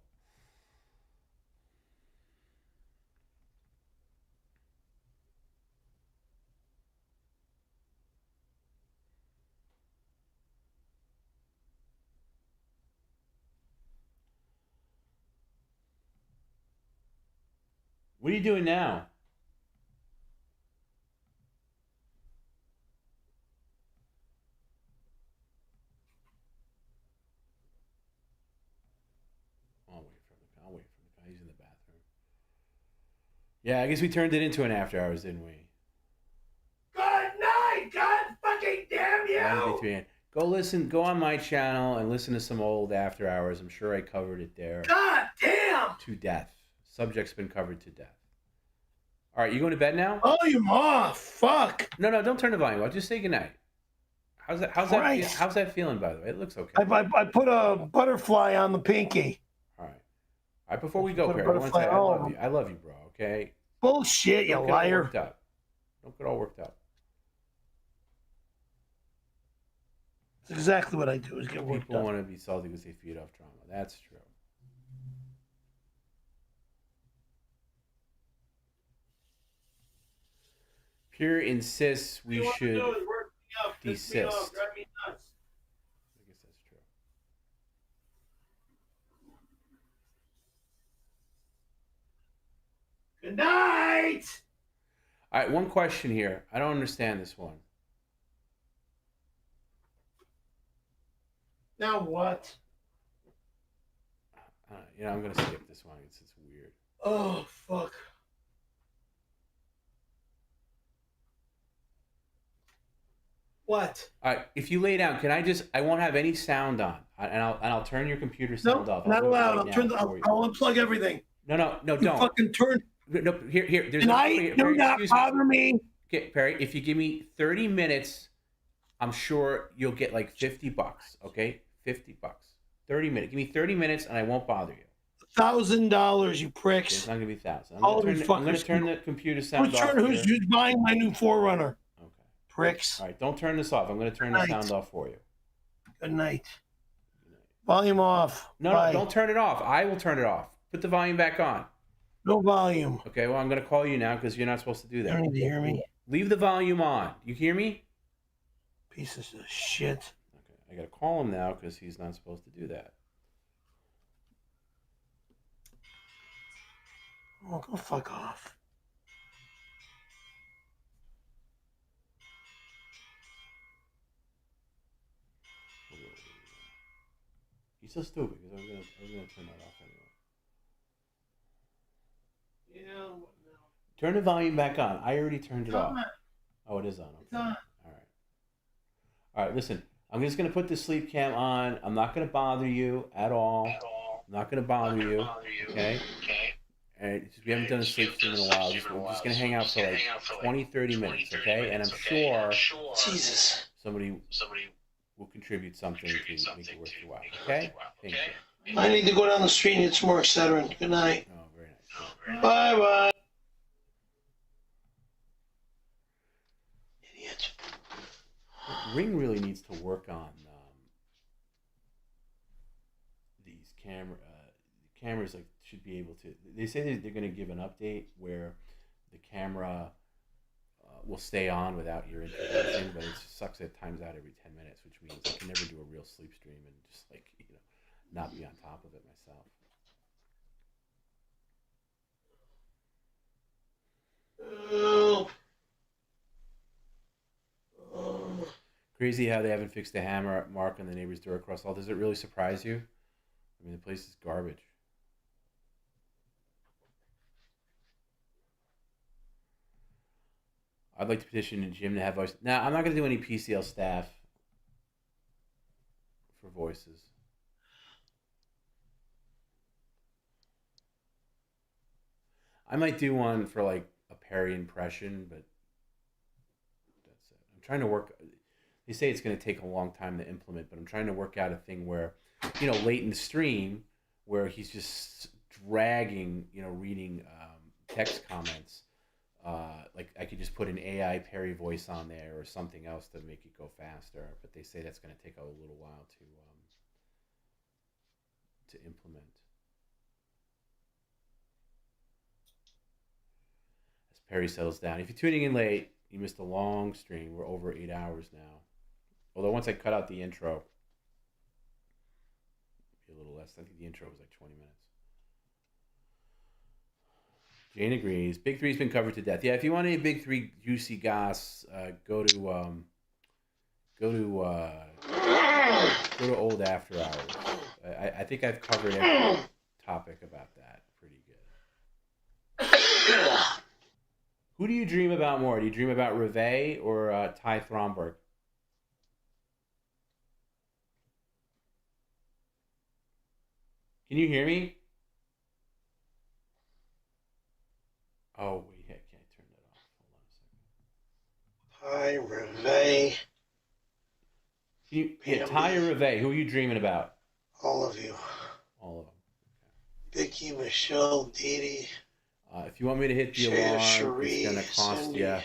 Speaker 2: What are you doing now? I'll wait for the guy. He's in the bathroom. Yeah, I guess we turned it into an after hours, didn't we?
Speaker 1: Good night! God fucking damn you!
Speaker 2: Go on my channel and listen to some old after hours. I'm sure I covered it there.
Speaker 1: God damn!
Speaker 2: To death. Subject's been covered to death. All right, you going to bed now?
Speaker 1: Volume off. Fuck.
Speaker 2: No, don't turn the volume off. Just say goodnight. How's that feeling, by the way? It looks okay.
Speaker 1: I put a butterfly on the pinky.
Speaker 2: All right, before we go, Perry, I want to say I love you, bro, okay?
Speaker 1: Bullshit, you liar.
Speaker 2: Don't get all worked up.
Speaker 1: That's exactly what I do, is get worked up.
Speaker 2: People want to be salty because they feed off drama. That's true. Pure insists we should desist. I guess that's true.
Speaker 1: Good night.
Speaker 2: All right, one question here. I don't understand this one.
Speaker 1: Now what?
Speaker 2: I'm going to skip this one. It's weird.
Speaker 1: Oh, fuck. What?
Speaker 2: All right, if you lay down, I won't have any sound on, and I'll turn your computer sound off.
Speaker 1: Not allowed. I'll unplug everything.
Speaker 2: No, don't.
Speaker 1: Fucking turn.
Speaker 2: No, here. There's
Speaker 1: Tonight, do not bother me.
Speaker 2: Okay, Perry, if you give me 30 minutes, I'm sure you'll get like $50, okay? $50. 30 minutes. Give me 30 minutes and I won't bother you.
Speaker 1: $1,000, you pricks.
Speaker 2: It's not going to be 1,000. I'm going to turn the computer sound off.
Speaker 1: Who's buying my new 4Runner?
Speaker 2: Okay.
Speaker 1: Pricks.
Speaker 2: All right, don't turn this off. I'm going to turn the sound off for you.
Speaker 1: Good night. Volume off.
Speaker 2: No, don't turn it off. I will turn it off. Put the volume back on.
Speaker 1: No volume.
Speaker 2: Okay, well, I'm going to call you now because you're not supposed to do that.
Speaker 1: You don't need to hear me.
Speaker 2: Leave the volume on. You hear me?
Speaker 1: Pieces of shit.
Speaker 2: Okay, I got to call him now because he's not supposed to do that.
Speaker 1: Oh, go fuck off.
Speaker 2: He's so stupid because I was gonna turn that off anyway.
Speaker 1: Yeah. No.
Speaker 2: Turn the volume back on. I already turned it off. Oh, it is on. Okay.
Speaker 1: It's on.
Speaker 2: All right. Listen, I'm just gonna put the sleep cam on. I'm not gonna bother you at all. I'm not gonna bother you. Okay. And we haven't done a sleep stream in a while. We're just gonna hang out for like 20, 30 minutes. Okay. And I'm sure
Speaker 1: Jesus.
Speaker 2: Somebody will contribute something to make it worth your while. Okay? Thank you.
Speaker 1: I need to go down the street and get some more Excedrin. Good night.
Speaker 2: Oh, very nice.
Speaker 1: Bye-bye. Idiot.
Speaker 2: Ring really needs to work on these cameras. Like should be able to. They say they're going to give an update where the camera will stay on without your intervention, but it sucks that it times out every 10 minutes, which means I can never do a real sleep stream and just not be on top of it myself. Crazy how they haven't fixed the hammer mark on the neighbor's door across all. Does it really surprise you? I mean, the place is garbage. I'd like to petition the gym to have voice. Now, I'm not going to do any PCL staff for voices. I might do one for like a Perry impression, but that's it. I'm trying to work. They say it's going to take a long time to implement, but I'm trying to work out a thing where, late in the stream, where he's just dragging, reading text comments. Like I could just put an AI Perry voice on there or something else to make it go faster, but they say that's going to take a little while to implement. As Perry settles down, if you're tuning in late, you missed a long stream. We're over 8 hours now. Although once I cut out the intro, it'll be a little less. I think the intro was like 20 minutes. Jane agrees. Big Three's been covered to death. Yeah, if you want any Big Three juicy goss, go to Old After Hours. I think I've covered every topic about that pretty good. Who do you dream about more? Do you dream about Reveille or Ty Thromberg? Can you hear me? Oh, wait, I can't.
Speaker 1: 𝙎𝙃𝙊𝙑𝙾.
Speaker 2: 𝙎𝙃𝙊𝙑. Who are you dreaming about?
Speaker 1: All of you.
Speaker 2: All of them.
Speaker 1: Vicky, Michelle, Dee Dee.
Speaker 2: If you want me to hit the
Speaker 1: Shayna,
Speaker 2: alarm,
Speaker 1: Cherie,
Speaker 2: it's gonna cost
Speaker 1: Cindy,
Speaker 2: you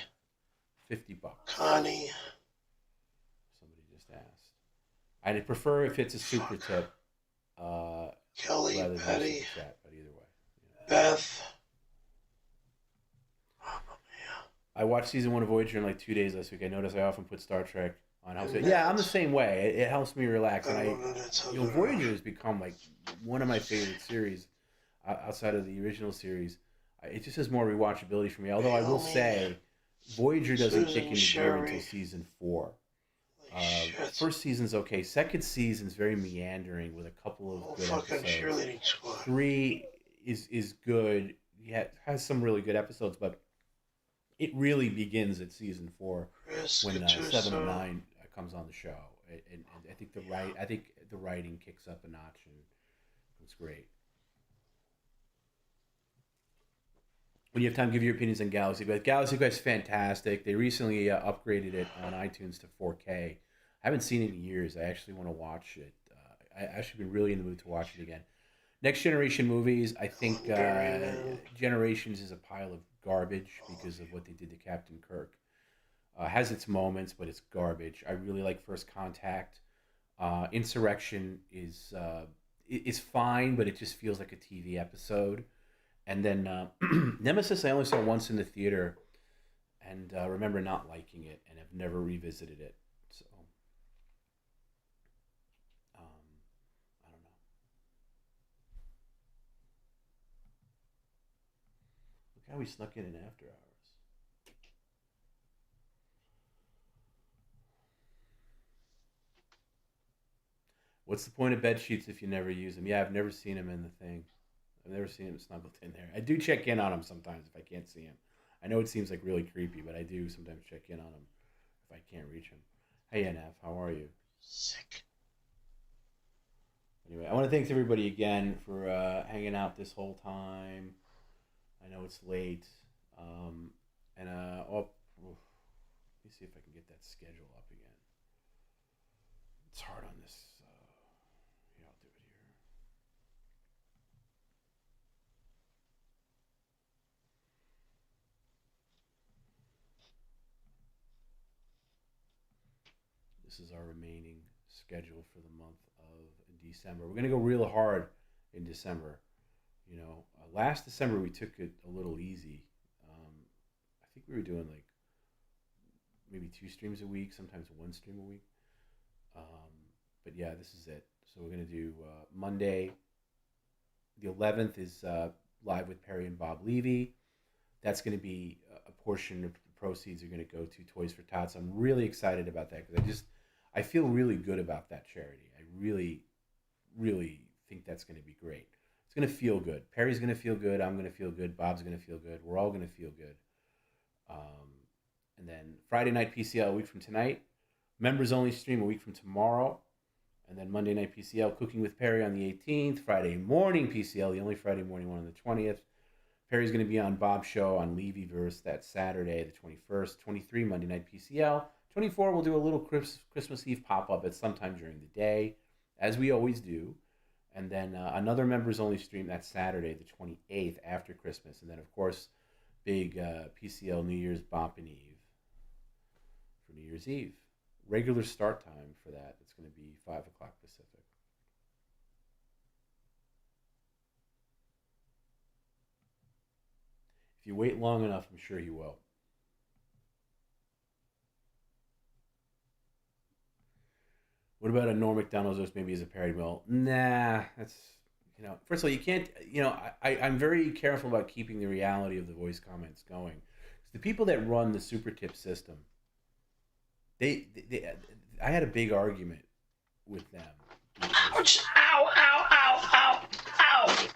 Speaker 2: $50.
Speaker 1: Connie.
Speaker 2: Somebody just asked. I'd prefer if it's a super tip.
Speaker 1: Kelly,
Speaker 2: rather than a
Speaker 1: Betty,
Speaker 2: super chat, but either way.
Speaker 1: Beth.
Speaker 2: I watched season 1 of Voyager in like 2 days last week. I noticed I often put Star Trek on house. Yeah, I'm the same way. It helps me relax. And Voyager has become like one of my favorite series outside of the original series. It just has more rewatchability for me. Although I will say, Voyager doesn't kick into gear until season 4. First season's okay. Second season's very meandering with a couple of good episodes. 3 is good. Yeah, it has some really good episodes, but it really begins at season 4 when 7 and 9 comes on the show, and I think the writing kicks up a notch, and it's great. When you have time, give your opinions on Galaxy Quest. Galaxy Quest is fantastic. They recently upgraded it on iTunes to 4K. I haven't seen it in years. I actually want to watch it. I actually been really in the mood to watch it again. Next Generation movies, I think Generations is a pile of garbage because of what they did to Captain Kirk. Has its moments, but it's garbage. I really like First Contact. Insurrection is fine, but it just feels like a TV episode. And then Nemesis I only saw once in the theater, and remember not liking it, and have never revisited it. So I don't know. Look how we snuck in After Hours. What's the point of bed sheets if you never use them? Yeah, I've never seen them in the thing. I've never seen him snuggled in there. I do check in on him sometimes if I can't see him. I know it seems like really creepy, but I do sometimes check in on him if I can't reach him. Hey, NF, how are you?
Speaker 1: Sick.
Speaker 2: Anyway, I want to thank everybody again for hanging out this whole time. I know it's late. Let me see if I can get that schedule up again. It's hard on this. Yeah, I'll do it here. This is our remaining schedule for the month of December. We're going to go real hard in December. You know, last December we took it a little easy. I think we were doing like maybe 2 streams a week, sometimes 1 stream a week. But yeah, this is it. So we're going to do Monday. The 11th is live with Perry and Bob Levy. That's going to be a portion of the proceeds are going to go to Toys for Tots. I'm really excited about that because I feel really good about that charity. I really, really think that's going to be great. It's going to feel good. Perry's going to feel good. I'm going to feel good. Bob's going to feel good. We're all going to feel good. And then Friday night PCL a week from tonight. Members only stream a week from tomorrow. And then Monday night PCL, Cooking with Perry on the 18th. Friday morning PCL, the only Friday morning one on the 20th. Perry's going to be on Bob's show on Levyverse that Saturday, the 21st. 23, Monday night PCL. 24, we'll do a little Christmas Eve pop-up at sometime during the day, as we always do. And then another members-only stream that Saturday, the 28th, after Christmas. And then, of course, big PCL New Year's Bompin' Eve for New Year's Eve. Regular start time for that, it's going to be 5 o'clock Pacific. If you wait long enough, I'm sure you will. What about a Norm Macdonald's roast maybe as a parody? Well, nah, that's, first of all, you can't, I'm very careful about keeping the reality of the voice comments going. The people that run the super tip system, I had a big argument with them.
Speaker 1: Ouch! Ow! Ow! Ow! Ow! Ow!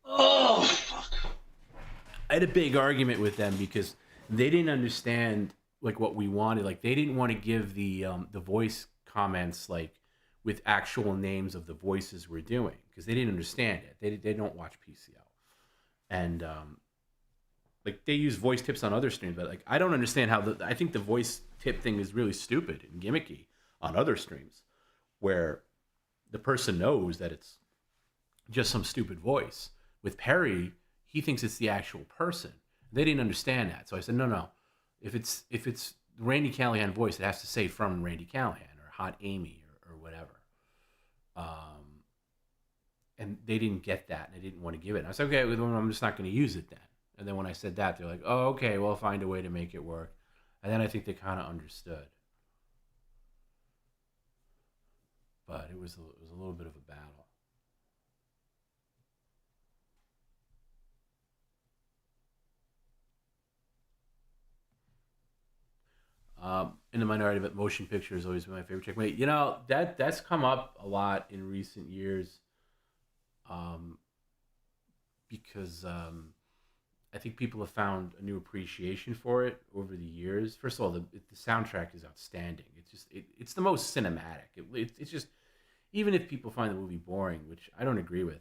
Speaker 1: Oh, fuck.
Speaker 2: I had a big argument with them because they didn't understand like what we wanted. Like they didn't want to give the voice comments like with actual names of the voices we're doing because they didn't understand it. They don't watch PCL, and Like they use voice tips on other streams, but like I don't understand how I think the voice tip thing is really stupid and gimmicky on other streams where the person knows that it's just some stupid voice. With Perry, he thinks it's the actual person. They didn't understand that. So I said, no. If it's Randy Callahan voice, it has to say from Randy Callahan or Hot Amy or whatever. And they didn't get that, and they didn't want to give it. And I said, okay, well, I'm just not going to use it then. And then when I said that, they're like, oh, okay, well, I'll find a way to make it work. And then I think they kind of understood. But it was a little bit of a battle. In the minority, but motion picture has always been my favorite checkmate. You know, that's come up a lot in recent years. Because I think people have found a new appreciation for it over the years. First of all, the soundtrack is outstanding. It's the most cinematic. It's just, even if people find the movie boring, which I don't agree with,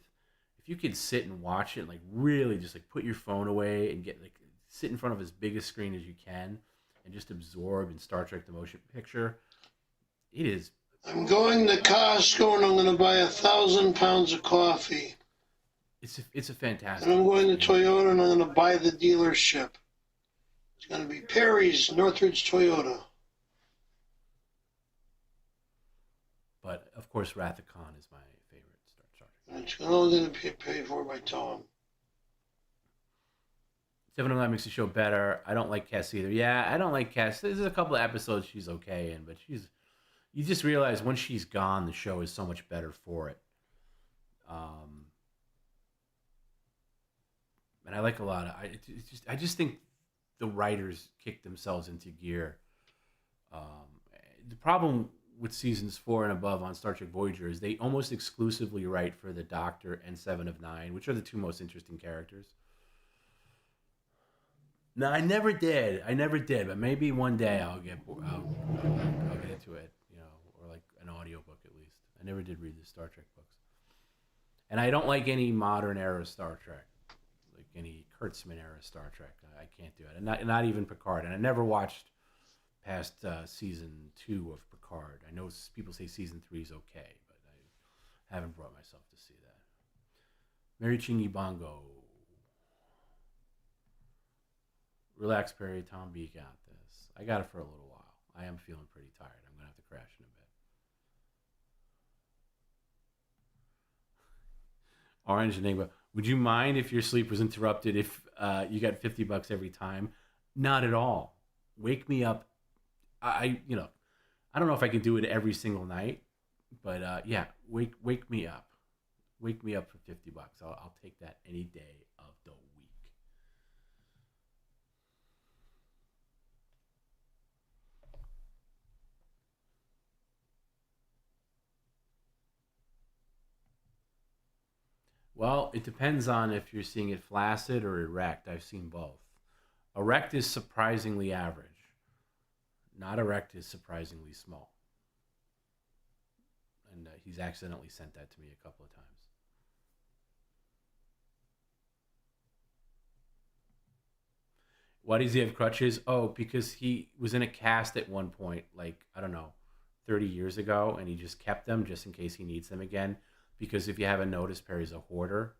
Speaker 2: if you could sit and watch it and like really just like put your phone away and get like sit in front of as big a screen as you can and just absorb in Star Trek the motion picture, it is.
Speaker 14: I'm going to Costco and I'm going to buy 1,000 pounds of coffee.
Speaker 2: It's a fantastic.
Speaker 14: And I'm going to Toyota and I'm going to buy the dealership. It's going to be Perry's Northridge Toyota.
Speaker 2: But of course, Wrath of Khan is my favorite Star Trek.
Speaker 14: And it's all going to be paid for by Tom.
Speaker 2: 709 makes the show better. I don't like Cass either. Yeah, I don't like Cass. There's a couple of episodes she's okay in, but you just realize once she's gone, the show is so much better for it. And I like a lot of. I just think the writers kicked themselves into gear. The problem with seasons 4 and above on Star Trek Voyager is they almost exclusively write for the Doctor and Seven of Nine, which are the two most interesting characters. No, I never did, but maybe one day I'll get into it, you know, or like an audiobook at least. I never did read the Star Trek books. And I don't like any modern era Star Trek, like any Kurtzman era Star Trek. I can't do it. And not even Picard. And I never watched past season 2 of Picard. I know people say season 3 is okay, but I haven't brought myself to see that. Mary Chingy Bongo. Relax, Perry. Tom B got this. I got it for a little while. I am feeling pretty tired. I'm going to have to crash in a bit. Orange Enigma. Would you mind if your sleep was interrupted if you got $50 every time? Not at all. Wake me up. I don't know if I can do it every single night, but yeah, wake me up. Wake me up for $50. I'll take that any day of the week. Well, it depends on if you're seeing it flaccid or erect. I've seen both. Erect is surprisingly average. Not erect is surprisingly small. And he's accidentally sent that to me a couple of times. Why does he have crutches? Oh, because he was in a cast at one point, like, I don't know, 30 years ago, and he just kept them just in case he needs them again. Because if you haven't noticed, Perry's a hoarder.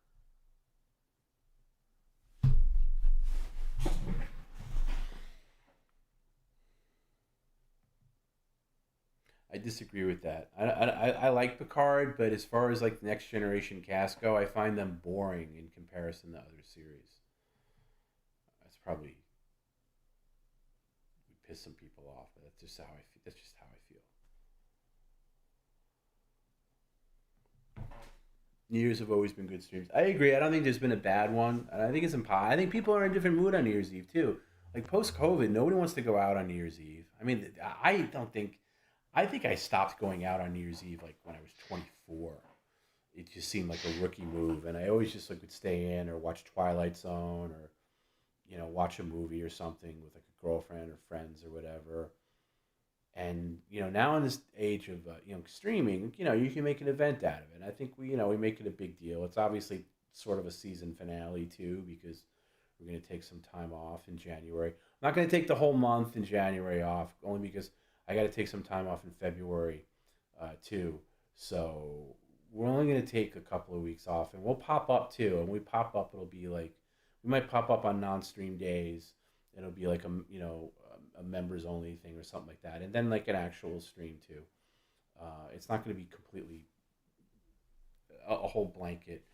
Speaker 2: I disagree with that. I like Picard, but as far as like the Next Generation cast go, I find them boring in comparison to other series. That's probably would piss some people off, but that's just how I feel. That's just how I feel. New Year's have always been good streams. I agree. I don't think there's been a bad one. I think it's impossible. I think people are in a different mood on New Year's Eve too. Like post-COVID, nobody wants to go out on New Year's Eve. I mean, I think I stopped going out on New Year's Eve like when I was 24. It just seemed like a rookie move, and I always just like would stay in or watch Twilight Zone or, you know, watch a movie or something with like a girlfriend or friends or whatever. And, you know, now in this age of, streaming, you know, you can make an event out of it. And I think we make it a big deal. It's obviously sort of a season finale too, because We're going to take some time off in January. I'm not going to take the whole month in January off, only because I got to take some time off in February too. So we're only going to take a couple of weeks off, and we'll pop up too. And we pop up, it'll be like, we might pop up on non-stream days. It'll be like a members only thing or something like that, and then like an actual stream too. It's not going to be completely a whole blanket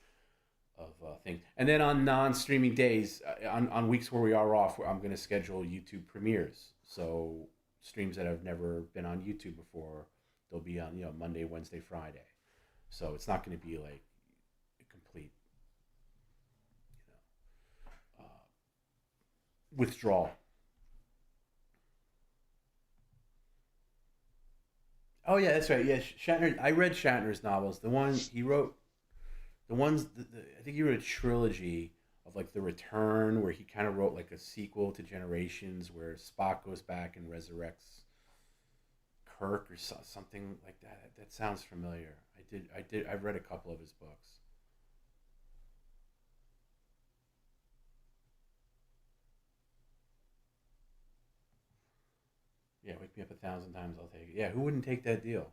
Speaker 2: of things. And then on non-streaming days, on weeks where we are off, I'm going to schedule YouTube premieres. So streams that have never been on YouTube before, they'll be on Monday, Wednesday, Friday. So it's not going to be like a complete withdrawal. Oh yeah, that's right. Yeah, Shatner. I read Shatner's novels. The one he wrote, I think he wrote a trilogy of like The Return, where he kind of wrote like a sequel to Generations, where Spock goes back and resurrects Kirk or something like that. That sounds familiar. I've read a couple of his books. Yeah, wake me up 1,000 times, I'll take it. Yeah, who wouldn't take that deal?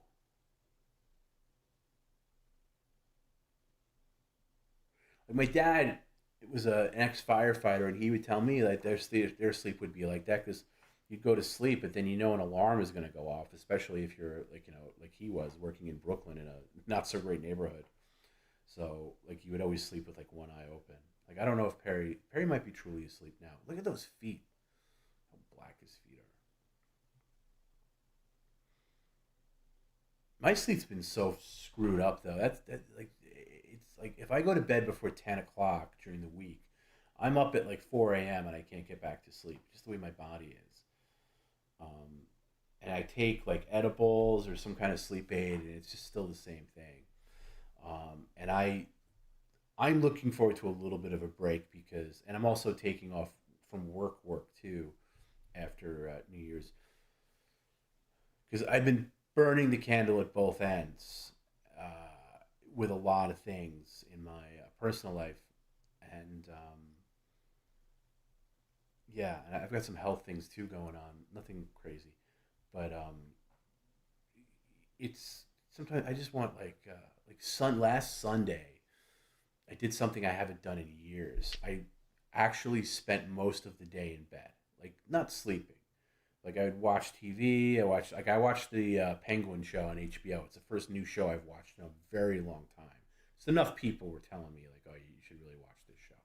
Speaker 2: Like my dad was an ex-firefighter, and he would tell me like their sleep would be like that, because you'd go to sleep, but then an alarm is going to go off, especially if you're like he was working in Brooklyn in a not so great neighborhood. So like you would always sleep with like one eye open. Like I don't know if Perry might be truly asleep now. Look at those feet. How black his feet are. My sleep's been so screwed up though. It's like if I go to bed before 10 o'clock during the week, I'm up at like 4 a.m. and I can't get back to sleep, just the way my body is. And I take like edibles or some kind of sleep aid, and it's just still the same thing. And I'm looking forward to a little bit of a break, and I'm also taking off from work too after New Year's, because I've been burning the candle at both ends with a lot of things in my personal life, and yeah, and I've got some health things too going on. Nothing crazy, but it's sometimes I just want last Sunday, I did something I haven't done in years. I actually spent most of the day in bed, like not sleeping. Like I would watch TV. I watched the Penguin show on HBO. It's the first new show I've watched in a very long time. Just enough people were telling me like, "Oh, you should really watch this show."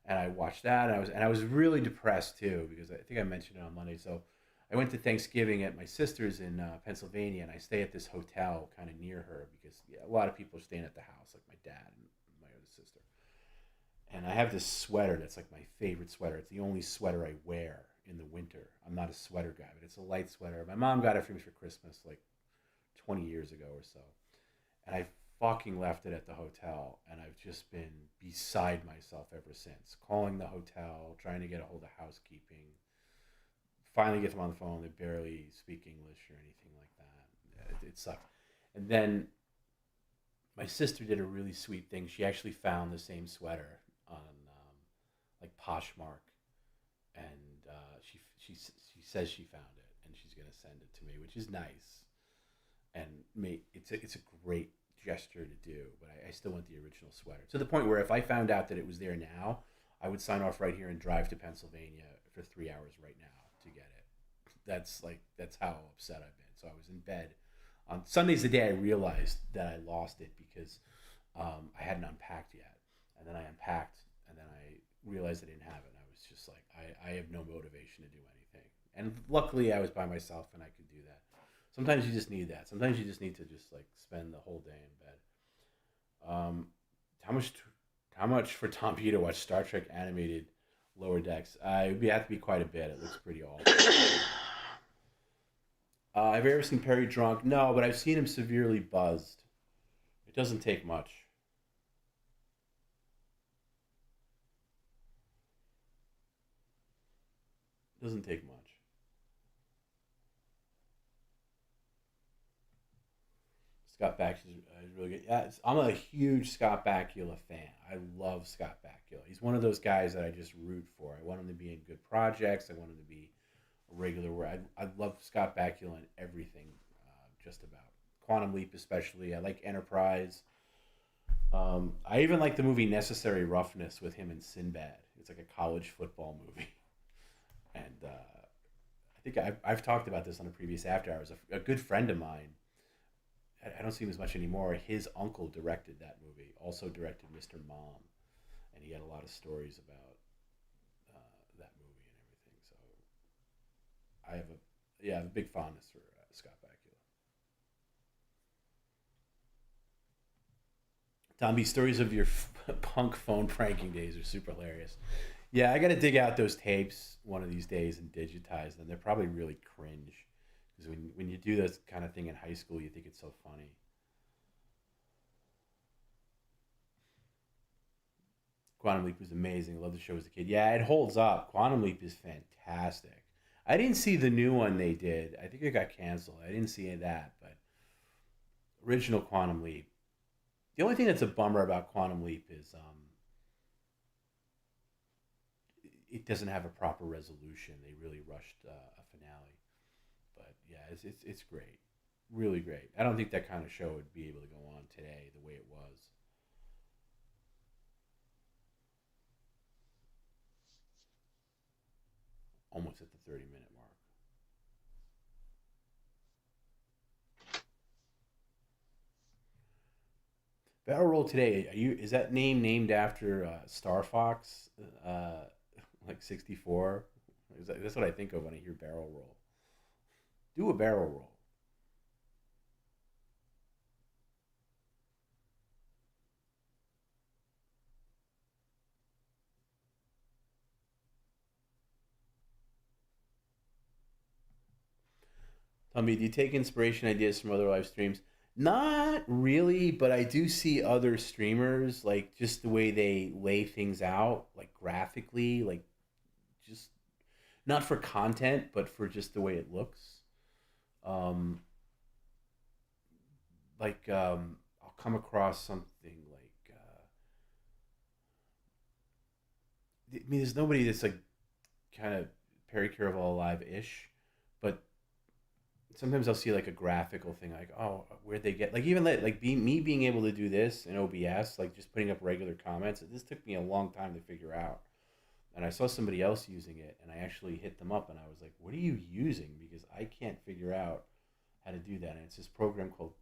Speaker 2: And I watched that, and I was really depressed too, because I think I mentioned it on Monday. So I went to Thanksgiving at my sister's in Pennsylvania, and I stay at this hotel kind of near her, because a lot of people are staying at the house, like my dad and my other sister. And I have this sweater that's like my favorite sweater. It's the only sweater I wear in the winter. I'm not a sweater guy, but it's a light sweater. My mom got it for me for Christmas like 20 years ago or so. And I fucking left it at the hotel, and I've just been beside myself ever since. Calling the hotel, trying to get a hold of housekeeping. Finally get them on the phone. They barely speak English or anything like that. It sucked. And then my sister did a really sweet thing. She actually found the same sweater on like Poshmark, and she says she found it, and she's gonna send it to me, which is nice. And it's a great gesture to do, but I still want the original sweater, to the point where if I found out that it was there now, I would sign off right here and drive to Pennsylvania for 3 hours right now to get it. That's how upset I've been. So I was in bed on Sunday's the day I realized that I lost it, because I hadn't unpacked yet, and then I unpacked, and then I realized I didn't have it, and I was just like, I have no motivation to do anything. And luckily I was by myself and I could do that. Sometimes you just need that. Sometimes you just need to just like spend the whole day in bed. How much for Tom P to watch Star Trek animated Lower Decks? It would have to be quite a bit. It looks pretty awful. Have you ever seen Perry drunk? No, but I've seen him severely buzzed. It doesn't take much. It doesn't take much. Scott Baksh is really good. Yeah, I'm a huge Scott Bakula fan. I love Scott Bakula. He's one of those guys that I just root for. I want him to be in good projects. I want him to be a regular. I love Scott Bakula in everything, just about. Quantum Leap especially. I like Enterprise. I even like the movie Necessary Roughness with him and Sinbad. It's like a college football movie. And I think I've talked about this on a previous After Hours. A good friend of mine, I don't see him as much anymore, his uncle directed that movie, also directed Mr. Mom. And he had a lot of stories about that movie and everything. So I have a big fondness for Scott Bakula. Tommy, stories of your punk phone pranking days are super hilarious. Yeah, I got to dig out those tapes one of these days and digitize them. They're probably really cringe. Because when you do this kind of thing in high school, you think it's so funny. Quantum Leap was amazing. I love the show as a kid. Yeah, it holds up. Quantum Leap is fantastic. I didn't see the new one they did. I think it got canceled. I didn't see that, but original Quantum Leap. The only thing that's a bummer about Quantum Leap is it doesn't have a proper resolution. They really rushed a finale. But yeah, it's great. Really great. I don't think that kind of show would be able to go on today the way it was. Almost at the 30-minute mark. Battle Roll today. Is that name named after Star Fox, like 64? That's what I think of when I hear barrel roll. Do a barrel roll. Tell me, do you take inspiration ideas from other live streams? Not really, but I do see other streamers, like just the way they lay things out, like graphically, like just not for content, but for just the way it looks. I'll come across something like, I mean, there's nobody that's like kind of Perry Caravello Live-ish, but sometimes I'll see like a graphical thing, like, oh, where'd they get, like even me being able to do this in OBS, like just putting up regular comments. This took me a long time to figure out. And I saw somebody else using it, and I actually hit them up, and I was like, what are you using? Because I can't figure out how to do that. And it's this program called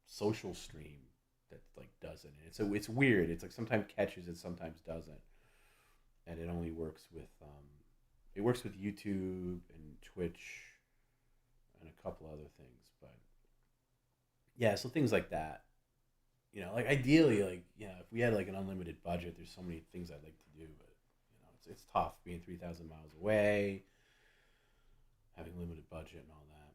Speaker 2: Social Stream that like does it. And it's weird. It's like sometimes catches it, sometimes doesn't. And it only works with YouTube and Twitch and a couple other things. But yeah, so things like that. You know, like ideally, like, you know, if we had like an unlimited budget, there's so many things I'd like to do, but it's tough being 3,000 miles away, having limited budget and all that.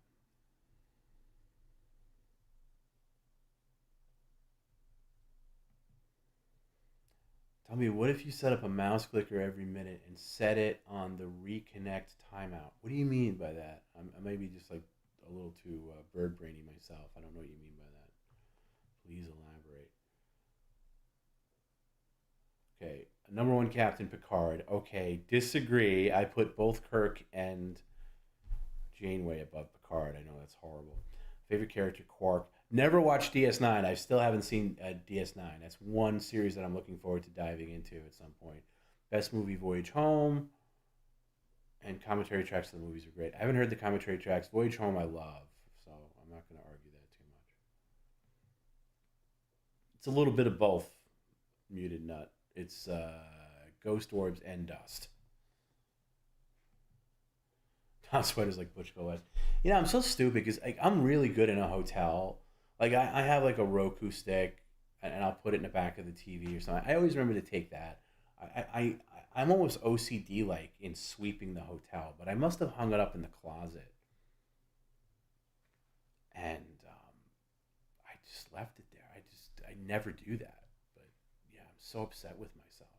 Speaker 2: Tell me, what if you set up a mouse clicker every minute and set it on the reconnect timeout? What do you mean by that? I may be just like a little too bird brainy myself. I don't know what you mean by that. Please elaborate. Okay, number one Captain Picard. Okay, disagree. I put both Kirk and Janeway above Picard. I know that's horrible. Favorite character, Quark. Never watched DS9. I still haven't seen DS9. That's one series that I'm looking forward to diving into at some point. Best movie, Voyage Home. And commentary tracks of the movies are great. I haven't heard the commentary tracks. Voyage Home I love, so I'm not going to argue that too much. It's a little bit of both, Muted Nut. It's Ghost Orbs and Dust. Tom Sweater's like Butch Go West. You know, I'm so stupid because like, I'm really good in a hotel. Like I have like a Roku stick and I'll put it in the back of the TV or something. I always remember to take that. I'm almost OCD like in sweeping the hotel, but I must have hung it up in the closet. And I just left it there. I never do that. But yeah, I'm so upset with myself.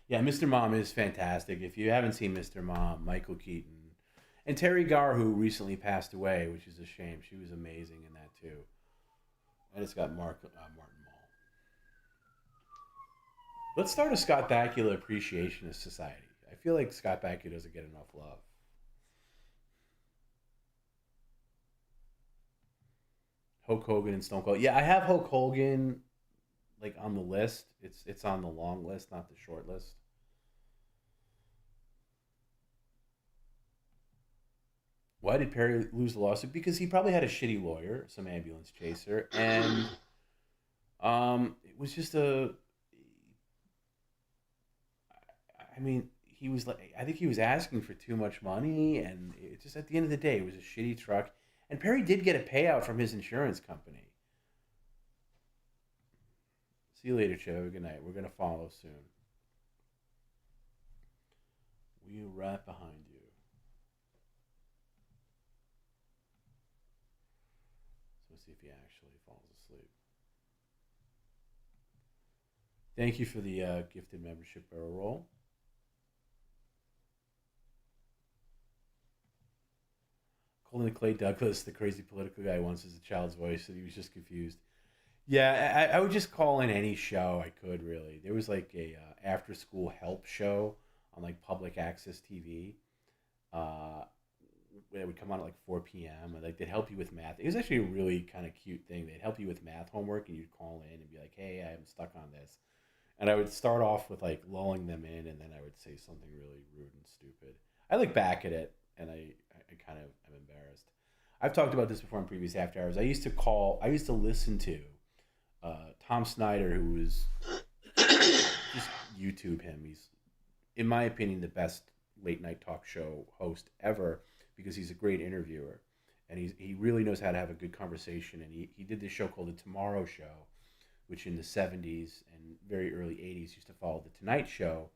Speaker 2: Yeah, Mr. Mom is fantastic. If you haven't seen Mr. Mom, Michael Keaton. And Terry Garr, who recently passed away, which is a shame. She was amazing in that too. And it's got Martin Mull. Let's start a Scott Bakula Appreciationist Society. I feel like Scott Bakula doesn't get enough love. Hulk Hogan and Stone Cold. Yeah, I have Hulk Hogan like on the list. It's on the long list, not the short list. Why did Perry lose the lawsuit? Because he probably had a shitty lawyer, some ambulance chaser, and it was just a. I mean, he was like, I think he was asking for too much money, and it just at the end of the day, it was a shitty truck. And Perry did get a payout from his insurance company. See you later, Joe. Good night. We're gonna follow soon. We're right behind you. See if he actually falls asleep. Thank you for the gifted membership barrel roll. Calling Clay Douglas the crazy political guy once as a child's voice, and he was just confused. Yeah, I would just call in any show I could, really. There was like a after-school help show on like public access TV. It would come on at like 4 p.m. and like they'd help you with math. It was actually a really kind of cute thing. They'd help you with math homework, and you'd call in and be like, "Hey, I'm stuck on this," and I would start off with like lulling them in, and then I would say something really rude and stupid. I look back at it, and I kind of am embarrassed. I've talked about this before in previous after hours. I used to listen to Tom Snyder, who was just YouTube him. He's, in my opinion, the best late night talk show host ever, because he's a great interviewer, and he really knows how to have a good conversation. And he did this show called The Tomorrow Show, which in the 70s and very early 80s used to follow The Tonight Show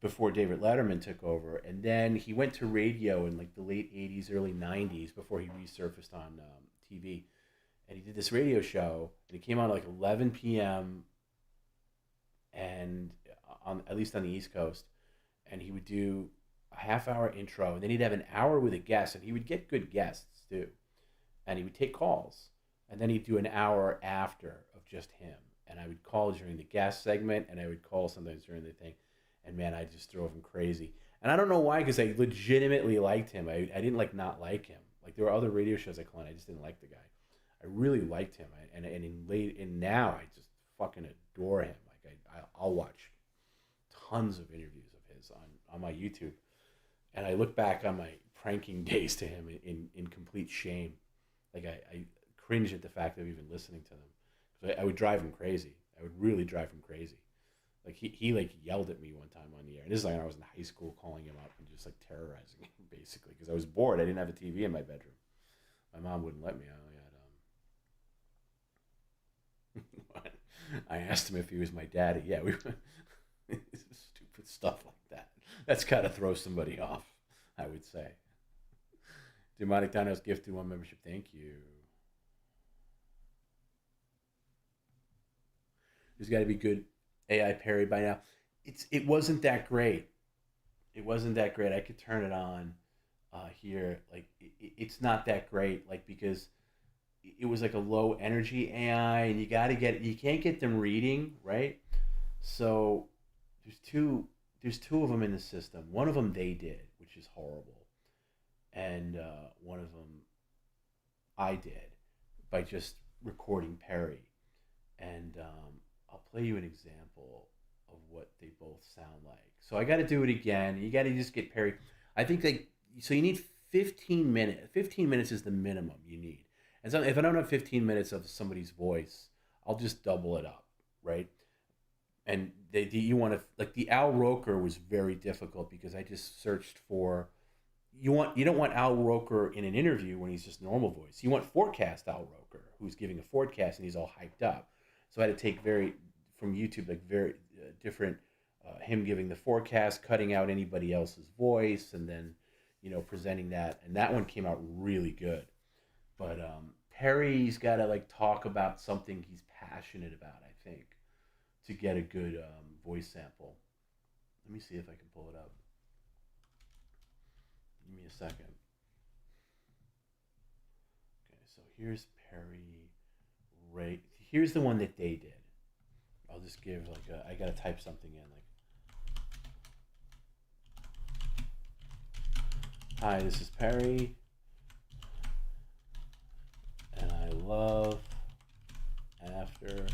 Speaker 2: before David Letterman took over. And then he went to radio in like the late 80s, early 90s before he resurfaced on TV. And he did this radio show, and it came on at like 11 p.m. and at least on the East Coast. And he would do a half-hour intro, and then he'd have an hour with a guest, and he would get good guests too. And he would take calls, and then he'd do an hour after of just him. And I would call during the guest segment, and I would call sometimes during the thing. And man, I just drove him crazy. And I don't know why, because I legitimately liked him. I didn't like not like him. Like there were other radio shows I called, I just didn't like the guy. I really liked him, and now I just fucking adore him. Like I'll watch tons of interviews of his on my YouTube. And I look back on my pranking days to him in complete shame. Like I cringe at the fact of even listening to them. So I would drive him crazy. I would really drive him crazy. Like he like yelled at me one time on the air. And this is like when I was in high school, calling him up and just like terrorizing him basically, because I was bored. I didn't have a TV in my bedroom. My mom wouldn't let me. I asked him if he was my daddy. Yeah, we stupid stuff like that. That's got to throw somebody off, I would say. Demonic Dino's gifted 1 membership. Thank you. There's got to be good AI Perry by now. It wasn't that great. It wasn't that great. I could turn it on here. Like it's not that great. Like because it was like a low energy AI, and you can't get them reading, right? So there's two of them in the system. One of them they did, which is horrible, and one of them I did by just recording Perry. And I'll play you an example of what they both sound like. So I got to do it again. You got to just get Perry. I think so you need 15 minutes. 15 minutes is the minimum you need. And so if I don't have 15 minutes of somebody's voice, I'll just double it up, right? And you want to, like the Al Roker was very difficult because I just searched for, you don't want Al Roker in an interview when he's just normal voice. You want forecast Al Roker, who's giving a forecast and he's all hyped up. So I had to take from YouTube, like very different, him giving the forecast, cutting out anybody else's voice, and then, presenting that. And that one came out really good. But Perry's got to like talk about something he's passionate about, I think, to get a good voice sample. Let me see if I can pull it up. Give me a second. Okay, so here's Perry. Right. Here's the one that they did. I'll just give I gotta type something in hi, this is Perry, and I love After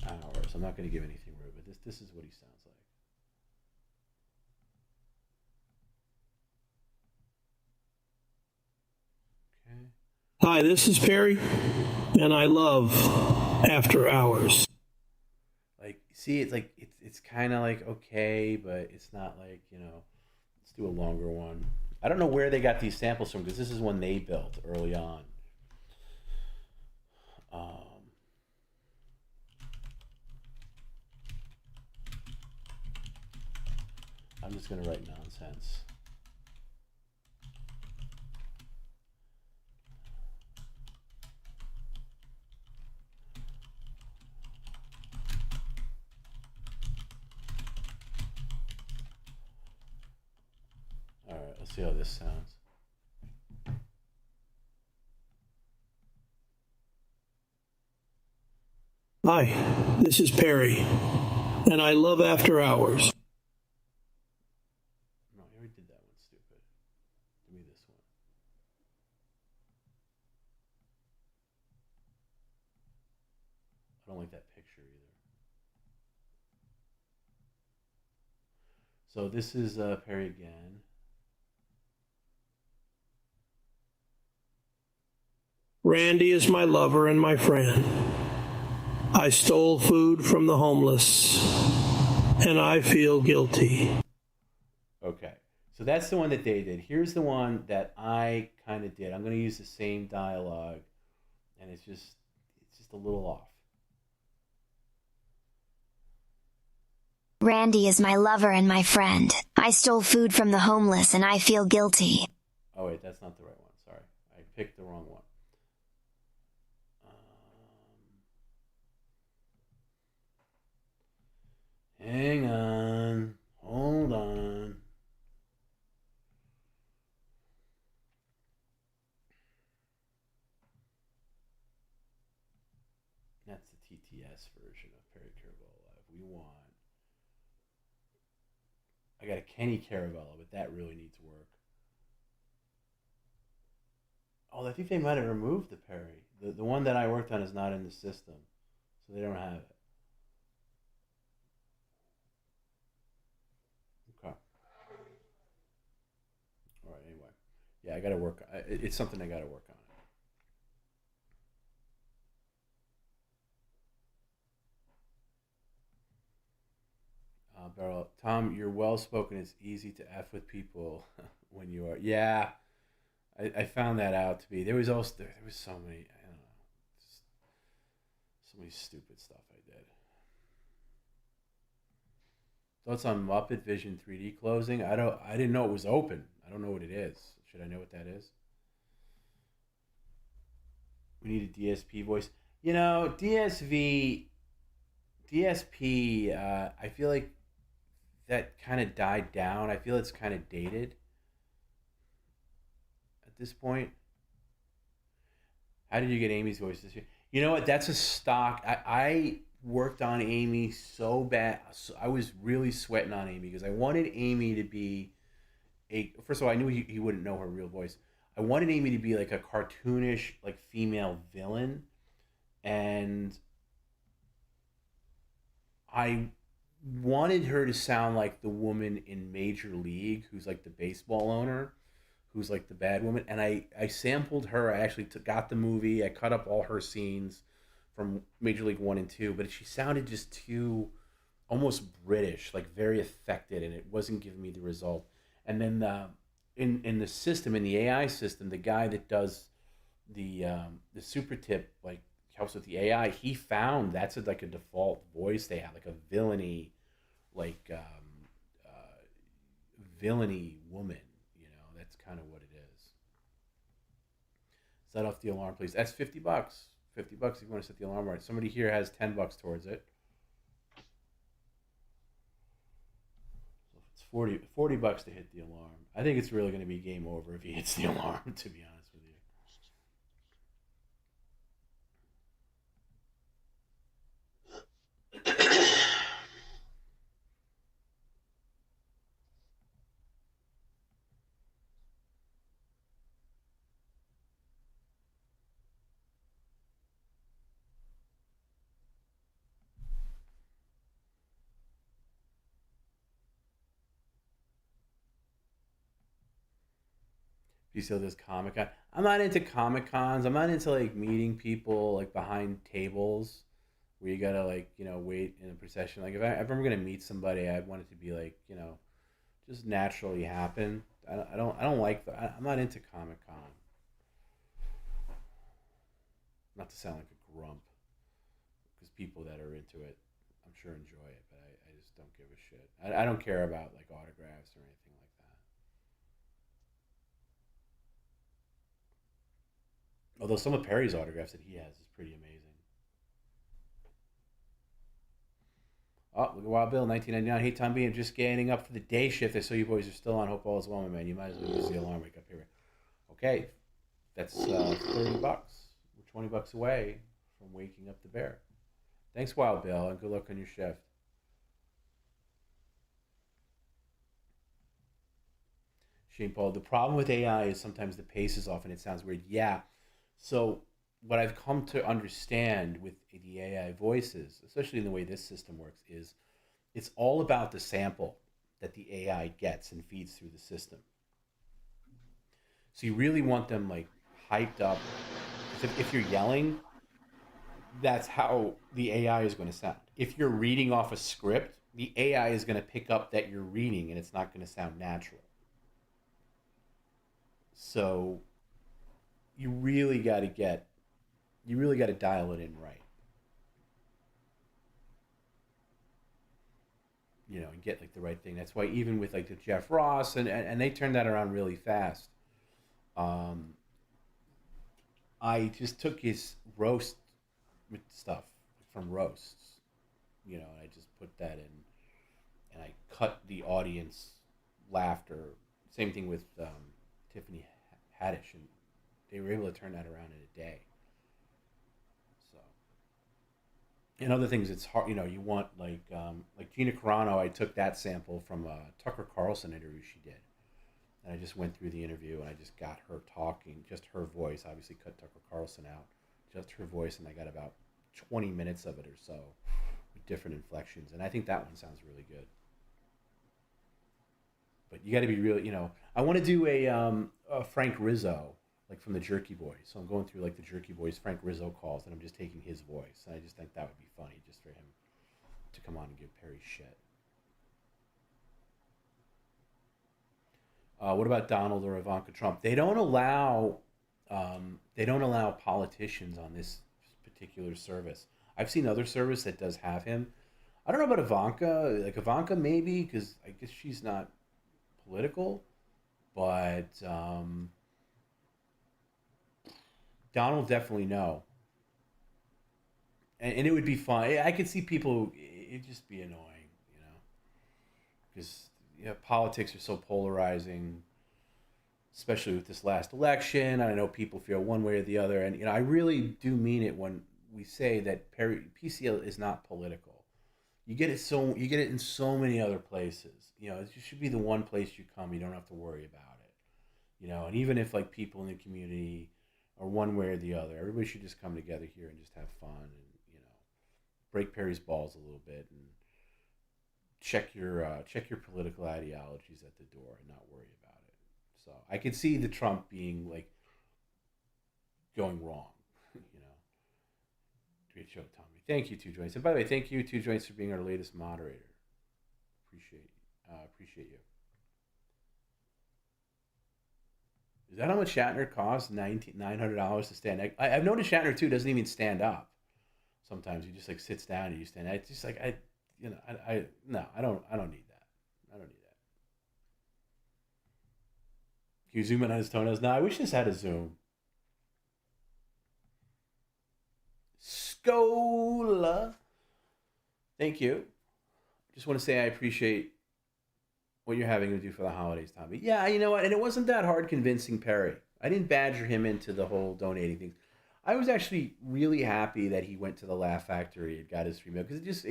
Speaker 2: Hours. I'm not gonna give anything rude, but this is what he sounds like. Okay.
Speaker 1: Hi, this is Perry, and I love After Hours.
Speaker 2: Like, see, it's kind of like okay, but it's not like, let's do a longer one. I don't know where they got these samples from, because this is one they built early on. I'm just gonna write nonsense. All right, let's see how this sounds.
Speaker 1: Hi, this is Perry, and I love After Hours.
Speaker 2: No, I already did that one, stupid. Give me this one. I don't like that picture either. So this is Perry again.
Speaker 1: Randy is my lover and my friend. I stole food from the homeless, and I feel guilty.
Speaker 2: Okay, so that's the one that they did. Here's the one that I kind of did. I'm going to use the same dialogue, and it's just a little off.
Speaker 10: Randy is my lover and my friend. I stole food from the homeless and I feel guilty.
Speaker 2: Oh wait, that's not the right one. Sorry, I picked the wrong one. Hang on. Hold on. That's the TTS version of Perry Caravello Live. We want... I got a Kenny Caravello, but that really needs work. Oh, I think they might have removed the Perry. The one that I worked on is not in the system, so they don't have it. All right, anyway. Yeah, I got to work. It's something I got to work on. Beryl, Tom, you're well-spoken. It's easy to F with people when you are. Yeah, I found that out to be. There was so many, I don't know, so many stupid stuff I did. Thoughts on Muppet Vision 3D closing? I didn't know it was open. I don't know what it is. Should I know what that is? We need a DSP voice. DSP, I feel like that kind of died down. I feel it's kind of dated at this point. How did you get Amy's voice this year? You know what? That's a stock. I worked on Amy so bad. I was really sweating on Amy because I wanted Amy to be first of all, I knew he wouldn't know her real voice. I wanted Amy to be like a cartoonish, like female villain. And I wanted her to sound like the woman in Major League, who's like the baseball owner, who's like the bad woman. And I sampled her. I actually got the movie. I cut up all her scenes from Major League 1 and 2, but she sounded just too almost British, like very affected, and it wasn't giving me the result. And then in the system, in the AI system, the guy that does the super tip, like helps with the AI, he found that's like a default voice they have, like a villainy, like villainy woman. That's kind of what it is. Set off the alarm, please. That's $50. $50 if you want to set the alarm right. Somebody here has $10 towards it. So if it's 40 bucks to hit the alarm. I think it's really going to be game over if he hits the alarm, to be honest with you. PCL does Comic-Con. I'm not into Comic-Cons. I'm not into like meeting people like behind tables where you gotta like, you know, wait in a procession. Like if I'm gonna meet somebody, I want it to be like, you know, just naturally happen. I don't like that. I'm not into Comic-Con. Not to sound like a grump, because people that are into it, I'm sure enjoy it, but I just don't give a shit. I don't care about like autographs or anything like that. Although some of Perry's autographs that he has is pretty amazing. Oh, look at Wild Bill, 1999. Hey, Tom B, I'm just getting up for the day shift. I saw you boys are still on. Hope all is well, my man. You might as well use the alarm. Wake up here. Okay, that's 30 bucks. We're 20 bucks away from waking up the bear. Thanks, Wild Bill, and good luck on your shift. Shane Paul, the problem with AI is sometimes the pace is off and it sounds weird. Yeah. So what I've come to understand with the AI voices, especially in the way this system works, is it's all about the sample that the AI gets and feeds through the system. So you really want them like hyped up. If you're yelling, that's how the AI is going to sound. If you're reading off a script, the AI is going to pick up that you're reading and it's not going to sound natural. So you really got to dial it in right. You know, and get like the right thing. That's why even with like the Jeff Ross and they turned that around really fast. I just took his roast stuff from roasts, you know, and I just put that in and I cut the audience laughter. Same thing with Tiffany Haddish, and they were able to turn that around in a day. So, and other things, it's hard, you know, you want like Gina Carano, I took that sample from a Tucker Carlson interview she did. And I just went through the interview and I just got her talking, just her voice. Obviously cut Tucker Carlson out, just her voice, and I got about 20 minutes of it or so with different inflections. And I think that one sounds really good. But you got to be really, you know, I want to do a Frank Rizzo, like from the Jerky Boys. So I'm going through like the Jerky Boys, Frank Rizzo calls, and I'm just taking his voice. And I just think that would be funny just for him to come on and give Perry shit. What about Donald or Ivanka Trump? They don't allow politicians on this particular service. I've seen other service that does have him. I don't know about Ivanka. Like Ivanka maybe, because I guess she's not political, but Donald definitely no. And it would be fun. I could see people. It'd just be annoying, you know, because politics are so polarizing, especially with this last election. I know people feel one way or the other, and you know, I really do mean it when we say that PCL is not political. You get it in so many other places. You know, it should be the one place you come. You don't have to worry about it. You know, and even if like people in the community are one way or the other, everybody should just come together here and just have fun and, you know, break Perry's balls a little bit and check your political ideologies at the door and not worry about it. So I could see the Trump being like going wrong, you know. Great show, Tommy. Thank you, Two Joints. And by the way, thank you, Two Joints, for being our latest moderator. Appreciate you. Is that how much Shatner costs? $900 to stand? I've noticed Shatner too doesn't even stand up. Sometimes he just like sits down and you stand. It's just like I don't need that. I don't need that. Can you zoom in on his toenails? No, I wish this had a zoom. Scola. Thank you. Just want to say I appreciate what you're having to do for the holidays, Tommy. Yeah, you know what? And it wasn't that hard convincing Perry. I didn't badger him into the whole donating thing. I was actually really happy that he went to the Laugh Factory and got his free meal, because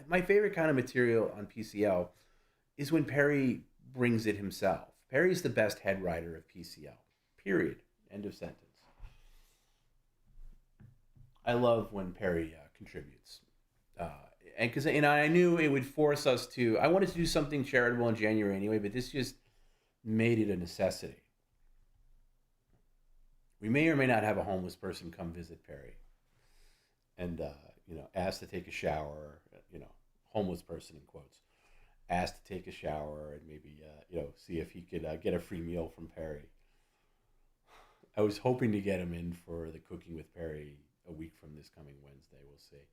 Speaker 2: my favorite kind of material on PCL is when Perry brings it himself. Perry's the best head writer of PCL. Period. End of sentence. I love when Perry contributes. And because I knew it would force us to. I wanted to do something charitable in January anyway, but this just made it a necessity. We may or may not have a homeless person come visit Perry, and ask to take a shower. Homeless person in quotes, asked to take a shower and maybe see if he could get a free meal from Perry. I was hoping to get him in for the Cooking with Perry a week from this coming Wednesday. We'll see.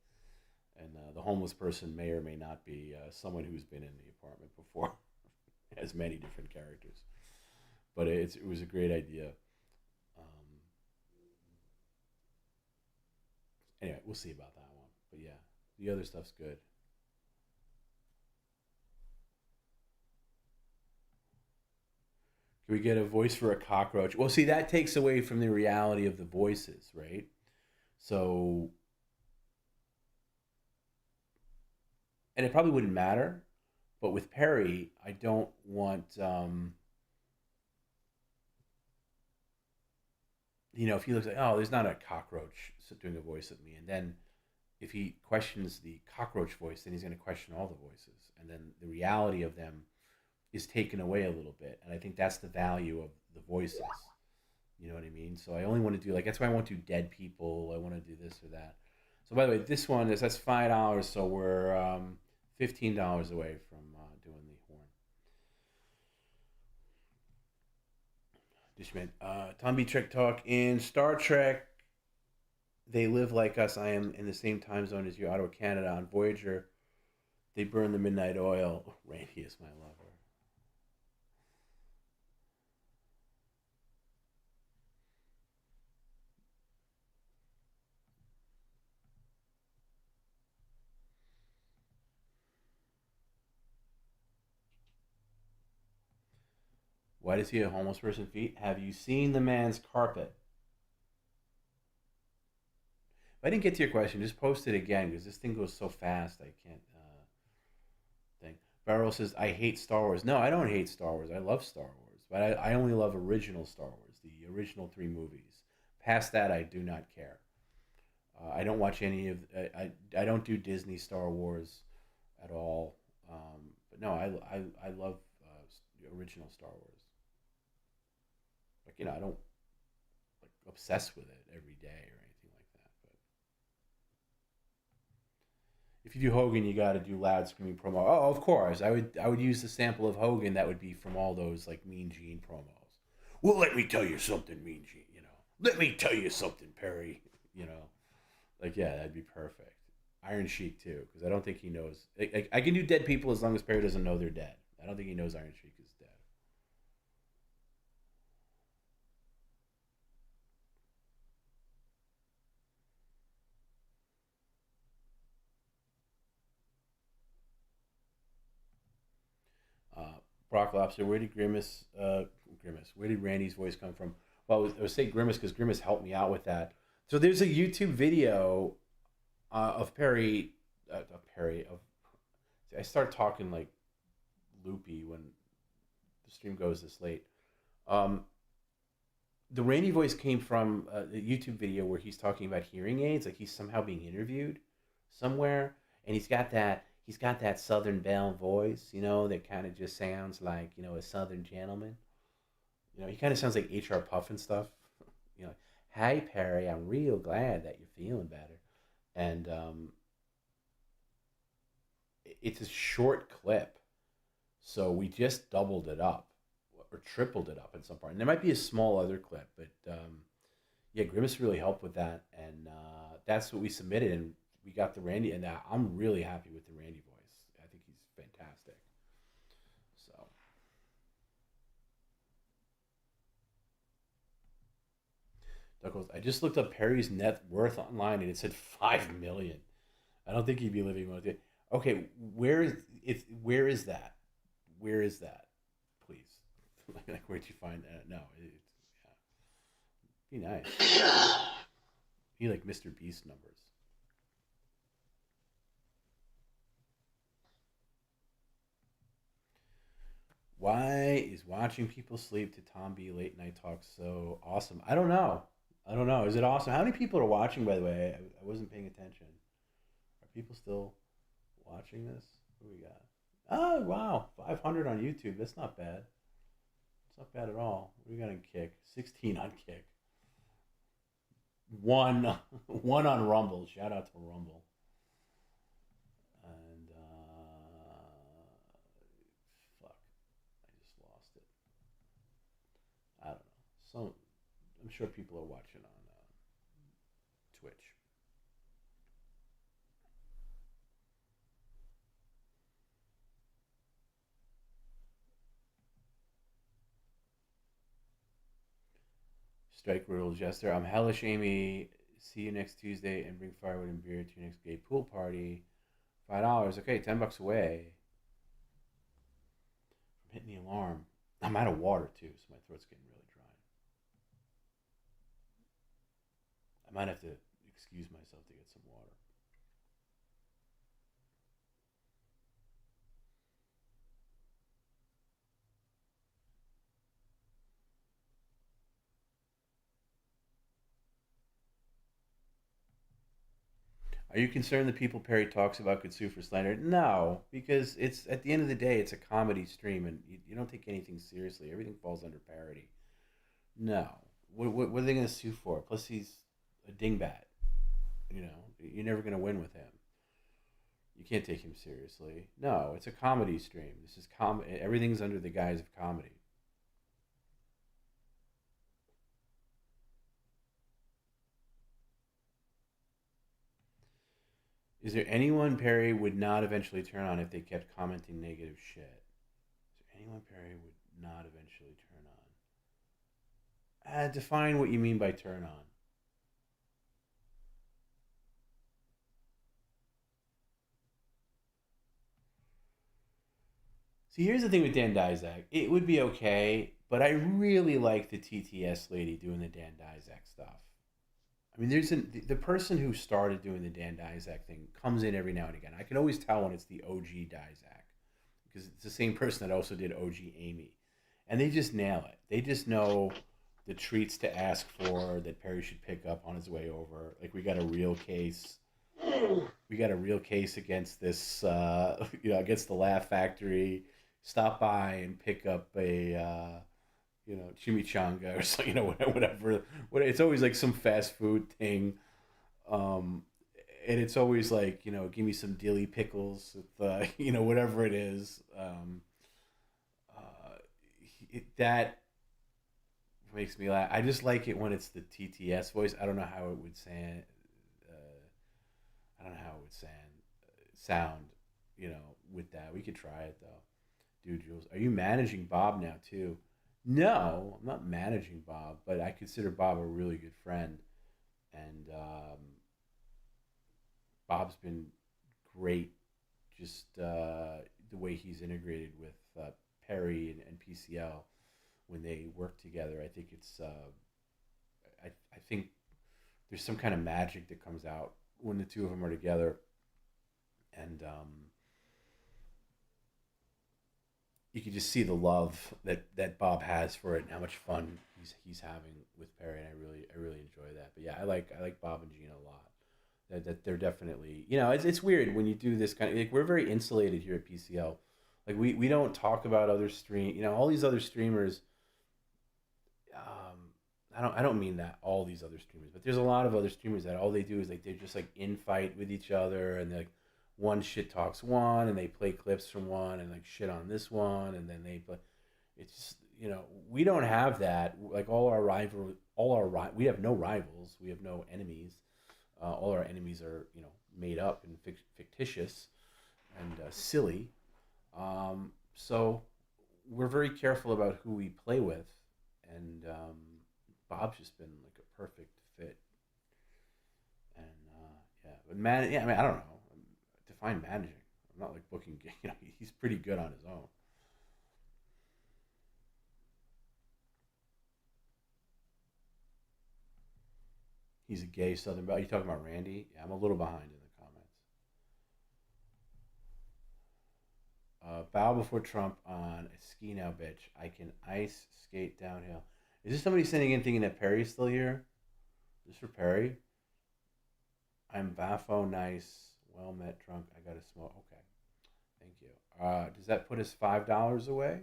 Speaker 2: And the homeless person may or may not be someone who's been in the apartment before. Has many different characters. But it was a great idea. Anyway, we'll see about that one. But yeah, the other stuff's good. Can we get a voice for a cockroach? Well, see, that takes away from the reality of the voices, right? So... And it probably wouldn't matter, but with Perry, I don't want, if he looks like, oh, there's not a cockroach doing a voice of me. And then if he questions the cockroach voice, then he's going to question all the voices. And then the reality of them is taken away a little bit. And I think that's the value of the voices. You know what I mean? So I only want to do, that's why I want to do dead people. I want to do this or that. So by the way, this one that's $5. So we're... $15 away from doing the horn. Dishman, Tom B. Trek Talk. In Star Trek, they live like us. I am in the same time zone as you, Ottawa, Canada. On Voyager, they burn the midnight oil. Oh, Randy is my lover. Why does he have homeless person feet? Have you seen the man's carpet? If I didn't get to your question, just post it again, because this thing goes so fast I can't think. Barrel says, I hate Star Wars. No, I don't hate Star Wars. I love Star Wars. But I only love original Star Wars, the original 3 movies. Past that, I do not care. I don't watch any of... I don't do Disney Star Wars at all. But no, I love the original Star Wars. I don't obsess with it every day or anything like that. But if you do Hogan, you got to do loud screaming promo. Oh, of course, I would use the sample of Hogan that would be from all those Mean Gene promos. Well, let me tell you something, Mean Gene. Let me tell you something, Perry. Yeah, that'd be perfect. Iron Sheik too, because I don't think he knows. I can do dead people as long as Perry doesn't know they're dead. I don't think he knows Iron Sheik is dead. Brock Lobster, where did Grimace, where did Randy's voice come from? Well, I would say Grimace because Grimace helped me out with that. So there's a YouTube video of Perry, I start talking loopy when the stream goes this late. The Randy voice came from a YouTube video where he's talking about hearing aids, he's somehow being interviewed somewhere, and he's got that Southern Belle voice, that kind of just sounds like, a Southern gentleman. He kind of sounds like H.R. Puff and stuff. Hey, Perry, I'm real glad that you're feeling better. And it's a short clip, so we just doubled it up or tripled it up in some part. And there might be a small other clip, but yeah, Grimace really helped with that, and that's what we submitted, and we got the Randy, and I'm really happy with the Randy voice. I think he's fantastic. So, Duck goes, I just looked up Perry's net worth online, and it said $5 million. I don't think he'd be living with it. Okay, where is that? Where is that? Like, where'd you find that? No, be nice. Be like Mr. Beast numbers. Why is watching people sleep to Tom B late night talk so awesome? I don't know. Is it awesome? How many people are watching, by the way? I wasn't paying attention. Are people still watching this? What do we got? Oh, wow. 500 on YouTube. That's not bad. It's not bad at all. What do we got on Kick? 16 on Kick. One on Rumble. Shout out to Rumble. And, fuck. I just lost it. I don't know. I'm sure people are watching on Twitch. Strike Riddle Jester. I'm hellish Amy. See you next Tuesday and bring firewood and beer to your next gay pool party. $5. Okay, $10 away. From hitting the alarm. I'm out of water too, so my throat's getting really dry. I might have to excuse myself to get some water. Are you concerned that people Perry talks about could sue for slander? No, because it's at the end of the day, it's a comedy stream, and you don't take anything seriously. Everything falls under parody. No, what are they going to sue for? Plus, he's a dingbat. You know, you're never going to win with him. You can't take him seriously. No, it's a comedy stream. This is everything's under the guise of comedy. Is there anyone Perry would not eventually turn on if they kept commenting negative shit? Is there anyone Perry would not eventually turn on? Define what you mean by turn on. See, here's the thing with Dan Dizak. It would be okay, but I really like the TTS lady doing the Dan Dizak stuff. I mean, the person who started doing the Dan Dizak thing comes in every now and again. I can always tell when it's the OG Dizak because it's the same person that also did OG Amy. And they just nail it. They just know the treats to ask for that Perry should pick up on his way over. Like, we got a real case. We got a real case against this, against the Laugh Factory. Stop by and pick up a... chimichanga or something, whatever. It's always like some fast food thing. And it's always like, give me some dilly pickles with, whatever it is. That makes me laugh. I just like it when it's the TTS voice. I don't know how it would sound. Sound, with that. We could try it though. Dude, Jules, are you managing Bob now too? No, I'm not managing Bob, but I consider Bob a really good friend. And Bob's been great, just the way he's integrated with Perry and PCL when they work together. I think it's, I think there's some kind of magic that comes out when the two of them are together. And you can just see the love that Bob has for it and how much fun he's having with Perry, and I really enjoy that. But yeah, I like Bob and Gina a lot. That they're definitely, it's weird when you do this kind of, like, we're very insulated here at PCL. Like, we don't talk about other all these other streamers. I don't mean that all these other streamers, but there's a lot of other streamers that all they do is like they're just like in fight with each other, and they're like, one shit talks one, and they play clips from one, and like shit on this one, and then they play. It's just, we don't have that. Like, we have no rivals, we have no enemies. All our enemies are, made up and fictitious and silly. So we're very careful about who we play with, and Bob's just been like a perfect fit. And but I don't know. Define managing. I'm not like booking. He's pretty good on his own. He's a gay Southern Belle. Are you talking about Randy? Yeah, I'm a little behind in the comments. Bow before Trump on a ski now, bitch. I can ice skate downhill. Is this somebody sending in thinking that Perry's still here? Is this for Perry? I'm Baffo nice. Well met drunk. I got to smoke. Okay. Thank you. Does that put us $5 away?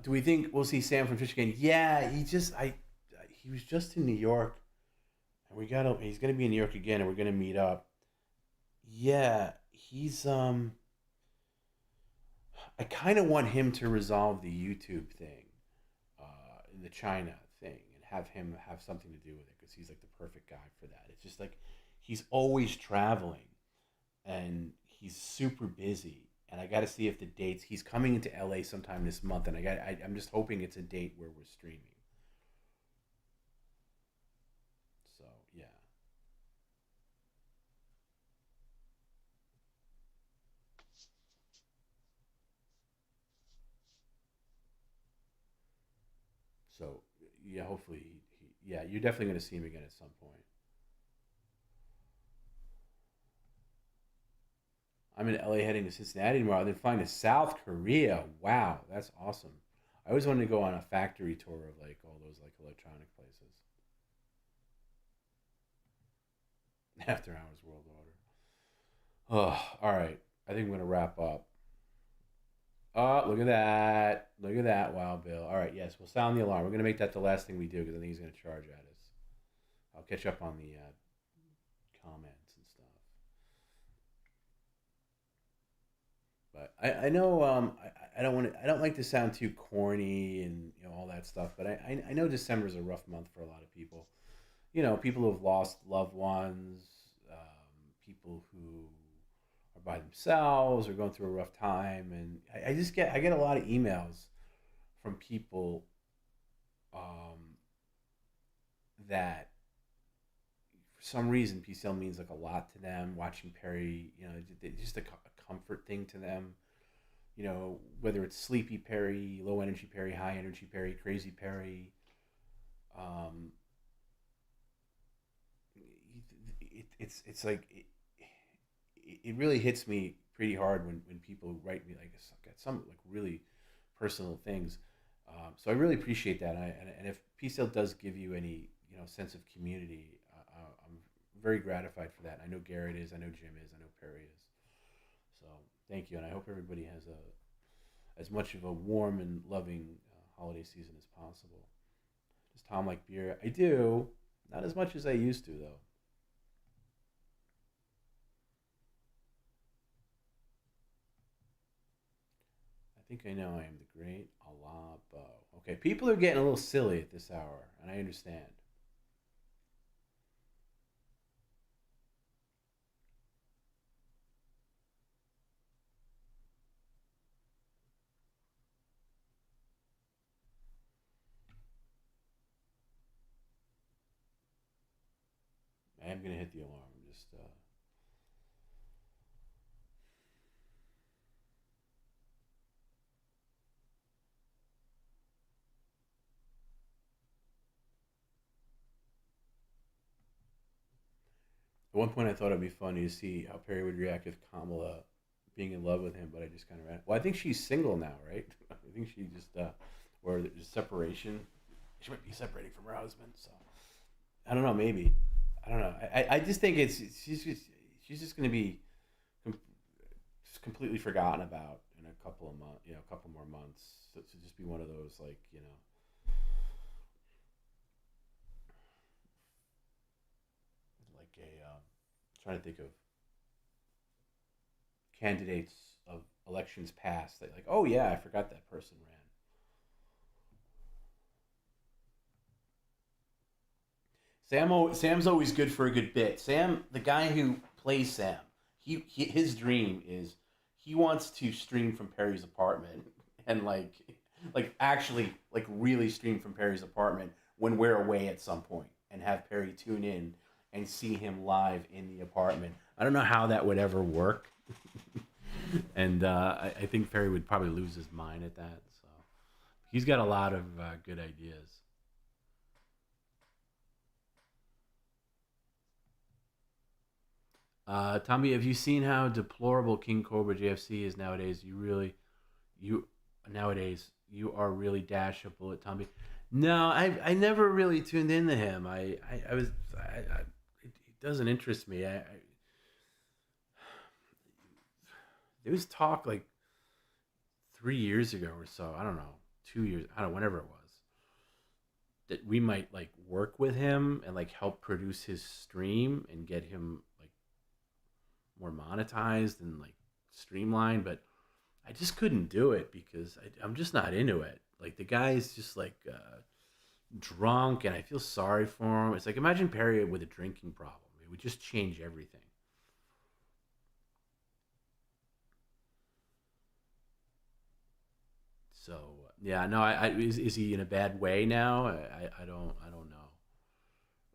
Speaker 2: Do we think we'll see Sam from Fish again? Yeah, he was just in New York, and he's gonna be in New York again, and we're gonna meet up. Yeah, he's I kind of want him to resolve the YouTube thing, the China thing, and have him have something to do with it, because he's like the perfect guy for that. It's just like he's always traveling, and he's super busy. And I got to see if the dates. He's coming into LA sometime this month, and I'm just hoping it's a date where we're streaming. So yeah. So yeah, hopefully yeah, you're definitely going to see him again at some point. I'm in LA heading to Cincinnati tomorrow, then flying to South Korea. Wow, that's awesome. I always wanted to go on a factory tour of like all those like electronic places. After Hours World Order. Oh, all right. I think I'm gonna wrap up. Oh, look at that. Look at that. Wow, Bill. All right, yes, we'll sound the alarm. We're gonna make that the last thing we do, because I think he's gonna charge at us. I'll catch up on the comments and stuff. But I know I don't like to sound too corny and all that stuff. But I know December is a rough month for a lot of people. People who have lost loved ones, people who are by themselves or going through a rough time, and I get a lot of emails from people that for some reason PCL means like a lot to them. Watching Perry, just a comfort thing to them, whether it's sleepy Perry, low energy Perry, high energy Perry, crazy Perry. It's like it really hits me pretty hard when people write me like some like really personal things. So I really appreciate that. And if PCL does give you any sense of community, I'm very gratified for that. I know Garrett is, I know Jim is, I know Perry is. So thank you, and I hope everybody has as much of a warm and loving holiday season as possible. Does Tom like beer? I do, not as much as I used to though. I think I know I am the great Alabo. Okay, people are getting a little silly at this hour, and I understand. I am going to hit the alarm. Just At one point, I thought it'd be funny to see how Perry would react if Kamala being in love with him, but I just kind of ran. Well, I think she's single now, right? I think she just, or there's separation. She might be separating from her husband, so I don't know. Maybe I don't know. I just think she's just going to be just completely forgotten about in a couple of months, a couple more months. So to just be one of those like trying to think of candidates of elections past that like, oh yeah, I forgot that person ran. Sam's always good for a good bit. Sam, the guy who plays Sam, his dream is he wants to stream from Perry's apartment and like actually like really stream from Perry's apartment when we're away at some point and have Perry tune in and see him live in the apartment. I don't know how that would ever work. And I think Perry would probably lose his mind at that. So he's got a lot of good ideas. Tommy, have you seen how deplorable King Cobra JFC is nowadays? Nowadays you are really dashable at Tommy. No, I never really tuned into him. It doesn't interest me. There was talk like 3 years ago or so. I don't know, 2 years. I don't know, whenever it was, that we might like work with him and like help produce his stream and get him like more monetized and like streamlined, but I just couldn't do it because I'm just not into it. Like the guy is just like drunk, and I feel sorry for him. It's like, imagine Perry with a drinking problem. It would just change everything. So yeah, no, is he in a bad way now? I don't know.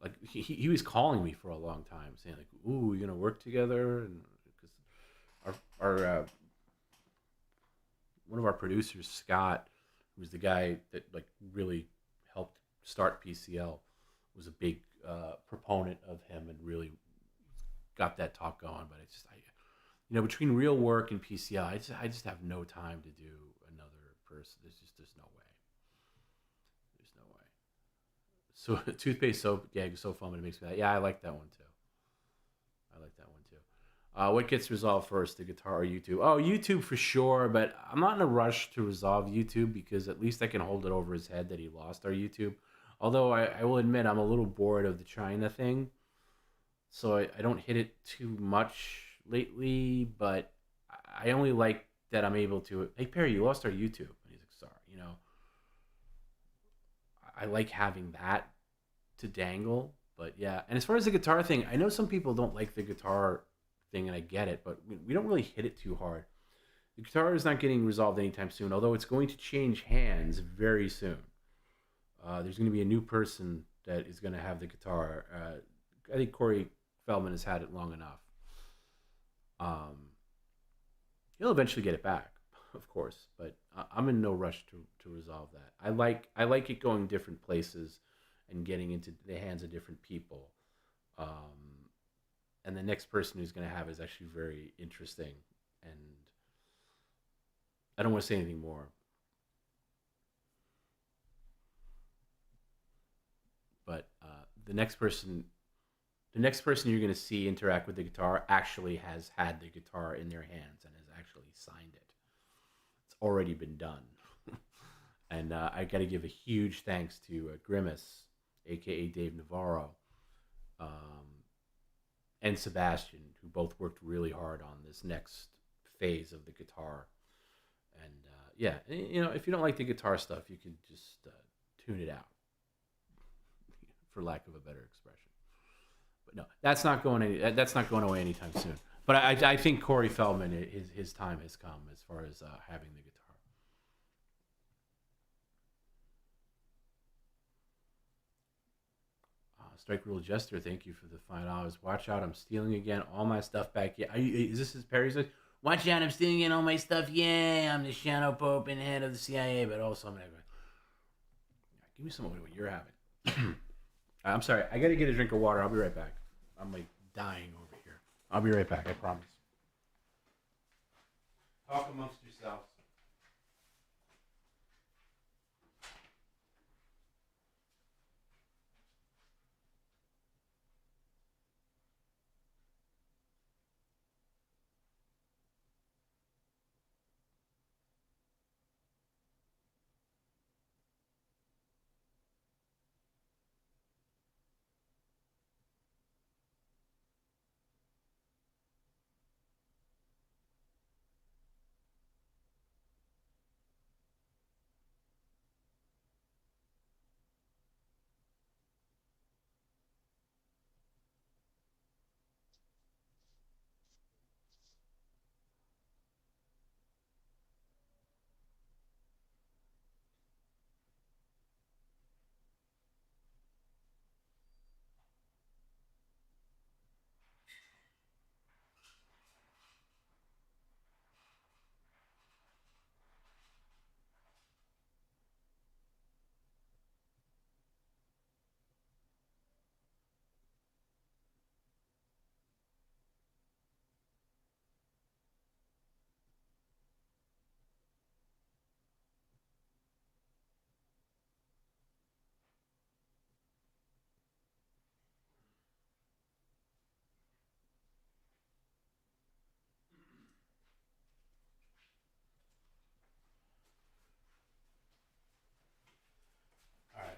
Speaker 2: Like he was calling me for a long time, saying like, "Ooh, we're gonna work together," and because our one of our producers, Scott, who was the guy that like really helped start PCL, was a big proponent of him and really got that talk going. But it's just between real work and PCL, I just have no time to do another person. There's no way. There's no way. So toothpaste soap gag is so fun, but it makes me yeah, I like that one too. What gets resolved first, the guitar or YouTube? Oh, YouTube for sure, but I'm not in a rush to resolve YouTube because at least I can hold it over his head that he lost our YouTube. Although I will admit I'm a little bored of the China thing, so I don't hit it too much lately, but I only like that I'm able to, hey Perry, you lost our YouTube. And he's like, sorry, I like having that to dangle, but yeah. And as far as the guitar thing, I know some people don't like the guitar thing, and I get it, but we don't really hit it too hard. The guitar is not getting resolved anytime soon, although it's going to change hands very soon. There's going to be a new person that is going to have the guitar. I think Corey Feldman has had it long enough. He'll eventually get it back, of course, but I'm in no rush to resolve that. I like it going different places and getting into the hands of different people. And the next person who's going to have is actually very interesting. And I don't want to say anything more. But the next person you're going to see interact with the guitar actually has had the guitar in their hands and has actually signed it. It's already been done. And I got to give a huge thanks to Grimace, a.k.a. Dave Navarro, and Sebastian, who both worked really hard on this next phase of the guitar. And yeah, if you don't like the guitar stuff, you can just tune it out, for lack of a better expression. But no, that's not going away anytime soon. But I think Corey Feldman, his time has come as far as having the guitar. Strike Rule Jester, thank you for the $5. Watch out, I'm stealing again. All my stuff back. Yeah, is this Perry's? Watch out, I'm stealing again all my stuff. Yeah, I'm the Shadow Pope and head of the CIA, but also I'm gonna give me some of what you're having. I'm sorry, I gotta get a drink of water. I'll be right back. I'm like dying over here. I'll be right back, I promise. Talk amongst yourselves.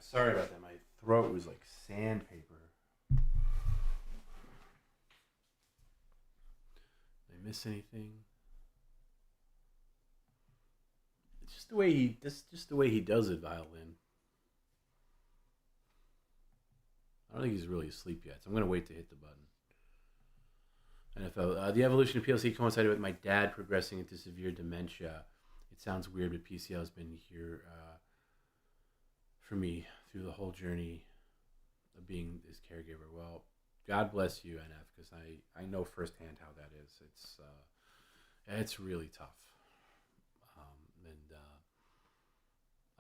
Speaker 2: Sorry about that. My throat was like sandpaper. Did I miss anything? It's just the way he does it, violin. I don't think he's really asleep yet, so I'm gonna wait to hit the button. NFL. The evolution of PLC coincided with my dad progressing into severe dementia. It sounds weird, but PCL has been here for me through the whole journey of being his caregiver. Well, God bless you, NF, because I know firsthand how that is. It's really tough.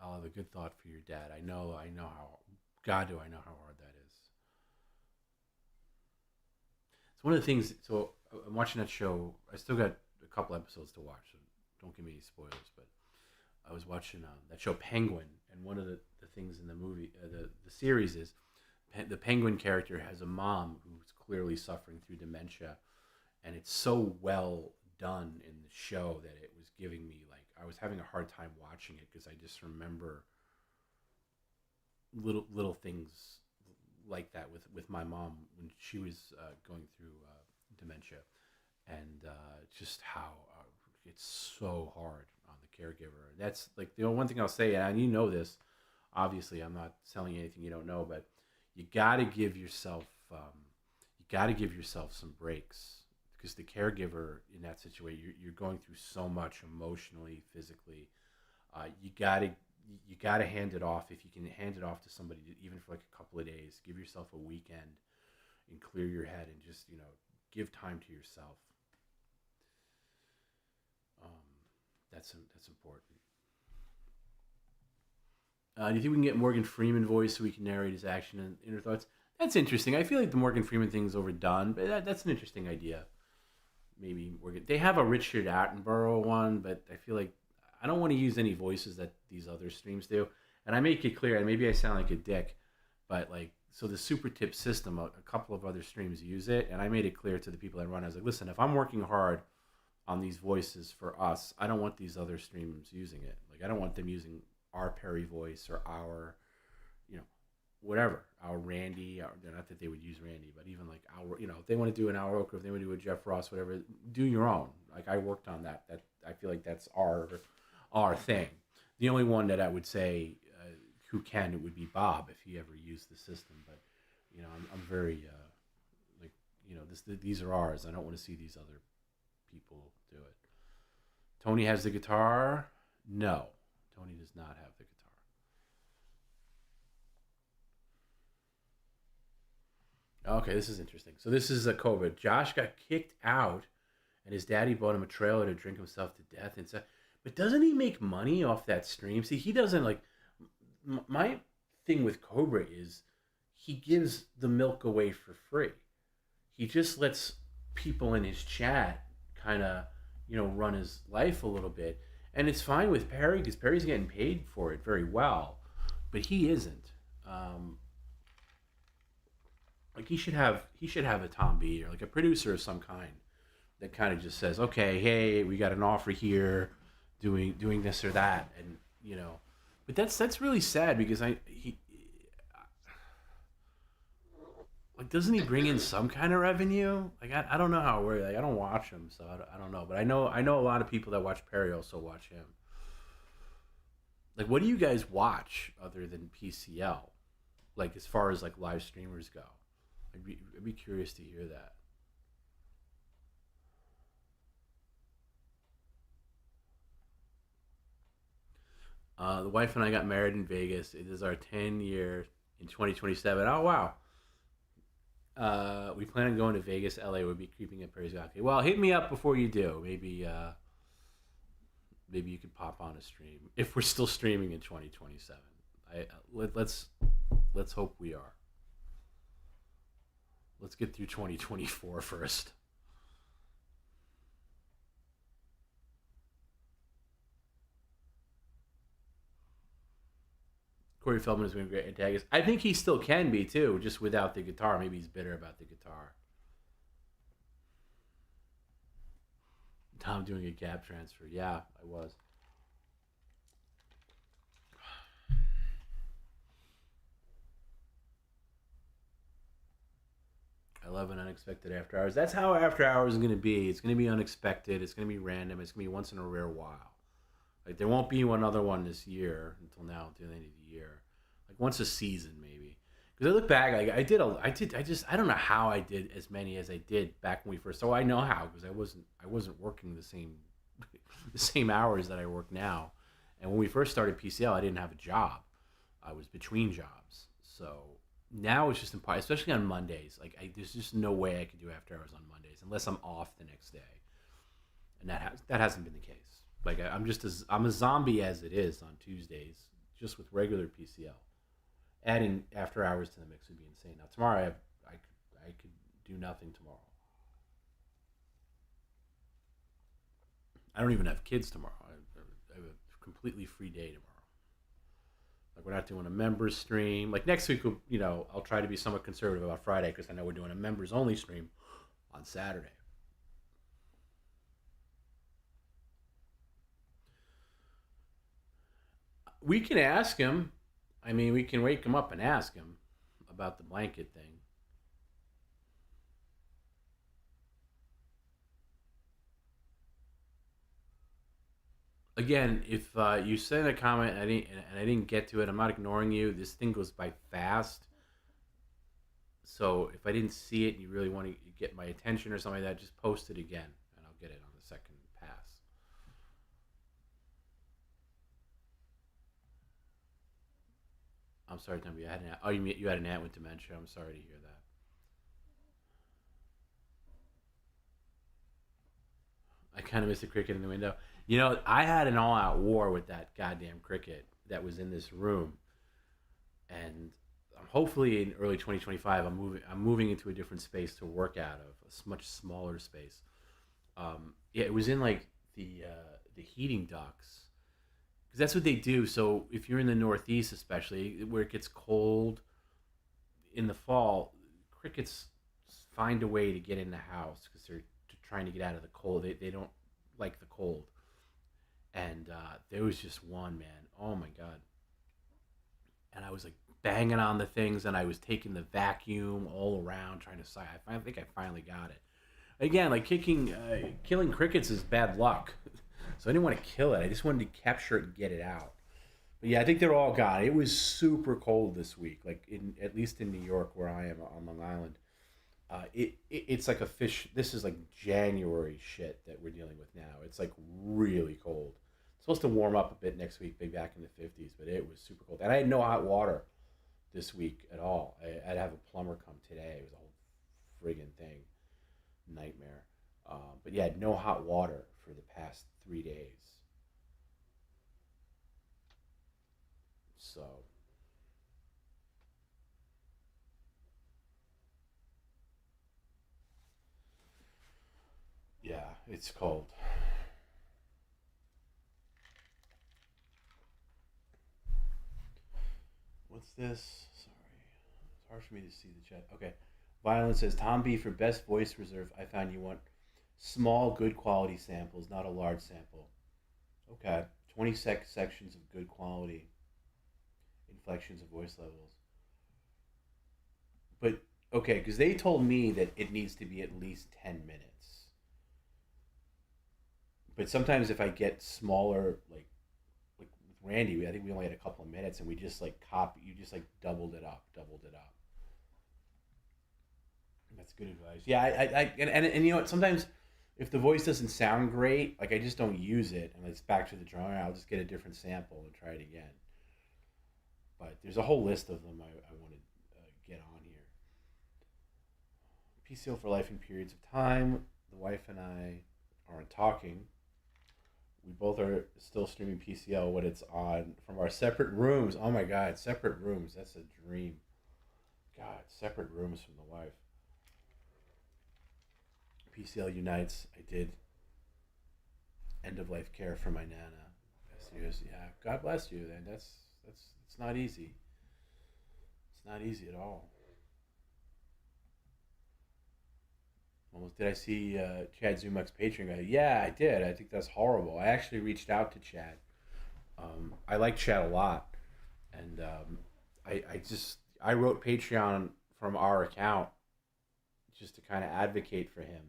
Speaker 2: I'll have a good thought for your dad. I know how, God do I know how hard that is. It's one of the things, so I'm watching that show. I still got a couple episodes to watch, so don't give me any spoilers, but I was watching that show Penguin, and one of the things in the movie, the series is the Penguin character has a mom who's clearly suffering through dementia, and it's so well done in the show that it was giving me, like, I was having a hard time watching it because I just remember little things like that with my mom when she was going through dementia, and just how it's so hard on the caregiver. That's like the one thing I'll say, and you know this, obviously I'm not telling you anything you don't know, but you got to give yourself some breaks, because the caregiver in that situation, you're going through so much emotionally, physically. You gotta hand it off. If you can hand it off to somebody, even for like a couple of days, give yourself a weekend and clear your head and just, give time to yourself. That's important. Do you think we can get Morgan Freeman voice so we can narrate his action and inner thoughts? That's interesting. I feel like the Morgan Freeman thing is overdone, but that's an interesting idea. Maybe they have a Richard Attenborough one, but I feel like I don't want to use any voices that these other streams do. And I make it clear, and maybe I sound like a dick, but so the super tip system, a couple of other streams use it, and I made it clear to the people that run. I was like, listen, if I'm working hard on these voices for us, I don't want these other streams using it. Like, I don't want them using our Perry voice or our, whatever, our Randy. Not that they would use Randy, but even like our, if they want to do an Al Roker, if they want to do a Jeff Ross, whatever, do your own. Like, I worked on that. That I feel like that's our thing. The only one that I would say who can, it would be Bob if he ever used the system. But I'm very these are ours. I don't want to see these other people do it. Tony has the guitar. No, Tony does not have the guitar. Okay, this is interesting. So this is a COVID. Josh got kicked out, and his daddy bought him a trailer to drink himself to death inside. But doesn't he make money off that stream? See, he doesn't like. My thing with Cobra is he gives the milk away for free. He just lets people in his chat kind of, run his life a little bit. And it's fine with Perry because Perry's getting paid for it very well, but he isn't. Like he should have a Tom B or like a producer of some kind that kind of just says, okay, hey, we got an offer here, doing this or that, and but that's really sad because doesn't he bring in some kind of revenue? Like I don't know how it works. Like, I don't watch him, so I don't know. But I know a lot of people that watch Perry also watch him. Like, what do you guys watch other than PCL? Like, as far as like live streamers go, I'd be curious to hear that. The wife and I got married in Vegas. It is our 10 year in 2027. Oh, wow. We plan on going to Vegas, LA. We'll be creeping at Perry's. Okay. Well, hit me up before you do. Maybe you could pop on a stream if we're still streaming in 2027. Let's hope we are. Let's get through 2024 first. Corey Feldman is going to be a great antagonist. I think he still can be too, just without the guitar. Maybe he's bitter about the guitar. Tom doing a gap transfer. Yeah, I was. I love an unexpected after hours. That's how after hours is going to be. It's going to be unexpected. It's going to be random. It's going to be once in a rare while. Like there won't be one other one this year until now, until the end of the year. Like once a season maybe. Because I look back, like I don't know how I did as many as I did back when we first. So I know how because I wasn't working the same hours that I work now. And when we first started PCL, I didn't have a job. I was between jobs. So now it's just impossible, especially on Mondays. Like there's just no way I could do after hours on Mondays unless I'm off the next day. And that hasn't been the case. Like I'm a zombie as it is on Tuesdays, just with regular PCL. Adding after hours to the mix would be insane. Now tomorrow I could do nothing tomorrow. I don't even have kids tomorrow. I have a completely free day tomorrow. Like we're not doing a members stream. Like next week, I'll try to be somewhat conservative about Friday because I know we're doing a members only stream on Saturday. We can ask him. I mean, we can wake him up and ask him about the blanket thing. Again, if you send a comment and I didn't get to it, I'm not ignoring you. This thing goes by fast. So if I didn't see it and you really want to get my attention or something like that, just post it again and I'll get it on the second pass. I'm sorry, Tommy. You had an aunt with dementia. I'm sorry to hear that. I kind of missed the cricket in the window. I had an all-out war with that goddamn cricket that was in this room, and hopefully in early 2025, I'm moving into a different space to work out of, a much smaller space. It was in like the heating ducts. Because that's what they do. So if you're in the Northeast, especially where it gets cold in the fall, crickets find a way to get in the house because they're trying to get out of the cold. They don't like the cold. And there was just one, man. Oh my God. And I was like banging on the things and I was taking the vacuum all around trying to I think I finally got it. Again, like killing crickets is bad luck. So I didn't want to kill it. I just wanted to capture it and get it out. But yeah, I think they're all gone. It was super cold this week, like at least in New York where I am on Long Island. It's like a fish. This is like January shit that we're dealing with now. It's like really cold. It's supposed to warm up a bit next week, maybe back in the 50s, but it was super cold. And I had no hot water this week at all. I'd have a plumber come today. It was a whole friggin' thing. Nightmare. But yeah, no hot water for the past 3 days. So yeah, it's cold. What's this? Sorry. It's hard for me to see the chat. Okay. Violent says, Tom B, for best voice reserve, I found you want small, good quality samples, not a large sample. Okay. 20 sections of good quality inflections of voice levels. But, okay, because they told me that it needs to be at least 10 minutes. But sometimes if I get smaller, like with Randy, I think we only had a couple of minutes and we just like you just like doubled it up. That's good advice. Yeah, and you know what, sometimes if the voice doesn't sound great, like I just don't use it and it's back to the drawing. I'll just get a different sample and try it again. But there's a whole list of them I want to get on here. PCL for life in periods of time. The wife and I aren't talking. We both are still streaming PCL when it's on from our separate rooms. Oh my God, separate rooms. That's a dream. God, separate rooms from the wife. PCL unites. I did end of life care for my nana. Yeah, God bless you. Then that's it's not easy. It's not easy at all. Almost did I see 𝙎𝙃𝙊𝙋 Patreon guy? Yeah, I did. I think that's horrible. I actually reached out to Chad. I like Chad a lot, and I wrote Patreon from our account just to kind of advocate for him,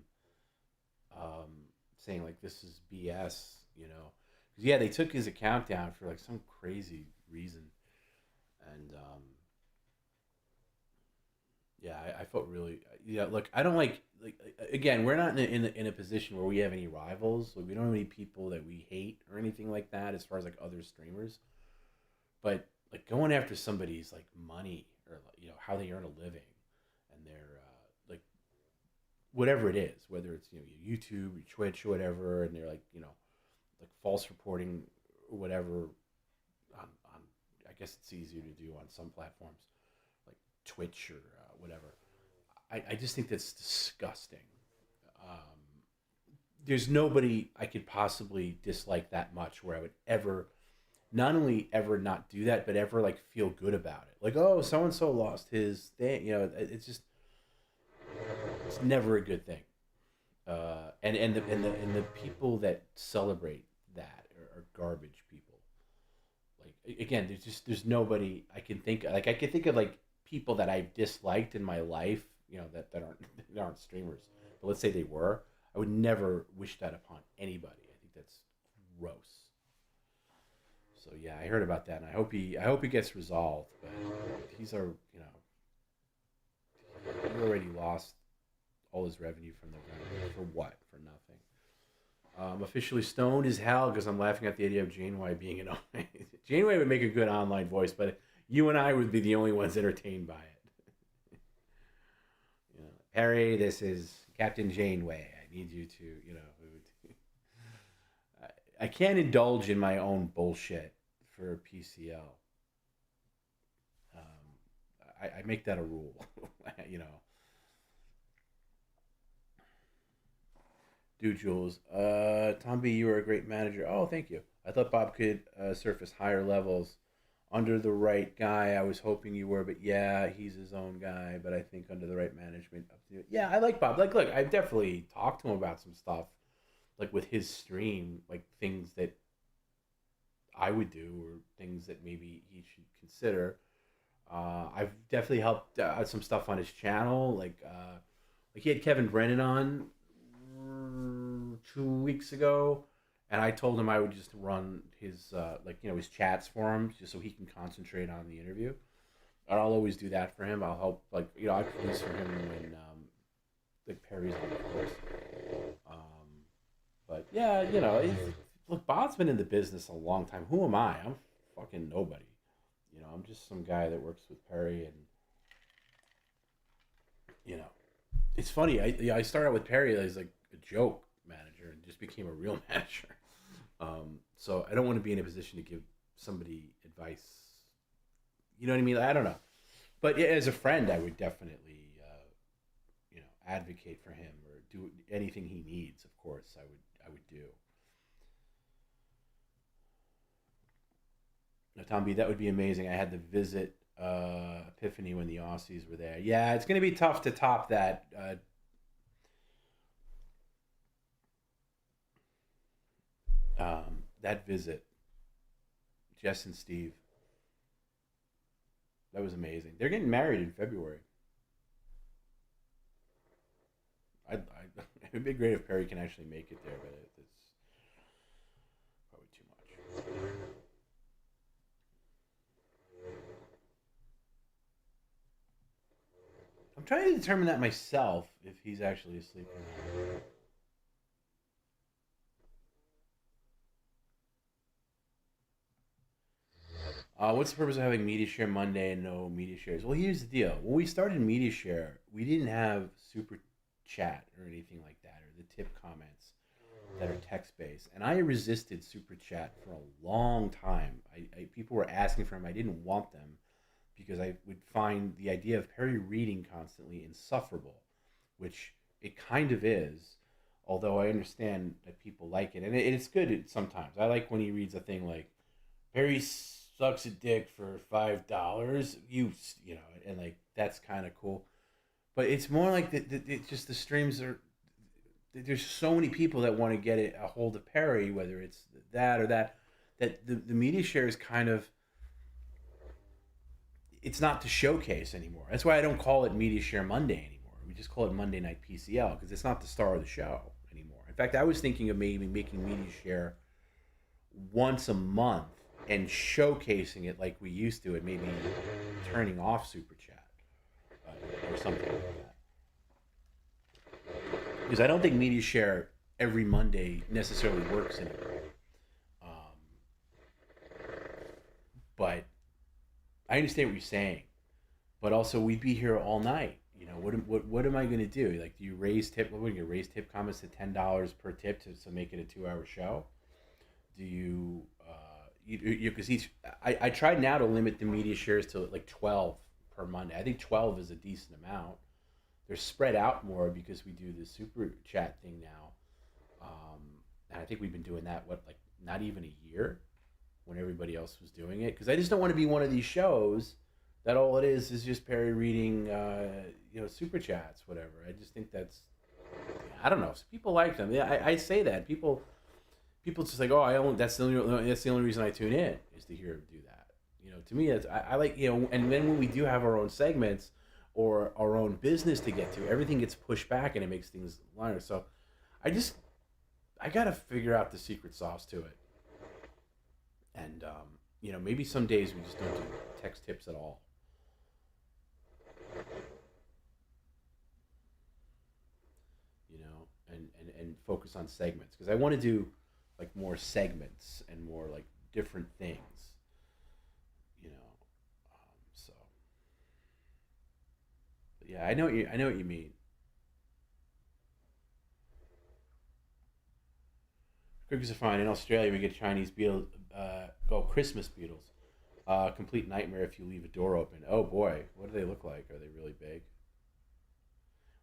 Speaker 2: saying like this is BS, you know. 'Cause, yeah, they took his account down for like some crazy reason, and yeah, I felt really, yeah. Look, I don't like again, we're not in a position where we have any rivals. Like, we don't have any people that we hate or anything like that as far as like other streamers. But like going after somebody's like money or you know how they earn a living and their like whatever it is, whether it's you know YouTube, or Twitch, or whatever, and they're like you know like false reporting or whatever. On I guess it's easier to do on some platforms like Twitch or whatever. I just think that's disgusting. There's nobody I could possibly dislike that much where I would ever, not only ever not do that, but ever like feel good about it. Like, oh, so and so lost his thing. You know, it's never a good thing. And the people that celebrate that are garbage people. Like again, there's nobody I can think of. Like I can think of like people that I've disliked in my life, you know, that aren't streamers. But let's say they were, I would never wish that upon anybody. I think that's gross. So yeah, I heard about that, and I hope he gets resolved. But he's our, you know, he already lost all his revenue from November for what? For nothing. I'm officially stoned as hell because I'm laughing at the idea of Janeway being an Janeway would make a good online voice, but you and I would be the only ones entertained by it. You know, Perry, this is Captain Janeway. I need you to, you know, I can't indulge in my own bullshit for PCL. I make that a rule, you know. Dude, Jules. Tom B, you are a great manager. Oh, thank you. I thought Bob could surface higher levels under the right guy. I was hoping you were, but yeah, he's his own guy. But I think under the right management, up to you. Yeah, I like Bob. Like, look, I've definitely talked to him about some stuff, like with his stream, like things that I would do or things that maybe he should consider. I've definitely helped out some stuff on his channel. Like he had Kevin Brennan on 2 weeks ago, and I told him I would just run his like you know his chats for him just so he can concentrate on the interview. And I'll always do that for him. I'll help, like you know, I produce for him when like Perry's on, of course. But yeah, you know, look, Bob's been in the business a long time. Who am I? I'm fucking nobody. You know, I'm just some guy that works with Perry, and you know, it's funny. I started out with Perry as like a joke manager and just became a real manager. So I don't want to be in a position to give somebody advice. You know what I mean? I don't know. But as a friend, I would definitely, you know, advocate for him or do anything he needs. Of course, I would do. Now, Tom B, that would be amazing. I had to visit Epiphany when the Aussies were there. Yeah, it's going to be tough to top that. That visit, Jess and Steve, that was amazing. They're getting married in February. It'd be great if Perry can actually make it there, but it's probably too much. I'm trying to determine that myself, if he's actually asleep or not. What's the purpose of having Media Share Monday and no Media Shares? Well, here's the deal. When we started Media Share, we didn't have Super Chat or anything like that, or the tip comments that are text-based. And I resisted Super Chat for a long time. People were asking for them. I didn't want them because I would find the idea of Perry reading constantly insufferable, which it kind of is, although I understand that people like it. And it's good sometimes. I like when he reads a thing like, Perry sucks a dick for $5, you know, and like that's kind of cool. But it's more like it's just the streams are. There's so many people that want to get a hold of Perry, whether it's that or that the Media Share is kind of. It's not to showcase anymore. That's why I don't call it Media Share Monday anymore. just call it Monday Night PCL because it's not the star of the show anymore. In fact, I was thinking of maybe making Media Share once a month and showcasing it like we used to, and maybe turning off Super Chat or something like that. Because I don't think Media Share every Monday necessarily works anymore. But I understand what you're saying. But also, we'd be here all night. You know, what am I going to do? Like, do you raise tip? What would you raise tip comments to $10 per tip to make it a 2-hour show? Do you? Because I tried now to limit the Media Shares to like 12 per Monday. I think 12 is a decent amount. They're spread out more because we do the Super Chat thing now, and I think we've been doing that not even a year, when everybody else was doing it. Because I just don't want to be one of these shows that all it is just Perry reading, Super Chats, whatever. I just think that's, I don't know. People like them. Yeah, I say that. People just like, that's the only reason I tune in is to hear him do that. You know, to me, I like, and then when we do have our own segments or our own business to get to, everything gets pushed back and it makes things lighter. So I got to figure out the secret sauce to it. And, maybe some days we just don't do text tips at all. And focus on segments. Because I want to do, like, more segments and more, like, different things. So. But yeah, I know what you mean. Crickets are fine. In Australia, we get Chinese beetles, Christmas beetles. Complete nightmare if you leave a door open. Oh boy, what do they look like? Are they really big?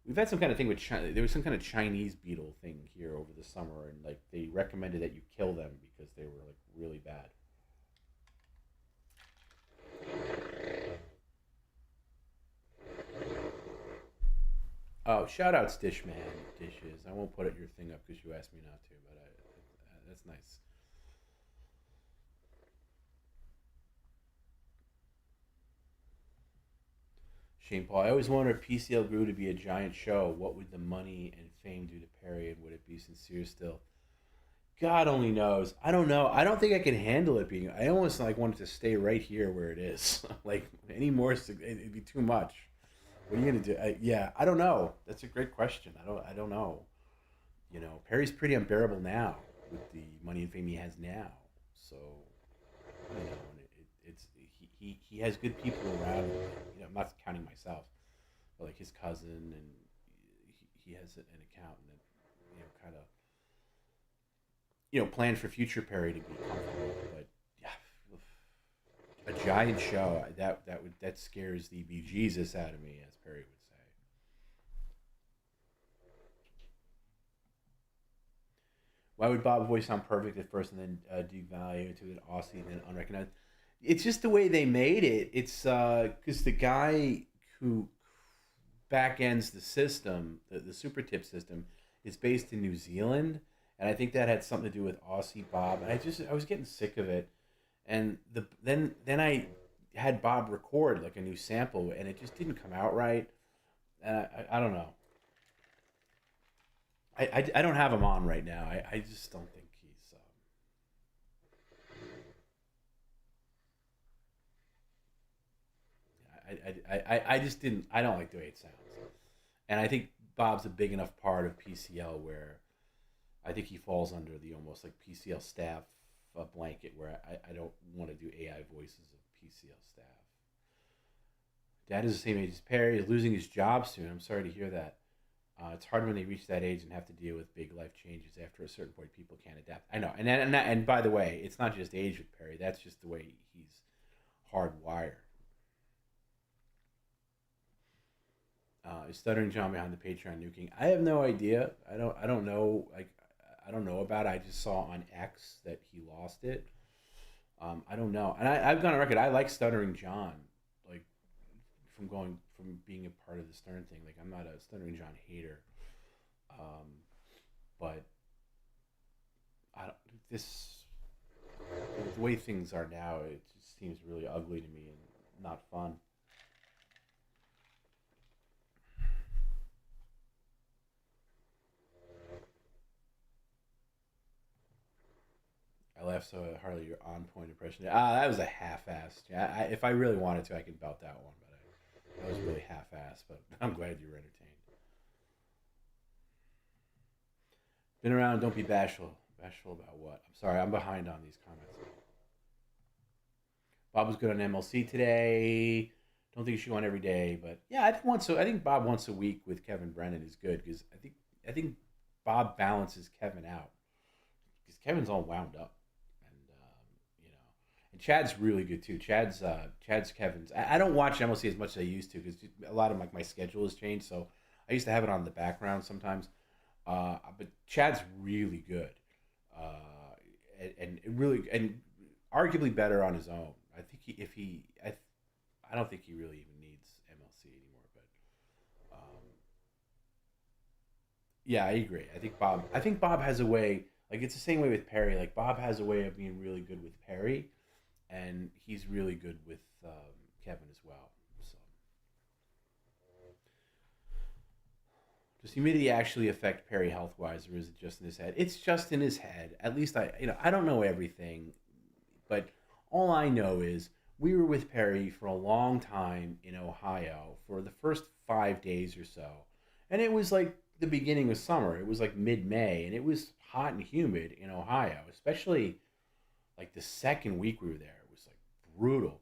Speaker 2: We've had some kind of thing with China. There was some kind of Chinese beetle thing here over the summer, and like they recommended that you kill them because they were like really bad. Oh, shout outs, Dishman Dishes. I won't put your thing up because you asked me not to, but that's nice. Shane Paul, I always wondered if PCL grew to be a giant show. What would the money and fame do to Perry, and would it be sincere still? God only knows. I don't know. I don't think I can handle it being. I almost want it to stay right here where it is. Like any more, it'd be too much. What are you gonna do? I don't know. That's a great question. I don't know. Perry's pretty unbearable now with the money and fame he has now. So, he has good people around him. I'm not counting myself, but like his cousin, and he has an accountant that kind of plan for future Perry to be comfortable. But yeah, a giant show that scares the bejesus out of me, as Perry would say. Why would Bob's voice sound perfect at first and then devalue to an Aussie and then unrecognized? It's just the way they made it. It's because the guy who back ends the system, the super tip system, is based in New Zealand, and I think that had something to do with Aussie Bob. And I was getting sick of it, and then I had Bob record like a new sample, and it just didn't come out right. And I don't know. I don't have him on right now. I just don't think he's. I just didn't. I don't like the way it sounds, and I think Bob's a big enough part of PCL where I think he falls under the almost like PCL staff blanket where I don't want to do AI voices of PCL staff. Dad is the same age as Perry. Is losing his job soon. I'm sorry to hear that. It's hard when they reach that age and have to deal with big life changes. After a certain point, people can't adapt. I know, and by the way, it's not just age with Perry. That's just the way he's hardwired. Is Stuttering John behind the Patreon nuking? I have no idea. I don't know. Like, I don't know about it. I just saw on X that he lost it. I don't know. And I've gone on record. I like Stuttering John, like from being a part of the Stern thing. Like, I'm not a Stuttering John hater. But the way things are now, it just seems really ugly to me and not fun. laugh so hardly your on point impression. That was a half-assed. Yeah, if I really wanted to, I could belt that one, but that was really half-assed. But I'm glad you were entertained. Been around. Don't be bashful. Bashful about what? I'm sorry. I'm behind on these comments. Bob was good on MLC today. Don't think you should go on every day, but yeah, I think Bob once a week with Kevin Brennan is good because I think Bob balances Kevin out because Kevin's all wound up, and and Chad's really good too. Chad's Kevin's. I don't watch MLC as much as I used to because a lot of my schedule has changed. So I used to have it on the background sometimes, but Chad's really good, and arguably better on his own. I think I don't think he really even needs MLC anymore, but yeah, I agree. I think Bob has a way, like it's the same way with Perry. Like Bob has a way of being really good with Perry, and he's really good with Kevin as well. So, does humidity actually affect Perry health-wise, or is it just in his head? It's just in his head. At least I don't know everything, but all I know is we were with Perry for a long time in Ohio for the first 5 days or so. And it was like the beginning of summer. It was like mid-May, and it was hot and humid in Ohio, especially like the second week we were there. It was like brutal.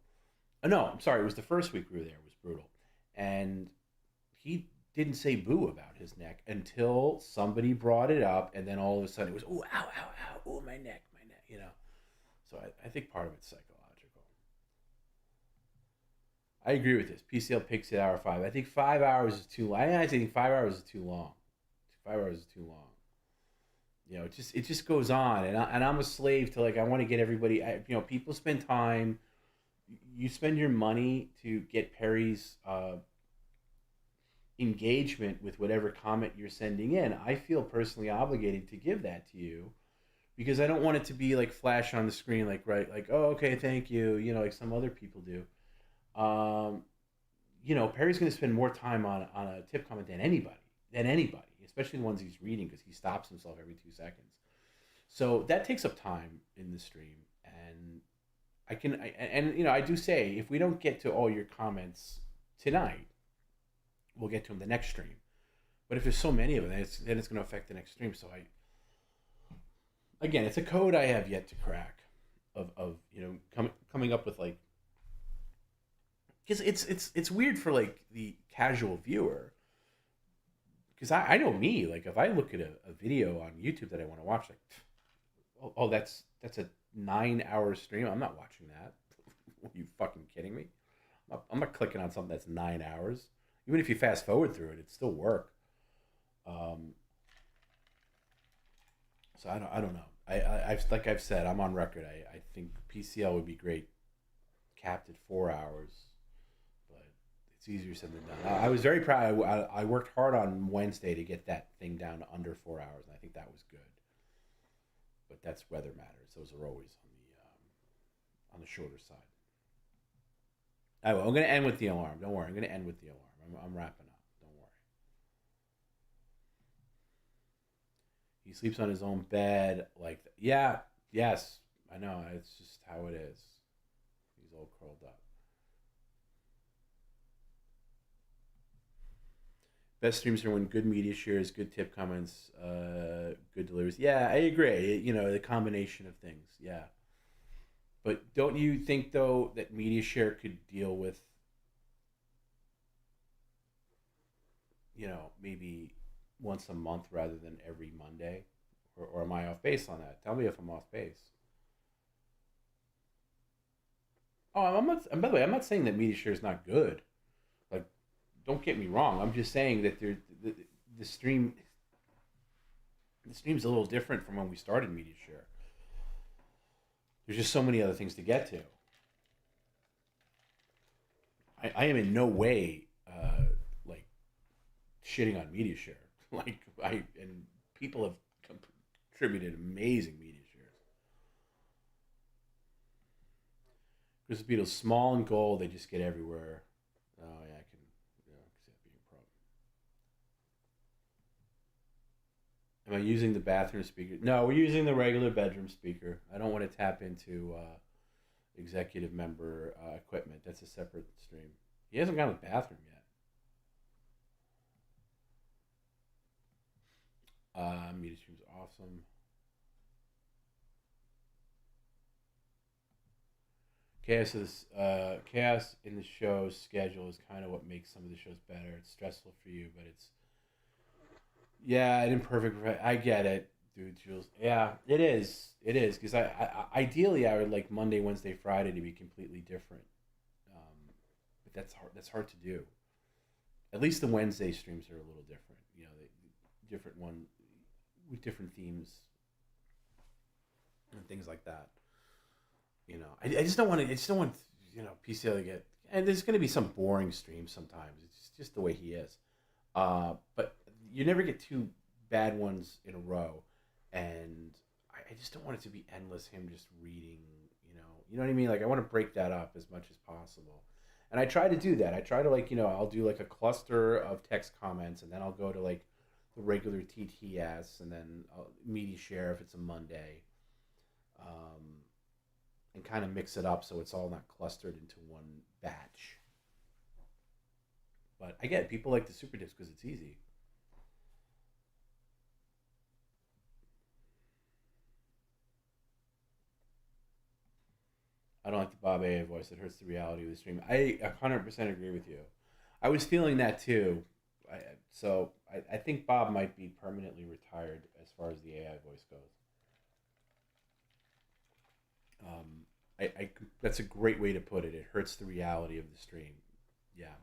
Speaker 2: No, I'm sorry. It was the first week we were there. It was brutal. And he didn't say boo about his neck until somebody brought it up, and then all of a sudden it was, oh, ow, ow, ow, oh, my neck, So I think part of it's psychological. I agree with this. PCL picks at hour 5. I think 5 hours is too long. I think 5 hours is too long. 5 hours is too long. It just goes on, and I'm a slave to I want to get everybody. People spend time. You spend your money to get Perry's engagement with whatever comment you're sending in. I feel personally obligated to give that to you. Because I don't want it to be like flash on the screen, oh, okay, thank you, like some other people do. Perry's going to spend more time on a tip comment than anybody, especially the ones he's reading because he stops himself every 2 seconds. So that takes up time in the stream, and I do say if we don't get to all your comments tonight, we'll get to them the next stream. But if there's so many of them, then it's going to affect the next stream. So Again, it's a code I have yet to crack of coming up with because it's weird for the casual viewer because I know me if I look at a video on YouTube that I want to watch that's a 9-hour stream. I'm not watching that. Are you fucking kidding me? I'm not clicking on something that's 9 hours. Even if you fast forward through it, it'd still work. So I don't know. I've said, I'm on record. I think PCL would be great capped at 4 hours, but it's easier said than done. I was very proud. I worked hard on Wednesday to get that thing down to under 4 hours, and I think that was good. But that's weather matters. Those are always on the shorter side. I'm going to end with the alarm. Don't worry. I'm going to end with the alarm. I'm wrapping up. Don't worry. He sleeps on his own bed yeah, yes, I know. It's just how it is. He's all curled up. Best streams are when good media shares, good tip comments, good deliveries. Yeah, I agree. The combination of things. Yeah. But don't you think, though, that media share could deal with, maybe once a month rather than every Monday? Or am I off base on that? Tell me if I'm off base. Oh, I'm not. And by the way, I'm not saying that media share is not good. Don't get me wrong. I'm just saying that the stream's a little different from when we started media share. There's just so many other things to get to. I am in no way shitting on media share. And people have contributed amazing media shares. Chris Beatles, small and gold, they just get everywhere. Oh yeah, I can see that being a problem. Am I using the bathroom speaker? No, we're using the regular bedroom speaker. I don't want to tap into executive member equipment. That's a separate stream. He hasn't gone to the bathroom yet. Media stream's awesome. Chaos in the show's schedule is kind of what makes some of the shows better. It's stressful for you, but it's an imperfect. I get it, dude, Jules. Yeah, it is. It is because I ideally I would like Monday, Wednesday, Friday to be completely different, but that's hard. That's hard to do. At least the Wednesday streams are a little different. You know, different one with different themes and things like that. You know, I just don't want to. I just don't want PCL to get. And there's going to be some boring streams sometimes. It's just the way he is. But you never get two bad ones in a row, and I just don't want it to be endless. Him just reading. You know what I mean. Like I want to break that up as much as possible, and I try to do that. I try to I'll do like a cluster of text comments, and then I'll go to like the regular TTS, and then media share if it's a Monday. And kind of mix it up so it's all not clustered into one batch. But I get it. People like the super dips because it's easy. I don't like the Bob A voice. It hurts the reality of the stream. I 100% agree with you. I was feeling that too. I think Bob might be permanently retired as far as the AI voice goes. That's a great way to put it. It hurts the reality of the stream. Yeah.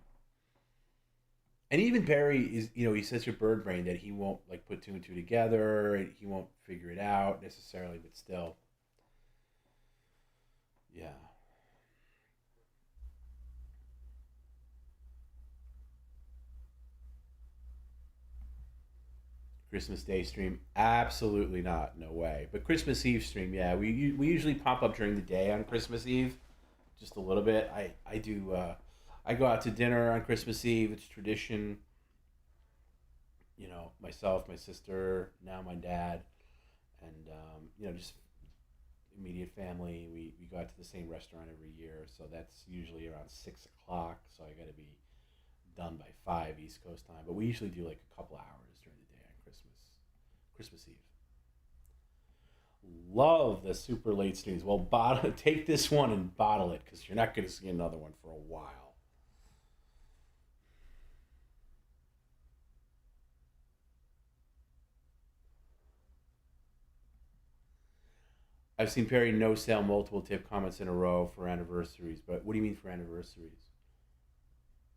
Speaker 2: And even Perry is, he's such a bird brain that he won't like put two and two together. He won't figure it out necessarily, but still. Yeah. Christmas Day stream, absolutely not, no way. But Christmas Eve stream, yeah, we usually pop up during the day on Christmas Eve, just a little bit. I do. I go out to dinner on Christmas Eve. It's tradition. Myself, my sister, now my dad, and just immediate family. We go out to the same restaurant every year, so that's usually around 6 o'clock. So I got to be done by 5 East Coast time. But we usually do like a couple hours during the day on Christmas Eve. Love the super late streams. Well, take this one and bottle it because you're not going to see another one for a while. I've seen Perry no sale multiple tip comments in a row for anniversaries, but what do you mean for anniversaries?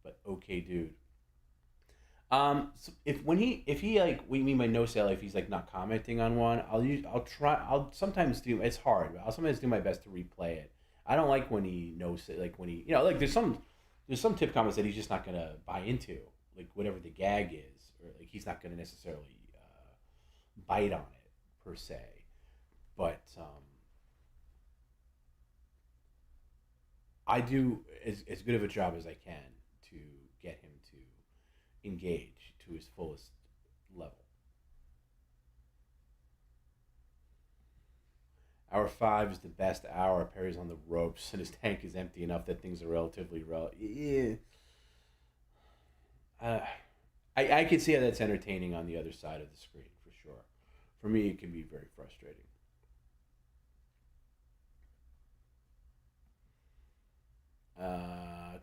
Speaker 2: But okay, dude. So if he like we mean by no sale, if he's like not commenting on one, I'll sometimes do. It's hard, but I'll sometimes do my best to replay it. I don't like when he there's some tip comments that he's just not gonna buy into, like whatever the gag is, or like he's not gonna necessarily bite on it per se, but I do as good of a job as I can to get him to engage to his fullest level. Hour 5 is the best hour. Perry's on the ropes and his tank is empty enough that things are relatively I could see how that's entertaining on the other side of the screen for sure. For me, it can be very frustrating.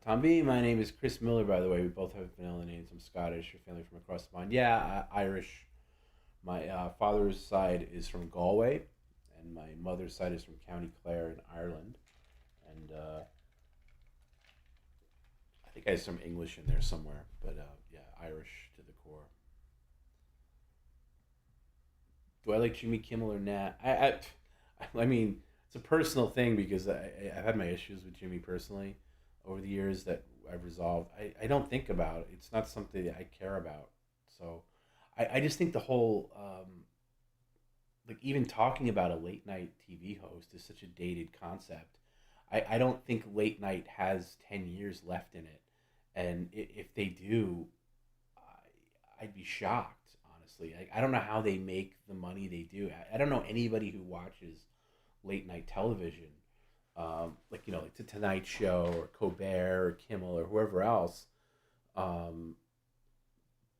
Speaker 2: Tom B, my name is Chris Miller, by the way. We both have vanilla names. I'm Scottish. Your family from across the pond. Yeah, Irish. My father's side is from Galway, and my mother's side is from County Clare in Ireland. And I think I have some English in there somewhere, but yeah, Irish to the core. Do I like Jimmy Kimmel or not? I mean, it's a personal thing because I've had my issues with Jimmy personally over the years that I've resolved. I don't think about it. It's not something that I care about. So I just think the whole, like even talking about a late night TV host is such a dated concept. I don't think late night has 10 years left in it. And if they do, I'd be shocked, honestly. honestly. Like, I don't know how they make the money they do. I don't know anybody who watches late night television, like the Tonight Show or Colbert or Kimmel or whoever else.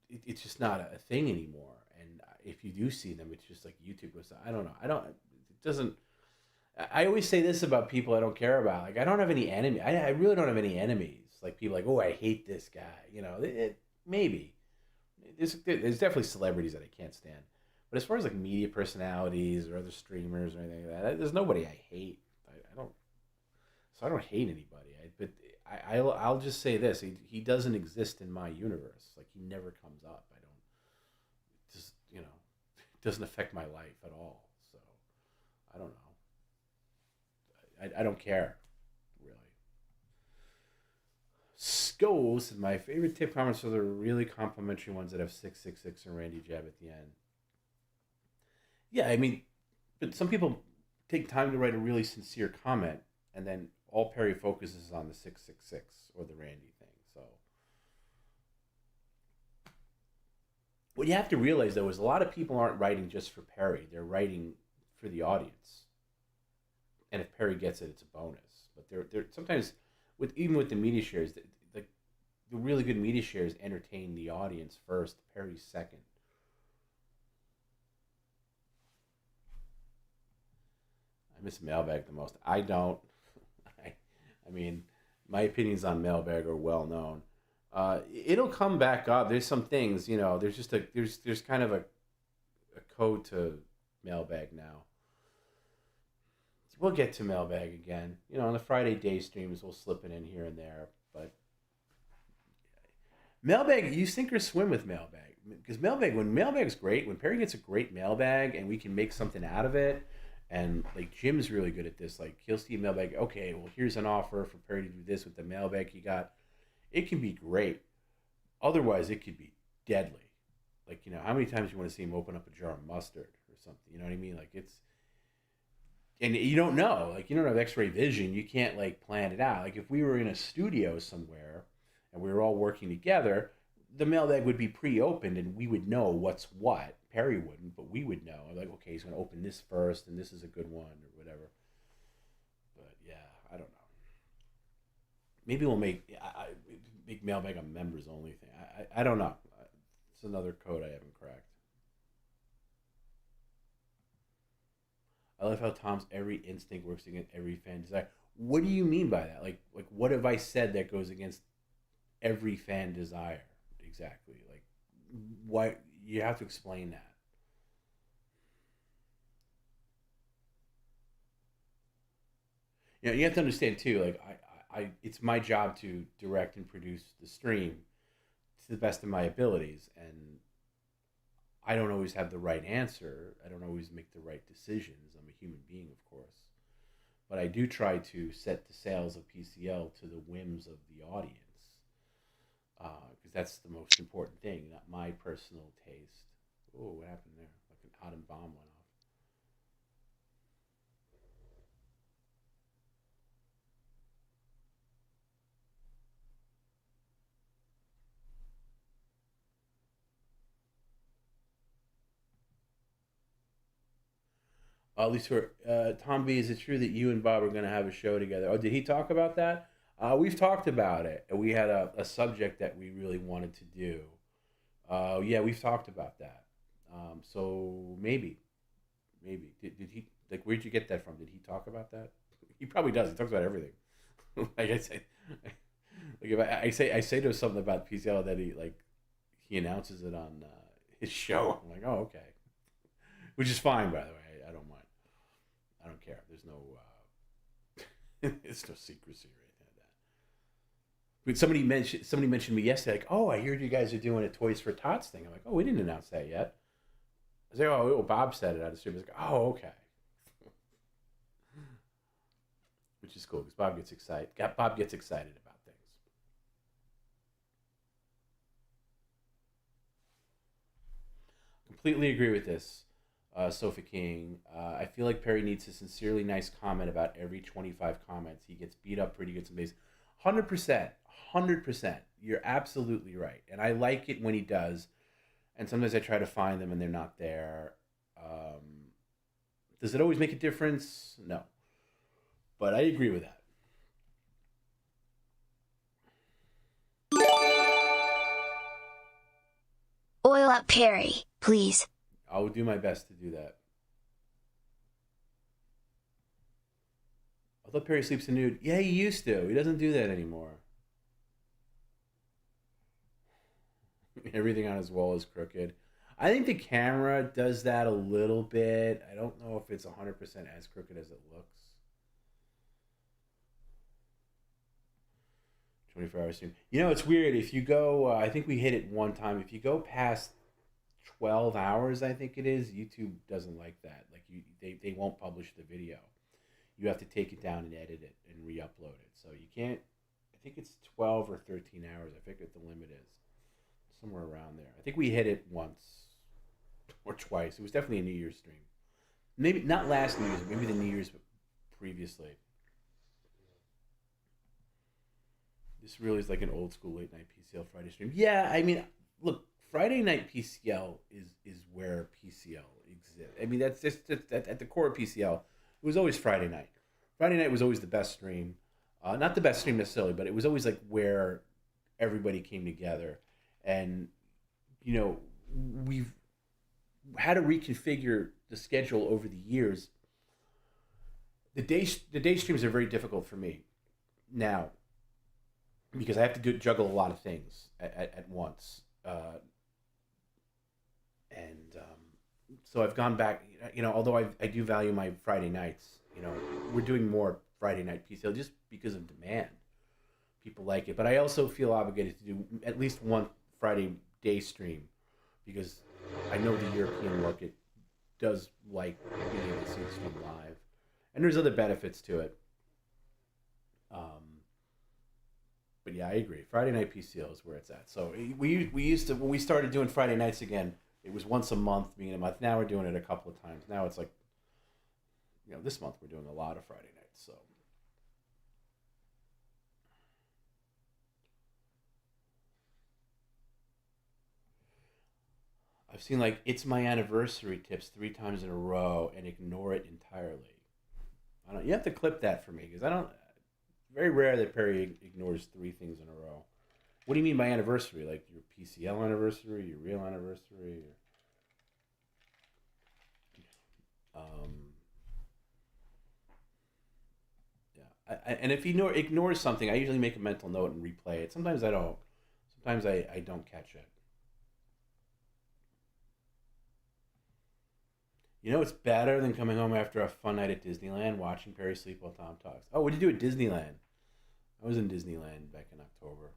Speaker 2: It's just not a thing anymore. And if you do see them, it's just like YouTube goes. I don't know. It doesn't. I always say this about people I don't care about. Like, I don't have any enemy. I really don't have any enemies. Like, people like, oh, I hate this guy. Maybe. There's definitely celebrities that I can't stand. But as far as like media personalities or other streamers or anything like that, there's nobody I hate. I don't hate anybody. I'll just say this: he doesn't exist in my universe. Like, he never comes up. It doesn't affect my life at all. So I don't know. I don't care, really. Skulls, my favorite tip comments are the really complimentary ones that have 666 and Randy Jab at the end. Yeah, I mean, but some people take time to write a really sincere comment, and then all Perry focuses on the 666 or the Randy thing. So what you have to realize, though, is a lot of people aren't writing just for Perry. They're writing for the audience. And if Perry gets it, it's a bonus. But they're sometimes, even with the media shares, the really good media shares entertain the audience first, Perry second. I miss Mailbag the most. I don't. I mean, my opinions on Mailbag are well known. It'll come back up. There's some things, there's just there's kind of a code to Mailbag now. We'll get to Mailbag again. On the Friday day streams, we'll slip it in here and there. But Mailbag, you sink or swim with Mailbag. Because when Mailbag's great, when Perry gets a great Mailbag and we can make something out of it, and like Jim's really good at this, like he'll see Mailbag, okay, well, here's an offer for Perry to do this with the Mailbag he got. It can be great. Otherwise, it could be deadly. Like, how many times you want to see him open up a jar of mustard or something? You know what I mean? Like, and you don't know, like, you don't have x-ray vision. You can't like plan it out. Like, if we were in a studio somewhere and we were all working together, the Mailbag would be pre-opened and we would know what's what. Perry wouldn't, but we would know. Like, okay, he's going to open this first and this is a good one or whatever. But yeah, I don't know. Maybe we'll make Mailbag a members only thing. I don't know. It's another code I haven't cracked. I love how Tom's every instinct works against every fan desire. What do you mean by that? Like what have I said that goes against every fan desire? Exactly. Like, what? You have to explain that. You have to understand too. Like, it's my job to direct and produce the stream to the best of my abilities, and I don't always have the right answer. I don't always make the right decisions. I'm a human being, of course. But I do try to set the sails of PCL to the whims of the audience. Because that's the most important thing, not my personal taste. Oh, what happened there? Like an atom bomb went off. At least for Tom B, is it true that you and Bob are going to have a show together? Oh, did he talk about that? We've talked about it. We had a subject that we really wanted to do. Yeah, we've talked about that. So maybe. Did he, like, where'd you get that from? Did he talk about that? He probably does. He talks about everything. Like I say, like if I say to him something about PCL that he announces it on his show. I'm like, oh, okay. Which is fine, by the way. I don't mind. I don't care. There's no it's no secrecy or anything like that. But somebody mentioned me yesterday, like, oh, I heard you guys are doing a Toys for Tots thing. I'm like, oh, we didn't announce that yet. I was like, oh, Bob said it. I was like, oh, okay. Which is cool because Bob gets excited. Bob gets excited about things. Completely agree with this. Sofa King, I feel like Perry needs a sincerely nice comment about every 25 comments. He gets beat up pretty good some days. 100%. You're absolutely right. And I like it when he does. and sometimes I try to find them and they're not there. Does it always make a difference? No, but I agree with that.
Speaker 10: Oil up Perry, please.
Speaker 2: I will do my best to do that. I thought Perry sleeps nude. Yeah, he used to. He doesn't do that anymore. Everything on his wall is crooked. I think the camera does that a little bit. I don't know if it's 100% as crooked as it looks. 24-hour stream. You know, it's weird. If you go, I think we hit it one time. If you go past 12 hours, I think it is, YouTube doesn't like that. Like they won't publish the video. You have to take it down and edit it and re-upload it. So you can't, I think it's 12 or 13 hours. I forget what the limit is. Somewhere around there. I think we hit it once or twice. It was definitely a New Year's stream. Maybe not last New Year's, maybe the New Year's previously. This really is like an old school late night PCL Friday stream. Yeah, I mean, look, Friday night PCL is where PCL exists. I mean, that's just at the core of PCL. It was always Friday night. Friday night was always the best stream. Not the best stream necessarily, but it was always like where everybody came together. And, you know, we've had to reconfigure the schedule over the years. The day streams are very difficult for me now because I have to juggle a lot of things at once. So I've gone back, you know, although I do value my Friday nights, you know, we're doing more Friday night PCL just because of demand. People like it. But I also feel obligated to do at least one Friday day stream because I know the European market does like being able to see the stream live. And there's other benefits to it. But yeah, I agree. Friday night PCL is where it's at. So we used to, when we started doing Friday nights again, it was once a month, being a month. Now we're doing it a couple of times. Now it's like, you know, this month we're doing a lot of Friday nights. So I've seen like it's my anniversary tips 3 times in a row and ignore it entirely. You have to clip that for me because I don't. Very rare that Perry ignores 3 things in a row. What do you mean by anniversary? Like your PCL anniversary, your real anniversary? Yeah. And if he ignores something, I usually make a mental note and replay it. Sometimes I don't. Sometimes I don't catch it. You know, it's better than coming home after a fun night at Disneyland, watching Perry sleep while Tom talks. Oh, what did you do at Disneyland? I was in Disneyland back in October.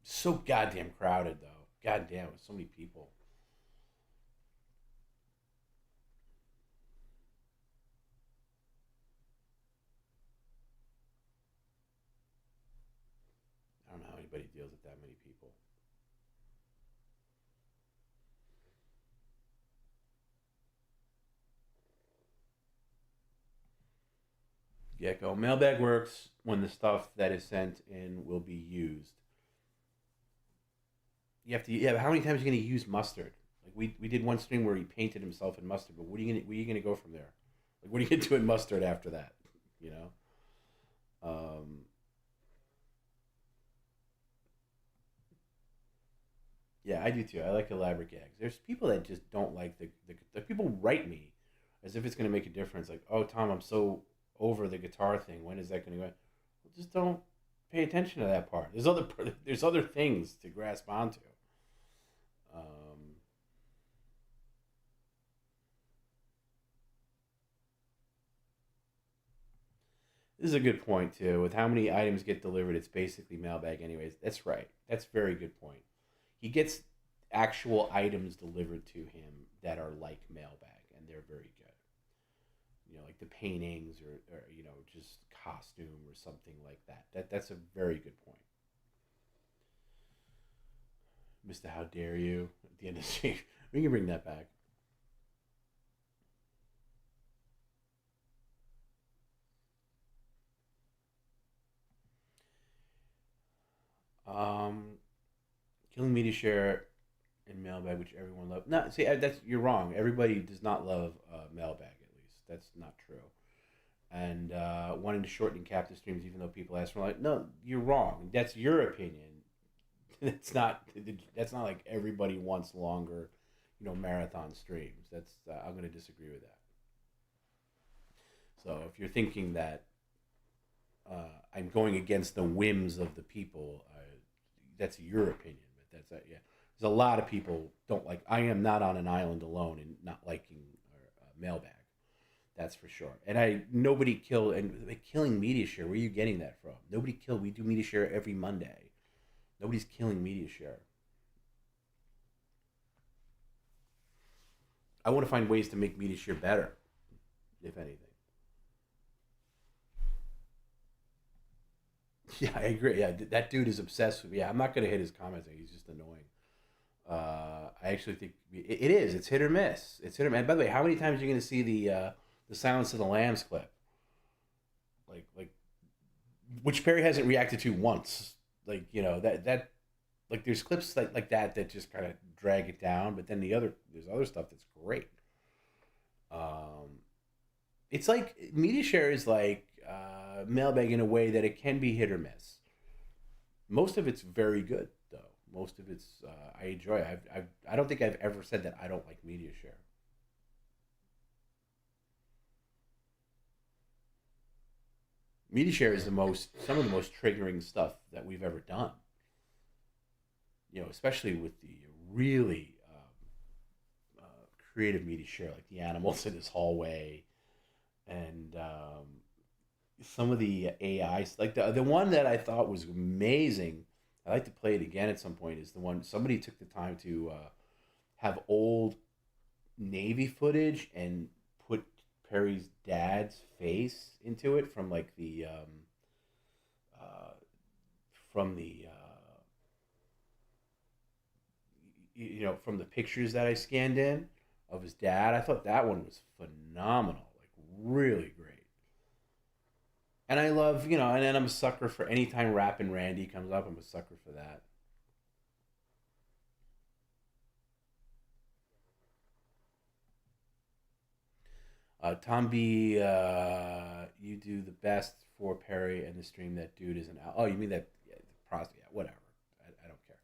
Speaker 2: So goddamn crowded, though. Goddamn, with so many people. I don't know how anybody deals with that many people. Gecko. Mailbag works when the stuff that is sent in will be used. You have to. Yeah, how many times are you going to use mustard? Like we did one stream where he painted himself in mustard, but where are you going to go from there? Like what are you going to do in mustard after that? You know. Yeah, I do too. I like elaborate gags. There's people that just don't like the people write me as if it's going to make a difference. Like, oh Tom, I'm so over the guitar thing. When is that going to go? Well, just don't pay attention to that part. There's other things to grasp onto. This is a good point too. With how many items get delivered, it's basically mailbag anyways. That's right. That's a very good point. He gets actual items delivered to him that are like mailbag, and they're very good. You know, like the paintings or you know, just costume or something like that. That's a very good point. Mr. How Dare You at the end of the stream. We can bring that back. Killing Me to Share And mailbag, which everyone loves. No, see, that's you're wrong. Everybody does not love mailbag. At least that's not true. And wanting to shorten captive streams, even though people ask for like, no, you're wrong. That's your opinion. That's not like everybody wants longer, marathon streams. That's I'm going to disagree with that. So if you're thinking that I'm going against the whims of the people, that's your opinion. But that's yeah. There's a lot of people don't like. I am not on an island alone in not liking mailbag. That's for sure. And nobody killed and killing media share. Where are you getting that from? Nobody killed. We do media share every Monday. Nobody's killing media share. I want to find ways to make media share better, if anything. Yeah, I agree. Yeah, that dude is obsessed with me. Yeah, I'm not going to hit his comments. He's just annoying. I actually think it is. It's hit or miss. It's hit or miss. And by the way, how many times are you going to see the Silence of the Lambs clip? Like, which Perry hasn't reacted to once. That there's clips like that just kind of drag it down. But then there's other stuff that's great. It's like media share is like mailbag in a way that it can be hit or miss. Most of it's very good. Most of it's I enjoy. I don't think I've ever said that I don't like media share. Media share is some of the most triggering stuff that we've ever done. Especially with the really creative media share, like the animals in his hallway, and some of the AI, like the one that I thought was amazing. I'd like to play it again at some point. Is the one somebody took the time to have old Navy footage and put Perry's dad's face into it from like from the pictures that I scanned in of his dad. I thought that one was phenomenal, like really great. And I love, and then I'm a sucker for anytime Rappin' Randy comes up, I'm a sucker for that. Tom B, you do the best for Perry and the stream. That dude is an out. Oh, you mean that? Yeah, whatever. I don't care.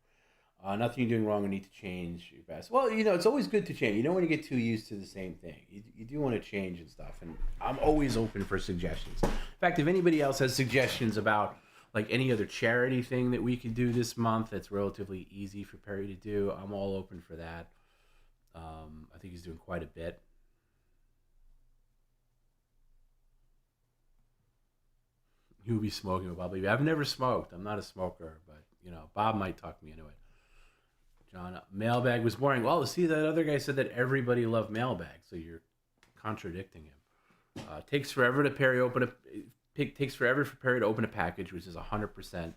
Speaker 2: Nothing you're doing wrong or need to change your best. Well, it's always good to change. When you get too used to the same thing, you do want to change and stuff. And I'm always open for suggestions. In fact, if anybody else has suggestions about like any other charity thing that we could do this month that's relatively easy for Perry to do, I'm all open for that. I think he's doing quite a bit. You'll be smoking with Bob Levy. I've never smoked. I'm not a smoker, but Bob might talk me into it. John, mailbag was boring. Well, see, that other guy said that everybody loved mailbag, so you're contradicting him. Takes forever for Perry to open a package, which is 100%.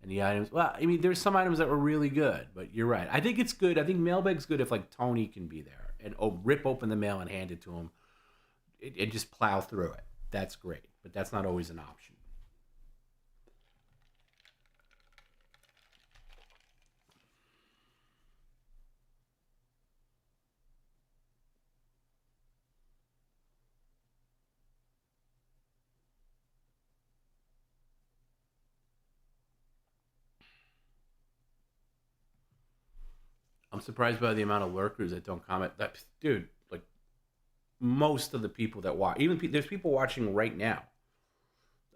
Speaker 2: And the items, well, I mean, there's some items that were really good, but you're right. I think it's good. I think mailbag's good if like Tony can be there and rip open the mail and hand it to him and just plow through it. That's great, but that's not always an option. I'm surprised by the amount of lurkers that don't comment. Dude, like most of the people that watch, there's people watching right now.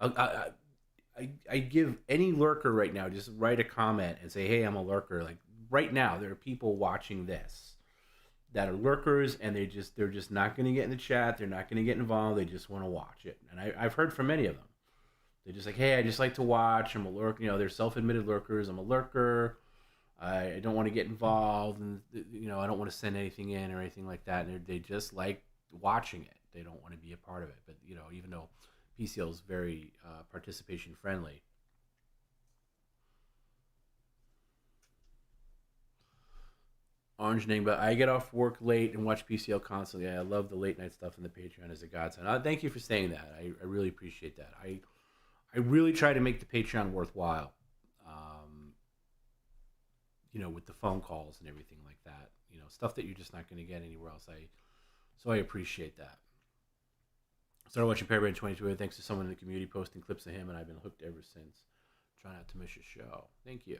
Speaker 2: I give any lurker right now, just write a comment and say, hey, I'm a lurker. Like right now, there are people watching this that are lurkers, and they're just not going to get in the chat. They're not going to get involved. They just want to watch it. And I've heard from many of them. They're just like, hey, I just like to watch. I'm a lurker. They're self-admitted lurkers. I'm a lurker. I don't want to get involved, and I don't want to send anything in or anything like that. And they just like watching it. They don't want to be a part of it. But even though PCL is very participation friendly, Orange name, but I get off work late and watch PCL constantly. I love the late night stuff in the Patreon as a godsend. Thank you for saying that. I really appreciate that. I really try to make the Patreon worthwhile. with the phone calls and everything like that. Stuff that you're just not going to get anywhere else. So I appreciate that. Started watching Perry in 22 thanks to someone in the community posting clips of him, and I've been hooked ever since. Try not to miss your show. Thank you.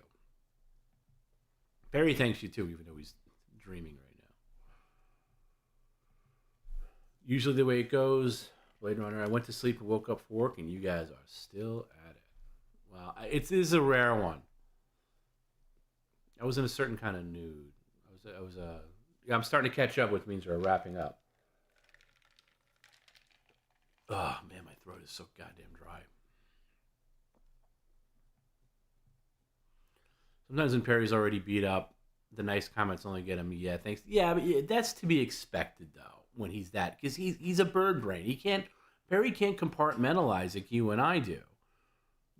Speaker 2: Perry thanks you too, even though he's dreaming right now. Usually the way it goes, Blade Runner, I went to sleep and woke up for work, and you guys are still at it. Wow, it is a rare one. I was in a certain kind of mood. I'm starting to catch up, which means we're wrapping up. Oh man, my throat is so goddamn dry. Sometimes when Perry's already beat up, the nice comments only get him, yeah, thanks. Yeah, but that's to be expected though, when he's that, because he's a bird brain. Perry can't compartmentalize like you and I do.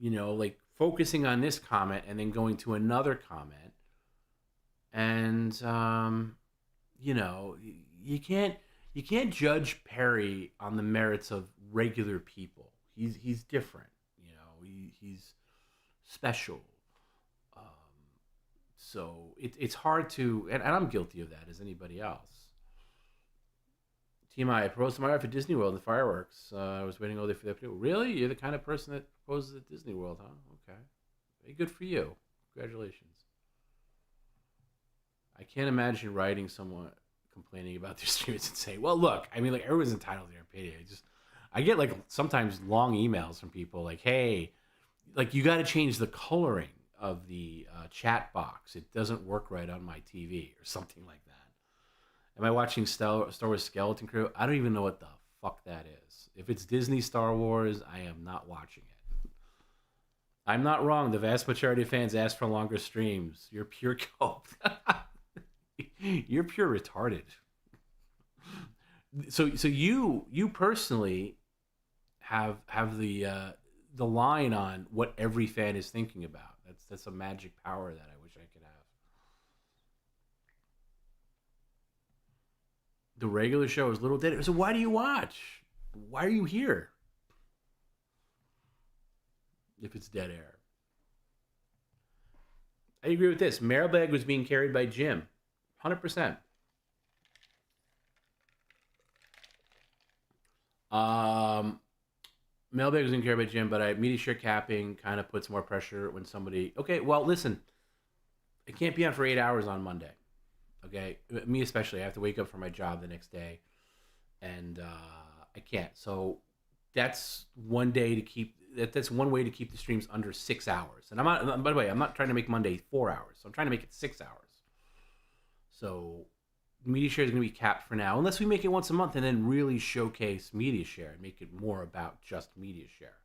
Speaker 2: Like focusing on this comment and then going to another comment. And you can't judge Perry on the merits of regular people. He's different. He's special. So it's hard to, and I'm guilty of that as anybody else. TMI, I proposed to my wife at Disney World in the fireworks. I was waiting all day for that. Really? You're the kind of person that proposes at Disney World, huh? Okay. Very good for you. Congratulations. I can't imagine writing someone complaining about their streams and saying, well, look, everyone's entitled to their opinion. I get sometimes long emails from people like, hey, you got to change the coloring of the chat box. It doesn't work right on my TV or something like that. Am I watching Star Wars Skeleton Crew? I don't even know what the fuck that is. If it's Disney Star Wars, I am not watching it. I'm not wrong. The vast majority of fans ask for longer streams. You're pure cope. You're pure retarded. So you personally have the line on what every fan is thinking about. That's a magic power that I wish I could have. The regular show is little dead. So why do you watch? Why are you here? If it's dead air. I agree with this. Mailbag was being carried by Jim. 100%. Mailbag was being carried by Jim, but media share capping kind of puts more pressure when somebody... Okay, well, listen. It can't be on for 8 hours on Monday. Okay? Me especially. I have to wake up for my job the next day. And I can't. So that's one day to keep... That's one way to keep the streams under 6 hours. And by the way, I'm not trying to make Monday 4 hours. So I'm trying to make it 6 hours. So media share is going to be capped for now, unless we make it once a month and then really showcase media share and make it more about just media share.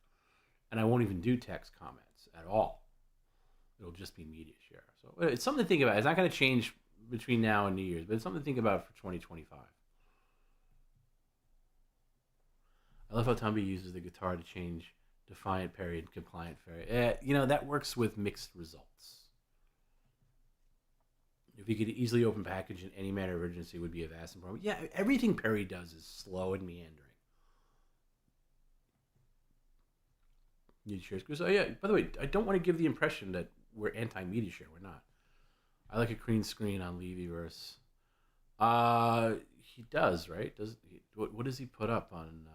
Speaker 2: And I won't even do text comments at all. It'll just be media share. So it's something to think about. It's not going to change between now and New Year's, but it's something to think about for 2025. I love how Tumby uses the guitar to change Defiant Perry and Compliant Perry. That works with mixed results. If he could easily open package in any manner of urgency, would be a vast improvement. Yeah, everything Perry does is slow and meandering. Media share. So yeah, by the way, I don't want to give the impression that we're anti-media share. We're not. I like a green screen on Levyverse. He does, right? What does he put up on?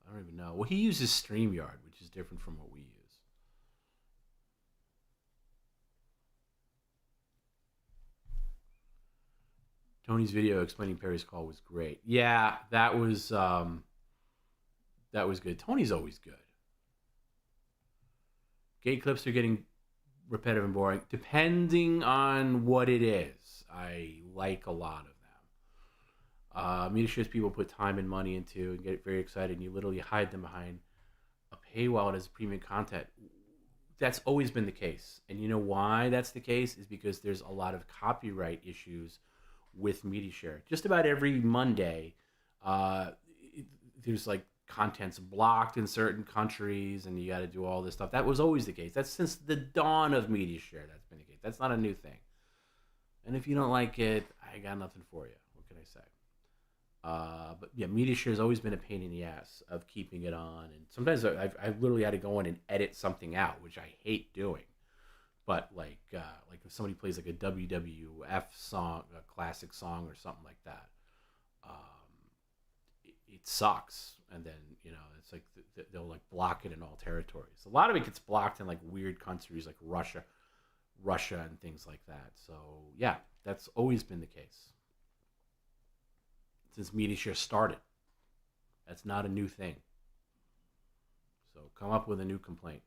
Speaker 2: I don't even know. Well, he uses StreamYard, which is different from what we use. Tony's video explaining Perry's call was great. Yeah, that was good. Tony's always good. Gay clips are getting repetitive and boring, depending on what it is. I like a lot of them. Media shares people put time and money into and get very excited, and you literally hide them behind a paywall as premium content. That's always been the case. And you know why that's the case is because there's a lot of copyright issues with media share. Just about every Monday, there's content's blocked in certain countries and you got to do all this stuff. That was always the case. That's since the dawn of media share. That's been the case. That's not a new thing. And if you don't like it, I got nothing for you. What can I say? But yeah, media share has always been a pain in the ass of keeping it on. And sometimes I've literally had to go in and edit something out, which I hate doing. But like if somebody plays like a WWF song, a classic song or something like that, it sucks. And then, you know, it's like they'll like block it in all territories. A lot of it gets blocked in like weird countries like Russia and things like that. So yeah, that's always been the case since media share started. That's not a new thing. So come up with a new complaint.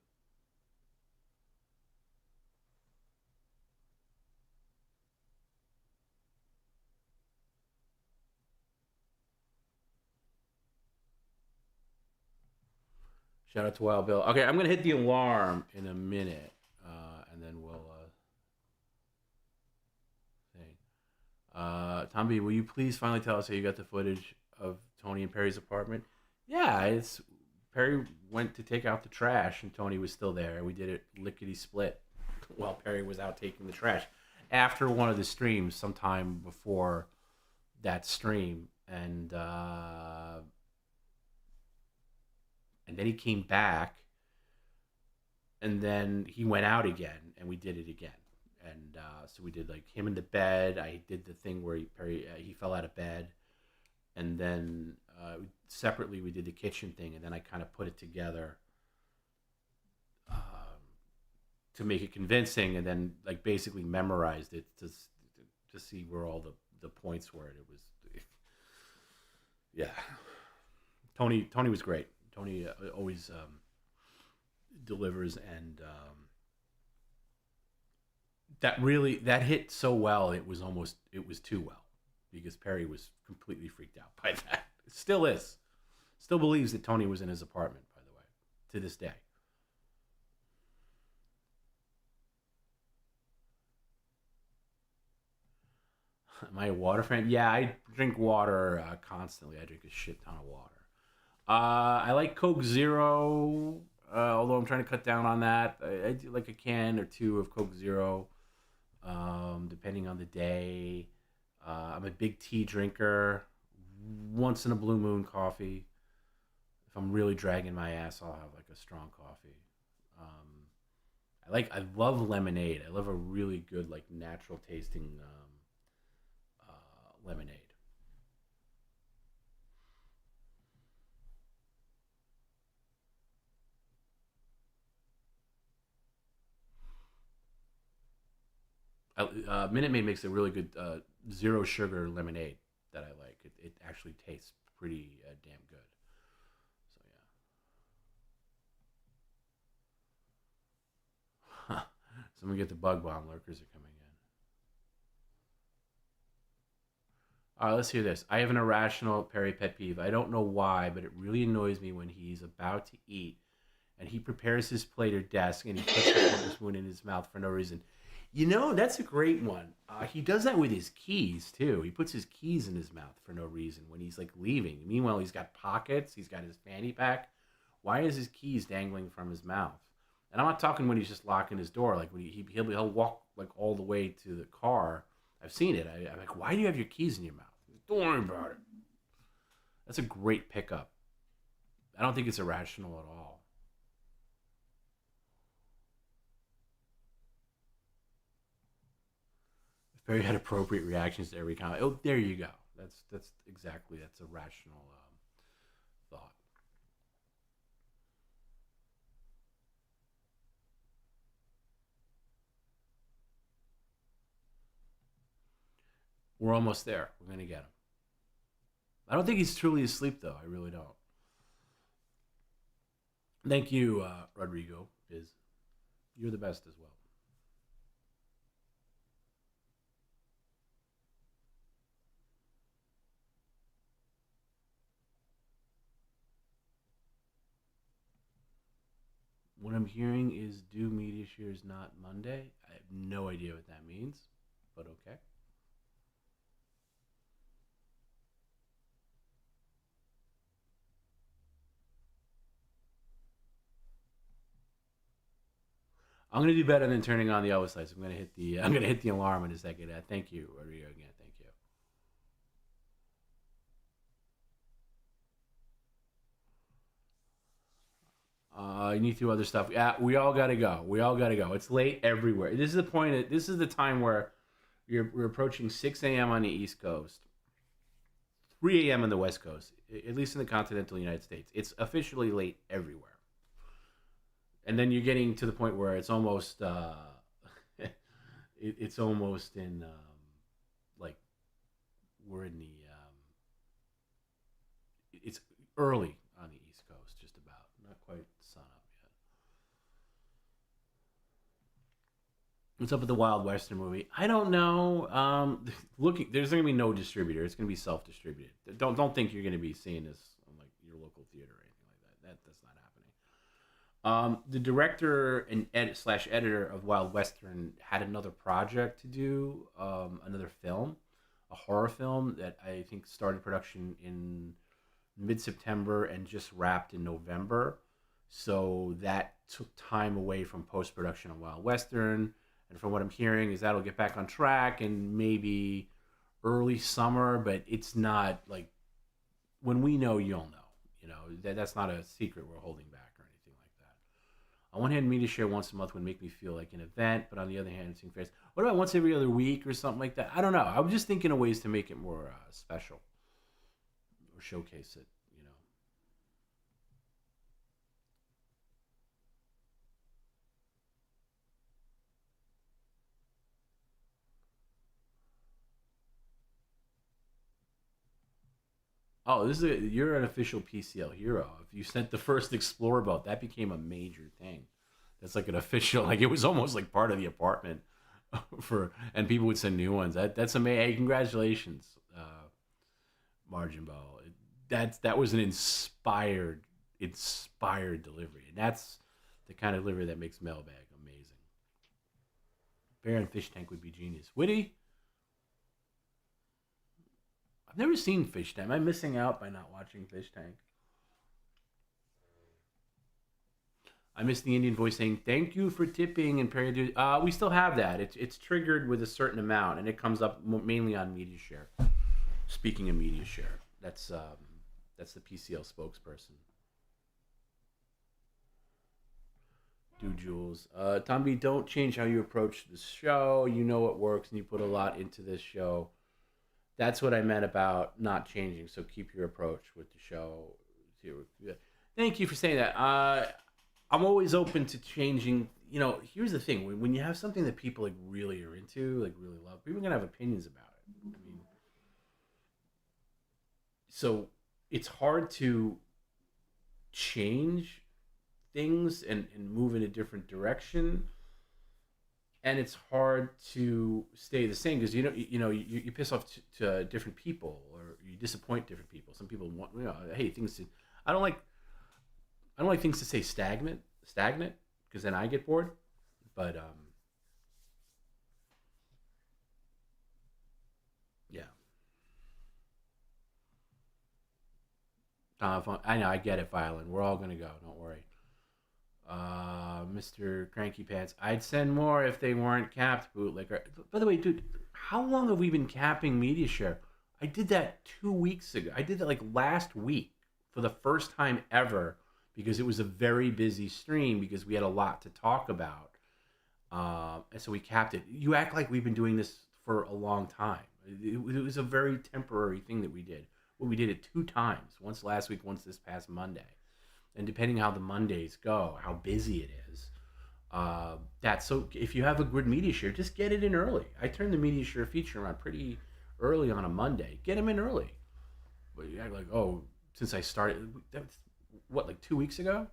Speaker 2: Shout out to Wild Bill. Okay, I'm going to hit the alarm in a minute, and then we'll Tom B, will you please finally tell us how you got the footage of Tony and Perry's apartment? Yeah, Perry went to take out the trash, and Tony was still there. We did it lickety-split while Perry was out taking the trash. After one of the streams, sometime before that stream, and then he came back, and then he went out again, and we did it again. And so we did like him in the bed. I did the thing where he fell out of bed, and then separately we did the kitchen thing, and then I kind of put it together to make it convincing, and then like basically memorized it to see where all the points were. It was yeah. Tony was great. Tony always delivers, and that hit so well. It was too well, because Perry was completely freaked out by that. It still is. Still believes that Tony was in his apartment, by the way, to this day. Am I a water fan? Yeah, I drink water constantly. I drink a shit ton of water. I like Coke Zero, although I'm trying to cut down on that. I do like a can or two of Coke Zero, depending on the day. I'm a big tea drinker. Once in a blue moon, coffee. If I'm really dragging my ass, I'll have like a strong coffee. I love lemonade. I love a really good, like, natural tasting lemonade. Minute Maid makes a really good zero sugar lemonade that I like. It actually tastes pretty damn good. So yeah. Someone get the bug bomb. Lurkers are coming in. All right, let's hear this. I have an irrational Perry pet peeve. I don't know why, but it really annoys me when he's about to eat and he prepares his plate or desk and he puts the fork and spoon in his mouth for no reason. You know, that's a great one. He does that with his keys, too. He puts his keys in his mouth for no reason when he's, like, leaving. Meanwhile, he's got pockets. He's got his fanny pack. Why is his keys dangling from his mouth? And I'm not talking when he's just locking his door. Like, when he'll walk, like, all the way to the car. I've seen it. I'm like, why do you have your keys in your mouth? Don't worry about it. That's a great pickup. I don't think it's irrational at all. Perry had appropriate reactions to every comment. Oh, there you go. That's a rational thought. We're almost there. We're gonna get him. I don't think he's truly asleep, though. I really don't. Thank you, Rodrigo. You're the best as well. What I'm hearing is due media shares not Monday. I have no idea what that means, but okay. I'm gonna do better than turning on the Elvis lights. I'm gonna hit the alarm in a second. Thank you, Rodrigo, again. Thank you. You need to do other stuff. Yeah, we all gotta go. We all gotta go. It's late everywhere. This is the point. This is the time where we're approaching 6 a.m. on the East Coast, 3 a.m. on the West Coast, at least in the continental United States. It's officially late everywhere. And then you're getting to the point where it's almost, it's almost in, like, we're in the, it's early on the East Coast, just about. Not quite sun up yet. What's up with the Wild Western movie? I don't know. There's going to be no distributor. It's going to be self-distributed. Don't think you're going to be seeing this on, like, your local theater or anything like that. That's not happening. The director and editor of Wild Western had another project to do, another film, a horror film that I think started production in mid-September and just wrapped in November. So that took time away from post-production on Wild Western. And from what I'm hearing is that'll get back on track and maybe early summer, but it's not like, when we know, you'll know. You know, that's not a secret we're holding back or anything like that. On one hand, media share once a month would make me feel like an event, but on the other hand, it seems fair. What about once every other week or something like that? I don't know. I'm just thinking of ways to make it more special or showcase it, you know. Oh, you're an official PCL hero. If you sent the first Explorer boat, that became a major thing. That's like an official, like it was almost like part of the apartment and people would send new ones. That's amazing. Hey, congratulations, Margin Ball. That was an inspired delivery. And that's the kind of delivery that makes Mailbag amazing. Bear and Fish Tank would be genius. Witty? I've never seen Fish Tank. Am I missing out by not watching Fish Tank? I missed the Indian voice saying, "Thank you for tipping," and Perry. We still have that. It's triggered with a certain amount, and it comes up mainly on media share. Speaking of media share, that's the PCL spokesperson. Do Jules. Tom B, don't change how you approach the show. You know what works, and you put a lot into this show. That's what I meant about not changing. So keep your approach with the show. Thank you for saying that. I'm always open to changing. You know, here's the thing: when you have something that people like really are into, like really love, people are gonna have opinions about it. I mean, so it's hard to change things and move in a different direction. And it's hard to stay the same because you piss off to different people or you disappoint different people. Some people want hey things to I don't like things to say stagnant because then I get bored. But yeah. I know I get it, Violin. We're all gonna go. Don't worry. Mr. Cranky Pants, I'd send more if they weren't capped, bootlicker. By the way, dude, how long have we been capping media share? I did that 2 weeks ago. I did that like last week for the first time ever because it was a very busy stream because we had a lot to talk about. And so we capped it. You act like we've been doing this for a long time. It was a very temporary thing that we did. Well, we did it 2 times, once last week, once this past Monday. And depending how the Mondays go, how busy it is, so if you have a good media share, just get it in early. I turn the media share feature on pretty early on a Monday. Get them in early. But you act like, oh, since I started, that's what, like 2 weeks ago?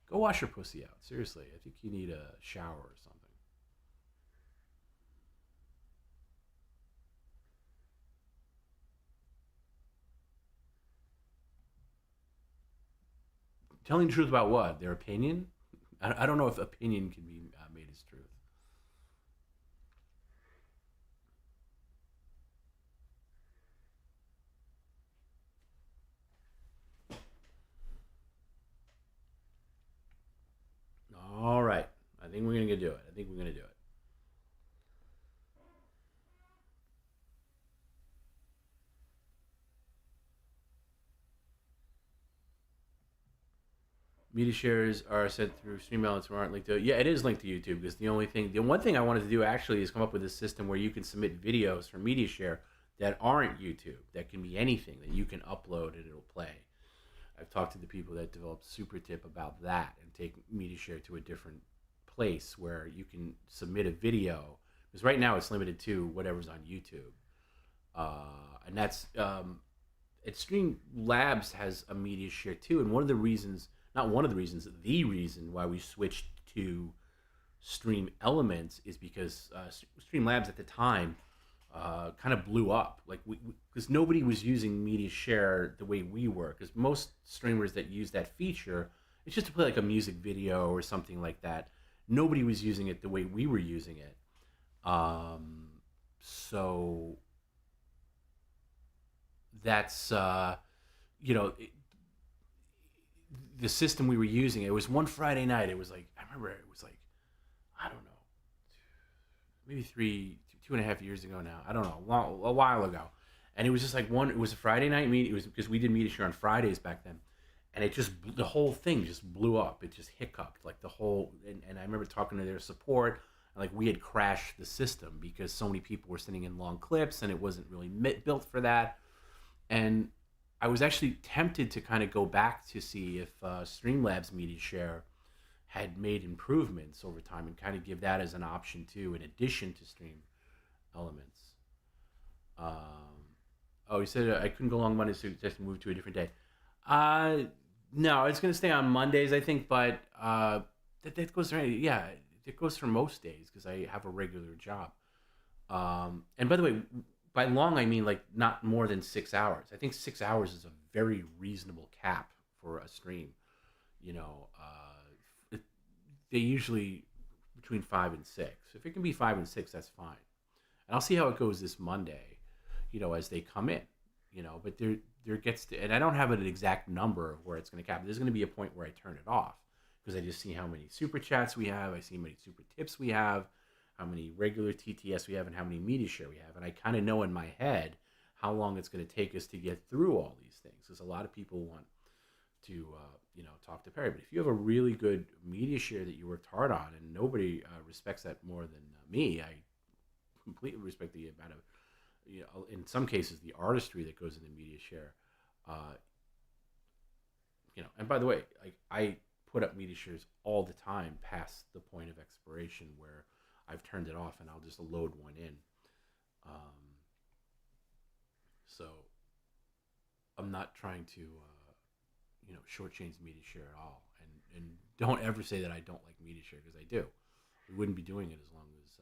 Speaker 2: Go wash your pussy out. Seriously, I think you need a shower or something. Telling the truth about what? Their opinion? I don't know if opinion can be made as truth. All right. I think we're going to do it. Media shares are sent through stream elements who aren't linked to it. Yeah, it is linked to YouTube because the one thing I wanted to do actually is come up with a system where you can submit videos for media share that aren't YouTube, that can be anything that you can upload and it'll play. I've talked to the people that developed Supertip about that and take media share to a different place where you can submit a video, because right now it's limited to whatever's on YouTube. And that's Streamlabs has a media share too, and the reason why we switched to Stream Elements is because Streamlabs at the time kind of blew up, because nobody was using media share the way we were, because most streamers that use that feature, it's just to play like a music video or something like that. Nobody was using it the way we were using it. So that's the system we were using. It was one Friday night. It was like, I remember it was like, I don't know, maybe 2.5 years ago now. I don't know, a while ago. And it was just like it was a Friday night meeting. It was because we did media share on Fridays back then. And the whole thing just blew up. It just hiccuped, like the whole, and I remember talking to their support, like we had crashed the system because so many people were sending in long clips and it wasn't really built for that. And I was actually tempted to kind of go back to see if Streamlabs Media Share had made improvements over time and kind of give that as an option too, in addition to Stream Elements. He said I couldn't go along Monday, so just move to a different day. No, it's going to stay on Mondays, I think, but that goes for it goes for most days because I have a regular job. And by the way, by long I mean like not more than 6 hours. I think 6 hours is a very reasonable cap for a stream. They usually between 5 and 6. If it can be 5 and 6, that's fine. And I'll see how it goes this Monday, as they come in, but there gets to, and I don't have an exact number of where it's going to cap. There's going to be a point where I turn it off because I just see how many super chats we have. I see how many super tips we have, how many regular TTS we have, and how many media share we have. And I kind of know in my head how long it's going to take us to get through all these things, because a lot of people want to, talk to Perry. But if you have a really good media share that you worked hard on, and nobody respects that more than me, I completely respect the amount of, in some cases, the artistry that goes into media share. And by the way, I put up media shares all the time past the point of expiration where I've turned it off and I'll just load one in. So I'm not trying to, shortchange media share at all. And don't ever say that I don't like media share, because I do. We wouldn't be doing it as long as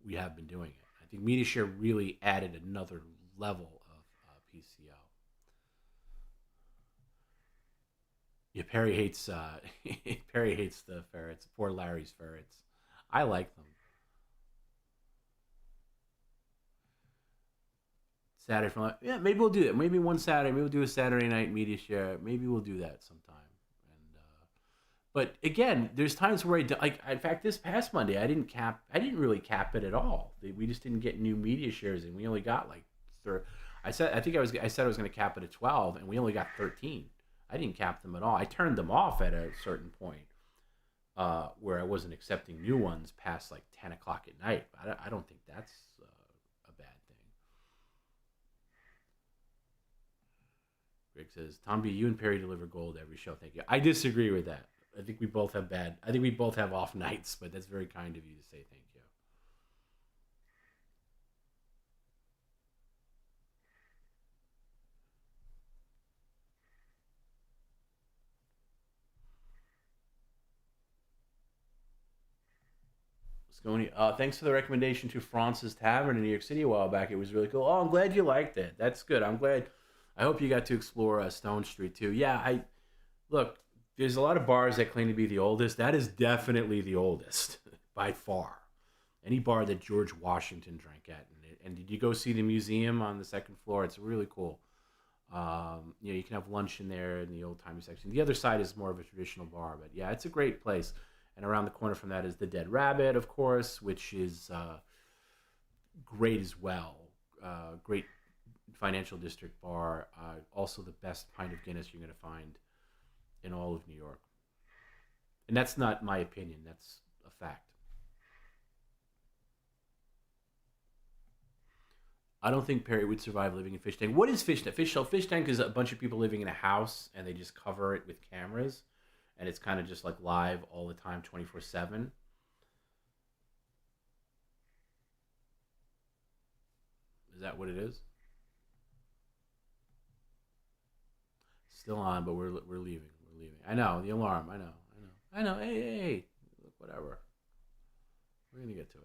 Speaker 2: we have been doing it. I think media share really added another level of PCL. Yeah, Perry hates the ferrets. Poor Larry's ferrets. I like them. Saturday from maybe we'll do that. Maybe one Saturday. Maybe we'll do a Saturday night media share. Maybe we'll do that sometime. And but again, there's times where in fact, this past Monday I didn't really cap it at all. We just didn't get new media shares, and we only got I said I was going to cap it at 12, and we only got 13. I didn't cap them at all. I turned them off at a certain point where I wasn't accepting new ones past 10 o'clock at night. I don't think that's a bad thing. Greg says, Tom B, you and Perry deliver gold every show. Thank you. I disagree with that. I think we both have off nights, but that's very kind of you to say thank you. Thanks for the recommendation to France's Tavern in New York City a while back. It was really cool. Oh, I'm glad you liked it. That's good. I'm glad. I hope you got to explore Stone Street too. Yeah, look. There's a lot of bars that claim to be the oldest. That is definitely the oldest by far. Any bar that George Washington drank at. And did you go see the museum on the second floor? It's really cool. You can have lunch in there in the old timey section. The other side is more of a traditional bar, but yeah, it's a great place. And around the corner from that is the Dead Rabbit, of course, which is great as well. Great financial district bar. Also the best pint of Guinness you're going to find in all of New York. And that's not my opinion. That's a fact. I don't think Perry would survive living in fish tank. What is fish tank? Fish tank is a bunch of people living in a house and they just cover it with cameras, and it's kind of just like live all the time, 24/7. Is that what it is? Still on, but we're leaving. We're leaving. I know the alarm. I know. Hey. Look, whatever. We're gonna get to it.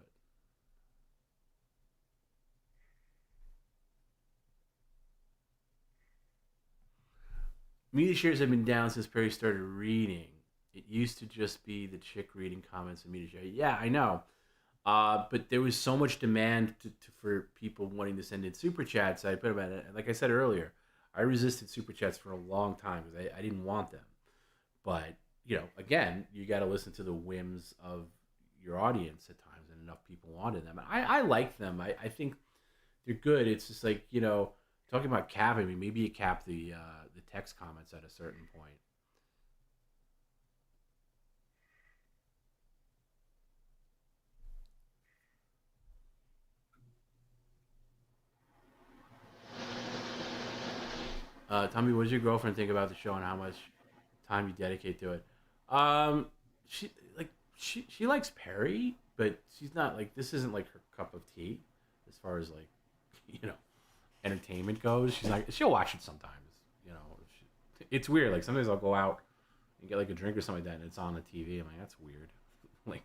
Speaker 2: Media shares have been down since Perry started reading. It used to just be the chick reading comments and media share. Yeah, I know. But there was so much demand for people wanting to send in super chats. I put about it. Like I said earlier, I resisted super chats for a long time because I didn't want them. But, again, you got to listen to the whims of your audience at times, and enough people wanted them. I like them. I think they're good. It's just like, talking about capping, maybe you cap the text comments at a certain point. Tommy, what does your girlfriend think about the show and how much time you dedicate to it? She likes Perry, but she's not like, this isn't like her cup of tea as far as like, entertainment goes. She'll watch it sometimes. It's weird. Like sometimes I'll go out and get like a drink or something like that, and it's on the TV. I'm like, that's weird. Like,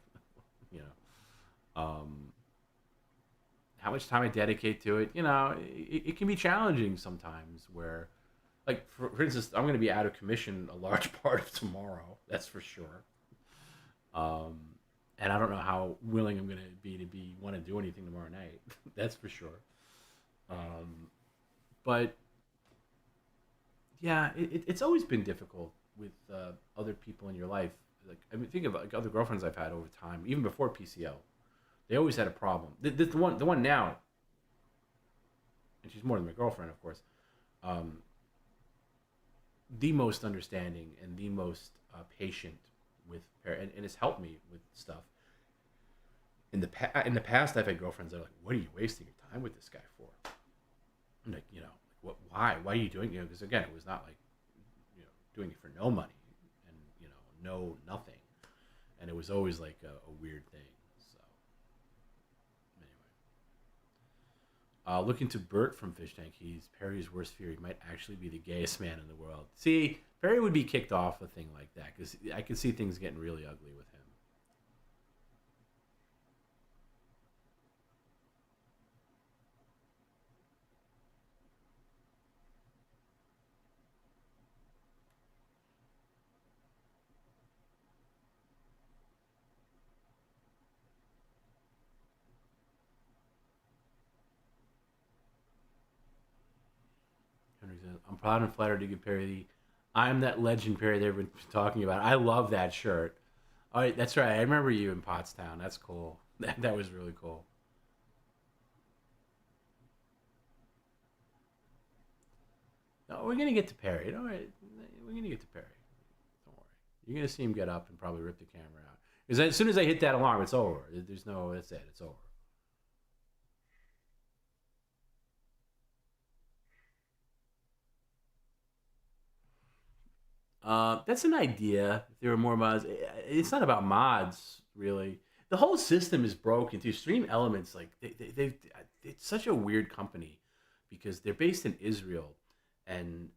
Speaker 2: how much time I dedicate to it, it can be challenging sometimes where, like, for instance, I'm going to be out of commission a large part of tomorrow. That's for sure. And I don't know how willing I'm going to want to do anything tomorrow night. That's for sure. But yeah, it's always been difficult with other people in your life. Like, think of like other girlfriends I've had over time, even before PCL. They always had a problem. The one now, and she's more than my girlfriend, of course. The most understanding and the most patient with her, and it's helped me with stuff. In the past, I've had girlfriends that are like, "What are you wasting your time with this guy for?" I'm like, what? Why are you doing? Because again, it was not like, doing it for no money, and no nothing, and it was always like a weird thing. So anyway, looking to Bert from Fish Tank. He's Perry's worst fear. He might actually be the gayest man in the world. See, Perry would be kicked off a thing like that because I could see things getting really ugly with him. I'm proud and flattered to give Perry the "I'm that legend" Perry they've been talking about. I love that shirt. All right, that's right. I remember you in Pottstown. That's cool. That was really cool. No, we're gonna get to Perry. All right, we're gonna get to Perry. Don't worry. You're gonna see him get up and probably rip the camera out. Because as soon as I hit that alarm, it's over. There's no. That's it. It's over. That's an idea. If there were more mods, it's not about mods really. The whole system is broken too. Stream Elements, like it's such a weird company because they're based in Israel, and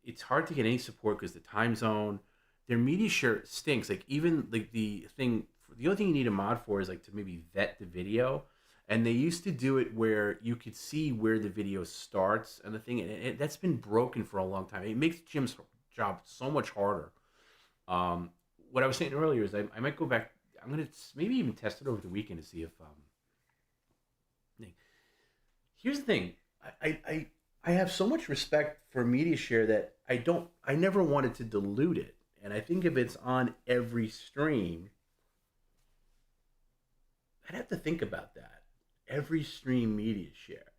Speaker 2: it's hard to get any support because the time zone. Their media share stinks. Like even like the only thing you need a mod for is like to maybe vet the video, and they used to do it where you could see where the video starts and the thing, and that's been broken for a long time. It makes Jim's job so much harder. What I was saying earlier is I might go back. I'm gonna maybe even test it over the weekend to see if. Here's the thing. I have so much respect for media share that I never wanted to dilute it, and I think if it's on every stream, I'd have to think about that. Every stream media share,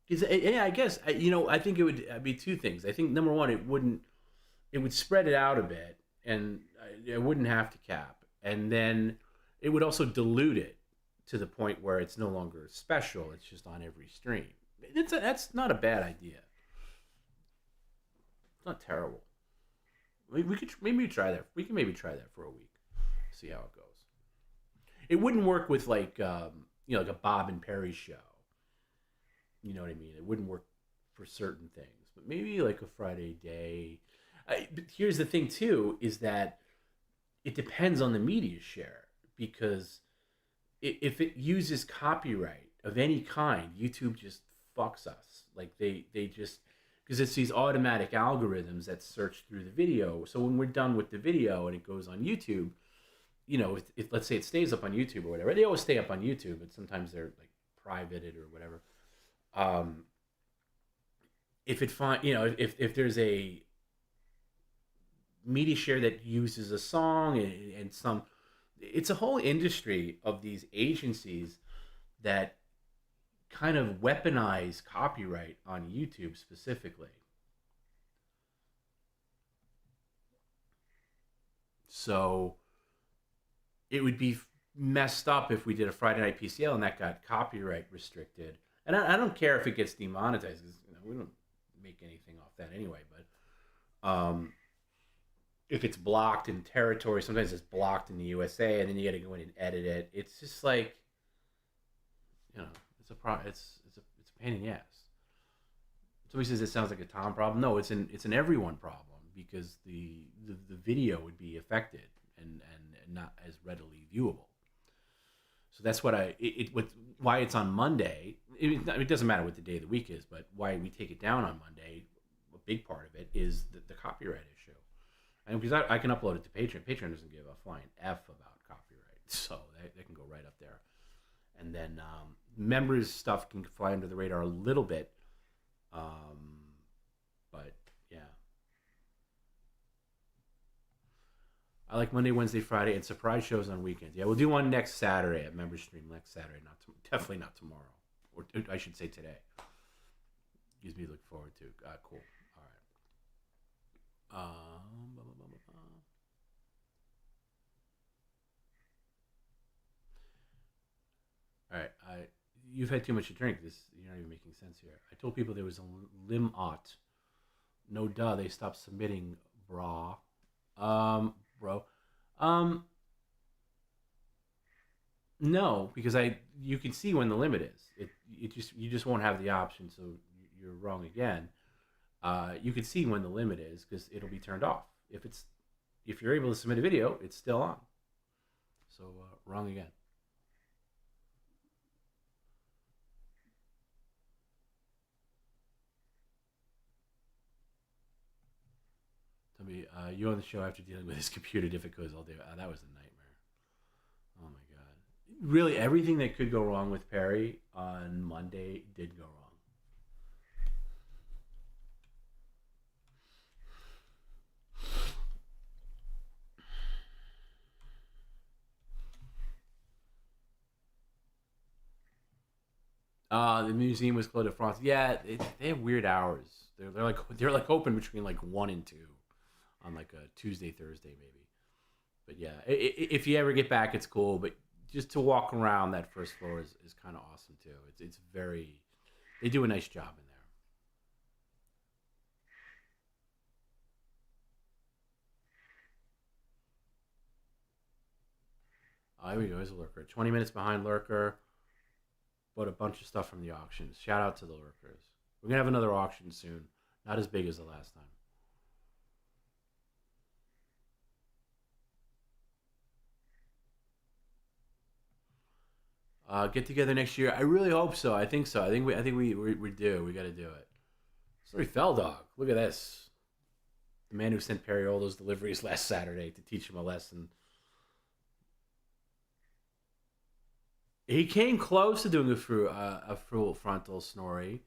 Speaker 2: because I guess I think it would be two things. I think number one, it would spread it out a bit, and I wouldn't have to cap. And then it would also dilute it to the point where it's no longer special. It's just on every stream. That's not a bad idea. It's not terrible. We could maybe try that. We can maybe try that for a week. See how it goes. It wouldn't work with like like a Bob and Perry show. You know what I mean? It wouldn't work for certain things, but maybe like a Friday day. But here's the thing too, is that it depends on the media share, because if it uses copyright of any kind, YouTube just fucks us. Like they just, because it's these automatic algorithms that search through the video. So when we're done with the video and it goes on YouTube, if let's say it stays up on YouTube or whatever, they always stay up on YouTube, but sometimes they're like privated or whatever. If there's a media share that uses a song and some, it's a whole industry of these agencies that kind of weaponize copyright on YouTube specifically. So it would be messed up if we did a Friday night PCL and that got copyright restricted. And I don't care if it gets demonetized, because we don't make anything off that anyway. But if it's blocked in territory, sometimes it's blocked in the USA, and then you got to go in and edit it. It's just like, it's a pain in the ass. Somebody says it sounds like a Tom problem. No, it's an everyone problem, because the video would be affected and not as readily viewable. So that's what why it's on Monday. It doesn't matter what the day of the week is, but why we take it down on Monday, a big part of it is the copyright issue. And because I can upload it to Patreon. Patreon doesn't give a flying F about copyright, so they can go right up there. And then members' stuff can fly under the radar a little bit, but yeah. I like Monday, Wednesday, Friday, and surprise shows on weekends. Yeah, we'll do one next Saturday at Members Stream next Saturday. Definitely not tomorrow, or I should say today. Gives me to look forward to. Cool. All right. All right. You've had too much to drink. You're not even making sense here. I told people there was a limot. No duh. They stopped submitting, bro. No, because you can see when the limit is. You just won't have the option, so you're wrong again. You can see when the limit is, because it'll be turned off. If you're able to submit a video, it's still on. So wrong again. Tell me, you on the show after dealing with his computer difficulties all day. That was a nightmare. Oh my god! Really, everything that could go wrong with Perry on Monday did go wrong. The museum was closed at France. Yeah, they have weird hours. They're like open between like 1 and 2 on like a Tuesday, Thursday maybe. But yeah, if you ever get back, it's cool. But just to walk around that first floor is kind of awesome too. It's very, they do a nice job in there. Here we go. Here's a lurker. 20 minutes behind lurker. Bought a bunch of stuff from the auctions. Shout out to the lurkers. We're going to have another auction soon. Not as big as the last time. Get together next year. I really hope so. I think so. I think we do. We got to do it. Sorry, Fell Dog. Look at this. The man who sent Perry all those deliveries last Saturday to teach him a lesson. He came close to doing a full frontal snorri.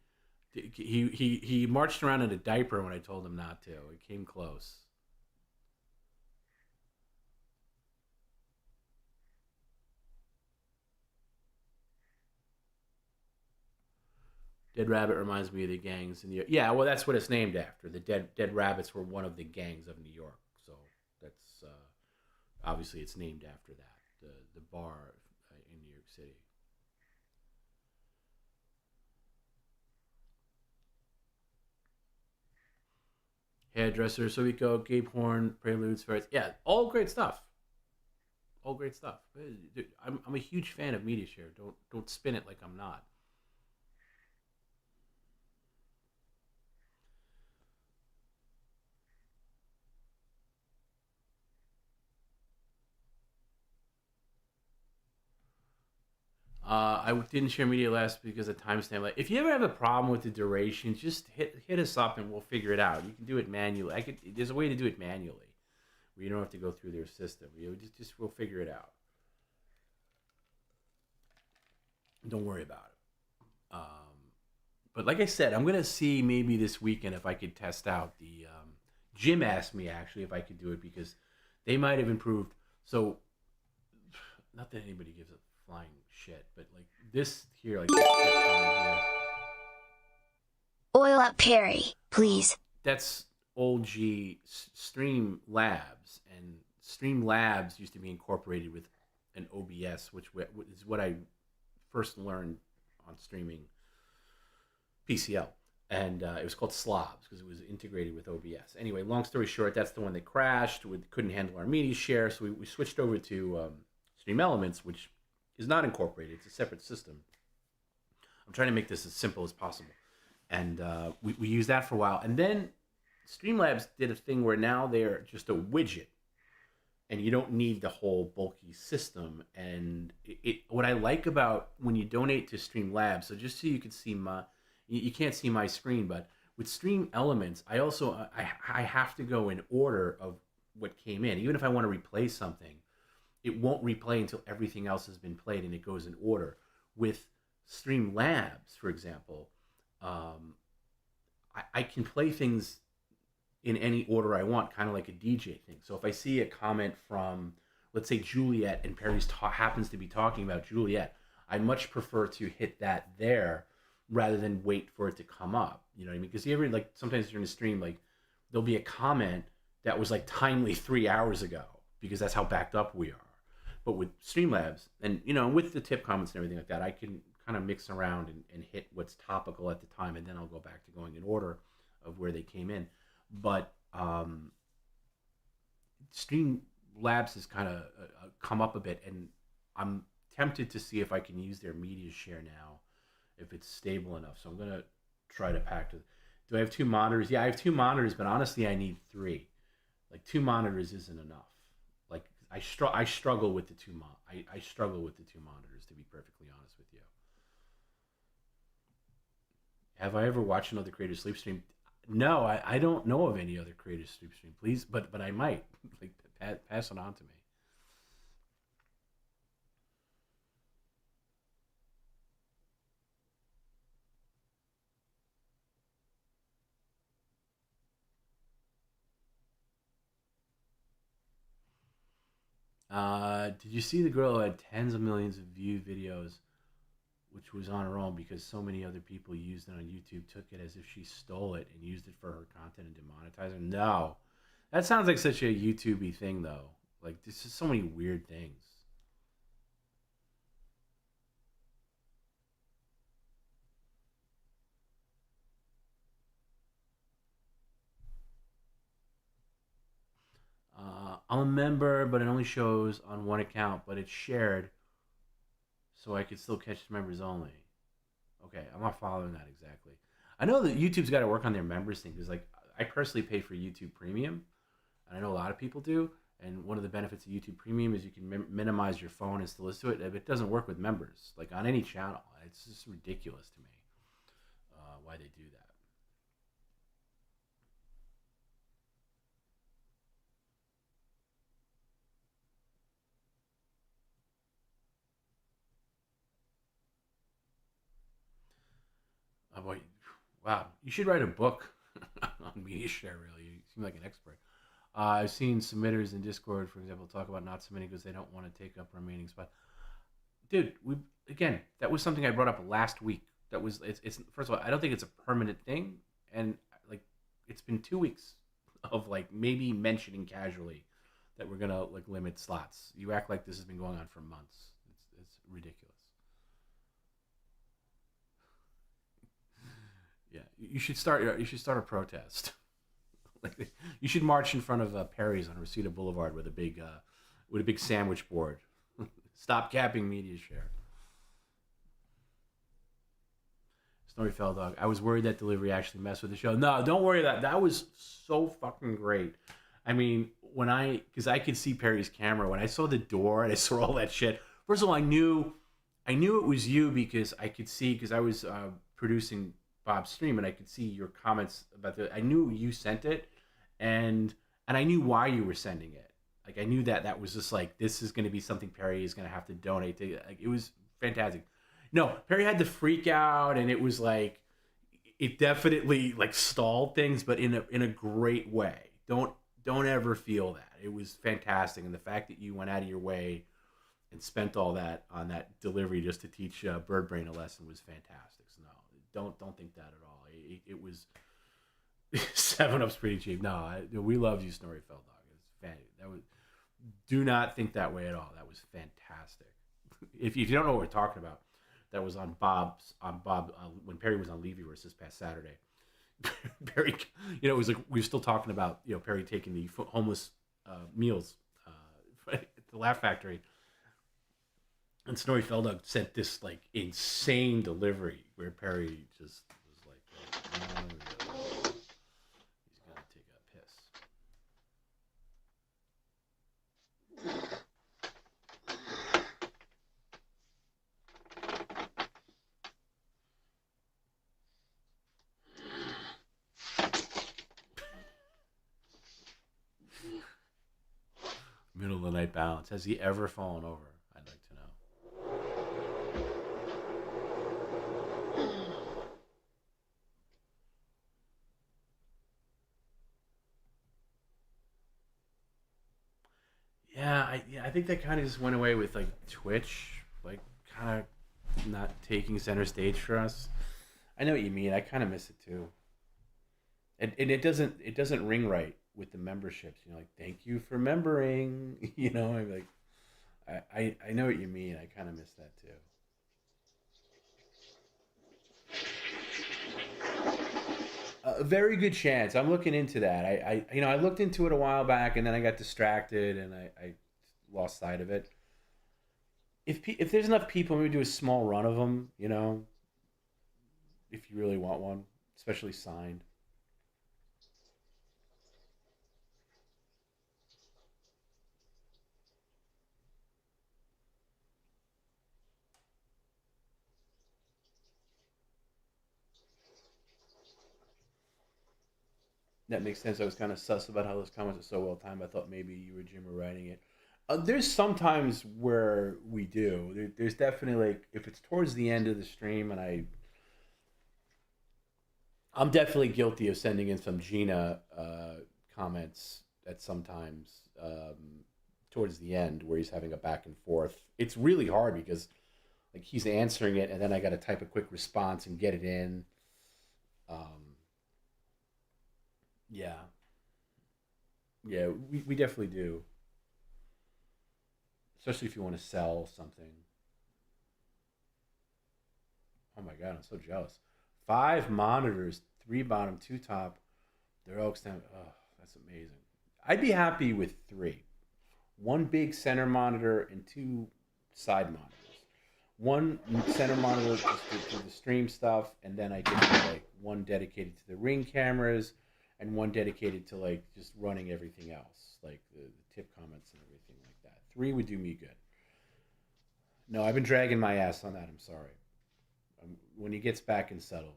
Speaker 2: He marched around in a diaper when I told him not to. He came close. Dead Rabbit reminds me of the gangs in New York. Yeah, well, that's what it's named after. The Dead Rabbits were one of the gangs of New York. So that's Obviously, it's named after that, the bar in New York City. Hairdresser, Sovico, Gabe Horn, Preludes, Ferrets. Yeah, all great stuff. All great stuff. Dude, I'm a huge fan of Media Share. Don't spin it like I'm not. I didn't share media last because of timestamp. Like, if you ever have a problem with the duration, just hit us up and we'll figure it out. You can do it manually. There's a way to do it manually, where you don't have to go through their system. We'll figure it out. Don't worry about it. But like I said, I'm gonna see maybe this weekend if I could test out the. Jim asked me actually if I could do it because they might have improved. So, not that anybody gives a flying shit, but like this here, like this here.
Speaker 10: Oil up Perry, please.
Speaker 2: That's old G Stream Labs, and Stream Labs used to be incorporated with an OBS, which is what I first learned on streaming PCL, and it was called Slobs because it was integrated with OBS. Anyway, long story short, that's the one that crashed. We couldn't handle our media share, so we switched over to Stream Elements, which is not incorporated. It's a separate system. I'm trying to make this as simple as possible. And we used that for a while. And then Streamlabs did a thing where now they're just a widget. And you don't need the whole bulky system. And what I like about when you donate to Streamlabs, so just so you can see you can't see my screen, but with Stream Elements, I also, I have to go in order of what came in. Even if I want to replay something, it won't replay until everything else has been played and it goes in order. With Streamlabs, for example, I can play things in any order I want, kind of like a DJ thing. So if I see a comment from, let's say, Juliet, and Perry happens to be talking about Juliet, I much prefer to hit that there rather than wait for it to come up. You know what I mean? Because you ever, like, sometimes during the stream, like, there'll be a comment that was, like, timely 3 hours ago because that's how backed up we are. But with Streamlabs, and, you know, with the tip comments and everything like that, I can kind of mix around and hit what's topical at the time, and then I'll go back to going in order of where they came in. But Streamlabs has kind of come up a bit, and I'm tempted to see if I can use their media share now, if it's stable enough. So I'm going to try to pack it. Do I have 2 monitors? Yeah, I have 2 monitors, but honestly, I need 3. Like, 2 monitors isn't enough. Like, I struggle with the 2 I struggle with the 2 monitors, to be perfectly honest with you. Have I ever watched another creator sleep stream? No, I don't know of any other creator sleep stream. Please, but I might. Like, pass it on to me. Did you see the girl who had tens of millions of viewed videos, which was on her own because so many other people used it on YouTube, took it as if she stole it and used it for her content and demonetized her? No. That sounds like such a YouTube-y thing, though. Like, there's just so many weird things. I'm a member, but it only shows on one account, but it's shared, so I could still catch the members only. Okay, I'm not following that exactly. I know that YouTube's got to work on their members thing, because, like, I personally pay for YouTube Premium, and I know a lot of people do, and one of the benefits of YouTube Premium is you can minimize your phone and still listen to it. It doesn't work with members, like on any channel. It's just ridiculous to me why they do that. Oh boy, wow! You should write a book on media share. Really, you seem like an expert. I've seen submitters in Discord, for example, talk about not submitting because they don't want to take up remaining spot. Dude, that was something I brought up last week. That was it's first of all, I don't think it's a permanent thing, and like it's been 2 weeks of like maybe mentioning casually that we're gonna like limit slots. You act like this has been going on for months. It's ridiculous. Yeah, you should start a protest. Like, you should march in front of Perry's on Reseda Boulevard with a big sandwich board. Stop capping media share. Snorri Felldog, I was worried that delivery actually messed with the show. No, don't worry about that. That was so fucking great. I mean, because I could see Perry's camera, when I saw the door and I saw all that shit. First of all, I knew it was you because I could see, because I was producing Bob's stream and I could see your comments about I knew you sent it, and I knew why you were sending it. Like, I knew that was just like, this is going to be something Perry is going to have to donate to. Like, it was fantastic. No, Perry had to freak out, and it was like, it definitely like stalled things, but in a great way. Don't ever feel that. It was fantastic, and the fact that you went out of your way and spent all that on that delivery just to teach Bird Brain a lesson was fantastic. So no, don't think that at all. It was 7-Up's pretty cheap. No, we love you, Snorri Felldog. Do not think that way at all. That was fantastic. If you don't know what we're talking about, that was on Bob when Perry was on Levyverse this past Saturday. Perry, it was like we were still talking about Perry taking the homeless meals at the Laugh Factory, and Snorri Felldog sent this like insane delivery where Perry just was like, oh, he's gonna take a piss. Middle of the night balance. Has he ever fallen over? I'd like to know. Yeah, I think that kind of just went away with like Twitch, like kind of not taking center stage for us. I know what you mean. I kind of miss it too. And it doesn't ring right with the memberships. Like, thank you for membering. I'm like, I know what you mean. I kind of miss that too. A very good chance. I'm looking into that. I looked into it a while back, and then I got distracted, and I lost sight of it. If there's enough people, maybe do a small run of them. If you really want one, especially signed. That makes sense. I was kind of sus about how those comments are so well timed. I thought maybe you or Jim were writing it. There's some times where we do. There's definitely, like, if it's towards the end of the stream, and I'm definitely guilty of sending in some Gina comments at sometimes towards the end where he's having a back and forth. It's really hard because like he's answering it, and then I got to type a quick response and get it in. Yeah, we definitely do. Especially if you want to sell something. Oh my God, I'm so jealous. 5 monitors, 3 bottom, 2 top. They're all extended. Oh, that's amazing. I'd be happy with 3. 1 big center monitor and 2 side monitors. 1 center monitor just to the stream stuff, and then I did like 1 dedicated to the Ring cameras, and 1 dedicated to like just running everything else, like the tip comments and everything like that. 3 would do me good. No, I've been dragging my ass on that. I'm sorry. When he gets back and settled.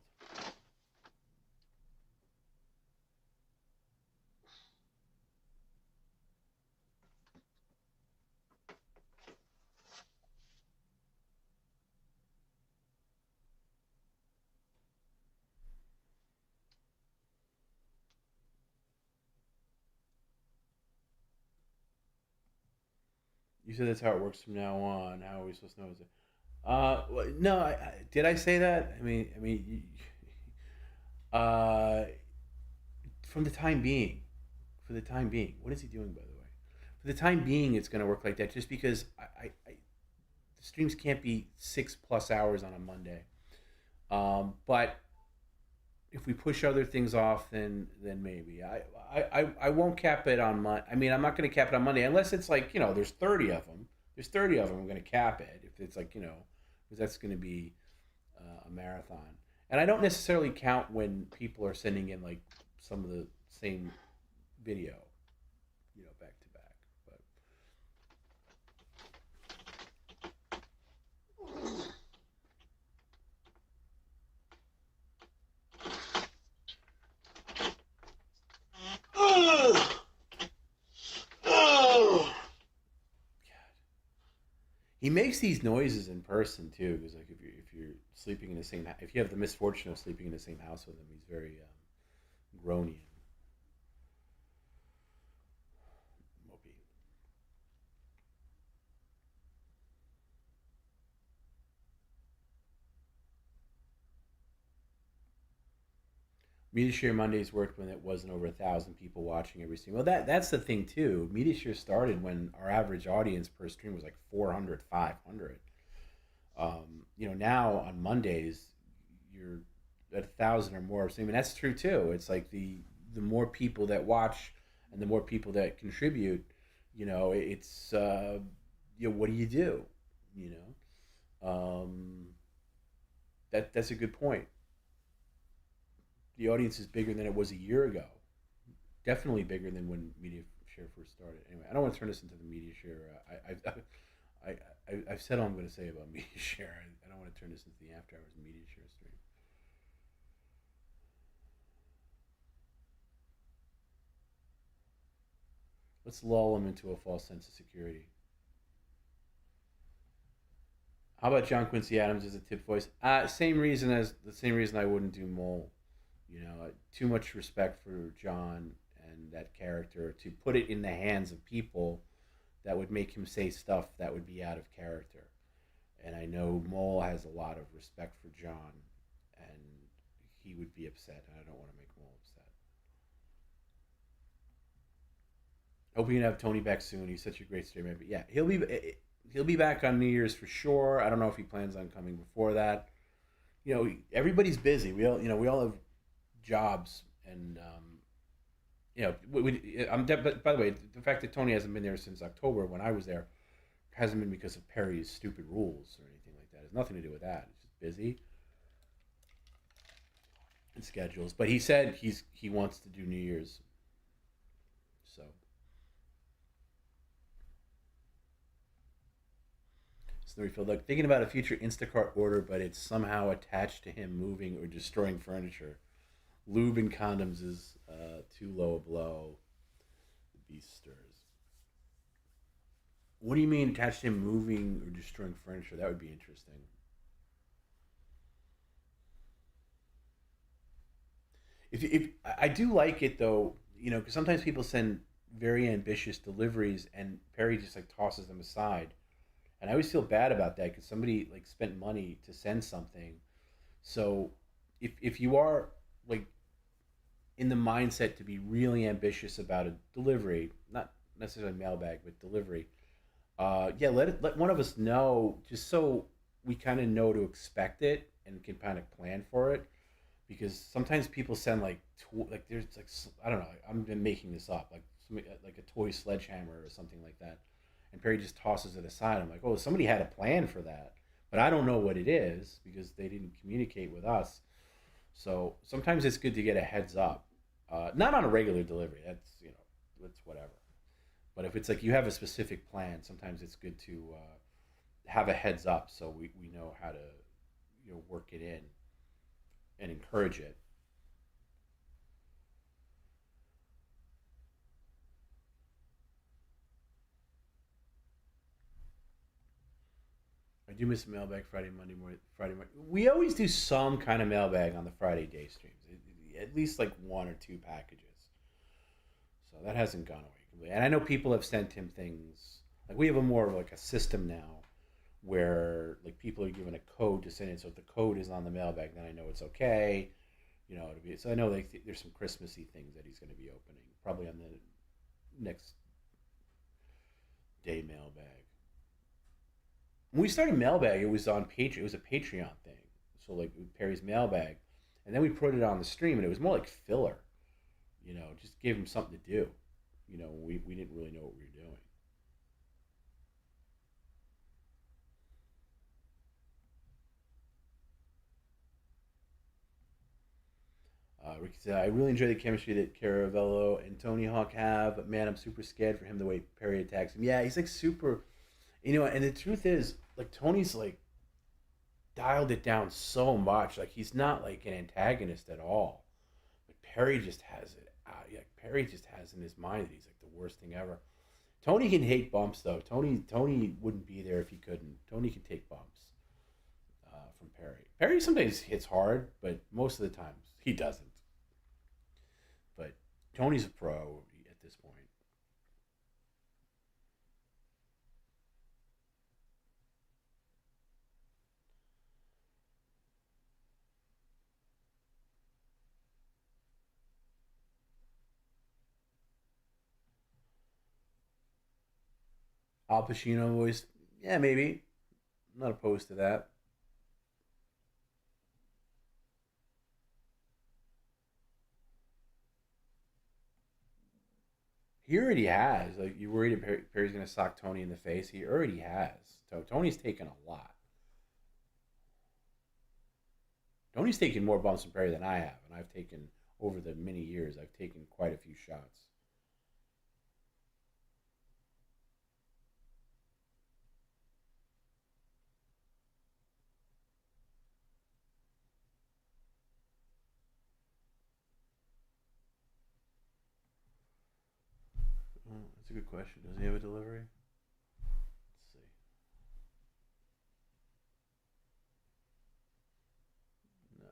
Speaker 2: You said that's how it works from now on. How are we supposed to know? Is it? No. Did I say that? I mean, from the time being. For the time being. What is he doing, by the way? for the time being, it's going to work like that. Just because the streams can't be 6+ hours on a Monday. But if we push other things off, then maybe I won't cap it on Monday. I mean, I'm not going to cap it on Monday unless it's like, you know, there's 30 of them. There's 30 of them. I'm going to cap it if it's like, you know, because that's going to be a marathon. And I don't necessarily count when people are sending in like some of the same video, you know, back to back. He makes these noises in person too, because like if you're sleeping in the same, if you have the misfortune of sleeping in the same house with him, he's very groany. Media Share Mondays worked when it wasn't over 1,000 people watching every stream. Well, that's the thing too. Media Share started when our average audience per stream was like 400, 500. You know, now on Mondays you're at 1,000 or more stream, and that's true too. It's like the more people that watch and the more people that contribute, you know, it's you know, what do you do? You know, that's a good point. The audience is bigger than it was a year ago. Definitely bigger than when Media Share first started. Anyway, I don't want to turn this into the Media Share. I've said all I'm going to say about Media Share. I don't want to turn this into the After Hours Media Share stream. Let's lull them into a false sense of security. How about John Quincy Adams as a tip voice? Same reason I wouldn't do Mole. You know, too much respect for John and that character to put it in the hands of people that would make him say stuff that would be out of character. And I know Mole has a lot of respect for John, and he would be upset, and I don't want to make Mole upset. Hope we can have Tony back soon. He's such a great streamer. But yeah, he'll be back on New Year's for sure. I don't know if he plans on coming before that. You know, everybody's busy. We all have jobs, and you know, but by the way, the fact that Tony hasn't been there since October when I was there hasn't been because of Perry's stupid rules or anything like that. It has nothing to do with that. It's just busy and schedules. But he said he wants to do New Year's, so. Snurryfield, like thinking about a future Instacart order, but it's somehow attached to him moving or destroying furniture. Lube and condoms is too low a blow. The beast stirs. What do you mean attached to him moving or destroying furniture? That would be interesting. If I do like it though, you know, because sometimes people send very ambitious deliveries and Perry just like tosses them aside, and I always feel bad about that because somebody like spent money to send something. So if you are like in the mindset to be really ambitious about a delivery, not necessarily mailbag, but delivery, yeah, let one of us know just so we kind of know to expect it and can kind of plan for it. Because sometimes people send like there's like, I don't know, I'm making this up, like a toy sledgehammer or something like that, and Perry just tosses it aside. I'm like, oh, somebody had a plan for that, but I don't know what it is because they didn't communicate with us. So sometimes it's good to get a heads up, not on a regular delivery. That's, you know, that's whatever. But if it's like you have a specific plan, sometimes it's good to have a heads up so we know how to, you know, work it in and encourage it. I do miss mailbag Friday morning. We always do some kind of mailbag on the Friday day streams, at least like 1 or 2 packages. So that hasn't gone away completely. And I know people have sent him things. Like we have a more of like a system now where like people are given a code to send in. So if the code is on the mailbag, then I know it's okay. You know, so I know there's some Christmassy things that he's going to be opening, probably on the next Day mailbag. When we started mailbag, it was on Patreon. It was a Patreon thing. So like Perry's mailbag, and then we put it on the stream, and it was more like filler. You know, just gave him something to do. You know, we didn't really know what we were doing. Ricky said, I really enjoy the chemistry that Caravello and Tony Hawk have, but man, I'm super scared for him the way Perry attacks him. Yeah, he's like super, you know, and the truth is, like, Tony's like dialed it down so much. Like, he's not like an antagonist at all. But Perry just has it. Perry just has in his mind that he's like the worst thing ever. Tony can hate bumps though. Tony wouldn't be there if he couldn't. Tony can take bumps from Perry. Perry sometimes hits hard, but most of the times he doesn't. But Tony's a pro at this point. Al Pacino voice, yeah, maybe. I'm not opposed to that. He already has. Like, you worried that Perry's going to sock Tony in the face? He already has. So Tony's taken a lot. Tony's taken more bumps from Perry than I have, and I've taken, over the many years, I've taken quite a few shots. That's a good question. Does he have a delivery? Let's see. No.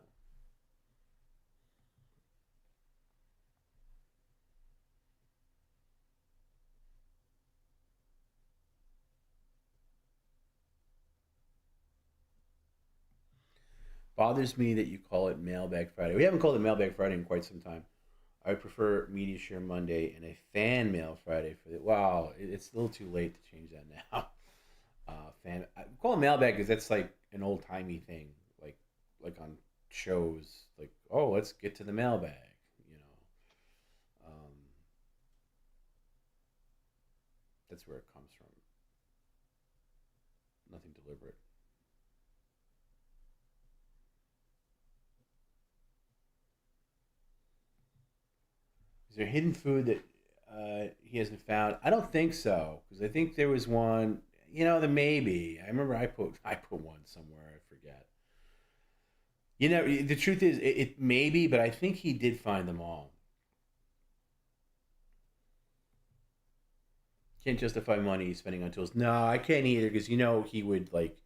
Speaker 2: Bothers me that you call it Mailbag Friday. We haven't called it Mailbag Friday in quite some time. I would prefer Media Share Monday and a Fan Mail Friday for the. Wow, it's a little too late to change that now. I call it Mailbag because that's like an old timey thing, like on shows. Like, oh, let's get to the mailbag, you know. That's where it comes from. Nothing deliberate. Is there hidden food that he hasn't found? I don't think so, because I think there was one. You know, there may be. I remember I put one somewhere. I forget. You know, the truth is, it may be, but I think he did find them all. Can't justify money spending on tools. No, I can't either, because you know he would, like,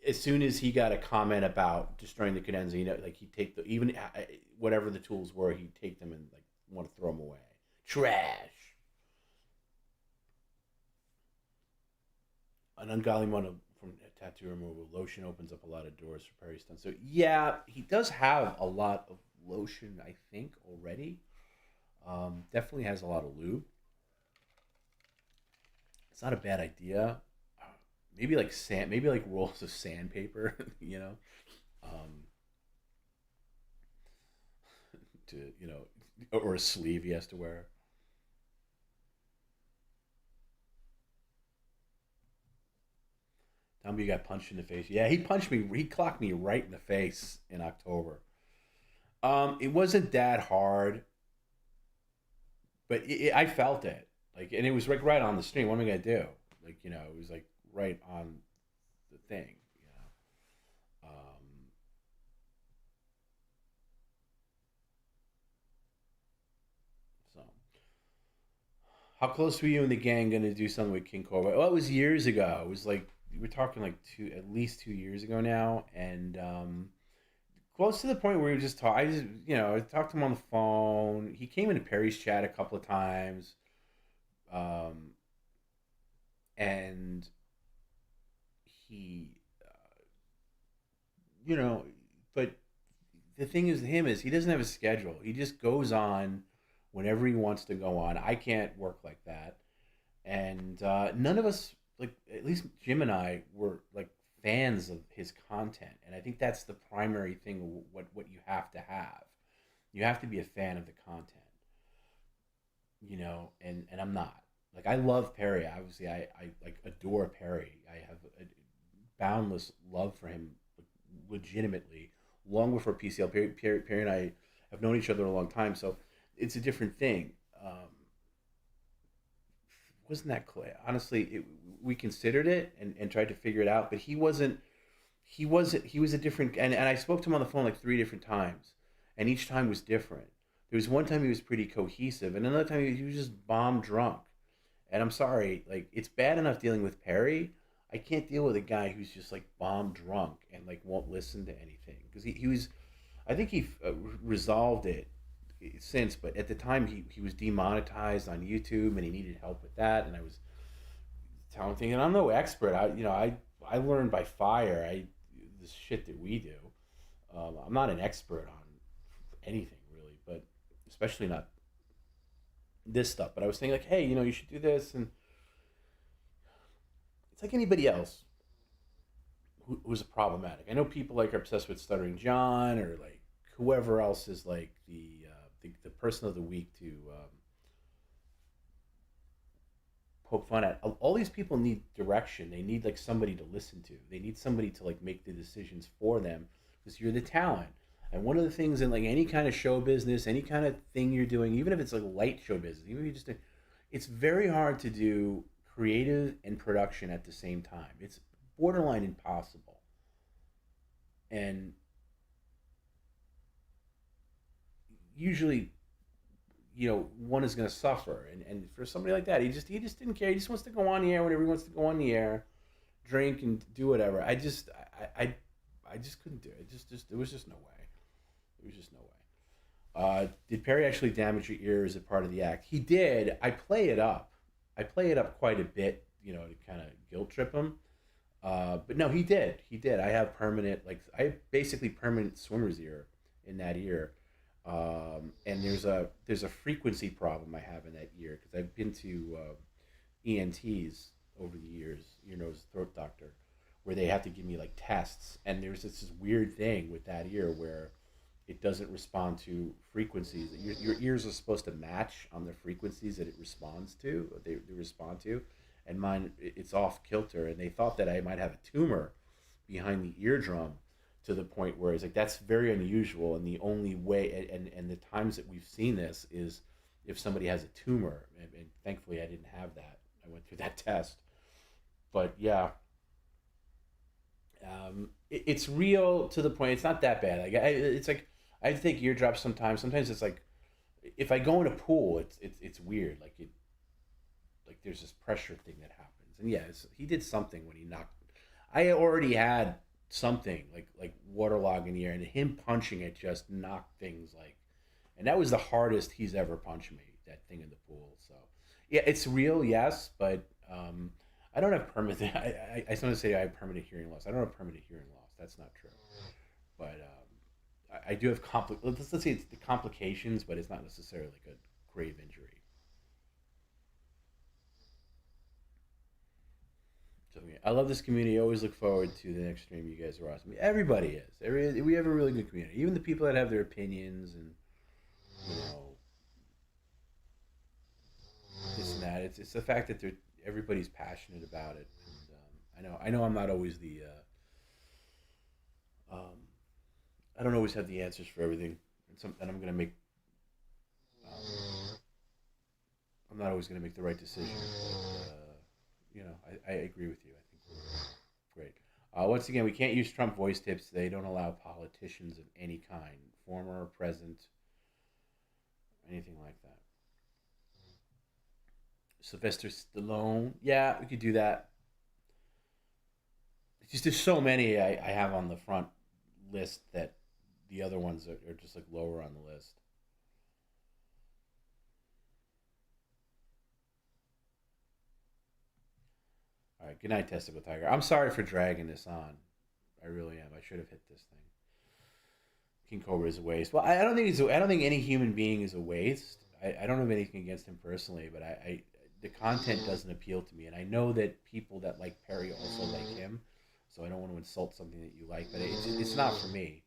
Speaker 2: as soon as he got a comment about destroying the cadenza, you know, like, he'd take even whatever the tools were, he'd take them and like want to throw them away. Trash. An ungodly amount from tattoo removal. Lotion opens up a lot of doors for Perry Stone. So yeah, he does have a lot of lotion, I think, already. Definitely has a lot of lube. It's not a bad idea. Maybe like maybe like rolls of sandpaper, you know, to, you know, or a sleeve he has to wear. Tell me you got punched in the face. Yeah, he punched me. He clocked me right in the face in October. It wasn't that hard, but I felt it. Like, and it was like right on the stream. What am I gonna do? Like, you know, it was like right on the thing, you know. So, how close were you and the gang gonna do something with King Cobra? Well, it was years ago. It was like, we're talking like at least 2 years ago now, and close to the point where we just talk. I talked to him on the phone. He came into Perry's chat a couple of times, and he, you know, but the thing is, he doesn't have a schedule. He just goes on whenever he wants to go on. I can't work like that. and none of us, like at least Jim and I, were like fans of his content, and I think that's the primary thing. What you have to have, you have to be a fan of the content, you know. And I'm not. Like, I love Perry. Obviously, I like adore Perry. I have a boundless love for him, legitimately, long before PCL. Perry and I have known each other a long time, so it's a different thing. Wasn't that clear? Honestly, we considered it and tried to figure it out, but he was a different. And I spoke to him on the phone like 3 different times, and each time was different. There was one time he was pretty cohesive, and another time he was just bomb drunk. And I'm sorry, like, it's bad enough dealing with Perry. I can't deal with a guy who's just like bomb drunk and like won't listen to anything, because he was, I think he resolved it since, but at the time he was demonetized on YouTube and he needed help with that. And I was telling him, thinking, I'm no expert. I learned by fire. This shit that we do. I'm not an expert on anything really, but especially not this stuff. But I was saying, like, hey, you should do this. And it's like anybody else who's problematic. I know people like are obsessed with Stuttering John, or like whoever else is like the person of the week to poke fun at. All these people need direction. They need like somebody to listen to. They need somebody to like make the decisions for them, because you're the talent. And one of the things in like any kind of show business, any kind of thing you're doing, even if it's like light show business, even if you just, it's very hard to do creative and production at the same time. It's borderline impossible. And usually, one is going to suffer. And for somebody like that, he just didn't care. He just wants to go on the air whenever he wants to go on the air, drink and do whatever. I just couldn't do it. There was just no way. There was just no way. Did Perry actually damage your ear as a part of the act? He did. I play it up quite a bit, to kind of guilt trip him. But no, he did. I have basically permanent swimmer's ear in that ear. And there's a frequency problem I have in that ear, because I've been to ENTs over the years, ear, nose, throat doctor, where they have to give me like tests, and there's this weird thing with that ear where it doesn't respond to frequencies. Your ears are supposed to match on the frequencies that it responds to, they respond to, and mine, it's off kilter, and they thought that I might have a tumor behind the eardrum, to the point where it's like, that's very unusual, and the only way, and the times that we've seen this is if somebody has a tumor, and thankfully I didn't have that. I went through that test. But yeah, it's real to the point, it's not that bad. It's like, I take eardrops sometimes. Sometimes it's like, if I go in a pool, it's weird. Like there's this pressure thing that happens. And yeah, he did something when he knocked. I already had something like waterlogging the air, and him punching it just knocked things like, and that was the hardest he's ever punched me, that thing in the pool. So yeah, it's real, yes, but I don't have permanent. I sometimes say I have permanent hearing loss. I don't have permanent hearing loss. That's not true. But I do have let's say it's the complications, but it's not necessarily like a grave injury. So yeah, I love this community. I always look forward to the next stream. You guys are awesome. Everybody is. We have a really good community. Even the people that have their opinions and this and that. It's the fact that everybody's passionate about it. And I know I'm not always the. I don't always have the answers for everything, and I'm gonna make. I'm not always gonna make the right decision. But, I agree with you. I think we're great. Once again, we can't use Trump voice tips. They don't allow politicians of any kind, former or present, anything like that. Sylvester Stallone. Yeah, we could do that. It's just there's so many I have on the front list that the other ones are just like lower on the list. All right, good night, Testicle Tiger. I'm sorry for dragging this on. I really am. I should have hit this thing. King Cobra is a waste. Well, I don't think any human being is a waste. I don't have anything against him personally, but the content doesn't appeal to me, and I know that people that like Perry also like him, so I don't want to insult something that you like, but it's not for me.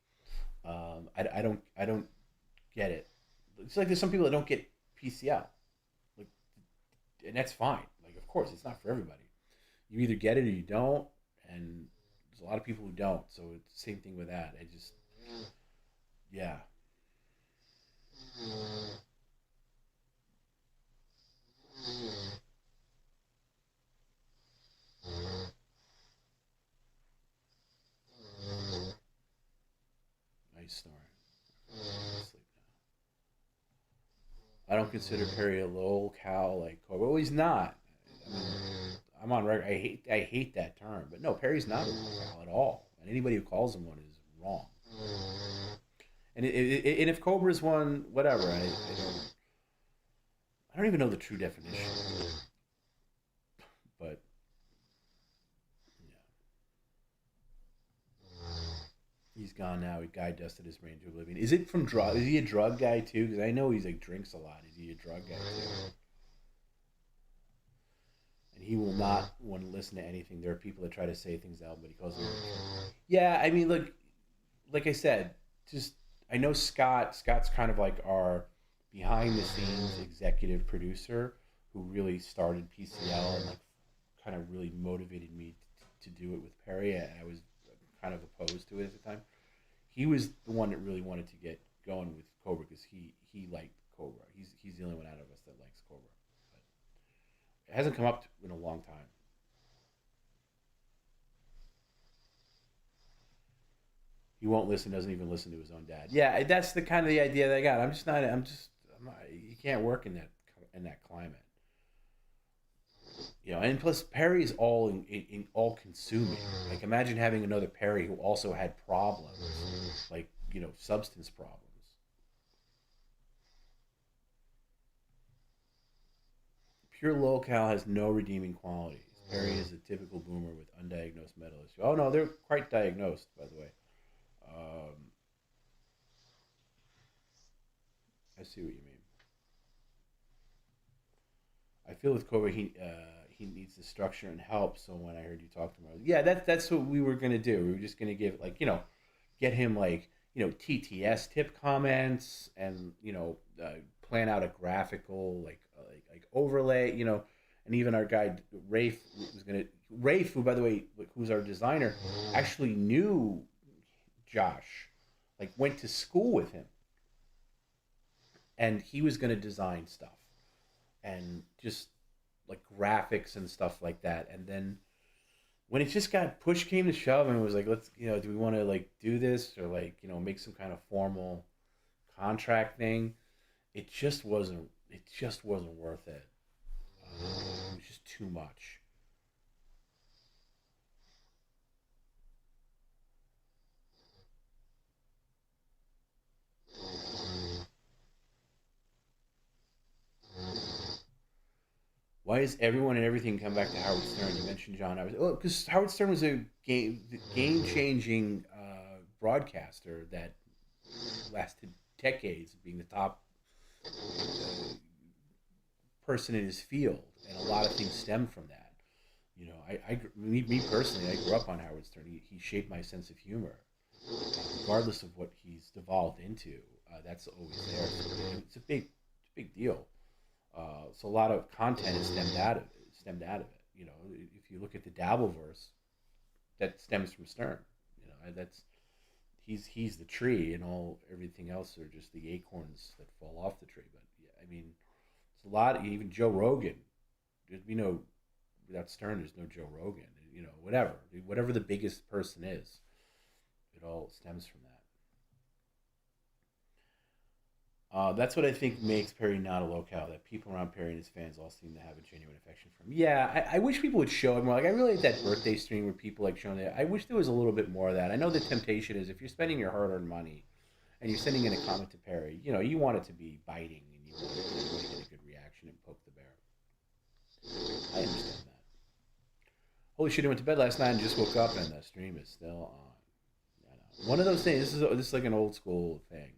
Speaker 2: I don't get it. It's like there's some people that don't get PCL, like, and that's fine. Like, of course, it's not for everybody. You either get it or you don't, and there's a lot of people who don't. So it's the same thing with that. I just, yeah. Nice snoring. Sleep now. I don't consider Perry a lol-cal like Cobra. Well, he's not. I mean, I'm on record. I hate that term, but no, Perry's not a lol-cal at all. And anybody who calls him one is wrong. And if Cobra's one, whatever. I don't even know the true definition. But yeah, he's gone now. He guy dusted his brain to oblivion. Is it from drug? Is he a drug guy too? Because I know he's like drinks a lot. Is he a drug guy too? And he will not want to listen to anything. There are people that try to say things out, but he calls them. Yeah, I mean, look, like I said, just I know Scott's kind of like our behind the scenes executive producer who really started PCL and like kind of really motivated me to do it with Perry. I was kind of opposed to it at the time. He was the one that really wanted to get going with Cobra because he liked Cobra. He's the only one out of us that likes Cobra. But it hasn't come up in a long time. He won't listen, doesn't even listen to his own dad. Yeah, that's the kind of the idea that I got. I'm not, you can't work in that climate. You know, and plus Perry's all in all consuming. Like imagine having another Perry who also had problems, like, you know, substance problems. Pure lol-cal has no redeeming qualities. Perry is a typical boomer with undiagnosed mental issue. Oh no, they're quite diagnosed, by the way. I see what you mean. I feel with Cobra, he needs the structure and help. So when I heard you talk to him, I was, yeah, that's what we were gonna do. We were just gonna give, like, you know, get him like, you know, TTS tip comments and, you know, plan out a graphical like overlay, you know, and even our guy Rafe, who, by the way, who's our designer, actually knew Josh, like went to school with him, and he was going to design stuff and just like graphics and stuff like that. And then when it just got push came to shove and it was like, let's, you know, do we want to like do this or like, you know, make some kind of formal contract thing? It just wasn't worth it. It was just too much. Why is everyone and everything come back to Howard Stern? You mentioned John. Because Howard Stern was a game-changing broadcaster that lasted decades, being the top person in his field, and a lot of things stemmed from that. You know, me personally, I grew up on Howard Stern. He shaped my sense of humor, regardless of what he's devolved into. That's always there. It's a big deal. So a lot of content is stemmed out of it. You know, if you look at the Dabbleverse, that stems from Stern. You know, that's he's the tree, and everything else are just the acorns that fall off the tree. But yeah, I mean, it's a lot. Even Joe Rogan, you know, without Stern, there's no Joe Rogan. You know, whatever the biggest person is, it all stems from that. That's what I think makes Perry not a locale, that people around Perry and his fans all seem to have a genuine affection for him. Yeah, I wish people would show it more. Like, I really like that birthday stream where people like showing that. I wish there was a little bit more of that. I know the temptation is if you're spending your hard-earned money and you're sending in a comment to Perry, you know, you want it to be biting and you want to get a good reaction and poke the bear. I understand that. Holy shit, I went to bed last night and just woke up and the stream is still on. I know. One of those things, this is like an old school thing.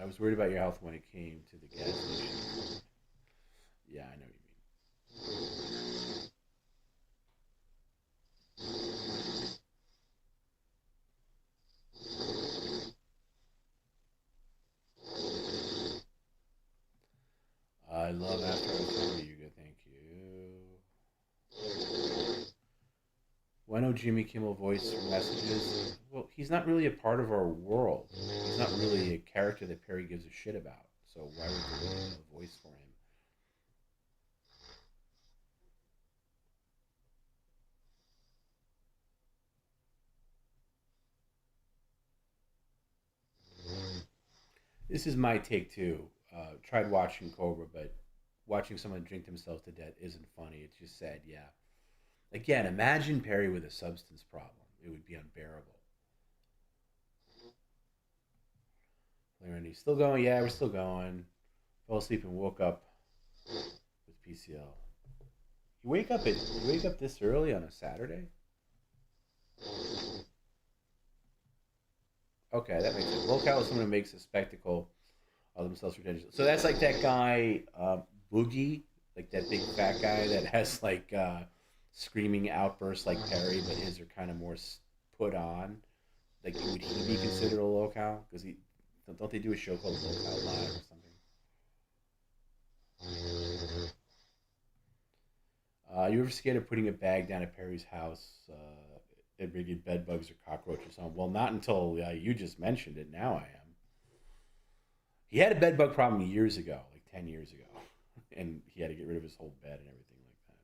Speaker 2: I was worried about your health when it came to the gas station. Yeah, I know what you mean. I love After Hours Hugo, thank you. Why no Jimmy Kimmel voice for messages? Well, he's not really a part of our world. He's not really a character that Perry gives a shit about. So why would we really have a voice for him? This is my take too. Tried watching Cobra, but watching someone drink themselves to death isn't funny. It's just sad, yeah. Again, imagine Perry with a substance problem. It would be unbearable. Larry, still going? Yeah, we're still going. Fell asleep and woke up with PCL. You wake up this early on a Saturday? Okay, that makes sense. Locale is someone who makes a spectacle of themselves for attention. So that's like that guy, Boogie, like that big fat guy that has like screaming outbursts like Perry, but his are kind of more put on. Like, would he be considered a locale? Because don't they do a show called Locale Live or something? You ever scared of putting a bag down at Perry's house? It would get bed bugs or cockroaches on. Well, not until you just mentioned it. Now I am. He had a bed bug problem years ago, like 10 years ago, and he had to get rid of his whole bed and everything like that.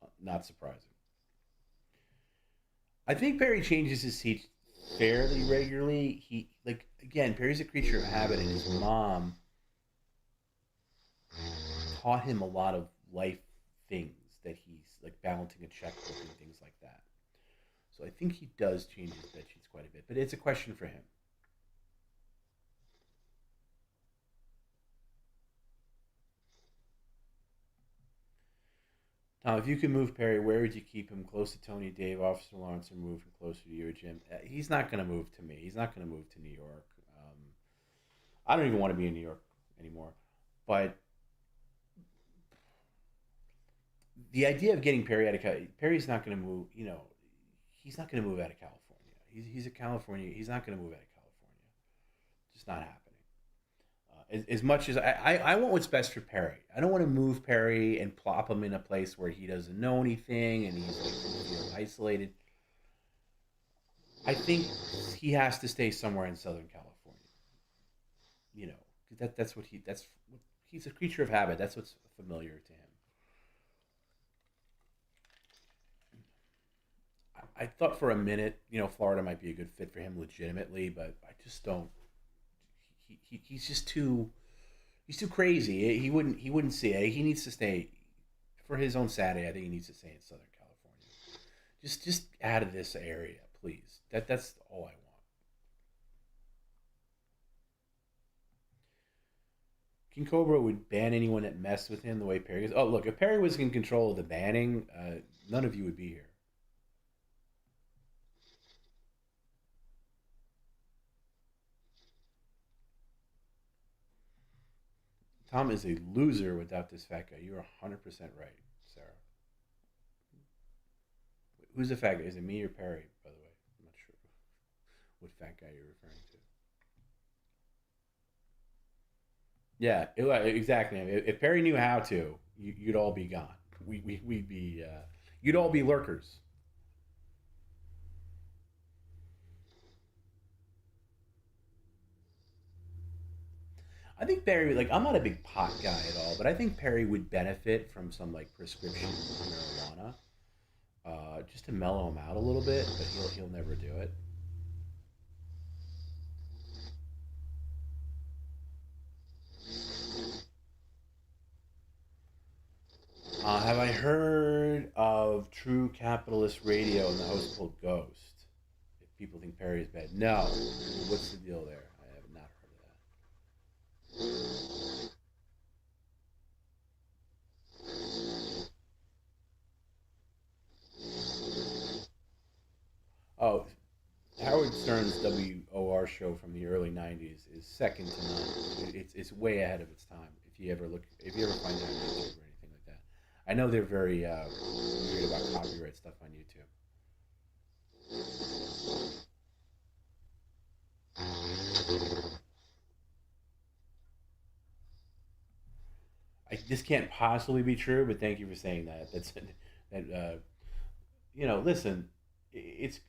Speaker 2: It was not surprising. I think Perry changes his seat fairly regularly. Perry's a creature of habit, and his mom taught him a lot of life things that he's like balancing a checkbook and things like that. So I think he does change his bed sheets quite a bit, but it's a question for him. Tom, if you could move Perry, where would you keep him? Close to Tony, Dave, Officer Lawrence, or move him closer to you or Jim? He's not going to move to me. He's not going to move to New York. I don't even want to be in New York anymore. But the idea of getting Perry out of Perry's not going to move. He's not going to move out of California. He's a California. He's not going to move out of California. Just not happening. As much as I want what's best for Perry. I don't want to move Perry and plop him in a place where he doesn't know anything and he's isolated. I think he has to stay somewhere in Southern California. That's what he's a creature of habit. That's what's familiar to him. I thought for a minute, Florida might be a good fit for him legitimately, but I just don't. He's just too. He's too crazy. He wouldn't see it. He needs to stay for his own sanity. I think he needs to stay in Southern California. Just out of this area, please. That's all I want. King Cobra would ban anyone that messed with him the way Perry is. Oh, look, if Perry was in control of the banning, none of you would be here. Tom is a loser without this fat guy. You're 100% right, Sarah. Who's the fat guy? Is it me or Perry, by the way? I'm not sure what fat guy you're referring to. Yeah, exactly. If Perry knew how to, you'd all be gone. We'd be, you'd all be lurkers. I think Perry, I'm not a big pot guy at all, but I think Perry would benefit from some prescription marijuana, just to mellow him out a little bit. But he'll never do it. Have I heard of True Capitalist Radio and the host called Ghost? If people think Perry is bad, no. What's the deal there? I have not heard of that. Oh, Howard Stern's WOR show from the early '90s is second to none. It's way ahead of its time. If you ever find it on YouTube or anything like that, I know they're very weird about copyright stuff on YouTube. This can't possibly be true, but thank you for saying that. Listen, it's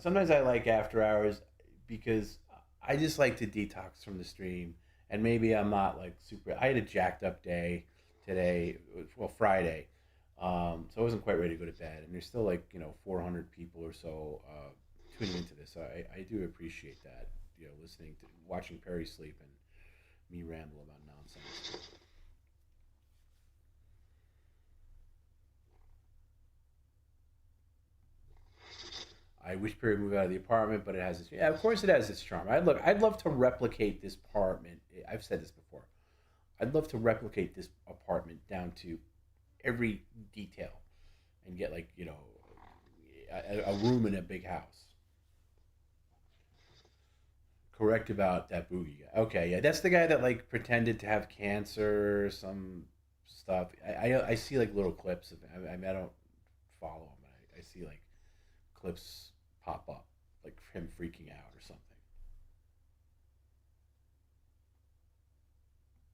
Speaker 2: sometimes I like after hours because I just like to detox from the stream, and maybe I'm not like super. I had a jacked up day today, well Friday, so I wasn't quite ready to go to bed, and there's still 400 people or so tuning into this. So I do appreciate that, listening to watching Perry sleep and me ramble about nonsense. I wish Perry would move out of the apartment, but it has its... Yeah, of course it has its charm. I'd love to replicate this apartment. I've said this before. I'd love to replicate this apartment down to every detail and get a room in a big house. Correct about that boogie guy. Okay, yeah, that's the guy that pretended to have cancer, some stuff. I see little clips of him. I don't follow him. I see clips pop up, him freaking out or something.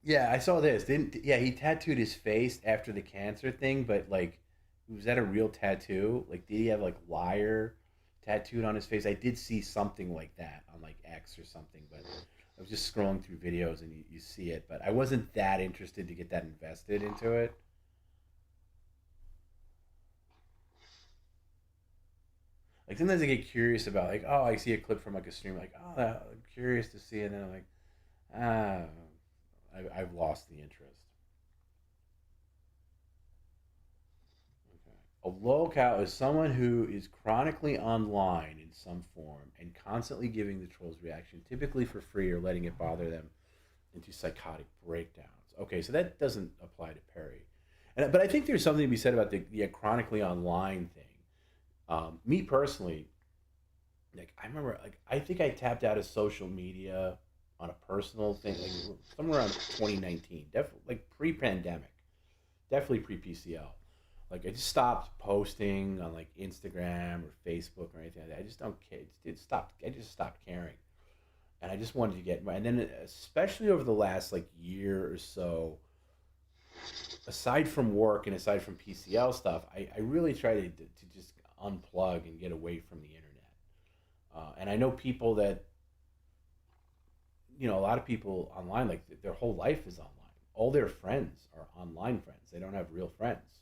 Speaker 2: Yeah, I saw this. He tattooed his face after the cancer thing, but was that a real tattoo? Did he have liar tattooed on his face? I did see something like that on X or something, but I was just scrolling through videos and you see it, but I wasn't that interested to get that invested into it. Sometimes I get curious about I see a clip from a stream, I'm curious to see it, and then I'm I've lost the interest. Okay. A lolcow is someone who is chronically online in some form and constantly giving the trolls reaction, typically for free or letting it bother them into psychotic breakdowns. Okay, so that doesn't apply to Perry. But I think there's something to be said about the chronically online thing. Me personally, I remember, I think I tapped out of social media on a personal thing, somewhere around 2019, definitely, pre-pandemic, definitely pre-PCL. I just stopped posting on Instagram or Facebook or anything like that. I just don't care. I just stopped caring, and I just wanted to get. And then, especially over the last year or so, aside from work and aside from PCL stuff, I really try to just unplug and get away from the internet. And I know people that, a lot of people online, their whole life is online. All their friends are online friends. They don't have real friends.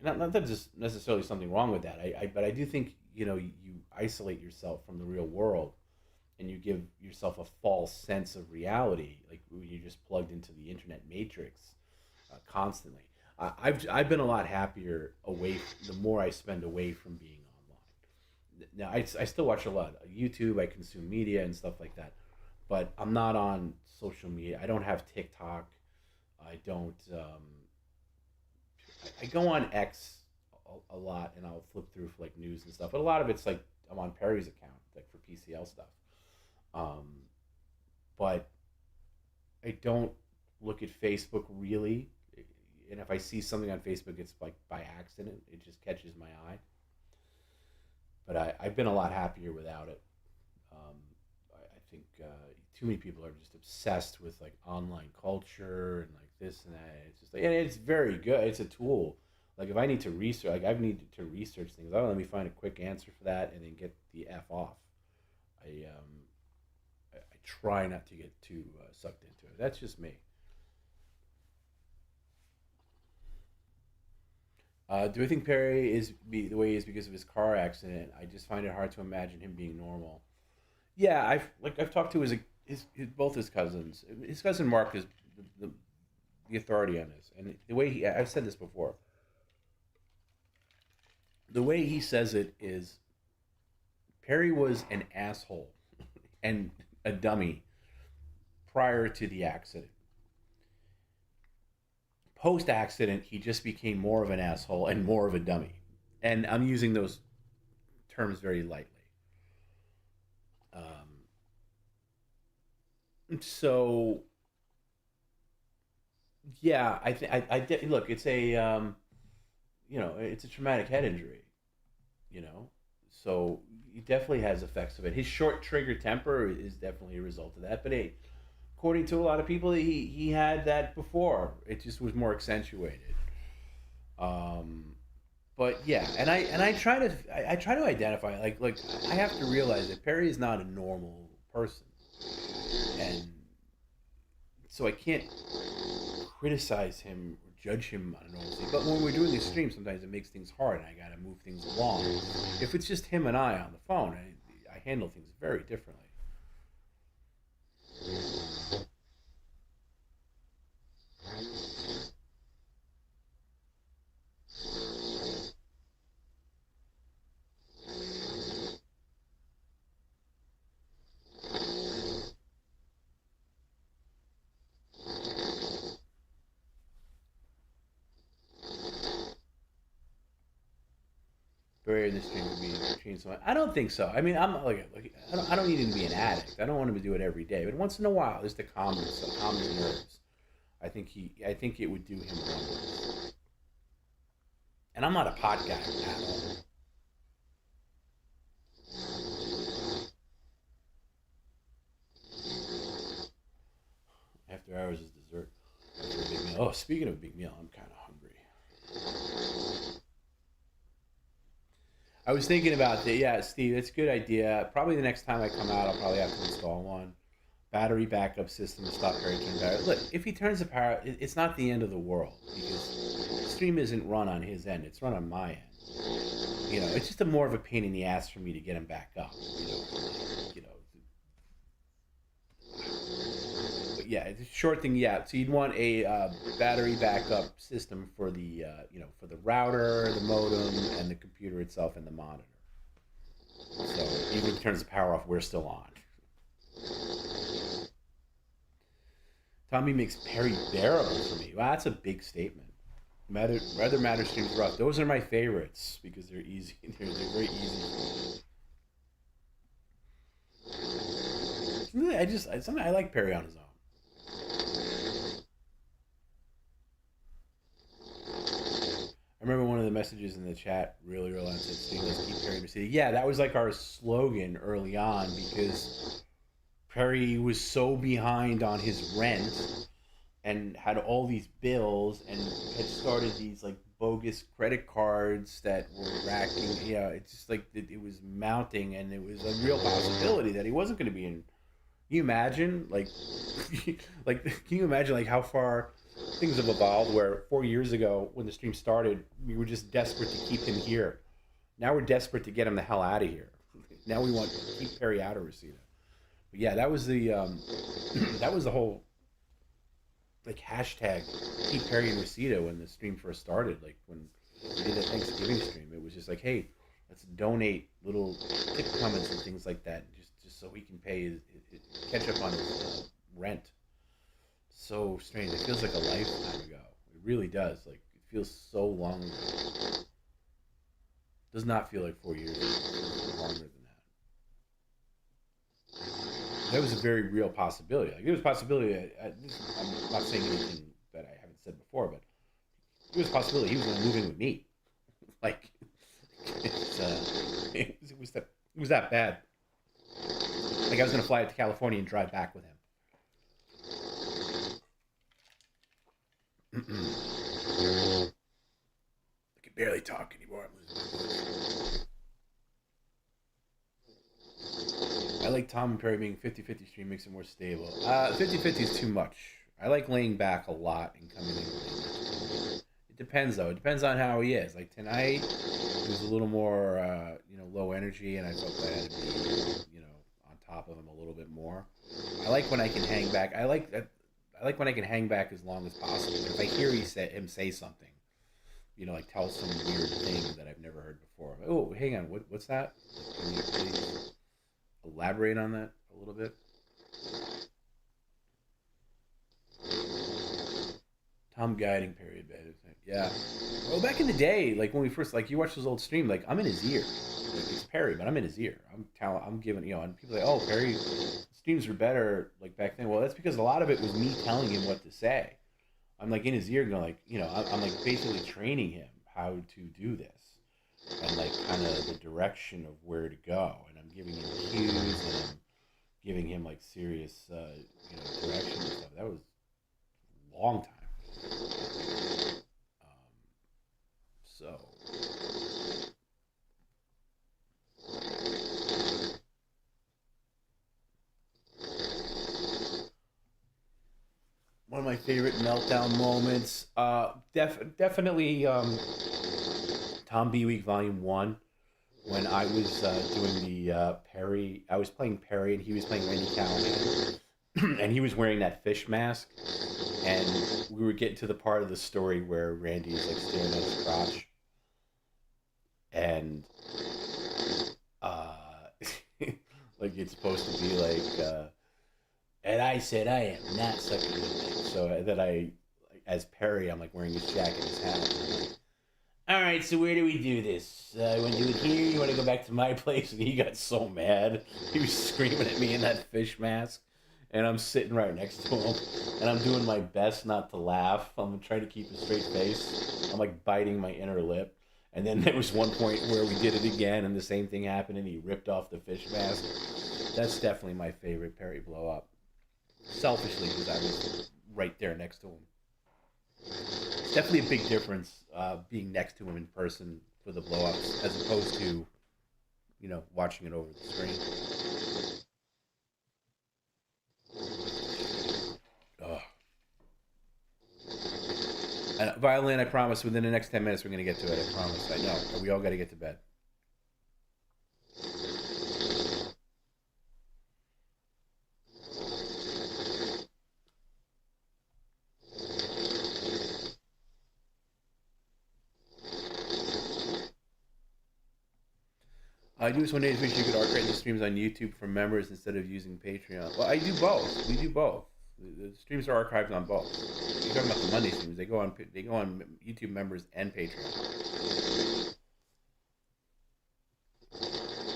Speaker 2: Not that there's necessarily something wrong with that. But I do think, you isolate yourself from the real world and you give yourself a false sense of reality, when you're just plugged into the internet matrix constantly. I've been a lot happier the more I spend away from being online. Now, I still watch a lot of YouTube. I consume media and stuff like that, but I'm not on social media. I don't have TikTok. I don't. I go on X a lot, and I'll flip through for news and stuff. But a lot of it's I'm on Perry's account, for PCL stuff. But I don't look at Facebook really. And if I see something on Facebook, it's by accident. It just catches my eye. But I've been a lot happier without it. I think too many people are just obsessed with online culture and this and that. It's just and it's very good. It's a tool. If I need to research, I've needed to research things. Let me find a quick answer for that and then get the F off. I try not to get too sucked into it. That's just me. Do I think Perry is the way he is because of his car accident? I just find it hard to imagine him being normal. Yeah, I've talked to both his cousins. His cousin Mark is the authority on this, and the way I've said this before. The way he says it is, Perry was an asshole and a dummy prior to the accident. Post-accident, he just became more of an asshole and more of a dummy. And I'm using those terms very lightly. So yeah, look, it's a it's a traumatic head injury, so he definitely has effects of it. His short trigger temper is definitely a result of that. But hey, according to a lot of people, he had that before. It just was more accentuated. But yeah, and I try to identify, like I have to realize that Perry is not a normal person, and so I can't criticize him or judge him on a normal thing. But when we're doing these streams, sometimes it makes things hard, and I gotta move things along. If it's just him and I on the phone, I handle things very differently. Barrier in the stream would be between someone. I don't think so. I mean, I don't need him to be an addict. I don't want him to do it every day, but once in a while, just to calm his nerves. I think it would do him wonders. And I'm not a pot guy at all. After hours is dessert. After a big meal. Oh, speaking of big meal, I'm kind of hungry. I was thinking about that. Yeah, Steve, that's a good idea. Probably the next time I come out, I'll probably have to install one. Battery backup system to stop Perry turning battery. Look, if he turns the power, it's not the end of the world, because the stream isn't run on his end. It's run on my end. It's just more of a pain in the ass for me to get him back up. But yeah, it's a short thing. Yeah, so you'd want a battery backup system for the for the router, the modem, and the computer itself, and the monitor. So even if it turns the power off, we're still on. Tommy makes Perry bearable for me. Wow, that's a big statement. Rather matter streams rough. Those are my favorites because they're easy. They're very easy. I like Perry on his own. I remember one of the messages in the chat really on said, "Steve, let's keep Perry in the city." Yeah, that was like our slogan early on, because Perry was so behind on his rent and had all these bills and had started these like bogus credit cards that were racking. Yeah, it's just like it was mounting, and it was a real possibility that he wasn't going to be in. Can you imagine, can you imagine like how far things have evolved, where 4 years ago when the stream started, we were just desperate to keep him here. Now we're desperate to get him the hell out of here. Now we want to keep Perry out of Reseda. But yeah, that was the whole like hashtag keep Perry in Reseda when the stream first started. Like when we did the Thanksgiving stream, it was just like, hey, let's donate little tip comments and things like that, just so he can pay catch up on his rent. So strange. It feels like a lifetime ago. It really does. Like, it feels so long ago. It does not feel like 4 years ago. It feels longer than that. That was a very real possibility. Like, there was a possibility. I'm not saying anything that I haven't said before, but there was a possibility he was going to move in with me. Like, it was that bad. Like, I was going to fly out to California and drive back with him. I can barely talk anymore. I'm losing my voice. I like Tom and Perry being 50-50 stream, makes it more stable. 50-50 is too much. I like laying back a lot and coming in. It depends, though. It depends on how he is. Like tonight, he was a little more, low energy, and I felt I had to be, on top of him a little bit more. I like when I can hang back. I like when I can hang back as long as possible. But if I hear him say something, like tell some weird thing that I've never heard before. Oh, hang on, what's that? Can you please elaborate on that a little bit? Tom guiding Perry bed. Yeah. Well, back in the day, like when we first, like you watch those old streams, like I'm in his ear. Like, it's Perry, but I'm in his ear. I'm giving, and people say, oh, Perry streams were better like back then. Well, that's because a lot of it was me telling him what to say. I'm like in his ear going like, I'm like basically training him how to do this and like kind of the direction of where to go. And I'm giving him cues and I'm giving him like serious, direction and stuff. That was a long time. So one of my favorite meltdown moments, definitely Tom B Week Volume 1, when I was doing the Perry. I was playing Perry and he was playing Randy Callahan, and he was wearing that fish mask, and we were getting to the part of the story where Randy is like staring at his crotch, and like it's supposed to be like, and I said I am not sucking your dick. So that I, as Perry, I'm like wearing his jacket, his hat. I'm like, all right, so where do we do this? You want to do it here? You want to go back to my place? And he got so mad. He was screaming at me in that fish mask. And I'm sitting right next to him. And I'm doing my best not to laugh. I'm trying to keep a straight face. I'm like biting my inner lip. And then there was one point where we did it again and the same thing happened and he ripped off the fish mask. That's definitely my favorite Perry blow up. Selfishly, because I was right there next to him. It's definitely a big difference being next to him in person for the blow-ups as opposed to, watching it over the screen. Ugh. And Violin, I promise, within the next 10 minutes we're going to get to it. I promise. I know. We all got to get to bed. I do this one day to wish you could archive the streams on YouTube for members instead of using Patreon. Well, I do both. We do both. The streams are archived on both. You're talking about the Monday streams. They go on YouTube members and Patreon.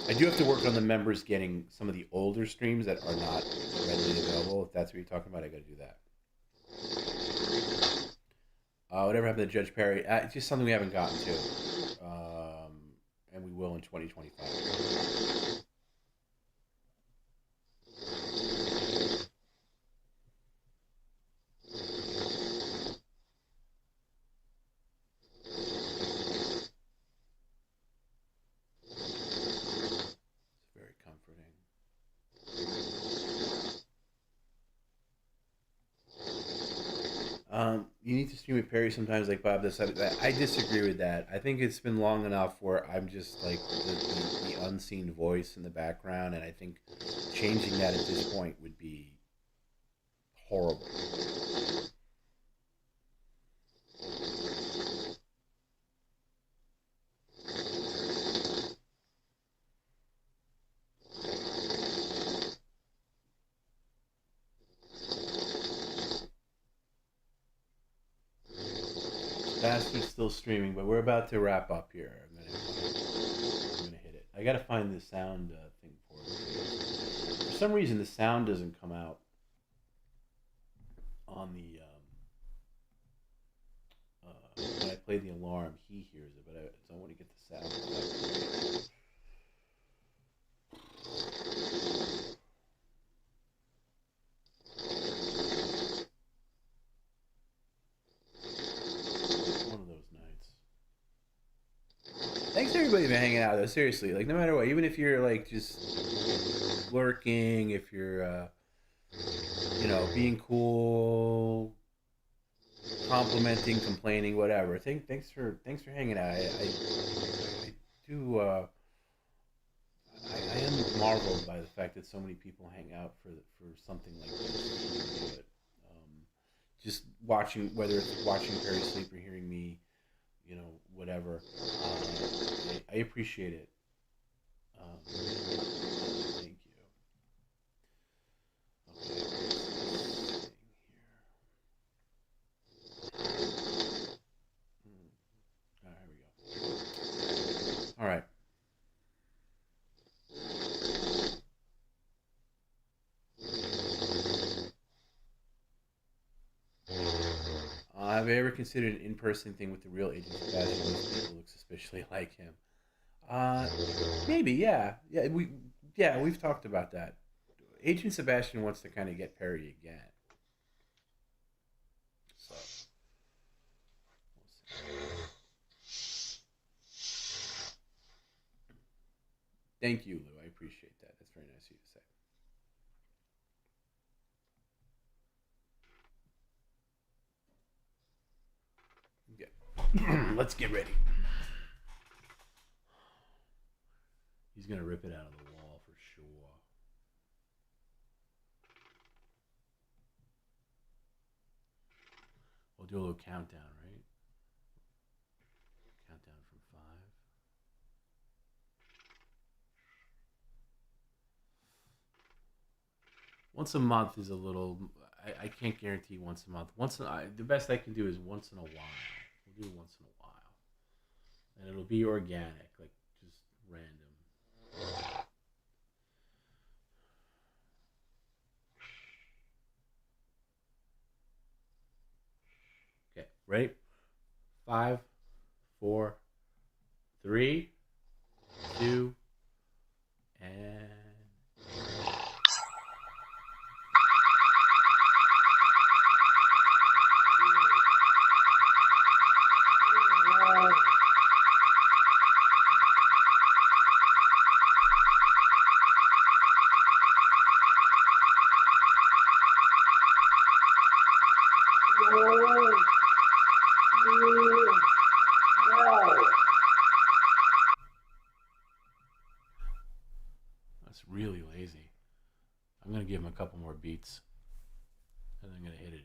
Speaker 2: I do have to work on the members getting some of the older streams that are not readily available. If that's what you're talking about, I got to do that. Whatever happened to Judge Perry? It's just something we haven't gotten to. And we will in 2025. It's very comforting. You need to stream with Perry sometimes, like Bob does. I disagree with that. I think it's been long enough where I'm just like the unseen voice in the background, and I think changing that at this point would be horrible. Bastard's still streaming, but we're about to wrap up here. I'm gonna hit it. I gotta find the sound thing for it. For some reason, the sound doesn't come out on the when I play the alarm. He hears it, but I want to get the sound. Thanks to everybody for hanging out, though. Seriously, like no matter what, even if you're like just lurking, if you're, being cool, complimenting, complaining, whatever. Thanks for hanging out. I do. I am marveled by the fact that so many people hang out for something like this. But, just watching, whether it's watching Perry sleep or hearing me. Whatever. I appreciate it. Thank you. Okay. have I ever considered an in-person thing with the real Agent Sebastian? People look suspiciously like him. Maybe, yeah. We've talked about that. Agent Sebastian wants to kind of get Perry again. So, we'll see. Thank you, Lou. I appreciate that. That's very nice of you to say. Okay. Let's get ready. He's going to rip it out of the wall for sure. We'll do a little countdown, right? Countdown from 5. Once a month is a little... I can't guarantee once a month. The best I can do is once in a while. We'll do once in a while. And it'll be organic, like just random. Okay, ready? 5, 4, 3, 2, and... That's really lazy. I'm going to give him a couple more beats, and I'm going to hit it again.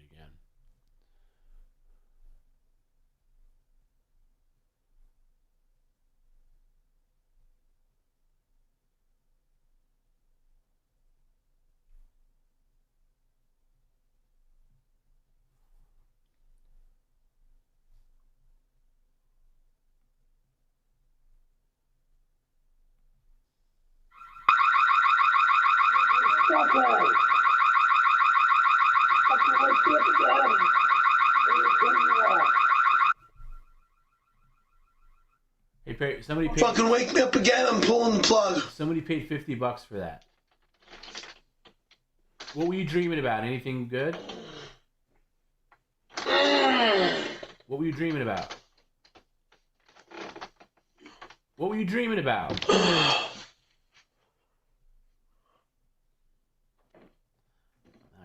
Speaker 2: Hey Perry, somebody paid,
Speaker 14: fucking wake me up again. I'm pulling the plug.
Speaker 2: Somebody paid $50 for that. What were you dreaming about? Anything good? What were you dreaming about? What were you dreaming about? I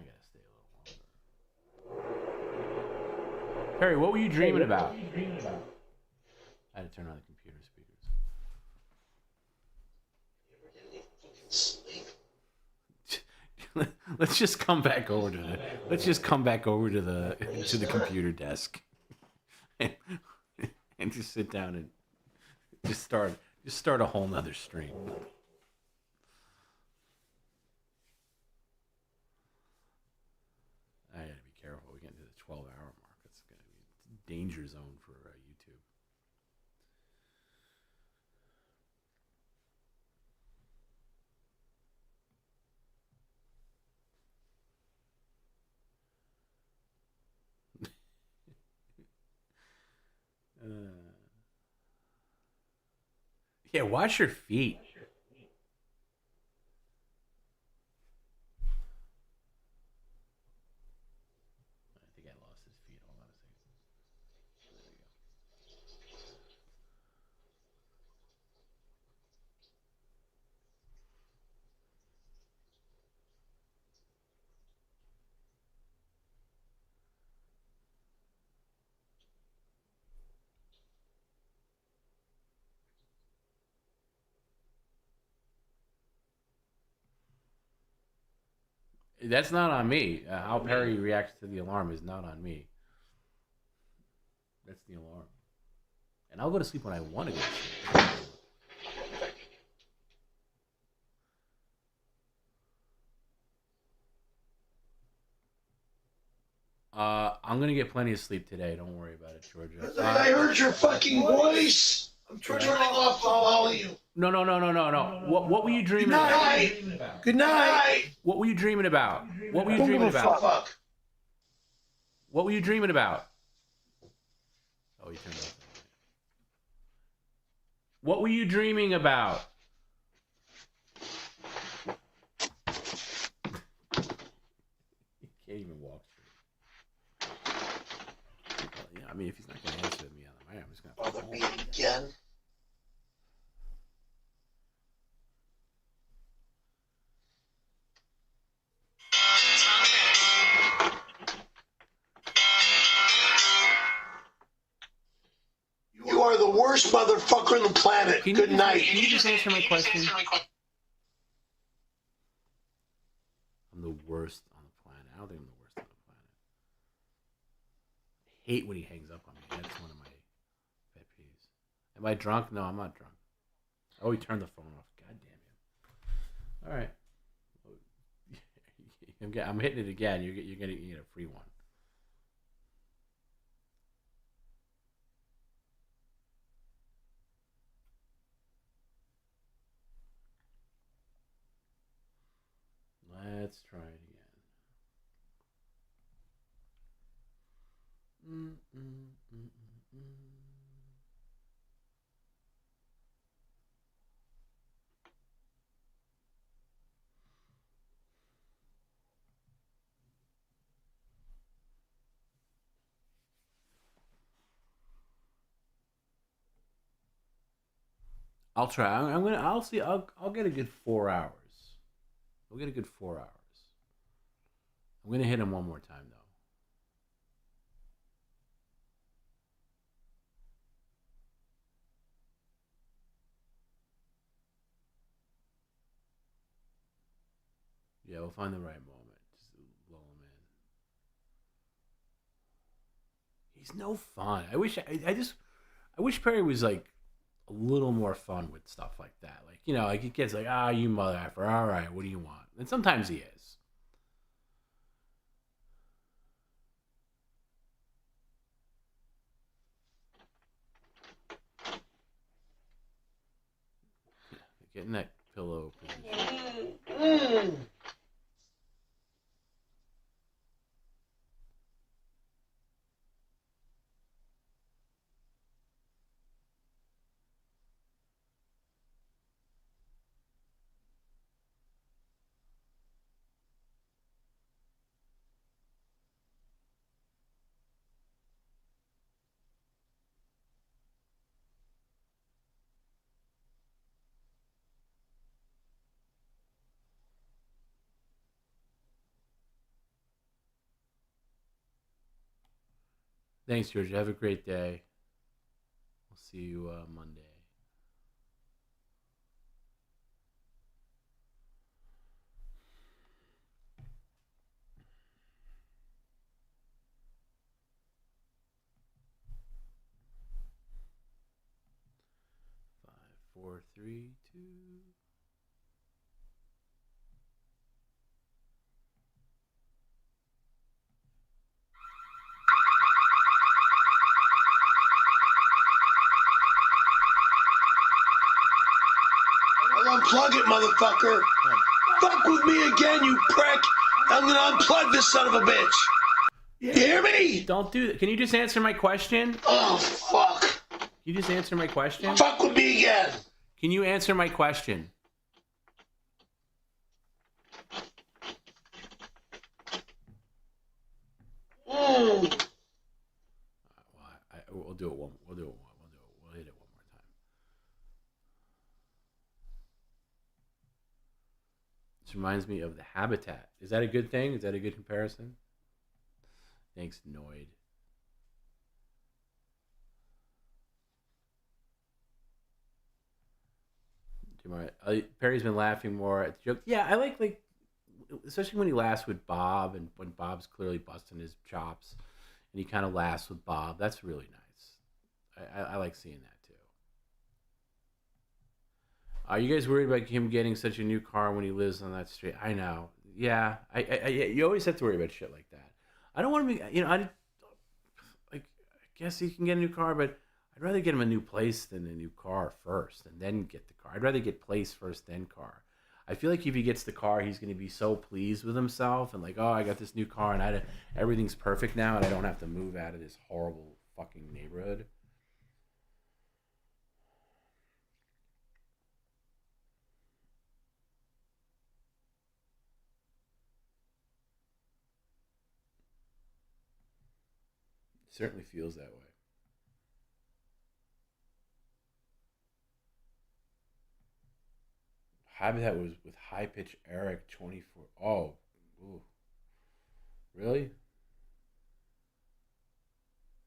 Speaker 2: gotta stay a little longer. Perry, what were you dreaming about? I had to turn on the computer speakers. Let's just come back over to the. Let's just come back over to the computer desk, and just sit down and just start a whole nother stream. I gotta be careful. We get into the 12-hour mark. It's gonna be a danger zone for YouTube. Yeah, wash your feet. I think I lost his feet. Hold on a second. There we go. That's not on me. How Perry reacts to the alarm is not on me. That's the alarm. And I'll go to sleep when I want to go to sleep. I'm going to get plenty of sleep today. Don't worry about it, Georgia.
Speaker 14: I heard your fucking voice. I'm turning off all of you.
Speaker 2: No. What were you dreaming about?
Speaker 1: Good night.
Speaker 2: What were you dreaming about? What were you dreaming about? What were you dreaming about? Oh, you turned off. What were you dreaming about? You can't even walk straight. Well, yeah, I mean, if he's not going to answer me on the mic, I'm just going to
Speaker 14: Bother me again. You are the worst motherfucker on the planet. Good night.
Speaker 2: Can you just answer my question? I'm the worst on the planet. I don't think I'm the worst on the planet. I hate when he hangs up on me. That's one of my pet peeves. Am I drunk? No, I'm not drunk. Oh, he turned the phone off. God damn him. All right. I'm hitting it again. You're gonna get a free one. Let's try it again. I'll try. I'll see. I'll get a good 4 hours. We'll get a good 4 hours. I'm going to hit him one more time, though. Yeah, we'll find the right moment. Just lull him in. He's no fun. I wish Perry was like a little more fun with stuff like that. Like, you know, like he gets like, you mother effer. All right, what do you want? And sometimes he is. Getting that pillow position. Thanks, George. Have a great day. We'll see you Monday. Five, four, three, two.
Speaker 14: Unplug it, motherfucker. Fuck with me again, you prick. I'm gonna unplug this son of a bitch. You hear me?
Speaker 2: Don't do that. Can you just answer my question?
Speaker 14: Oh, fuck.
Speaker 2: Can you just answer my question?
Speaker 14: Fuck with me again.
Speaker 2: Can you answer my question? We'll do it one. We'll hit it one more time. This reminds me of the Habitat. Is that a good thing? Is that a good comparison? Thanks, Noid. Perry's been laughing more at the joke. Yeah, I like especially when he laughs with Bob, and when Bob's clearly busting his chops, and he kind of laughs with Bob. That's really nice. I like seeing that too. Are you guys worried about him getting such a new car when he lives on that street? I know. Yeah, you always have to worry about shit like that. I don't want to be, I guess he can get a new car, but I'd rather get him a new place than a new car first, and then get the car. I'd rather get place first, then car. I feel like if he gets the car, he's going to be so pleased with himself and like, oh, I got this new car and everything's perfect now, and I don't have to move out of this horrible fucking neighborhood. certainly feels that way. Habitat was with 𝙎𝙃𝙊𝙑𝘾 24. Oh, ooh. Really?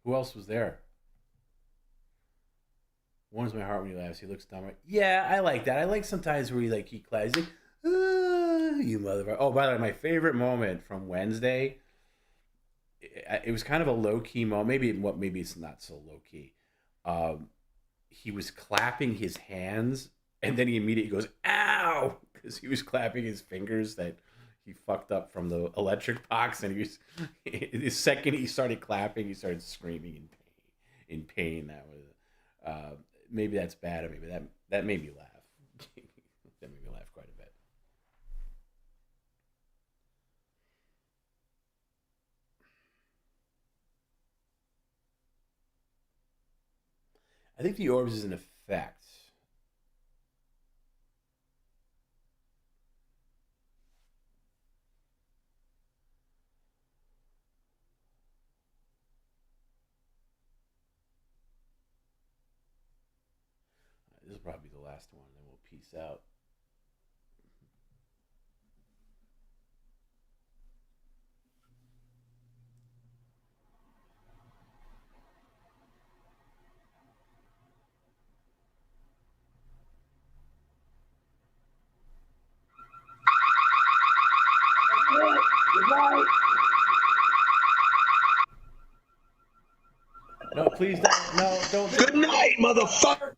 Speaker 2: Who else was there? Warms my heart when he laughs. He looks dumb. Right? Yeah, I like that. I like sometimes where he claps. He's like, you motherfucker. Oh, by the way, my favorite moment from Wednesday. It was kind of a low key moment. Maybe it's not so low key. He was clapping his hands, and then he immediately goes, "Ow!" because he was clapping his fingers that he fucked up from the electric box, and the second he started clapping, he started screaming in pain. That was maybe that's bad, or maybe that made me laugh. That made me laugh quite a bit. I think the orbs is an effect. This will probably be the last one, then we'll peace out. No, please don't. No, don't.
Speaker 14: Good night, motherfucker.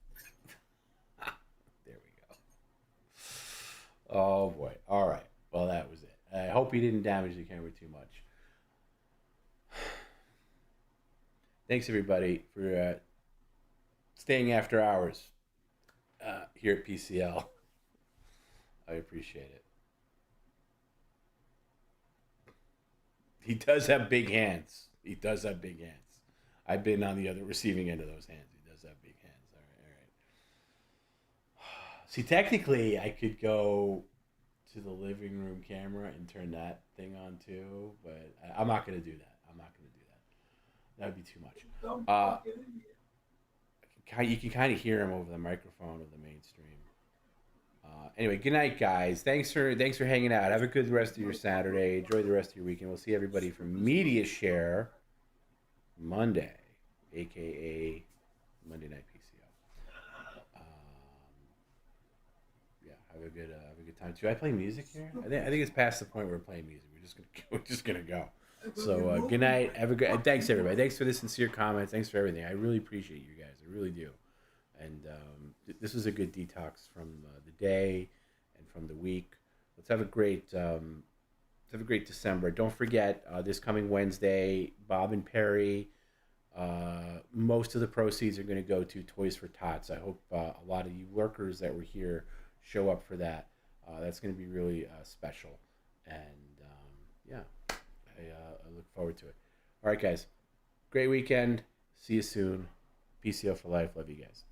Speaker 2: There we go. Oh boy. All right. Well, that was it. I hope he didn't damage the camera too much. Thanks everybody for staying after hours here at PCL. I appreciate it. He does have big hands. He does have big hands. I've been on the other receiving end of those hands. He does have big hands. All right. See, technically, I could go to the living room camera and turn that thing on too, but I'm not going to do that. That would be too much. You can kind of hear him over the microphone of the mainstream. Anyway, good night, guys. Thanks for hanging out. Have a good rest of your Saturday. Enjoy the rest of your weekend. We'll see everybody from Media Share Monday, aka Monday Night PCO. Yeah, have a good time too. I play music here. I think it's past the point where we're playing music. We're just gonna go. So good night. Have a good. Thanks everybody. Thanks for the sincere comments. Thanks for everything. I really appreciate you guys. I really do. And this was a good detox from the day and from the week. Let's have a great December. Don't forget this coming Wednesday, Bob and Perry. Most of the proceeds are going to go to Toys for Tots. I hope a lot of you workers that were here show up for that. That's going to be really special. And yeah, I look forward to it. All right, guys. Great weekend. See you soon. PCO for life. Love you guys.